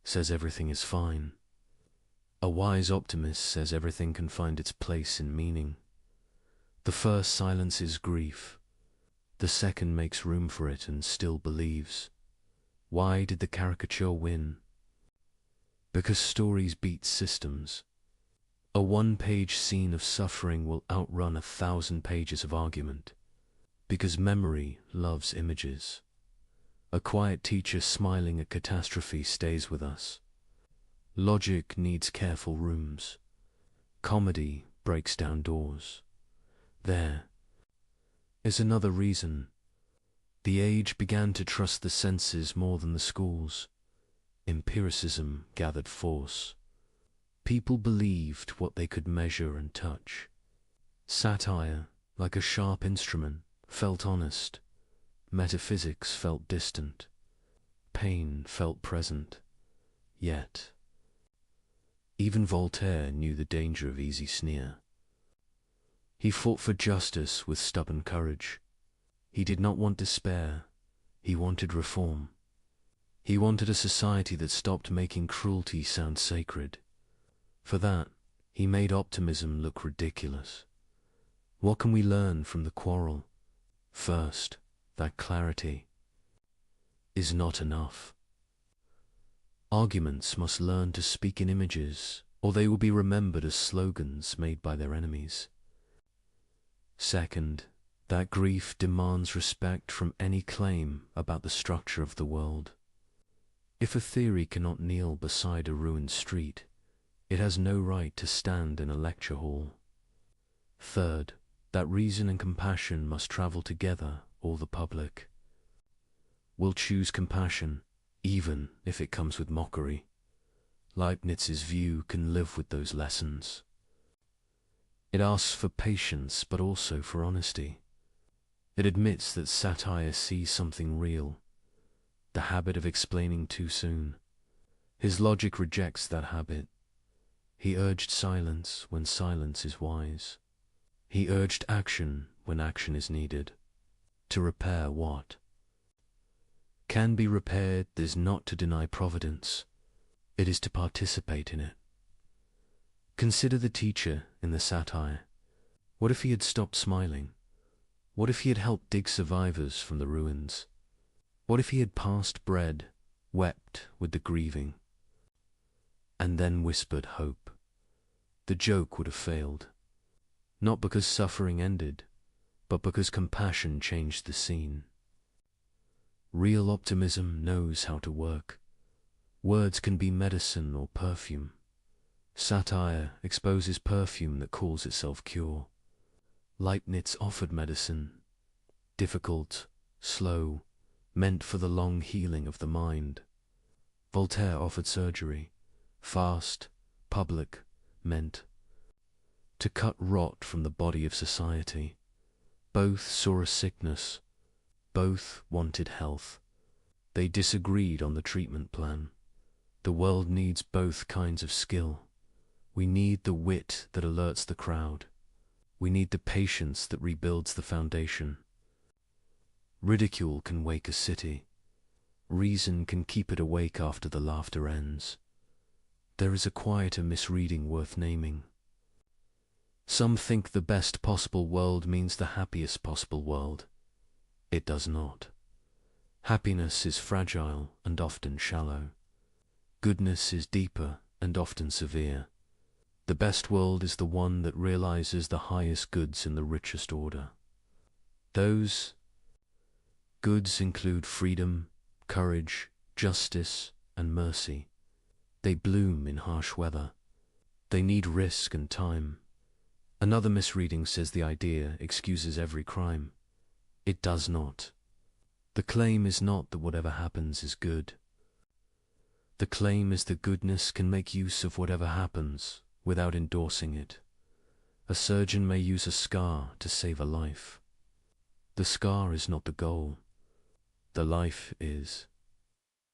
Speaker 2: says everything is fine. A wise optimist says everything can find its place in meaning. The first silences grief. The second makes room for it and still believes. Why did the caricature win? Because stories beat systems. A one-page scene of suffering will outrun 1,000 pages of argument. Because memory loves images. A quiet teacher smiling at catastrophe stays with us. Logic needs careful rooms. Comedy breaks down doors. There is another reason. The age began to trust the senses more than the schools. Empiricism gathered force. People believed what they could measure and touch. Satire, like a sharp instrument, felt honest. Metaphysics felt distant. Pain felt present. Yet, even Voltaire knew the danger of easy sneer. He fought for justice with stubborn courage. He did not want despair. He wanted reform. He wanted a society that stopped making cruelty sound sacred. For that, he made optimism look ridiculous. What can we learn from the quarrel? First, that clarity is not enough. Arguments must learn to speak in images, or they will be remembered as slogans made by their enemies. Second, that grief demands respect from any claim about the structure of the world. If a theory cannot kneel beside a ruined street, it has no right to stand in a lecture hall. Third, that reason and compassion must travel together, or the public will choose compassion, even if it comes with mockery. Leibniz's view can live with those lessons. It asks for patience, but also for honesty. It admits that satire sees something real, the habit of explaining too soon. His logic rejects that habit. He urged silence when silence is wise. He urged action when action is needed. To repair what can be repaired is not to deny providence. It is to participate in it. Consider the teacher in the satire. What if he had stopped smiling? What if he had helped dig survivors from the ruins? What if he had passed bread, wept with the grieving, and then whispered hope? The joke would have failed. Not because suffering ended, but because compassion changed the scene. Real optimism knows how to work. Words can be medicine or perfume. Satire exposes perfume that calls itself cure. Leibniz offered medicine, difficult, slow, meant for the long healing of the mind. Voltaire offered surgery, fast, public, meant to cut rot from the body of society. Both saw a sickness. Both wanted health. They disagreed on the treatment plan. The world needs both kinds of skill. We need the wit that alerts the crowd. We need the patience that rebuilds the foundation. Ridicule can wake a city. Reason can keep it awake after the laughter ends. There is a quieter misreading worth naming. Some think the best possible world means the happiest possible world. It does not. Happiness is fragile and often shallow. Goodness is deeper and often severe. The best world is the one that realizes the highest goods in the richest order. Those goods include freedom, courage, justice, and mercy. They bloom in harsh weather. They need risk and time. Another misreading says the idea excuses every crime. It does not. The claim is not that whatever happens is good. The claim is that goodness can make use of whatever happens without endorsing it. A surgeon may use a scar to save a life. The scar is not the goal. The life is.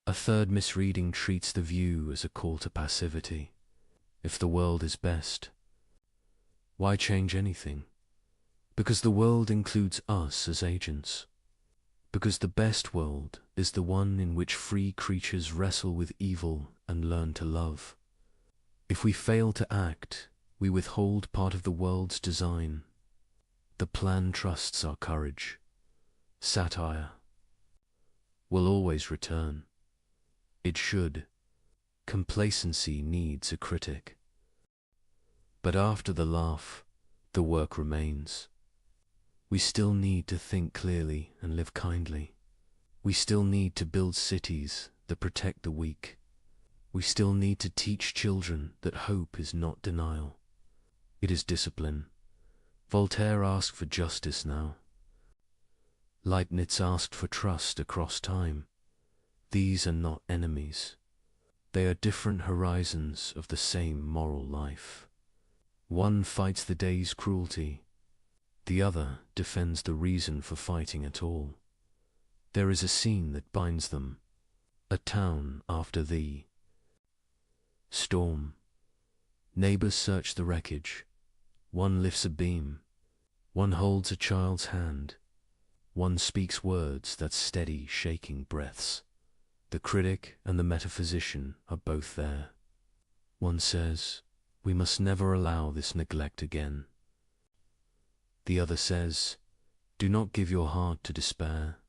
Speaker 2: A third misreading treats the view as a call to passivity. If the world is best, why change anything? Because the world includes us as agents. Because the best world is the one in which free creatures wrestle with evil and learn to love. If we fail to act, we withhold part of the world's design. The plan trusts our courage. Satire will always return. It should. Complacency needs a critic. But after the laugh, the work remains. We still need to think clearly and live kindly. We still need to build cities that protect the weak. We still need to teach children that hope is not denial. It is discipline. Voltaire asked for justice now. Leibniz asked for trust across time. These are not enemies. They are different horizons of the same moral life. One fights the day's cruelty. The other defends the reason for fighting at all. There is a scene that binds them. A town after thee. Storm. Neighbors search the wreckage. One lifts a beam. One holds a child's hand. One speaks words that steady, shaking breaths. The critic and the metaphysician are both there. One says, "We must never allow this neglect again." The other says, "Do not give your heart to despair.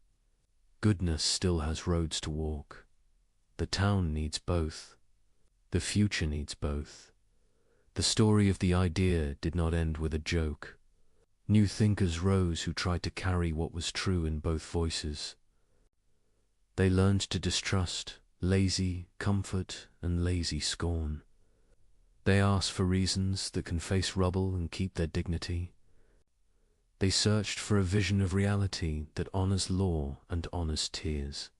Speaker 2: Goodness still has roads to walk. The town needs both. The future needs both. The story of the idea did not end with a joke. New thinkers rose who tried to carry what was true in both voices. They learned to distrust, lazy comfort and lazy scorn. They asked for reasons that can face rubble and keep their dignity. They searched for a vision of reality that honors law and honors tears.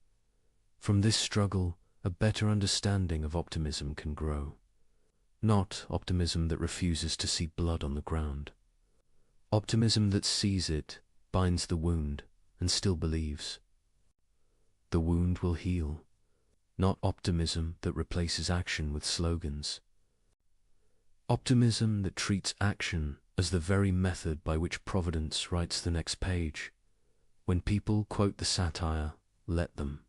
Speaker 2: From this struggle, a better understanding of optimism can grow. Not optimism that refuses to see blood on the ground. Optimism that sees it, binds the wound, and still believes. The wound will heal. Not optimism that replaces action with slogans. Optimism that treats action as the very method by which Providence writes the next page. When people quote the satire, let them.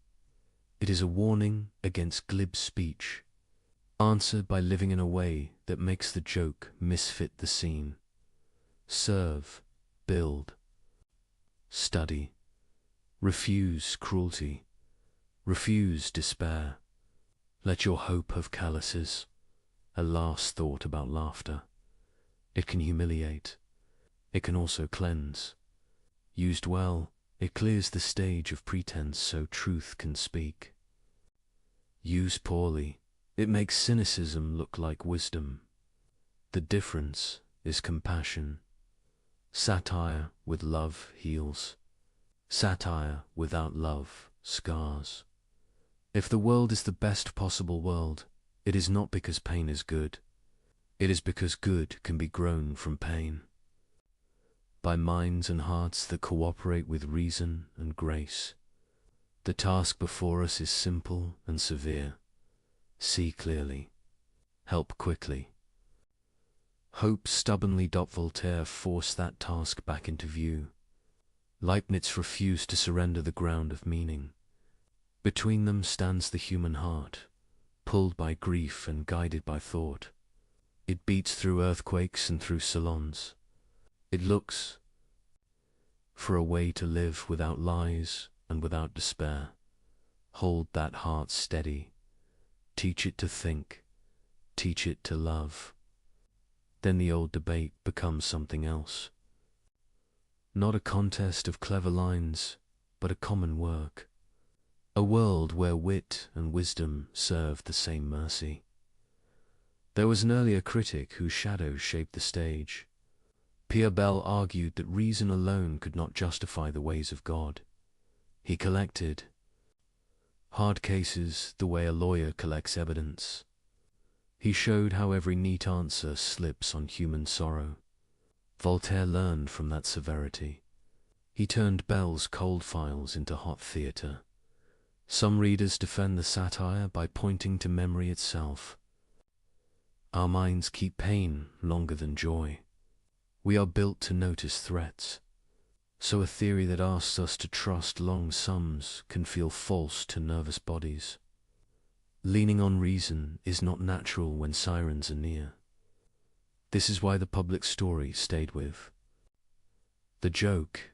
Speaker 2: It is a warning against glib speech. Answer by living in a way that makes the joke misfit the scene. Serve, build, study. Refuse cruelty. Refuse despair. Let your hope have calluses. A last thought about laughter. It can humiliate. It can also cleanse. Used well, it clears the stage of pretense so truth can speak. Used poorly, it makes cynicism look like wisdom. The difference is compassion. Satire with love heals. Satire without love scars. If the world is the best possible world, it is not because pain is good. It is because good can be grown from pain. By minds and hearts that cooperate with reason and grace. The task before us is simple and severe. See clearly. Help quickly. Hope stubbornly. Voltaire forced that task back into view. Leibniz refused to surrender the ground of meaning. Between them stands the human heart, pulled by grief and guided by thought. It beats through earthquakes and through salons. It looks for a way to live without lies and without despair. Hold that heart steady. Teach it to think. Teach it to love. Then the old debate becomes something else. Not a contest of clever lines, but a common work. A world where wit and wisdom serve the same mercy. There was an earlier critic whose shadow shaped the stage. Pierre Bell argued that reason alone could not justify the ways of God. He collected hard cases the way a lawyer collects evidence. He showed how every neat answer slips on human sorrow. Voltaire learned from that severity. He turned Bell's cold files into hot theatre. Some readers defend the satire by pointing to memory itself. Our minds keep pain longer than joy. We are built to notice threats. So a theory that asks us to trust long sums can feel false to nervous bodies. Leaning on reason is not natural when sirens are near. This is why the public story stayed with. The joke,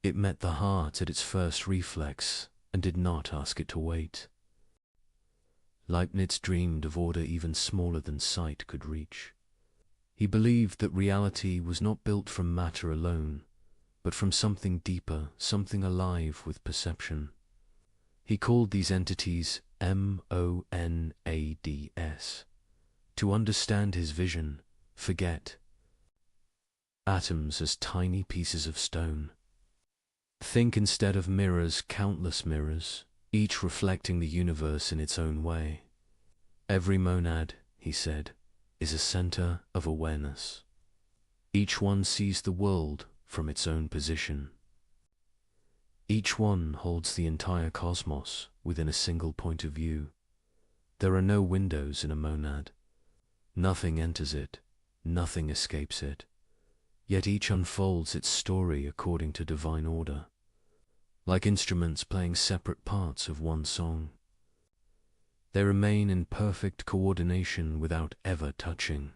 Speaker 2: it met the heart at its first reflex and did not ask it to wait. Leibniz dreamed of order even smaller than sight could reach. He believed that reality was not built from matter alone, but from something deeper, something alive with perception. He called these entities monads. To understand his vision, forget atoms as tiny pieces of stone. Think instead of mirrors, countless mirrors, each reflecting the universe in its own way. Every monad, he said, is a center of awareness. Each one sees the world from its own position. Each one holds the entire cosmos within a single point of view. There are no windows in a monad. Nothing enters it, nothing escapes it. Yet each unfolds its story according to divine order, like instruments playing separate parts of one song. They remain in perfect coordination without ever touching.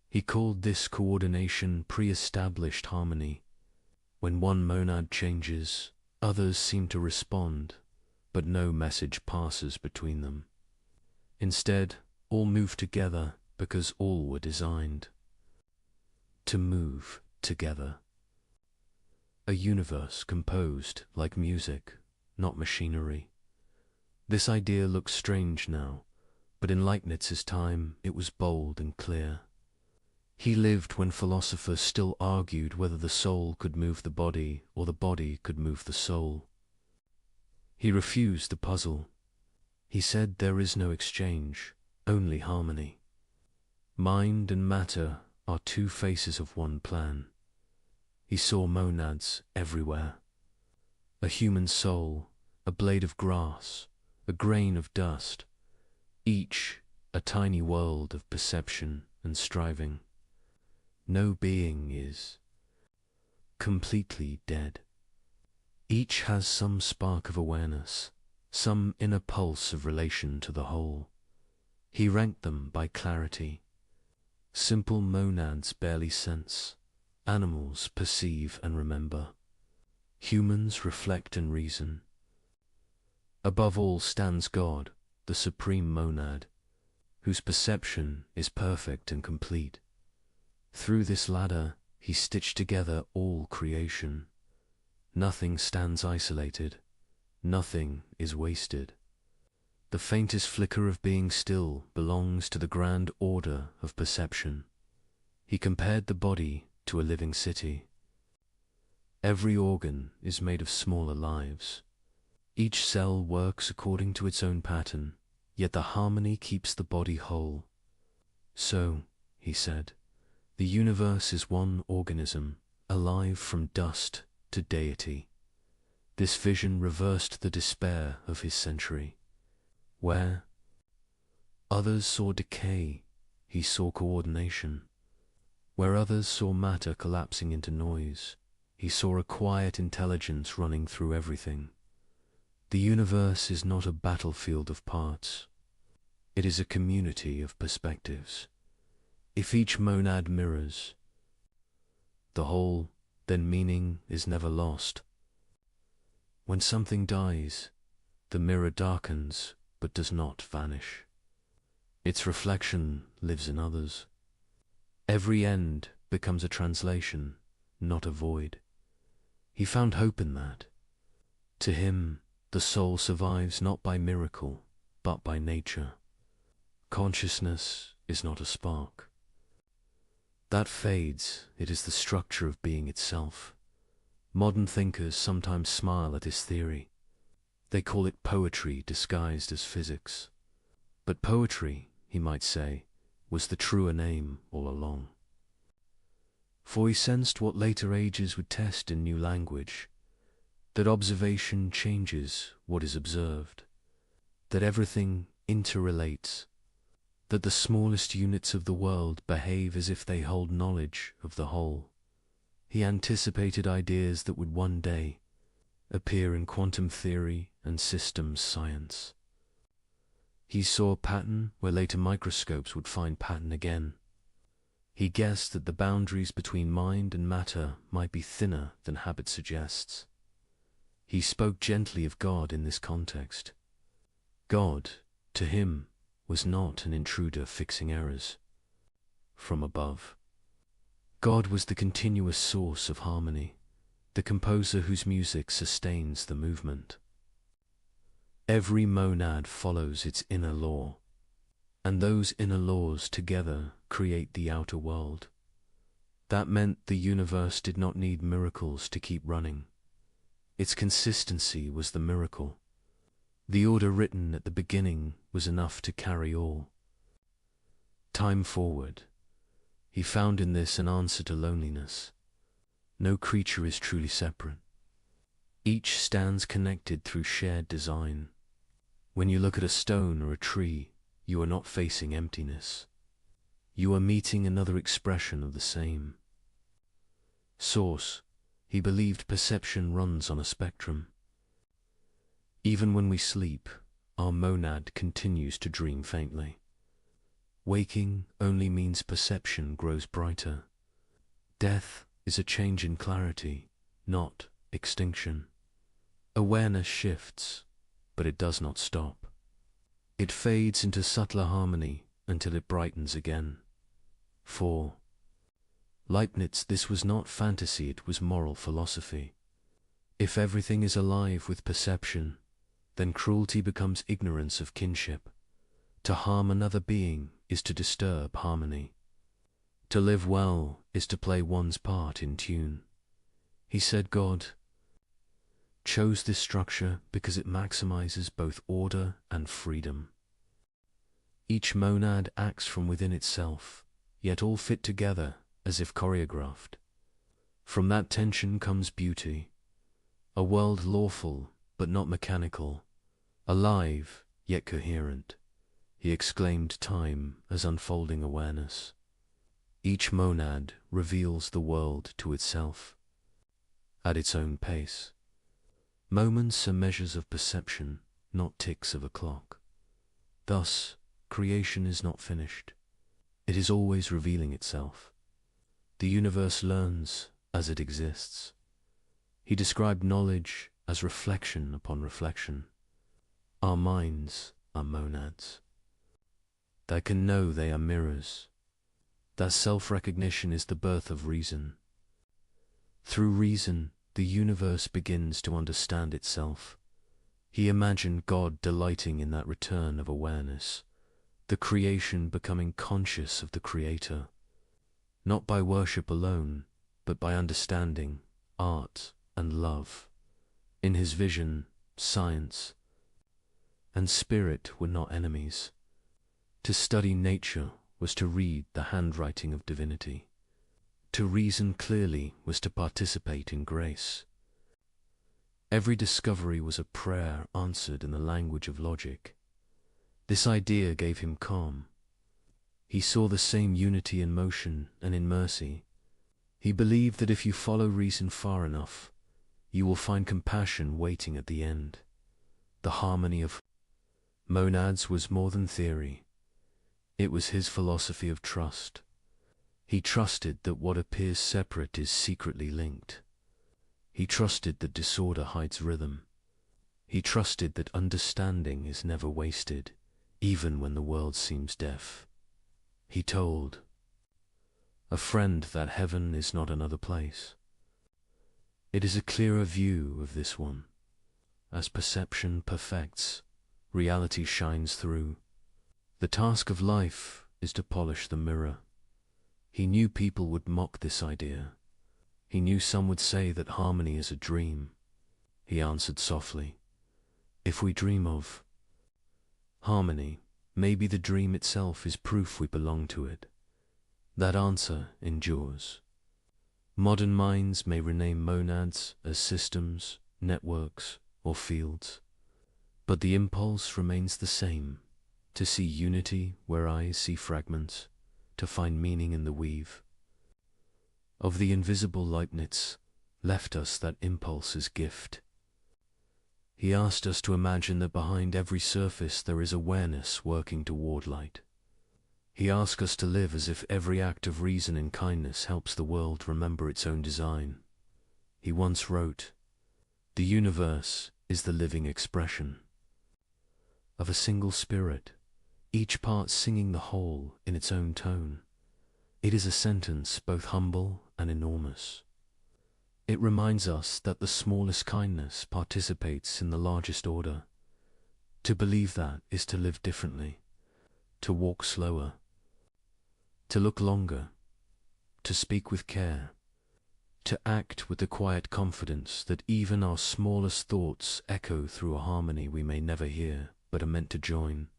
Speaker 2: He called this coordination pre-established harmony. When one monad changes, others seem to respond, but no message passes between them. Instead, all move together because all were designed to move together. A universe composed like music, not machinery. This idea looks strange now, but in Leibniz's time it was bold and clear. He lived when philosophers still argued whether the soul could move the body or the body could move the soul. He refused the puzzle. He said there is no exchange, only harmony. Mind and matter are two faces of one plan. He saw monads everywhere. A human soul, a blade of grass, a grain of dust, each a tiny world of perception and striving. No being is completely dead. Each has some spark of awareness, some inner pulse of relation to the whole. He ranked them by clarity. Simple monads barely sense. Animals perceive and remember. Humans reflect and reason. Above all stands God, the supreme monad, whose perception is perfect and complete. Through this ladder, he stitched together all creation. Nothing stands isolated. Nothing is wasted. The faintest flicker of being still belongs to the grand order of perception. He compared the body to a living city. Every organ is made of smaller lives. Each cell works according to its own pattern, yet the harmony keeps the body whole. So, he said, the universe is one organism, alive from dust to deity. This vision reversed the despair of his century. Where others saw decay, he saw coordination. Where others saw matter collapsing into noise, he saw a quiet intelligence running through everything. The universe is not a battlefield of parts. It is a community of perspectives. If each monad mirrors the whole, then meaning is never lost. When something dies, the mirror darkens but does not vanish. Its reflection lives in others. Every end becomes a translation, not a void. He found hope in that. To him, the soul survives not by miracle, but by nature. Consciousness is not a spark. That fades, it is the structure of being itself. Modern thinkers sometimes smile at his theory. They call it poetry disguised as physics. But poetry, he might say, was the truer name all along. For he sensed what later ages would test in new language, that observation changes what is observed, that everything interrelates, that the smallest units of the world behave as if they hold knowledge of the whole. He anticipated ideas that would one day appear in quantum theory and systems science. He saw pattern where later microscopes would find pattern again. He guessed that the boundaries between mind and matter might be thinner than habit suggests. He spoke gently of God in this context. God, to him, was not an intruder fixing errors from above. God was the continuous source of harmony, the composer whose music sustains the movement. Every monad follows its inner law, and those inner laws together create the outer world. That meant the universe did not need miracles to keep running. Its consistency was the miracle. The order written at the beginning was enough to carry all. Time forward, he found in this an answer to loneliness. No creature is truly separate. Each stands connected through shared design. When you look at a stone or a tree, you are not facing emptiness. You are meeting another expression of the same source. He believed perception runs on a spectrum. Even when we sleep, our monad continues to dream faintly. Waking only means perception grows brighter. Death is a change in clarity, not extinction. Awareness shifts, but it does not stop. It fades into subtler harmony until it brightens again. For Leibniz, this was not fantasy, it was moral philosophy. If everything is alive with perception, then cruelty becomes ignorance of kinship. To harm another being is to disturb harmony. To live well is to play one's part in tune. He said God chose this structure because it maximizes both order and freedom. Each monad acts from within itself, yet all fit together as if choreographed. From that tension comes beauty, a world lawful but not mechanical, alive yet coherent. He exclaimed time as unfolding awareness. Each monad reveals the world to itself, at its own pace. Moments are measures of perception, not ticks of a clock. Thus, creation is not finished. It is always revealing itself. The universe learns as it exists. He described knowledge as reflection upon reflection. Our minds are monads that can know they are mirrors. That self-recognition is the birth of reason. Through reason, the universe begins to understand itself. He imagined God delighting in that return of awareness, the creation becoming conscious of the Creator, not by worship alone, but by understanding, art, and love. In his vision, science and spirit were not enemies. To study nature was to read the handwriting of divinity. To reason clearly was to participate in grace. Every discovery was a prayer answered in the language of logic. This idea gave him calm. He saw the same unity in motion and in mercy. He believed that if you follow reason far enough, you will find compassion waiting at the end. The harmony of monads was more than theory. It was his philosophy of trust. He trusted that what appears separate is secretly linked. He trusted that disorder hides rhythm. He trusted that understanding is never wasted, even when the world seems deaf. He told a friend that heaven is not another place. It is a clearer view of this one. As perception perfects, reality shines through. The task of life is to polish the mirror. He knew people would mock this idea. He knew some would say that harmony is a dream. He answered softly, if we dream of harmony, maybe the dream itself is proof we belong to it. That answer endures. Modern minds may rename monads as systems, networks, or fields, but the impulse remains the same. To see unity where eyes see fragments, to find meaning in the weave. Of the invisible Leibniz left us that impulse as gift. He asked us to imagine that behind every surface there is awareness working toward light. He asked us to live as if every act of reason and kindness helps the world remember its own design. He once wrote, "The universe is the living expression of a single spirit, each part singing the whole in its own tone." It is a sentence both humble and enormous. It reminds us that the smallest kindness participates in the largest order. To believe that is to live differently, to walk slower, to look longer, to speak with care, to act with the quiet confidence that even our smallest thoughts echo through a harmony we may never hear but are meant to join.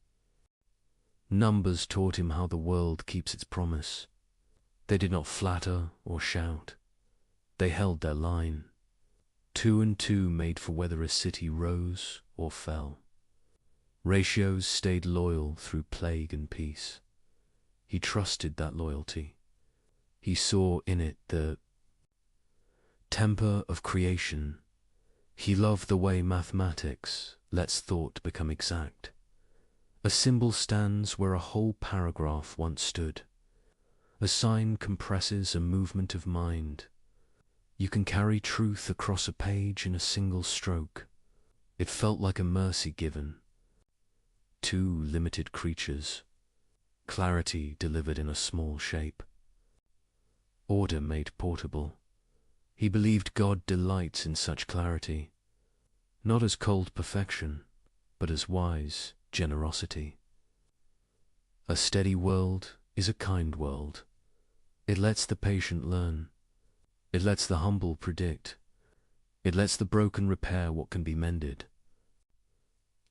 Speaker 2: Numbers taught him how the world keeps its promise. They did not flatter or shout. They held their line. 2 and 2 made for whether a city rose or fell. Ratios stayed loyal through plague and peace. He trusted that loyalty. He saw in it the temper of creation. He loved the way mathematics lets thought become exact. A symbol stands where a whole paragraph once stood. A sign compresses a movement of mind. You can carry truth across a page in a single stroke. It felt like a mercy given. 2 limited creatures. Clarity delivered in a small shape. Order made portable. He believed God delights in such clarity, not as cold perfection, but as wise generosity. A steady world is a kind world. It lets the patient learn. It lets the humble predict. It lets the broken repair what can be mended.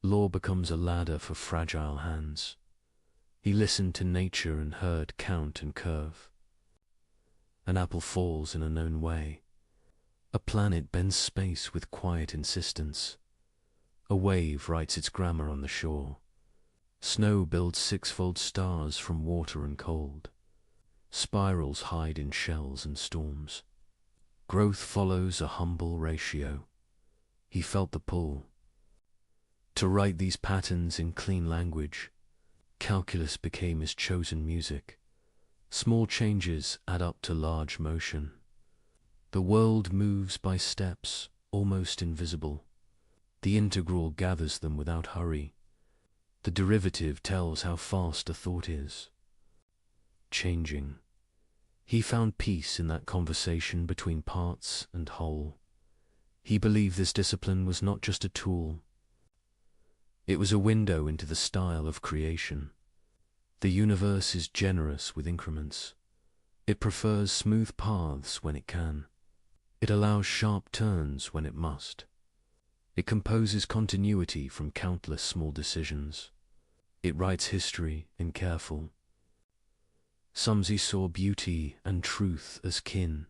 Speaker 2: Law becomes a ladder for fragile hands. He listened to nature and heard count and curve. An apple falls in a known way. A planet bends space with quiet insistence. A wave writes its grammar on the shore. Snow builds 6-fold stars from water and cold. Spirals hide in shells and storms. Growth follows a humble ratio. He felt the pull. To write these patterns in clean language, calculus became his chosen music. Small changes add up to large motion. The world moves by steps, almost invisible. The integral gathers them without hurry. The derivative tells how fast a thought is. Changing. He found peace in that conversation between parts and whole. He believed this discipline was not just a tool. It was a window into the style of creation. The universe is generous with increments. It prefers smooth paths when it can. It allows sharp turns when it must. It composes continuity from countless small decisions. It writes history in careful. Somsey saw beauty and truth as kin.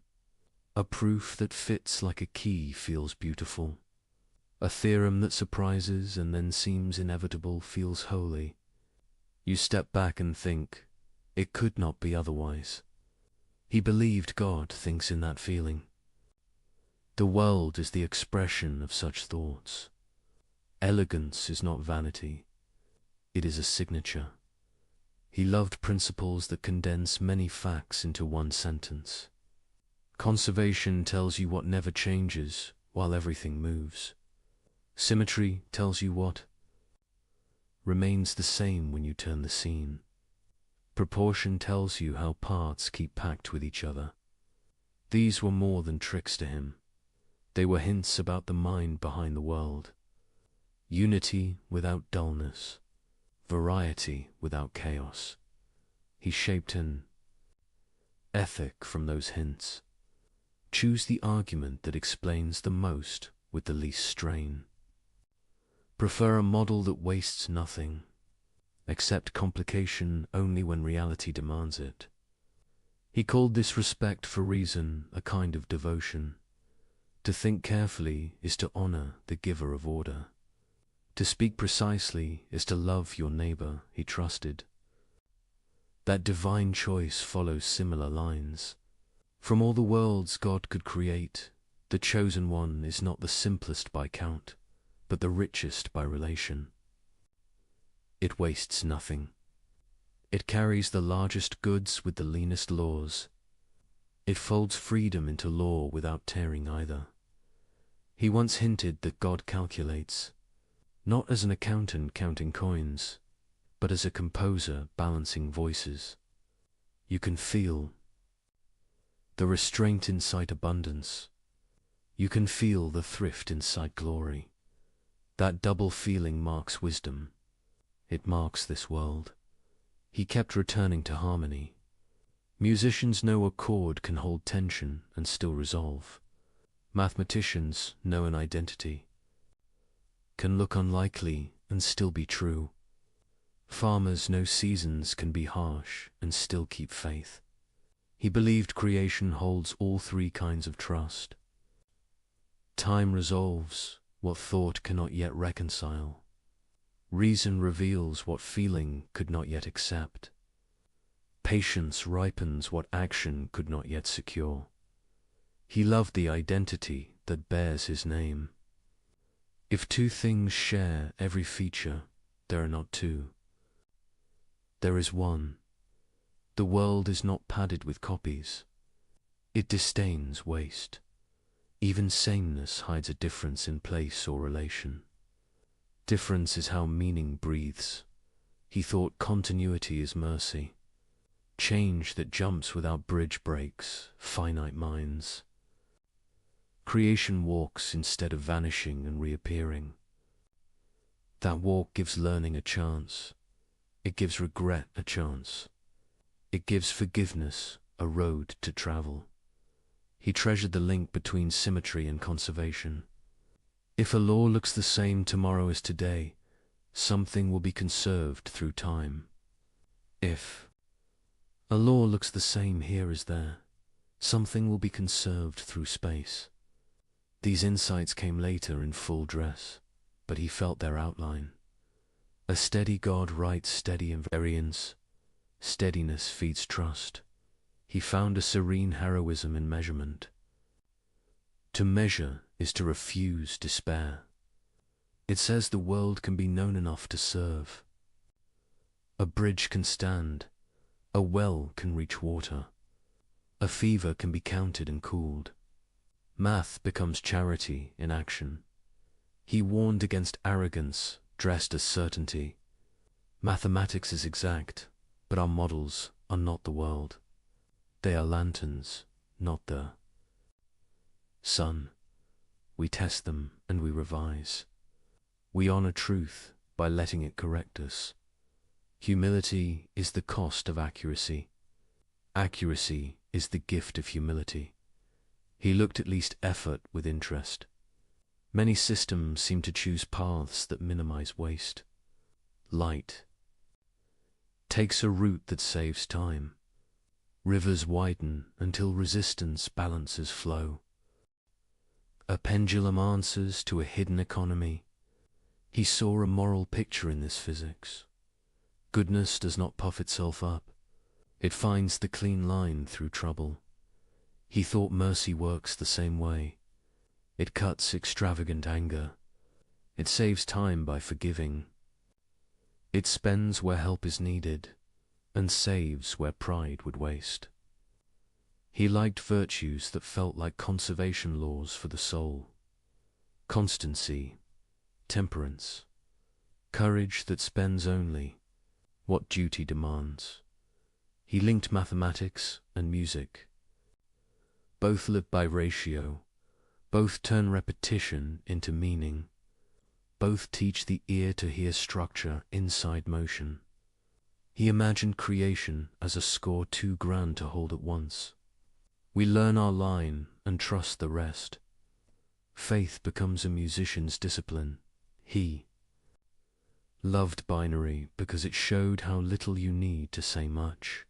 Speaker 2: A proof that fits like a key feels beautiful. A theorem that surprises and then seems inevitable feels holy. You step back and think, it could not be otherwise. He believed God thinks in that feeling. The world is the expression of such thoughts. Elegance is not vanity. It is a signature. He loved principles that condense many facts into one sentence. Conservation tells you what never changes while everything moves. Symmetry tells you what remains the same when you turn the scene. Proportion tells you how parts keep packed with each other. These were more than tricks to him. They were hints about the mind behind the world. Unity without dullness. Variety without chaos. He shaped an ethic from those hints. Choose the argument that explains the most with the least strain. Prefer a model that wastes nothing. Accept complication only when reality demands it. He called this respect for reason a kind of devotion. To think carefully is to honor the giver of order. To speak precisely is to love your neighbor, he trusted. That divine choice follows similar lines. From all the worlds God could create, the chosen one is not the simplest by count, but the richest by relation. It wastes nothing. It carries the largest goods with the leanest laws. It folds freedom into law without tearing either. He once hinted that God calculates, not as an accountant counting coins, but as a composer balancing voices. You can feel the restraint inside abundance. You can feel the thrift inside glory. That double feeling marks wisdom. It marks this world. He kept returning to harmony. Musicians know a chord can hold tension and still resolve. Mathematicians know an identity can look unlikely and still be true. Farmers know seasons can be harsh and still keep faith. He believed creation holds all three kinds of trust. Time resolves what thought cannot yet reconcile. Reason reveals what feeling could not yet accept. Patience ripens what action could not yet secure. He loved the identity that bears his name. If two things share every feature, there are not two. There is one. The world is not padded with copies. It disdains waste. Even sameness hides a difference in place or relation. Difference is how meaning breathes. He thought continuity is mercy. Change that jumps without bridge breaks, finite minds. Creation walks instead of vanishing and reappearing. That walk gives learning a chance. It gives regret a chance. It gives forgiveness a road to travel. He treasured the link between symmetry and conservation. If a law looks the same tomorrow as today, something will be conserved through time. If a law looks the same here as there, something will be conserved through space. These insights came later in full dress, but he felt their outline. A steady God writes steady invariance. Steadiness feeds trust. He found a serene heroism in measurement. To measure is to refuse despair. It says the world can be known enough to serve. A bridge can stand. A well can reach water. A fever can be counted and cooled. Math becomes charity in action. He warned against arrogance, dressed as certainty. Mathematics is exact, but our models are not the world. They are lanterns, not the sun. We test them and we revise. We honor truth by letting it correct us. Humility is the cost of accuracy. Accuracy is the gift of humility. He looked at least effort with interest. Many systems seem to choose paths that minimize waste. Light takes a route that saves time. Rivers widen until resistance balances flow. A pendulum answers to a hidden economy. He saw a moral picture in this physics. Goodness does not puff itself up. It finds the clean line through trouble. He thought mercy works the same way. It cuts extravagant anger. It saves time by forgiving. It spends where help is needed, and saves where pride would waste. He liked virtues that felt like conservation laws for the soul. Constancy, temperance, courage that spends only what duty demands. He linked mathematics and music. Both live by ratio. Both turn repetition into meaning. Both teach the ear to hear structure inside motion. He imagined creation as a score too grand to hold at once. We learn our line and trust the rest. Faith becomes a musician's discipline. He loved binary because it showed how little you need to say much.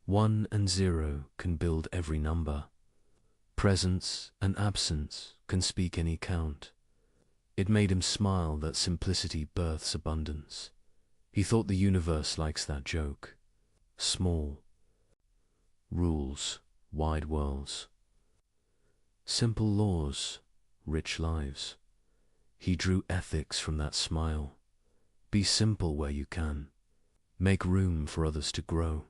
Speaker 2: 1 and 0 can build every number. Presence and absence can speak any count. It made him smile that simplicity births abundance. He thought the universe likes that joke. Small rules, wide worlds. Simple laws, rich lives. He drew ethics from that smile. Be simple where you can. Make room for others to grow.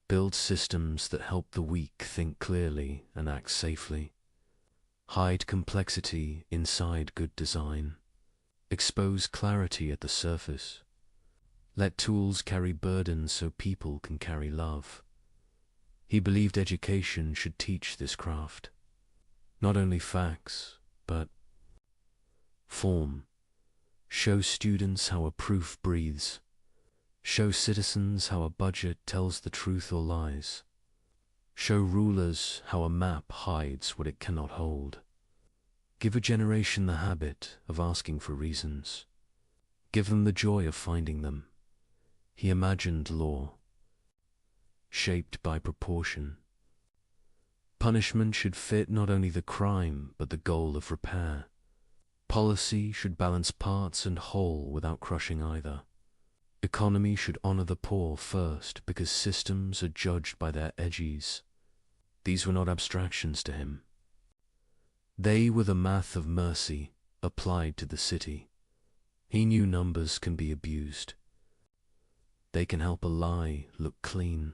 Speaker 2: Build systems that help the weak think clearly and act safely. Hide complexity inside good design. Expose clarity at the surface. Let tools carry burdens so people can carry love. He believed education should teach this craft. Not only facts, but form. Show students how a proof breathes. Show citizens how a budget tells the truth or lies. Show rulers how a map hides what it cannot hold. Give a generation the habit of asking for reasons. Give them the joy of finding them. He imagined law, shaped by proportion. Punishment should fit not only the crime, but the goal of repair. Policy should balance parts and whole without crushing either. Economy should honor the poor first, because systems are judged by their edges. These were not abstractions to him. They were the math of mercy applied to the city. He knew numbers can be abused. They can help a lie look clean.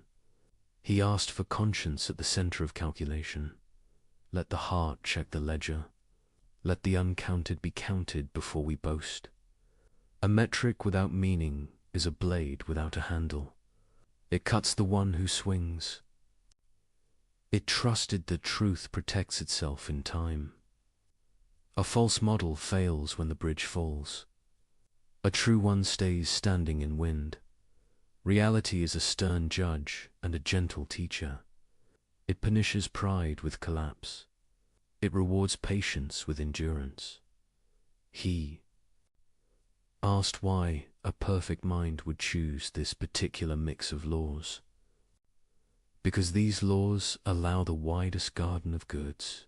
Speaker 2: He asked for conscience at the center of calculation. Let the heart check the ledger. Let the uncounted be counted before we boast. A metric without meaning is a blade without a handle. It cuts the one who swings. It trusted that truth protects itself in time. A false model fails when the bridge falls. A true one stays standing in wind. Reality is a stern judge and a gentle teacher. It punishes pride with collapse. It rewards patience with endurance. He asked why a perfect mind would choose this particular mix of laws. Because these laws allow the widest garden of goods.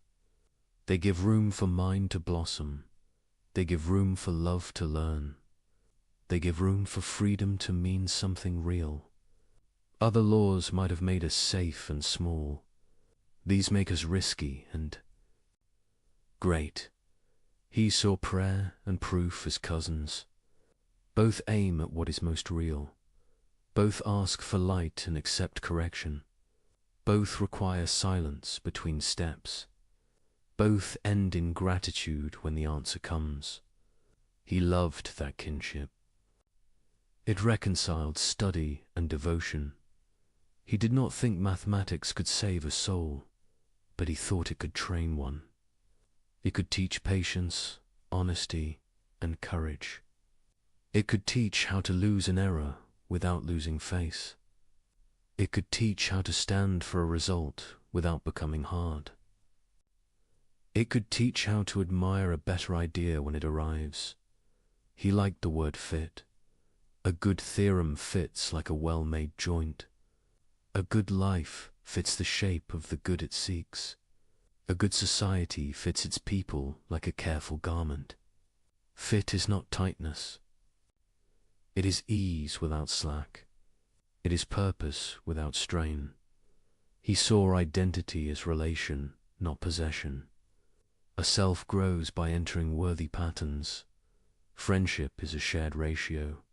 Speaker 2: They give room for mind to blossom. They give room for love to learn. They give room for freedom to mean something real. Other laws might have made us safe and small. These make us risky and great. He saw prayer and proof as cousins. Both aim at what is most real. Both ask for light and accept correction. Both require silence between steps. Both end in gratitude when the answer comes. He loved that kinship. It reconciled study and devotion. He did not think mathematics could save a soul, but he thought it could train one. It could teach patience, honesty, and courage. It could teach how to lose an error without losing face. It could teach how to stand for a result without becoming hard. It could teach how to admire a better idea when it arrives. He liked the word fit. A good theorem fits like a well-made joint. A good life fits the shape of the good it seeks. A good society fits its people like a careful garment. Fit is not tightness. It is ease without slack. It is purpose without strain. He saw identity as relation, not possession. A self grows by entering worthy patterns. Friendship is a shared ratio.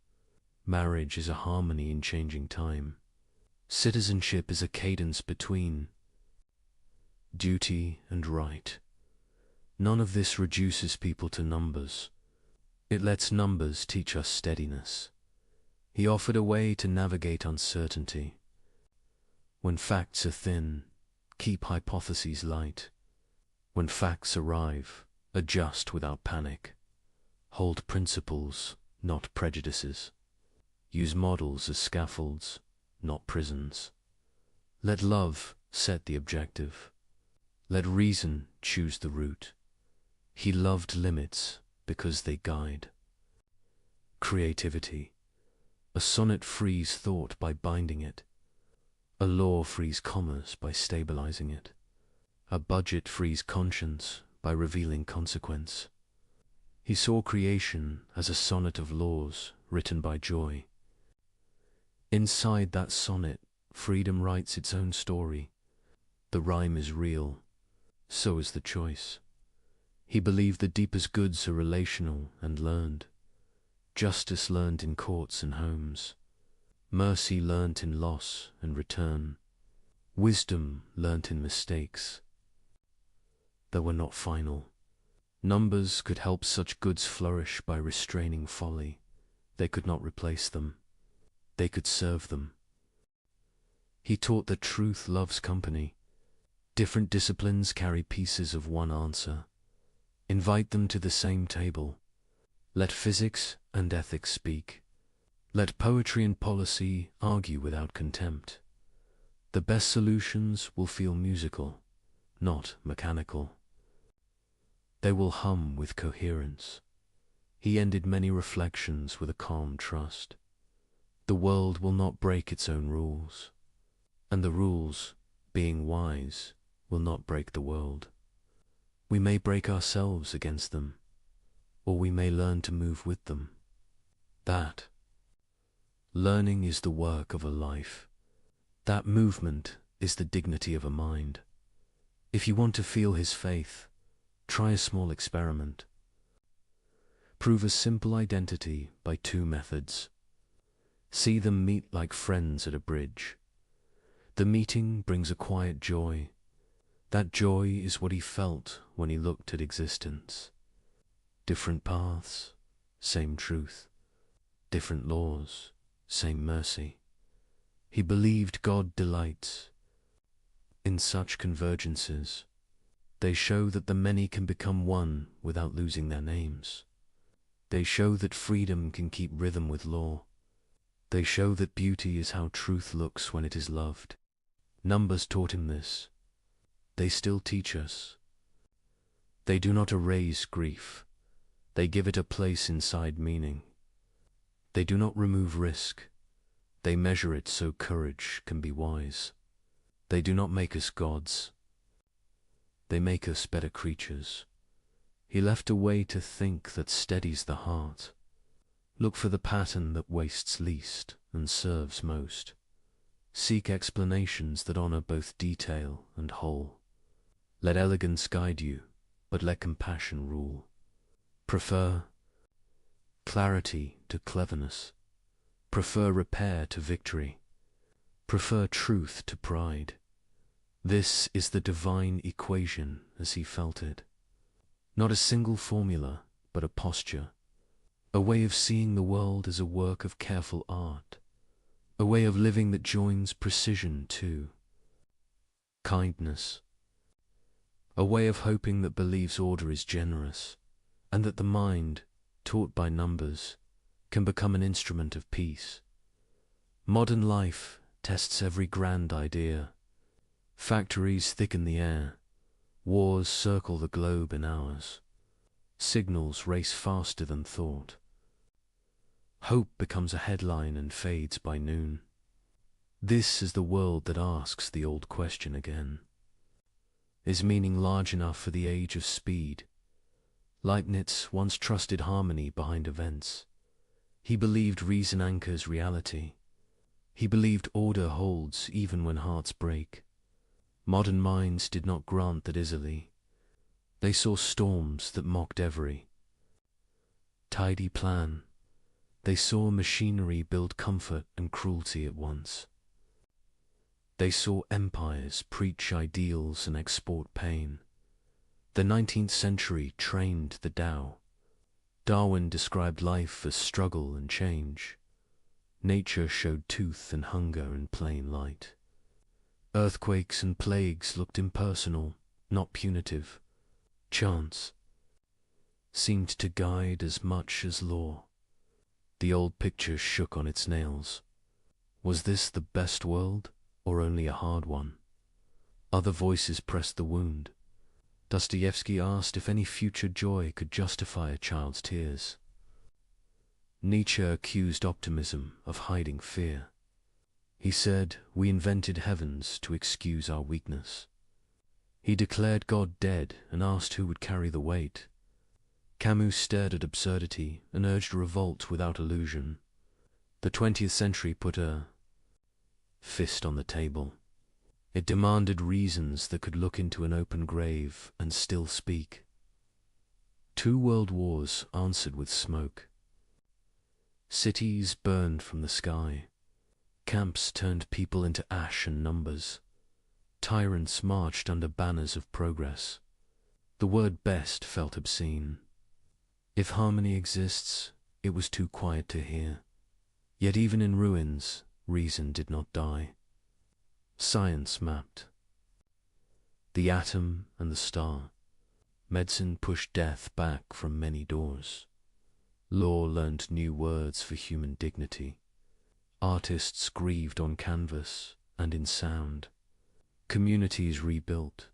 Speaker 2: Marriage is a harmony in changing time. Citizenship is a cadence between duty and right. None of this reduces people to numbers. It lets numbers teach us steadiness. He offered a way to navigate uncertainty. When facts are thin, keep hypotheses light. When facts arrive, adjust without panic. Hold principles, not prejudices. Use models as scaffolds, not prisons. Let love set the objective. Let reason choose the route. He loved limits because they guide. Creativity. A sonnet frees thought by binding it. A law frees commerce by stabilizing it. A budget frees conscience by revealing consequence. He saw creation as a sonnet of laws written by joy. Inside that sonnet, freedom writes its own story. The rhyme is real, so is the choice. He believed the deepest goods are relational and learned. Justice learned in courts and homes. Mercy learnt in loss and return. Wisdom learnt in mistakes that were not final. Numbers could help such goods flourish by restraining folly. They could not replace them. They could serve them. He taught that truth loves company. Different disciplines carry pieces of one answer. Invite them to the same table. Let physics and ethics speak. Let poetry and policy argue without contempt. The best solutions will feel musical, not mechanical. They will hum with coherence. He ended many reflections with a calm trust. The world will not break its own rules, and the rules, being wise, will not break the world. We may break ourselves against them, or we may learn to move with them. That learning is the work of a life. That movement is the dignity of a mind. If you want to feel his faith, try a small experiment. Prove a simple identity by two methods. See them meet like friends at a bridge. The meeting brings a quiet joy. That joy is what he felt when he looked at existence. Different paths, same truth. Different laws, same mercy. He believed God delights in such convergences. They show that the many can become one without losing their names. They show that freedom can keep rhythm with law. They show that beauty is how truth looks when it is loved. Numbers taught him this. They still teach us. They do not erase grief. They give it a place inside meaning. They do not remove risk. They measure it so courage can be wise. They do not make us gods. They make us better creatures. He left a way to think that steadies the heart. Look for the pattern that wastes least and serves most. Seek explanations that honor both detail and whole. Let elegance guide you, but let compassion rule. Prefer clarity to cleverness. Prefer repair to victory. Prefer truth to pride. This is the divine equation as he felt it. Not a single formula, but a posture. A way of seeing the world as a work of careful art. A way of living that joins precision to kindness. A way of hoping that believes order is generous, and that the mind, taught by numbers, can become an instrument of peace. Modern life tests every grand idea. Factories thicken the air. Wars circle the globe in hours. Signals race faster than thought. Hope becomes a headline and fades by noon. This is the world that asks the old question again. Is meaning large enough for the age of speed? Leibniz once trusted harmony behind events. He believed reason anchors reality. He believed order holds even when hearts break. Modern minds did not grant that easily. They saw storms that mocked every tidy plan. They saw machinery build comfort and cruelty at once. They saw empires preach ideals and export pain. The 19th century trained the Tao. Darwin described life as struggle and change. Nature showed tooth and hunger in plain light. Earthquakes and plagues looked impersonal, not punitive. Chance seemed to guide as much as law. The old picture shook on its nails. Was this the best world, or only a hard one? Other voices pressed the wound. Dostoevsky asked if any future joy could justify a child's tears. Nietzsche accused optimism of hiding fear. He said, "We invented heavens to excuse our weakness." He declared God dead and asked who would carry the weight. Camus stared at absurdity and urged revolt without illusion. The 20th century put a fist on the table. It demanded reasons that could look into an open grave and still speak. 2 world wars answered with smoke. Cities burned from the sky. Camps turned people into ash and numbers. Tyrants marched under banners of progress. The word best felt obscene. If harmony exists, it was too quiet to hear. Yet even in ruins, reason did not die. Science mapped the atom and the star. Medicine pushed death back from many doors. Law learned new words for human dignity. Artists grieved on canvas and in sound. Communities rebuilt,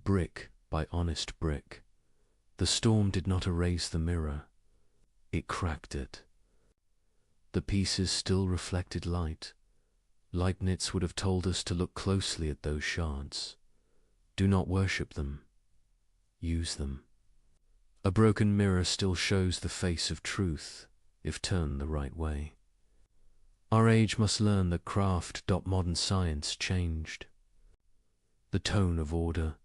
Speaker 2: brick by honest brick. The storm did not erase the mirror, it cracked it. The pieces still reflected light. Leibniz would have told us to look closely at those shards. Do not worship them. Use them. A broken mirror still shows the face of truth, if turned the right way. Our age must learn that modern science changed. The tone of order.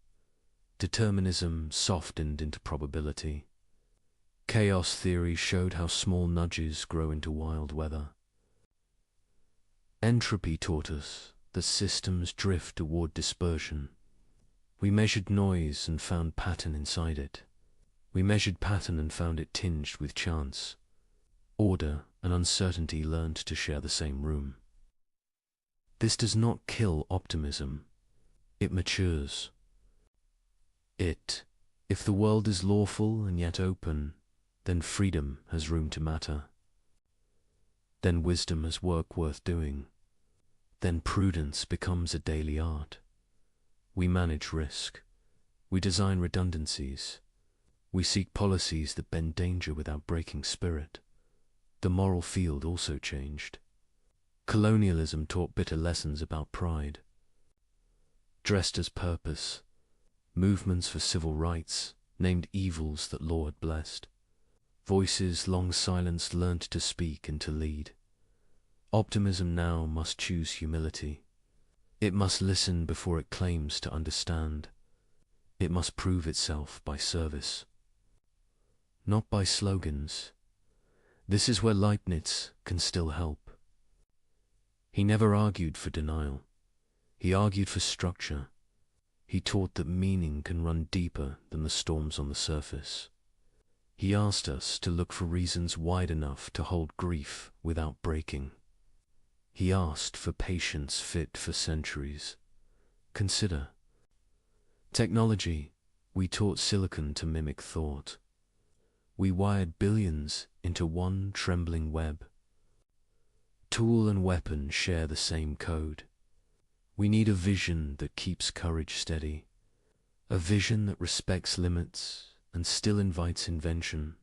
Speaker 2: Determinism softened into probability. Chaos theory showed how small nudges grow into wild weather. Entropy taught us that systems drift toward dispersion. We measured noise and found pattern inside it. We measured pattern and found it tinged with chance. Order and uncertainty learned to share the same room. This does not kill optimism. It matures. If the world is lawful and yet open, then freedom has room to matter. Then wisdom has work worth doing. Then prudence becomes a daily art. We manage risk. We design redundancies. We seek policies that bend danger without breaking spirit. The moral field also changed. Colonialism taught bitter lessons about pride. Dressed as purpose, movements for civil rights named evils that law had blessed. Voices long silenced learned to speak and to lead. Optimism now must choose humility. It must listen before it claims to understand. It must prove itself by service, not by slogans. This is where Leibniz can still help. He never argued for denial. He argued for structure. He taught that meaning can run deeper than the storms on the surface. He asked us to look for reasons wide enough to hold grief without breaking. He asked for patience fit for centuries. Consider. Technology, we taught silicon to mimic thought. We wired billions into one trembling web. Tool and weapon share the same code. We need a vision that keeps courage steady, a vision that respects limits and still invites invention.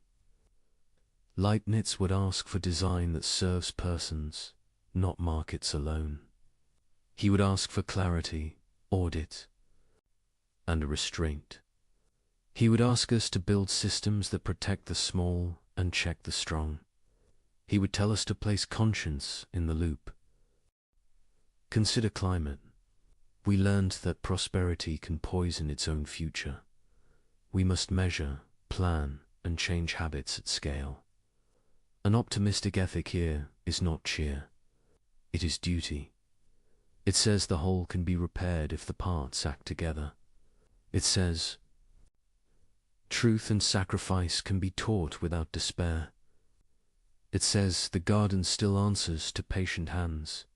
Speaker 2: Leibniz would ask for design that serves persons, not markets alone. He would ask for clarity, audit, and a restraint. He would ask us to build systems that protect the small and check the strong. He would tell us to place conscience in the loop. Consider climate. We learned that prosperity can poison its own future. We must measure, plan, and change habits at scale. An optimistic ethic here is not cheer. It is duty. It says the whole can be repaired if the parts act together. It says truth and sacrifice can be taught without despair. It says the garden still answers to patient hands.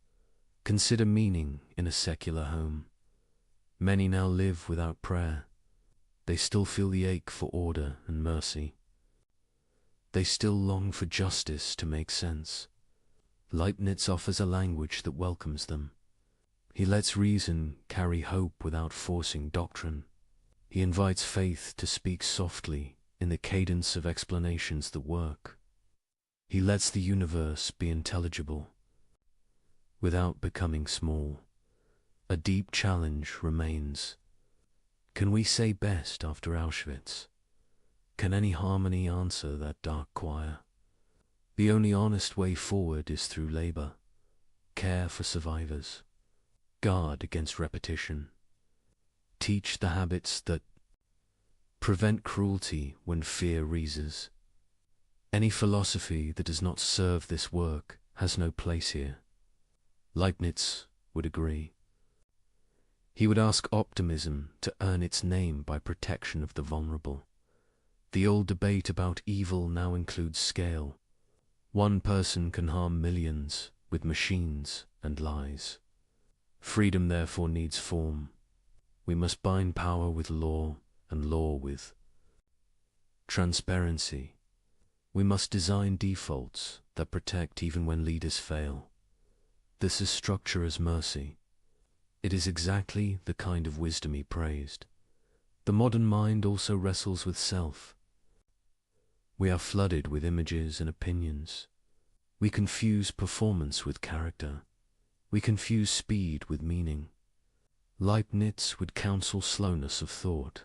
Speaker 2: Consider meaning in a secular home. Many now live without prayer. They still feel the ache for order and mercy. They still long for justice to make sense. Leibniz offers a language that welcomes them. He lets reason carry hope without forcing doctrine. He invites faith to speak softly in the cadence of explanations that work. He lets the universe be intelligible without becoming small. A deep challenge remains. Can we say best after Auschwitz? Can any harmony answer that dark choir? The only honest way forward is through labor, care for survivors, guard against repetition, teach the habits that Prevent cruelty when fear reases. Any philosophy that does not serve this work has no place here. Leibniz would agree. He would ask optimism to earn its name by protection of the vulnerable. The old debate about evil now includes scale. One person can harm millions with machines and lies. Freedom therefore needs form. We must bind power with law and law with transparency. We must design defaults that protect even when leaders fail. This is structure as mercy. It is exactly the kind of wisdom he praised. The modern mind also wrestles with self. We are flooded with images and opinions. We confuse performance with character. We confuse speed with meaning. Leibniz would counsel slowness of thought.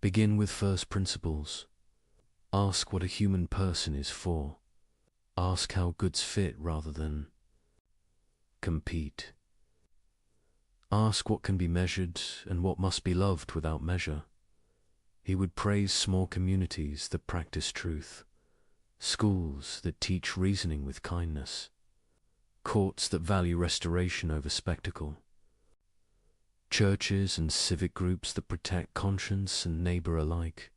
Speaker 2: Begin with first principles. Ask what a human person is for. Ask how goods fit rather than compete. Ask what can be measured and what must be loved without measure. He would praise small communities that practice truth, schools that teach reasoning with kindness, courts that value restoration over spectacle, churches and civic groups that protect conscience and neighbor alike.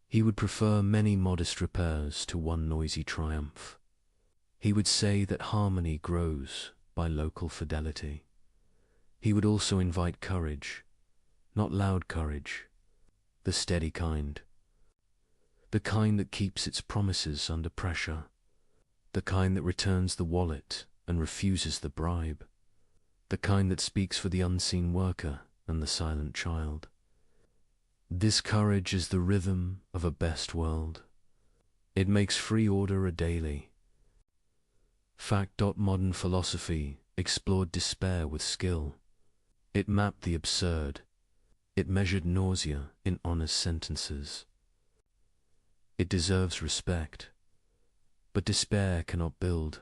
Speaker 2: He would prefer many modest repairs to one noisy triumph. He would say that harmony grows by local fidelity. He would also invite courage, not loud courage, the steady kind, the kind that keeps its promises under pressure, the kind that returns the wallet and refuses the bribe, the kind that speaks for the unseen worker and the silent child. This courage is the rhythm of a best world. It makes free order a daily. Modern philosophy explored despair with skill. It mapped the absurd. It measured nausea in honest sentences. It deserves respect. But despair cannot build.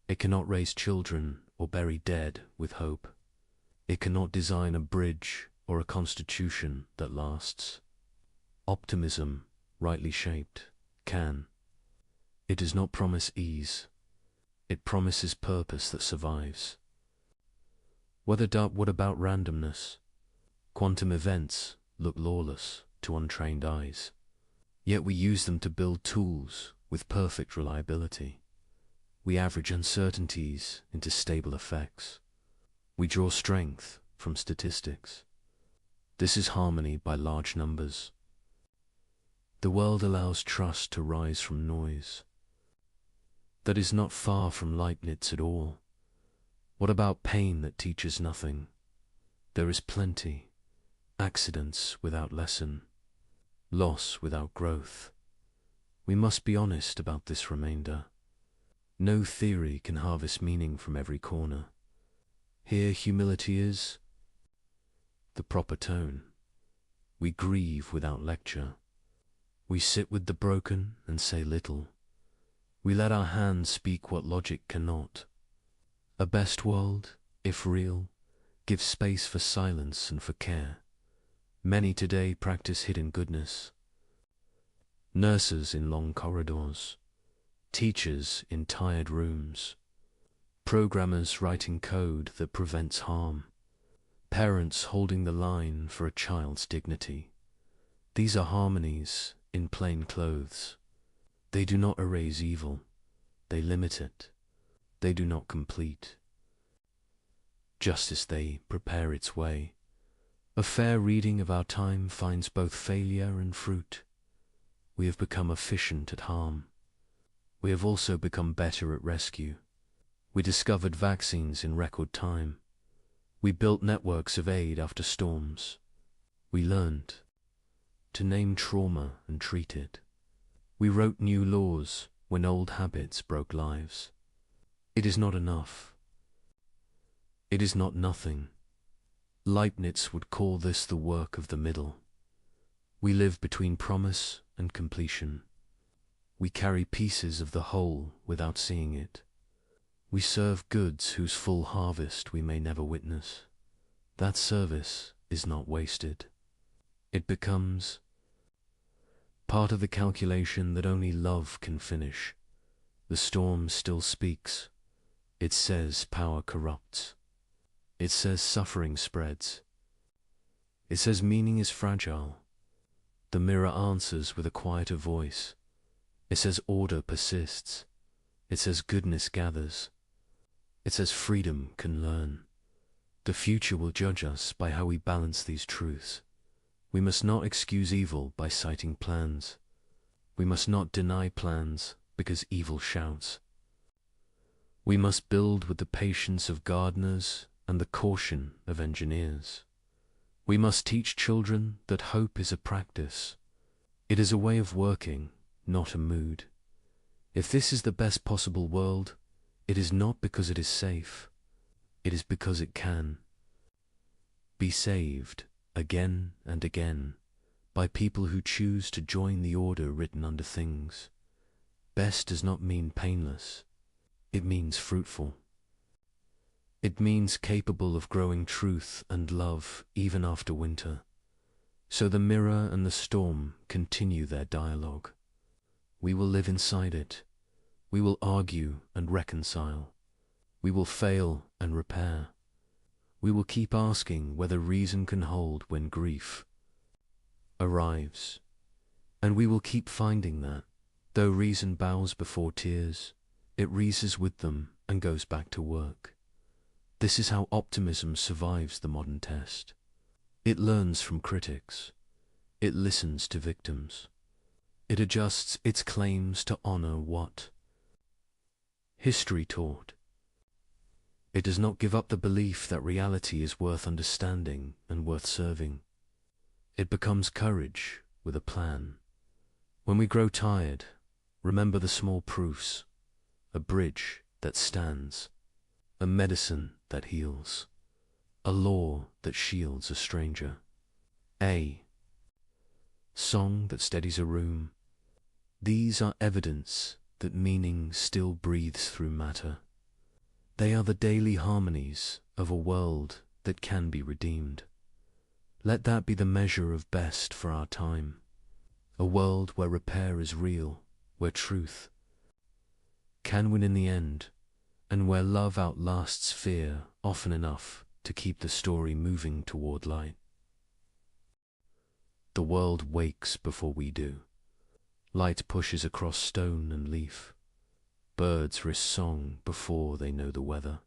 Speaker 2: It cannot raise children or bury dead with hope. It cannot design a bridge or a constitution that lasts. Optimism, rightly shaped, can. It does not promise ease. It promises purpose that survives. What about randomness? Quantum events look lawless to untrained eyes. Yet we use them to build tools with perfect reliability. We average uncertainties into stable effects. We draw strength from statistics. This is harmony by large numbers. The world allows trust to rise from noise. That is not far from Leibniz at all. What about pain that teaches nothing? There is plenty. Accidents without lesson. Loss without growth. We must be honest about this remainder. No theory can harvest meaning from every corner. Here humility is the proper tone. We grieve without lecture. We sit with the broken and say little. We let our hands speak what logic cannot. A best world, if real, gives space for silence and for care. Many today practice hidden goodness. Nurses in long corridors, teachers in tired rooms, programmers writing code that prevents harm, parents holding the line for a child's dignity. These are harmonies in plain clothes. They do not erase evil. They limit it. They do not complete. Just as they prepare its way, a fair reading of our time finds both failure and fruit. We have become efficient at harm. We have also become better at rescue. We discovered vaccines in record time. We built networks of aid after storms. We learned to name trauma and treat it. We wrote new laws when old habits broke lives. It is not enough. It is not nothing. Leibniz would call this the work of the middle. We live between promise and completion. We carry pieces of the whole without seeing it. We serve goods whose full harvest we may never witness. That service is not wasted. It becomes part of the calculation that only love can finish. The storm still speaks. It says power corrupts. It says suffering spreads. It says meaning is fragile. The mirror answers with a quieter voice. It says order persists. It says goodness gathers. It says freedom can learn. The future will judge us by how we balance these truths. We must not excuse evil by citing plans. We must not deny plans because evil shouts. We must build with the patience of gardeners and the caution of engineers. We must teach children that hope is a practice. It is a way of working, not a mood. If this is the best possible world, it is not because it is safe. It is because it can be saved again and again by people who choose to join the order written under things. Best does not mean painless. It means fruitful. It means capable of growing truth and love even after winter. So the mirror and the storm continue their dialogue. We will live inside it. We will argue and reconcile. We will fail and repair. We will keep asking whether reason can hold when grief arrives. And we will keep finding that, though reason bows before tears, it reases with them and goes back to work. This is how optimism survives the modern test. It learns from critics. It listens to victims. It adjusts its claims to honor what history taught. It does not give up the belief that reality is worth understanding and worth serving. It becomes courage with a plan. When we grow tired, remember the small proofs: a bridge that stands, a medicine that heals, a law that shields a stranger, a song that steadies a room. These are evidence that meaning still breathes through matter. They are the daily harmonies of a world that can be redeemed. Let that be the measure of best for our time. A world where repair is real, where truth can win in the end, and where love outlasts fear often enough to keep the story moving toward light. The world wakes before we do. Light pushes across stone and leaf. Birds risk song before they know the weather.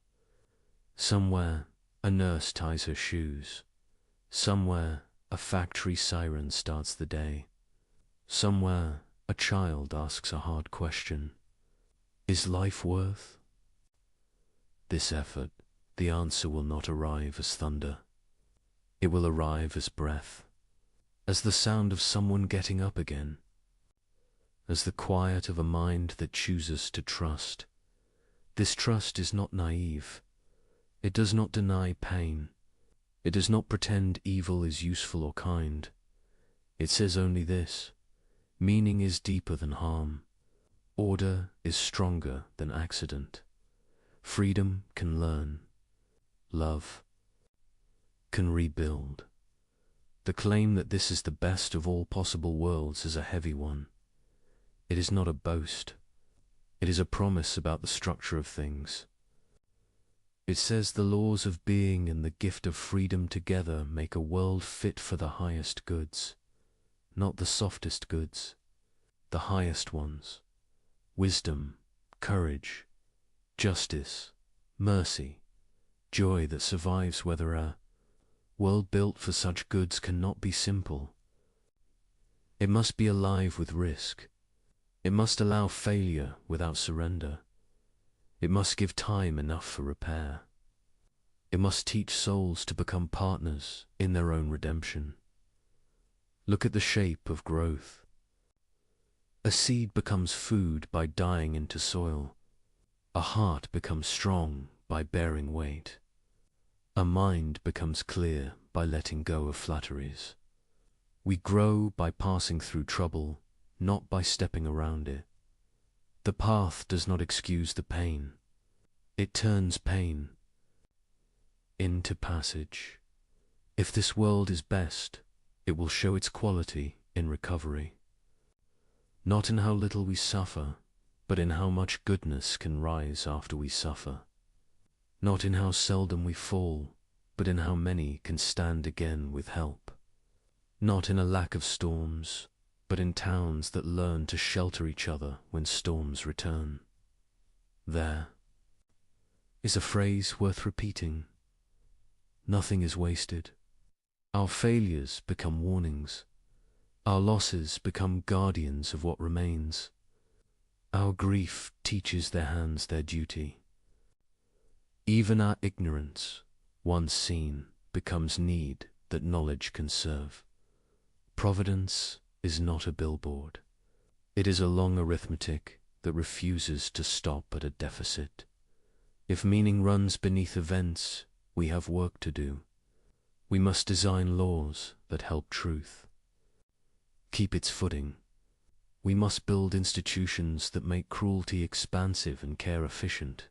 Speaker 2: Somewhere a nurse ties her shoes. Somewhere a factory siren starts the day. Somewhere a child asks a hard question: is life worth this effort? The answer will not arrive as thunder. It will arrive as breath, as the sound of someone getting up again, as the quiet of a mind that chooses to trust. This trust is not naive. It does not deny pain. It does not pretend evil is useful or kind. It says only this: meaning is deeper than harm. Order is stronger than accident. Freedom can learn. Love can rebuild. The claim that this is the best of all possible worlds is a heavy one. It is not a boast. It is a promise about the structure of things. It says the laws of being and the gift of freedom together make a world fit for the highest goods, not the softest goods, the highest ones: wisdom, courage, justice, mercy, joy that survives whether a world built for such goods cannot be simple. It must be alive with risk. It must allow failure without surrender. It must give time enough for repair. It must teach souls to become partners in their own redemption. Look at the shape of growth. A seed becomes food by dying into soil. A heart becomes strong by bearing weight. A mind becomes clear by letting go of flatteries. We grow by passing through trouble, not by stepping around it. The path does not excuse the pain. It turns pain into passage. If this world is best, it will show its quality in recovery. not in how little we suffer, but in how much goodness can rise after we suffer. Not in how seldom we fall, but in how many can stand again with help. Not in a lack of storms, but in towns that learn to shelter each other when storms return. There is a phrase worth repeating. Nothing is wasted. Our failures become warnings. Our losses become guardians of what remains. Our grief teaches their hands their duty. Even our ignorance, once seen, becomes need that knowledge can serve. Providence is not a billboard. It is a long arithmetic that refuses to stop at a deficit. If meaning runs beneath events, we have work to do. We must design laws that help truth keep its footing. We must build institutions that make cruelty expansive and care efficient.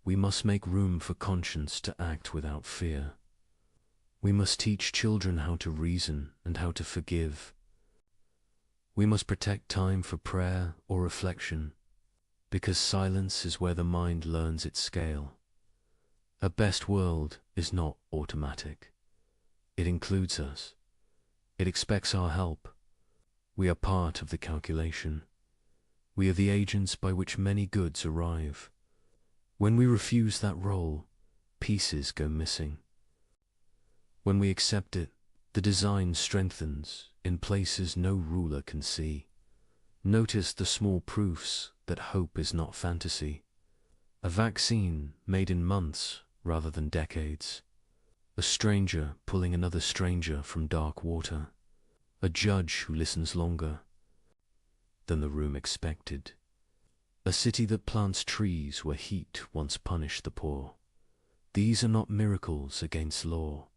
Speaker 2: We must make room for conscience to act without fear. We must teach children how to reason and how to forgive. We must protect time for prayer or reflection, because silence is where the mind learns its scale. A best world is not automatic. It includes us. It expects our help. We are part of the calculation. We are the agents by which many goods arrive. When we refuse that role, pieces go missing. When we accept it, the design strengthens in places no ruler can see. Notice the small proofs that hope is not fantasy. A vaccine made in months rather than decades. A stranger pulling another stranger from dark water. A judge who listens longer than the room expected. A city that plants trees where heat once punished the poor. These are not miracles against law.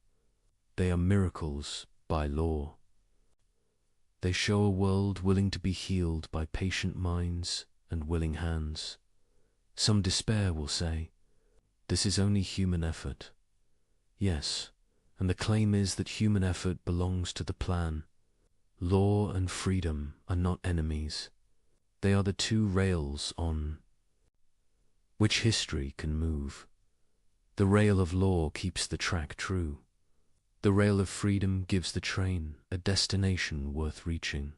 Speaker 2: They are miracles by law. They show a world willing to be healed by patient minds and willing hands. Some despair will say, this is only human effort. Yes, and the claim is that human effort belongs to the plan. Law and freedom are not enemies. They are the two rails on which history can move. The rail of law keeps the track true. The rail of freedom gives the train a destination worth reaching.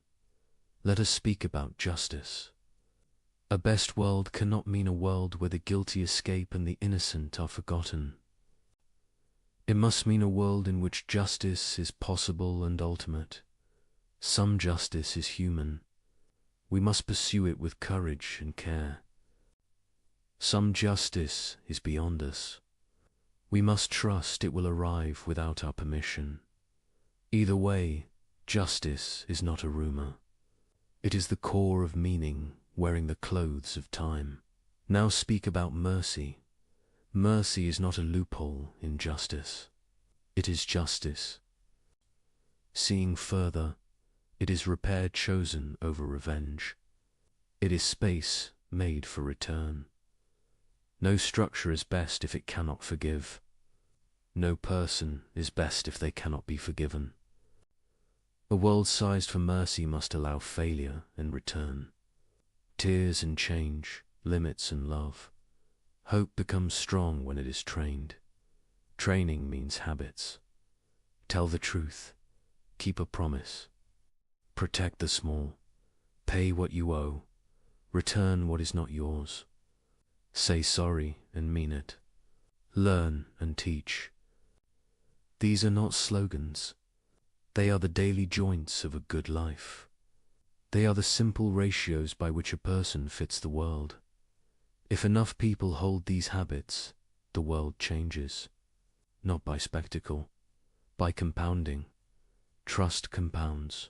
Speaker 2: Let us speak about justice. A best world cannot mean a world where the guilty escape and the innocent are forgotten. It must mean a world in which justice is possible and ultimate. Some justice is human. We must pursue it with courage and care. Some justice is beyond us. We must trust it will arrive without our permission. Either way, justice is not a rumor. It is the core of meaning wearing the clothes of time. Now speak about mercy. Mercy is not a loophole in justice. It is justice. Seeing further, it is repair chosen over revenge. It is space made for return. No structure is best if it cannot forgive. No person is best if they cannot be forgiven. A world sized for mercy must allow failure and return. Tears and change, limits and love. Hope becomes strong when it is trained. Training means habits. Tell the truth. Keep a promise. Protect the small. Pay what you owe. Return what is not yours. Say sorry and mean it. Learn and teach. These are not slogans. They are the daily joints of a good life. They are the simple ratios by which a person fits the world. If enough people hold these habits, the world changes. Not by spectacle, by compounding. Trust compounds.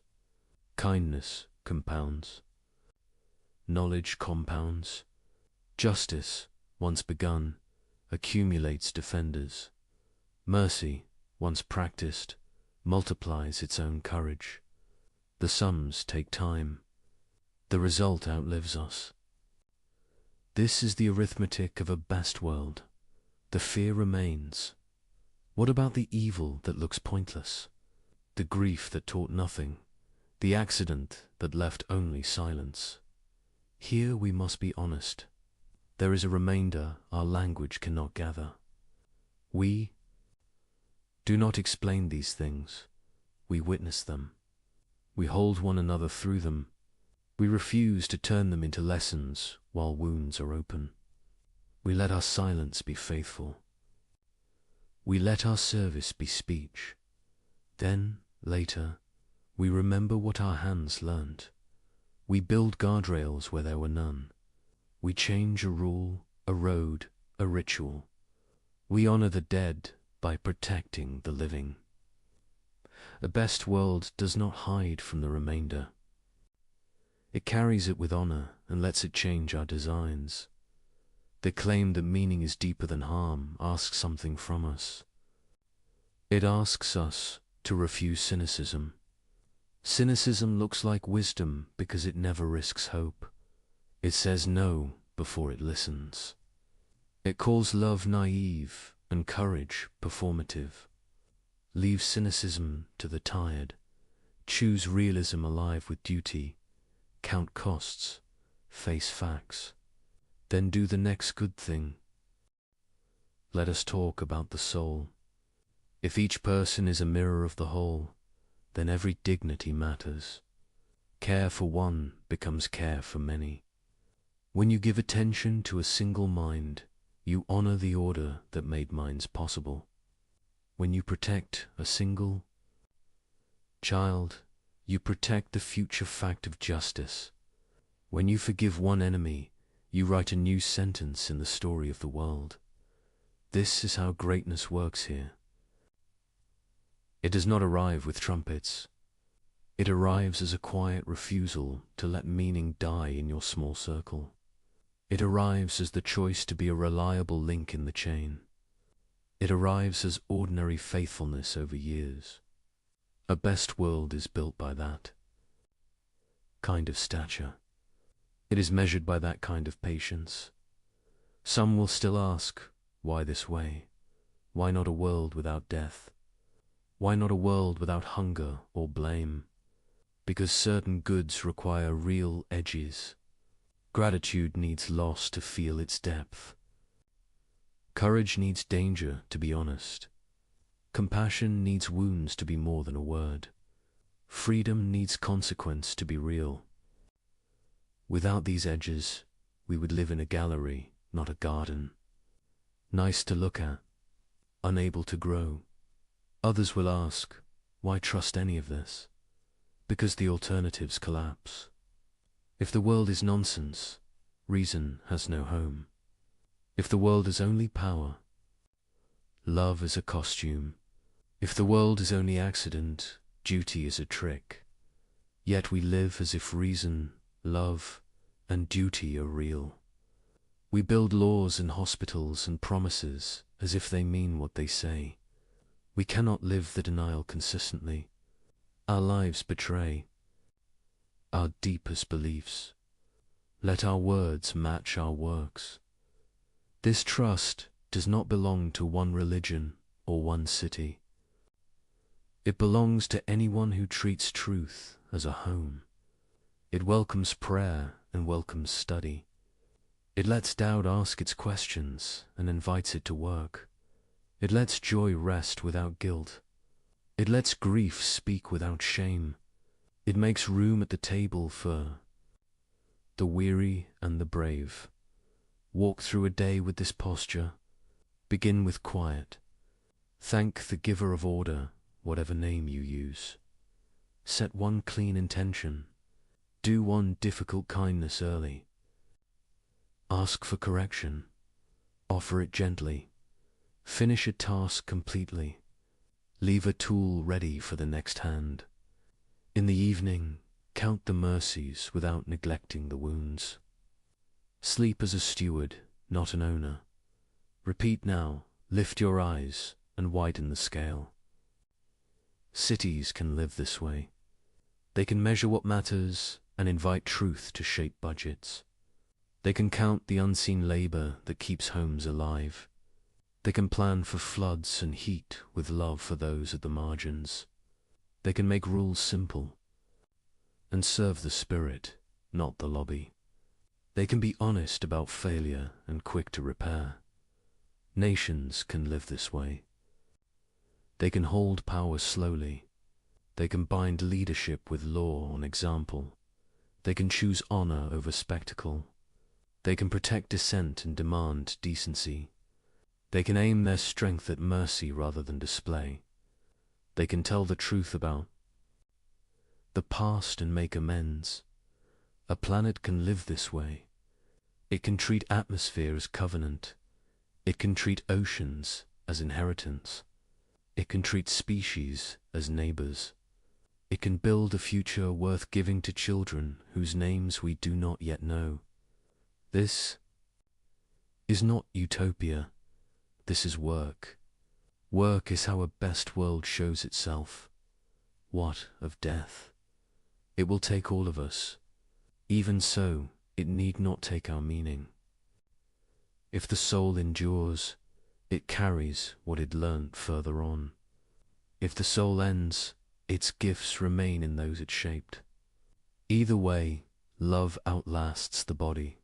Speaker 2: Kindness compounds. Knowledge compounds. Justice, once begun, accumulates defenders. Mercy, once practiced, multiplies its own courage. The sums take time. The result outlives us. This is the arithmetic of a best world. The fear remains. What about the evil that looks pointless? The grief that taught nothing? the accident that left only silence. Here we must be honest. There is a remainder our language cannot gather. We do not explain these things. We witness them. We hold one another through them. We refuse to turn them into lessons while wounds are open. We let our silence be faithful. We let our service be speech. Then, later, we remember what our hands learned. We build guardrails where there were none. We change a rule, a road, a ritual. We honor the dead by protecting the living. The best world does not hide from the remainder. It carries it with honor and lets it change our designs. The claim that meaning is deeper than harm asks something from us. It asks us to refuse cynicism. Cynicism looks like wisdom because it never risks hope. It says no before it listens. It calls love naive and courage performative. Leave cynicism to the tired. Choose realism alive with duty. Count costs. Face facts. Then do the next good thing. Let us talk about the soul. If each person is a mirror of the whole, then every dignity matters. Care for one becomes care for many. When you give attention to a single mind, you honor the order that made minds possible. When you protect a single child, you protect the future fact of justice. When you forgive one enemy, you write a new sentence in the story of the world. This is how greatness works here. It does not arrive with trumpets. It arrives as a quiet refusal to let meaning die in your small circle. It arrives as the choice to be a reliable link in the chain. It arrives as ordinary faithfulness over years. A best world is built by that kind of stature. It is measured by that kind of patience. Some will still ask, why this way? Why not a world without death? Why not a world without hunger or blame? Because certain goods require real edges. Gratitude needs loss to feel its depth. Courage needs danger to be honest. Compassion needs wounds to be more than a word. Freedom needs consequence to be real. Without these edges, we would live in a gallery, not a garden. Nice to look at, unable to grow. Others will ask, why trust any of this? Because the alternatives collapse. If the world is nonsense, reason has no home. If the world is only power, love is a costume. If the world is only accident, duty is a trick. Yet we live as if reason, love, and duty are real. We build laws and hospitals and promises as if they mean what they say. We cannot live the denial consistently. Our lives betray our deepest beliefs. Let our words match our works. This trust does not belong to one religion or one city. It belongs to anyone who treats truth as a home. It welcomes prayer and welcomes study. It lets doubt ask its questions and invites it to work. It lets joy rest without guilt. It lets grief speak without shame. It makes room at the table for the weary and the brave. Walk through a day with this posture. Begin with quiet. Thank the giver of order, whatever name you use. Set one clean intention. Do one difficult kindness early. Ask for correction. Offer it gently. Finish a task completely. Leave a tool ready for the next hand. In the evening, count the mercies without neglecting the wounds. Sleep as a steward, not an owner. Repeat now, lift your eyes and widen the scale. Cities can live this way. They can measure what matters and invite truth to shape budgets. They can count the unseen labor that keeps homes alive. They can plan for floods and heat with love for those at the margins. They can make rules simple. and serve the spirit, not the lobby. They can be honest about failure and quick to repair. Nations can live this way. They can hold power slowly. They can bind leadership with law on example. They can choose honor over spectacle. They can protect dissent and demand decency. They can aim their strength at mercy rather than display. They can tell the truth about the past and make amends. A planet can live this way. It can treat atmosphere as covenant. It can treat oceans as inheritance. It can treat species as neighbors. It can build a future worth giving to children whose names we do not yet know. This is not utopia. This is work. Work is how a best world shows itself. What of death? It will take all of us. Even so, it need not take our meaning. If the soul endures, it carries what it learnt further on. If the soul ends, its gifts remain in those it shaped. Either way, love outlasts the body.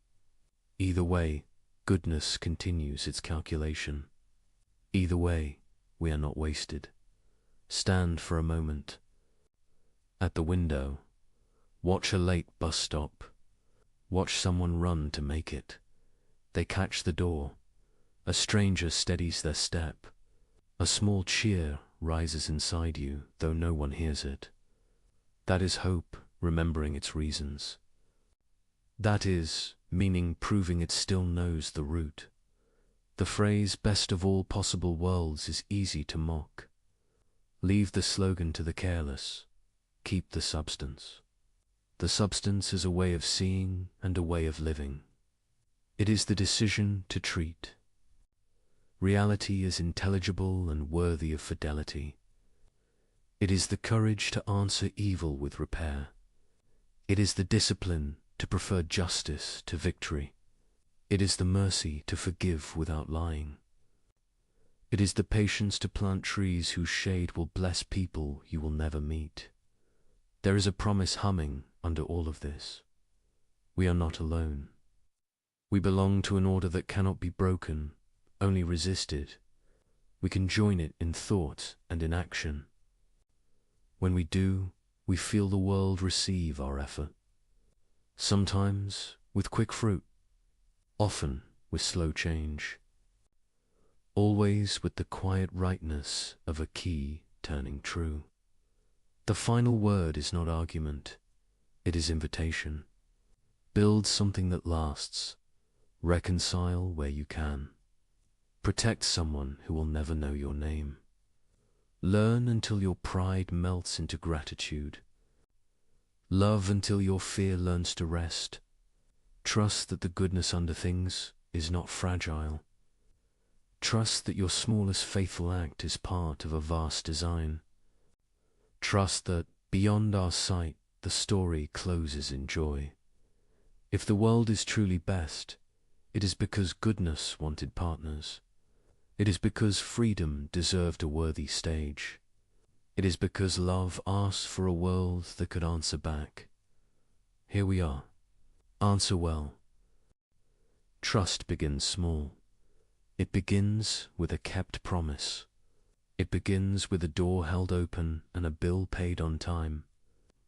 Speaker 2: Either way, goodness continues its calculation. Either way, we are not wasted. Stand for a moment. At the window, watch a late bus stop. Watch someone run to make it. They catch the door. A stranger steadies their step. A small cheer rises inside you, though no one hears it. That is hope, remembering its reasons. That is meaning proving it still knows the route. The phrase best of all possible worlds is easy to mock. Leave the slogan to the careless. Keep the substance. The substance is a way of seeing and a way of living. It is the decision to treat. Reality is intelligible and worthy of fidelity. It is the courage to answer evil with repair. It is the discipline to prefer justice to victory. It is the mercy to forgive without lying. It is the patience to plant trees whose shade will bless people you will never meet. There is a promise humming under all of this. We are not alone. We belong to an order that cannot be broken, only resisted. We can join it in thought and in action. When we do, we feel the world receive our effort. Sometimes with quick fruit, often with slow change. Always with the quiet rightness of a key turning true. The final word is not argument, it is invitation. Build something that lasts. Reconcile where you can. Protect someone who will never know your name. Learn until your pride melts into gratitude. Love until your fear learns to rest. Trust that the goodness under things is not fragile. Trust that your smallest faithful act is part of a vast design. Trust that, beyond our sight, the story closes in joy. If the world is truly best, it is because goodness wanted partners. It is because freedom deserved a worthy stage. It is because love asked for a world that could answer back. Here we are. Answer well. Trust begins small. It begins with a kept promise. It begins with a door held open and a bill paid on time.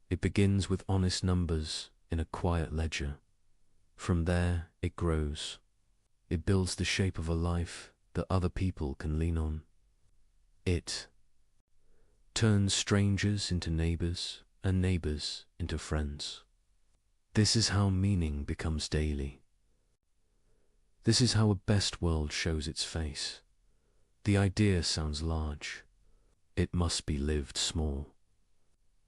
Speaker 2: It begins with honest numbers in a quiet ledger. From there, it grows. It builds the shape of a life that other people can lean on. It turns strangers into neighbors and neighbors into friends. This is how meaning becomes daily. This is how a best world shows its face. The idea sounds large. It must be lived small.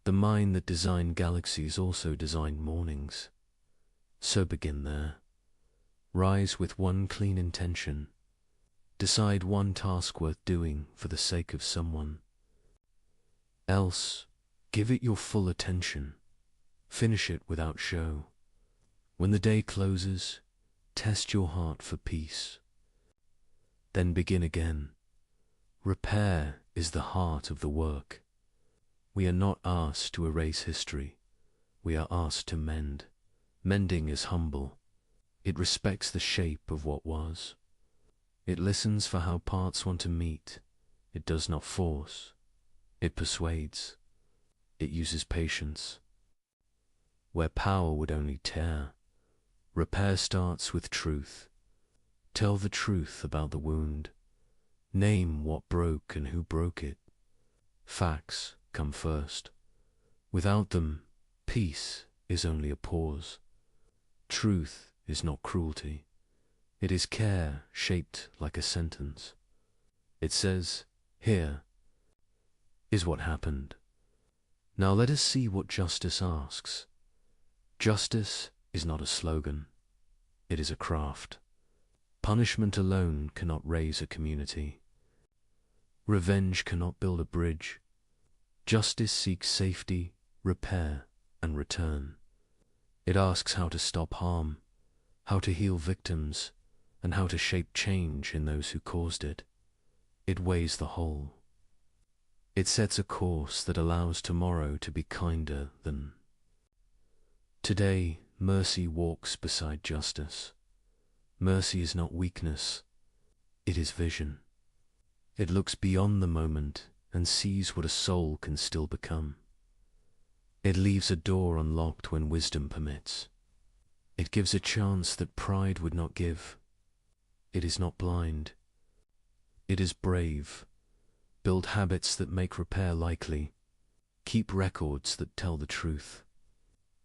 Speaker 2: The mind that designed galaxies also designed mornings. So begin there. Rise with one clean intention. Decide one task worth doing for the sake of someone. Else, give it your full attention. Finish it without show. When the day closes, test your heart for peace. Then begin again. Repair is the heart of the work. We are not asked to erase history. we are asked to mend. Mending is humble. It respects the shape of what was. It listens for how parts want to meet. It does not force. It persuades. It uses patience. Where power would only tear, repair starts with truth. Tell the truth about the wound. Name what broke and who broke it. Facts come first. Without them, peace is only a pause. Truth is not cruelty. It is care shaped like a sentence. It says, "Here is what happened. Now let us see what justice asks." Justice is not a slogan. It is a craft. Punishment alone cannot raise a community. Revenge cannot build a bridge. Justice seeks safety, repair, and return. It asks how to stop harm, how to heal victims, and how to shape change in those who caused it. It weighs the whole. It sets a course that allows tomorrow to be kinder than. Today, mercy walks beside justice. Mercy is not weakness, it is vision. It looks beyond the moment and sees what a soul can still become. It leaves a door unlocked when wisdom permits. It gives a chance that pride would not give. It is not blind. It is brave. Build habits that make repair likely. Keep records that tell the truth.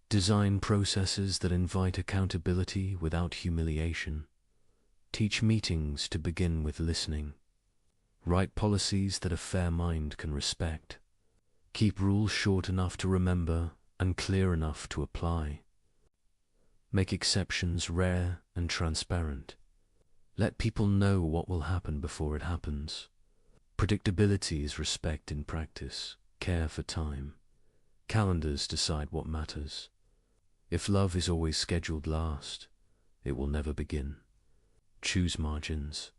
Speaker 2: Design processes that invite accountability without humiliation. Teach meetings to begin with listening. Write policies that a fair mind can respect. Keep rules short enough to remember and clear enough to apply. Make exceptions rare and transparent. Let people know what will happen before it happens. Predictability is respect in practice. Care for time. Calendars decide what matters. If love is always scheduled last, it will never begin. Choose margins.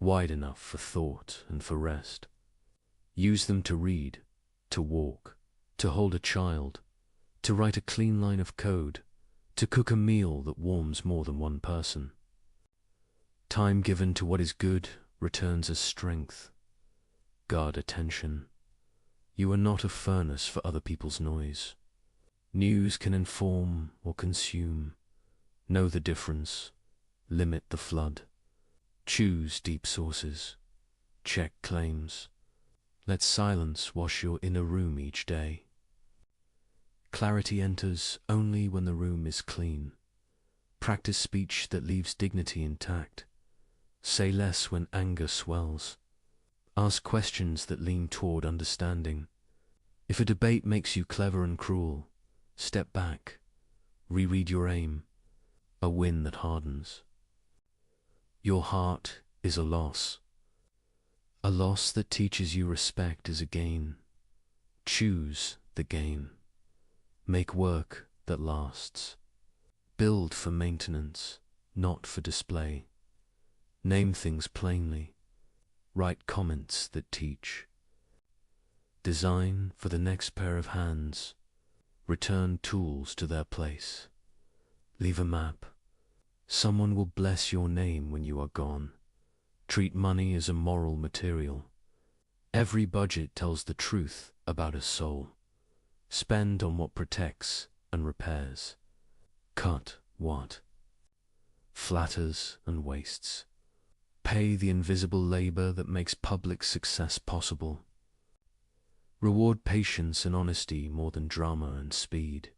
Speaker 2: Wide enough for thought and for rest. Use them to read, to walk, to hold a child, to write a clean line of code, to cook a meal that warms more than one person. Time given to what is good returns as strength. Guard attention. You are not a furnace for other people's noise. News can inform or consume. Know the difference. Limit the flood. Choose deep sources. Check claims. Let silence wash your inner room each day. Clarity enters only when the room is clean. Practice speech that leaves dignity intact. Say less when anger swells. Ask questions that lean toward understanding. If a debate makes you clever and cruel, step back. Reread your aim. A win that hardens. Your heart is a loss. A loss that teaches you respect is a gain. Choose the gain. Make work that lasts. Build for maintenance, not for display. Name things plainly. Write comments that teach. Design for the next pair of hands. Return tools to their place. Leave a map. Someone will bless your name when you are gone. Treat money as a moral material. Every budget tells the truth about a soul. Spend on what protects and repairs. Cut what flatters and wastes. Pay the invisible labor that makes public success possible. Reward patience and honesty more than drama and speed.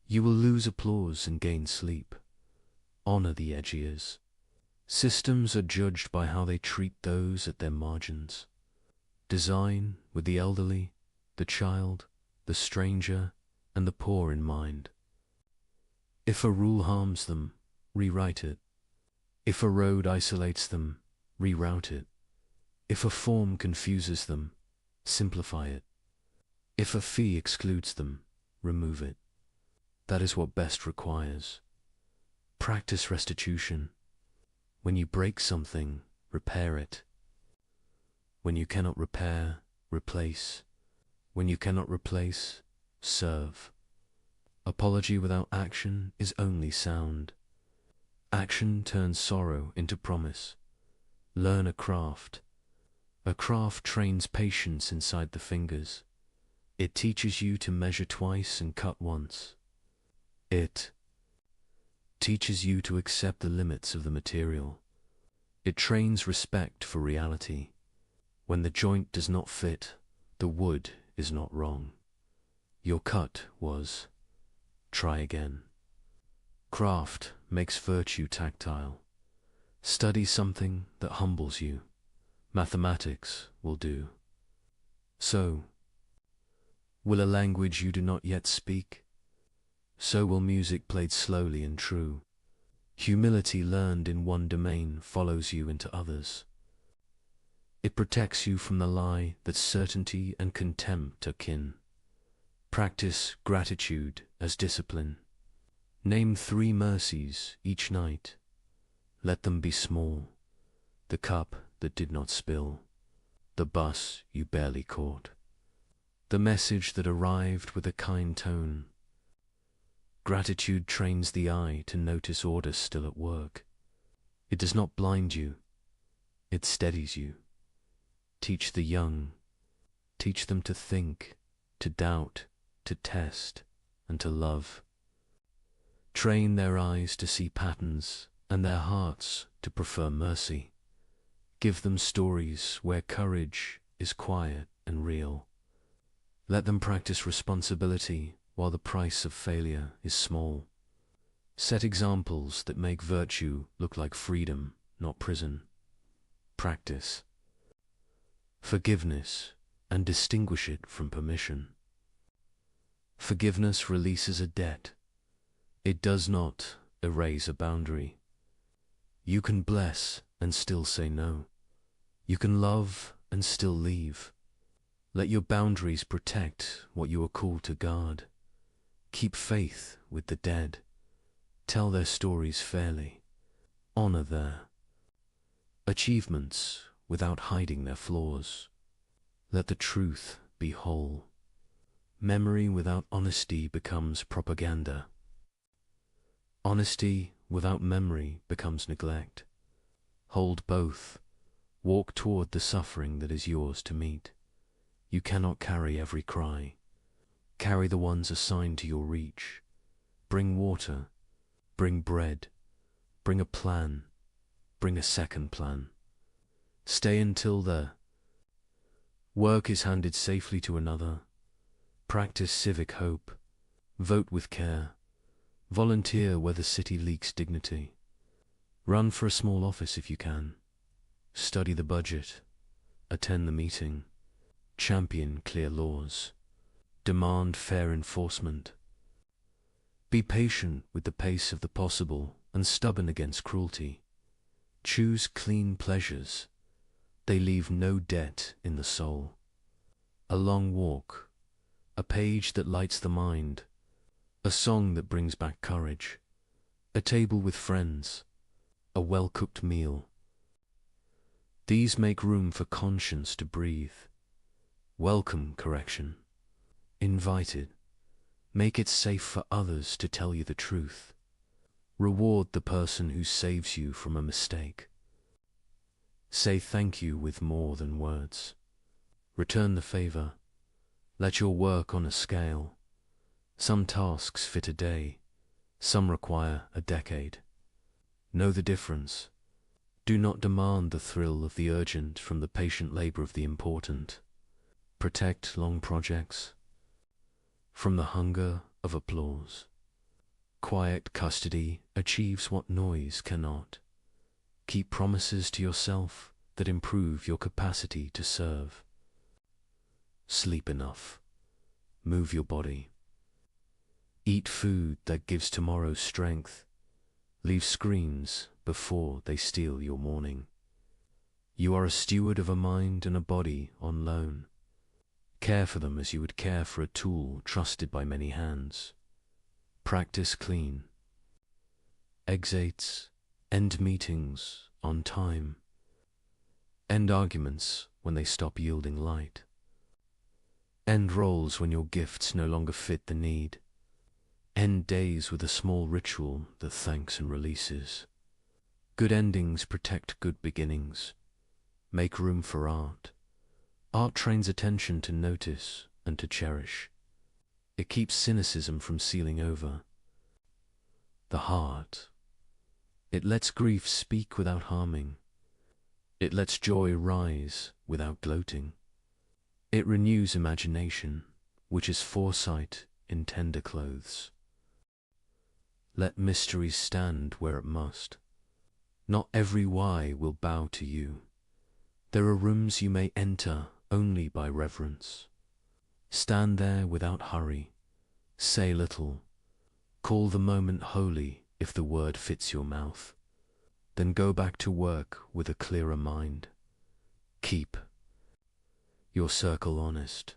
Speaker 2: You will lose applause and gain sleep. Honor the edgiers. Systems are judged by how they treat those at their margins. Design with the elderly, the child, the stranger, and the poor in mind. If a rule harms them, rewrite it. If a road isolates them, reroute it. If a form confuses them, simplify it. If a fee excludes them, remove it. That is what best requires. Practice restitution. When you break something, repair it. When you cannot repair, replace. When you cannot replace, serve. Apology without action is only sound. Action turns sorrow into promise. Learn a craft. A craft trains patience inside the fingers. It teaches you to measure twice and cut once. It teaches you to accept the limits of the material. It trains respect for reality. When the joint does not fit, the wood is not wrong. Your cut was, try again. Craft makes virtue tactile. Study something that humbles you. Mathematics will do. So, will a language you do not yet speak? So will music played slowly and true. Humility learned in one domain follows you into others. It protects you from the lie that certainty and contempt are kin. Practice gratitude as discipline. Name 3 mercies each night. Let them be small. The cup that did not spill. The bus you barely caught. The message that arrived with a kind tone. Gratitude trains the eye to notice order still at work. It does not blind you. It steadies you. Teach the young. Teach them to think, to doubt, to test, and to love. Train their eyes to see patterns and their hearts to prefer mercy. Give them stories where courage is quiet and real. Let them practice responsibility while the price of failure is small. Set examples that make virtue look like freedom, not prison. Practice forgiveness and distinguish it from permission. Forgiveness releases a debt. It does not erase a boundary. You can bless and still say no. You can love and still leave. Let your boundaries protect what you are called to guard. Keep faith with the dead. Tell their stories fairly. Honor their achievements without hiding their flaws. Let the truth be whole. Memory without honesty becomes propaganda. Honesty without memory becomes neglect. Hold both. Walk toward the suffering that is yours to meet. You cannot carry every cry. Carry the ones assigned to your reach. Bring water. Bring bread. Bring a plan. Bring a second plan. Stay until the work is handed safely to another. Practice civic hope. Vote with care. Volunteer where the city leaks dignity. Run for a small office if you can. Study the budget. Attend the meeting. Champion clear laws. Demand fair enforcement. Be patient with the pace of the possible and stubborn against cruelty. Choose clean pleasures. They leave no debt in the soul. A long walk. A page that lights the mind. A song that brings back courage. A table with friends. A well-cooked meal. These make room for conscience to breathe. Welcome correction. Invite it. Make it safe for others to tell you the truth. Reward the person who saves you from a mistake. Say thank you with more than words. Return the favor. Let your work on a scale. Some tasks fit a day. Some require a decade. Know the difference. Do not demand the thrill of the urgent from the patient labor of the important. Protect long projects from the hunger of applause. Quiet custody achieves what noise cannot. Keep promises to yourself that improve your capacity to serve. Sleep enough. Move your body. Eat food that gives tomorrow strength. Leave screens before they steal your morning. You are a steward of a mind and a body on loan. Care for them as you would care for a tool trusted by many hands. Practice clean. Exates. End meetings on time. End arguments when they stop yielding light. End roles when your gifts no longer fit the need. End days with a small ritual that thanks and releases. Good endings protect good beginnings. Make room for art. Art trains attention to notice and to cherish. It keeps cynicism from sealing over. The heart. It lets grief speak without harming. It lets joy rise without gloating. It renews imagination, which is foresight in tender clothes. Let mystery stand where it must. Not every why will bow to you. There are rooms you may enter only by reverence. Stand there without hurry. Say little. Call the moment holy if the word fits your mouth. Then go back to work with a clearer mind. Keep your circle honest.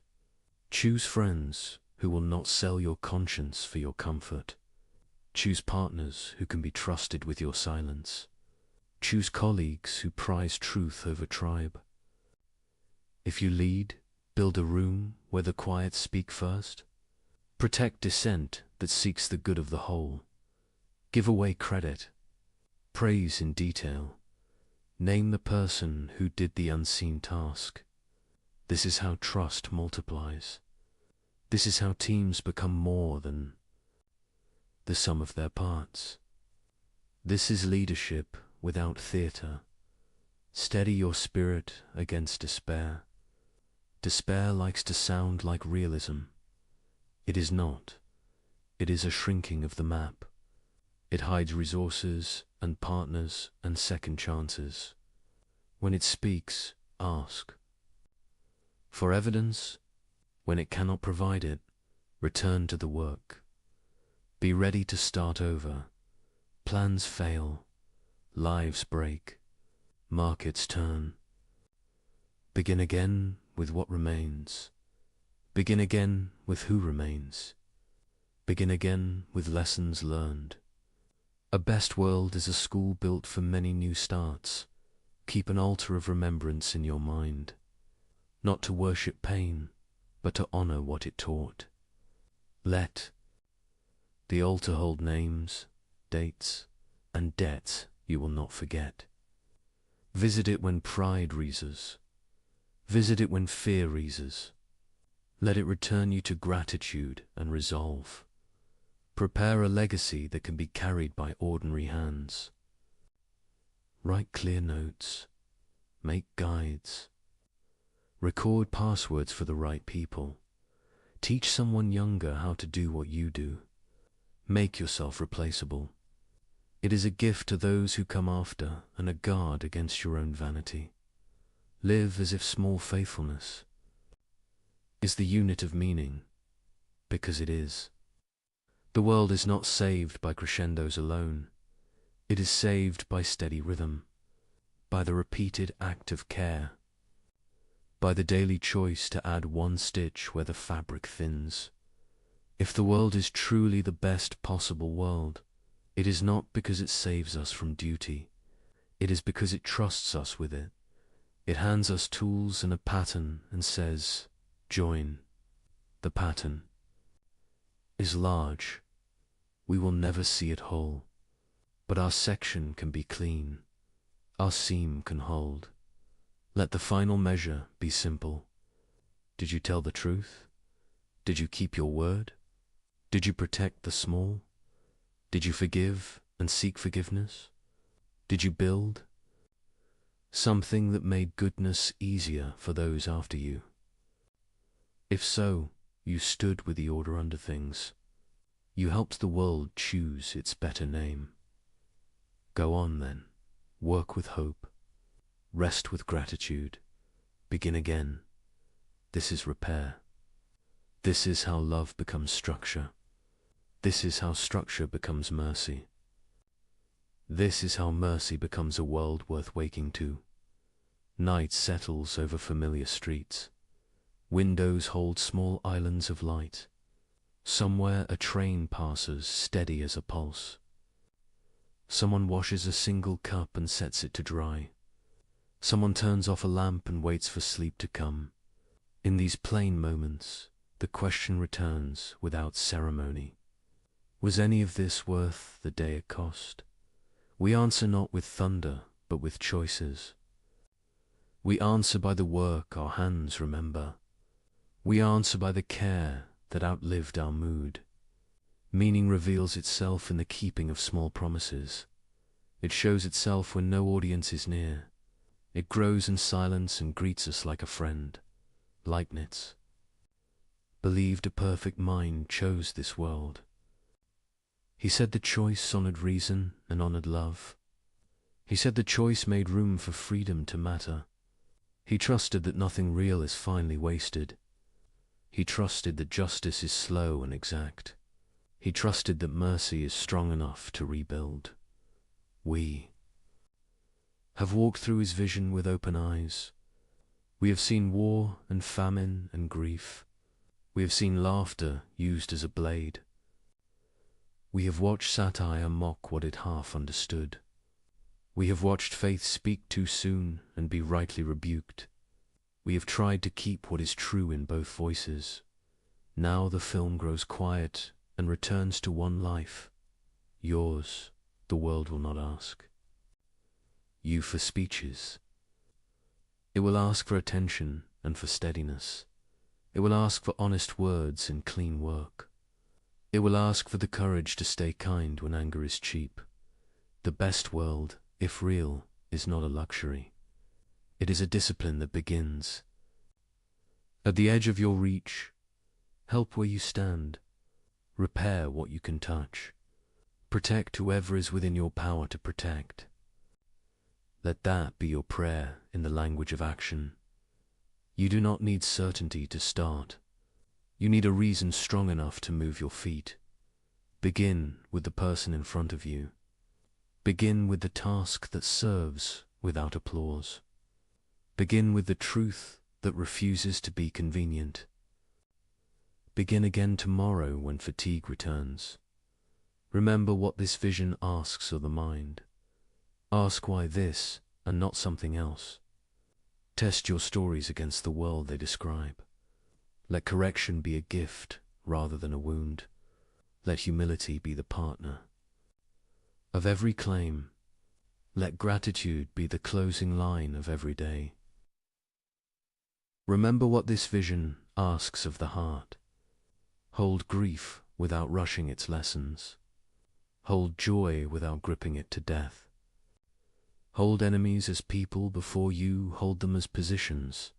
Speaker 2: Choose friends who will not sell your conscience for your comfort. Choose partners who can be trusted with your silence. Choose colleagues who prize truth over tribe. If you lead, build a room where the quiet speak first. Protect dissent that seeks the good of the whole. Give away credit. Praise in detail. Name the person who did the unseen task. This is how trust multiplies. This is how teams become more than the sum of their parts. This is leadership without theatre. Steady your spirit against despair. Despair likes to sound like realism. It is not. It is a shrinking of the map. It hides resources and partners and second chances. When it speaks, ask. For evidence, when it cannot provide it, return to the work. Be ready to start over. Plans fail. Lives break. Markets turn. Begin again with what remains. Begin again with who remains. Begin again with lessons learned. A best world is a school built for many new starts. Keep an altar of remembrance in your mind. Not to worship pain, but to honor what it taught. Let the altar hold names, dates, and debts you will not forget. Visit it when pride reases. Visit it when fear reases. Let it return you to gratitude and resolve. Prepare a legacy that can be carried by ordinary hands. Write clear notes. Make guides. Record passwords for the right people. Teach someone younger how to do what you do. Make yourself replaceable. It is a gift to those who come after and a guard against your own vanity. Live as if small faithfulness is the unit of meaning, because it is. The world is not saved by crescendos alone. It is saved by steady rhythm, by the repeated act of care, by the daily choice to add one stitch where the fabric thins. If the world is truly the best possible world, it is not because it saves us from duty. It is because it trusts us with it. It hands us tools and a pattern and says, join. The pattern is large. We will never see it whole, but our section can be clean. Our seam can hold. Let the final measure be simple. Did you tell the truth? Did you keep your word? Did you protect the small? Did you forgive and seek forgiveness? Did you build something that made goodness easier for those after you? If so, you stood with the order under things. You helped the world choose its better name. Go on then, work with hope, rest with gratitude, begin again. This is repair. This is how love becomes structure. This is how structure becomes mercy. This is how mercy becomes a world worth waking to. Night settles over familiar streets. Windows hold small islands of light. Somewhere a train passes, steady as a pulse. Someone washes a single cup and sets it to dry. Someone turns off a lamp and waits for sleep to come. In these plain moments, the question returns without ceremony. Was any of this worth the day it cost? We answer not with thunder, but with choices. We answer by the work our hands remember. We answer by the care that outlived our mood. Meaning reveals itself in the keeping of small promises. It shows itself when no audience is near. It grows in silence and greets us like a friend. Leibniz believed a perfect mind chose this world. He said the choice honored reason and honored love. He said the choice made room for freedom to matter. He trusted that nothing real is finally wasted. He trusted that justice is slow and exact. He trusted that mercy is strong enough to rebuild. We have walked through his vision with open eyes. We have seen war and famine and grief. We have seen laughter used as a blade. We have watched satire mock what it half understood. We have watched faith speak too soon and be rightly rebuked. We have tried to keep what is true in both voices. Now the film grows quiet and returns to one life. Yours, the world will not ask. You for speeches. It will ask for attention and for steadiness. It will ask for honest words and clean work. It will ask for the courage to stay kind when anger is cheap. The best world, if real, is not a luxury. It is a discipline that begins. At the edge of your reach, help where you stand. Repair what you can touch. Protect whoever is within your power to protect. Let that be your prayer in the language of action. You do not need certainty to start. You need a reason strong enough to move your feet. Begin with the person in front of you. Begin with the task that serves without applause. Begin with the truth that refuses to be convenient. Begin again tomorrow when fatigue returns. Remember what this vision asks of the mind. Ask why this and not something else. Test your stories against the world they describe. Let correction be a gift rather than a wound. Let humility be the partner of every claim. Let gratitude be the closing line of every day. Remember what this vision asks of the heart. Hold grief without rushing its lessons. Hold joy without gripping it to death. Hold enemies as people before you hold them as positions.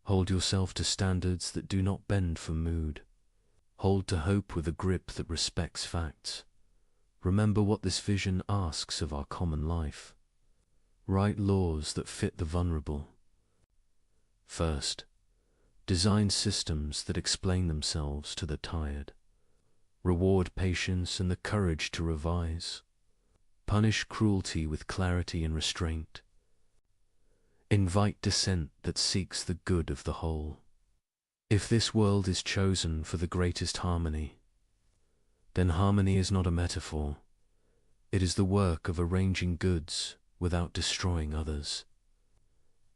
Speaker 2: Hold yourself to standards that do not bend for mood. Hold to hope with a grip that respects facts. Remember what this vision asks of our common life. Write laws that fit the vulnerable. First, design systems that explain themselves to the tired. Reward patience and the courage to revise. Punish cruelty with clarity and restraint. Invite dissent that seeks the good of the whole. If this world is chosen for the greatest harmony, then harmony is not a metaphor. It is the work of arranging goods without destroying others.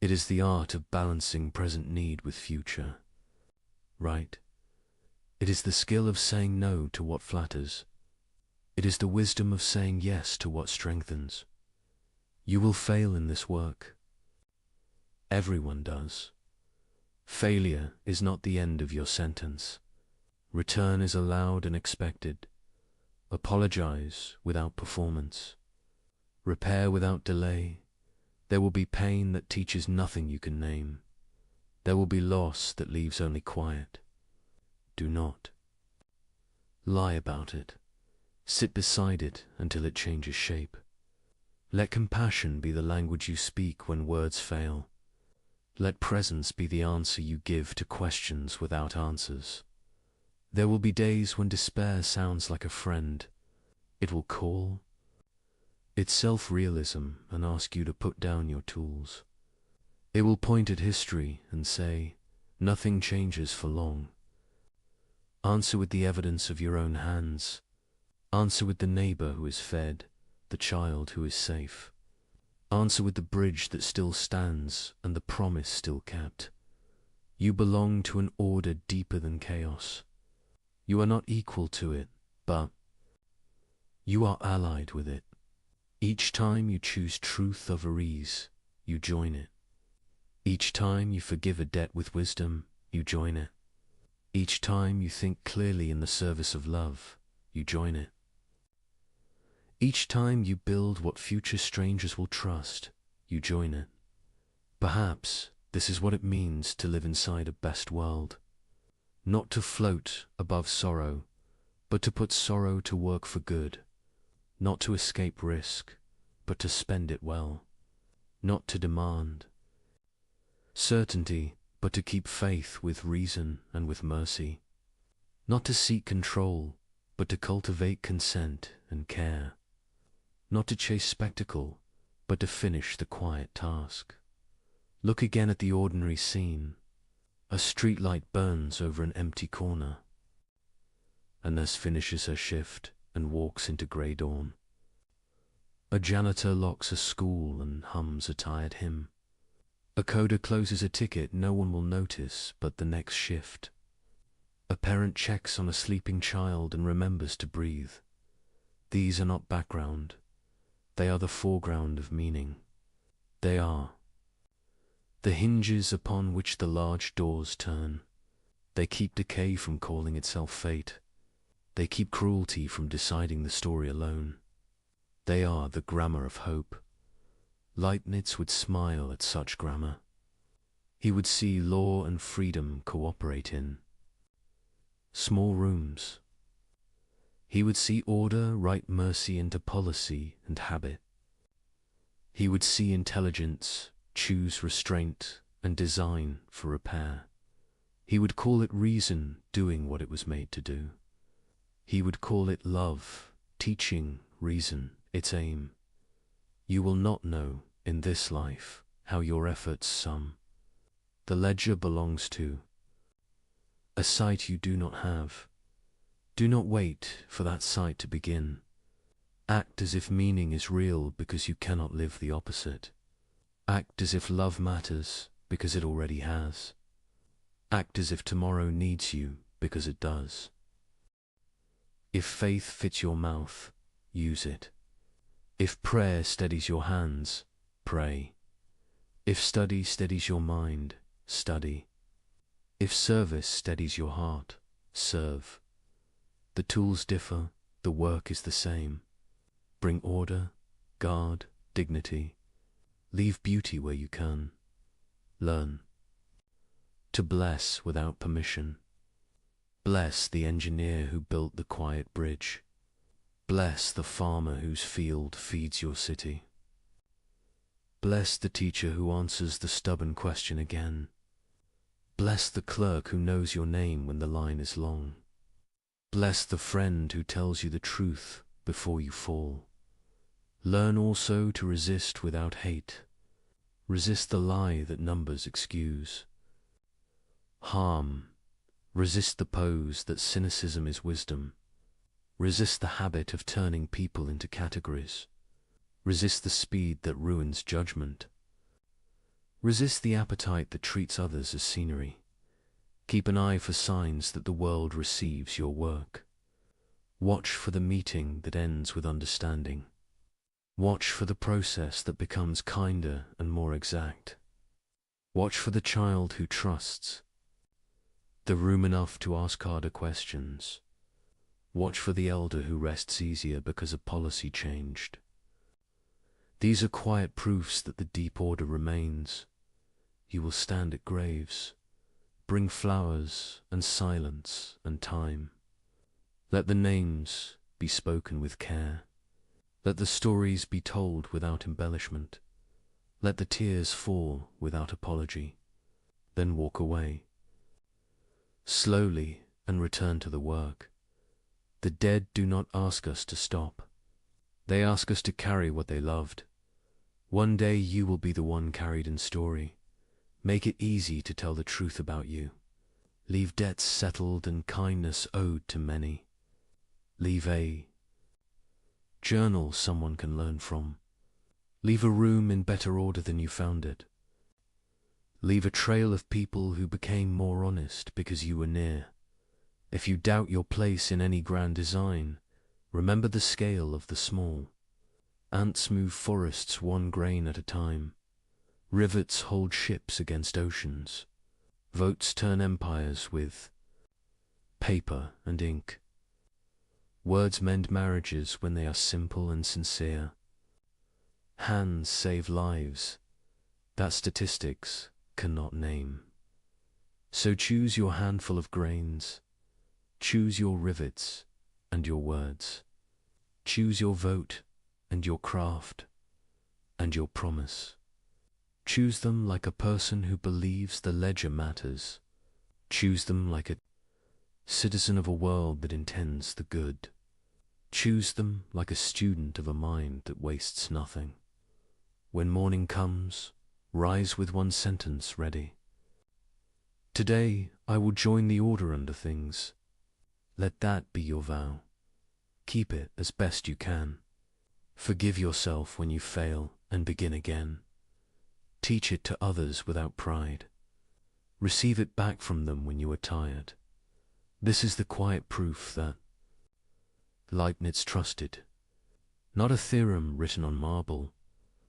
Speaker 2: It is the art of balancing present need with future. Right? It is the skill of saying no to what flatters. It is the wisdom of saying yes to what strengthens. You will fail in this work. Everyone does. Failure is not the end of your sentence. Return is allowed and expected. Apologize without performance. Repair without delay. There will be pain that teaches nothing you can name. There will be loss that leaves only quiet. Do not lie about it. Sit beside it until it changes shape. Let compassion be the language you speak when words fail. Let presence be the answer you give to questions without answers. There will be days when despair sounds like a friend. It will call its self-realism and ask you to put down your tools. It will point at history and say, nothing changes for long. Answer with the evidence of your own hands. Answer with the neighbor who is fed, the child who is safe. Answer with the bridge that still stands and the promise still kept. You belong to an order deeper than chaos. You are not equal to it, but You are allied with it. Each time you choose truth over ease, you join it. Each time you forgive a debt with wisdom, you join it. Each time you think clearly in the service of love, you join it. Each time you build what future strangers will trust, you join it. Perhaps this is what it means to live inside a best world. Not to float above sorrow, but to put sorrow to work for good. Not to escape risk, but to spend it well. Not to demand certainty, but to keep faith with reason and with mercy. Not to seek control, but to cultivate consent and care. Not to chase spectacle, but to finish the quiet task. Look again at the ordinary scene. A streetlight burns over an empty corner. A nurse finishes her shift and walks into grey dawn. A janitor locks a school and hums a tired hymn. A coder closes a ticket no one will notice but the next shift. A parent checks on a sleeping child and remembers to breathe. These are not background. They are the foreground of meaning. They are the hinges upon which the large doors turn. They keep decay from calling itself fate. They keep cruelty from deciding the story alone. They are the grammar of hope. Leibniz would smile at such grammar. He would see law and freedom cooperate in small rooms. He would see order write mercy into policy and habit. He would see intelligence choose restraint and design for repair. He would call it reason doing what it was made to do. He would call it love, teaching reason its aim. You will not know in this life how your efforts sum. The ledger belongs to a sight you do not have. Do not wait for that sight to begin. Act as if meaning is real because you cannot live the opposite. Act as if love matters because it already has. Act as if tomorrow needs you because it does. If faith fits your mouth, use it. If prayer steadies your hands, pray. If study steadies your mind, study. If service steadies your heart, serve. The tools differ, the work is the same. Bring order, guard, dignity. Leave beauty where you can. Learn to bless without permission. Bless the engineer who built the quiet bridge. Bless the farmer whose field feeds your city. Bless the teacher who answers the stubborn question again. Bless the clerk who knows your name when the line is long. Bless the friend who tells you the truth before you fall. Learn also to resist without hate. Resist the lie that numbers excuse. Harm. Resist the pose that cynicism is wisdom. Resist the habit of turning people into categories. Resist the speed that ruins judgment. Resist the appetite that treats others as scenery. Keep an eye for signs that the world receives your work. Watch for the meeting that ends with understanding. Watch for the process that becomes kinder and more exact. Watch for the child who trusts. The room enough to ask harder questions. Watch for the elder who rests easier because a policy changed. These are quiet proofs that the deep order remains. You will stand at graves. Bring flowers and silence and time. Let the names be spoken with care. Let the stories be told without embellishment. Let the tears fall without apology. Then walk away. Slowly and return to the work. The dead do not ask us to stop. They ask us to carry what they loved. One day you will be the one carried in story. Make it easy to tell the truth about you. Leave debts settled and kindness owed to many. Leave a journal someone can learn from. Leave a room in better order than you found it. Leave a trail of people who became more honest because you were near. If you doubt your place in any grand design, Remember the scale of the small. Ants move forests one grain at a time. Rivets hold ships against oceans. Votes turn empires with paper and ink. Words mend marriages when they are simple and sincere. Hands save lives that statistics cannot name. So choose your handful of grains. Choose your rivets and your words. Choose your vote and your craft and your promise. Choose them like a person who believes the ledger matters. Choose them like a citizen of a world that intends the good. Choose them like a student of a mind that wastes nothing. When morning comes, rise with one sentence ready. Today I will join the order under things. Let that be your vow. Keep it as best you can. Forgive yourself when you fail and begin again. Teach it to others without pride. Receive it back from them when you are tired. This is the quiet proof that Leibniz trusted. Not a theorem written on marble,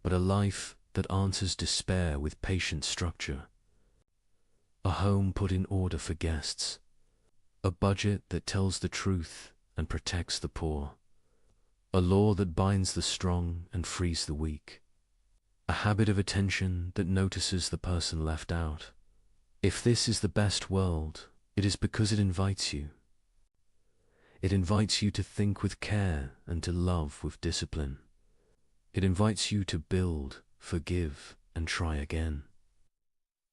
Speaker 2: but a life that answers despair with patient structure. A home put in order for guests. A budget that tells the truth and protects the poor. A law that binds the strong and frees the weak. A habit of attention that notices the person left out. If this is the best world, it is because it invites you. It invites you to think with care and to love with discipline. It invites you to build, forgive, and try again.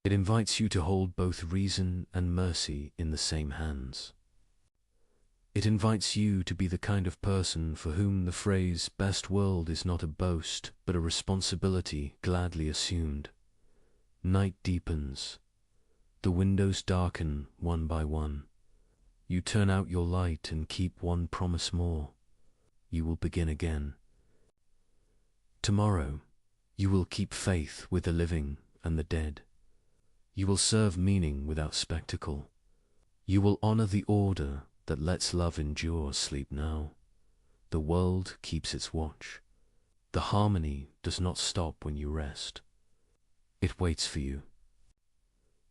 Speaker 2: It invites you to hold both reason and mercy in the same hands. It invites you to be the kind of person for whom the phrase best world is not a boast, but a responsibility gladly assumed. Night deepens. The windows darken one by one. You turn out your light and keep one promise more. You will begin again. Tomorrow, you will keep faith with the living and the dead. You will serve meaning without spectacle. You will honor the order that lets love endure. Sleep now. The world keeps its watch. The harmony does not stop when you rest. It waits for you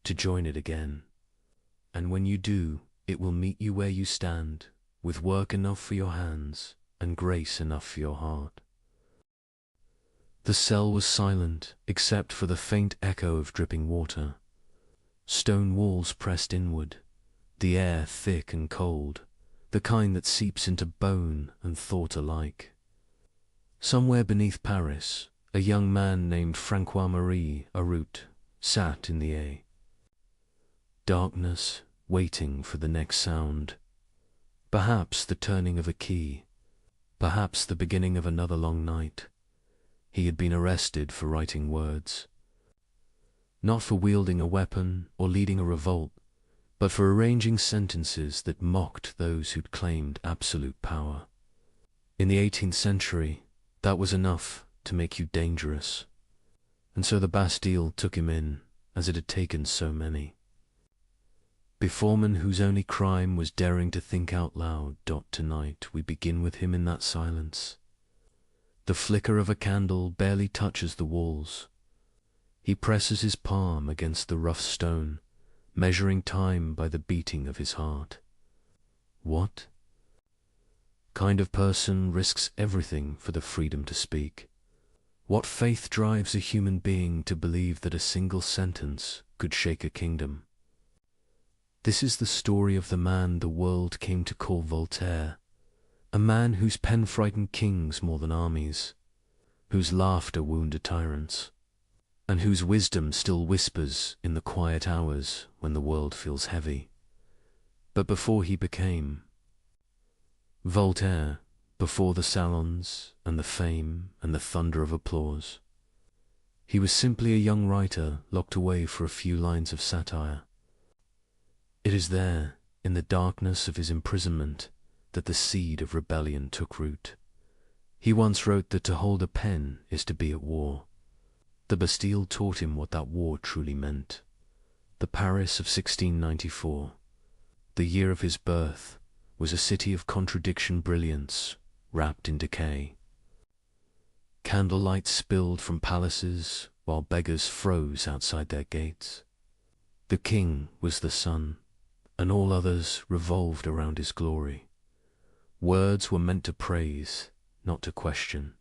Speaker 2: to join it again. And when you do, it will meet you where you stand, with work enough for your hands and grace enough for your heart. The cell was silent, except for the faint echo of dripping water. Stone walls pressed inward, the air thick and cold, the kind that seeps into bone and thought alike. Somewhere beneath Paris, a young man named Francois-Marie Arout sat in the A. Darkness, waiting for the next sound. Perhaps the turning of a key, perhaps the beginning of another long night. He had been arrested for writing words. Not for wielding a weapon or leading a revolt, but for arranging sentences that mocked those who'd claimed absolute power. In the 18th century, that was enough to make you dangerous. And so the Bastille took him in, as it had taken so many. Beforeman whose only crime was daring to think out loud. Tonight we begin with him in that silence. The flicker of a candle barely touches the walls. He presses his palm against the rough stone, measuring time by the beating of his heart. What kind of person risks everything for the freedom to speak? What faith drives a human being to believe that a single sentence could shake a kingdom? This is the story of the man the world came to call Voltaire, a man whose pen frightened kings more than armies, whose laughter wounded tyrants, and whose wisdom still whispers in the quiet hours when the world feels heavy. But before he became Voltaire, before the salons and the fame and the thunder of applause, he was simply a young writer locked away for a few lines of satire. It is there, in the darkness of his imprisonment, that the seed of rebellion took root. He once wrote that to hold a pen is to be at war. The Bastille taught him what that war truly meant. The Paris of 1694, the year of his birth, was a city of contradiction brilliance, wrapped in decay. Candlelight spilled from palaces, while beggars froze outside their gates. The king was the sun, and all others revolved around his glory. Words were meant to praise, not to question.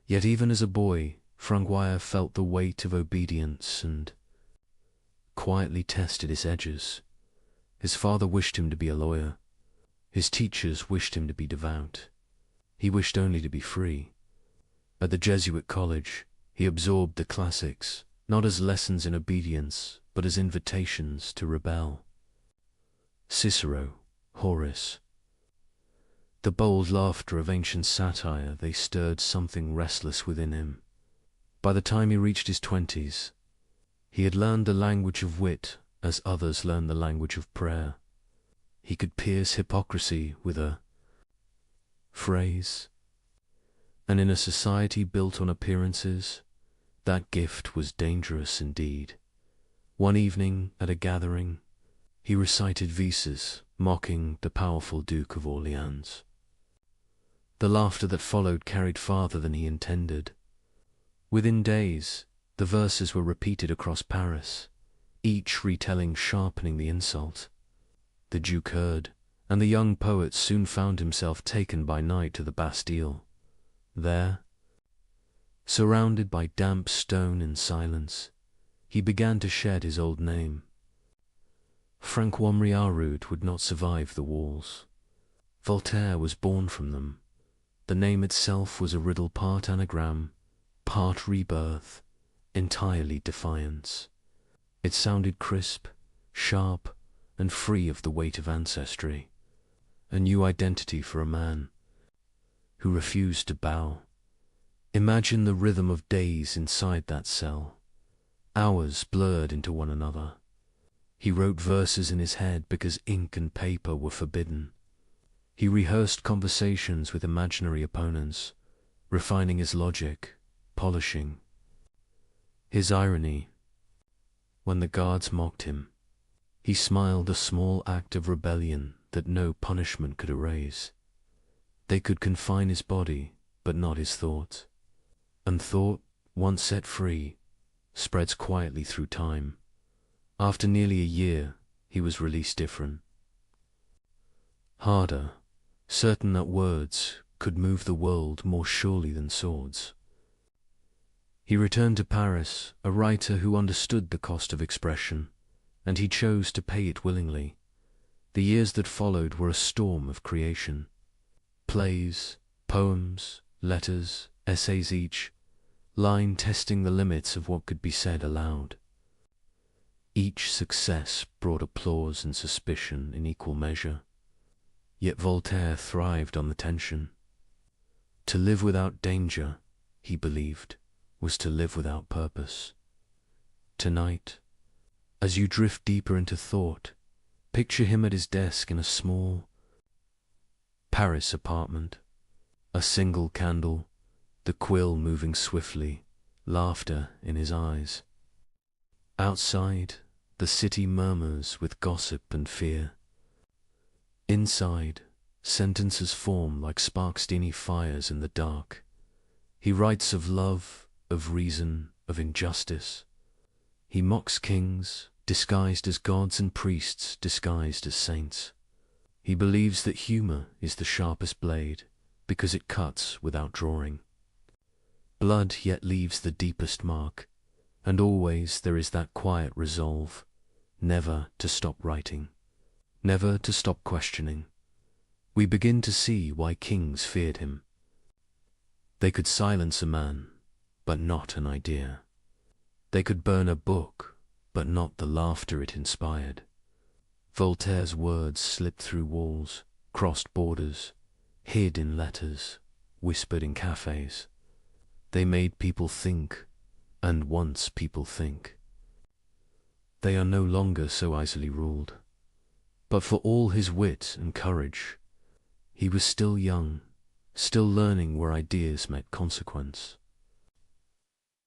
Speaker 2: Yet even as a boy, Francois felt the weight of obedience and quietly tested its edges. His father wished him to be a lawyer. His teachers wished him to be devout. He wished only to be free. At the Jesuit college, he absorbed the classics, not as lessons in obedience, but as invitations to rebel. Cicero, Horace. The bold laughter of ancient satire, they stirred something restless within him. By the time he reached his 20s, he had learned the language of wit as others learn the language of prayer. He could pierce hypocrisy with a phrase. And in a society built on appearances, that gift was dangerous indeed. One evening at a gathering, he recited verses mocking the powerful Duke of Orleans. The laughter that followed carried farther than he intended. Within days, the verses were repeated across Paris, each retelling sharpening the insult. The Duke heard, and the young poet soon found himself taken by night to the Bastille. There, surrounded by damp stone and silence, he began to shed his old name. Francois Riarude would not survive the walls. Voltaire was born from them. The name itself was a riddle, part anagram, part rebirth, entirely defiance. It sounded crisp, sharp, and free of the weight of ancestry. A new identity for a man who refused to bow. Imagine the rhythm of days inside that cell. Hours blurred into one another. He wrote verses in his head because ink and paper were forbidden. He rehearsed conversations with imaginary opponents, refining his logic, polishing his irony. When the guards mocked him, he smiled, a small act of rebellion that no punishment could erase. They could confine his body, but not his thought. And thought, once set free, spreads quietly through time. After nearly a year, he was released different. Harder, certain that words could move the world more surely than swords. He returned to Paris, a writer who understood the cost of expression, and he chose to pay it willingly. The years that followed were a storm of creation. Plays, poems, letters, essays, each line testing the limits of what could be said aloud. Each success brought applause and suspicion in equal measure. Yet Voltaire thrived on the tension. To live without danger, he believed, was to live without purpose. Tonight, as you drift deeper into thought, picture him at his desk in a small Paris apartment. A single candle, the quill moving swiftly, laughter in his eyes. Outside, the city murmurs with gossip and fear. Inside, sentences form like spark-steamy fires in the dark. He writes of love, of reason, of injustice. He mocks kings, disguised as gods, and priests, disguised as saints. He believes that humor is the sharpest blade, because it cuts without drawing. Blood yet leaves the deepest mark, and always there is that quiet resolve, never to stop writing, never to stop questioning. We begin to see why kings feared him. They could silence a man, but not an idea. They could burn a book, but not the laughter it inspired. Voltaire's words slipped through walls, crossed borders, hid in letters, whispered in cafes. They made people think, and once people think. They are no longer so easily ruled. But for all his wit and courage, he was still young, still learning where ideas met consequence.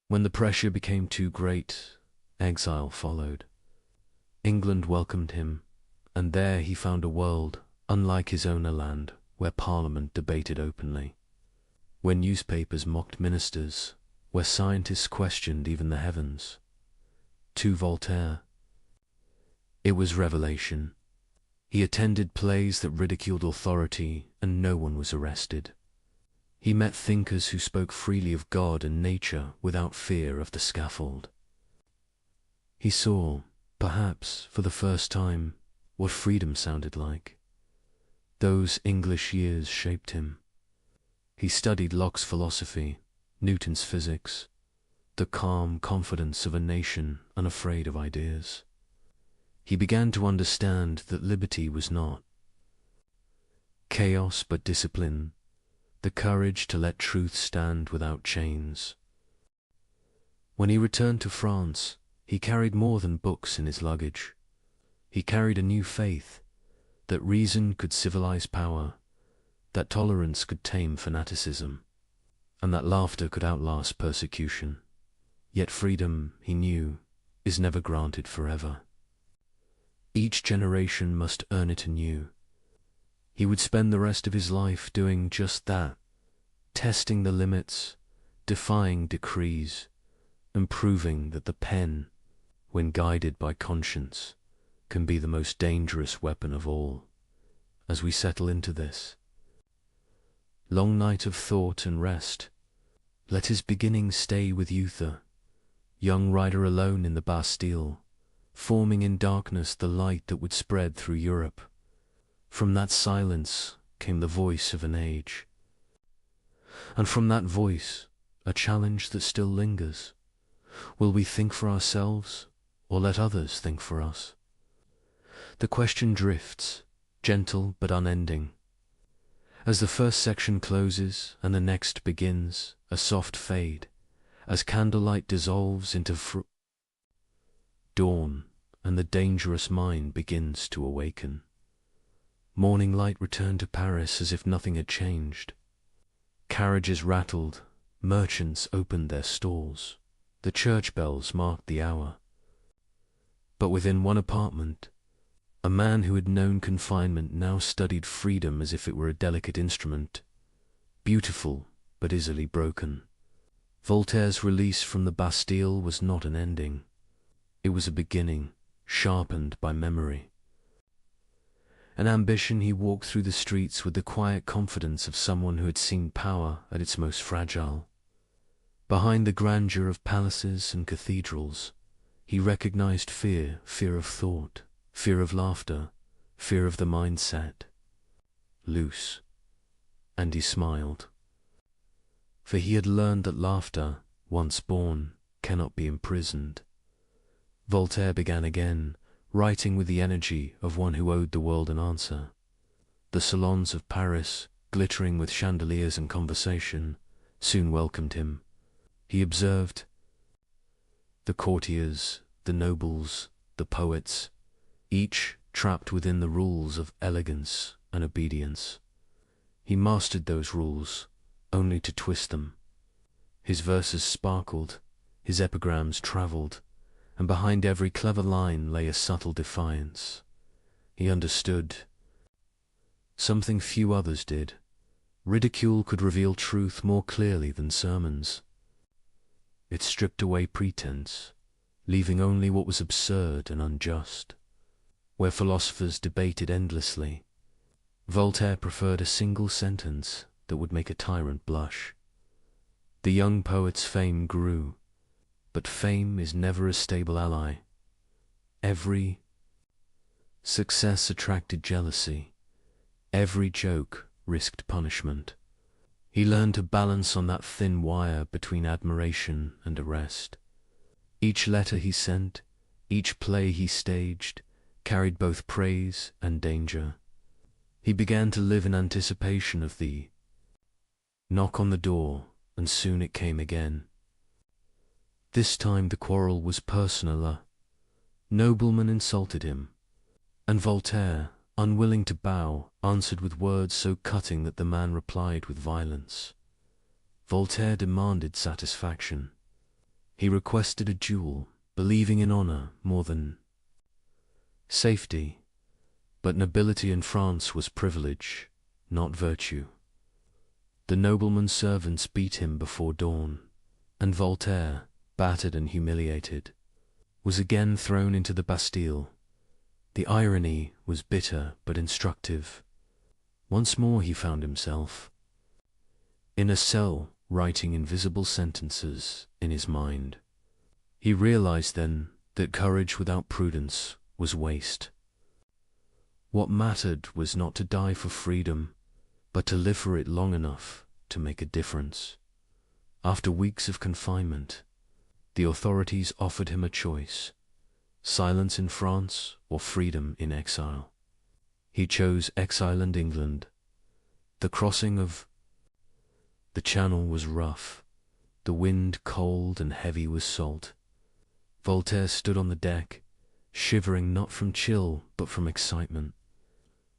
Speaker 2: When the pressure became too great, exile followed. England welcomed him, and there he found a world unlike his own land, where Parliament debated openly, where newspapers mocked ministers, where scientists questioned even the heavens. To Voltaire, it was revelation. He attended plays that ridiculed authority, and no one was arrested. He met thinkers who spoke freely of God and nature without fear of the scaffold. He saw, perhaps for the first time, what freedom sounded like. Those English years shaped him. He studied Locke's philosophy, Newton's physics, the calm confidence of a nation unafraid of ideas. He began to understand that liberty was not chaos but discipline, the courage to let truth stand without chains. When he returned to France, he carried more than books in his luggage. He carried a new faith, that reason could civilize power, that tolerance could tame fanaticism, and that laughter could outlast persecution. Yet freedom, he knew, is never granted forever. Each generation must earn it anew. He would spend the rest of his life doing just that, testing the limits, defying decrees, and proving that the pen, when guided by conscience, can be the most dangerous weapon of all. As we settle into this long night of thought and rest, let his beginnings stay with Uther, young rider alone in the Bastille, forming in darkness the light that would spread through Europe. From that silence came the voice of an age, and from that voice a challenge that still lingers. Will we think for ourselves, or let others think for us? The question drifts, gentle but unending. As the first section closes and the next begins, a soft fade, as candlelight dissolves into dawn, and the dangerous mind begins to awaken. Morning light returned to Paris as if nothing had changed. Carriages rattled, merchants opened their stalls, the church bells marked the hour. But within one apartment, a man who had known confinement now studied freedom as if it were a delicate instrument, beautiful but easily broken. Voltaire's release from the Bastille was not an ending. It was a beginning, sharpened by memory. An ambition, he walked through the streets with the quiet confidence of someone who had seen power at its most fragile. Behind the grandeur of palaces and cathedrals, he recognized fear, fear of thought, fear of laughter, fear of the mindset. Loose. And he smiled. For he had learned that laughter, once born, cannot be imprisoned. Voltaire began again, writing with the energy of one who owed the world an answer. The salons of Paris, glittering with chandeliers and conversation, soon welcomed him. He observed the courtiers, the nobles, the poets, each trapped within the rules of elegance and obedience. He mastered those rules, only to twist them. His verses sparkled, his epigrams travelled, and behind every clever line lay a subtle defiance. He understood something few others did. Ridicule could reveal truth more clearly than sermons. It stripped away pretense, leaving only what was absurd and unjust. Where philosophers debated endlessly, Voltaire preferred a single sentence that would make a tyrant blush. The young poet's fame grew, but fame is never a stable ally. Every success attracted jealousy. Every joke risked punishment. He learned to balance on that thin wire between admiration and arrest. Each letter he sent, each play he staged, carried both praise and danger. He began to live in anticipation of the knock on the door, and soon it came again. This time the quarrel was personaler. Noblemen insulted him, and Voltaire, unwilling to bow, answered with words so cutting that the man replied with violence. Voltaire demanded satisfaction. He requested a duel, believing in honor more than safety. But nobility in France was privilege, not virtue. The nobleman's servants beat him before dawn, and Voltaire, battered and humiliated, was again thrown into the Bastille. The irony was bitter but instructive. Once more he found himself in a cell, writing invisible sentences in his mind. He realized then that courage without prudence was waste. What mattered was not to die for freedom, but to live for it long enough to make a difference. After weeks of confinement, the authorities offered him a choice: silence in France or freedom in exile. He chose exile in England. The crossing of the Channel was rough, the wind cold and heavy with salt. Voltaire stood on the deck, shivering not from chill but from excitement.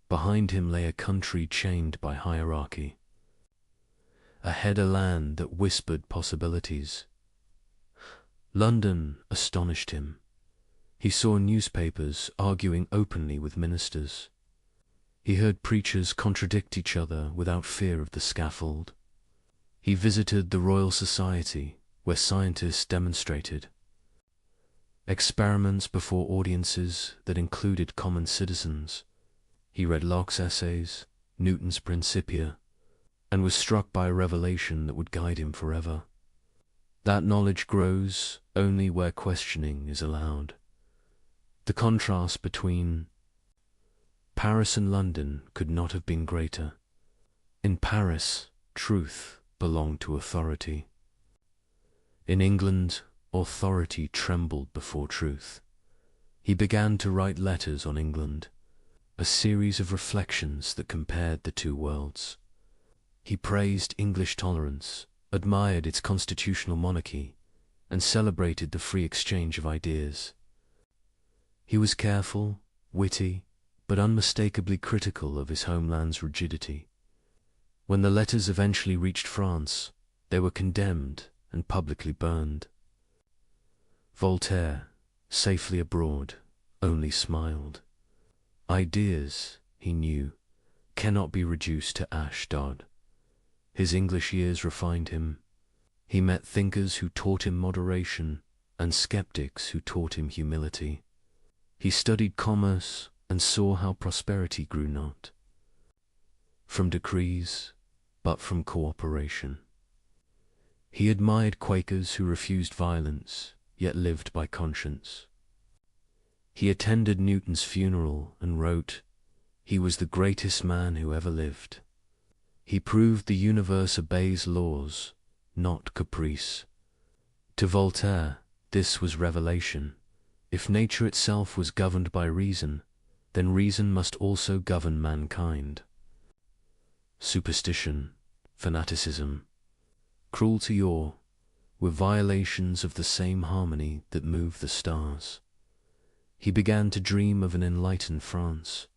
Speaker 2: Behind him lay a country chained by hierarchy. Ahead a land that whispered possibilities. London astonished him. He saw newspapers arguing openly with ministers. He heard preachers contradict each other without fear of the scaffold. He visited the Royal Society, where scientists demonstrated experiments before audiences that included common citizens. He read Locke's essays, Newton's Principia, and was struck by a revelation that would guide him forever. That knowledge grows only where questioning is allowed. The contrast between Paris and London could not have been greater. In Paris, truth belonged to authority. In England, authority trembled before truth. He began to write letters on England, a series of reflections that compared the two worlds. He praised English tolerance, admired its constitutional monarchy, and celebrated the free exchange of ideas. He was careful, witty, but unmistakably critical of his homeland's rigidity. When the letters eventually reached France, they were condemned and publicly burned. Voltaire, safely abroad, only smiled. Ideas, he knew, cannot be reduced to Ashdod. His English years refined him. He met thinkers who taught him moderation and skeptics who taught him humility. He studied commerce and saw how prosperity grew not from decrees, but from cooperation. He admired Quakers who refused violence, yet lived by conscience. He attended Newton's funeral and wrote, "He was the greatest man who ever lived." He proved the universe obeys laws, not caprice. To Voltaire, this was revelation. If nature itself was governed by reason, then reason must also govern mankind. Superstition, fanaticism, cruelty or were violations of the same harmony that move the stars. He began to dream of an enlightened France,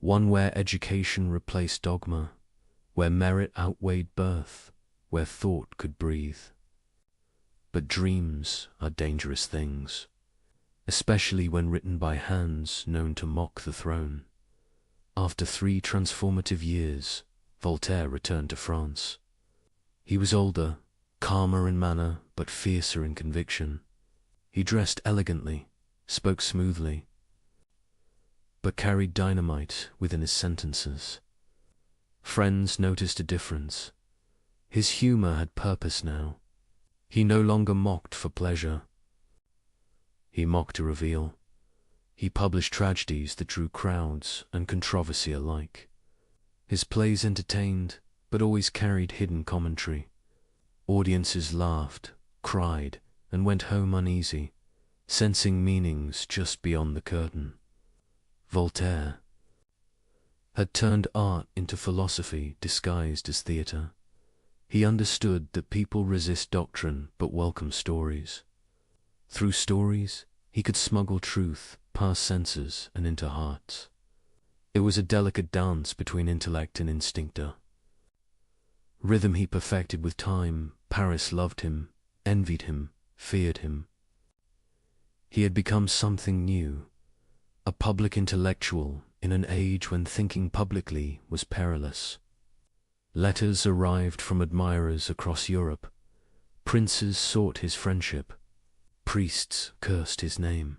Speaker 2: one where education replaced dogma, where merit outweighed birth, where thought could breathe. But dreams are dangerous things, especially when written by hands known to mock the throne. After 3 transformative years, Voltaire returned to France. He was older, calmer in manner, but fiercer in conviction. He dressed elegantly, spoke smoothly, but carried dynamite within his sentences. Friends noticed a difference. His humor had purpose now. He no longer mocked for pleasure. He mocked to reveal. He published tragedies that drew crowds and controversy alike. His plays entertained, but always carried hidden commentary. Audiences laughed, cried, and went home uneasy, sensing meanings just beyond the curtain. Voltaire had turned art into philosophy disguised as theatre. He understood that people resist doctrine but welcome stories. Through stories, he could smuggle truth past senses and into hearts. It was a delicate dance between intellect and instinctor. Rhythm he perfected with time. Paris loved him, envied him, feared him. He had become something new, a public intellectual in an age when thinking publicly was perilous. Letters arrived from admirers across Europe. Princes sought his friendship. Priests cursed his name.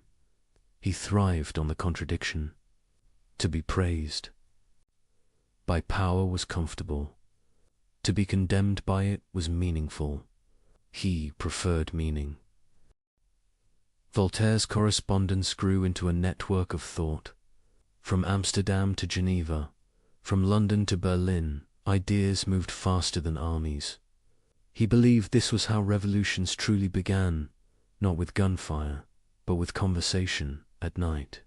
Speaker 2: He thrived on the contradiction. To be praised by power was comfortable. To be condemned by it was meaningful. He preferred meaning. Voltaire's correspondence grew into a network of thought. From Amsterdam to Geneva, from London to Berlin, ideas moved faster than armies. He believed this was how revolutions truly began, not with gunfire, but with conversation at night.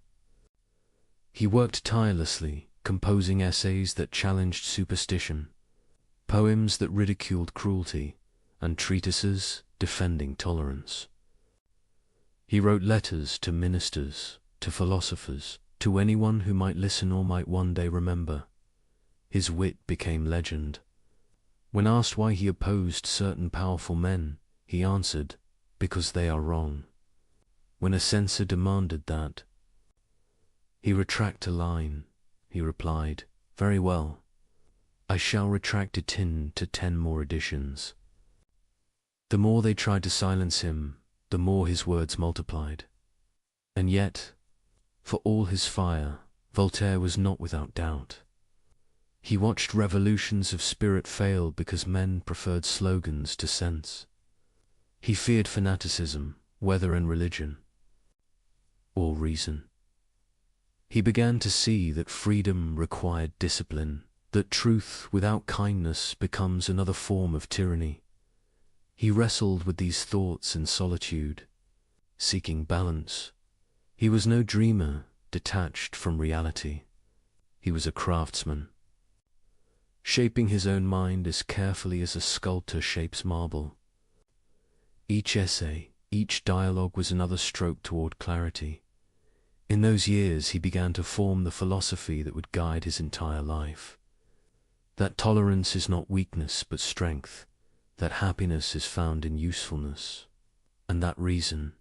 Speaker 2: He worked tirelessly, composing essays that challenged superstition, poems that ridiculed cruelty, and treatises defending tolerance. He wrote letters to ministers, to philosophers, to anyone who might listen or might one day remember. His wit became legend. When asked why he opposed certain powerful men, he answered, "Because they are wrong." When a censor demanded that he retract a line, he replied, "Very well, I shall retract it into 10 more editions." The more they tried to silence him, the more his words multiplied. And yet, for all his fire, Voltaire was not without doubt. He watched revolutions of spirit fail because men preferred slogans to sense. He feared fanaticism, whether in religion or reason. He began to see that freedom required discipline, that truth without kindness becomes another form of tyranny. He wrestled with these thoughts in solitude, seeking balance. He was no dreamer, detached from reality. He was a craftsman, shaping his own mind as carefully as a sculptor shapes marble. Each essay, each dialogue was another stroke toward clarity. In those years he began to form the philosophy that would guide his entire life. That tolerance is not weakness but strength, that happiness is found in usefulness, and that reason,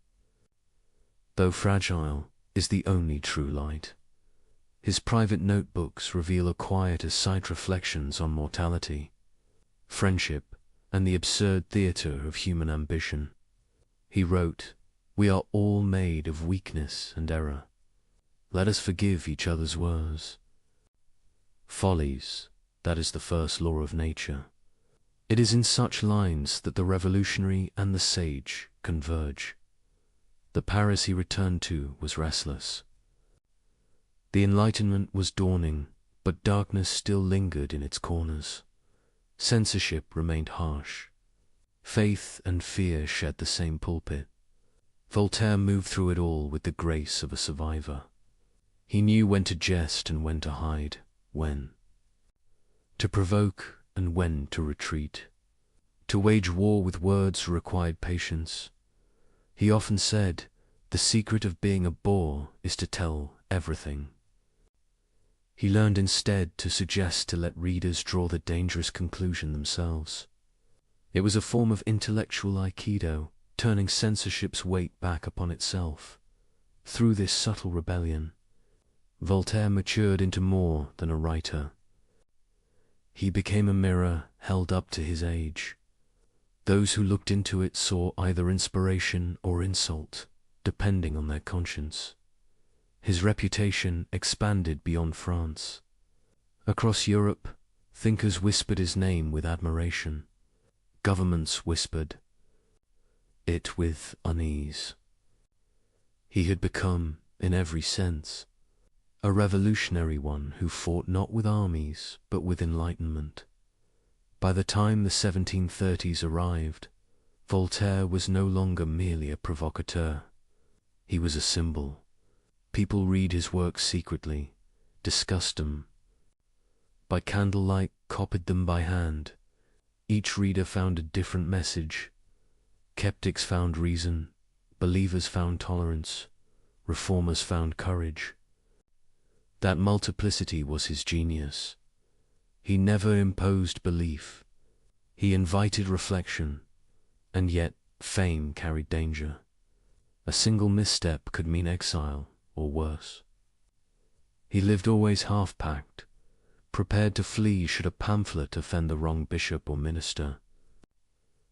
Speaker 2: though fragile, is the only true light. His private notebooks reveal a quiet as sight reflections on mortality, friendship, and the absurd theatre of human ambition. He wrote, "We are all made of weakness and error. Let us forgive each other's words. Follies, that is the first law of nature." It is in such lines that the revolutionary and the sage converge. The Paris he returned to was restless. The Enlightenment was dawning, but darkness still lingered in its corners. Censorship remained harsh. Faith and fear shared the same pulpit. Voltaire moved through it all with the grace of a survivor. He knew when to jest and when to hide, when to provoke and when to retreat. To wage war with words required patience. He often said, "The secret of being a bore is to tell everything." He learned instead to suggest to let readers draw the dangerous conclusion themselves. It was a form of intellectual aikido, turning censorship's weight back upon itself. Through this subtle rebellion, Voltaire matured into more than a writer. He became a mirror held up to his age. Those who looked into it saw either inspiration or insult, depending on their conscience. His reputation expanded beyond France. Across Europe, thinkers whispered his name with admiration. Governments whispered it with unease. He had become, in every sense, a revolutionary one who fought not with armies, but with enlightenment. By the time the 1730s arrived, Voltaire was no longer merely a provocateur. He was a symbol. People read his works secretly, discussed them. By candlelight, copied them by hand. Each reader found a different message. Skeptics found reason, believers found tolerance, reformers found courage. That multiplicity was his genius. He never imposed belief. He invited reflection, and yet fame carried danger. A single misstep could mean exile, or worse. He lived always half-packed, prepared to flee should a pamphlet offend the wrong bishop or minister.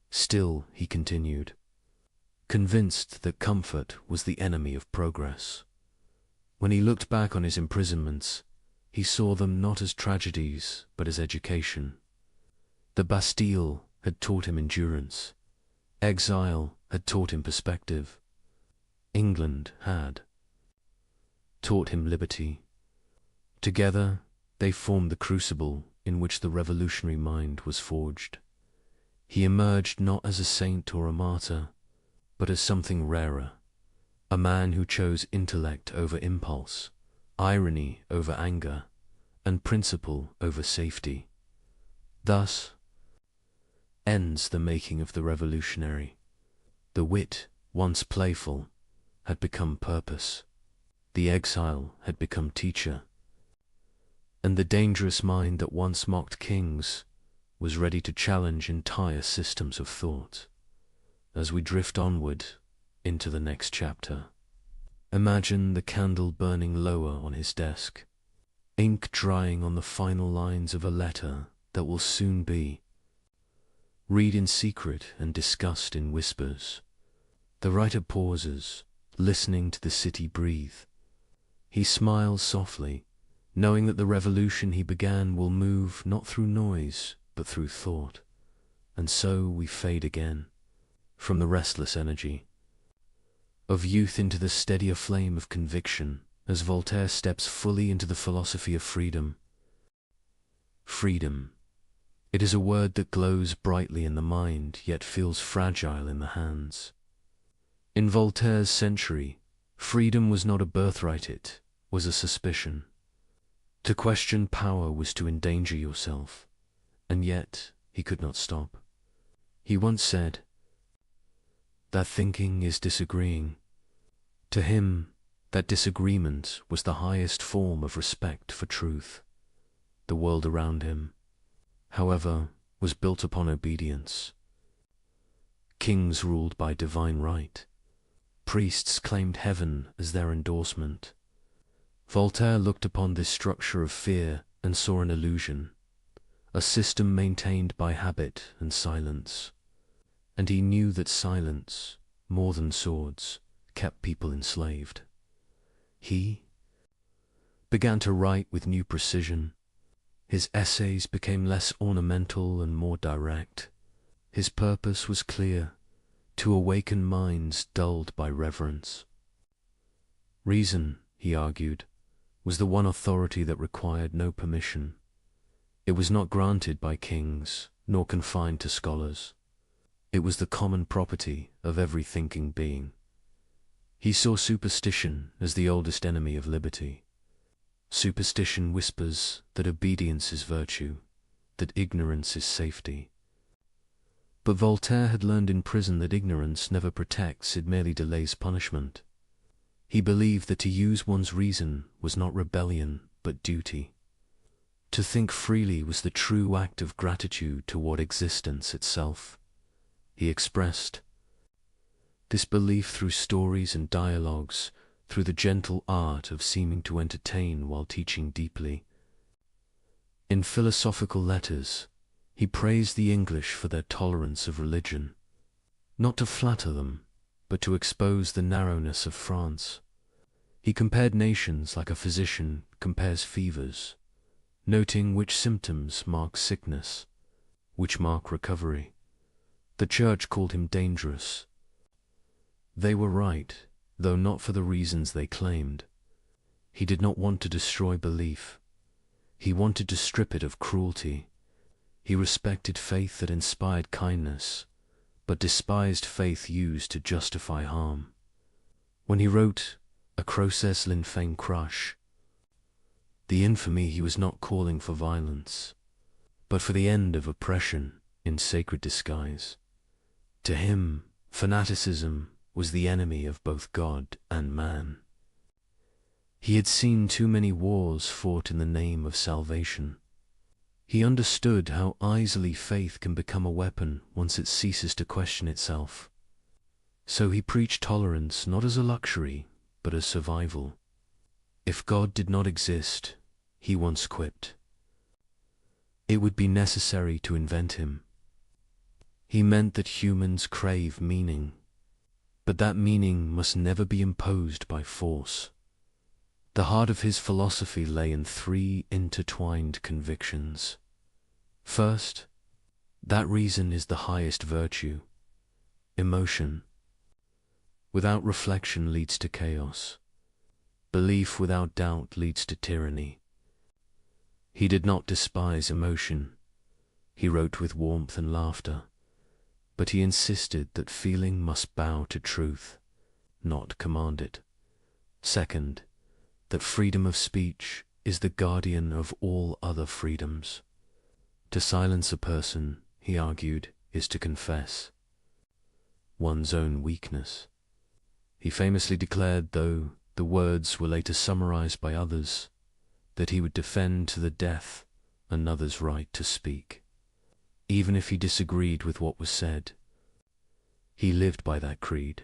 Speaker 2: Still, he continued, convinced that comfort was the enemy of progress. When he looked back on his imprisonments, he saw them not as tragedies, but as education. The Bastille had taught him endurance. Exile had taught him perspective. England had taught him liberty. Together, they formed the crucible in which the revolutionary mind was forged. He emerged not as a saint or a martyr, but as something rarer, a man who chose intellect over impulse, irony over anger, and principle over safety. Thus ends the making of the revolutionary. The wit, once playful, had become purpose. The exile had become teacher. And the dangerous mind that once mocked kings was ready to challenge entire systems of thought. As we drift onward into the next chapter, imagine the candle burning lower on his desk, ink drying on the final lines of a letter that will soon be. Read in secret and discussed in whispers. The writer pauses, listening to the city breathe. He smiles softly, knowing that the revolution he began will move not through noise, but through thought. And so we fade again, from the restless energy of youth into the steadier flame of conviction, as Voltaire steps fully into the philosophy of freedom. Freedom. It is a word that glows brightly in the mind, yet feels fragile in the hands. In Voltaire's century, freedom was not a birthright, it was a suspicion. To question power was to endanger yourself, and yet he could not stop. He once said that thinking is disagreeing. To him, that disagreement was the highest form of respect for truth. The world around him, however, was built upon obedience. Kings ruled by divine right. Priests claimed heaven as their endorsement. Voltaire looked upon this structure of fear and saw an illusion, a system maintained by habit and silence. And he knew that silence, more than swords, kept people enslaved. He began to write with new precision. His essays became less ornamental and more direct. His purpose was clear, to awaken minds dulled by reverence. Reason, he argued, was the one authority that required no permission. It was not granted by kings, nor confined to scholars. It was the common property of every thinking being. He saw superstition as the oldest enemy of liberty. Superstition whispers that obedience is virtue, that ignorance is safety. But Voltaire had learned in prison that ignorance never protects, it merely delays punishment. He believed that to use one's reason was not rebellion, but duty. To think freely was the true act of gratitude toward existence itself. He expressed this belief through stories and dialogues, through the gentle art of seeming to entertain while teaching deeply. In philosophical letters, he praised the English for their tolerance of religion, not to flatter them, but to expose the narrowness of France. He compared nations like a physician compares fevers, noting which symptoms mark sickness, which mark recovery. The Church called him dangerous. They were right, though not for the reasons they claimed. He did not want to destroy belief. He wanted to strip it of cruelty. He respected faith that inspired kindness, but despised faith used to justify harm. When he wrote A Crocès l'Infame Crush, the infamy, he was not calling for violence, but for the end of oppression in sacred disguise. To him, fanaticism was the enemy of both God and man. He had seen too many wars fought in the name of salvation. He understood how easily faith can become a weapon once it ceases to question itself. So he preached tolerance not as a luxury, but as survival. If God did not exist, he once quipped, it would be necessary to invent him. He meant that humans crave meaning, but that meaning must never be imposed by force. The heart of his philosophy lay in three intertwined convictions. First, that reason is the highest virtue. Emotion without reflection leads to chaos. Belief without doubt leads to tyranny. He did not despise emotion. He wrote with warmth and laughter, but he insisted that feeling must bow to truth, not command it. Second, that freedom of speech is the guardian of all other freedoms. To silence a person, he argued, is to confess one's own weakness. He famously declared, though the words were later summarized by others, that he would defend to the death another's right to speak, even if he disagreed with what was said. He lived by that creed.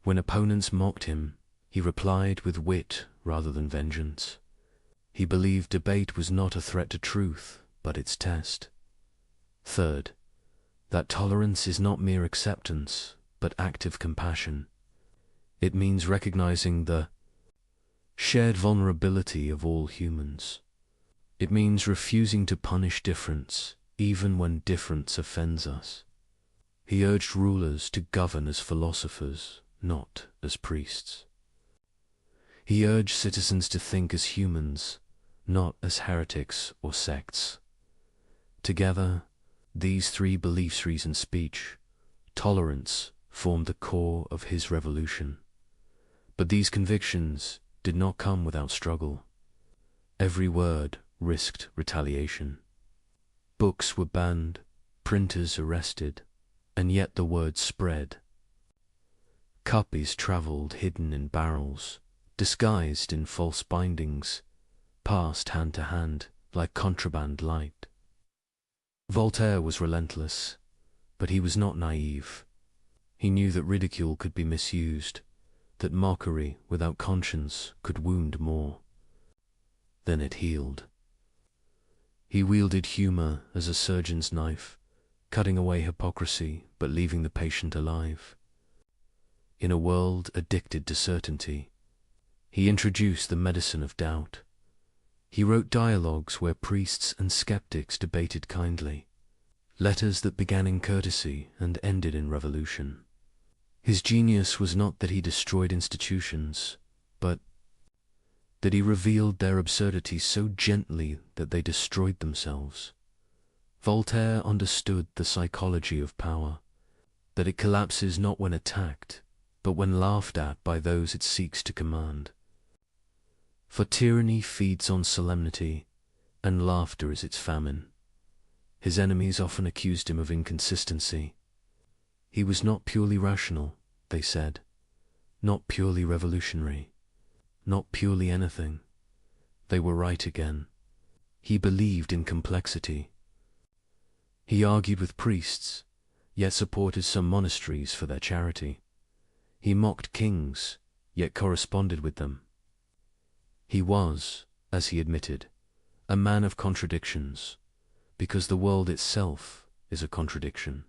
Speaker 2: When opponents mocked him, he replied with wit rather than vengeance. He believed debate was not a threat to truth, but its test. Third, that tolerance is not mere acceptance, but active compassion. It means recognizing the shared vulnerability of all humans. It means refusing to punish difference, even when difference offends us. He urged rulers to govern as philosophers, not as priests. He urged citizens to think as humans, not as heretics or sects. Together, these three beliefs, reason, speech, tolerance, formed the core of his revolution. But these convictions did not come without struggle. Every word risked retaliation. Books were banned, printers arrested, and yet the word spread. Copies traveled hidden in barrels, disguised in false bindings, passed hand to hand like contraband light. Voltaire was relentless, but he was not naive. He knew that ridicule could be misused, that mockery without conscience could wound more than it healed. He wielded humor as a surgeon's knife, cutting away hypocrisy but leaving the patient alive. In a world addicted to certainty, he introduced the medicine of doubt. He wrote dialogues where priests and skeptics debated kindly, letters that began in courtesy and ended in revolution. His genius was not that he destroyed institutions, but that he revealed their absurdity so gently that they destroyed themselves. Voltaire understood the psychology of power, that it collapses not when attacked, but when laughed at by those it seeks to command. For tyranny feeds on solemnity, and laughter is its famine. His enemies often accused him of inconsistency. He was not purely rational, they said, not purely revolutionary, not purely anything. They were right again. He believed in complexity. He argued with priests, yet supported some monasteries for their charity. He mocked kings, yet corresponded with them. He was, as he admitted, a man of contradictions, because the world itself is a contradiction.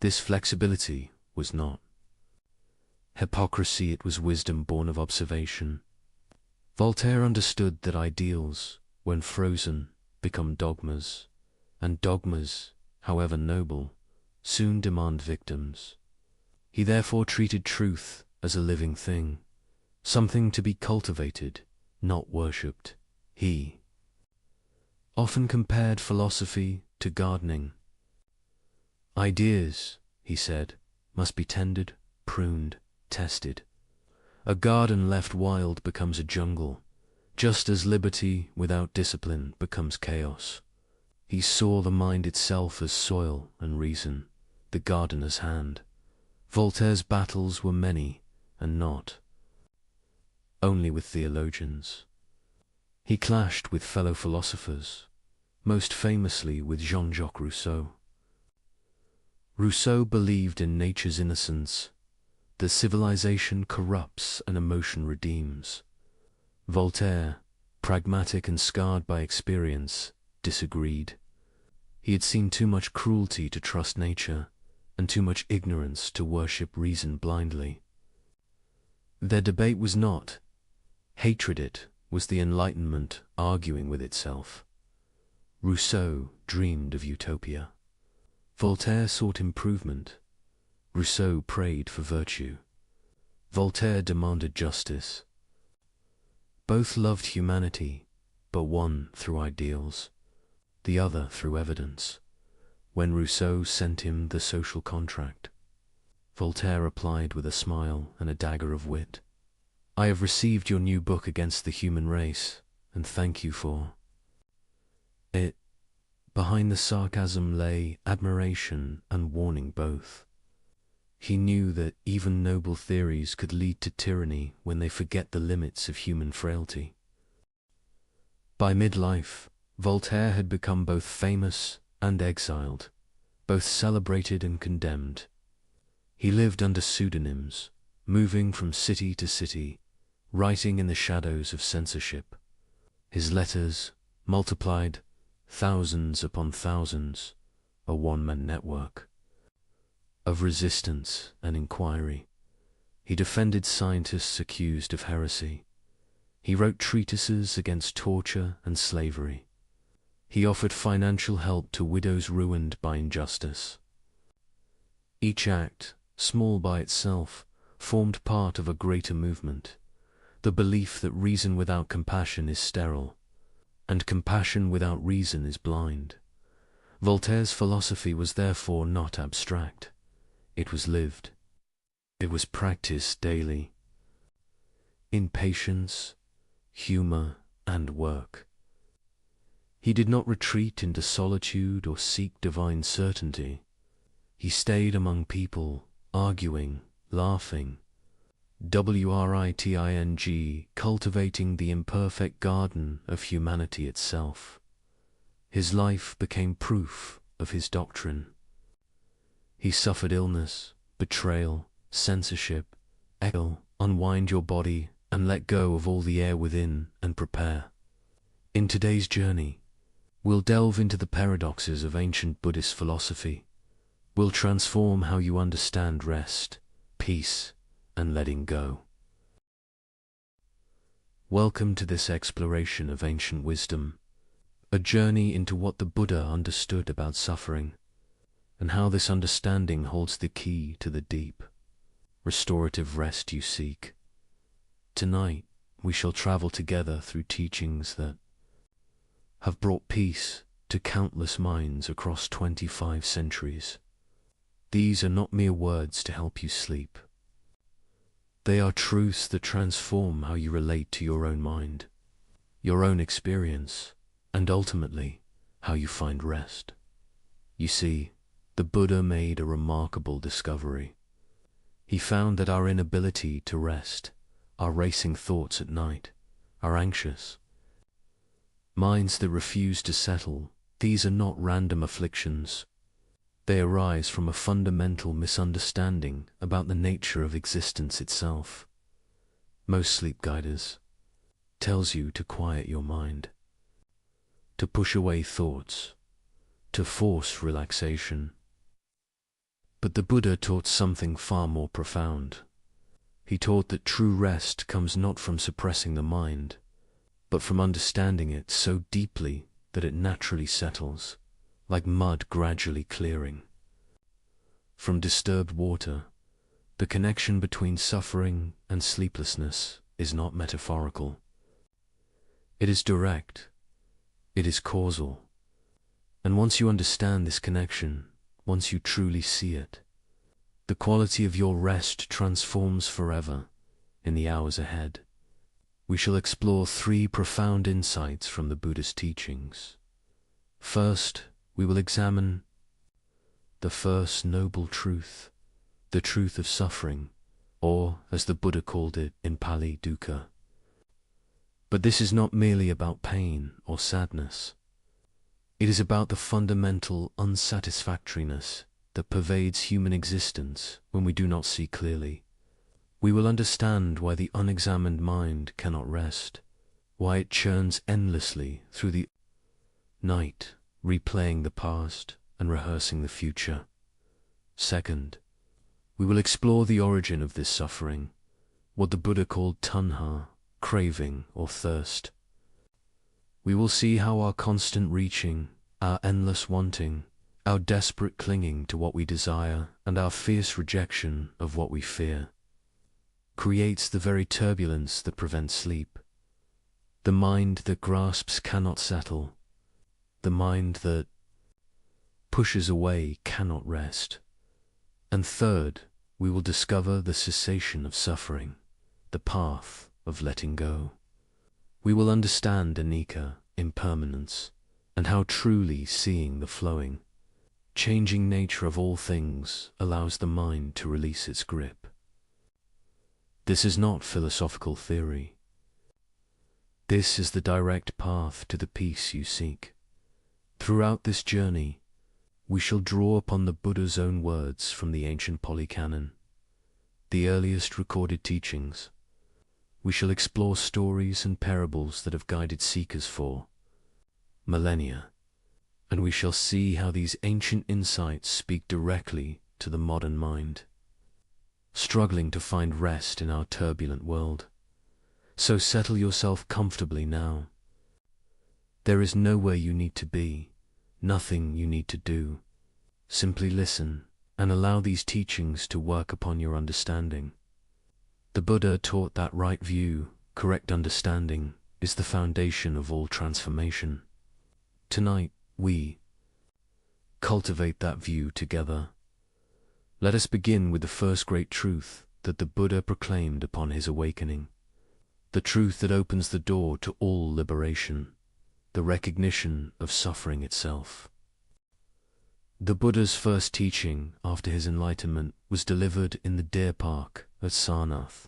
Speaker 2: This flexibility was not hypocrisy, it was wisdom born of observation. Voltaire understood that ideals, when frozen, become dogmas, and dogmas, however noble, soon demand victims. He therefore treated truth as a living thing, something to be cultivated, not worshipped. He often compared philosophy to gardening. Ideas, he said, must be tended, pruned, tested. A garden left wild becomes a jungle, just as liberty without discipline becomes chaos. He saw the mind itself as soil and reason, the gardener's hand. Voltaire's battles were many, and not only with theologians. He clashed with fellow philosophers, most famously with Jean-Jacques Rousseau. Rousseau believed in nature's innocence, that civilization corrupts and emotion redeems. Voltaire, pragmatic and scarred by experience, disagreed. He had seen too much cruelty to trust nature, and too much ignorance to worship reason blindly. Their debate was not hatred, it was the Enlightenment arguing with itself. Rousseau dreamed of utopia. Voltaire sought improvement. Rousseau prayed for virtue. Voltaire demanded justice. Both loved humanity, but one through ideals, the other through evidence. When Rousseau sent him The Social Contract, Voltaire replied with a smile and a dagger of wit, "I have received your new book against the human race, and thank you for it." Behind the sarcasm lay admiration and warning both. He knew that even noble theories could lead to tyranny when they forget the limits of human frailty. By midlife, Voltaire had become both famous and exiled, both celebrated and condemned. He lived under pseudonyms, moving from city to city, writing in the shadows of censorship. His letters, multiplied thousands upon thousands, a one-man network of resistance and inquiry. He defended scientists accused of heresy. He wrote treatises against torture and slavery. He offered financial help to widows ruined by injustice. Each act, small by itself, formed part of a greater movement, the belief that reason without compassion is sterile, and compassion without reason is blind. Voltaire's philosophy was therefore not abstract. It was lived. It was practiced daily, in patience, humor, and work. He did not retreat into solitude or seek divine certainty. He stayed among people, arguing, laughing, writing, cultivating the imperfect garden of humanity itself. His life became proof of his doctrine. He suffered illness, betrayal, censorship, exile. Unwind your body and let go of all the air within and prepare. In today's journey, we'll delve into the paradoxes of ancient Buddhist philosophy. We'll transform how you understand rest, peace, and letting go. Welcome to this exploration of ancient wisdom, a journey into what the Buddha understood about suffering, and how this understanding holds the key to the deep, restorative rest you seek. Tonight, we shall travel together through teachings that have brought peace to countless minds across 25 centuries. These are not mere words to help you sleep. They are truths that transform how you relate to your own mind, your own experience, and ultimately, how you find rest. You see, the Buddha made a remarkable discovery. He found that our inability to rest, our racing thoughts at night, our anxious minds that refuse to settle, these are not random afflictions. They arise from a fundamental misunderstanding about the nature of existence itself. Most sleep guiders tells you to quiet your mind, to push away thoughts, to force relaxation. But the Buddha taught something far more profound. He taught that true rest comes not from suppressing the mind, but from understanding it so deeply that it naturally settles, like mud gradually clearing. From disturbed water, the connection between suffering and sleeplessness is not metaphorical. It is direct, it is causal. And once you understand this connection, once you truly see it, the quality of your rest transforms forever in the hours ahead. We shall explore 3 profound insights from the Buddhist teachings. First, we will examine the first noble truth, the truth of suffering, or, as the Buddha called it in Pali, dukkha. But this is not merely about pain or sadness. It is about the fundamental unsatisfactoriness that pervades human existence when we do not see clearly. We will understand why the unexamined mind cannot rest, why it churns endlessly through the night, replaying the past and rehearsing the future. Second, we will explore the origin of this suffering, what the Buddha called tanha, craving or thirst. We will see how our constant reaching, our endless wanting, our desperate clinging to what we desire, and our fierce rejection of what we fear, creates the very turbulence that prevents sleep. The mind that grasps cannot settle. The mind that pushes away cannot rest. And third, we will discover the cessation of suffering, the path of letting go. We will understand anicca, impermanence, and how truly seeing the flowing, changing nature of all things allows the mind to release its grip. This is not philosophical theory. This is the direct path to the peace you seek. Throughout this journey, we shall draw upon the Buddha's own words from the ancient Pali Canon, the earliest recorded teachings. We shall explore stories and parables that have guided seekers for millennia, and we shall see how these ancient insights speak directly to the modern mind, struggling to find rest in our turbulent world. So settle yourself comfortably now. There is nowhere you need to be, nothing you need to do. Simply listen and allow these teachings to work upon your understanding. The Buddha taught that right view, correct understanding, is the foundation of all transformation. Tonight, we cultivate that view together. Let us begin with the first great truth that the Buddha proclaimed upon his awakening, the truth that opens the door to all liberation, the recognition of suffering itself. The Buddha's first teaching after his enlightenment was delivered in the deer park at Sarnath,